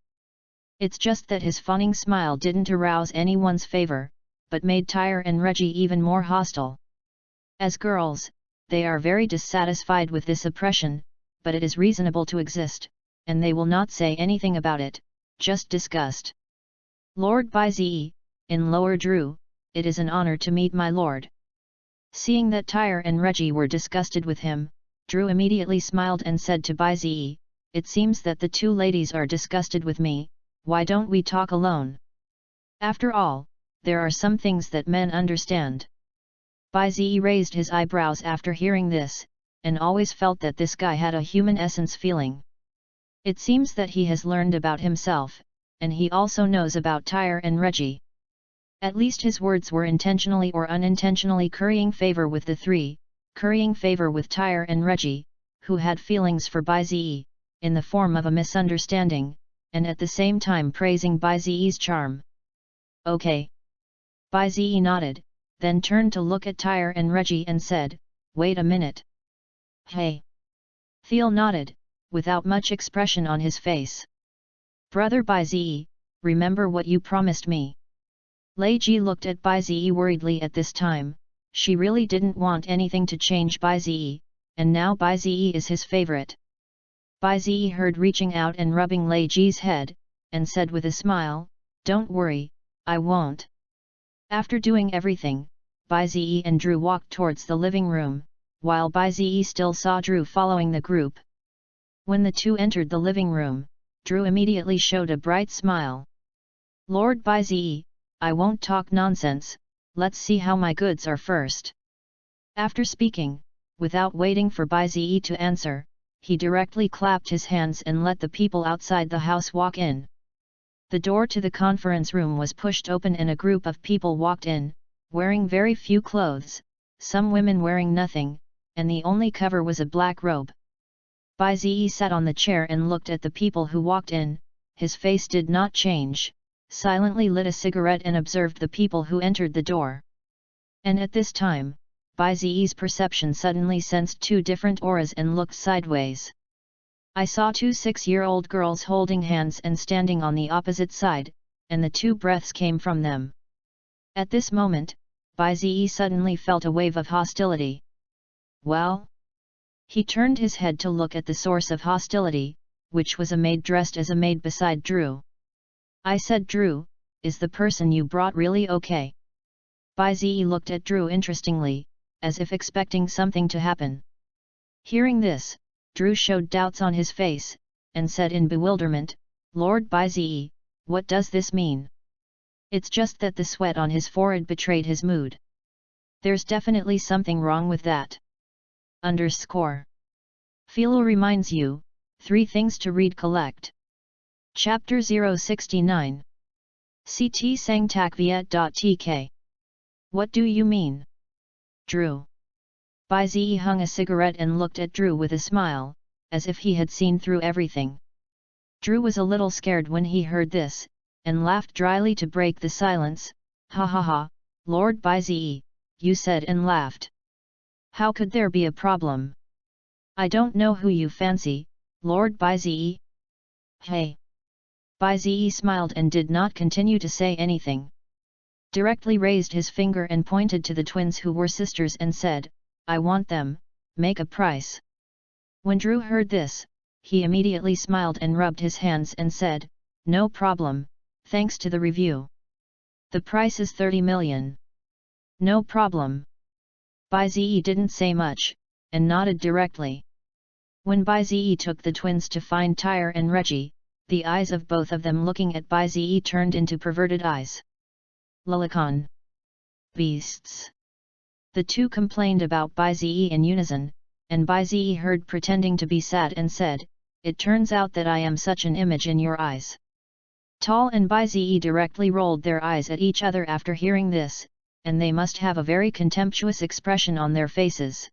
It's just that his fawning smile didn't arouse anyone's favor, but made Tyre and Reggie even more hostile. As girls, they are very dissatisfied with this oppression, but it is reasonable to exist, and they will not say anything about it, just disgust. Lord Baizi, in Lower Drew, it is an honor to meet my lord. Seeing that Tyre and Reggie were disgusted with him, Drew immediately smiled and said to Baizi, It seems that the two ladies are disgusted with me, why don't we talk alone? After all, there are some things that men understand. Baizi raised his eyebrows after hearing this, and always felt that this guy had a human essence feeling. It seems that he has learned about himself, and he also knows about Tyre and Reggie. At least his words were intentionally or unintentionally currying favor with the three, currying favor with Tyre and Reggie, who had feelings for Baizi, in the form of a misunderstanding, and at the same time praising Baizi's charm. Okay. Baizi nodded, then turned to look at Tyre and Reggie and said, Wait a minute. Hey. Thiel nodded, without much expression on his face. Brother Baizi, remember what you promised me. Lei Ji looked at Baizi worriedly at this time, she really didn't want anything to change Baizi, and now Baizi is his favorite. Baizi heard reaching out and rubbing Lei Ji's head, and said with a smile, Don't worry, I won't. After doing everything, Baizi and Drew walked towards the living room, while Baizi still saw Drew following the group. When the two entered the living room, Drew immediately showed a bright smile. Lord Baizi, I won't talk nonsense, let's see how my goods are first. After speaking, without waiting for Baizi to answer, he directly clapped his hands and let the people outside the house walk in. The door to the conference room was pushed open and a group of people walked in, wearing very few clothes, some women wearing nothing, and the only cover was a black robe. Bai Ziyi sat on the chair and looked at the people who walked in. His face did not change, silently lit a cigarette and observed the people who entered the door. And at this time, Bai Ziyi's perception suddenly sensed two different auras and looked sideways. I saw two 6-year-old girls holding hands and standing on the opposite side, and the two breaths came from them. At this moment, Bai Ziyi suddenly felt a wave of hostility. Well? He turned his head to look at the source of hostility, which was a maid dressed as a maid beside Drew. I said, Drew, is the person you brought really okay? Bai Ziyi looked at Drew interestingly, as if expecting something to happen. Hearing this, Drew showed doubts on his face, and said in bewilderment, Lord Bai Ziyi, what does this mean? It's just that the sweat on his forehead betrayed his mood. There's definitely something wrong with that. Philo reminds you, 3 things to read collect. Chapter 069. CT Sangtak.tk. What do you mean? Drew. Bai Ziyi hung a cigarette and looked at Drew with a smile, as if he had seen through everything. Drew was a little scared when he heard this, and laughed dryly to break the silence. Ha ha ha, Lord Bai Ziyi, you said and laughed. How could there be a problem? I don't know who you fancy, Lord Bai Ziyi. Hey! Bai Ziyi smiled and did not continue to say anything. Directly raised his finger and pointed to the twins who were sisters and said, I want them, make a price. When Drew heard this, he immediately smiled and rubbed his hands and said, no problem, thanks to the review. The price is 30 million. No problem. Bai Ziyi didn't say much, and nodded directly. When Bai Ziyi took the twins to find Tyre and Reggie, the eyes of both of them looking at Bai Ziyi turned into perverted eyes. Lullicon. Beasts. The two complained about Bai Ziyi in unison, and Bai Ziyi heard pretending to be sad and said, it turns out that I am such an image in your eyes. Tal and Bai Ziyi directly rolled their eyes at each other after hearing this, and they must have a very contemptuous expression on their faces.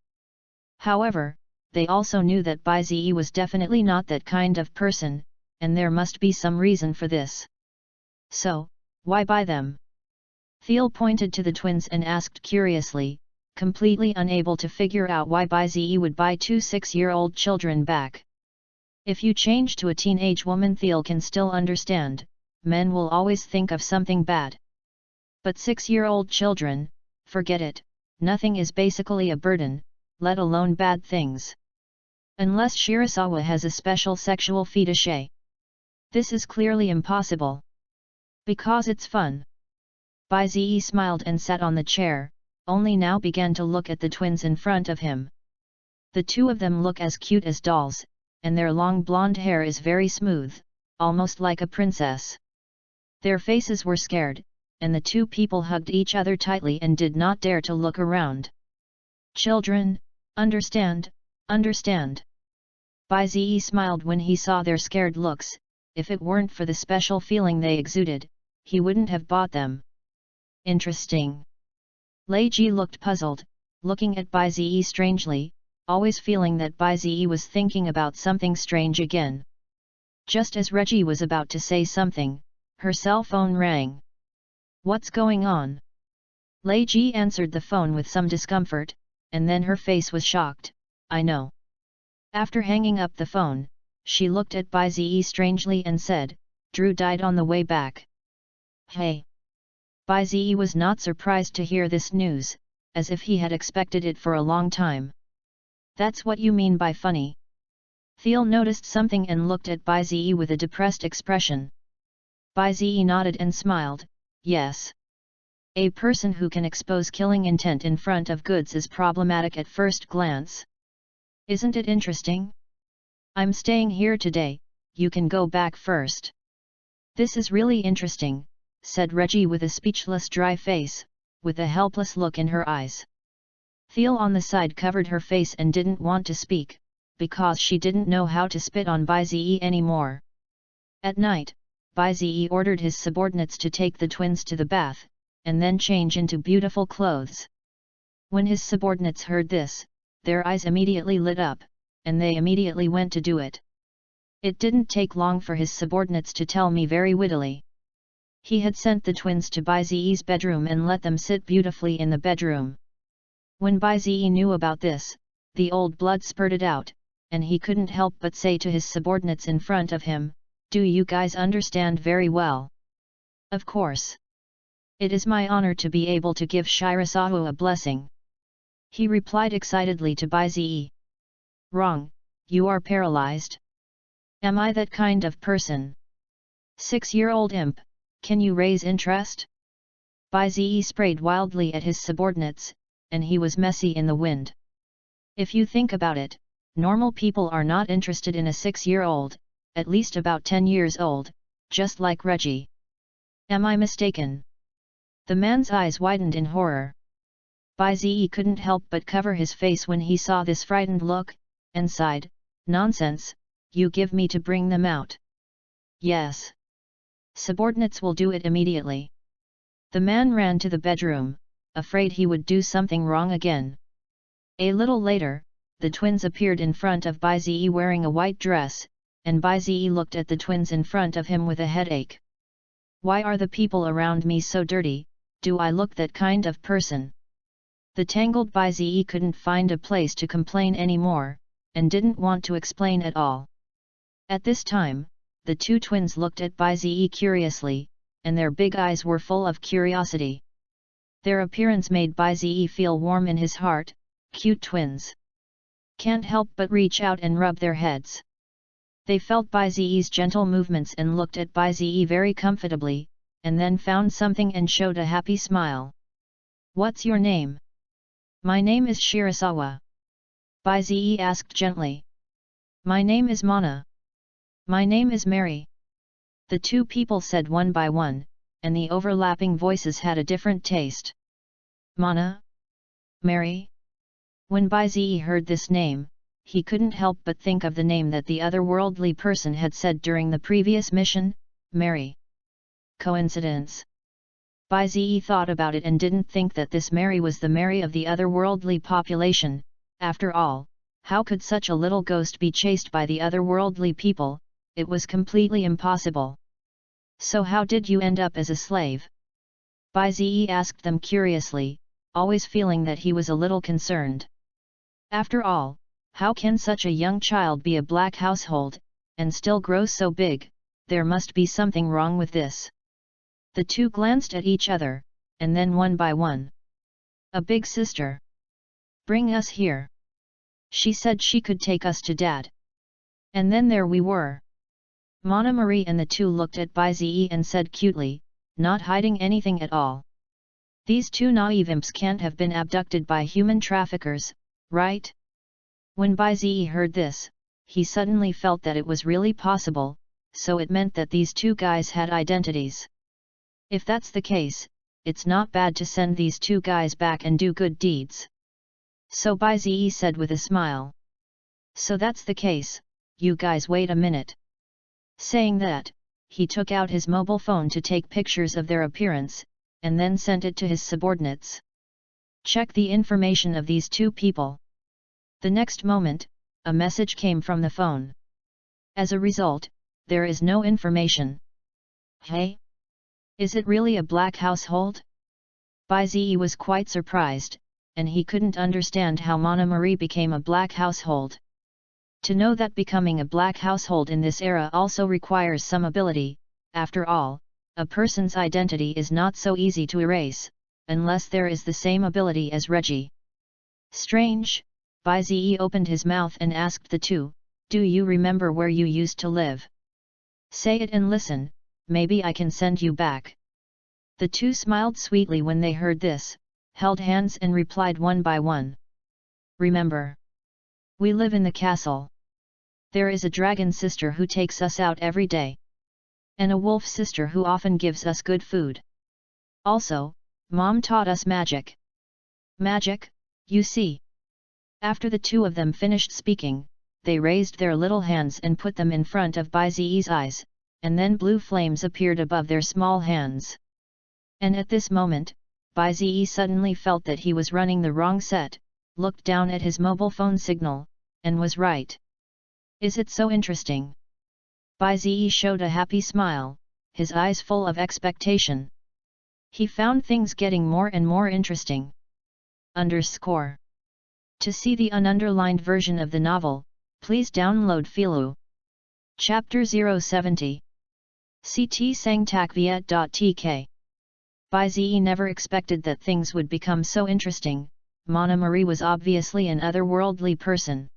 However, they also knew that Bai Ziyi was definitely not that kind of person, and there must be some reason for this. So, why buy them? Thiel pointed to the twins and asked curiously, completely unable to figure out why Bai Ziyi would buy 2 6-year-old children back. If you change to a teenage woman, Thiel can still understand, men will always think of something bad. But 6-year-old children, forget it, nothing is basically a burden, let alone bad things. Unless Shirasawa has a special sexual fetish. This is clearly impossible. Because it's fun. Bai Ziyi smiled and sat on the chair, only now began to look at the twins in front of him. The two of them look as cute as dolls, and their long blonde hair is very smooth, almost like a princess. Their faces were scared, and the two people hugged each other tightly and did not dare to look around. Children, understand, understand. Bai Ziyi smiled when he saw their scared looks. If it weren't for the special feeling they exuded, he wouldn't have bought them. Interesting. Lei Ji looked puzzled, looking at Bai Ziyi strangely, always feeling that Bai Ziyi was thinking about something strange again. Just as Reggie was about to say something, her cell phone rang. What's going on? Lei Ji answered the phone with some discomfort, and then her face was shocked. I know. After hanging up the phone, she looked at Bai Ziyi strangely and said, Drew died on the way back. Hey! Bai Ziyi was not surprised to hear this news, as if he had expected it for a long time. That's what you mean by funny. Thiel noticed something and looked at Bai Ziyi with a depressed expression. Bai Ziyi nodded and smiled, yes. A person who can expose killing intent in front of goods is problematic at first glance. Isn't it interesting? I'm staying here today, you can go back first. This is really interesting, said Reggie with a speechless dry face, with a helpless look in her eyes. Thiel on the side covered her face and didn't want to speak, because she didn't know how to spit on Bai Ziyi anymore. At night, Bai Ziyi ordered his subordinates to take the twins to the bath, and then change into beautiful clothes. When his subordinates heard this, their eyes immediately lit up, and they immediately went to do it. It didn't take long for his subordinates to tell me very wittily. He had sent the twins to Baizi's bedroom and let them sit beautifully in the bedroom. When Baizi knew about this, the old blood spurted out, and he couldn't help but say to his subordinates in front of him, "Do you guys understand very well?" "Of course. It is my honor to be able to give Shirasawa a blessing," he replied excitedly to Baizi. "Wrong, you are paralyzed. Am I that kind of person? 6-year-old imp, can you raise interest?" Baizi sprayed wildly at his subordinates, and he was messy in the wind. If you think about it, normal people are not interested in a 6-year-old, at least about 10 years old, just like Reggie. Am I mistaken? The man's eyes widened in horror. Baizi couldn't help but cover his face when he saw this frightened look, and sighed, "Nonsense, you give me to bring them out." "Yes. Subordinates will do it immediately." The man ran to the bedroom, afraid he would do something wrong again. A little later, the twins appeared in front of Baizi wearing a white dress, and Baizi looked at the twins in front of him with a headache. "Why are the people around me so dirty? Do I look that kind of person?" The tangled Baizi couldn't find a place to complain anymore, and didn't want to explain at all. At this time, the two twins looked at Baizi curiously, and their big eyes were full of curiosity. Their appearance made Baizi feel warm in his heart. Cute twins. Can't help but reach out and rub their heads. They felt Baizi's gentle movements and looked at Baizi very comfortably, and then found something and showed a happy smile. "What's your name?" "My name is Shirasawa." Baizi asked gently. "My name is Mana." "My name is Mary." The two people said one by one, and the overlapping voices had a different taste. Mana? Mary? When Baizi heard this name, he couldn't help but think of the name that the otherworldly person had said during the previous mission, Mary. Coincidence? Baizi thought about it and didn't think that this Mary was the Mary of the otherworldly population. After all, how could such a little ghost be chased by the otherworldly people? It was completely impossible. "So how did you end up as a slave?" Baizi asked them curiously, always feeling that he was a little concerned. After all, how can such a young child be a black household, and still grow so big? There must be something wrong with this. The two glanced at each other, and then one by one. "A big sister. Bring us here. She said she could take us to Dad." And then there we were. Mana Marie and the two looked at Baizi and said cutely, not hiding anything at all. "These two naive imps can't have been abducted by human traffickers, right?" When Baizi heard this, he suddenly felt that it was really possible, so it meant that these two guys had identities. If that's the case, it's not bad to send these two guys back and do good deeds. So Baizi said with a smile. "So that's the case, you guys wait a minute." Saying that, he took out his mobile phone to take pictures of their appearance, and then sent it to his subordinates. "Check the information of these two people." The next moment, a message came from the phone. "As a result, there is no information." "Hey? Is it really a black household?" Baizi was quite surprised, and he couldn't understand how Mana Marie became a black household. To know that becoming a black household in this era also requires some ability. After all, a person's identity is not so easy to erase, unless there is the same ability as Reggie. Strange. Baizi opened his mouth and asked the two, "Do you remember where you used to live? Say it and listen, maybe I can send you back." The two smiled sweetly when they heard this, held hands and replied one by one. "Remember. We live in the castle. There is a dragon sister who takes us out every day. And a wolf sister who often gives us good food. Also, Mom taught us magic." "Magic, you see?" After the two of them finished speaking, they raised their little hands and put them in front of Baizi's eyes, and then blue flames appeared above their small hands. And at this moment, Baizi suddenly felt that he was running the wrong set, looked down at his mobile phone signal, and was right. Is it so interesting? Bai Ziyi showed a happy smile, his eyes full of expectation. He found things getting more and more interesting. _ To see the ununderlined version of the novel, please download Philu. Chapter 070. CT Sangtak.Viet.Tk. Bai Ziyi never expected that things would become so interesting. Mana Marie was obviously an otherworldly person.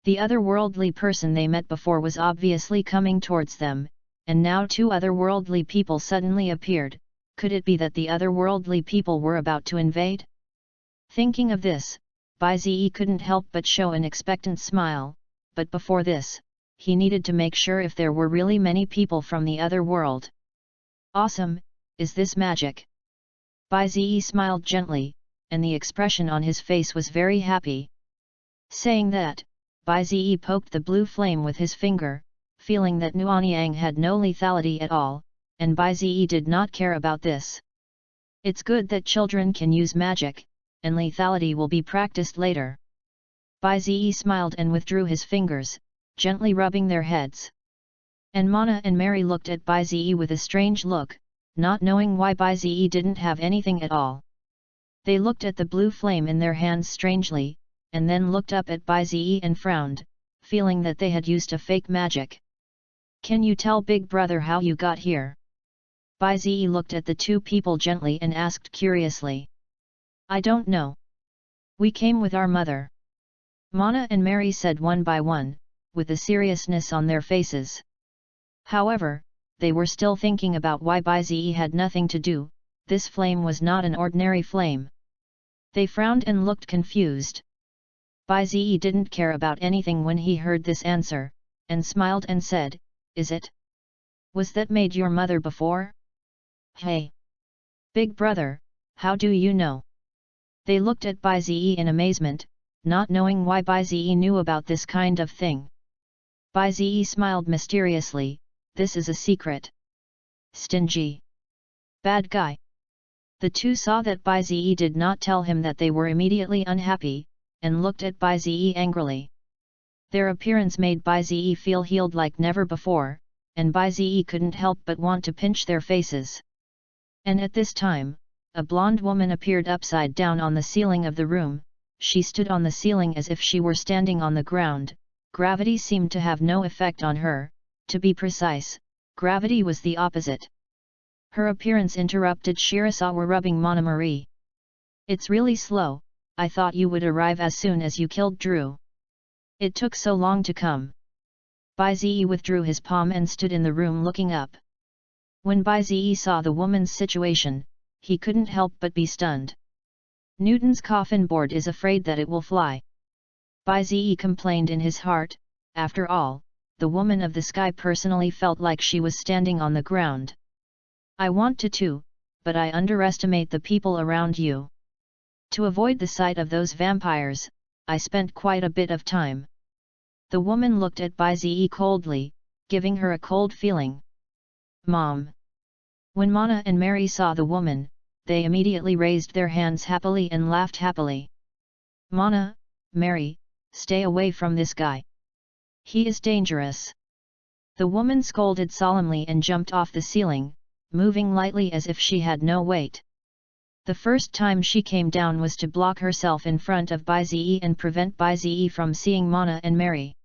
The otherworldly person they met before was obviously coming towards them, and now two otherworldly people suddenly appeared. Could it be that the otherworldly people were about to invade? Thinking of this, Bai Ziyi couldn't help but show an expectant smile, but before this, he needed to make sure if there were really many people from the other world. Awesome, is this magic? Bai Ziyi smiled gently, and the expression on his face was very happy. Saying that, Bai Ziyi poked the blue flame with his finger, feeling that Nuanyang had no lethality at all, and Bai Ziyi did not care about this. It's good that children can use magic, and lethality will be practiced later. Bai Ziyi smiled and withdrew his fingers, gently rubbing their heads. And Mana and Mary looked at Bai Ziyi with a strange look, not knowing why Bai Ziyi didn't have anything at all. They looked at the blue flame in their hands strangely, and then looked up at Bai Ziyi and frowned, feeling that they had used a fake magic. Can you tell Big Brother how you got here? Bai Ziyi looked at the two people gently and asked curiously. I don't know. We came with our mother. Mana and Mary said one by one, with the seriousness on their faces. However, they were still thinking about why Bai Ziyi had nothing to do. This flame was not an ordinary flame. They frowned and looked confused. Bai Ziyi didn't care about anything when he heard this answer, and smiled and said, Is it? Was that made your mother before? Hey! Big Brother, how do you know? They looked at Bai Ziyi in amazement, not knowing why Bai Ziyi knew about this kind of thing. Bai Ziyi smiled mysteriously, this is a secret. Stingy. Bad guy. The two saw that Bai Ziyi did not tell him that they were immediately unhappy, and looked at Bai Ziyi angrily. Their appearance made Bai Ziyi feel healed like never before, and Bai Ziyi couldn't help but want to pinch their faces. And at this time, a blonde woman appeared upside down on the ceiling of the room. She stood on the ceiling as if she were standing on the ground. Gravity seemed to have no effect on her. To be precise, gravity was the opposite. Her appearance interrupted Shirasawa rubbing Mana Marie. It's really slow. I thought you would arrive as soon as you killed Drew. It took so long to come. Bai Ziyi withdrew his palm and stood in the room looking up. When Bai Ziyi saw the woman's situation, he couldn't help but be stunned. Newton's coffin board is afraid that it will fly. Bai Ziyi complained in his heart. After all, the woman of the sky personally felt like she was standing on the ground. I want to too, but I underestimate the people around you. To avoid the sight of those vampires, I spent quite a bit of time. The woman looked at Bai Ziyi coldly, giving her a cold feeling. Mom. When Mana and Mary saw the woman, they immediately raised their hands happily and laughed happily. Mana, Mary, stay away from this guy. He is dangerous. The woman scolded solemnly and jumped off the ceiling, moving lightly as if she had no weight. The first time she came down was to block herself in front of Bai Ziyi and prevent Bai Ziyi from seeing Mana and Mary.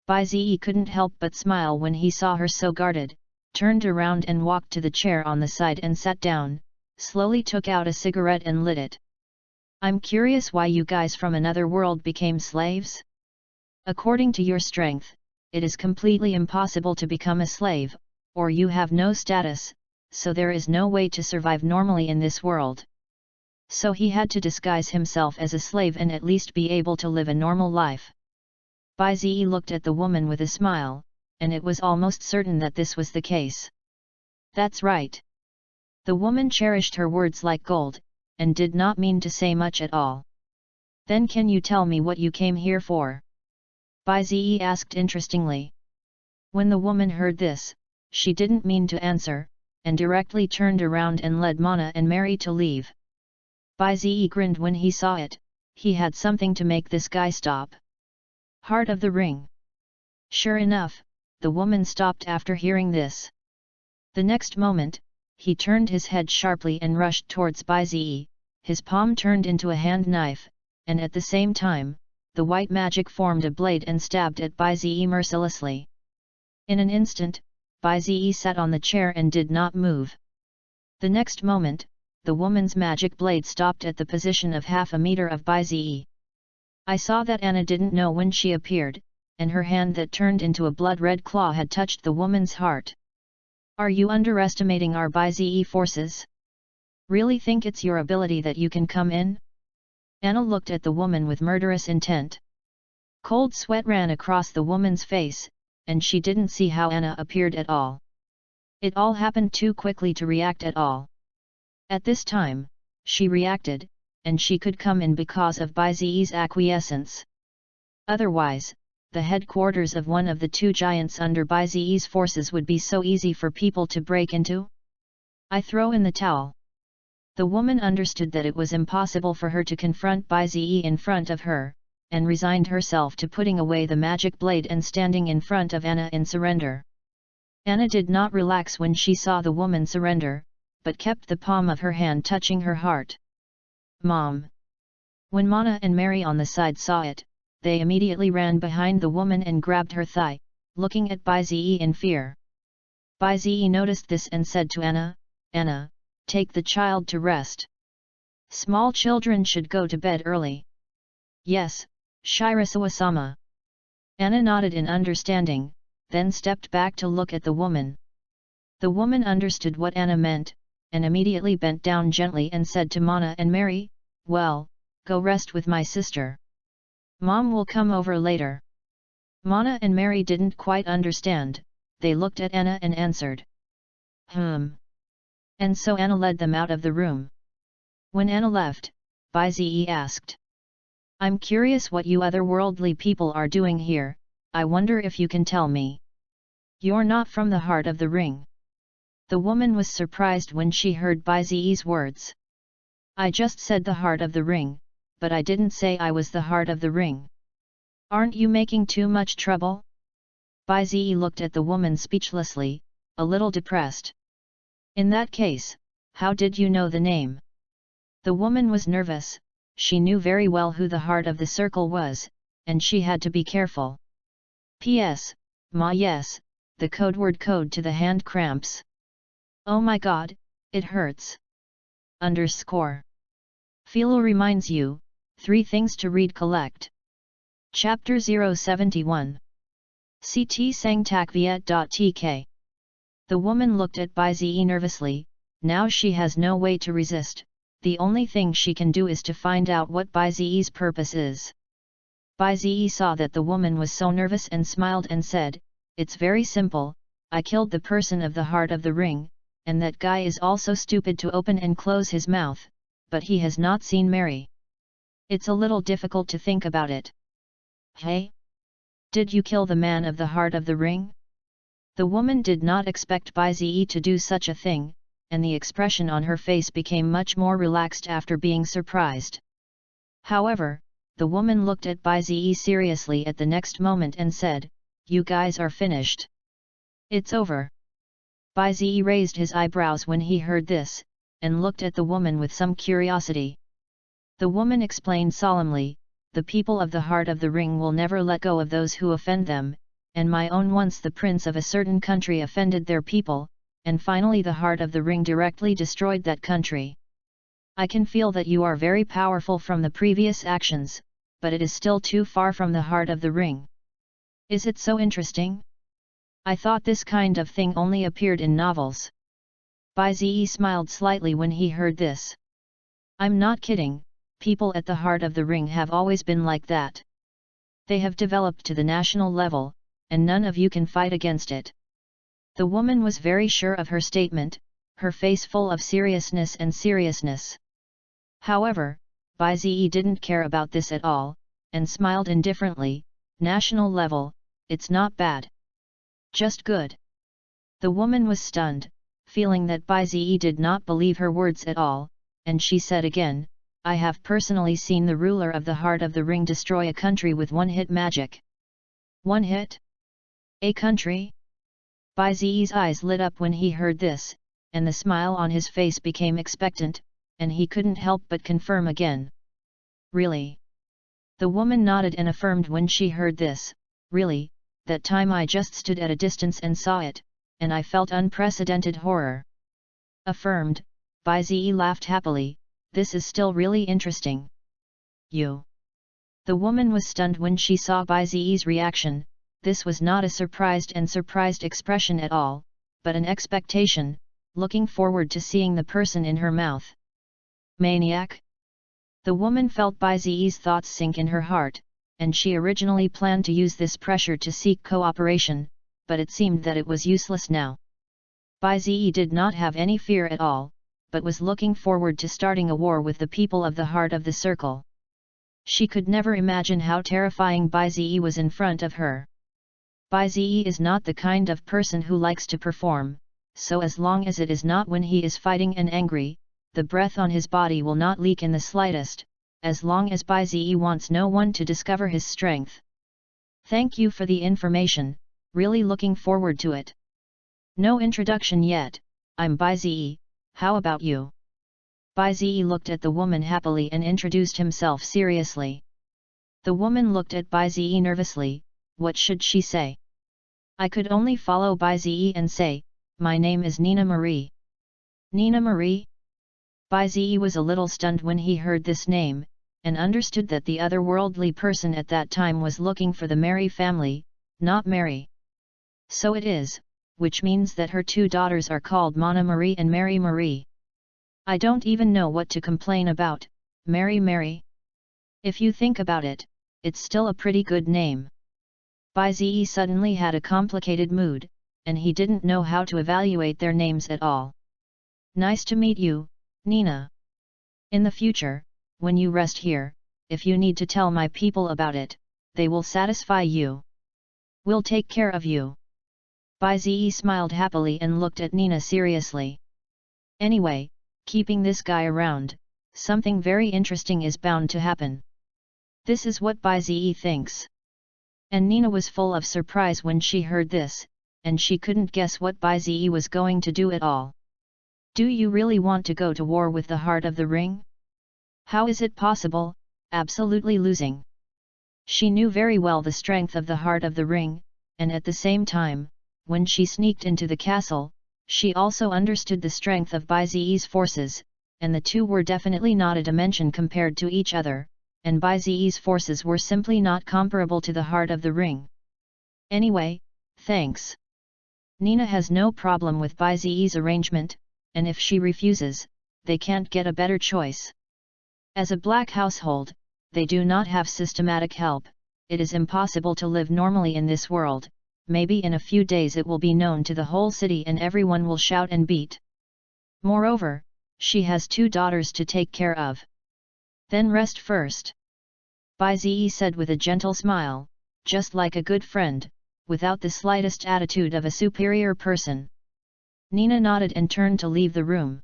Bai Ziyi couldn't help but smile when he saw her so guarded, turned around and walked to the chair on the side and sat down, slowly took out a cigarette and lit it. I'm curious why you guys from another world became slaves? According to your strength, it is completely impossible to become a slave, or you have no status, so there is no way to survive normally in this world. So he had to disguise himself as a slave and at least be able to live a normal life. Bai Ziyi looked at the woman with a smile, and it was almost certain that this was the case. That's right. The woman cherished her words like gold, and did not mean to say much at all. Then can you tell me what you came here for? Bai Ziyi asked interestingly. When the woman heard this, she didn't mean to answer, and directly turned around and led Mana and Mary to leave. Bai Ziyi grinned when he saw it. He had something to make this guy stop. Heart of the Ring. Sure enough, the woman stopped after hearing this. The next moment, he turned his head sharply and rushed towards Bai Zi. His palm turned into a hand knife, and at the same time, the white magic formed a blade and stabbed at Bai Zi mercilessly. In an instant, Bai Zi sat on the chair and did not move. The next moment, the woman's magic blade stopped at the position of half a meter of Bai Zi. I saw that Anna didn't know when she appeared, and her hand that turned into a blood-red claw had touched the woman's heart. Are you underestimating our Bai Zi forces? Really think it's your ability that you can come in? Anna looked at the woman with murderous intent. Cold sweat ran across the woman's face, and she didn't see how Anna appeared at all. It all happened too quickly to react at all. At this time, she reacted, and she could come in because of Bai Zi's acquiescence. Otherwise, the headquarters of one of the two giants under Bai Zi's forces would be so easy for people to break into. I throw in the towel. The woman understood that it was impossible for her to confront Bai Zi in front of her, and resigned herself to putting away the magic blade and standing in front of Anna in surrender. Anna did not relax when she saw the woman surrender, but kept the palm of her hand touching her heart. Mom! When Mana and Mary on the side saw it, they immediately ran behind the woman and grabbed her thigh, looking at Bai Zi in fear. Bai Zi noticed this and said to Anna, "Anna, take the child to rest. Small children should go to bed early." "Yes, Shirasawa-sama." Anna nodded in understanding, then stepped back to look at the woman. The woman understood what Anna meant, and immediately bent down gently and said to Mana and Mary, "Well, go rest with my sister. Mom will come over later." Mana and Mary didn't quite understand, they looked at Anna and answered, And so Anna led them out of the room. When Anna left, Bai Zi asked, "I'm curious what you otherworldly people are doing here, I wonder if you can tell me. You're not from the Heart of the Ring." The woman was surprised when she heard Bai Zi's words. "I just said the Heart of the Ring, but I didn't say I was the Heart of the Ring. Aren't you making too much trouble?" Bai Zi looked at the woman speechlessly, a little depressed. "In that case, how did you know the name?" The woman was nervous, she knew very well who the Heart of the Circle was, and she had to be careful. "P.S. Ma, yes, the code code to the hand cramps. Oh my god, it hurts. Philo reminds you, 3 things to read collect. Chapter 071. CT Sangtakviet.tk. The woman looked at Bai Zi nervously, now she has no way to resist, the only thing she can do is to find out what Bai Zi's purpose is. Bai Zi saw that the woman was so nervous and smiled and said, "It's very simple, I killed the person of the Heart of the Ring, and that guy is also stupid to open and close his mouth, but he has not seen Mary. It's a little difficult to think about it." "Hey? Did you kill the man of the Heart of the Ring?" The woman did not expect Bai Zi to do such a thing, and the expression on her face became much more relaxed after being surprised. However, the woman looked at Bai Zi seriously at the next moment and said, "You guys are finished. It's over." Bai Zi raised his eyebrows when he heard this, and looked at the woman with some curiosity. The woman explained solemnly, "The people of the Heart of the Ring will never let go of those who offend them, and my own once the prince of a certain country offended their people, and finally the Heart of the Ring directly destroyed that country. I can feel that you are very powerful from the previous actions, but it is still too far from the Heart of the Ring. Is it so interesting? I thought this kind of thing only appeared in novels." Bai Zi smiled slightly when he heard this. "I'm not kidding, people at the Heart of the Ring have always been like that. They have developed to the national level, and none of you can fight against it." The woman was very sure of her statement, her face full of seriousness. However, Bai Zi didn't care about this at all, and smiled indifferently, "National level, it's not bad. Just good." The woman was stunned, feeling that Bai Zi did not believe her words at all, and she said again, "I have personally seen the ruler of the Heart of the Ring destroy a country with one-hit magic. One hit? A country? Bai Ziyi's eyes lit up when he heard this, and the smile on his face became expectant, and he couldn't help but confirm again. Really? The woman nodded and affirmed when she heard this. Really, that time I just stood at a distance and saw it, and I felt unprecedented horror. Affirmed, Bai Ziyi laughed happily. This is still really interesting. You. The woman was stunned when she saw Bai Ziyi's reaction. This was not a surprised expression at all, but an expectation, looking forward to seeing the person in her mouth. Maniac? The woman felt Bai Ziyi's thoughts sink in her heart, and she originally planned to use this pressure to seek cooperation, but it seemed that it was useless now. Bai Ziyi did not have any fear at all, but was looking forward to starting a war with the people of the heart of the circle. She could never imagine how terrifying Bai Ziyi was in front of her. Bai Ziyi is not the kind of person who likes to perform, so as long as it is not when he is fighting and angry, the breath on his body will not leak in the slightest, as long as Bai Ziyi wants no one to discover his strength. Thank you for the information, really looking forward to it. No introduction yet, I'm Bai Ziyi, how about you? Bai Ziyi looked at the woman happily and introduced himself seriously. The woman looked at Bai Ziyi nervously. What should she say? I could only follow Bai Ziyi and say, my name is Nina Marie. Nina Marie? Bai Ziyi was a little stunned when he heard this name, and understood that the otherworldly person at that time was looking for the Mary family, not Mary. So it is, which means that her two daughters are called Mana Marie and Mary Marie. I don't even know what to complain about, Mary. If you think about it, it's still a pretty good name. Bai Ziyi suddenly had a complicated mood, and he didn't know how to evaluate their names at all. Nice to meet you, Nina. In the future, when you rest here, if you need to tell my people about it, they will satisfy you. We'll take care of you. Bai Ziyi smiled happily and looked at Nina seriously. Anyway, keeping this guy around, something very interesting is bound to happen. This is what Bai Ziyi thinks. And Nina was full of surprise when she heard this, and she couldn't guess what Bai Ziyi was going to do at all. Do you really want to go to war with the Heart of the Ring? How is it possible, absolutely losing? She knew very well the strength of the Heart of the Ring, and at the same time, when she sneaked into the castle, she also understood the strength of Bai Ziyi's forces, and the two were definitely not a dimension compared to each other, and Bai Ziyi's forces were simply not comparable to the Heart of the Ring. Anyway, thanks. Nina has no problem with Bai Ziyi's arrangement, and if she refuses, they can't get a better choice. As a black household, they do not have systematic help. It is impossible to live normally in this world. Maybe in a few days it will be known to the whole city and everyone will shout and beat. Moreover, she has two daughters to take care of. Then rest first. Bai Ziyi said with a gentle smile, just like a good friend, without the slightest attitude of a superior person. Nina nodded and turned to leave the room.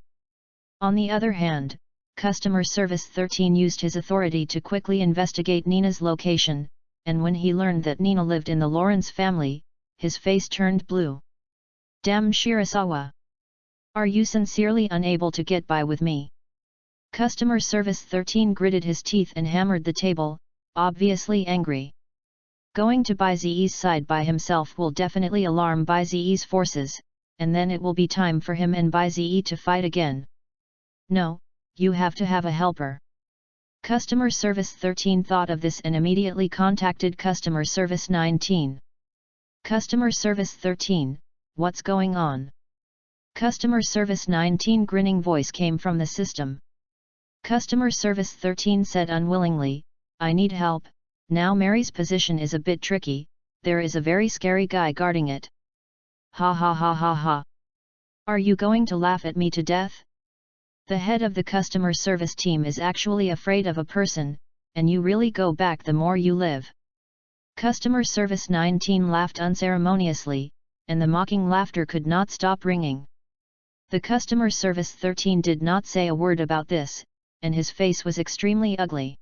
On the other hand, Customer Service 13 used his authority to quickly investigate Nina's location, and when he learned that Nina lived in the Lawrence family, his face turned blue. Damn Shirasawa! Are you sincerely unable to get by with me? Customer Service 13 gritted his teeth and hammered the table, obviously angry. Going to Bai Ziyi's side by himself will definitely alarm Bai Ziyi's forces, and then it will be time for him and Bai Ziyi to fight again. No, you have to have a helper. Customer Service 13 thought of this and immediately contacted Customer Service 19. Customer Service 13, what's going on? Customer Service 19 grinning voice came from the system. Customer Service 13 said unwillingly, I need help, now Mary's position is a bit tricky, there is a very scary guy guarding it. Ha ha ha ha ha. Are you going to laugh at me to death? The head of the customer service team is actually afraid of a person, and you really go back the more you live. Customer Service 19 laughed unceremoniously, and the mocking laughter could not stop ringing. The Customer Service 13 did not say a word about this, and his face was extremely ugly.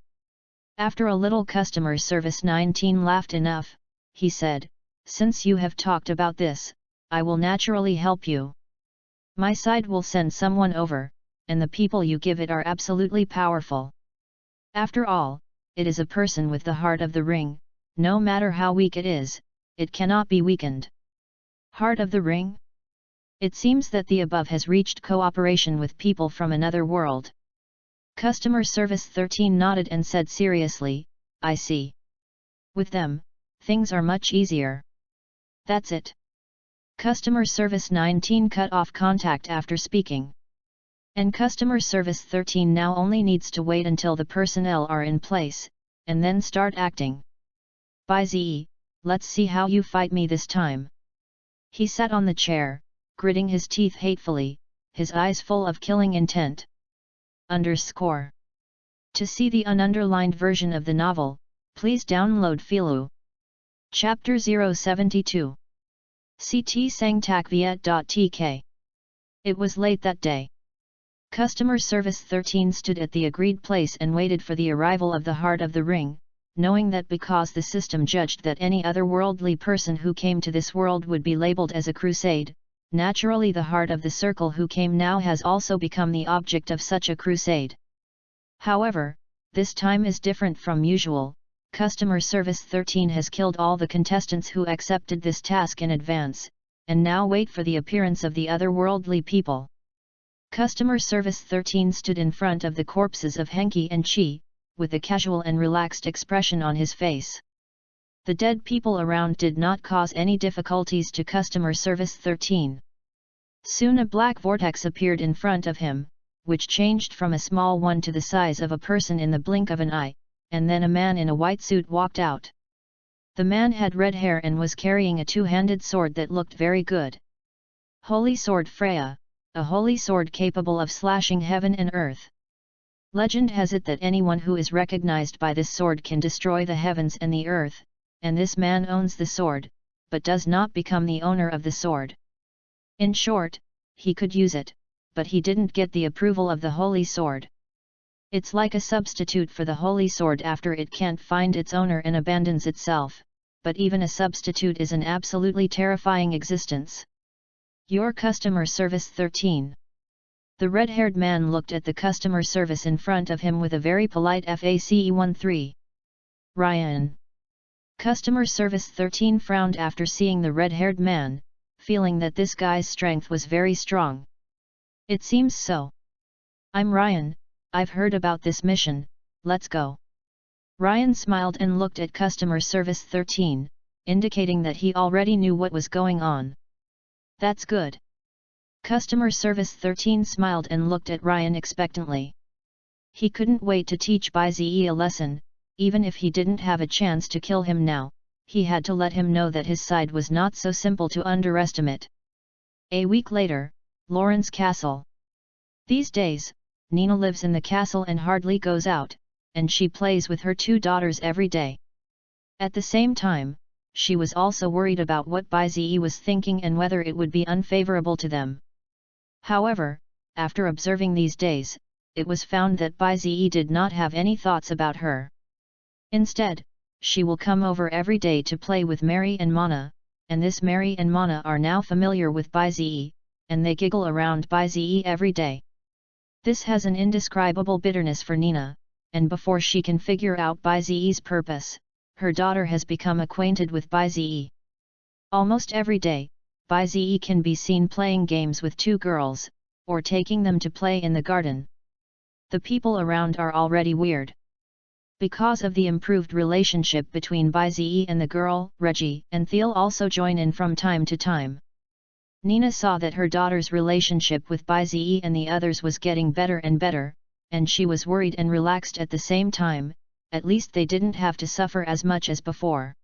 After a little Customer Service 19 laughed enough, he said, since you have talked about this, I will naturally help you. My side will send someone over, and the people you give it are absolutely powerful. After all, it is a person with the heart of the ring, no matter how weak it is, it cannot be weakened. Heart of the ring? It seems that the above has reached cooperation with people from another world. Customer Service 13 nodded and said seriously, I see. With them, things are much easier. That's it. Customer Service 19 cut off contact after speaking. And Customer Service 13 now only needs to wait until the personnel are in place, and then start acting. By ZE, let's see how you fight me this time. He sat on the chair, gritting his teeth hatefully, his eyes full of killing intent. _ To see the ununderlined version of the novel, please download Philu. Chapter 072. CT Sangtak.Viet.Tk. It was late that day. Customer Service 13 stood at the agreed place and waited for the arrival of the Heart of the Ring, knowing that because the system judged that any otherworldly person who came to this world would be labeled as a crusade, naturally the Heart of the Circle who came now has also become the object of such a crusade. However, this time is different from usual. Customer Service 13 has killed all the contestants who accepted this task in advance, and now wait for the appearance of the otherworldly people. Customer Service 13 stood in front of the corpses of Henki and Chi, with a casual and relaxed expression on his face. The dead people around did not cause any difficulties to Customer Service 13. Soon a black vortex appeared in front of him, which changed from a small one to the size of a person in the blink of an eye, and then a man in a white suit walked out. The man had red hair and was carrying a two-handed sword that looked very good. Holy Sword Freya, a holy sword capable of slashing heaven and earth. Legend has it that anyone who is recognized by this sword can destroy the heavens and the earth, and this man owns the sword, but does not become the owner of the sword. In short, he could use it, but he didn't get the approval of the holy sword. It's like a substitute for the holy sword after it can't find its owner and abandons itself, but even a substitute is an absolutely terrifying existence. Your Customer Service 13. The red-haired man looked at the customer service in front of him with a very polite FACE13. Ryan. Customer Service 13 frowned after seeing the red-haired man, feeling that this guy's strength was very strong. It seems so. I'm Ryan, I've heard about this mission, let's go. Ryan smiled and looked at Customer Service 13, indicating that he already knew what was going on. That's good. Customer Service 13 smiled and looked at Ryan expectantly. He couldn't wait to teach Bai-Ze a lesson, even if he didn't have a chance to kill him now, he had to let him know that his side was not so simple to underestimate. A week later, Lauren's castle. These days, Nina lives in the castle and hardly goes out, and she plays with her two daughters every day. At the same time, she was also worried about what Bai-Ze was thinking and whether it would be unfavorable to them. However, after observing these days, it was found that Bai-Ze did not have any thoughts about her. Instead, she will come over every day to play with Mary and Mana, and this Mary and Mana are now familiar with Bai-Ze, and they giggle around Bai-Ze every day. This has an indescribable bitterness for Nina, and before she can figure out Bai-Ze's purpose, her daughter has become acquainted with Bai-Ze. Almost every day, Bai-Ze can be seen playing games with two girls, or taking them to play in the garden. The people around are already weird. Because of the improved relationship between Bai-Ze and the girl, Reggie and Thiel also join in from time to time. Nina saw that her daughter's relationship with Bai-Ze and the others was getting better and better, and she was worried and relaxed at the same time, at least they didn't have to suffer as much as before.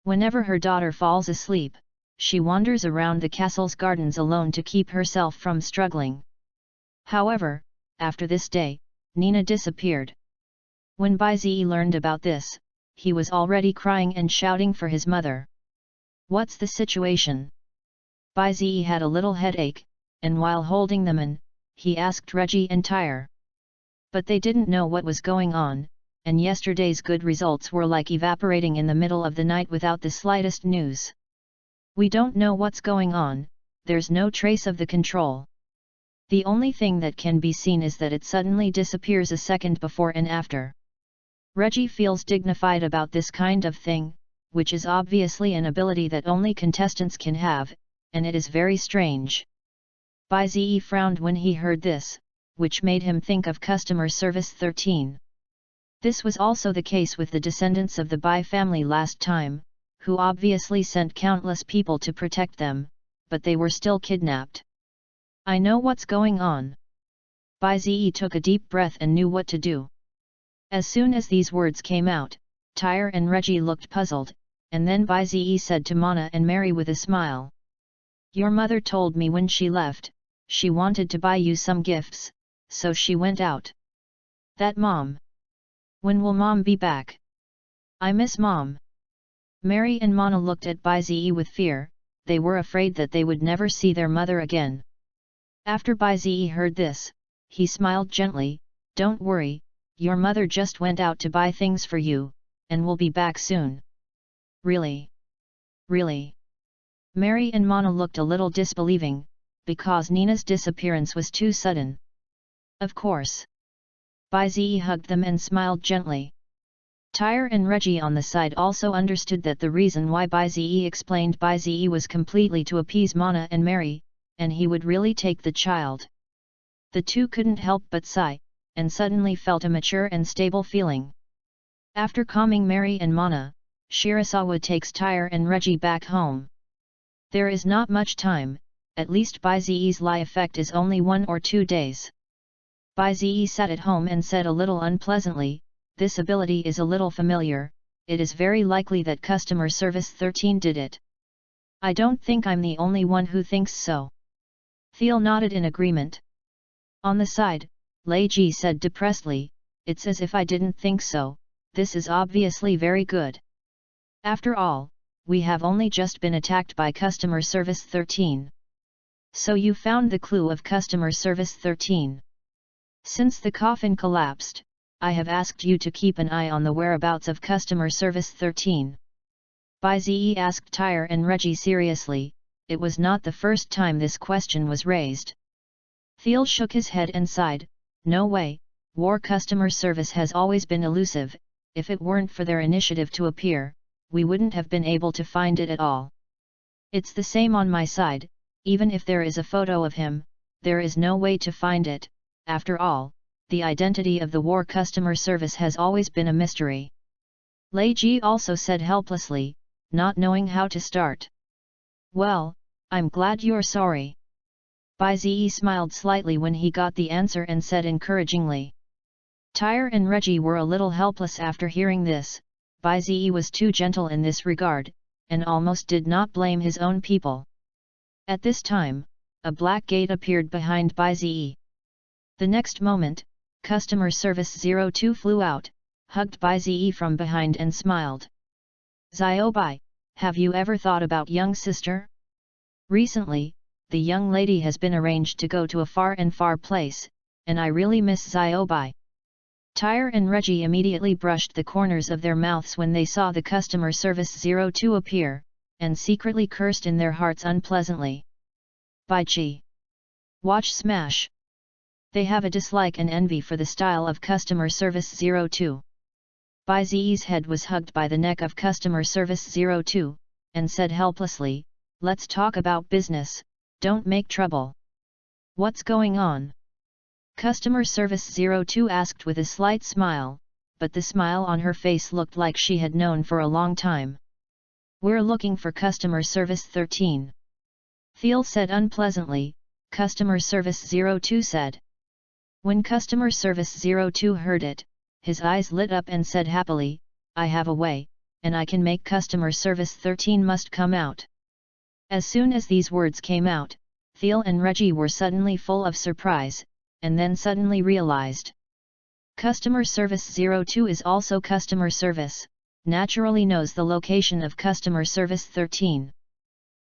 Whenever her daughter falls asleep, she wanders around the castle's gardens alone to keep herself from struggling. However, after this day, Nina disappeared. When Bai-Ze learned about this, he was already crying and shouting for his mother. What's the situation? Bai-Ze had a little headache, and while holding them in, he asked Reggie and Tyre. But they didn't know what was going on, and yesterday's good results were like evaporating in the middle of the night without the slightest news. We don't know what's going on, there's no trace of the control. The only thing that can be seen is that it suddenly disappears a second before and after. Reggie feels dignified about this kind of thing, which is obviously an ability that only contestants can have, and it is very strange. Bai Ziyi frowned when he heard this, which made him think of Customer Service 13. This was also the case with the descendants of the Bai family last time, who obviously sent countless people to protect them, but they were still kidnapped. I know what's going on. Bai Ziyi took a deep breath and knew what to do. As soon as these words came out, Tyre and Reggie looked puzzled, and then Bai Ziyi said to Mana and Mary with a smile. Your mother told me when she left, she wanted to buy you some gifts, so she went out. That Mom. When will Mom be back? I miss Mom. Mary and Mana looked at Bai Ziyi with fear, they were afraid that they would never see their mother again. After Bai Ziyi heard this, he smiled gently, don't worry, your mother just went out to buy things for you, and will be back soon. Really? Really? Mary and Mana looked a little disbelieving, because Nina's disappearance was too sudden. Of course. Bai Ziyi hugged them and smiled gently. Tyre and Reggie on the side also understood that the reason why Bai Ziyi explained Bai Ziyi was completely to appease Mana and Mary, and he would really take the child. The two couldn't help but sigh, and suddenly felt a mature and stable feeling. After calming Mary and Mana, Shirasawa takes Tyre and Reggie back home. There is not much time, at least Bai Ziyi's lie effect is only 1 or 2 days. Bai Ziyi sat at home and said a little unpleasantly, this ability is a little familiar, it is very likely that Customer Service 13 did it. I don't think I'm the only one who thinks so. Thiel nodded in agreement. On the side, Lei Ji said depressedly, it's as if I didn't think so, this is obviously very good. After all, we have only just been attacked by Customer Service 13. So you found the clue of Customer Service 13. Since the coffin collapsed, I have asked you to keep an eye on the whereabouts of Customer Service 13. Bai Ziyi asked Tyre and Reggie seriously, it was not the first time this question was raised. Thiel shook his head and sighed, no way, War Customer Service has always been elusive, if it weren't for their initiative to appear, we wouldn't have been able to find it at all. It's the same on my side, even if there is a photo of him, there is no way to find it, after all, the identity of the War Customer Service has always been a mystery. Lei Ji also said helplessly, not knowing how to start. Well, I'm glad you're sorry. Bai Ziyi smiled slightly when he got the answer and said encouragingly. Tyre and Reggie were a little helpless after hearing this. Bai Ziyi was too gentle in this regard, and almost did not blame his own people. At this time, a black gate appeared behind Bai Ziyi. The next moment, Customer Service 02 flew out, hugged Bai Ziyi from behind and smiled. Xiao Bai, have you ever thought about young sister? Recently, the young lady has been arranged to go to a far place, and I really miss Xiao Bai. Tyre and Reggie immediately brushed the corners of their mouths when they saw the Customer Service 02 appear, and secretly cursed in their hearts unpleasantly. Bai Chi. Watch smash. They have a dislike and envy for the style of Customer Service 02. Bai Ziyi's head was hugged by the neck of Customer Service 02, and said helplessly, let's talk about business, don't make trouble. What's going on? Customer Service 02 asked with a slight smile, but the smile on her face looked like she had known for a long time. We're looking for Customer Service 13. Thiel said unpleasantly. Customer Service 02 said. When Customer Service 02 heard it, his eyes lit up and said happily, I have a way, and I can make Customer Service 13 must come out. As soon as these words came out, Thiel and Reggie were suddenly full of surprise, and then suddenly realized. Customer Service 02 is also customer service, naturally knows the location of Customer Service 13.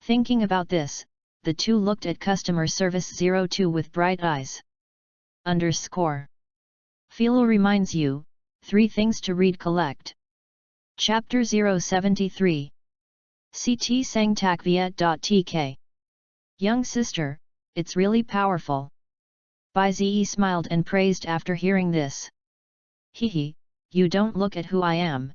Thinking about this, the two looked at Customer Service 02 with bright eyes. _ Philo reminds you, 3 Things to Read Collect. Chapter 073. CT Sang Tak Viet.tk. Young sister, it's really powerful. Bai Zi smiled and praised after hearing this. Hehe, you don't look at who I am.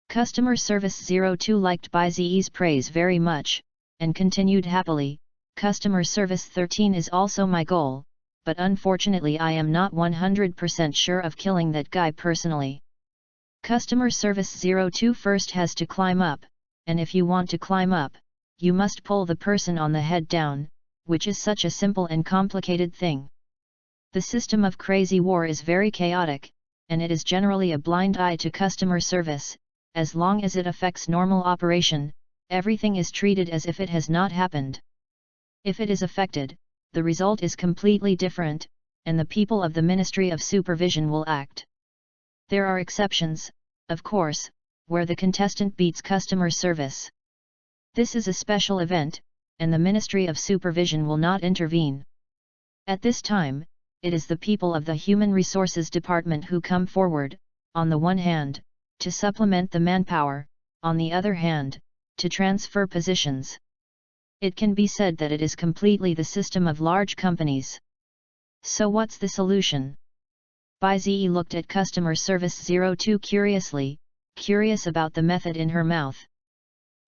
Customer Service 02 liked Bai Zi's praise very much, and continued happily, Customer Service 13 is also my goal, but unfortunately I am not 100% sure of killing that guy personally. Customer Service 02 first has to climb up, and if you want to climb up, you must pull the person on the head down, which is such a simple and complicated thing. The system of Crazy War is very chaotic, and it is generally a blind eye to customer service. As long as it affects normal operation, everything is treated as if it has not happened. If it is affected, the result is completely different, and the people of the Ministry of Supervision will act. There are exceptions, of course, where the contestant beats customer service. This is a special event, and the Ministry of Supervision will not intervene. At this time, it is the people of the Human Resources Department who come forward, on the one hand, to supplement the manpower, on the other hand, to transfer positions. It can be said that it is completely the system of large companies. So what's the solution? Bai Zi looked at Customer Service 02 curiously, curious about the method in her mouth.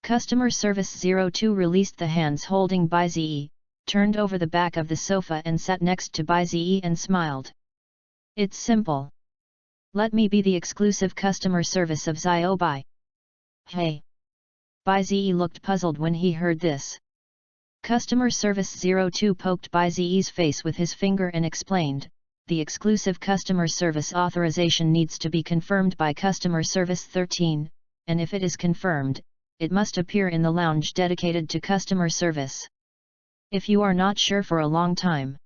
Customer Service 02 released the hands holding Bai Zi, turned over the back of the sofa and sat next to Bai Zi and smiled. It's simple. Let me be the exclusive customer service of Xiao Bai. Hey! Bai Zi looked puzzled when he heard this. Customer Service 02 poked Bai Zi's face with his finger and explained, the exclusive customer service authorization needs to be confirmed by Customer Service 13, and if it is confirmed, it must appear in the lounge dedicated to customer service. If you are not sure for a long time,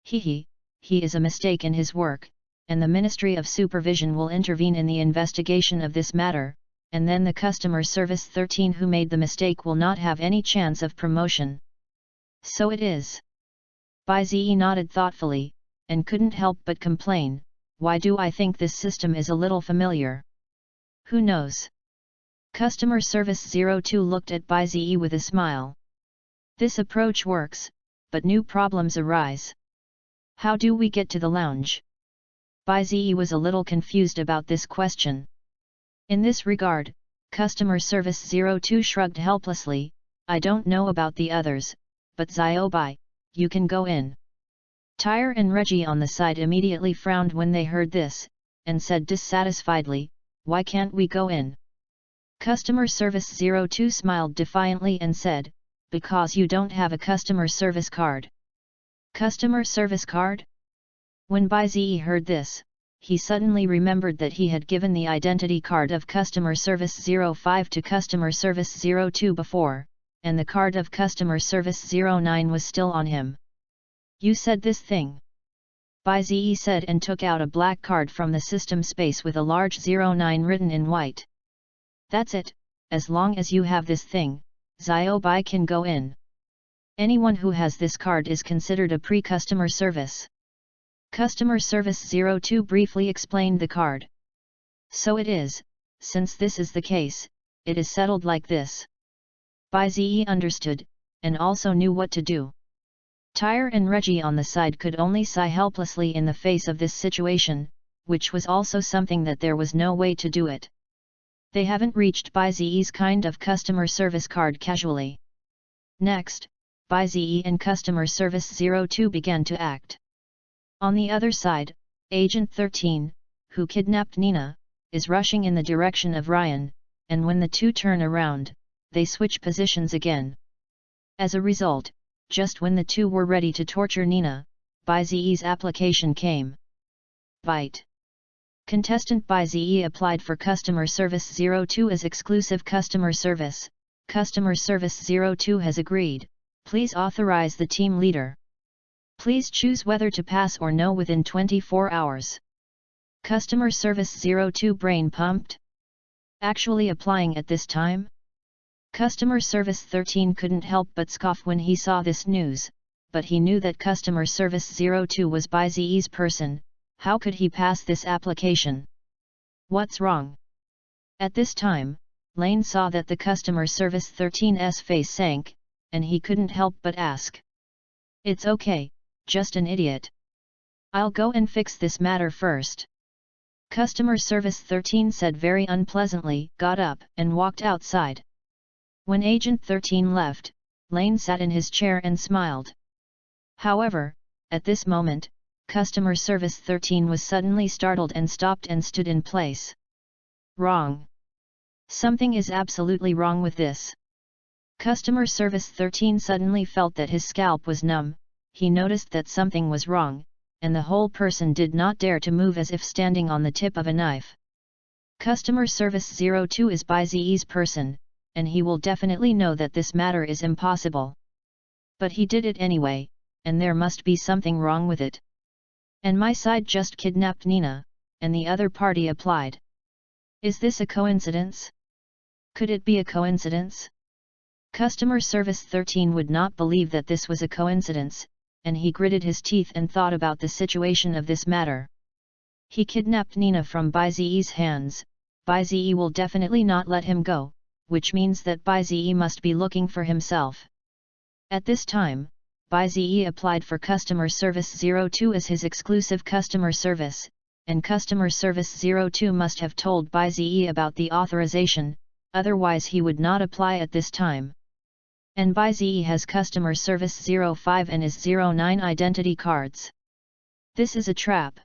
he is a mistake in his work, and the Ministry of Supervision will intervene in the investigation of this matter, and then the Customer Service 13 who made the mistake will not have any chance of promotion. So it is. Bai Zi nodded thoughtfully, and couldn't help but complain, why do I think this system is a little familiar? Who knows? Customer Service 02 looked at Bai Zi with a smile. This approach works, but new problems arise. How do we get to the lounge? Bai Zi was a little confused about this question. In this regard, Customer Service 02 shrugged helplessly, I don't know about the others, but Xiao Bai, you can go in. Tyre and Reggie on the side immediately frowned when they heard this, and said dissatisfiedly, why can't we go in? Customer Service 02 smiled defiantly and said, because you don't have a customer service card. Customer service card? When Bai Zi heard this, he suddenly remembered that he had given the identity card of Customer Service 05 to Customer Service 02 before, and the card of Customer Service 09 was still on him. You said this thing. Bai Zi said and took out a black card from the system space with a large 09 written in white. That's it, as long as you have this thing, Xiao Bai can go in. Anyone who has this card is considered a pre-customer service. Customer Service 02 briefly explained the card. So it is, since this is the case, it is settled like this. Bai Zi understood, and also knew what to do. Tyre and Reggie on the side could only sigh helplessly in the face of this situation, which was also something that there was no way to do it. They haven't reached Bai Zi's kind of customer service card casually. Next, Bai Zi and Customer Service 02 began to act. On the other side, Agent 13, who kidnapped Nina, is rushing in the direction of Ryan, and when the two turn around, they switch positions again. As a result, just when the two were ready to torture Nina, Bai Zi's application came. Bite. Contestant Bai Zi applied for Customer Service 02 as exclusive customer service. Customer Service 02 has agreed. Please authorize the team leader. Please choose whether to pass or no within 24 hours. Customer Service 02 brain pumped. Actually applying at this time? Customer Service 13 couldn't help but scoff when he saw this news, but he knew that Customer Service 02 was Bai Zi's person. How could he pass this application? What's wrong? At this time, Lane saw that the customer service 13's face sank, and he couldn't help but ask. It's okay, just an idiot. I'll go and fix this matter first. Customer service 13 said very unpleasantly, got up and walked outside. When Agent 13 left, Lane sat in his chair and smiled. However, at this moment, customer service 13 was suddenly startled and stopped and stood in place. Wrong. Something is absolutely wrong with this. Customer service 13 suddenly felt that his scalp was numb. He noticed that something was wrong, and the whole person did not dare to move as if standing on the tip of a knife. Customer service 02 is Baizi's person, and he will definitely know that this matter is impossible. But he did it anyway, and there must be something wrong with it. And my side just kidnapped Nina, and the other party applied. Is this a coincidence? Could it be a coincidence? Customer service 13 would not believe that this was a coincidence, and he gritted his teeth and thought about the situation of this matter. He kidnapped Nina from Baizi's hands. Baizi will definitely not let him go, which means that Baizi must be looking for himself. At this time, Baizi applied for customer service 02 as his exclusive customer service, and customer service 02 must have told Baizi about the authorization, otherwise he would not apply at this time. And Baizi has customer service 05 and his 09 identity cards. This is a trap.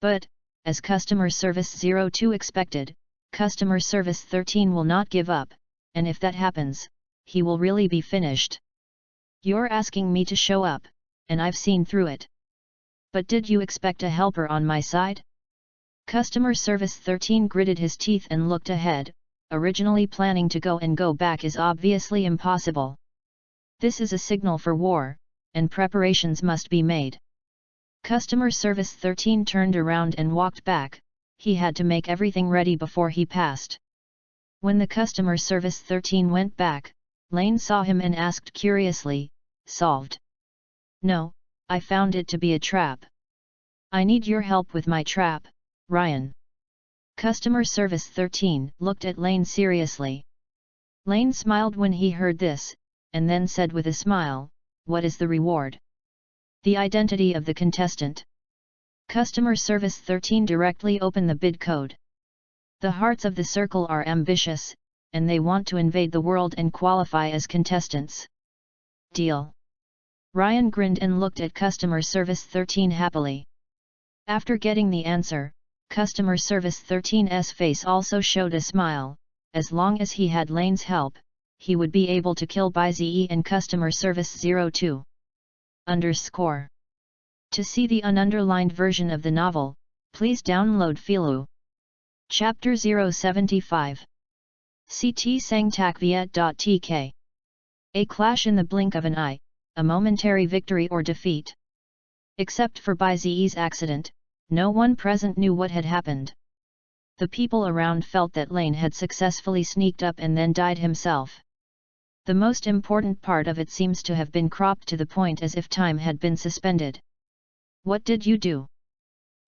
But, as customer service 02 expected, customer service 13 will not give up, and if that happens, he will really be finished. You're asking me to show up, and I've seen through it. But did you expect a helper on my side? Customer service 13 gritted his teeth and looked ahead. Originally planning to go back is obviously impossible. This is a signal for war, and preparations must be made. Customer service 13 turned around and walked back. He had to make everything ready before he passed. When the customer service 13 went back, Lane saw him and asked curiously, "Solved?" "No, I found it to be a trap." "I need your help with my trap, Ryan." Customer service 13 looked at Lane seriously. Lane smiled when he heard this, and then said with a smile, "What is the reward?" "The identity of the contestant." Customer service 13 directly opened the bid code. The hearts of the circle are ambitious, and they want to invade the world and qualify as contestants. Deal. Ryan grinned and looked at customer service 13 happily. After getting the answer, customer service 13's face also showed a smile. As long as he had Lane's help, he would be able to kill Baizi and customer service 02. To see the ununderlined version of the novel, please download Filu. Chapter 075. CT Sangtakviet.tk. A clash in the blink of an eye, a momentary victory or defeat. Except for Baizi's accident, no one present knew what had happened. The people around felt that Lane had successfully sneaked up and then died himself. The most important part of it seems to have been cropped to the point as if time had been suspended. What did you do?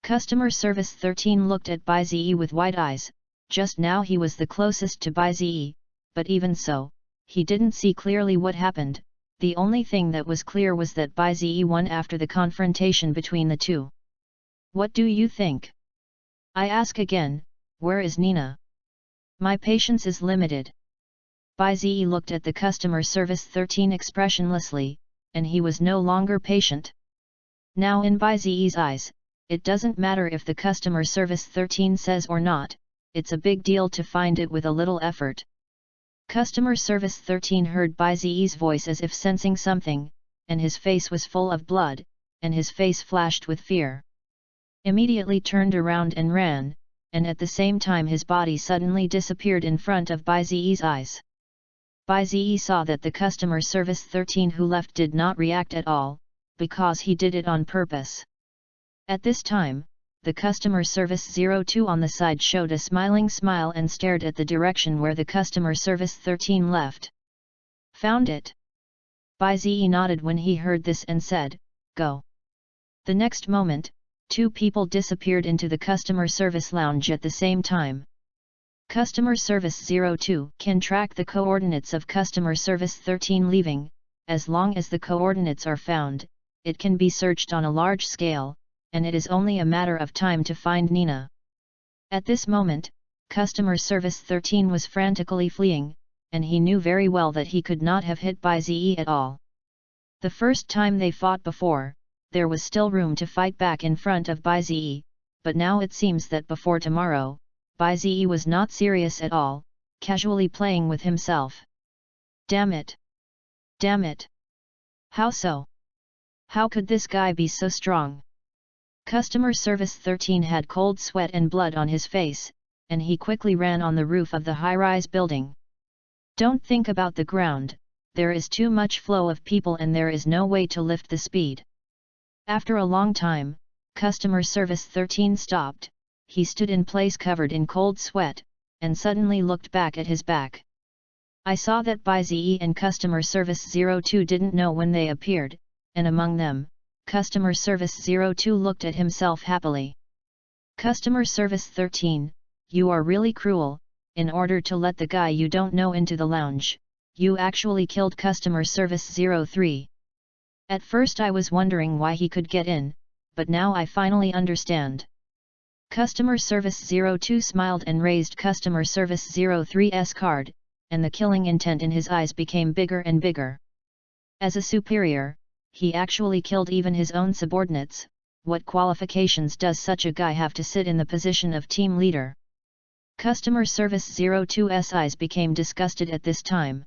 Customer service 13 looked at Baizi with wide eyes. Just now he was the closest to Baizi, but even so, he didn't see clearly what happened. The only thing that was clear was that Baizi won after the confrontation between the two. What do you think? I ask again, where is Nina? My patience is limited. Baizi looked at the customer service 13 expressionlessly, and he was no longer patient. Now in Baizi's eyes, it doesn't matter if the customer service 13 says or not, it's a big deal to find it with a little effort. Customer service 13 heard Baizi's voice as if sensing something, and his face was full of blood, and his face flashed with fear. Immediately turned around and ran, and at the same time his body suddenly disappeared in front of Baizi's eyes. Baizi saw that the customer service 13 who left did not react at all, because he did it on purpose. At this time, the customer service 02 on the side showed a smiling smile and stared at the direction where the customer service 13 left. Found it. Baizi nodded when he heard this and said, "Go." The next moment, two people disappeared into the customer service lounge at the same time. Customer Service 02 can track the coordinates of Customer Service 13 leaving. As long as the coordinates are found, it can be searched on a large scale, and it is only a matter of time to find Nina. At this moment, Customer Service 13 was frantically fleeing, and he knew very well that he could not have hit by Ze at all. The first time they fought before, there was still room to fight back in front of Ze, but now it seems that before tomorrow, Ze was not serious at all, casually playing with himself. Damn it! Damn it! How so? How could this guy be so strong? Customer Service 13 had cold sweat and blood on his face, and he quickly ran on the roof of the high-rise building. Don't think about the ground, there is too much flow of people and there is no way to lift the speed. After a long time, Customer Service 13 stopped, he stood in place covered in cold sweat, and suddenly looked back at his back. I saw that Ze and Customer Service 02 didn't know when they appeared, and among them, Customer Service 02 looked at himself happily. Customer Service 13, you are really cruel. In order to let the guy you don't know into the lounge, you actually killed Customer Service 03. At first I was wondering why he could get in, but now I finally understand. Customer Service 02 smiled and raised Customer Service 03's card, and the killing intent in his eyes became bigger and bigger. As a superior, he actually killed even his own subordinates. What qualifications does such a guy have to sit in the position of team leader? Customer Service 02's eyes became disgusted at this time.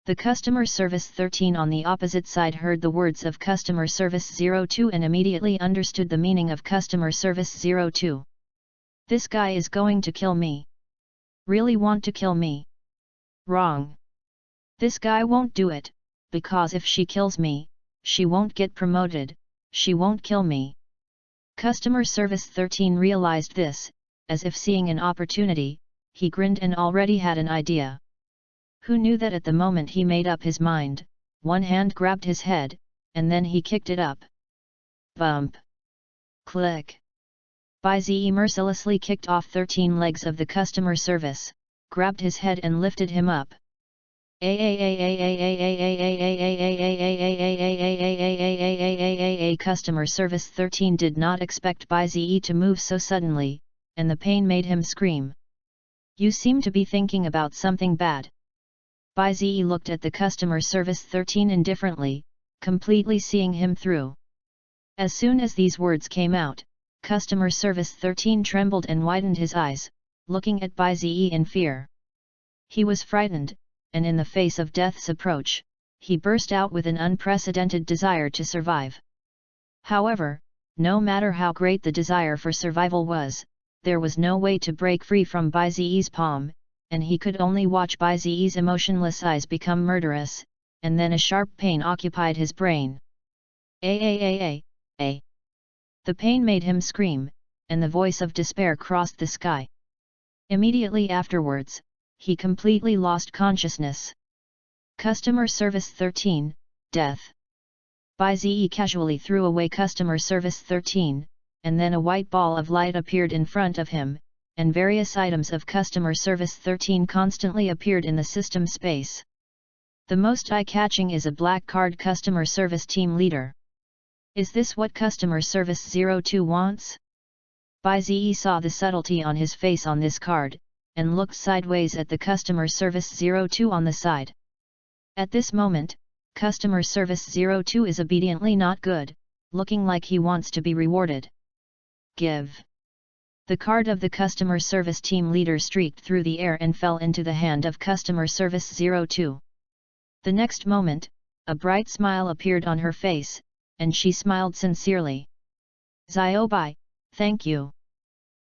The Customer Service 13 on the opposite side heard the words of Customer Service 02 and immediately understood the meaning of Customer Service 02. This guy is going to kill me. Really want to kill me? Wrong. This guy won't do it, because if she kills me, she won't get promoted, she won't kill me. Customer Service 13 realized this, as if seeing an opportunity, he grinned and already had an idea. Who knew that at the moment he made up his mind, one hand grabbed his head, and then he kicked it up. Bump! Click! Ze mercilessly kicked off 13 legs of the customer service, grabbed his head and lifted him up. Customer Service 13 did not expect Ze to move so suddenly, and the pain made him scream. You seem to be thinking about something bad. Ze looked at the Customer Service 13 indifferently, completely seeing him through. As soon as these words came out, Customer Service 13 trembled and widened his eyes, looking at Ze in fear. He was frightened, and in the face of death's approach, he burst out with an unprecedented desire to survive. However, no matter how great the desire for survival was, there was no way to break free from Ze's palm, and he could only watch Ze's emotionless eyes become murderous, and then a sharp pain occupied his brain. The pain made him scream, and the voice of despair crossed the sky. Immediately afterwards, he completely lost consciousness. Customer Service 13, Death. Ze casually threw away Customer Service 13, and then a white ball of light appeared in front of him, and various items of Customer Service 13 constantly appeared in the system space. The most eye-catching is a black card Customer Service Team Leader. Is this what Customer Service 02 wants? Ze saw the subtlety on his face on this card, and looked sideways at the Customer Service 02 on the side. At this moment, Customer Service 02 is obediently not good, looking like he wants to be rewarded. Give. The card of the Customer Service Team Leader streaked through the air and fell into the hand of Customer Service 02. The next moment, a bright smile appeared on her face, and she smiled sincerely. Ziobai, thank you.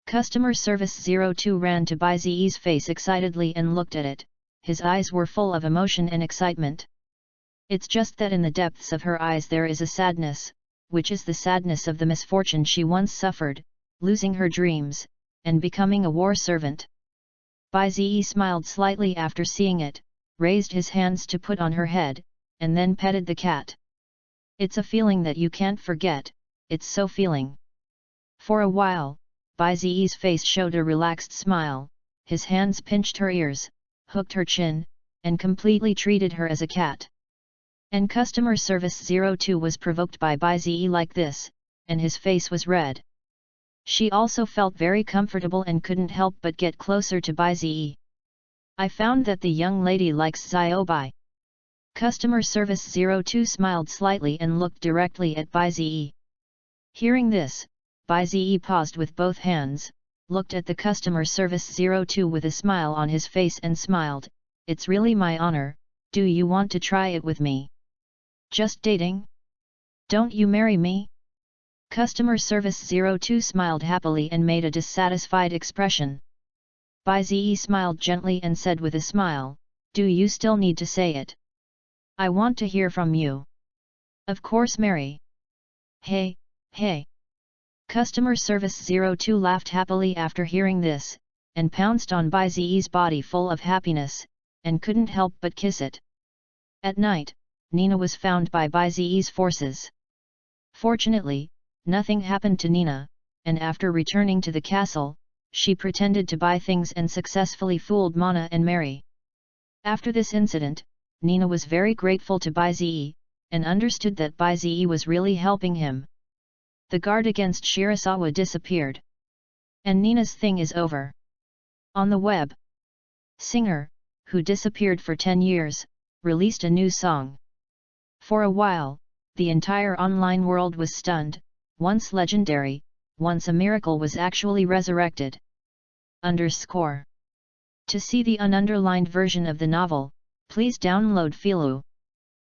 Customer Service 02 ran to Ze's face excitedly and looked at it, his eyes were full of emotion and excitement. It's just that in the depths of her eyes there is a sadness, which is the sadness of the misfortune she once suffered, losing her dreams, and becoming a war servant. Ze smiled slightly after seeing it, raised his hands to put on her head, and then petted the cat. It's a feeling that you can't forget, it's so feeling. For a while, Baizi's face showed a relaxed smile, his hands pinched her ears, hooked her chin, and completely treated her as a cat. And customer service 02 was provoked by Baizi like this, and his face was red. She also felt very comfortable and couldn't help but get closer to Baizi. I found that the young lady likes Xiaobai. Customer service 02 smiled slightly and looked directly at Baizi. Hearing this, Baizi paused with both hands, looked at the customer service 02 with a smile on his face and smiled, "It's really my honor, do you want to try it with me? Just dating? Don't you marry me?" Customer service 02 smiled happily and made a dissatisfied expression. Baizi smiled gently and said with a smile, "Do you still need to say it? I want to hear from you. Of course marry." "Hey, hey." Customer service 02 laughed happily after hearing this, and pounced on Baizi's body full of happiness, and couldn't help but kiss it. At night, Nina was found by Baizi's forces. Fortunately, nothing happened to Nina, and after returning to the castle, she pretended to buy things and successfully fooled Mana and Mary. After this incident, Nina was very grateful to Baizi, and understood that Baizi was really helping him. The guard against Shirasawa disappeared. And Nina's thing is over. On the web, singer, who disappeared for 10 years, released a new song. For a while, the entire online world was stunned. Once legendary, once a miracle was actually resurrected. To see the ununderlined version of the novel, please download Filu.